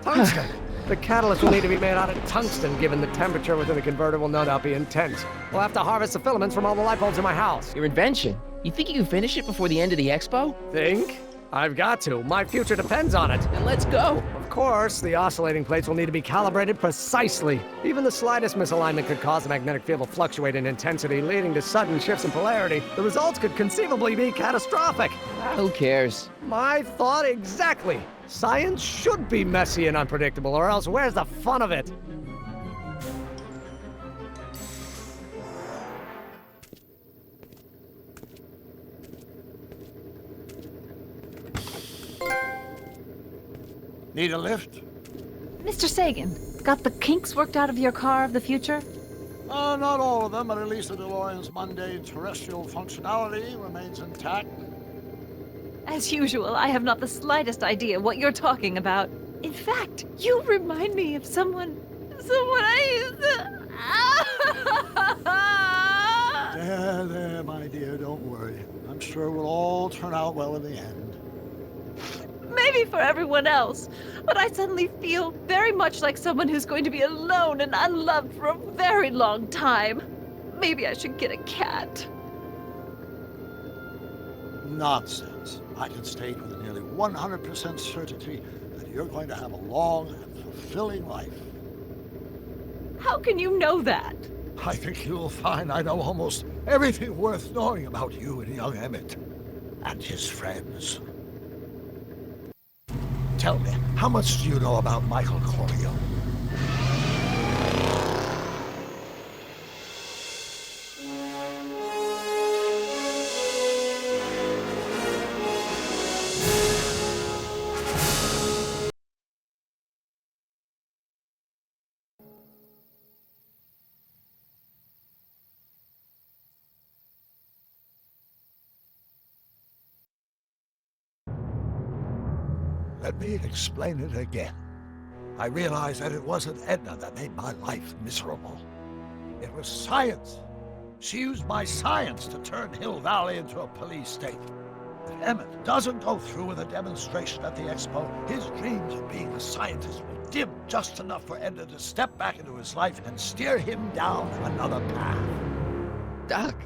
Tungsten. The catalyst will need to be made out of tungsten, given the temperature within the converter will no doubt be intense. We'll have to harvest the filaments from all the light bulbs in my house. Your invention? You think you can finish it before the end of the expo? Think? I've got to. My future depends on it. Then let's go. Of course, the oscillating plates will need to be calibrated precisely. Even the slightest misalignment could cause the magnetic field to fluctuate in intensity, leading to sudden shifts in polarity. The results could conceivably be catastrophic. Who cares? My thought exactly. Science should be messy and unpredictable, or else where's the fun of it? Need a lift? Mr. Sagan, got the kinks worked out of your car of the future? Not all of them, but at least the DeLorean's mundane terrestrial functionality remains intact. As usual, I have not the slightest idea what you're talking about. In fact, you remind me of someone I used to... There, my dear, don't worry. I'm sure we'll all turn out well in the end. Maybe for everyone else, but I suddenly feel very much like someone who's going to be alone and unloved for a very long time. Maybe I should get a cat. Nonsense. I can state with nearly 100% certainty that you're going to have a long and fulfilling life. How can you know that? I think you'll find I know almost everything worth knowing about you and young Emmett and his friends. Tell me, how much do you know about Michael Corleone? Let me explain it again. I realized that it wasn't Edna that made my life miserable. It was science. She used my science to turn Hill Valley into a police state. If Emmett doesn't go through with a demonstration at the expo, his dreams of being a scientist will dim just enough for Edna to step back into his life and steer him down another path. Doc.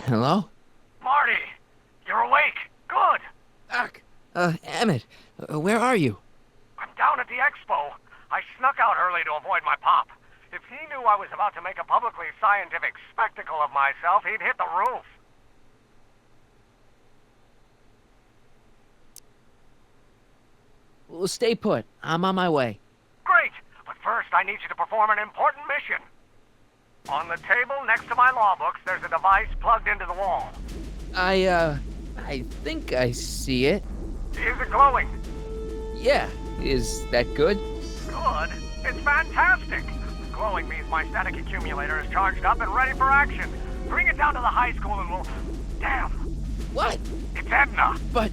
Hello? Marty! You're awake! Good! Doc! Emmett, where are you? I'm down at the expo. I snuck out early to avoid my pop. If he knew I was about to make a publicly scientific spectacle of myself, he'd hit the roof. Well, stay put. I'm on my way. Great! But first, I need you to perform an important mission. On the table next to my law books, there's a device plugged into the wall. I think I see it. Is it glowing? Yeah. Is that good? Good? It's fantastic! Glowing means my static accumulator is charged up and ready for action. Bring it down to the high school and we'll... Damn! What? It's Edna! But...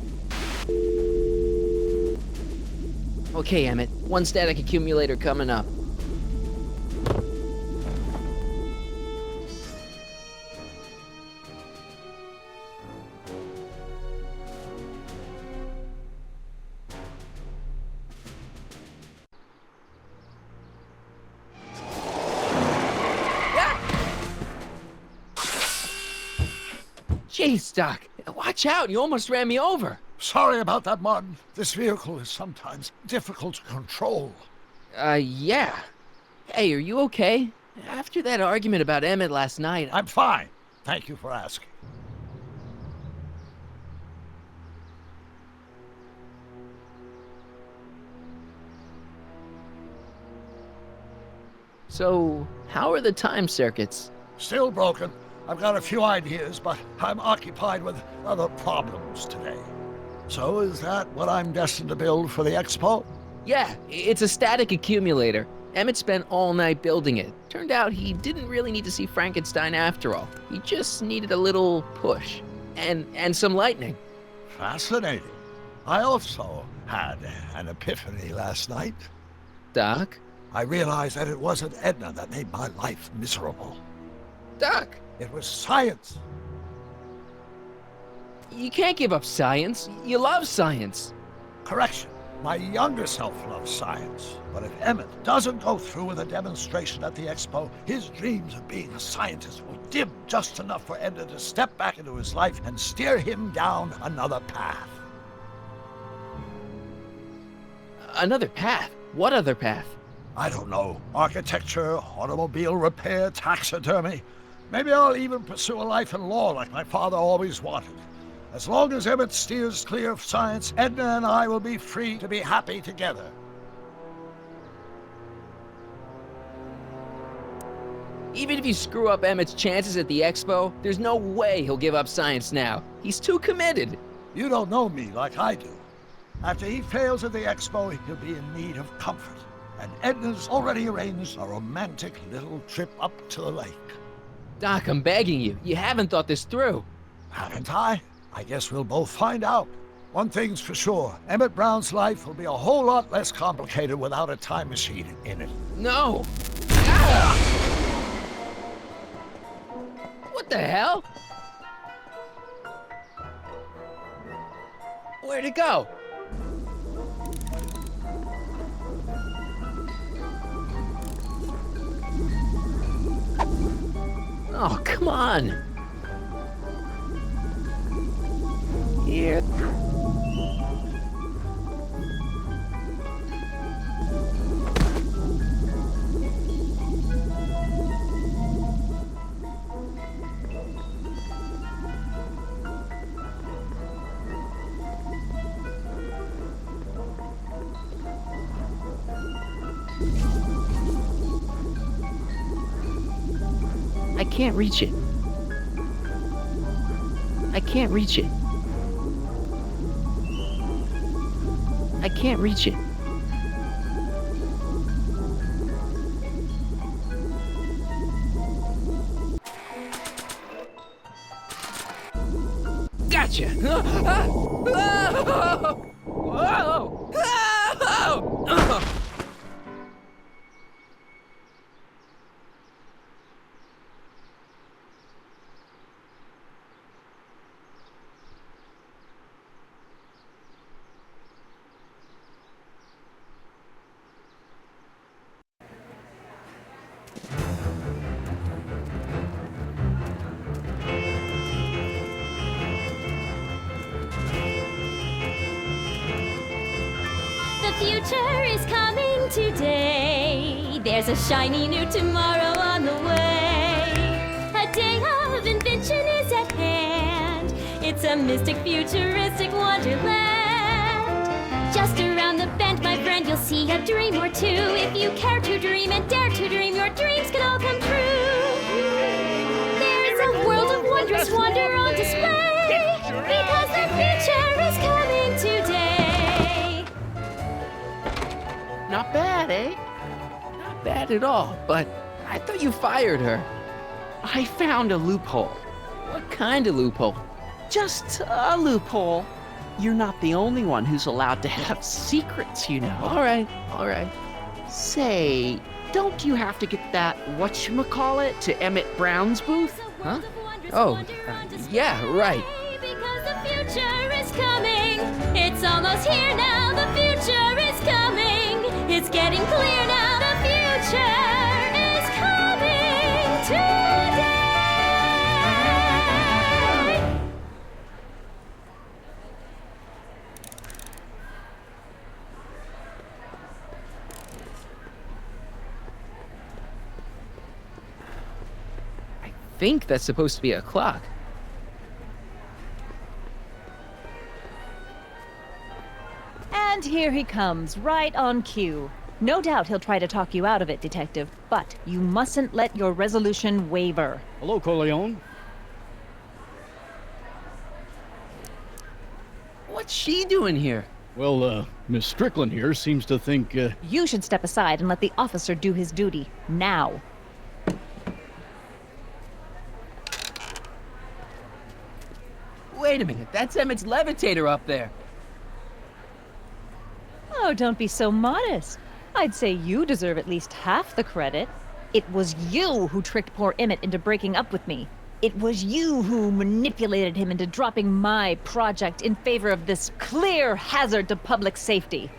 Okay, Emmett. One static accumulator coming up. Jeez, Doc. Watch out. You almost ran me over. Sorry about that, Martin. This vehicle is sometimes difficult to control. Yeah. Hey, are you okay? After that argument about Emmett last night... I'm fine. Thank you for asking. So, how are the time circuits? Still broken. I've got a few ideas, but I'm occupied with other problems today. So is that what I'm destined to build for the expo? Yeah, it's a static accumulator. Emmett spent all night building it. Turned out he didn't really need to see Frankenstein after all. He just needed a little push. And some lightning. Fascinating. I also had an epiphany last night. Doc? I realized that it wasn't Edna that made my life miserable. Doc! It was science. You can't give up science. You love science. Correction. My younger self loves science. But if Emmett doesn't go through with a demonstration at the expo, his dreams of being a scientist will dim just enough for Edna to step back into his life and steer him down another path. Another path? What other path? I don't know. Architecture, automobile repair, taxidermy. Maybe I'll even pursue a life in law like my father always wanted. As long as Emmett steers clear of science, Edna and I will be free to be happy together. Even if you screw up Emmett's chances at the expo, there's no way he'll give up science now. He's too committed. You don't know me like I do. After he fails at the expo, he'll be in need of comfort. And Edna's already arranged a romantic little trip up to the lake. Doc, I'm begging you. You haven't thought this through. Haven't I? I guess we'll both find out. One thing's for sure. Emmett Brown's life will be a whole lot less complicated without a time machine in it. No! Ah! What the hell? Where'd it go? Oh, come on. Here. I can't reach it. I can't reach it. I can't reach it. Gotcha! Whoa! future is coming today. There's a shiny new tomorrow on the way. A day of invention is at hand. It's a mystic, futuristic wonderland. Just around the bend, my friend, you'll see a dream or two. If you care to dream and dare to dream, your dreams can all come true. There's a world of wondrous wonder on display, because the future is coming today. Not bad, eh? Not bad at all, but I thought you fired her. I found a loophole. What kind of loophole? Just a loophole. You're not the only one who's allowed to have secrets, you know. All right. Say, don't you have to get that whatchamacallit to Emmett Brown's booth? Huh? Oh, yeah, right. Because the future is coming. It's almost here now. The future is coming. It's getting clear now. The future is coming today. I think that's supposed to be a clock. And here he comes, right on cue. No doubt he'll try to talk you out of it, Detective, but you mustn't let your resolution waver. Hello, Corleone. What's she doing here? Well, Miss Strickland here seems to think, You should step aside and let the officer do his duty, now. Wait a minute, that's Emmett's levitator up there. Oh, don't be so modest. I'd say you deserve at least half the credit. It was you who tricked poor Emmett into breaking up with me. It was you who manipulated him into dropping my project in favor of this clear hazard to public safety.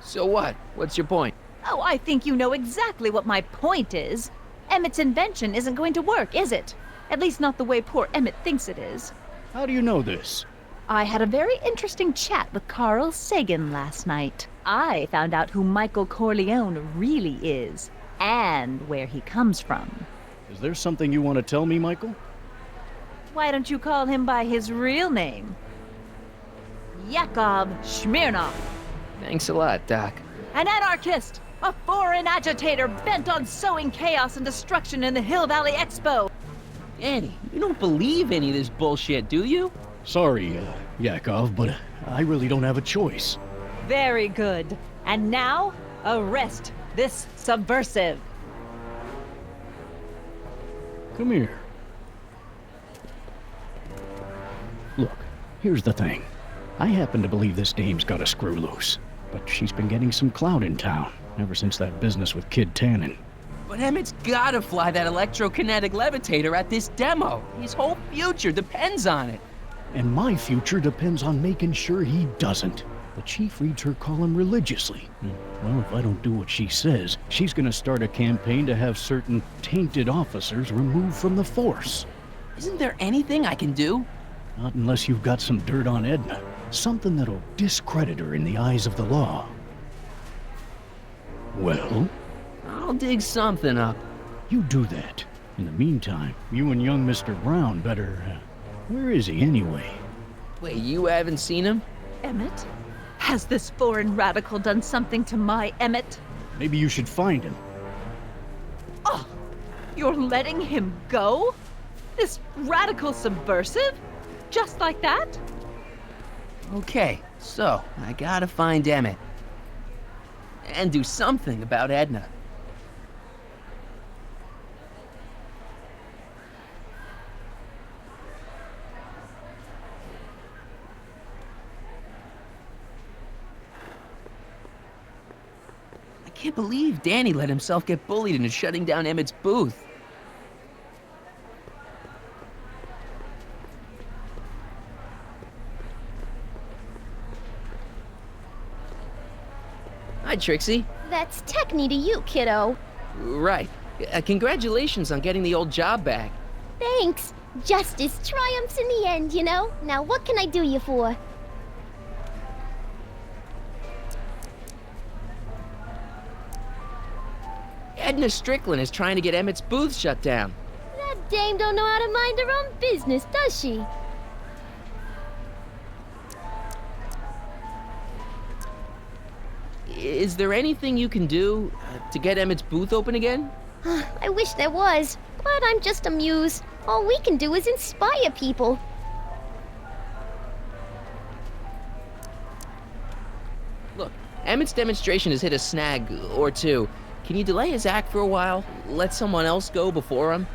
So what? What's your point? Oh, I think you know exactly what my point is. Emmett's invention isn't going to work, is it? At least not the way poor Emmett thinks it is. how do you know this? I had a very interesting chat with Carl Sagan last night. I found out who Michael Corleone really is, and where he comes from. Is there something you want to tell me, Michael? Why don't you call him by his real name? Yakov Smirnov. Thanks a lot, Doc. An anarchist! A foreign agitator bent on sowing chaos and destruction in the Hill Valley Expo! Danny, you don't believe any of this bullshit, do you? Sorry, Yakov, but I really don't have a choice. Very good. And now, arrest this subversive. Come here. Look, here's the thing. I happen to believe this dame's got a screw loose, but she's been getting some clout in town ever since that business with Kid Tannen. But Emmett's gotta fly that electrokinetic levitator at this demo. His whole future depends on it. And my future depends on making sure he doesn't. The chief reads her column religiously. Well, if I don't do what she says, she's gonna start a campaign to have certain tainted officers removed from the force. Isn't there anything I can do? Not unless you've got some dirt on Edna. Something that'll discredit her in the eyes of the law. Well? I'll dig something up. You do that. In the meantime, you and young Mr. Brown better... where is he anyway? Wait, you haven't seen him? Emmett? Has this foreign radical done something to my Emmett? Maybe you should find him. Oh, you're letting him go? This radical subversive? Just like that? Okay, so I gotta find Emmett. And do something about Edna. I can't believe Danny let himself get bullied into shutting down Emmett's booth. Hi, Trixie. That's Techne to you, kiddo. Right. Congratulations on getting the old job back. Thanks. Justice triumphs in the end, you know? Now what can I do you for? Edna Strickland is trying to get Emmett's booth shut down. That dame don't know how to mind her own business, does she? Is there anything you can do to get Emmett's booth open again? I wish there was, but I'm just a muse. All we can do is inspire people. Look, Emmett's demonstration has hit a snag or two. Can you delay his act for a while? Let someone else go before him?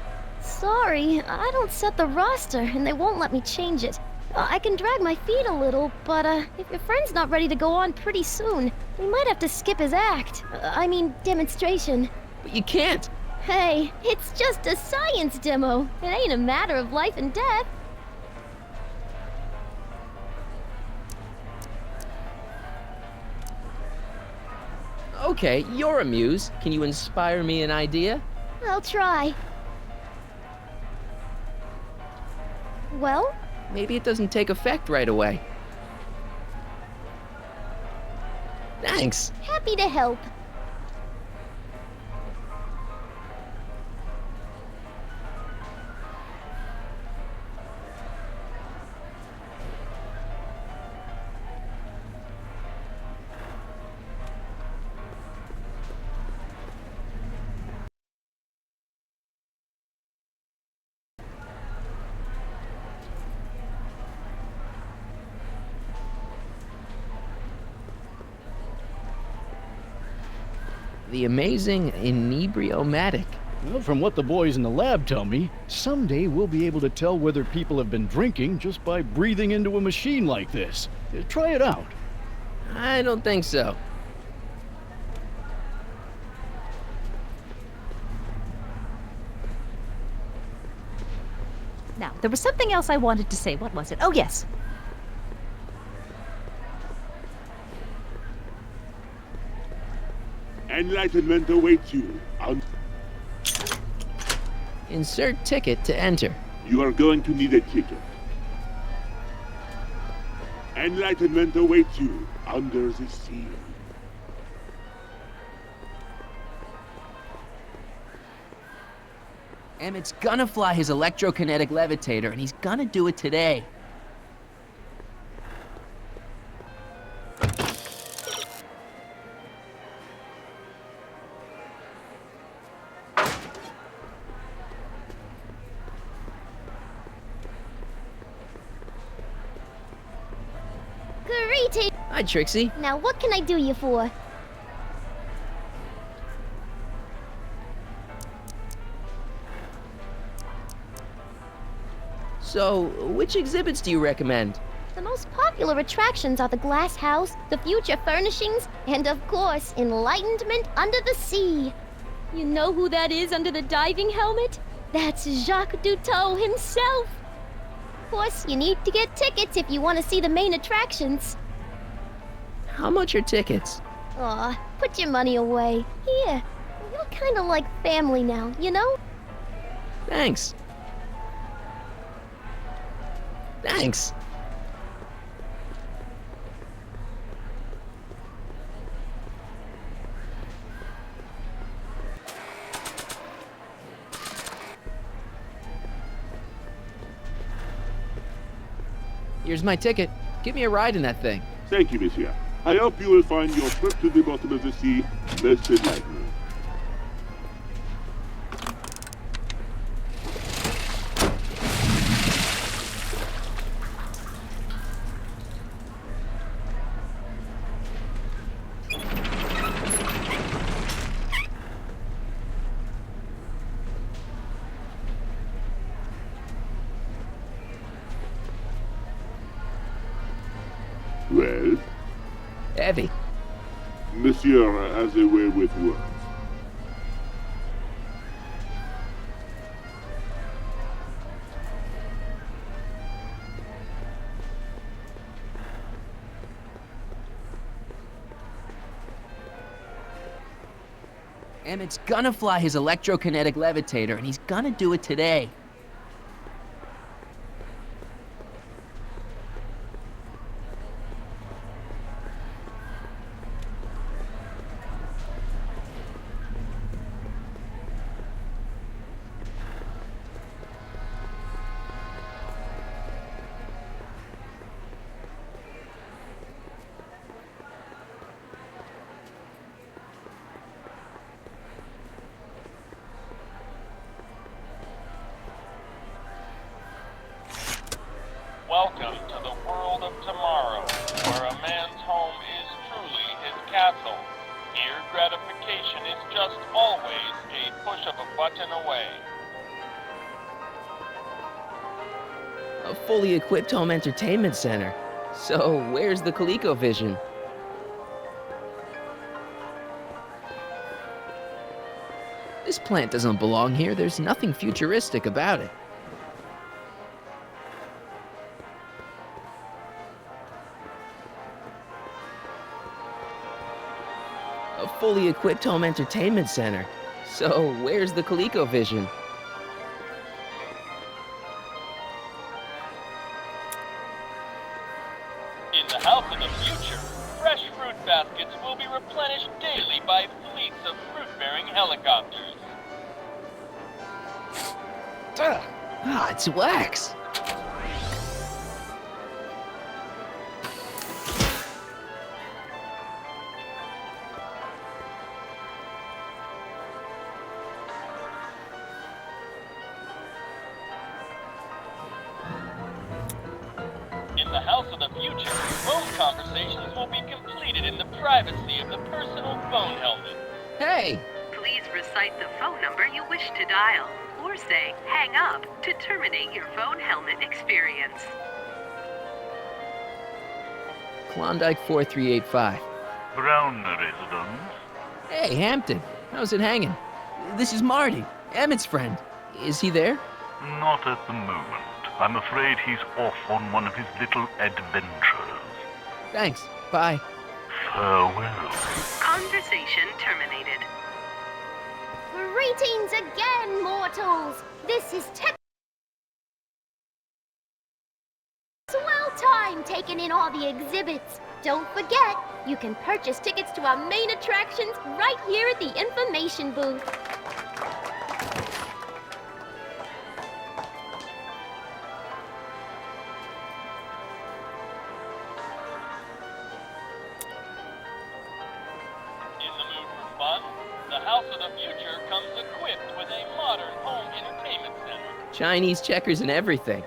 Sorry, I don't set the roster, and they won't let me change it. I can drag my feet a little, but if your friend's not ready to go on pretty soon, we might have to skip his act. I mean, demonstration. But you can't. Hey, it's just a science demo. It ain't a matter of life and death. Okay, you're a muse. Can you inspire me an idea? I'll try. Well? Maybe it doesn't take effect right away. Thanks. Happy to help. The amazing inebriomatic. Well, from what the boys in the lab tell me, someday we'll be able to tell whether people have been drinking just by breathing into a machine like this. Try it out. I don't think so. Now, there was something else I wanted to say. What was it? Oh, yes. Enlightenment awaits you. Insert ticket to enter. You are going to need a ticket. Enlightenment awaits you under the sea. Emmett's gonna fly his electrokinetic levitator, and he's gonna do it today. Greetings. Hi, Trixie. Now, what can I do you for? So, which exhibits do you recommend? The most popular attractions are the Glass House, the Future Furnishings, and of course, Enlightenment Under the Sea. You know who that is under the diving helmet? That's Jacques Cousteau himself. Of course, you need to get tickets if you want to see the main attractions. How much are tickets? Aw, put your money away. Here, you're kind of like family now, you know? Thanks. Thanks. Here's my ticket. Give me a ride in that thing. Thank you, monsieur. I hope you will find your trip to the bottom of the sea less enlightening. Well? Heavy. Monsieur has a way with words. Emmett's gonna fly his electrokinetic levitator, and he's gonna do it today. just always a push of a button away. A fully equipped home entertainment center. So, where's the ColecoVision? This plant doesn't belong here. There's nothing futuristic about it. A fully equipped home entertainment center. So, where's the ColecoVision? In the house of the future, fresh fruit baskets will be replenished daily by fleets of fruit-bearing helicopters. Ah, it's wax. In the house of the future, phone conversations will be completed in the privacy of the personal phone helmet. Hey! Please recite the phone number you wish to dial, or say hang up to terminate your phone helmet experience. Klondike 4385. Brown residence. Hey, Hampton. How's it hanging? This is Marty, Emmett's friend. Is he there? Not at the moment. I'm afraid he's off on one of his little adventures. Thanks. Bye. Farewell. Conversation terminated. Greetings again, mortals! This is Swell time taking in all the exhibits. Don't forget, you can purchase tickets to our main attractions right here at the information booth. In the mood for fun, the house of the future comes equipped with a modern home entertainment center. Chinese checkers and everything.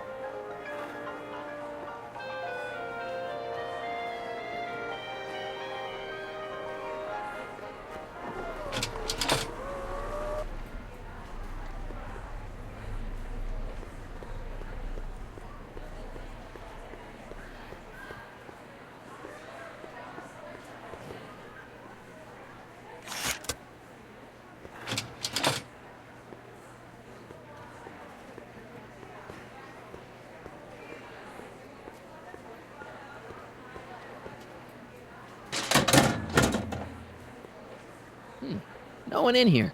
No one in here.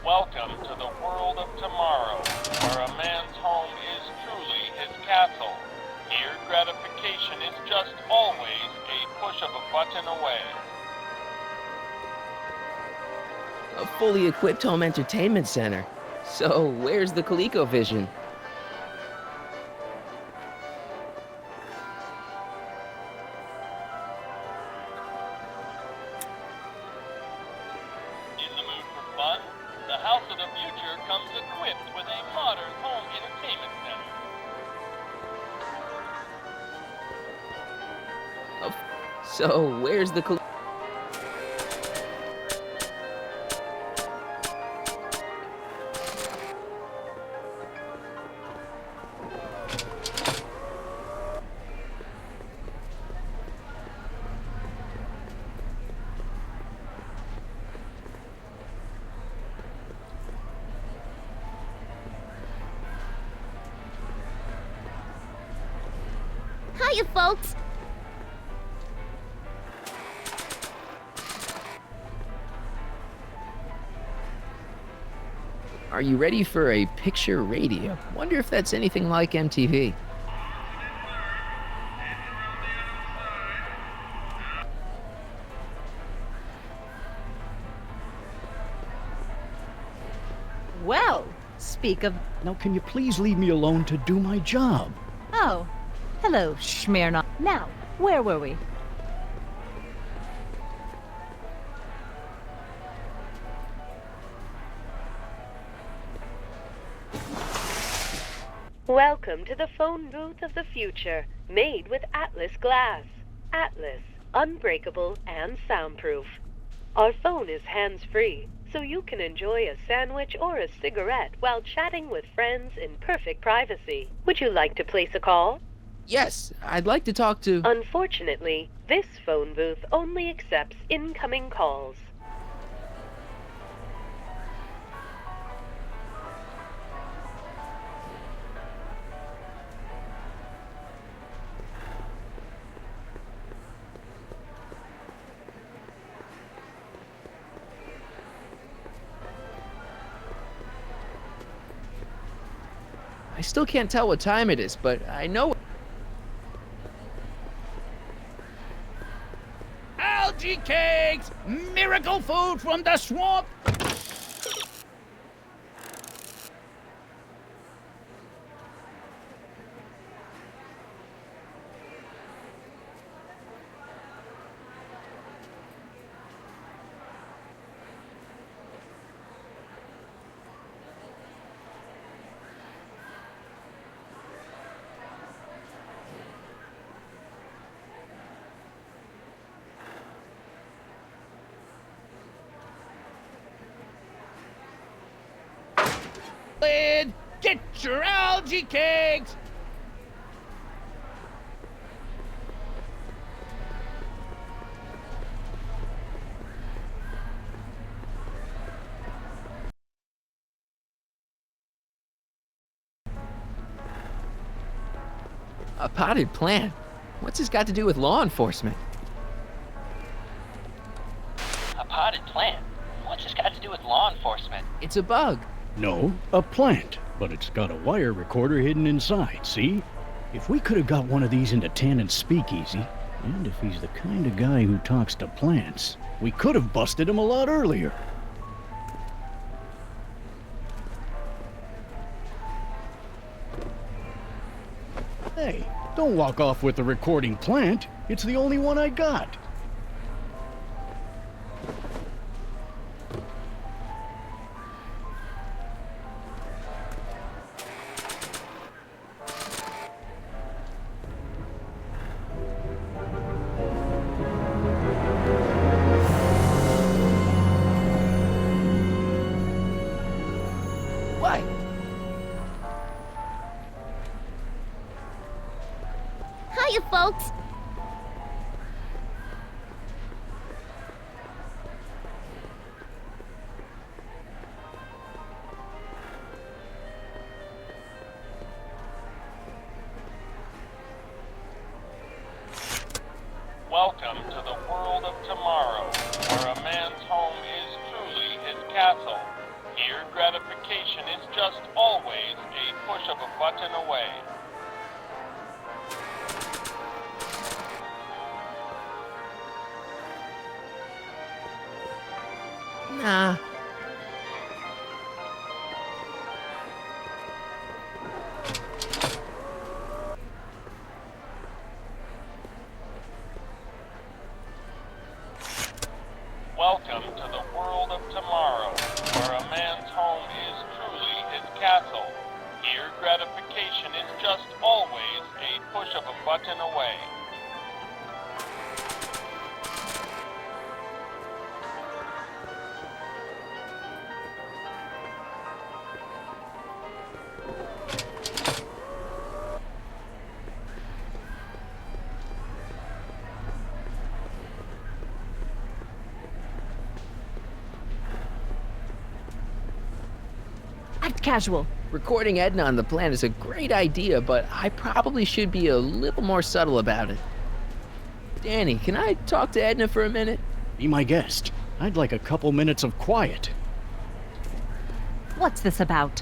Welcome to the world of tomorrow, where a man's home is truly his castle. Here, gratification is just always a push of a button away. A fully equipped home entertainment center. So, where's the ColecoVision? In the mood for fun, the house of the future comes equipped with a modern home entertainment center. So, where's the Hiya, folks! Are you ready for a picture radio? Wonder if that's anything like MTV. Well, speak of... Now, can you please leave me alone to do my job? Oh, hello, Schmirnoff. Now, where were we? Welcome to the phone booth of the future, made with Atlas glass. Atlas, unbreakable and soundproof. Our phone is hands-free, so you can enjoy a sandwich or a cigarette while chatting with friends in perfect privacy. Would you like to place a call? Yes, I'd like to talk to... Unfortunately, this phone booth only accepts incoming calls. I still can't tell what time it is, but I know... Algae cakes! Miracle food from the swamp! Get your algae cakes! A potted plant? What's this got to do with law enforcement? A potted plant? What's this got to do with law enforcement? It's a bug. No, a plant. But it's got a wire recorder hidden inside, see? If we could have got one of these into Tannen's speakeasy, and if he's the kind of guy who talks to plants, we could have busted him a lot earlier. Hey, don't walk off with the recording plant. It's the only one I got. Hiya, folks. Welcome to the world of tomorrow, where a man's home is truly his castle. Here, gratification is just always a push of a button away. Nah. Welcome to the world of tomorrow, where a man's home is truly his castle. Here, gratification is just always a push of a button away. Act casual. Recording Edna on the plant is a great idea, but I probably should be a little more subtle about it. Danny, can I talk to Edna for a minute? Be my guest. I'd like a couple minutes of quiet. What's this about?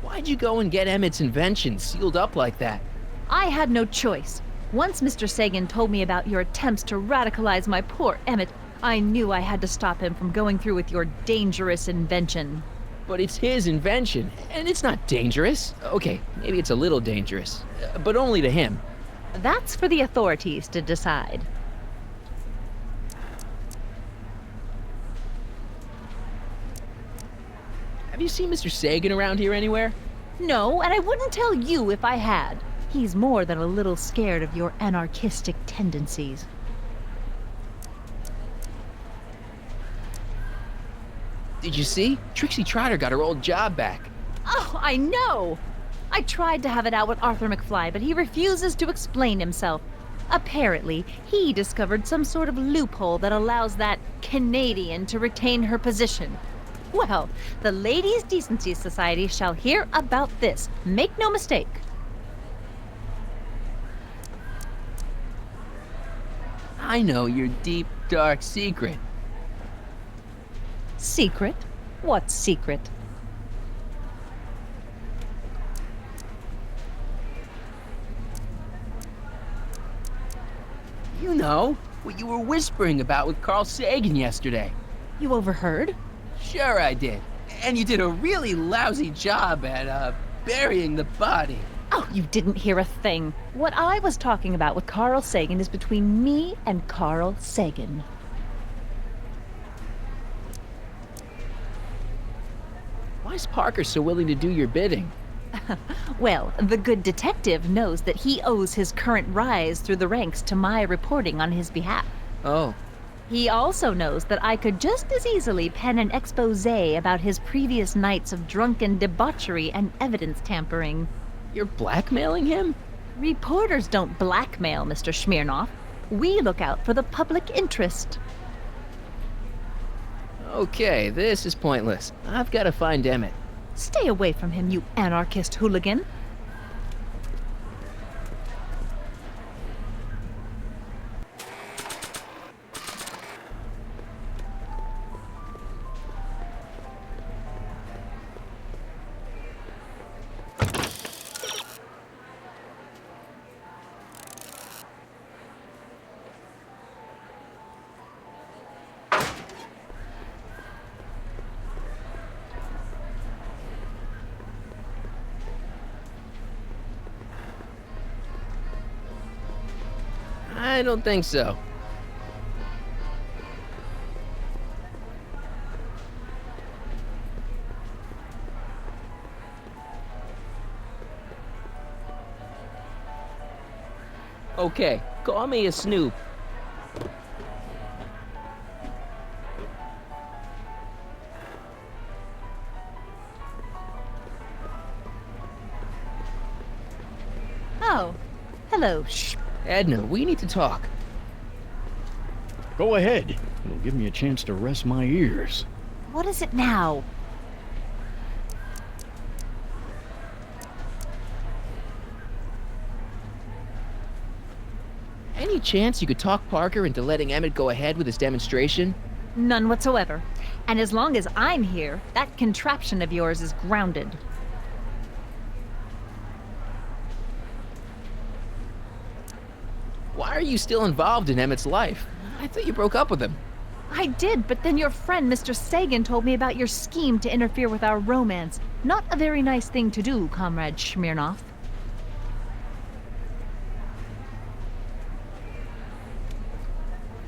Why'd you go and get Emmett's invention sealed up like that? I had no choice. Once Mr. Sagan told me about your attempts to radicalize my poor Emmett, I knew I had to stop him from going through with your dangerous invention. But it's his invention, and it's not dangerous. Okay, maybe it's a little dangerous, but only to him. That's for the authorities to decide. Have you seen Mr. Sagan around here anywhere? No, and I wouldn't tell you if I had. He's more than a little scared of your anarchistic tendencies. Did you see? Trixie Trotter got her old job back. Oh, I know! I tried to have it out with Arthur McFly, but he refuses to explain himself. Apparently, he discovered some sort of loophole that allows that Canadian to retain her position. Well, the Ladies' Decency Society shall hear about this. Make no mistake. I know your deep, dark secret. Secret? What secret? You know, what you were whispering about with Carl Sagan yesterday. You overheard? Sure I did. And you did a really lousy job at, burying the body. Oh, you didn't hear a thing. What I was talking about with Carl Sagan is between me and Carl Sagan. Why is Parker so willing to do your bidding? Well, the good detective knows that he owes his current rise through the ranks to my reporting on his behalf. Oh. He also knows that I could just as easily pen an exposé about his previous nights of drunken debauchery and evidence tampering. You're blackmailing him? Reporters don't blackmail, Mr. Smirnoff. We look out for the public interest. Okay, this is pointless. I've got to find Emmett. Stay away from him, you anarchist hooligan. I don't think so. Okay, call me a snoop. Oh, hello, Edna, we need to talk. Go ahead. It'll give me a chance to rest my ears. What is it now? Any chance you could talk Parker into letting Emmett go ahead with his demonstration? None whatsoever. And as long as I'm here, that contraption of yours is grounded. Why are you still involved in Emmett's life? I thought you broke up with him. I did, but then your friend, Mr. Sagan, told me about your scheme to interfere with our romance. Not a very nice thing to do, Comrade Smirnoff.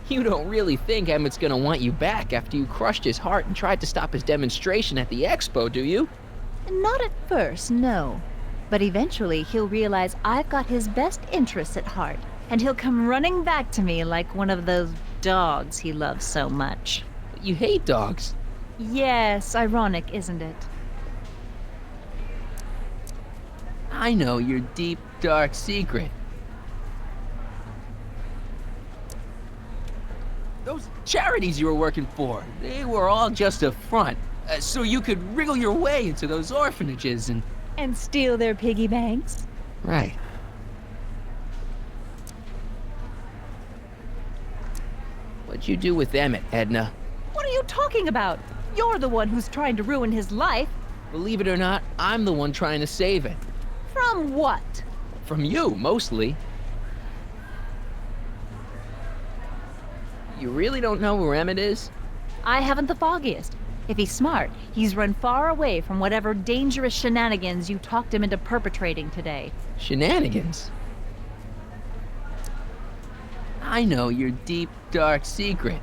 You don't really think Emmett's gonna want you back after you crushed his heart and tried to stop his demonstration at the expo, do you? Not at first, no. But eventually he'll realize I've got his best interests at heart, and he'll come running back to me like one of those dogs he loves so much. You hate dogs. Yes, ironic, isn't it? I know your deep, dark secret. Those charities you were working for, they were all just a front, so you could wriggle your way into those orphanages and steal their piggy banks? Right. What'd you do with Emmett, Edna? What are you talking about? You're the one who's trying to ruin his life. Believe it or not, I'm the one trying to save it. From what? From you, mostly. You really don't know where Emmett is? I haven't the foggiest. If he's smart, he's run far away from whatever dangerous shenanigans you talked him into perpetrating today. Shenanigans? I know your deep, dark secret.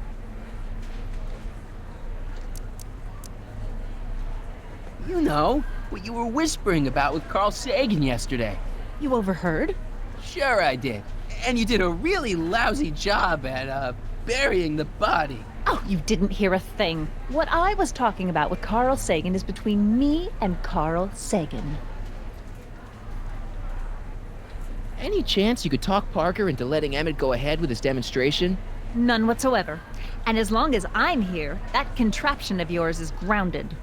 You know, what you were whispering about with Carl Sagan yesterday. You overheard? Sure I did. And you did a really lousy job at, burying the body. Oh, you didn't hear a thing. What I was talking about with Carl Sagan is between me and Carl Sagan. Any chance you could talk Parker into letting Emmett go ahead with his demonstration? None whatsoever. And as long as I'm here, that contraption of yours is grounded.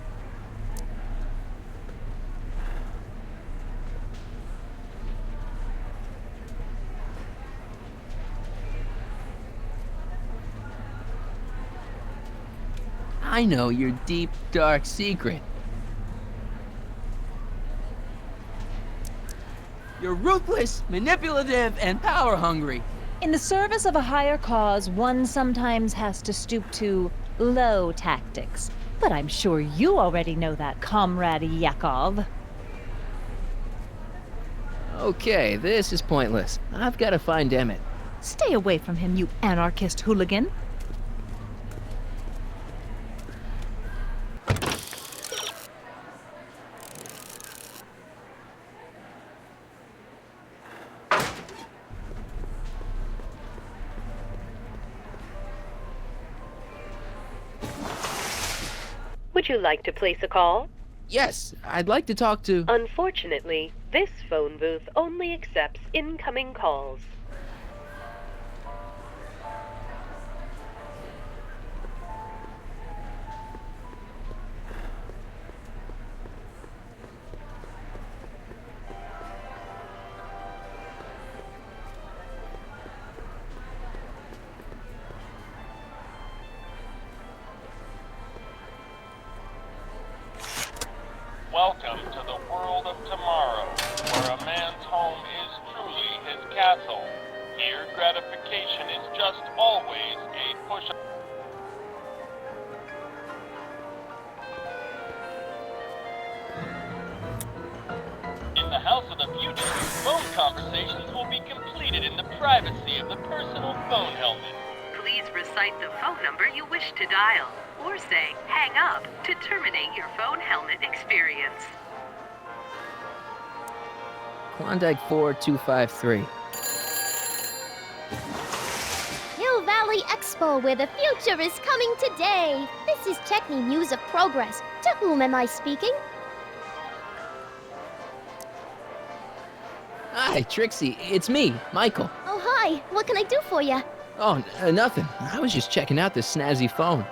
I know your deep, dark secret. You're ruthless, manipulative, and power-hungry. In the service of a higher cause, one sometimes has to stoop to low tactics. But I'm sure you already know that, Comrade Yakov. Okay, this is pointless. I've got to find Emmett. Stay away from him, you anarchist hooligan. Would you like to place a call? Yes, I'd like to talk to... Unfortunately, this phone booth only accepts incoming calls. Welcome to the world of tomorrow, where a man's home is truly his castle. Here, gratification is just always a push. In the house of the future, phone conversations will be completed in the privacy of the personal phone helmet. Please recite the phone number you wish to dial, or say hang up to terminate your phone helmet experience. Klondike 4253. Hill Valley Expo, where the future is coming today. This is Techni News of Progress. To whom am I speaking? Hi, Trixie. It's me, Michael. Oh, hi. What can I do for you? Oh, nothing. I was just checking out this snazzy phone.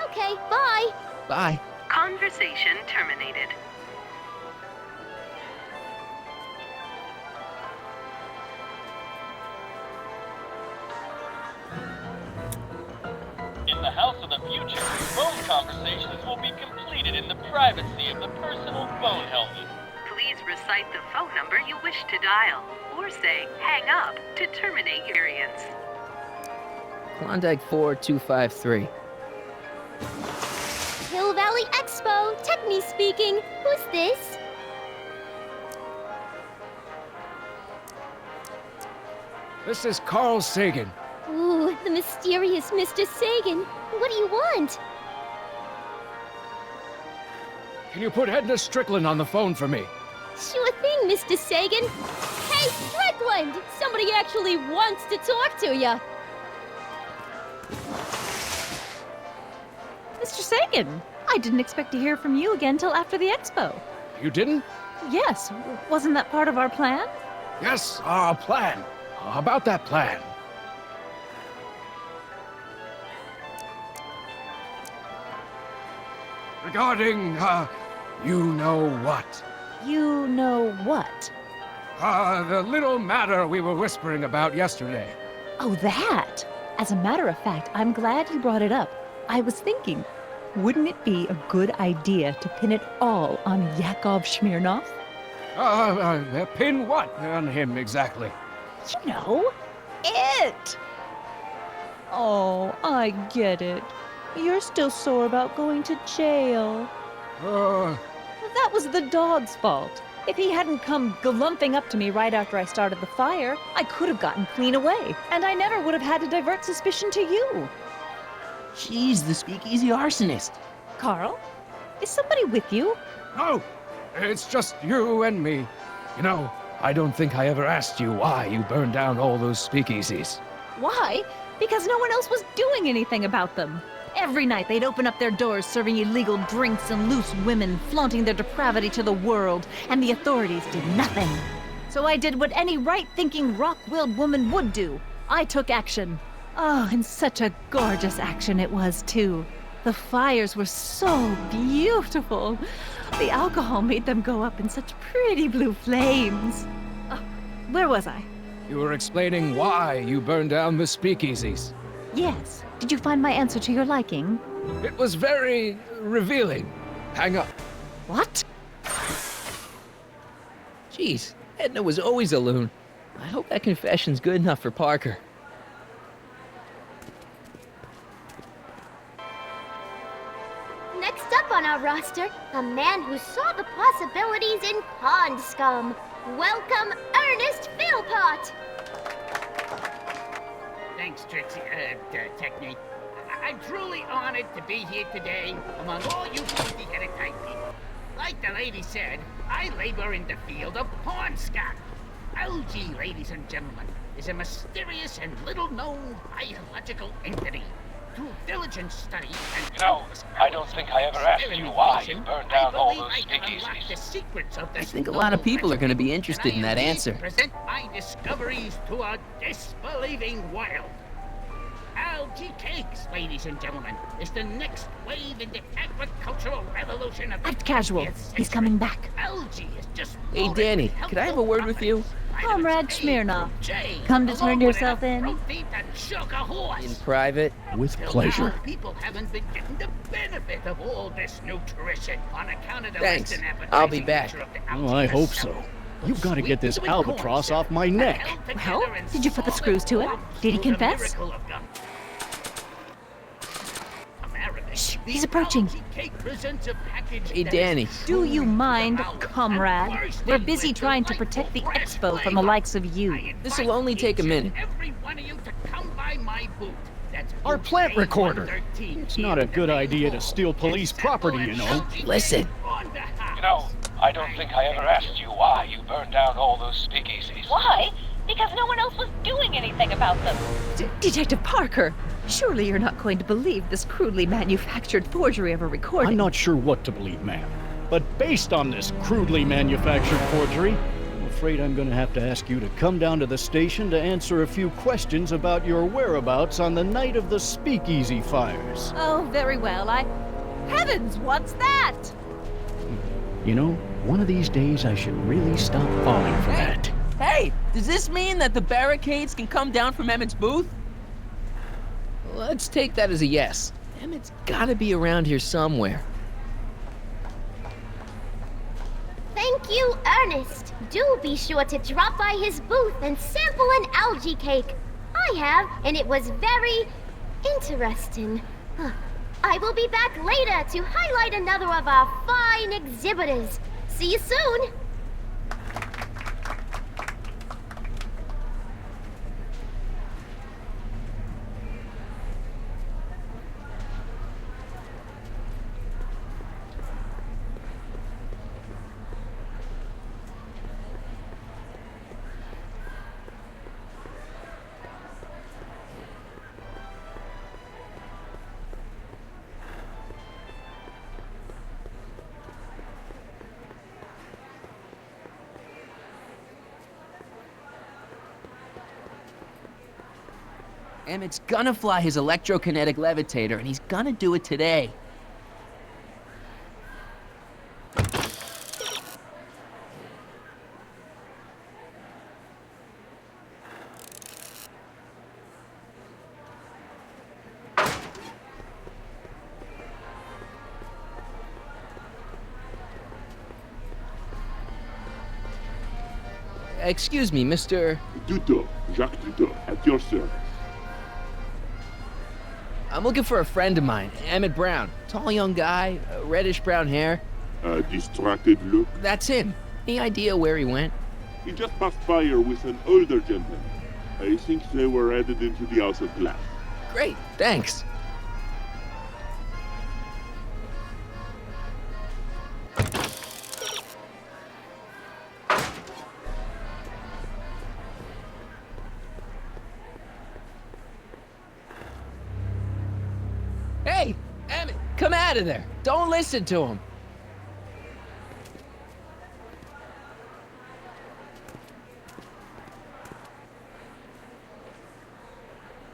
Okay, bye. Bye. Conversation terminated. In the house of the future, phone conversations will be completed in the privacy of the personal phone helmet. Please recite the phone number you wish to dial, or say hang up to terminate your experience. Klondike 4253. Hill Valley Expo, Techni speaking. Who's this? This is Carl Sagan. Ooh, the mysterious Mr. Sagan. What do you want? Can you put Edna Strickland on the phone for me? Sure thing, Mr. Sagan. Hey, Strickland! Somebody actually wants to talk to you. Mr. Sagan, I didn't expect to hear from you again till after the expo. You didn't? Yes, wasn't that part of our plan? Yes, our plan. About that plan. Regarding, you know what? You know what? The little matter we were whispering about yesterday. Oh, that! As a matter of fact, I'm glad you brought it up. I was thinking, wouldn't it be a good idea to pin it all on Yakov Smirnov? Pin what on him exactly? You know, it! Oh, I get it. You're still sore about going to jail. That was the dog's fault. If he hadn't come glumping up to me right after I started the fire, I could have gotten clean away, and I never would have had to divert suspicion to you. She's the speakeasy arsonist. Carl, is somebody with you? No, it's just you and me. You know, I don't think I ever asked you why you burned down all those speakeasies. Why? Because no one else was doing anything about them. Every night they'd open up their doors serving illegal drinks and loose women, flaunting their depravity to the world, and the authorities did nothing. So I did what any right-thinking, rock-willed woman would do. I took action. Oh, and such a gorgeous action it was, too. The fires were so beautiful. The alcohol made them go up in such pretty blue flames. Where was I? You were explaining why you burned down the speakeasies. Yes. Did you find my answer to your liking? It was very revealing. Hang up. What? Jeez, Edna was always a loon. I hope that confession's good enough for Parker. Next up on our roster, a man who saw the possibilities in pond scum. Welcome, Ernest Philpott! Thanks, Trixie, Technique. I'm truly honored to be here today among all you funky-headed type people. Like the lady said, I labor in the field of pond scum. Algae, ladies and gentlemen, is a mysterious and little-known biological entity. Through diligent study and... You know, I don't think I ever asked you why you burned down all those speakeasies. I think a lot of people are going to be interested in that answer. Present my discoveries to a disbelieving world. Algae cakes, ladies and gentlemen, is the next wave in the agricultural revolution of the Act casual. 20th century. He's coming back. Algae is just... Hey, Danny, could I have a word with you? Comrade Smirnoff, come to turn yourself in? In private? With pleasure. People haven't been getting the benefit of all this nutrition on account of the Thanks. Western I'll be back. Well, I hope so. You've got to get this albatross off my neck. Well, did you put the screws to it? Did he confess? Shh, he's approaching. Hey, Danny. Do you mind, comrade? We're busy trying to protect the expo from the likes of you. This'll only take a minute. Our plant recorder. It's not a good idea to steal police property, you know. Listen. You know, I don't think I ever asked you why you burned down all those speakeasies. Why? Because no one else was doing anything about them. Detective Parker, surely you're not going to believe this crudely manufactured forgery of a recording. I'm not sure what to believe, ma'am. But based on this crudely manufactured forgery, I'm afraid I'm going to have to ask you to come down to the station to answer a few questions about your whereabouts on the night of the speakeasy fires. Oh, very well. Heavens, what's that? You know, one of these days I should really stop falling for that. Hey, does this mean that the barricades can come down from Emmett's booth? Let's take that as a yes. Emmett's gotta be around here somewhere. Thank you, Ernest. Do be sure to drop by his booth and sample an algae cake. I have, and it was very interesting. I will be back later to highlight another of our fine exhibitors. See you soon. Emmett's gonna fly his electrokinetic levitator, and he's gonna do it today. Excuse me, Mr. Duto, Jacques Duto, at your service. I'm looking for a friend of mine, Emmett Brown. Tall young guy, reddish-brown hair. A distracted look. That's him. Any idea where he went? He just passed by here with an older gentleman. I think they were headed into the House of Glass. Great, thanks. Hey, Emmett, come out of there. Don't listen to him.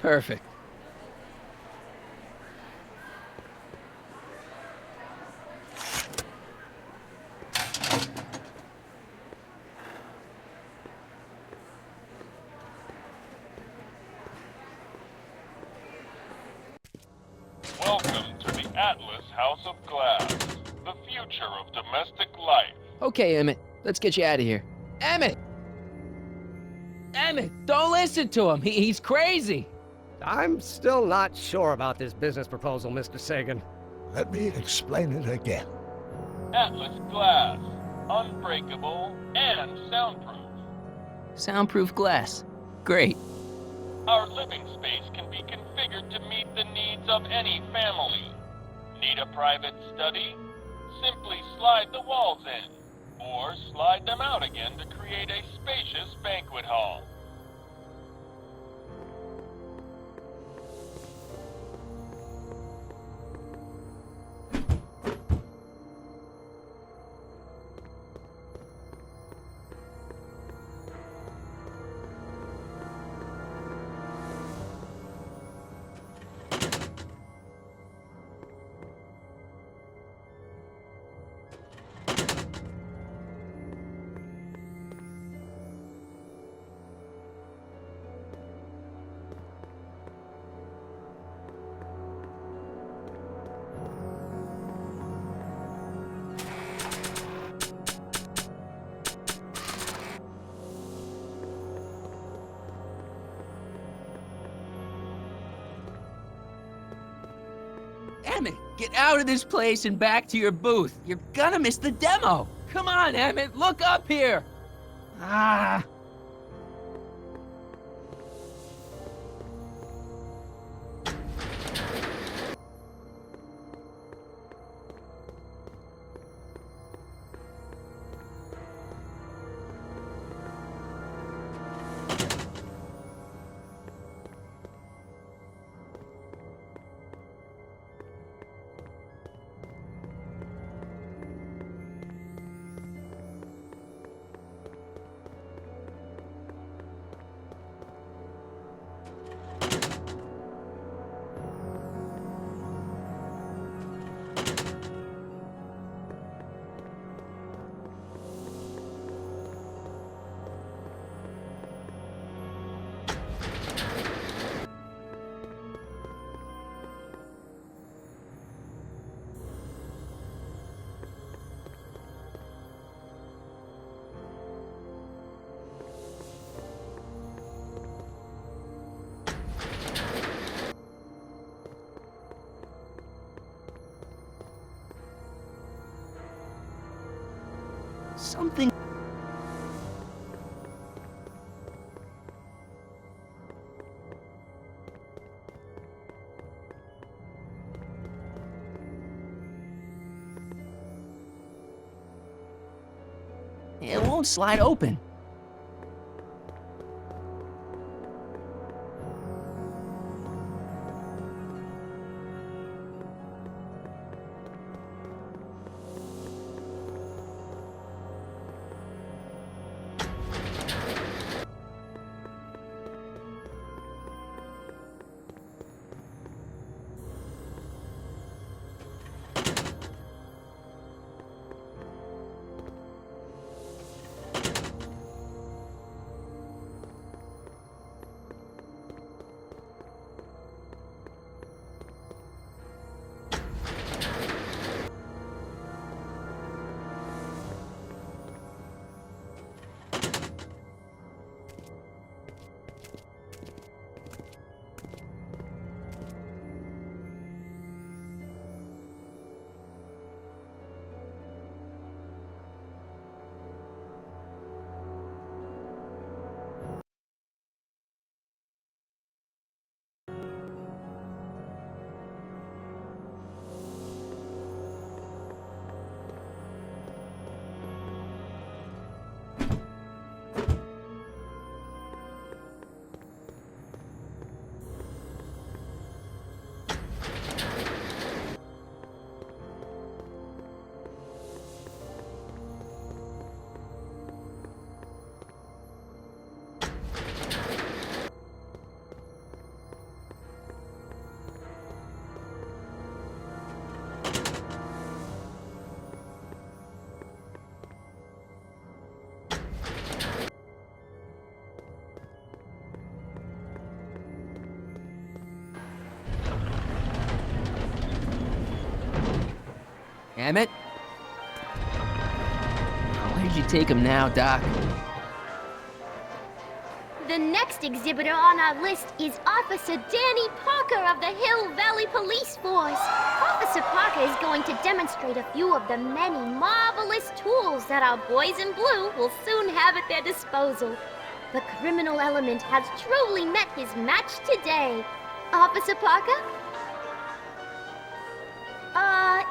Perfect. Welcome to the Atlas House of Glass, the future of domestic life. Okay, Emmett, let's get you out of here. Emmett! Emmett, don't listen to him. He's crazy. I'm still not sure about this business proposal, Mr. Sagan. Let me explain it again. Atlas Glass, unbreakable and soundproof. Soundproof glass. Great. Our living space can be configured to meet the needs of any family. Need a private study? Simply slide the walls in, or slide them out again to create a spacious banquet hall. Emmett, get out of this place and back to your booth. You're gonna miss the demo. Come on, Emmett, look up here. Ah. Something... It won't slide open. Emmett? Where'd you take him now, Doc? The next exhibitor on our list is Officer Danny Parker of the Hill Valley Police Force. Officer Parker is going to demonstrate a few of the many marvelous tools that our boys in blue will soon have at their disposal. The criminal element has truly met his match today. Officer Parker?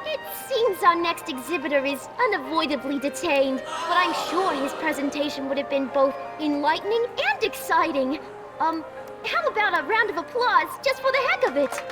It seems our next exhibitor is unavoidably detained, but I'm sure his presentation would have been both enlightening and exciting. How about a round of applause just for the heck of it?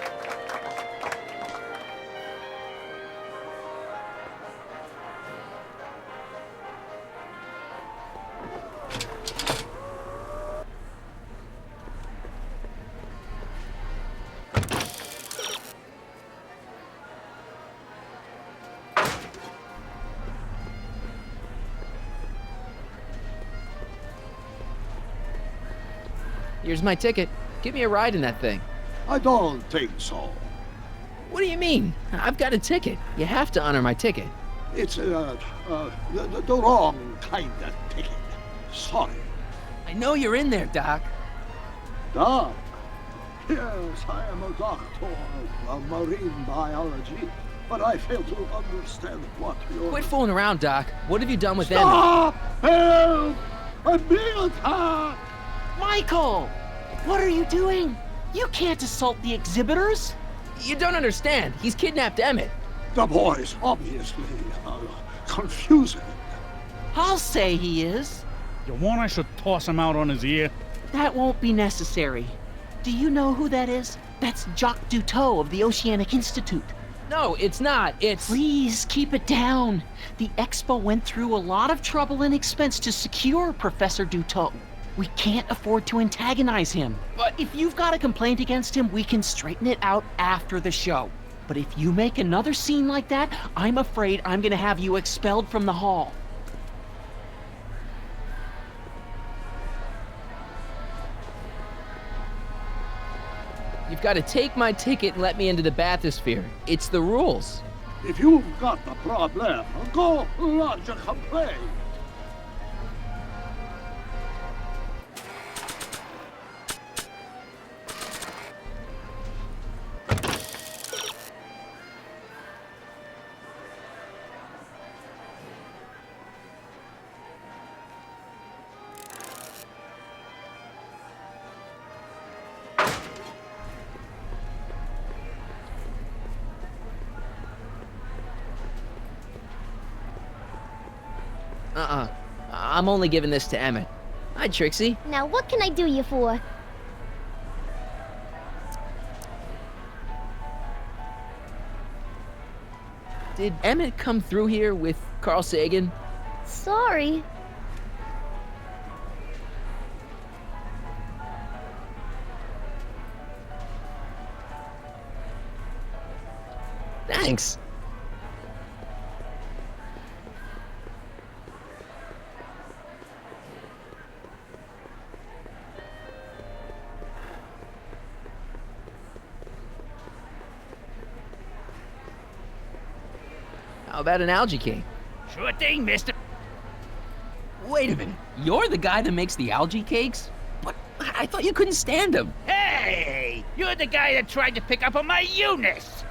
Here's my ticket. Give me a ride in that thing. I don't think so. What do you mean? I've got a ticket. You have to honor my ticket. It's the wrong kind of ticket. Sorry. I know you're in there, Doc. Doc? Yes, I am a doctor of marine biology, but I fail to understand what you're... Quit fooling around, Doc. What have you done with Stop! Help! I'm being attacked! Michael! What are you doing? You can't assault the exhibitors! You don't understand. He's kidnapped Emmett. The boy's obviously confusing. I'll say he is. You want I should toss him out on his ear? That won't be necessary. Do you know who that is? That's Jacques Duteau of the Oceanic Institute. No, it's not. It's... Please, keep it down. The Expo went through a lot of trouble and expense to secure Professor Duteau. We can't afford to antagonize him. But if you've got a complaint against him, we can straighten it out after the show. But if you make another scene like that, I'm afraid I'm gonna have you expelled from the hall. You've got to take my ticket and let me into the bathysphere. It's the rules. If you've got a problem, go lodge a complaint. I'm only giving this to Emmett. Hi, Trixie. Now what can I do you for? Did Emmett come through here with Carl Sagan? Sorry. Thanks. How about an algae cake? Sure thing, mister. Wait a minute. You're the guy that makes the algae cakes? What? I thought you couldn't stand them. Hey! You're the guy that tried to pick up on my Eunice!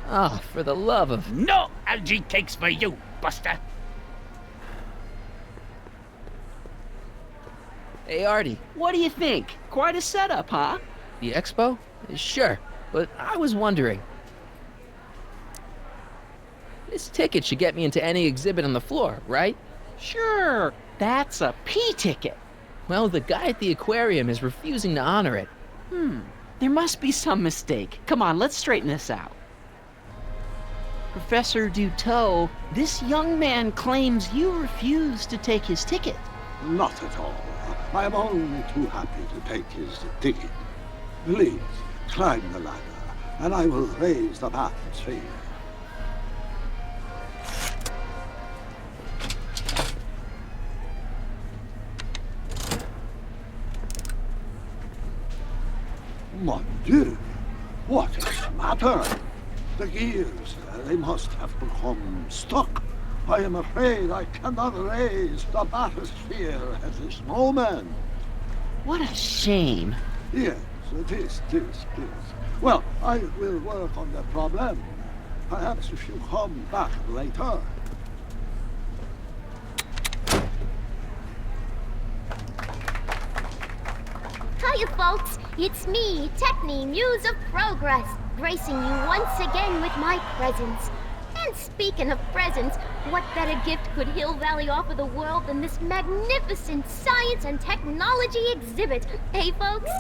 Oh, for the love of... No algae cakes for you, Buster! Hey, Artie. What do you think? Quite a setup, huh? The expo? Sure, but I was wondering... This ticket should get me into any exhibit on the floor, right? Sure. That's a P ticket. Well, the guy at the aquarium is refusing to honor it. There must be some mistake. Come on, let's straighten this out. Professor Duteau, this young man claims you refused to take his ticket. Not at all. I am only too happy to take his ticket. Please, climb the ladder, and I will raise the bathysphere. Mon Dieu! What is the matter? The gears, they must have become stuck. I am afraid I cannot raise the bathysphere at this moment. What a shame. Yes, this. Well, I will work on the problem. Perhaps if you come back later. Hiya, folks. It's me, Techne, Muse of Progress, gracing you once again with my presence. And speaking of presents, what better gift could Hill Valley offer the world than this magnificent science and technology exhibit, hey folks?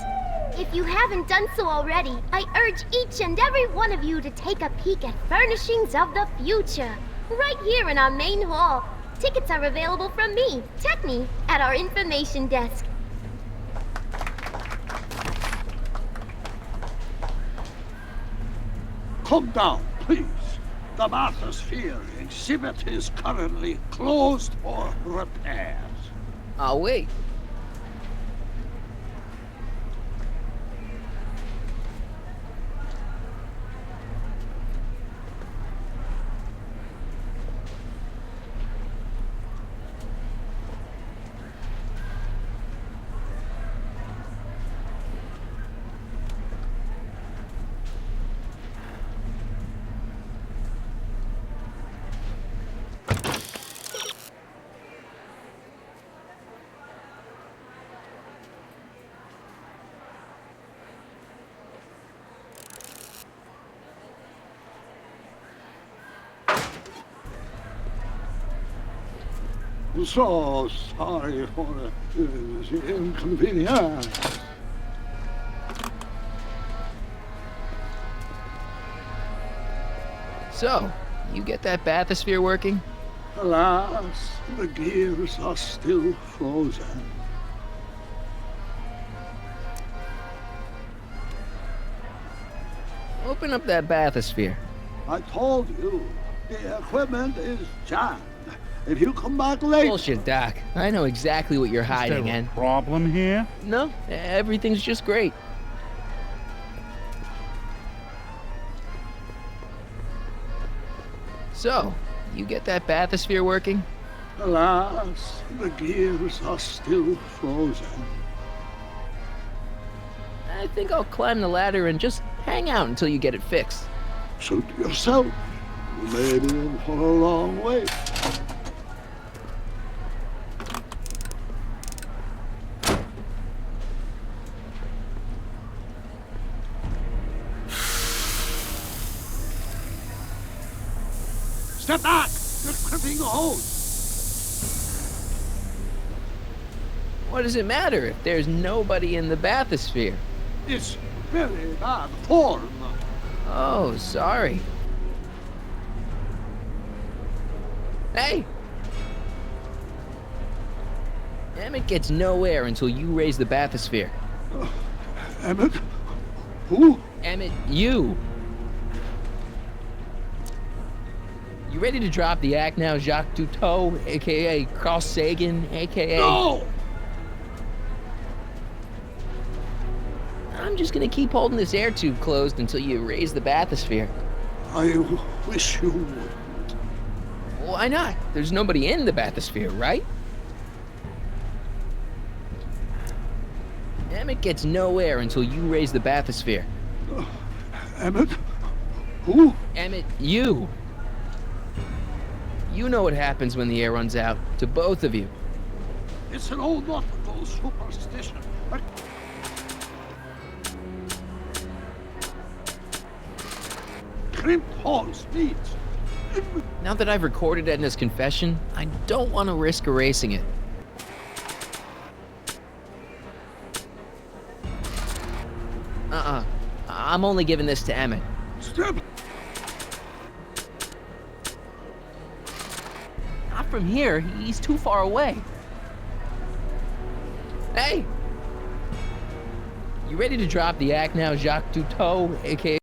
If you haven't done so already, I urge each and every one of you to take a peek at Furnishings of the Future, right here in our main hall. Tickets are available from me, Techne, at our information desk. Come down, please. The bathysphere exhibit is currently closed for repairs. I'll wait. So sorry for the inconvenience. So, you get that bathysphere working? Alas, the gears are still frozen. Open up that bathysphere. I told you, the equipment is jammed. If you come back late... Bullshit, Doc. I know exactly what you're hiding, Is there a and... problem here? No, everything's just great. So, you get that bathysphere working? Alas, the gears are still frozen. I think I'll climb the ladder and just hang out until you get it fixed. Suit yourself. You may be in for a long wait. Step back! You're crimping the hose! What does it matter if there's nobody in the bathysphere? It's very bad form. Oh, sorry. Hey! Emmett gets no air until you raise the bathysphere. Emmett? Who? Emmett, you! You ready to drop the act now, Jacques Duteau, a.k.a. Carl Sagan, a.k.a. No! I'm just gonna keep holding this air tube closed until you raise the bathysphere. I wish you would. Why not? There's nobody in the bathysphere, right? Emmett gets no air until you raise the bathysphere. Emmett? Who? Emmett, you! You know what happens when the air runs out, to both of you. It's an old nautical superstition. Crimped hose needs. Now that I've recorded Edna's confession, I don't want to risk erasing it. I'm only giving this to Emmett. Step. Not from here. He's too far away. Hey! You ready to drop the act now, Jacques Duteau, a.k.a.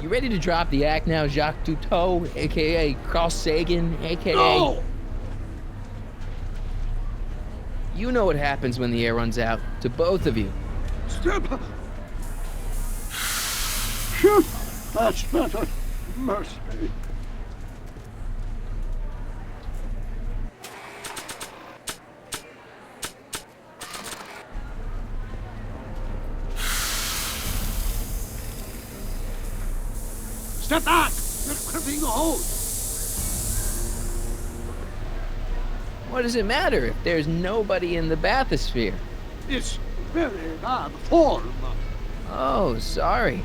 You ready to drop the act now, Jacques Duteau, a.k.a. Carl Sagan, a.k.a. No! You know what happens when the air runs out, to both of you. Step. Shoot. That's better. Mercy. Step back! You're crimping the hose! What does it matter if there's nobody in the bathysphere? It's very bad form. Oh, sorry.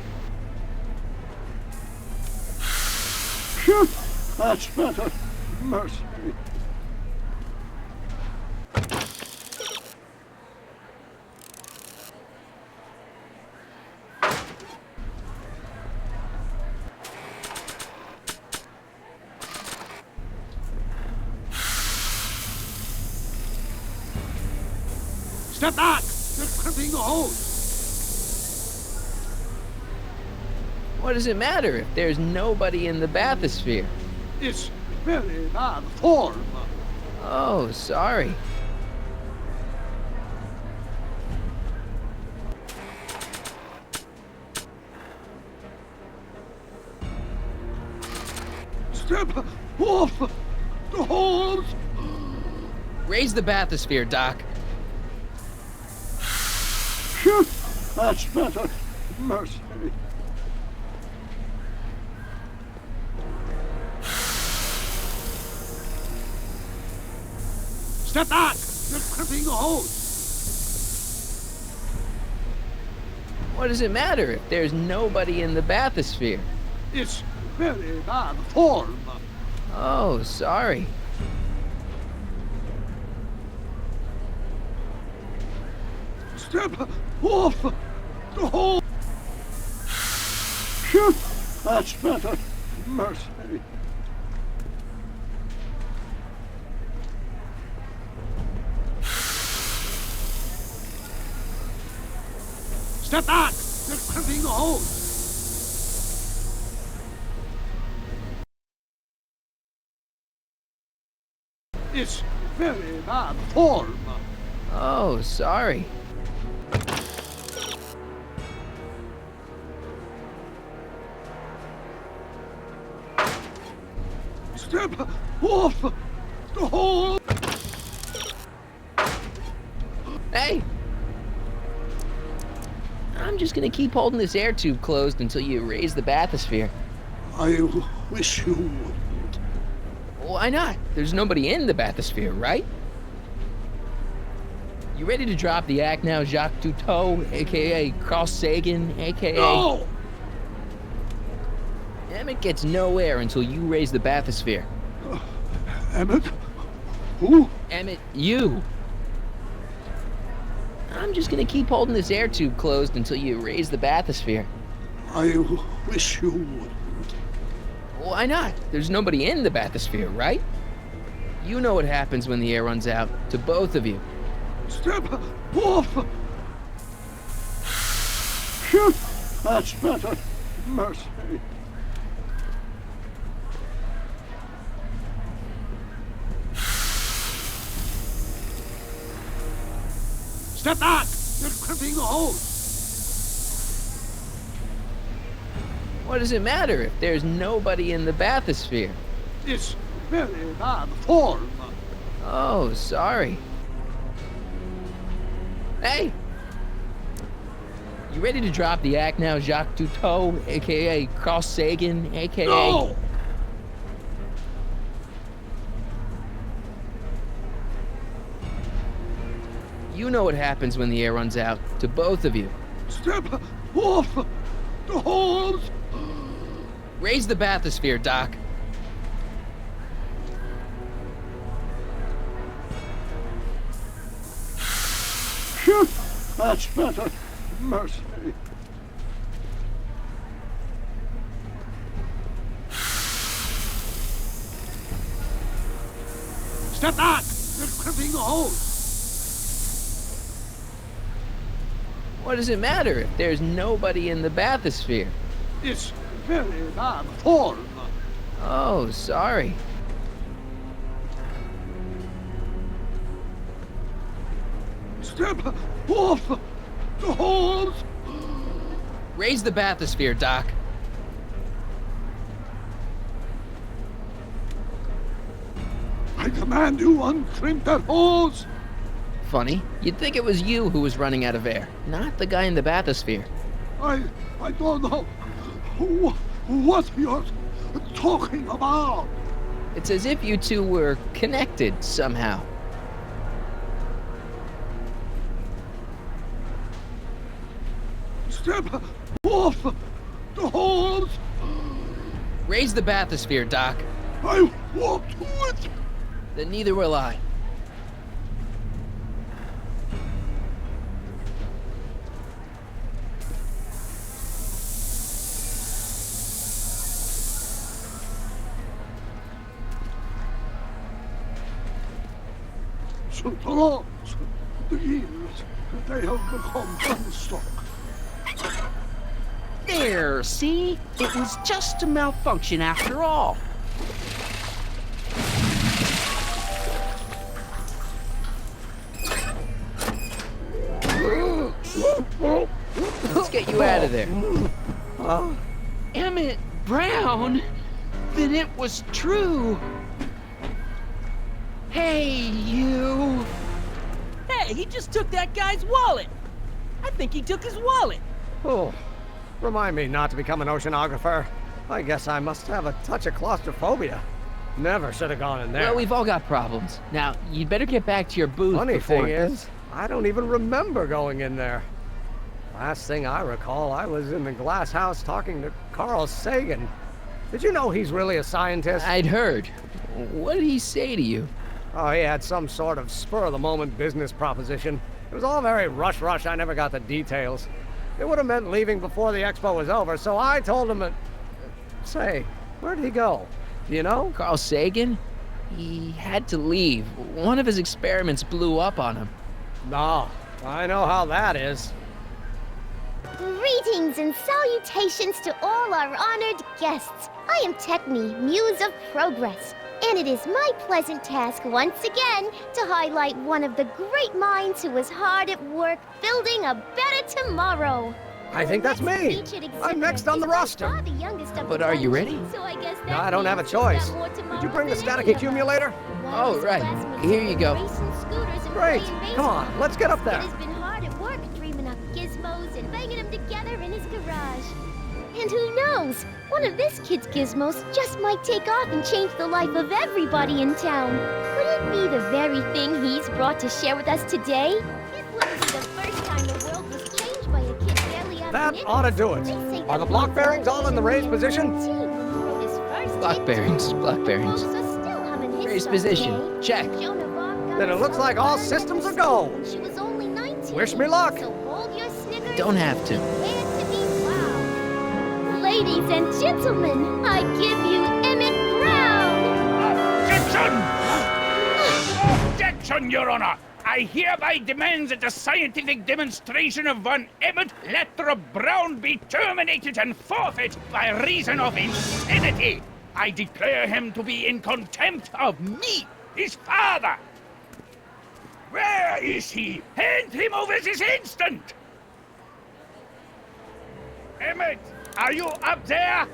Shoot! That's better. Mercy. Step back! You're crimping the hose! What does it matter if there's nobody in the bathysphere? It's very bad form. Oh, sorry. Step off the hose! Raise the bathysphere, Doc. Shoot! That's better. Mercy. Step back! You're crimping the hose! What does it matter if there's nobody in the bathysphere? It's very bad form. Oh, sorry. Step off the hole! Shoot! That's better. Mercy. Step back! You're crimping the hose! It's very bad form. Oh, sorry. Step off the hole! Hey! I'm just gonna keep holding this air tube closed until you raise the bathysphere. I wish you would. Why not? There's nobody in the bathysphere, right? You ready to drop the act now, Jacques Cousteau, aka Carl Sagan, aka... No! Emmett gets no air until you raise the bathysphere. Emmett? Who? Emmett, you. I'm just gonna keep holding this air tube closed until you raise the bathysphere. I wish you would. Why not? There's nobody in the bathysphere, right? You know what happens when the air runs out, to both of you. Step off! Shoot! That's better. Mercy. Step back! You're crimping the hose! What does it matter if there's nobody in the bathysphere? It's very bad form. Oh, sorry. Hey! You ready to drop the act now, Jacques Cousteau, aka Carl Sagan, aka... No! You know what happens when the air runs out, to both of you. Step off the hose! Raise the bathysphere, Doc. Shoot! That's better. Mercy. Step back! You're crimping the hose! What does it matter if there's nobody in the bathysphere? It's very bad form. Oh, sorry. Step off The holes! Raise the bathysphere, Doc. I command you uncrimp that hose! Funny, you'd think it was you who was running out of air, not the guy in the bathysphere. I don't know what you're talking about. It's as if you two were connected somehow. Step off the holes! Raise the bathysphere, Doc. I won't do it! Then neither will I. Throughout the years, they have become unstuck. There, see? It was just a malfunction after all. Let's get you out of there. Emmett Brown? Then it was true. Hey, you. Hey, he just took that guy's wallet. I think he took his wallet. Oh, remind me not to become an oceanographer. I guess I must have a touch of claustrophobia. Never should have gone in there. Well, we've all got problems. Now, you'd better get back to your booth Funny before... thing is, I don't even remember going in there. Last thing I recall, I was in the glass house talking to Carl Sagan. Did you know he's really a scientist? I'd heard. What did he say to you? Oh, he had some sort of spur-of-the-moment business proposition. It was all very rush. I never got the details. It would have meant leaving before the expo was over, so I told him that... Say, where'd he go? Do you know? Carl Sagan? He had to leave. One of his experiments blew up on him. No, I know how that is. Greetings and salutations to all our honored guests. I am Techne, Muse of Progress, and it is my pleasant task once again to highlight one of the great minds who was hard at work building a better tomorrow. I think that's me. I'm next on the roster. But are you ready? No, I don't have a choice. Did you bring the static accumulator? Oh, right. Here you go. Great. Come on, let's get up there. He's been hard at work dreaming up gizmos and banging them together in his garage. And who knows? One of this kid's gizmos just might take off and change the life of everybody in town. Could it be the very thing he's brought to share with us today? This wouldn't be the first time the world was changed by a kid barely out That of ought to do it. Are the block bearings all in the raised position? Block bearings. Raised position. Check. Then it looks like all systems are go. She was only 19. Wish me luck. So hold your snickers. Don't have to. Ladies and gentlemen, I give you Emmett Brown! Objection! Objection, Your Honor! I hereby demand that the scientific demonstration of one Emmett Lathrop Brown be terminated and forfeit by reason of insanity. I declare him to be in contempt of me, his father. Where is he? Hand him over this instant! Emmett, are you up there?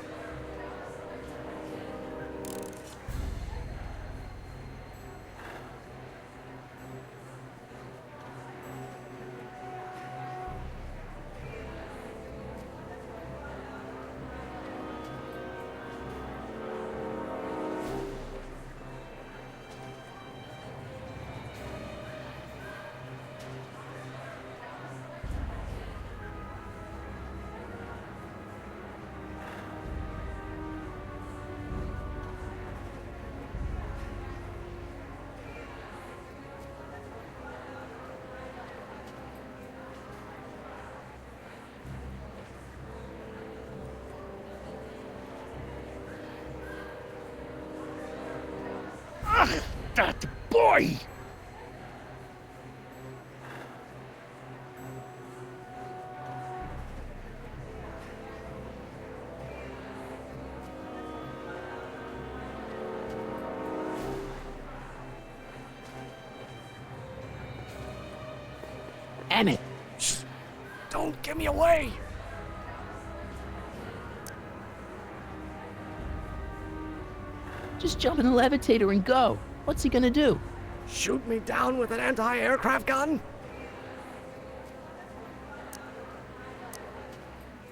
Ugh, that boy! Emmett! Don't give me away! Just jump in the levitator and go. What's he gonna do? Shoot me down with an anti-aircraft gun?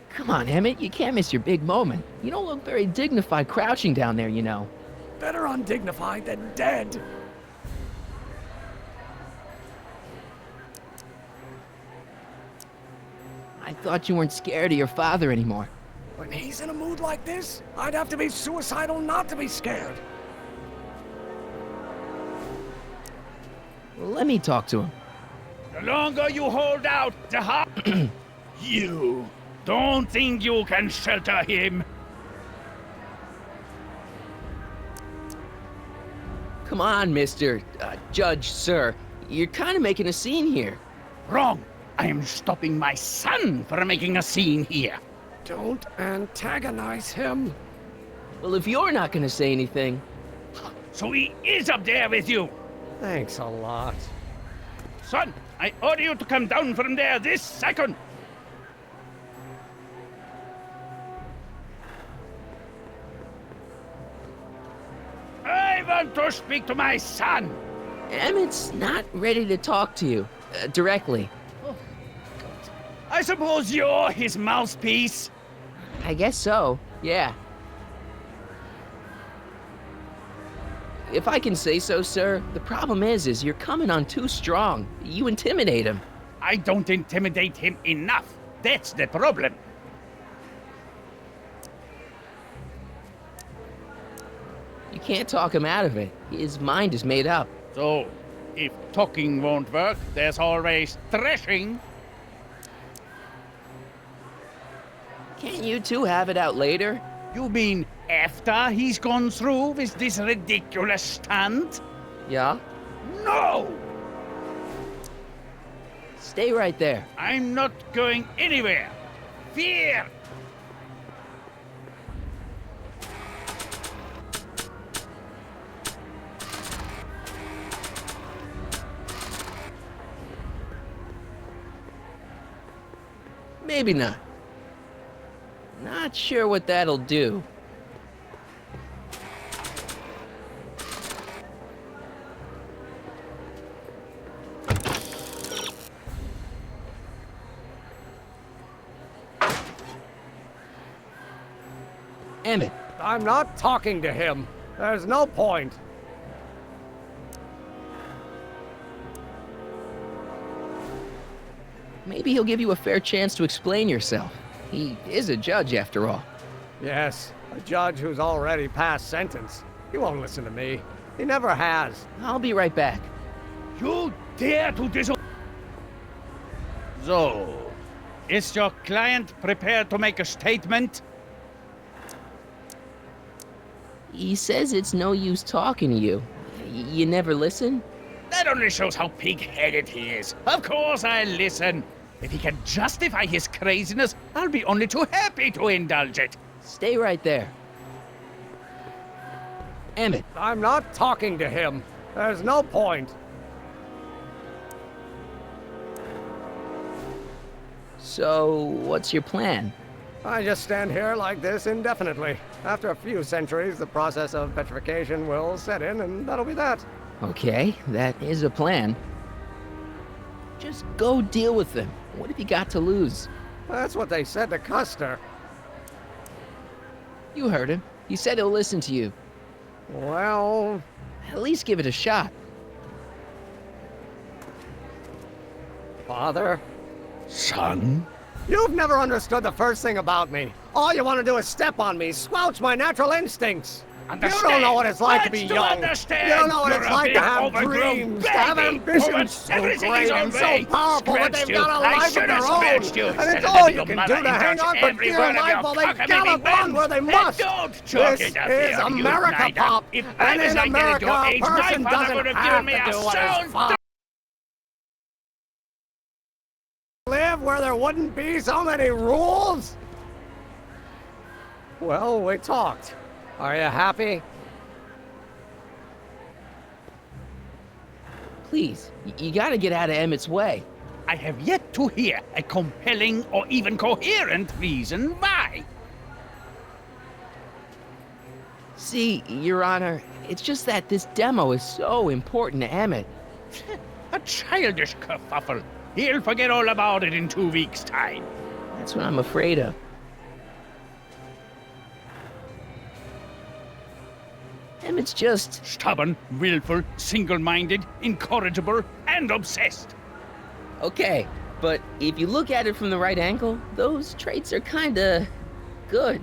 Come on, Emmett, you can't miss your big moment. You don't look very dignified crouching down there, you know. Better undignified than dead. I thought you weren't scared of your father anymore. When he's in a mood like this, I'd have to be suicidal not to be scared. Well, let me talk to him. The longer you hold out, the harder. You don't think you can shelter him? Come on, Mr. Judge, sir. You're kind of making a scene here. Wrong. I am stopping my son from making a scene here. Don't antagonize him. Well, if you're not gonna say anything... So he is up there with you? Thanks a lot. Son, I order you to come down from there this second. I want to speak to my son. Emmett's not ready to talk to you, directly. I suppose you're his mouthpiece? I guess so, yeah. If I can say so, sir, the problem is you're coming on too strong. You intimidate him. I don't intimidate him enough. That's the problem. You can't talk him out of it. His mind is made up. So, if talking won't work, there's always thrashing. Can't you two have it out later? You mean after he's gone through with this ridiculous stunt? Yeah? No! Stay right there. I'm not going anywhere. Fear! Maybe not. Not sure what that'll do. Emmett. I'm not talking to him. There's no point. Maybe he'll give you a fair chance to explain yourself. He is a judge, after all. Yes, a judge who's already passed sentence. He won't listen to me. He never has. I'll be right back. You dare to disobey? So, is your client prepared to make a statement? He says it's no use talking to you. You never listen? That only shows how pig-headed he is. Of course I'll listen. If he can justify his craziness, I'll be only too happy to indulge it. Stay right there. Emmett. I'm not talking to him. There's no point. So, what's your plan? I just stand here like this indefinitely. After a few centuries, the process of petrification will set in, and that'll be that. Okay, that is a plan. Just go deal with them. What have you got to lose? That's what they said to Custer. You heard him. He said he'll listen to you. Well... At least give it a shot. Father? Son? You've never understood the first thing about me. All you want to do is step on me, squelch my natural instincts. Understand. You don't know what it's like to be What's young. Understand? You don't know what You're it's like to have overgrown dreams, to have baby. ambitions so Everything great is and so alright. powerful that they've Scratched got a you. I life of should their have own. scratched you And instead it's of all letting you your can mother do to hang indulge on for every dear word of life your while they cock-a-doodle gallop on whims. where they And must. don't chuck This it up is here, you America, blind Pop. If I And was in like that at America, your a age, my person father doesn't would have have given me to a do what his sound father live where there wouldn't be so many rules? Well, we talked. Are you happy? Please, you gotta get out of Emmett's way. I have yet to hear a compelling or even coherent reason why. See, Your Honor, it's just that this demo is so important to Emmett. A childish kerfuffle. He'll forget all about it in 2 weeks' time. That's what I'm afraid of. Emmett's just... stubborn, willful, single-minded, incorrigible, and obsessed. Okay, but if you look at it from the right angle, those traits are kinda... good.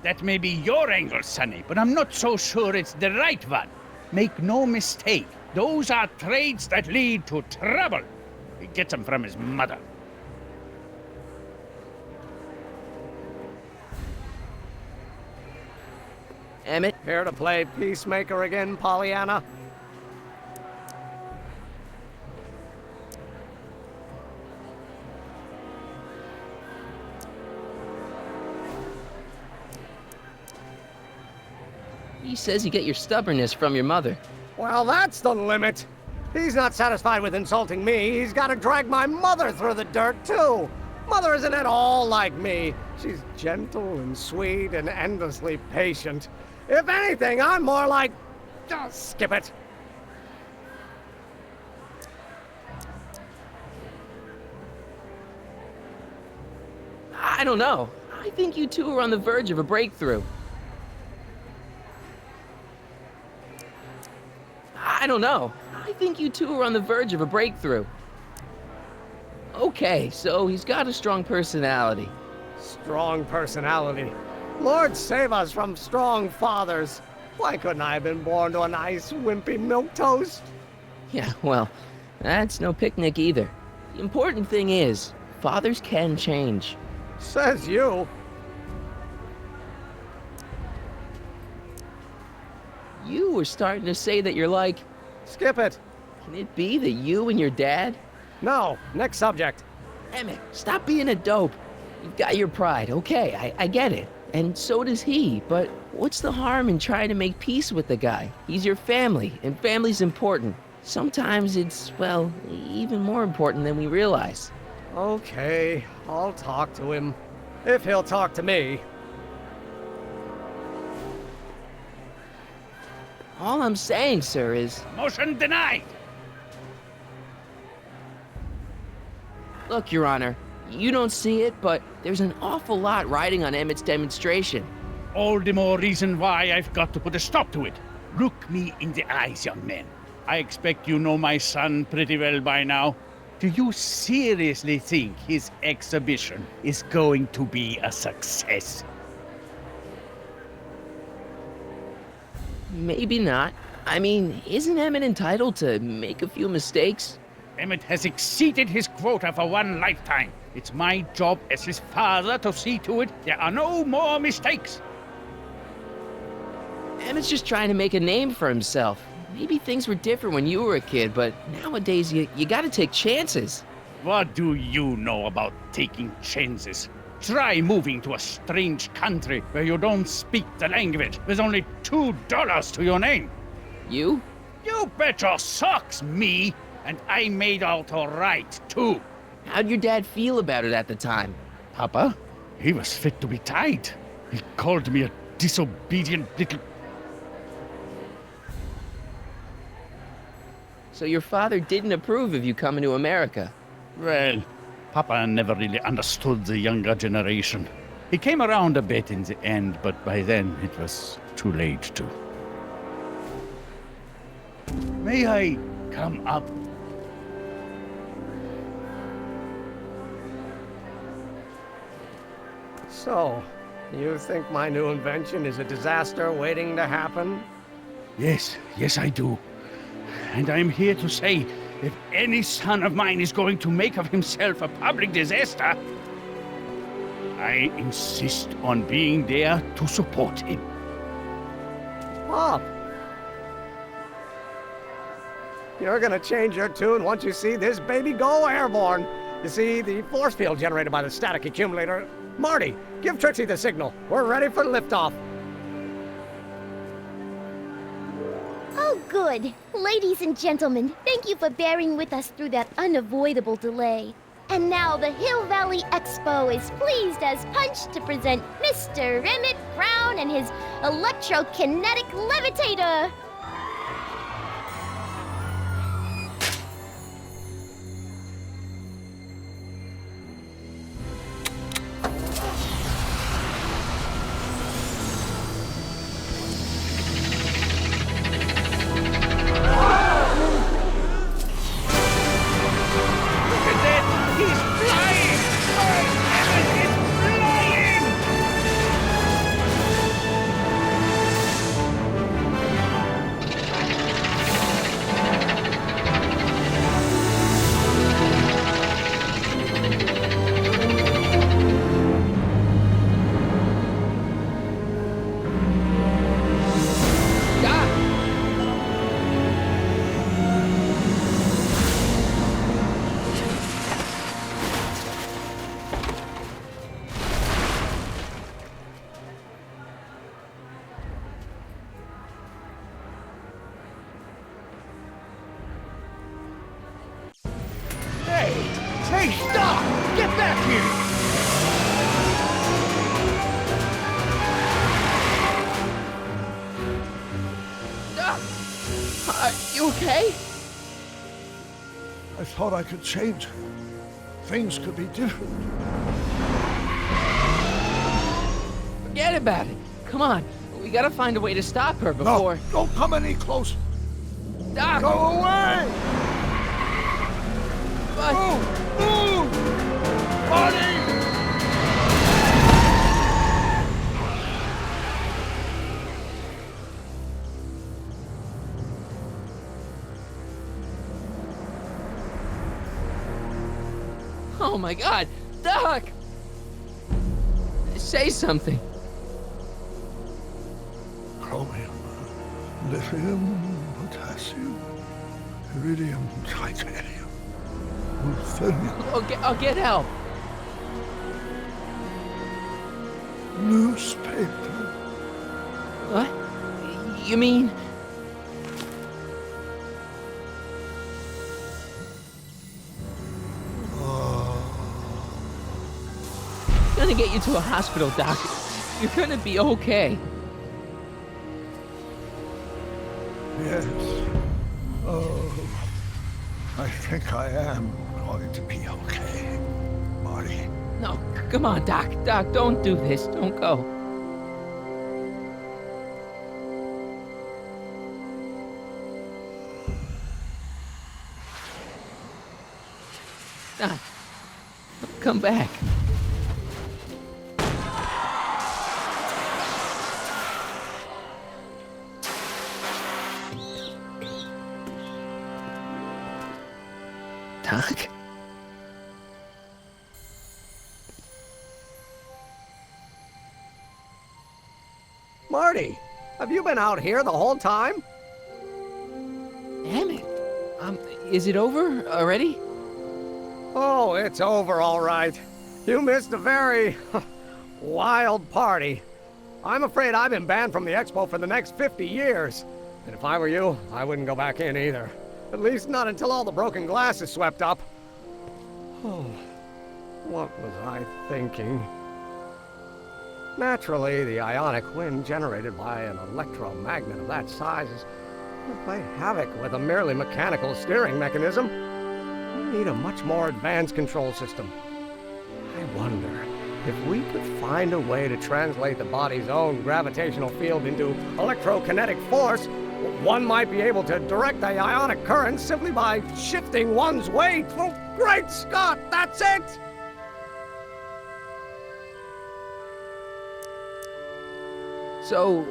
That may be your angle, Sonny, but I'm not so sure it's the right one. Make no mistake, those are traits that lead to trouble. He gets them from his mother. Emmett? Here to play peacemaker again, Pollyanna? He says you get your stubbornness from your mother. Well, that's the limit. He's not satisfied with insulting me. He's got to drag my mother through the dirt, too. Mother isn't at all like me. She's gentle and sweet and endlessly patient. If anything, I'm more like... oh, skip it. I don't know. I think you two are on the verge of a breakthrough. I don't know. I think you two are on the verge of a breakthrough. Okay, so he's got a strong personality. Strong personality. Lord save us from strong fathers. Why couldn't I have been born to a nice, wimpy milquetoast? Yeah, well, that's no picnic either. The important thing is, fathers can change. Says you. You were starting to say that you're like... Skip it. Can it be that you and your dad? No, next subject. Emmett, stop being a dope. You've got your pride, okay, I get it. And so does he, but what's the harm in trying to make peace with the guy? He's your family, and family's important. Sometimes it's, well, even more important than we realize. Okay, I'll talk to him. If he'll talk to me. All I'm saying, sir, is... Motion denied! Look, Your Honor, you don't see it, but there's an awful lot riding on Emmett's demonstration. All the more reason why I've got to put a stop to it. Look me in the eyes, young man. I expect you know my son pretty well by now. Do you seriously think his exhibition is going to be a success? Maybe not. I mean, isn't Emmett entitled to make a few mistakes? Emmett has exceeded his quota for one lifetime. It's my job as his father to see to it there are no more mistakes. Emmett's just trying to make a name for himself. Maybe things were different when you were a kid, but nowadays you gotta take chances. What do you know about taking chances? Try moving to a strange country where you don't speak the language with only $2 to your name. You? You bet your socks, me! And I made out all right, too. How'd your dad feel about it at the time? Papa? He was fit to be tied. He called me a disobedient little... So your father didn't approve of you coming to America? Well, Papa never really understood the younger generation. He came around a bit in the end, but by then it was too late to. May I come up? So, you think my new invention is a disaster waiting to happen? Yes, I do. And I'm here to say, if any son of mine is going to make of himself a public disaster, I insist on being there to support him. Pop! You're gonna change your tune once you see this baby go airborne. You see, the force field generated by the static accumulator... Marty, give Trixie the signal. We're ready for liftoff. Oh, good. Ladies and gentlemen, thank you for bearing with us through that unavoidable delay. And now the Hill Valley Expo is pleased as punch to present Mr. Emmett Brown and his electrokinetic levitator. Hey, stop! Get back here! Are you okay? I thought I could change her. Things could be different. Forget about it. Come on. We gotta find a way to stop her before... No, don't come any closer. Doc! Go away! But... Move! Marty! Oh my God! Doc! Say something. Chromium, lithium, potassium, iridium, titanium, ruthenium. I'll get help. Newspaper. What? You mean... I'm gonna get you to a hospital, Doc. You're gonna be okay. Yes. Oh, I think I am going to be okay, Marty. No, come on, Doc. Doc, don't do this. Don't go. Doc, come back. Doc? Marty, have you been out here the whole time? Damn it. Is it over already? Oh, it's over all right. You missed a very wild party. I'm afraid I've been banned from the expo for the next 50 years. And if I were you, I wouldn't go back in either. At least not until all the broken glass is swept up. Oh, what was I thinking? Naturally, the ionic wind generated by an electromagnet of that size will play havoc with a merely mechanical steering mechanism. We need a much more advanced control system. I wonder if we could find a way to translate the body's own gravitational field into electrokinetic force. One might be able to direct the ionic current simply by shifting one's weight. Oh, great Scott, that's it! So,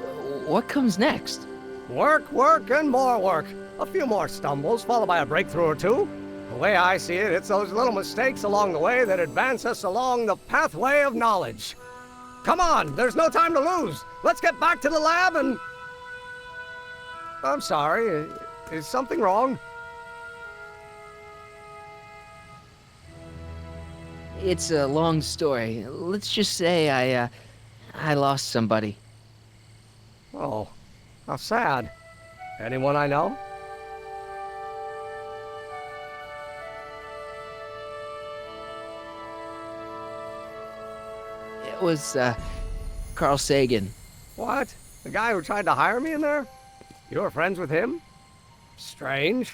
what comes next? Work, work, and more work. A few more stumbles, followed by a breakthrough or two. The way I see it, it's those little mistakes along the way that advance us along the pathway of knowledge. Come on, there's no time to lose. Let's get back to the lab and... I'm sorry, is something wrong? It's a long story. Let's just say I lost somebody. Oh, how sad. Anyone I know? It was, Carl Sagan. What? The guy who tried to hire me in there? You were friends with him? Strange.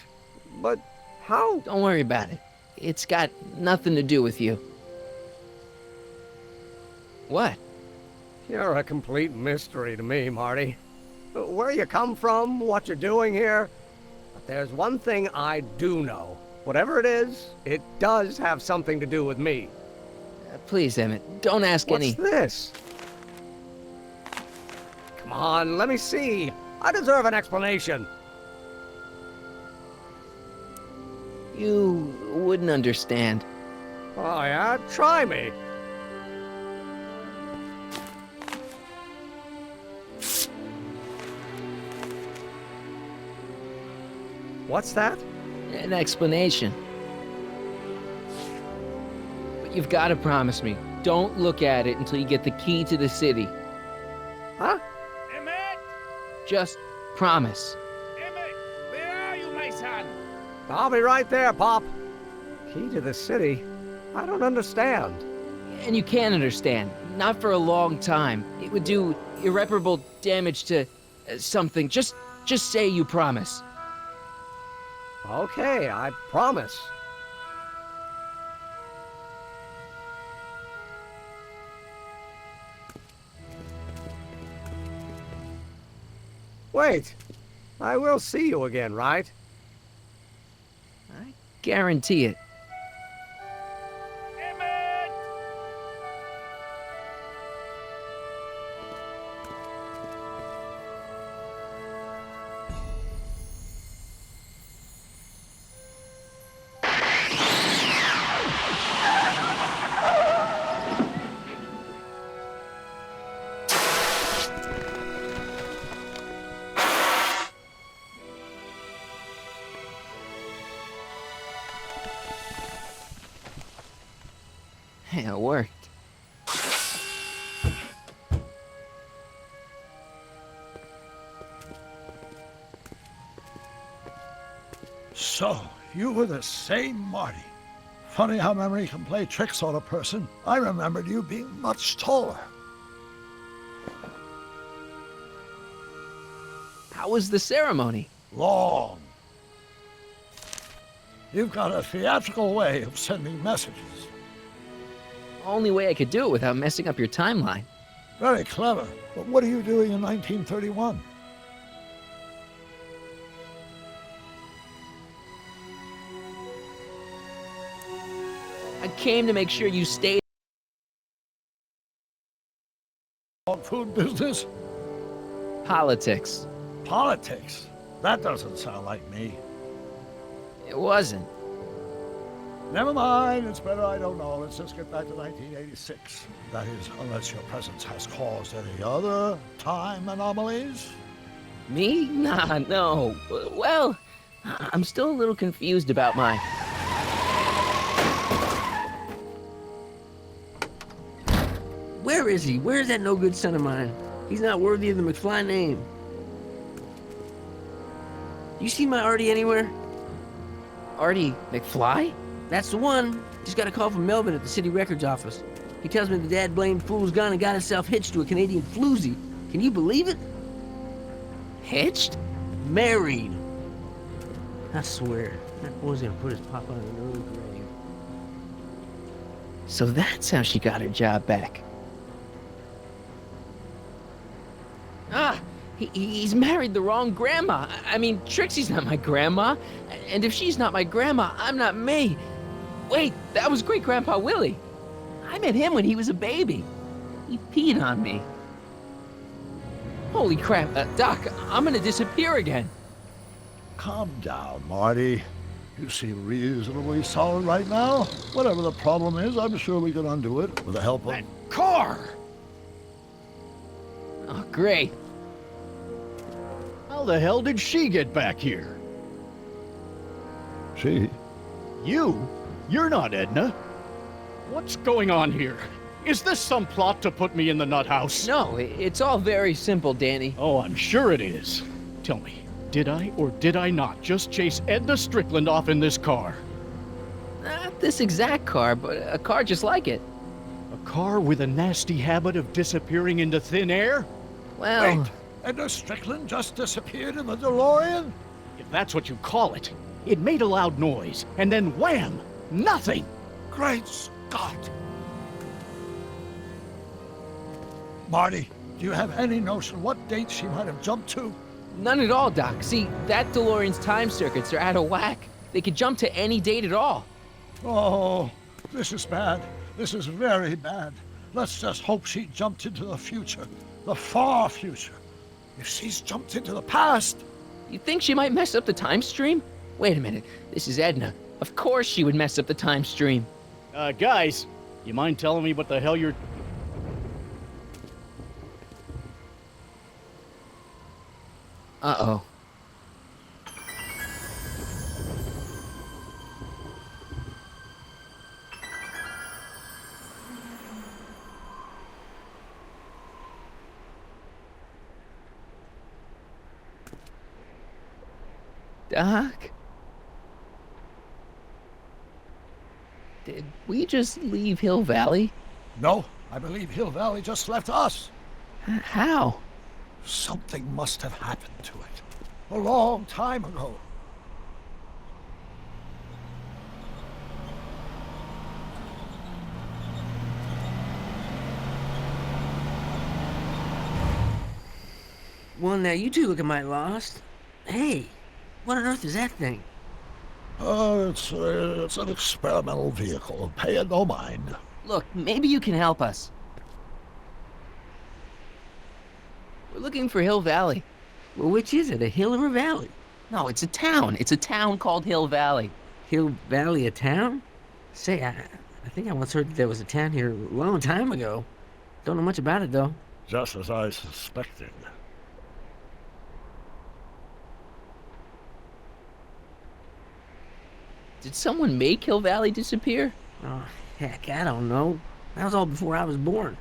But how? Don't worry about it. It's got nothing to do with you. What? You're a complete mystery to me, Marty. Where you come from, what you're doing here. But there's one thing I do know. Whatever it is, it does have something to do with me. Please, Emmett, don't ask any... What's this? Come on, let me see. I deserve an explanation. You wouldn't understand. Oh, yeah? Try me. What's that? An explanation. But you've got to promise me, don't look at it until you get the key to the city. Huh? Emmett! Just promise. Emmett, where are you, my son? I'll be right there, Pop. Key to the city? I don't understand. And you can't understand. Not for a long time. It would do irreparable damage to something. Just say you promise. Okay, I promise. Wait, I will see you again, right? I guarantee it. Yeah, it worked. So, you were the same Marty. Funny how memory can play tricks on a person. I remembered you being much taller. How was the ceremony? Long. You've got a theatrical way of sending messages. Only way I could do it without messing up your timeline. Very clever. But what are you doing in 1931? I came to make sure you stayed. Food business? Politics. Politics? That doesn't sound like me. It wasn't. Never mind, it's better I don't know. Let's just get back to 1986. That is, unless your presence has caused any other time anomalies. Me? Nah, no. Well, I'm still a little confused about my... Where is he? Where's that no-good son of mine? He's not worthy of the McFly name. You see my Artie anywhere? Artie McFly? That's the one. Just got a call from Melvin at the city records office. He tells me the dad-blamed fool's gone and got himself hitched to a Canadian floozy. Can you believe it? Hitched? Married. I swear, that boy's gonna put his papa in an early grave. So that's how she got her job back. Ah! He's married the wrong grandma. I mean, Trixie's not my grandma. And if she's not my grandma, I'm not me. Wait, that was Great-Grandpa Willie. I met him when he was a baby. He peed on me. Holy crap, Doc, I'm gonna disappear again. Calm down, Marty. You seem reasonably solid right now. Whatever the problem is, I'm sure we can undo it with the help of... That car! Oh, great. How the hell did she get back here? She? You? You're not Edna. What's going on here? Is this some plot to put me in the nut house? No, it's all very simple, Danny. Oh, I'm sure it is. Tell me, did I or did I not just chase Edna Strickland off in this car? Not this exact car, but a car just like it. A car with a nasty habit of disappearing into thin air? Well... Wait, Edna Strickland just disappeared in the DeLorean? If that's what you call it. It made a loud noise, and then wham! Nothing! Great Scott! Marty, do you have any notion what date she might have jumped to? None at all, Doc. See, that DeLorean's time circuits are out of whack. They could jump to any date at all. Oh, this is bad. This is very bad. Let's just hope she jumped into the future. The far future. If she's jumped into the past... You think she might mess up the time stream? Wait a minute. This is Edna. Of course she would mess up the time stream. Guys, you mind telling me what the hell you're... Uh-oh. Doc? Did we just leave Hill Valley? No, I believe Hill Valley just left us. How? Something must have happened to it. A long time ago. Well, now you two look mighty lost. Hey, what on earth is that thing? It's an experimental vehicle. Pay it no mind. Look, maybe you can help us. We're looking for Hill Valley. Well, which is it, a hill or a valley? No, it's a town. It's a town called Hill Valley. Hill Valley, a town? Say, I think I once heard that there was a town here a long time ago. Don't know much about it, though. Just as I suspected. Did someone make Hill Valley disappear? Oh, heck, I don't know. That was all before I was born.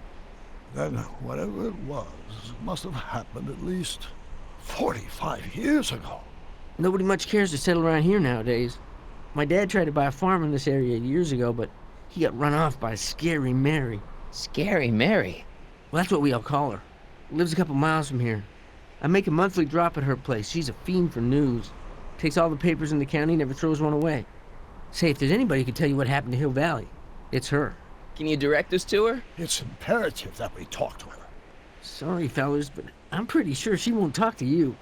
Then whatever it was must have happened at least 45 years ago. Nobody much cares to settle around here nowadays. My dad tried to buy a farm in this area years ago, but he got run off by Scary Mary. Scary Mary? Well, that's what we all call her. Lives a couple miles from here. I make a monthly drop at her place. She's a fiend for news. Takes all the papers in the county, never throws one away. Say, if there's anybody who can tell you what happened to Hill Valley, it's her. Can you direct us to her? It's imperative that we talk to her. Sorry, fellas, but I'm pretty sure she won't talk to you.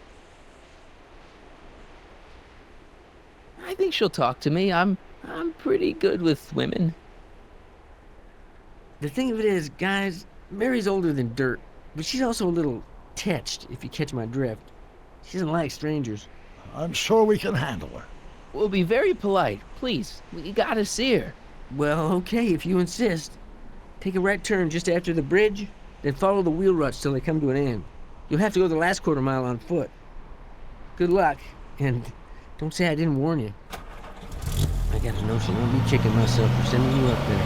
I think she'll talk to me. I'm pretty good with women. The thing of it is, guys, Mary's older than dirt, but she's also a little tetched, if you catch my drift. She doesn't like strangers. I'm sure we can handle her. We'll be very polite. Please, we gotta see her. Well, okay, if you insist. Take a right turn just after the bridge, then follow the wheel ruts till they come to an end. You'll have to go the last quarter mile on foot. Good luck, and don't say I didn't warn you. I got a notion I'll be kicking myself for sending you up there.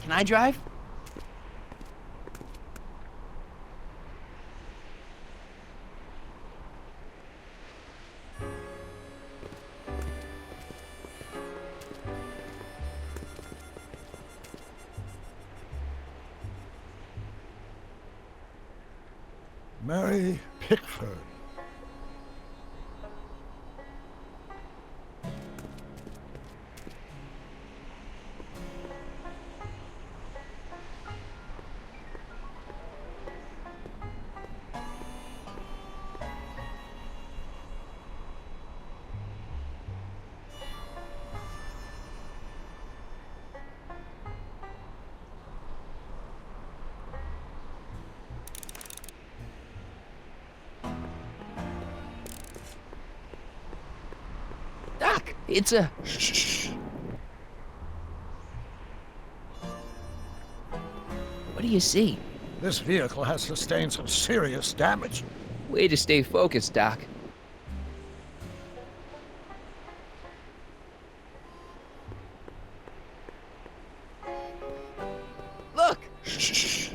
Can I drive? Mary Pickford. Doc, it's a... Shh. What do you see? This vehicle has sustained some serious damage. Way to stay focused, Doc. Look! Shh.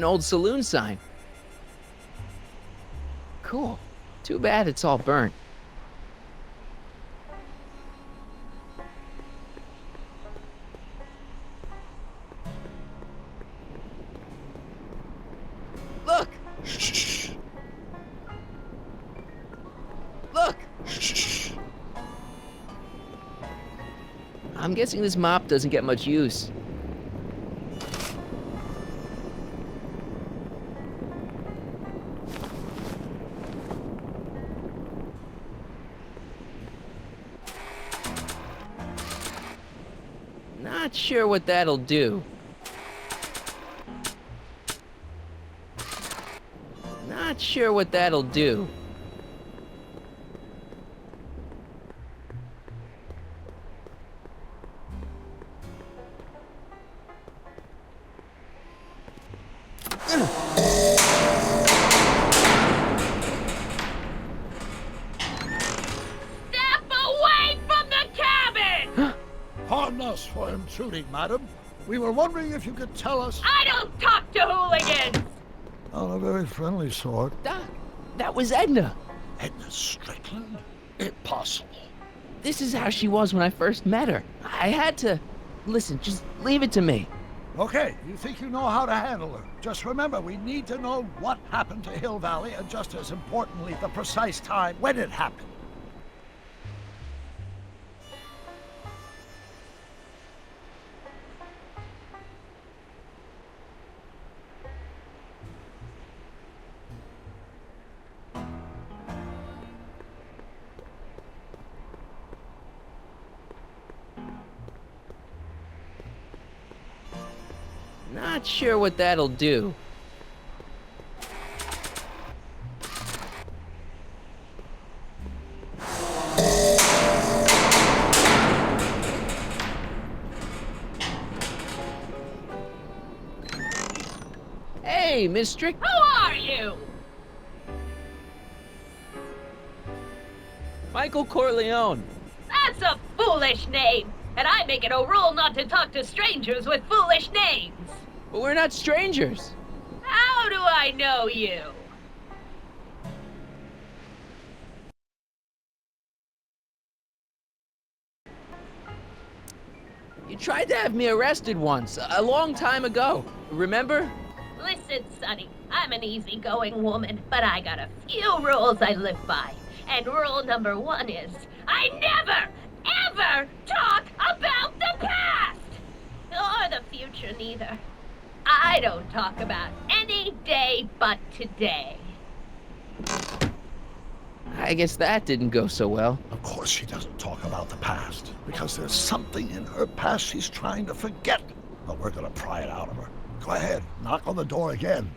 old saloon sign. Cool. Too bad it's all burnt. Look! Shh. Look! Shh. I'm guessing this mop doesn't get much use. Not sure what that'll do. Not sure what that'll do. Pardon us for intruding, madam. We were wondering if you could tell us... I don't talk to hooligans! On a very friendly sort. Doc, that was Edna. Edna Strickland? Impossible. This is how she was when I first met her. I had to... Listen, just leave it to me. Okay, you think you know how to handle her. Just remember, we need to know what happened to Hill Valley, and just as importantly, the precise time when it happened. Not sure what that'll do. Hey, Miss Strick. Who are you? Michael Corleone. That's a foolish name, and I make it a rule not to talk to strangers with foolish names. But we're not strangers. How do I know you? You tried to have me arrested once, a long time ago. Remember? Listen, Sonny, I'm an easygoing woman, but I got a few rules I live by. And rule number 1 is, I never, ever talk about the past! Or the future, neither. I don't talk about any day but today. I guess that didn't go so well. Of course she doesn't talk about the past, because there's something in her past she's trying to forget. But we're gonna pry it out of her. Go ahead, knock on the door again.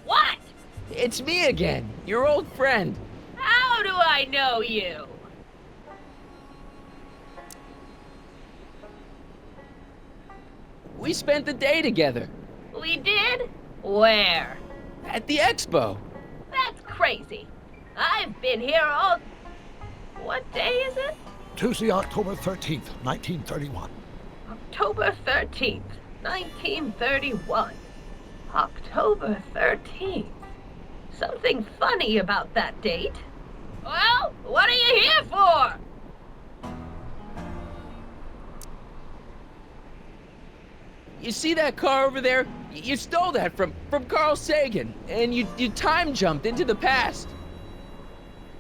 What? It's me again, your old friend. How do I know you? We spent the day together. We did? Where? At the expo. That's crazy. I've been here all... What day is it? Tuesday, October 13th, 1931. October 13th, 1931. October 13th. Something funny about that date. Well, what are you here for? You see that car over there? You stole that from Carl Sagan, and you time jumped into the past.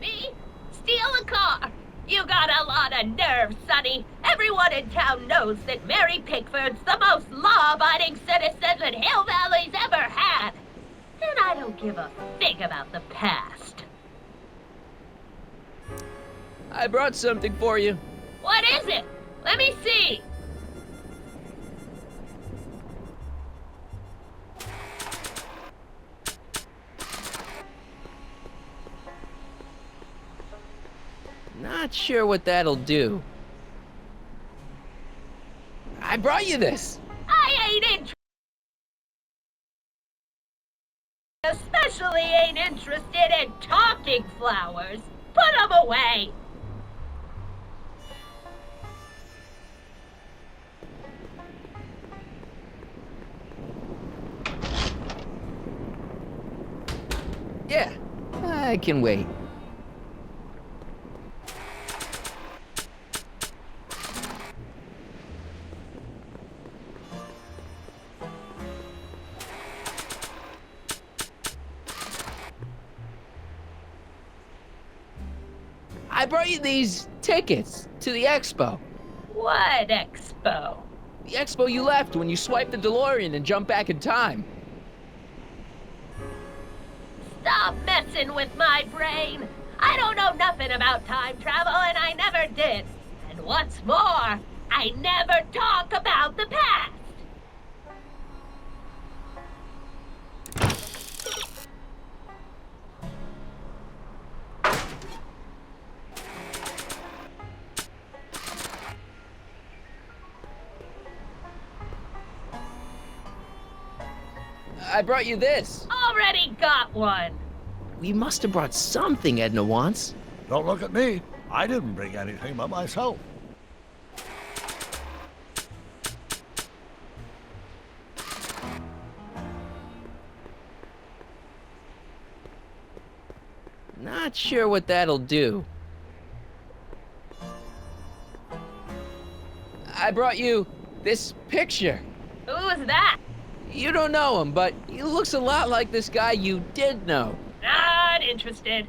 Me? Steal a car? You got a lot of nerve, Sonny. Everyone in town knows that Mary Pickford's the most law-abiding citizen that Hill Valley's ever had. And I don't give a fig about the past. I brought something for you. What is it? Let me see. Not sure what that'll do. I brought you this. I ain't interested. Especially ain't interested in talking flowers. Put 'em away. Yeah, I can wait. I brought you these tickets to the expo. What expo? The expo you left when you swiped the DeLorean and jumped back in time. Stop messing with my brain. I don't know nothing about time travel, and I never did. And what's more, I never talk about the past. I brought you this. Already got one. We must have brought something Edna wants. Don't look at me. I didn't bring anything but myself. Not sure what that'll do. I brought you this picture. Who is that? You don't know him, but he looks a lot like this guy you did know. Not interested.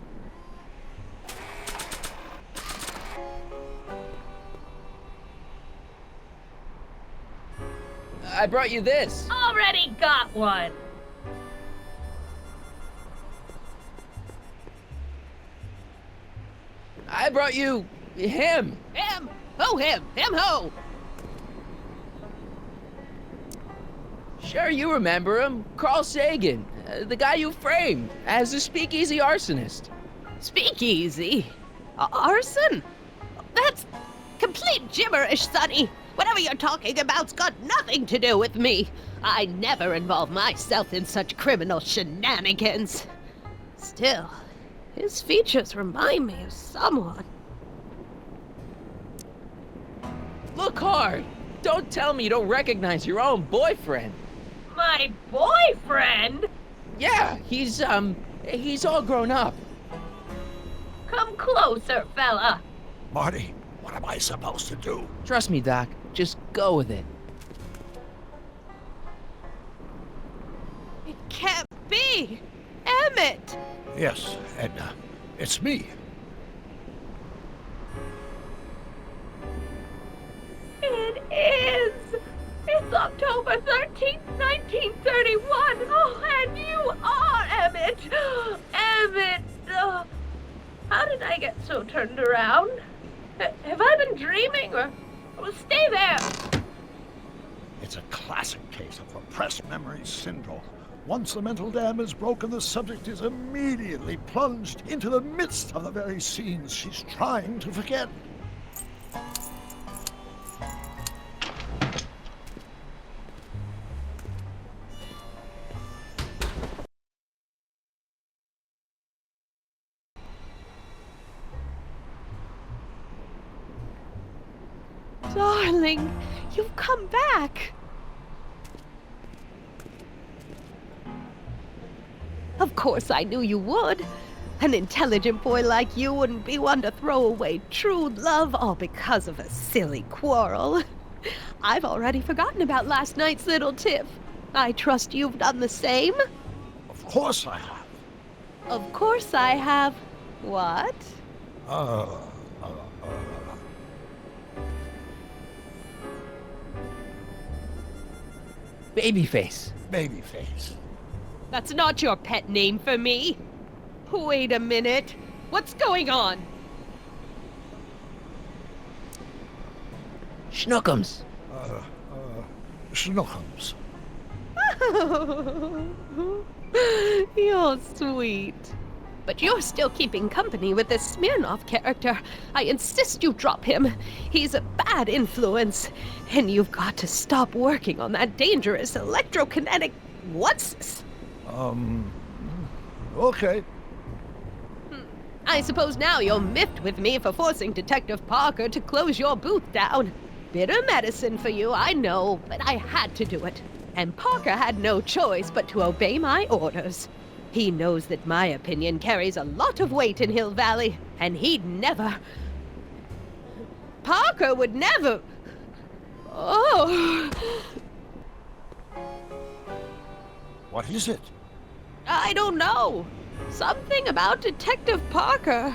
I brought you this. Already got one. I brought you him. Him? Who him? Him who? Sure, you remember him. Carl Sagan, the guy you framed as a speakeasy arsonist. Speakeasy? Arson? That's complete gibberish, Sonny. Whatever you're talking about's got nothing to do with me. I never involve myself in such criminal shenanigans. Still, his features remind me of someone. Look hard. Don't tell me you don't recognize your own boyfriend. My boyfriend? Yeah, he's all grown up. Come closer, fella. Marty, what am I supposed to do? Trust me, Doc. Just go with it. It can't be! Emmett! Yes, Edna. It's me. It is! It's October 13th, 1931! Oh, and you are Emmett! Emmett! How did I get so turned around? Have I been dreaming, or... Well, stay there! It's a classic case of repressed memory syndrome. Once the mental dam is broken, the subject is immediately plunged into the midst of the very scenes she's trying to forget. Darling, you've come back. Of course I knew you would. An intelligent boy like you wouldn't be one to throw away true love all because of a silly quarrel. I've already forgotten about last night's little tiff. I trust you've done the same? Of course I have. Of course I have. What? Babyface. Babyface. That's not your pet name for me. Wait a minute. What's going on? Schnookums. Schnookums. You're sweet. But you're still keeping company with this Smirnoff character. I insist you drop him. He's a bad influence. And you've got to stop working on that dangerous electrokinetic... What's this? Okay. I suppose now you're miffed with me for forcing Detective Parker to close your booth down. Bitter medicine for you, I know, but I had to do it. And Parker had no choice but to obey my orders. He knows that my opinion carries a lot of weight in Hill Valley, and he'd never... Parker would never... Oh... What is it? I don't know. Something about Detective Parker.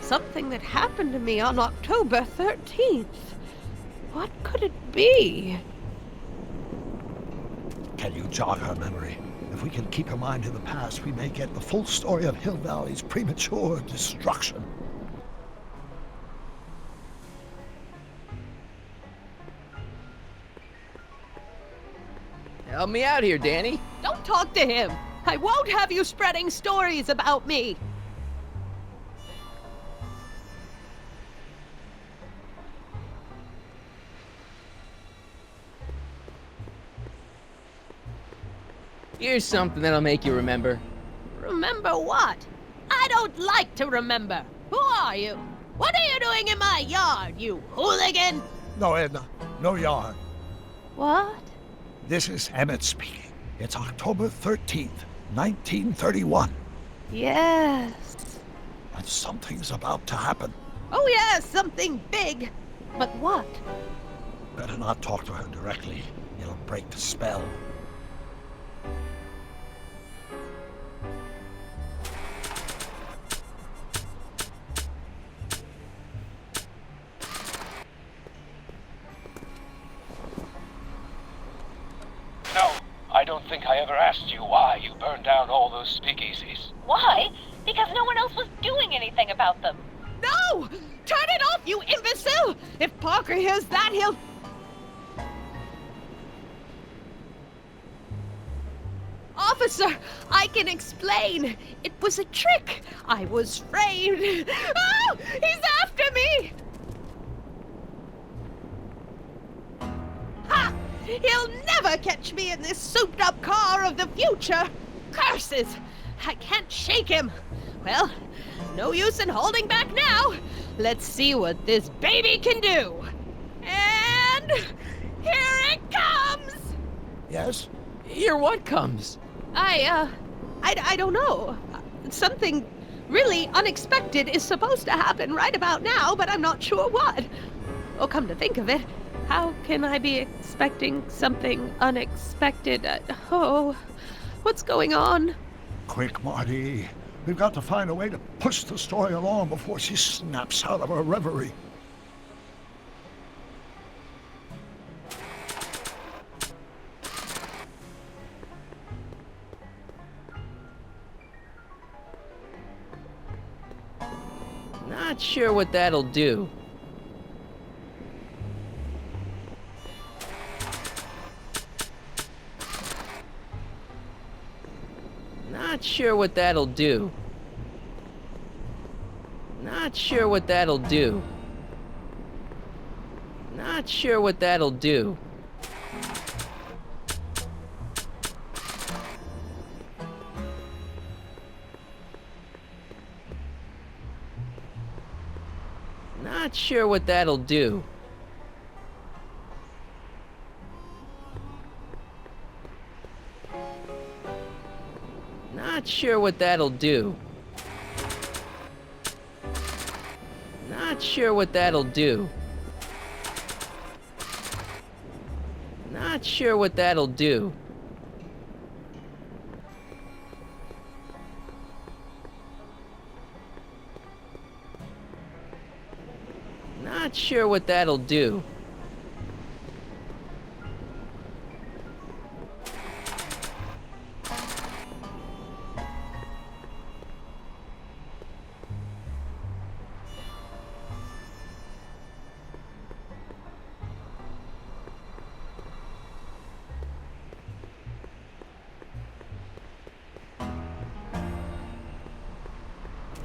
Something that happened to me on October 13th. What could it be? Can you jog her memory? If we can keep her mind in the past, we may get the full story of Hill Valley's premature destruction. Help me out here, Danny. Don't talk to him. I won't have you spreading stories about me. Here's something that'll make you remember. Remember what? I don't like to remember. Who are you? What are you doing in my yard, you hooligan? No, Edna. No yarn. What? This is Emmett speaking. It's October 13th, 1931. Yes. And something's about to happen. Oh yes, something big. But what? Better not talk to her directly. It'll break the spell. No, I don't think I ever asked you why you burned down all those speakeasies. Why? Because no one else was doing anything about them. No! Turn it off, you imbecile! If Parker hears that, he'll... Officer, I can explain. It was a trick. I was framed. Oh! He's after me! Ha! He'll never catch me in this souped-up car of the future. Curses! I can't shake him. Well, no use in holding back now. Let's see what this baby can do. And here it comes! Yes? Here what comes? I don't know. Something really unexpected is supposed to happen right about now, but I'm not sure what. Oh, come to think of it, how can I be expecting something unexpected? What's going on? Quick, Marty. We've got to find a way to push the story along before she snaps out of her reverie. Not sure what that'll do. Not sure what that'll do. Not sure what that'll do. Not sure what that'll do. Not sure what that'll do. Not sure what that'll do. Not sure what that'll do. Not sure what that'll do. Not sure what that'll do.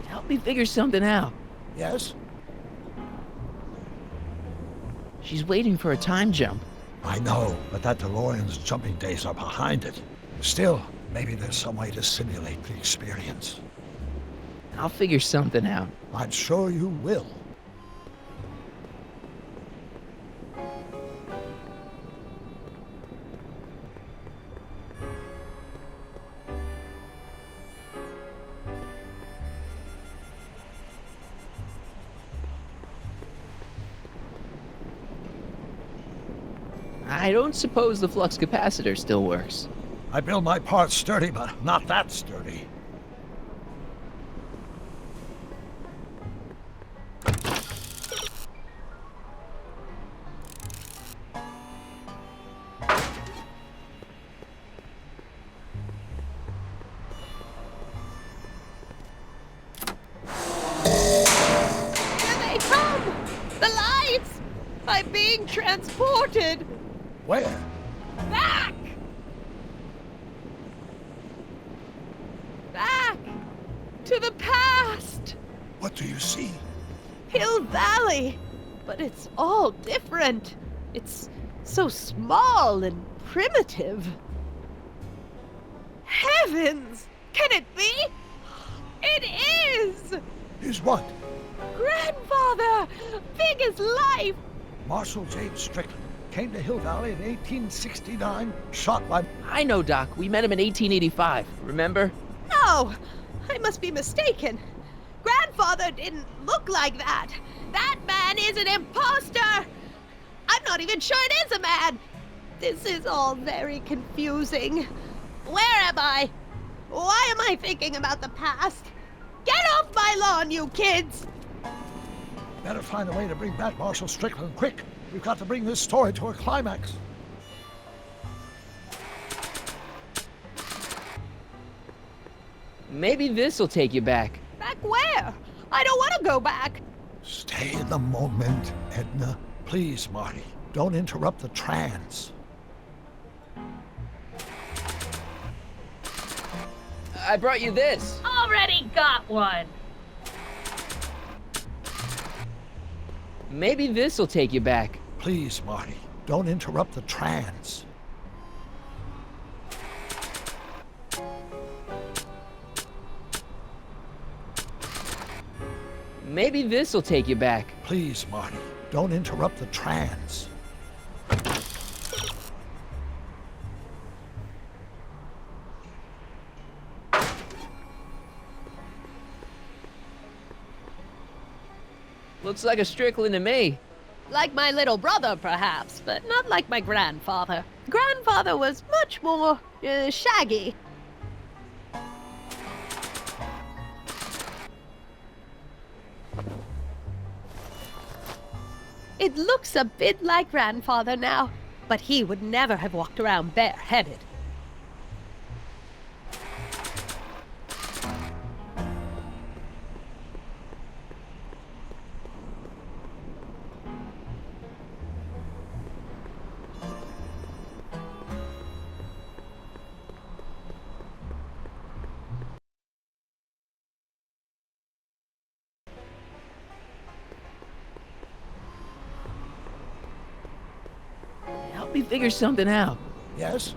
Help me figure something out. Yes? She's waiting for a time jump. I know, but that DeLorean's jumping days are behind it. Still, Maybe there's some way to simulate the experience. I'll figure something out. I'm sure you will. I don't suppose the flux capacitor still works. I build my parts sturdy, but not that sturdy. Here they come! The lights! I'm being transported! Where? Back! Back! To the past! What do you see? Hill Valley! But it's all different. It's so small and primitive. Heavens! Can it be? It is! Is what? Grandfather! Big as life! Marshal James Strickland came to Hill Valley in 1869, shot by... I know, Doc. We met him in 1885, remember? No! I must be mistaken. Grandfather didn't look like that. That man is an imposter! I'm not even sure it is a man! This is all very confusing. Where am I? Why am I thinking about the past? Get off my lawn, you kids! Better find a way to bring back Marshal Strickland, quick! We've got to bring this story to a climax. Maybe this'll take you back. Back where? I don't want to go back. Stay in the moment, Edna. Please, Marty. Don't interrupt the trance. I brought you this. Already got one. Maybe this'll take you back. Please, Marty. Don't interrupt the trance. Maybe this'll take you back. Please, Marty. Don't interrupt the trance. Looks like a Strickland to me. Like my little brother, perhaps, but not like my grandfather. Grandfather was much more shaggy. It looks a bit like grandfather now, but he would never have walked around bareheaded. Help me figure something out. Yes?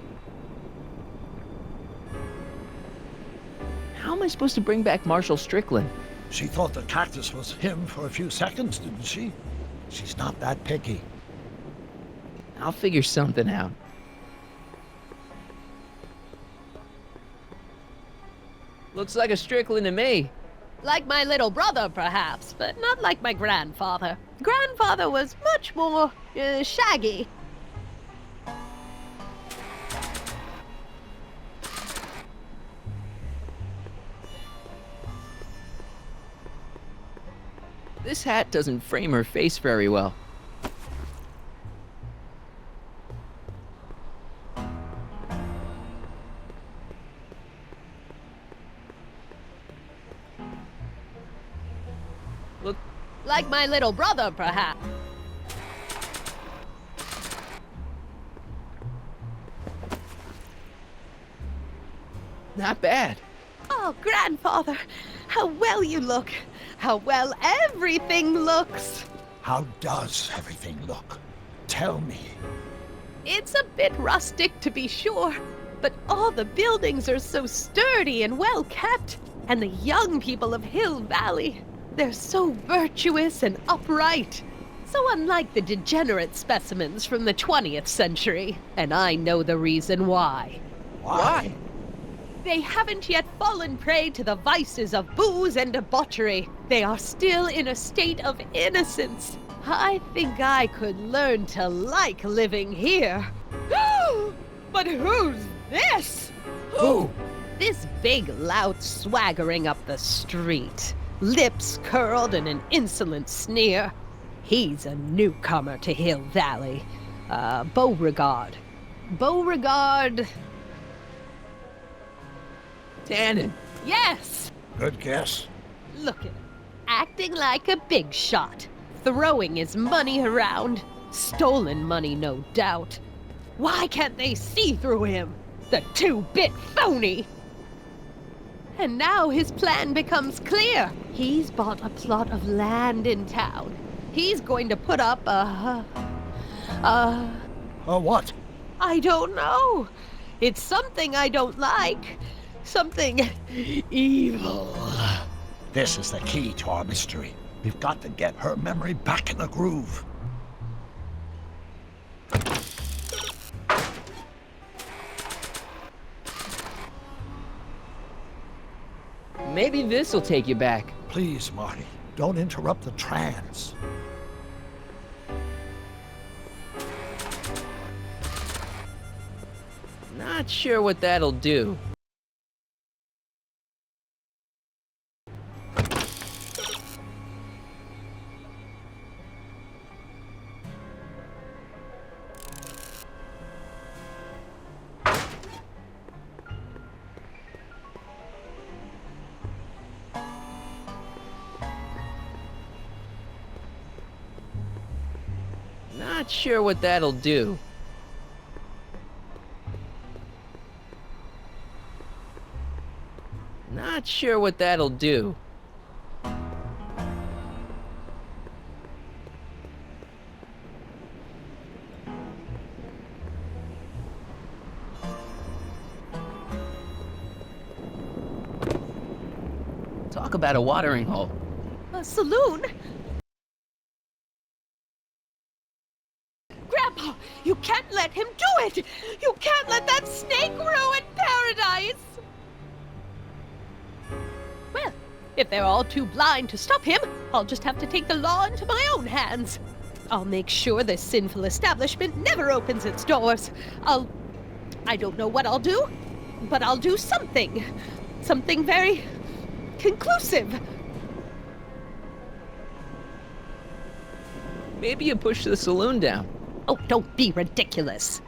How am I supposed to bring back Marshal Strickland? She thought the cactus was him for a few seconds, didn't she? She's not that picky. I'll figure something out. Looks like a Strickland to me. Like my little brother, perhaps, but not like my grandfather. Grandfather was much more shaggy. This hat doesn't frame her face very well. Look, Like my little brother, perhaps. not bad. Oh, grandfather, how well you look. How well everything looks. How does everything look? Tell me. It's a bit rustic, to be sure, But all the buildings are so sturdy and well kept. And the young people of Hill Valley, they're so virtuous and upright. So unlike the degenerate specimens from the 20th century. And I know the reason why. Why? They haven't yet fallen prey to the vices of booze and debauchery. They are still in a state of innocence. I think I could learn to like living here. But who's this? Who? This big lout swaggering up the street. Lips curled in an insolent sneer. He's a newcomer to Hill Valley. Beauregard. Beauregard... Tannen. Yes! Good guess. Look at him. Acting like a big shot. Throwing his money around. Stolen money, no doubt. Why can't they see through him? The two-bit phony! And now his plan becomes clear. He's bought a plot of land in town. He's going to put up a what? I don't know. It's something I don't like. Something evil. This is the key to our mystery. We've got to get her memory back in the groove. Maybe this'll take you back. Please, Marty, don't interrupt the trance. Not sure what that'll do. Not sure what that'll do. Not sure what that'll do. Talk about a watering hole. A saloon? Grandpa, you can't let him do it! You can't let that snake ruin paradise! Well, if they're all too blind to stop him, I'll just have to take the law into my own hands. I'll make sure this sinful establishment never opens its doors. I don't know what I'll do, but I'll do something. Something very conclusive. Maybe you push the saloon down. Oh, don't be ridiculous.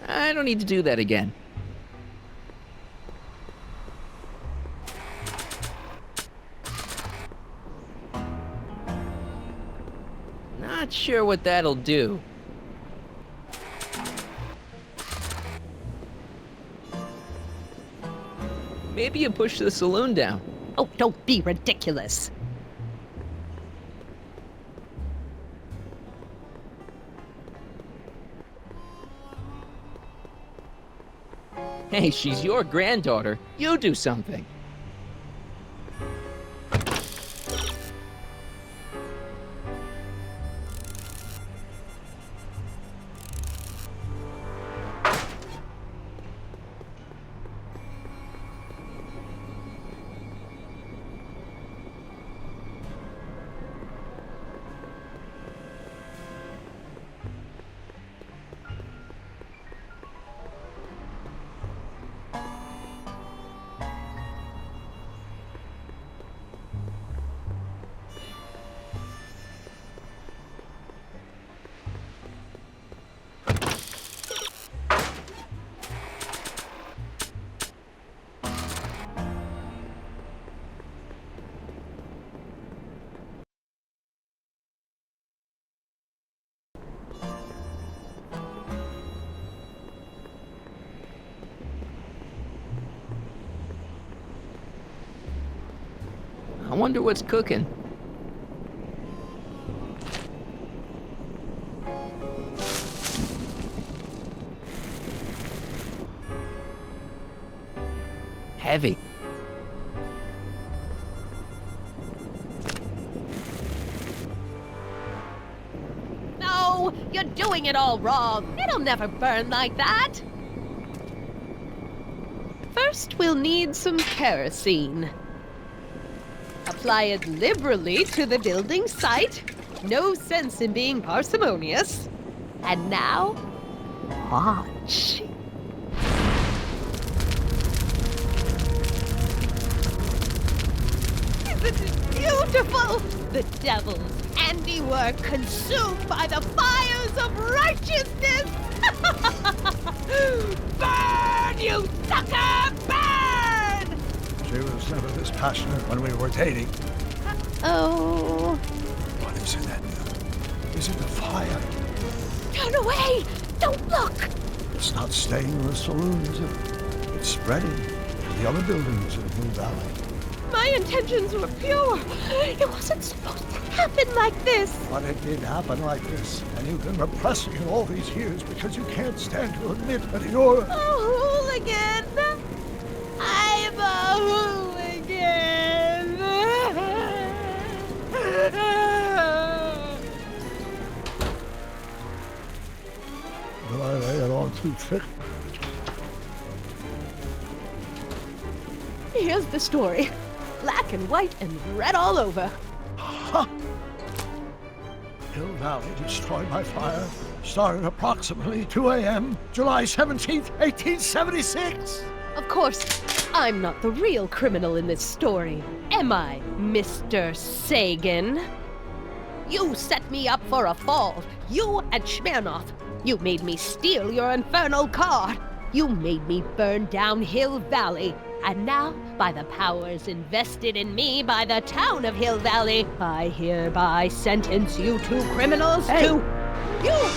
I don't need to do that again. Not sure what that'll do. Maybe you push the saloon down. Oh, don't be ridiculous. Hey, she's your granddaughter. You do something. wonder what's cooking. Heavy. No, you're doing it all wrong. It'll never burn like that. First, we'll need some kerosene. Apply it liberally to the building site. No sense in being parsimonious. And now, watch. Isn't it beautiful? The devil's handiwork consumed by the fires of righteousness! Burn, you sucker! Burn! She was never this passionate when we were dating. Oh. What is it then? Is it the fire? Turn away! Don't look! It's not staying in the saloon, is it? It's spreading to the other buildings in Hill Valley. My intentions were pure. It wasn't supposed to happen like this. But it did happen like this, and you've been repressing it all these years because you can't stand to admit that you're A hooligan! I'm a hooligan! Will I lay it on too thick? Here's the story. Black and white and red all over. Hill Valley destroyed by fire started approximately 2 a.m., July 17th, 1876. Of course, I'm not the real criminal in this story, am I, Mr. Sagan? You set me up for a fall. You and Smirnoff. You made me steal your infernal car. You made me burn down Hill Valley. And now, by the powers invested in me by the town of Hill Valley, I hereby sentence you two criminals to... You!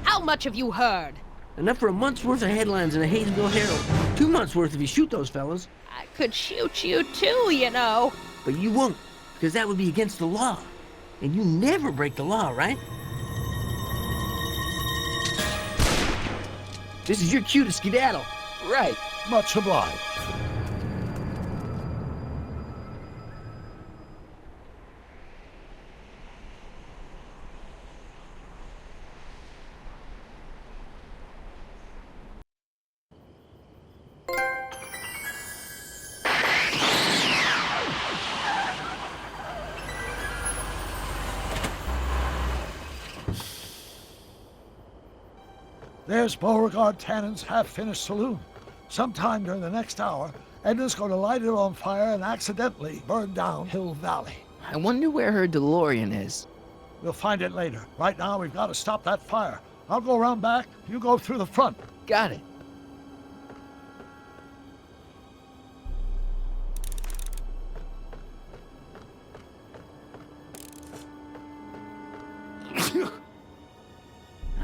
How much have you heard? Enough for a month's worth of headlines in the Haydenville Herald. 2 months worth if you shoot those fellas. I could shoot you too, you know. But you won't, because that would be against the law. And you never break the law, right? This is your cue to skedaddle. Right. Much obliged. There's Beauregard Tannen's half-finished saloon. Sometime during the next hour, Edna's going to light it on fire and accidentally burn down Hill Valley. I wonder where her DeLorean is. We'll find it later. Right now, we've got to stop that fire. I'll go around back, you go through the front. Got it.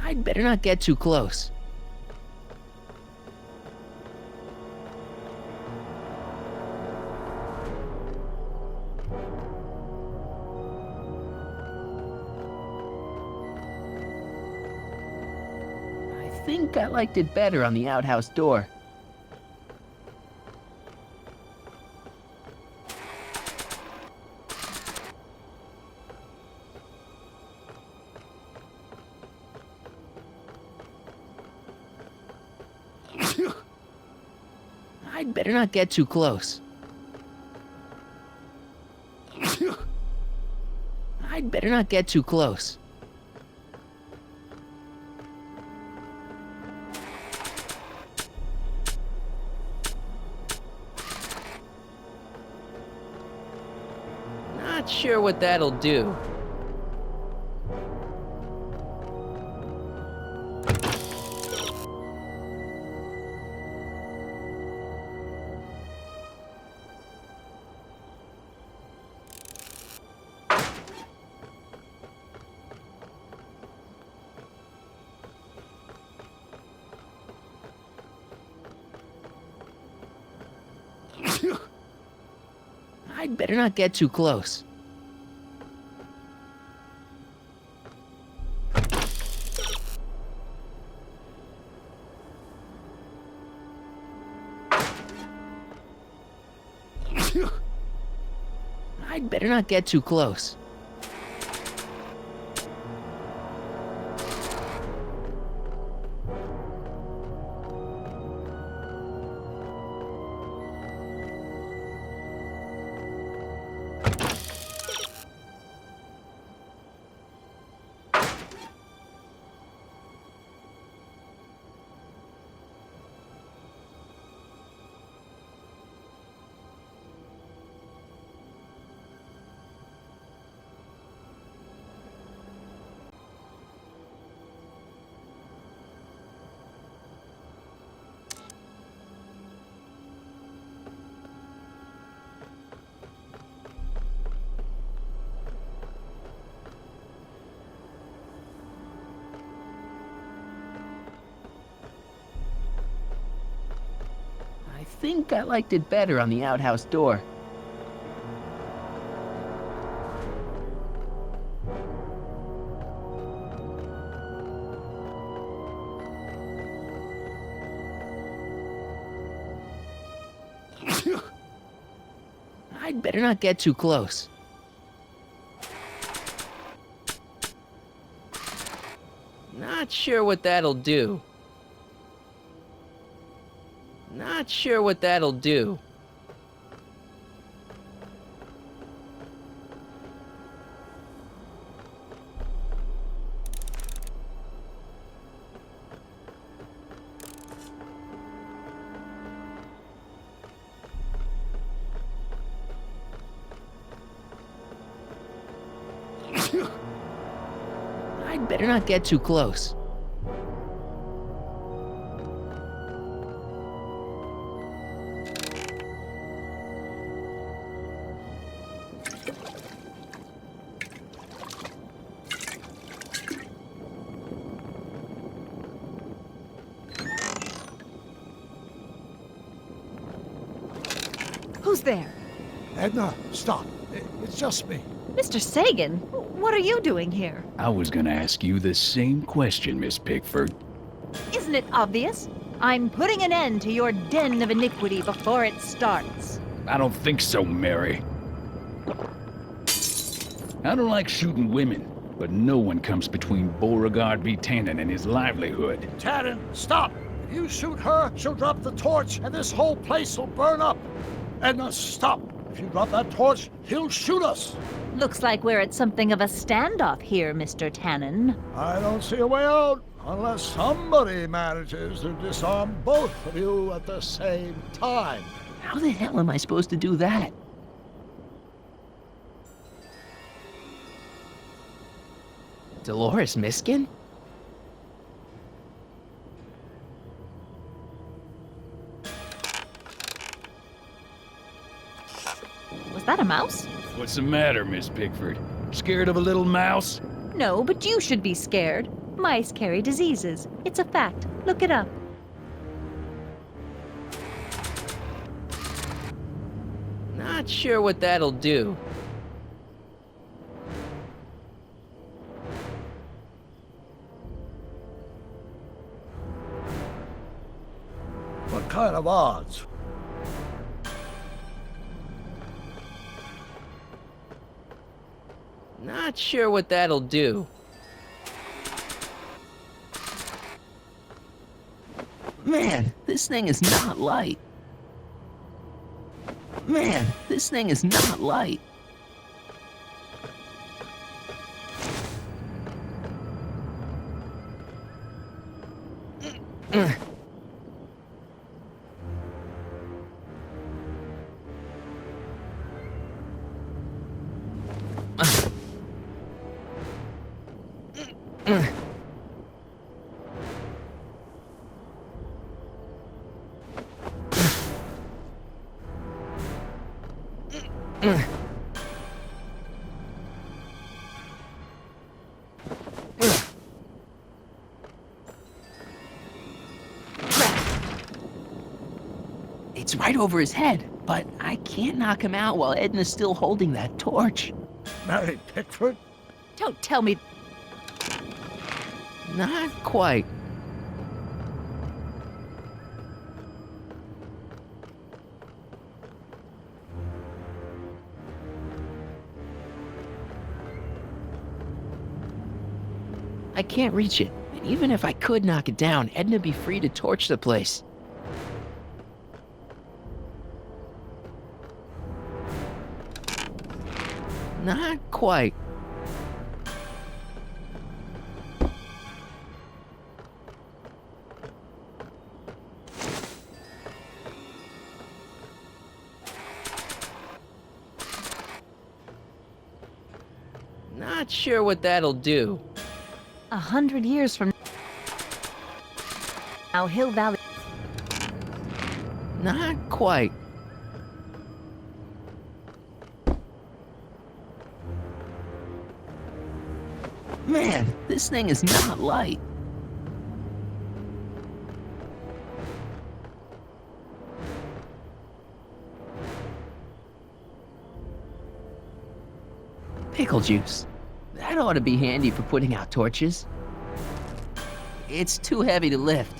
I'd better not get too close. I think I liked it better on the outhouse door. I'd better not get too close. I'd better not get too close. Not sure what that'll do. I'd better not get too close. I'd better not get too close. I think I liked it better on the outhouse door. I'd better not get too close. Not sure what that'll do. Not sure what that'll do. I'd better not get too close. Who's there? Edna, stop. It's just me. Mr. Sagan, what are you doing here? I was gonna ask you the same question, Miss Pickford. Isn't it obvious? I'm putting an end to your den of iniquity before it starts. I don't think so, Mary. I don't like shooting women, but no one comes between Beauregard v. Tannen and his livelihood. Tannen, stop! If you shoot her, she'll drop the torch, and this whole place will burn up. Edna, stop! If you drop that torch, he'll shoot us. Looks like we're at something of a standoff here, Mr. Tannen. I don't see a way out unless somebody manages to disarm both of you at the same time. How the hell am I supposed to do that? Dolores Miskin? Was that a mouse? What's the matter, Miss Pickford? Scared of a little mouse? No, but you should be scared. Mice carry diseases. It's a fact. Look it up. Not sure what that'll do. What kind of odds? Not sure what that'll do. Man, this thing is not light. Man, this thing is not light. It's right over his head, but I can't knock him out while Edna's still holding that torch. Mary Pickford? Don't tell me. Not quite. I can't reach it. And even if I could knock it down, Edna'd be free to torch the place. Not quite. Not sure what that'll do. 100 years from now, Hill Valley. Not quite. Man, this thing is not light. Pickle juice. That ought to be handy for putting out torches. It's too heavy to lift.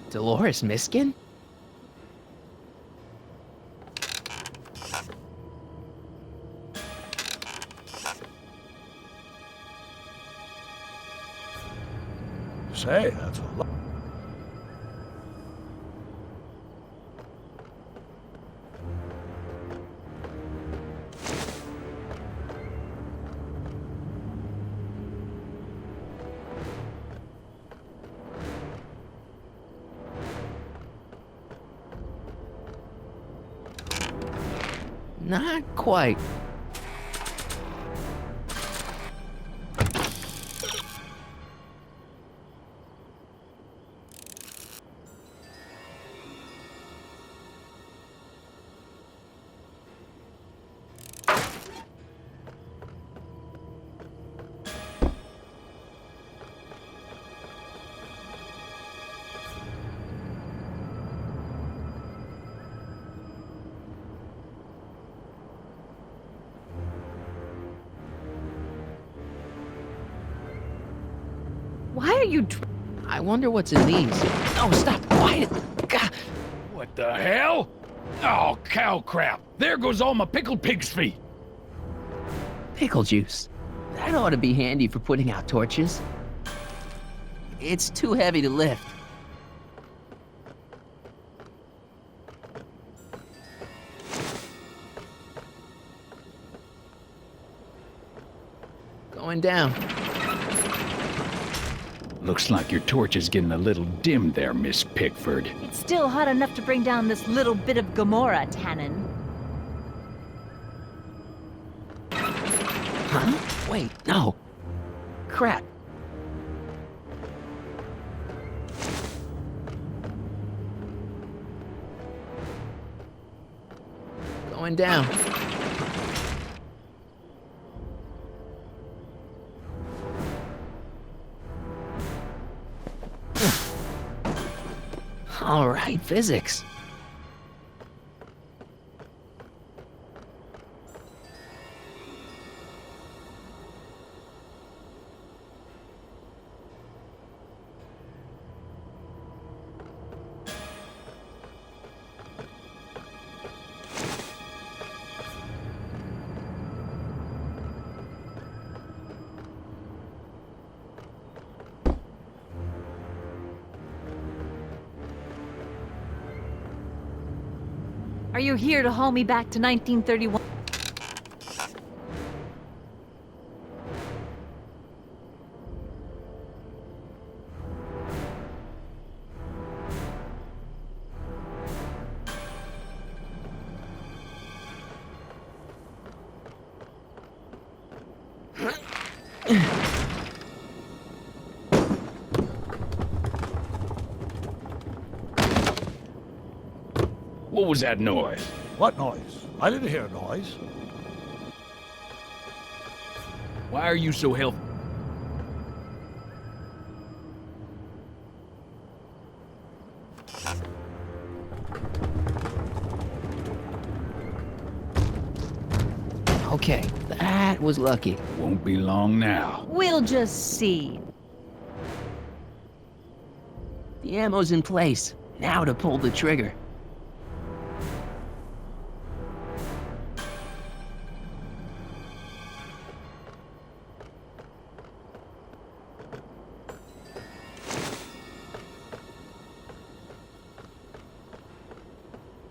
Dolores Miskin? Say, that's a lot. Not quite. Why are you? I wonder what's in these. Oh, stop! Quiet! God. What the hell? Oh, cow crap! There goes all my pickled pig's feet. Pickle juice. That ought to be handy for putting out torches. It's too heavy to lift. Going down. Looks like your torch is getting a little dim there, Miss Pickford. It's still hot enough to bring down this little bit of Gomorrah, Tannen. Huh? Wait, no. Crap. Going down. All right, physics. Are you here to haul me back to 1931? What was that noise? What noise? I didn't hear a noise. Why are you so healthy? Okay, that was lucky. Won't be long now. We'll just see. The ammo's in place. Now to pull the trigger.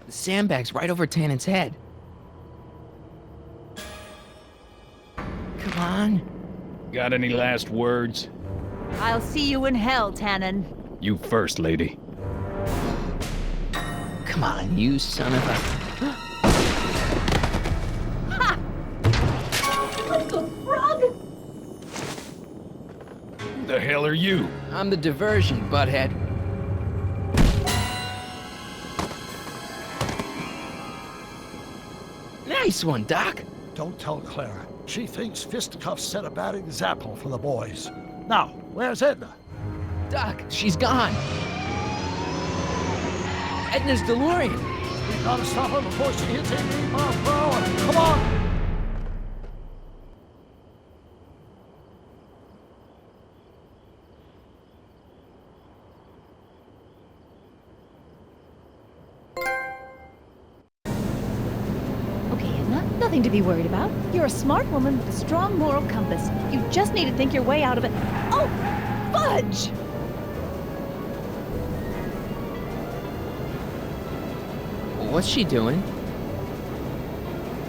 The sandbag's right over Tannen's head. Come on. Got any last words? I'll see you in hell, Tannen. You first, lady. Come on, you son of a... What the frog? Who the hell are you? I'm the diversion, butthead. Nice one, Doc. Don't tell Clara. She thinks fisticuffs set a bad example for the boys. Now, where's Edna? Doc, she's gone. Edna's DeLorean. We gotta stop her before she hits 88 miles per hour. Come on! Okay, Edna, nothing to be worried about. You're a smart woman with a strong moral compass. You just need to think your way out of it. Oh, fudge! What's she doing?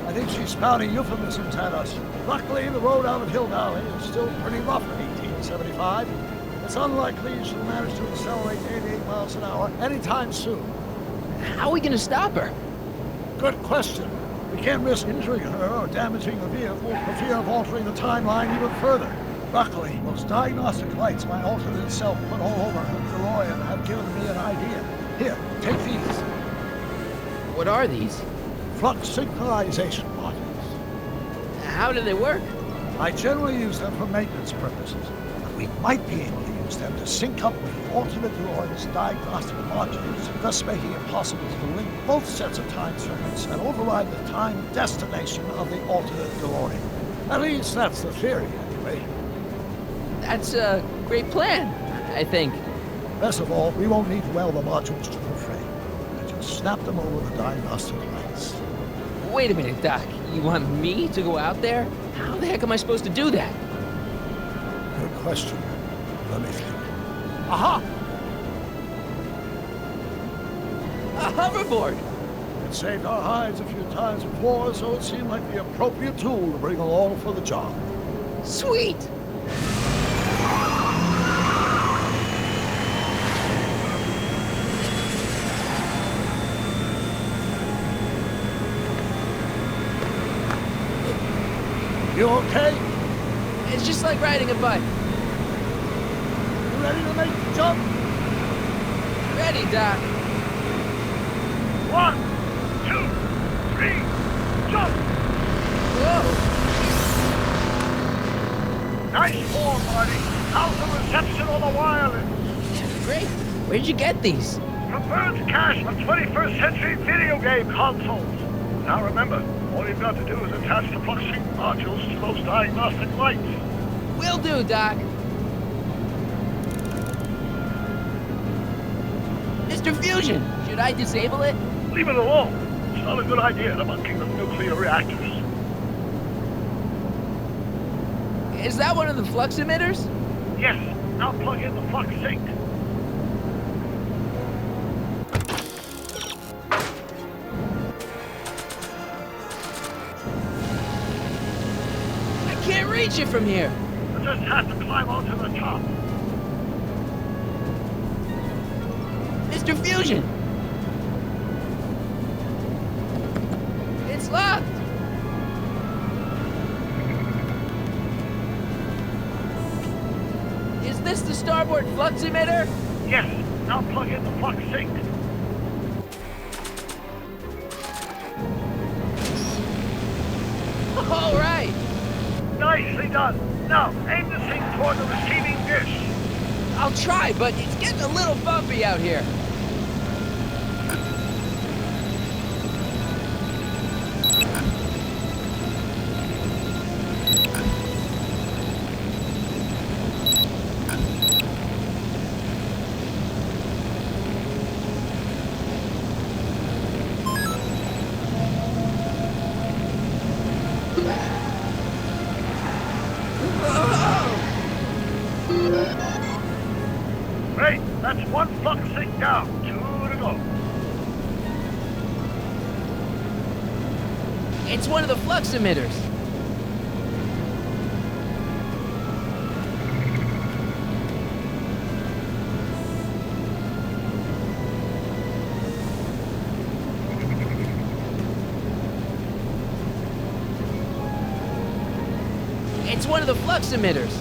I think she's spouting euphemisms at us. Luckily, the road out of Hill Valley is still pretty rough in 1875. It's unlikely she'll manage to accelerate 88 miles an hour anytime soon. How are we gonna stop her? Good question. We can't risk injuring her or damaging the vehicle for fear of altering the timeline even further. Luckily, those diagnostic lights my alternate self put all over her DeLorean have given me an idea. Here, take these. What are these? Flux synchronization modules. How do they work? I generally use them for maintenance purposes, but we might be able to use them to sync up the alternate DeLorean's diagnostic modules, thus making it possible to link both sets of time circuits and override the time destination of the alternate DeLorean. At least that's the theory, anyway. That's a great plan, I think. Best of all, we won't need to weld the modules to the frame. Snap them over the diagnostic lights. Wait a minute, Doc. You want me to go out there? How the heck am I supposed to do that? Good question. Let me think. Aha! A hoverboard! It saved our hides a few times before, so it seemed like the appropriate tool to bring along for the job. Sweet! You okay? It's just like riding a bike. You ready to make the jump? Ready, Doc. 1, 2, 3, jump! Whoa! Nice form, Marty. How's the reception on the wireless? Great. Where'd you get these? From Bird's cache of 21st century video game consoles. Now remember, all you've got to do is attach the flux sync modules to those diagnostic lights. Will do, Doc. Mr. Fusion, should I disable it? Leave it alone. It's not a good idea to monkey with nuclear reactors. Is that one of the flux emitters? Yes. Now plug in the flux sync. Can't reach it from here. You just have to climb onto the top. Mr. Fusion! It's locked! Is this the starboard flux emitter? Yes. Now plug in the flux sync. All right. Nicely done. Now, aim the sync toward the receiving dish. I'll try, but it's getting a little bumpy out here. Great, that's one flux sync down. 2 to go. It's one of the flux emitters. It's one of the flux emitters.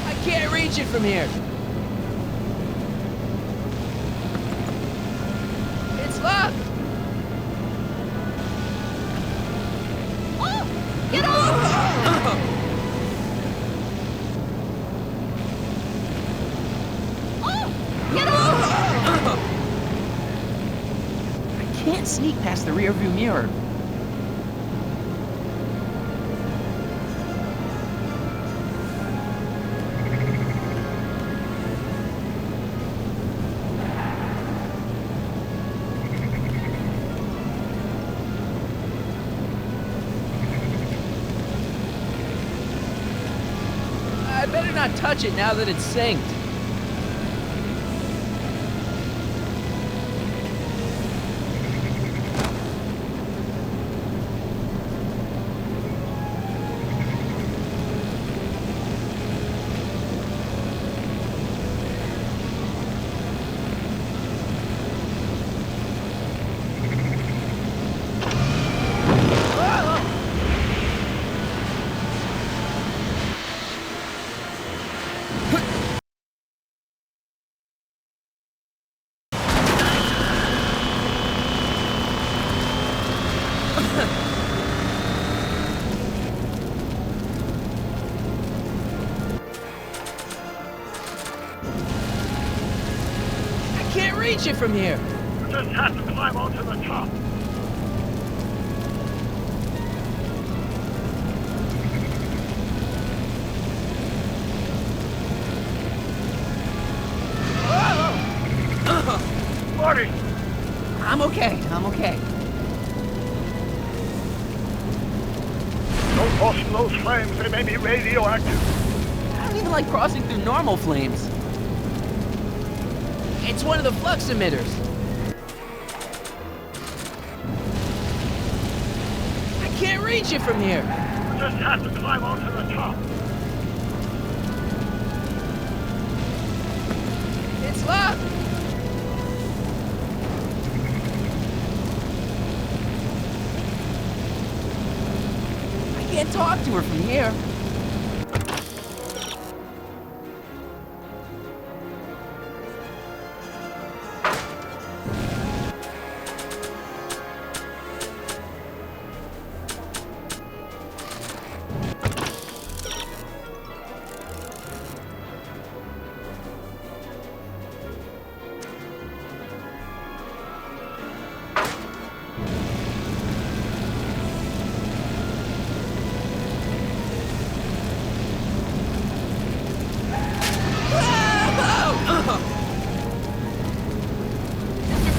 I can't reach it from here. It's locked. Oh! Get off! Oh! Get off! I can't sneak past the rearview mirror. I better not touch it now that it's synced. I can't reach it from here. You just have to climb onto the top. Marty! I'm okay. I'm okay. Don't cross those flames. They may be radioactive. I don't even like crossing through normal flames. It's one of the flux emitters. I can't reach it from here. You just have to climb onto the top. It's locked. I can't talk to her from here.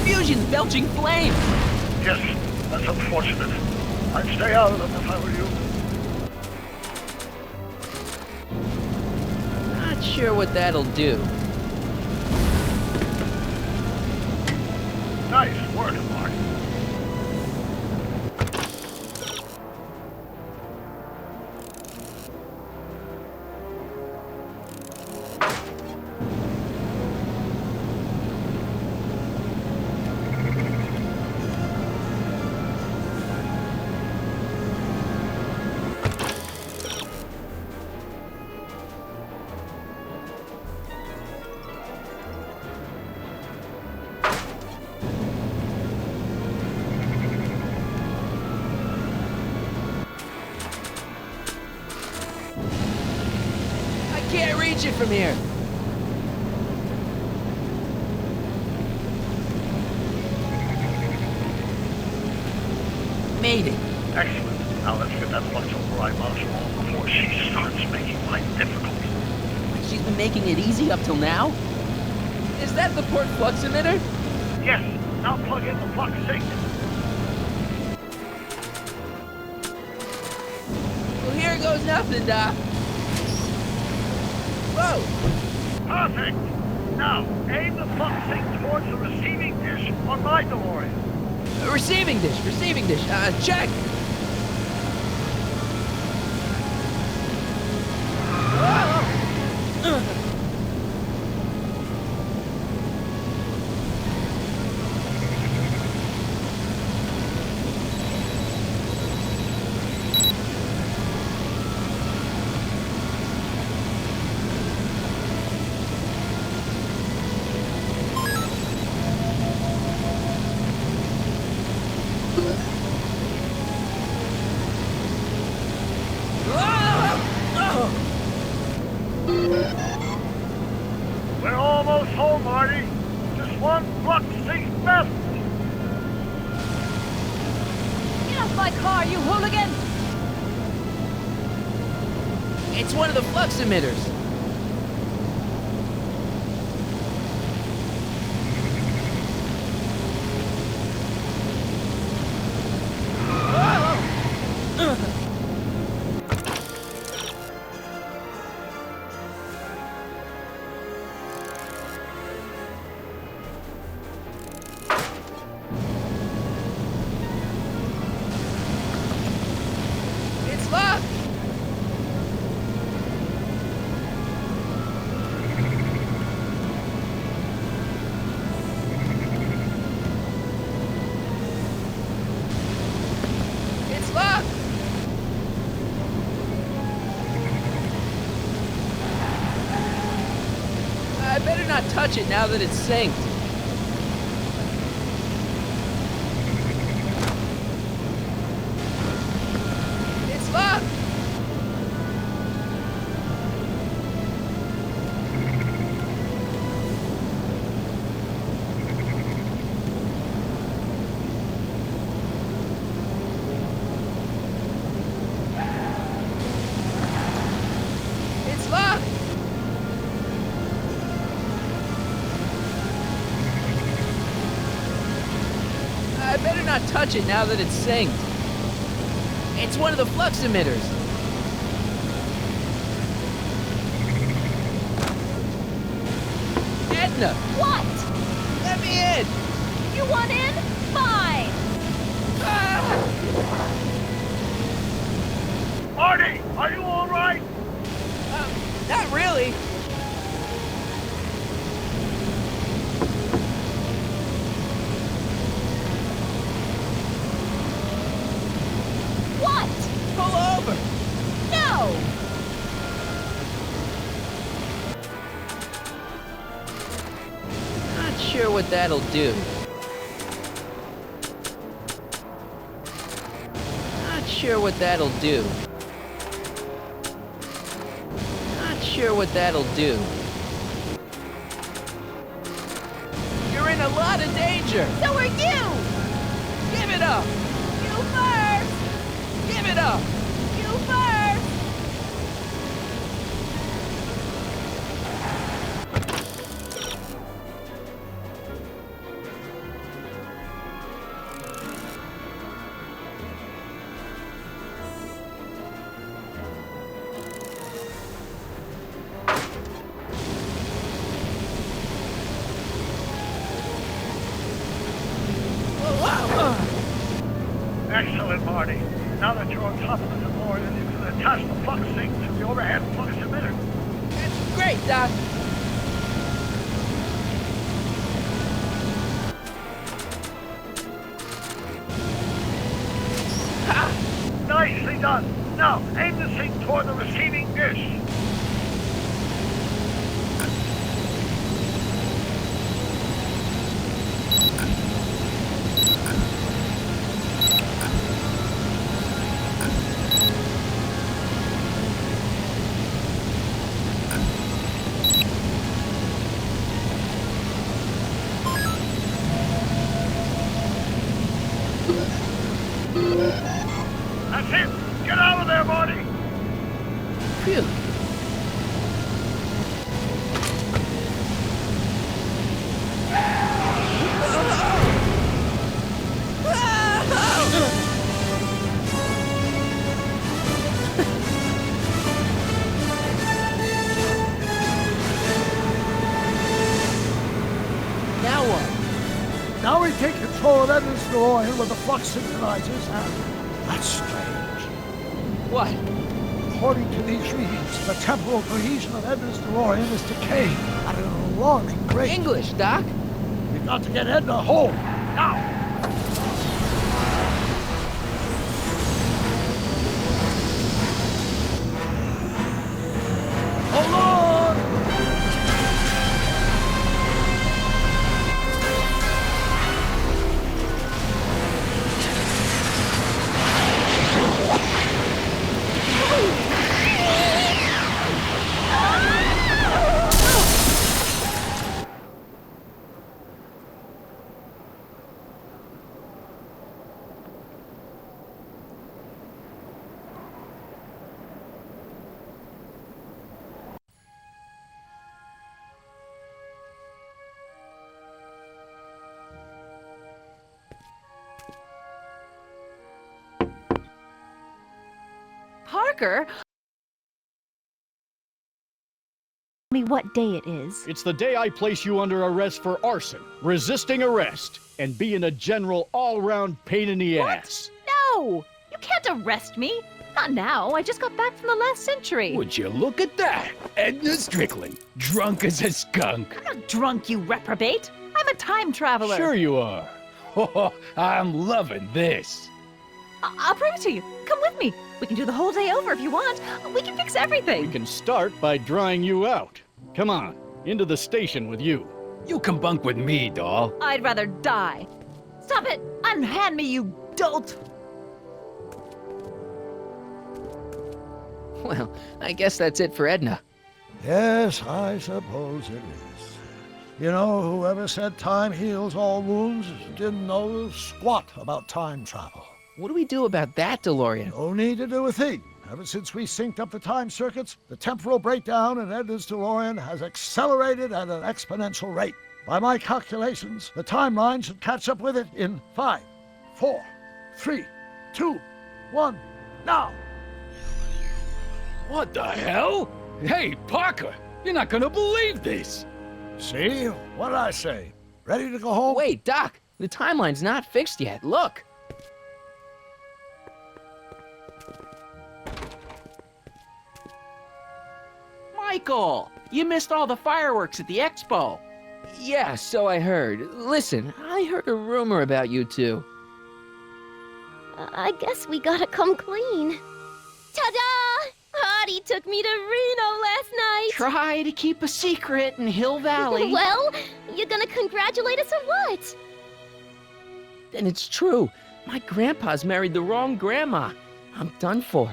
Fusion's belching flame! Yes, that's unfortunate. I'd stay out of them if I were you. Not sure what that'll do. Nice work, Mark. I can't reach it from here. Made it. Excellent. Now let's get that flux override module on before she starts making life difficult. She's been making it easy up till now? Is that the port flux emitter? Yes. Now plug in the flux sync. Well, here goes was nothing, Doc. Whoa! Perfect! Now, aim the flux thing towards the receiving dish on my DeLorean. Receiving dish, check! We're almost home, Marty. Just one flux thing left. Get off my car, you hooligan! It's one of the flux emitters. It's locked. It's locked. I better not touch it now that it's synced. It's locked. It's locked. I better not touch it now that it's synced. It's one of the flux emitters. Edna! What? Let me in! You want in? Fine! Marty, are you all right? Not really. What? Pull over! No! Not sure what that'll do. Not sure what that'll do. Not sure what that'll do. You're in a lot of danger! So are you! Give it up! You first! Give it up! You first! Excellent, Marty. Now that you're on top of the DeLorean, you can attach the flux thing to the overhead flux emitter. That's great, Doc. Nicely done. Now, aim the thing toward the receiving dish. That's it. Get out of there, Marty. Phew. Now we take control of Edna's DeLorean with the flux synchronizers, and that's strange. What? According to these readings, the temporal cohesion of Edna's DeLorean is decaying at an alarming rate. English, Doc. We've got to get Edna home, now! Hold on! Parker? Me what day it is. It's the day I place you under arrest for arson, resisting arrest, and being a general all-round pain in the ass. No! You can't arrest me. Not now. I just got back from the last century. Would you look at that? Edna Strickland, drunk as a skunk. I'm not drunk, you reprobate. I'm a time traveler. Sure you are. Oh, I'm loving this. I'll prove it to you. Come with me. We can do the whole day over if you want. We can fix everything. We can start by drying you out. Come on, into the station with you. You can bunk with me, doll. I'd rather die. Stop it! Unhand me, you dolt! Well, I guess that's it for Edna. Yes, I suppose it is. You know, whoever said time heals all wounds didn't know squat about time travel. What do we do about that, DeLorean? No need to do a thing. Ever since we synced up the time circuits, the temporal breakdown in Edna's DeLorean has accelerated at an exponential rate. By my calculations, the timeline should catch up with it in 5, 4, 3, 2, 1, now! What the hell? Hey, Parker, you're not gonna believe this. See? What did I say? Ready to go home? Wait, Doc, the timeline's not fixed yet. Look. Michael, you missed all the fireworks at the expo. Yeah, so I heard. Listen, I heard a rumor about you two. I guess we gotta come clean. Ta-da! Artie took me to Reno last night. Try to keep a secret in Hill Valley. Well, you gonna congratulate us or what? And it's true. My grandpa's married the wrong grandma. I'm done for.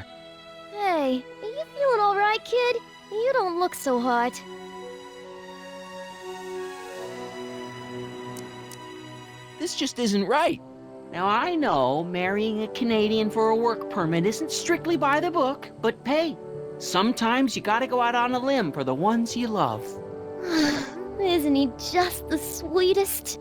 Hey, are you feeling all right, kid? You don't look so hot. This just isn't right. Now, I know marrying a Canadian for a work permit isn't strictly by the book, but hey, sometimes you gotta go out on a limb for the ones you love. Isn't he just the sweetest?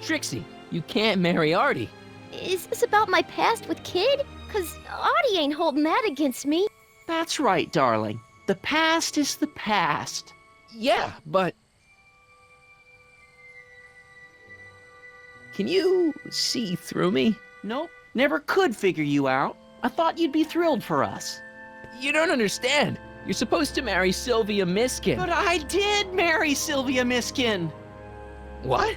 Trixie, you can't marry Artie. Is this about my past with Kid? 'Cause Artie ain't holding that against me. That's right, darling. The past is the past. Yeah, but... Can you see through me? Nope, never could figure you out. I thought you'd be thrilled for us. You don't understand. You're supposed to marry Sylvia Miskin. But I did marry Sylvia Miskin. What?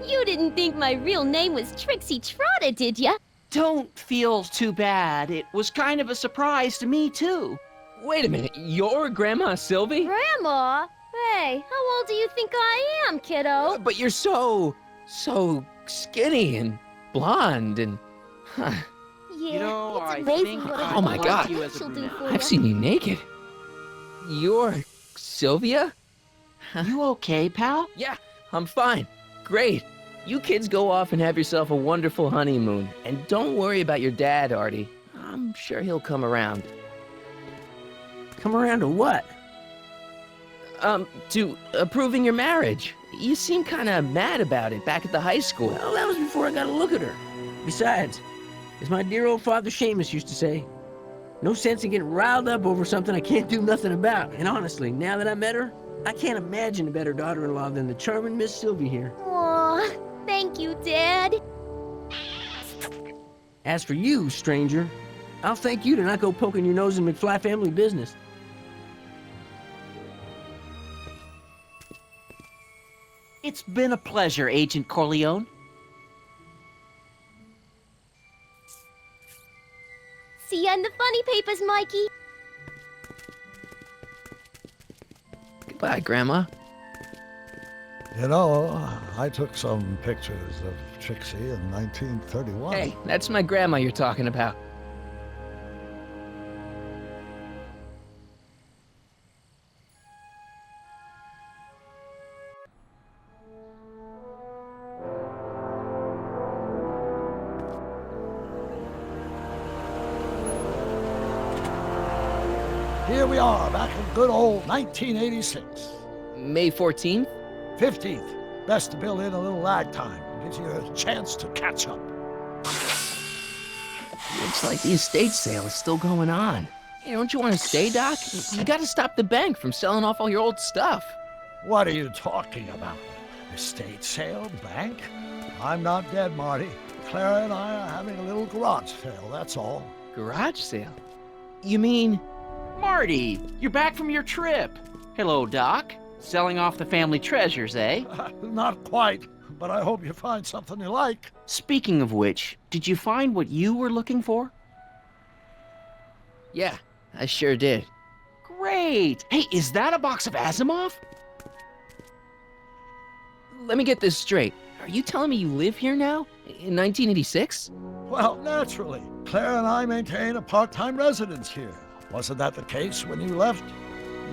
You didn't think my real name was Trixie Trotter, did ya? Don't feel too bad. It was kind of a surprise to me, too. Wait a minute, you're Grandma Sylvie? Grandma? Hey, how old do you think I am, kiddo? But you're so skinny and blonde and... Yeah, You know, it's I amazing think what Oh my God. you as a she'll do brunette. for I've ya. seen you naked. You're Sylvia? You okay, pal? Yeah, I'm fine. Great. You kids go off and have yourself a wonderful honeymoon. And don't worry about your dad, Artie. I'm sure he'll come around. Come around to what? To approving your marriage. You seem kind of mad about it back at the high school. Well, that was before I got a look at her. Besides, as my dear old father Seamus used to say, no sense in getting riled up over something I can't do nothing about. And honestly, now that I met her, I can't imagine a better daughter-in-law than the charming Miss Sylvie here. Aw, thank you, Dad. As for you, stranger, I'll thank you to not go poking your nose in McFly family business. It's been a pleasure, Agent Corleone. See ya in the funny papers, Mikey. Goodbye, Grandma. You know, I took some pictures of Trixie in 1931. Hey, that's my grandma you're talking about. Here we are, back in good old 1986. May 14th? 15th. Best to build in a little lag time. Gives you a chance to catch up. Looks like the estate sale is still going on. Hey, don't you want to stay, Doc? You gotta stop the bank from selling off all your old stuff. What are you talking about? Estate sale? Bank? I'm not dead, Marty. Clara and I are having a little garage sale, that's all. Garage sale? You mean... Marty, you're back from your trip. Hello, Doc. Selling off the family treasures, eh? Not quite, but I hope you find something you like. Speaking of which, did you find what you were looking for? Yeah, I sure did. Great! Hey, is that a box of Asimov? Let me get this straight. Are you telling me you live here now? In 1986? Well, naturally. Claire and I maintain a part-time residence here. Wasn't that the case when you left?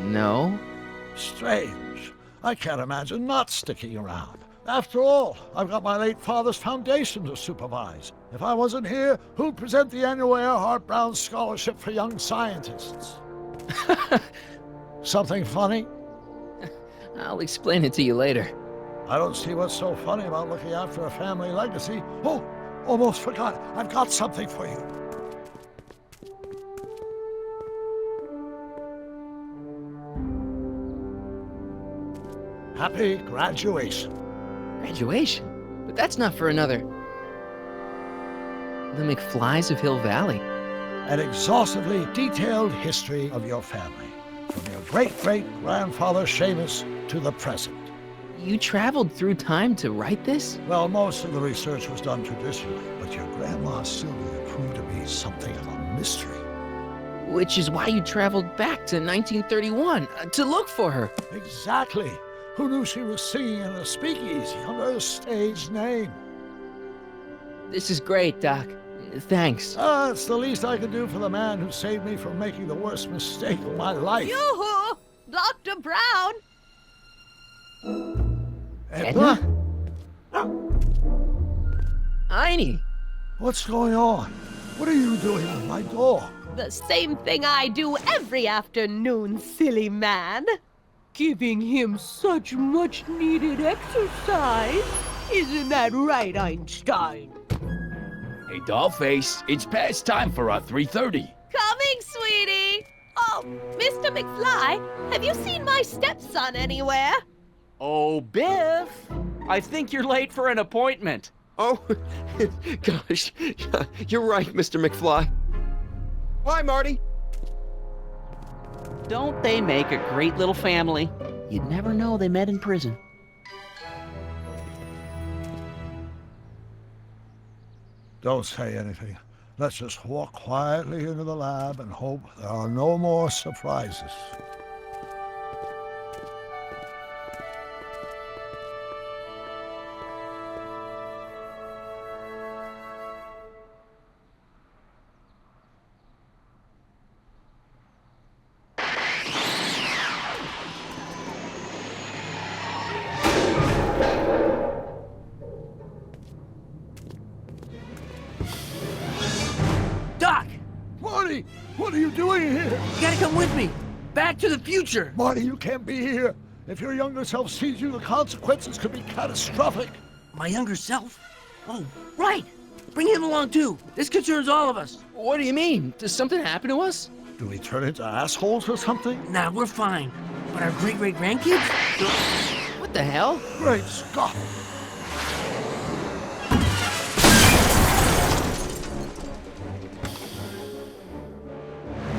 No. Strange. I can't imagine not sticking around. After all, I've got my late father's foundation to supervise. If I wasn't here, who'd present the annual Earhart Brown Scholarship for Young Scientists? Something funny? I'll explain it to you later. I don't see what's so funny about looking after a family legacy. Oh, almost forgot. I've got something for you. Happy graduation. Graduation? But that's not for another... The McFlys of Hill Valley. An exhaustively detailed history of your family, from your great-great-grandfather Seamus to the present. You traveled through time to write this? Well, most of the research was done traditionally, but your grandma Sylvia proved to be something of a mystery. Which is why you traveled back to 1931, to look for her. Exactly. Who knew she was singing in a speakeasy under a stage name? This is great, Doc. Thanks. It's the least I could do for the man who saved me from making the worst mistake of my life. Yoo-hoo! Dr. Brown! Edna? Einie! What's going on? What are you doing with my dog? The same thing I do every afternoon, silly man. Giving him such much-needed exercise. Isn't that right, Einstein? Hey, Dollface, it's past time for our 3:30. Coming, sweetie! Oh, Mr. McFly, have you seen my stepson anywhere? Oh, Biff! I think you're late for an appointment. Oh, gosh. You're right, Mr. McFly. Hi, Marty. Don't they make a great little family? You'd never know they met in prison. Don't say anything. Let's just walk quietly into the lab and hope there are no more surprises. Doc! Marty! What are you doing here? You gotta come with me! Back to the future! Marty, you can't be here. If your younger self sees you, the consequences could be catastrophic. My younger self? Oh, right! Bring him along too! This concerns all of us! What do you mean? Does something happen to us? Do we turn into assholes or something? Nah, we're fine. But our great-great-grandkids? What the hell? Great Scott!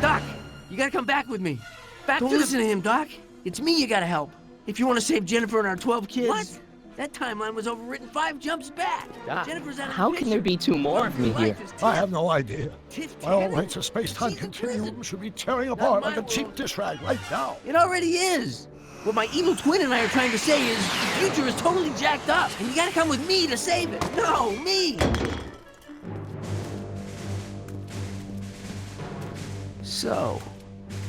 Doc, you gotta come back with me. Don't listen to him, Doc. It's me you gotta help. If you want to save Jennifer and our 12 kids. What? That timeline was overwritten 5 jumps back. Doc, Jennifer's out of how the can there be 2 more of me here? I have no idea. By all rights, a space-time continuum should be tearing apart like a cheap dish rag right now. It already is. What my evil twin and I are trying to say is the future is totally jacked up, and you gotta come with me to save it. No, me! So,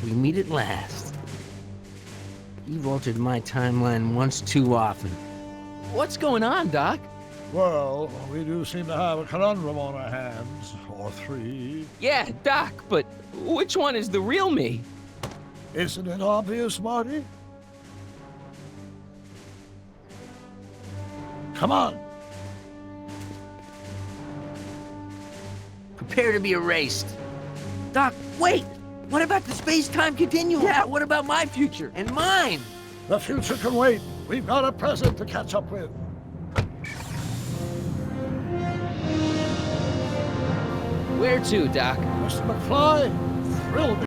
we meet at last. You've altered my timeline once too often. What's going on, Doc? Well, we do seem to have a conundrum on our hands. Or 3. Yeah, Doc, but which one is the real me? Isn't it obvious, Marty? Come on. Prepare to be erased. Doc, wait! What about the space-time continuum? Yeah, what about my future? And mine? The future can wait. We've got a present to catch up with. Where to, Doc? Mr. McFly, thrill me.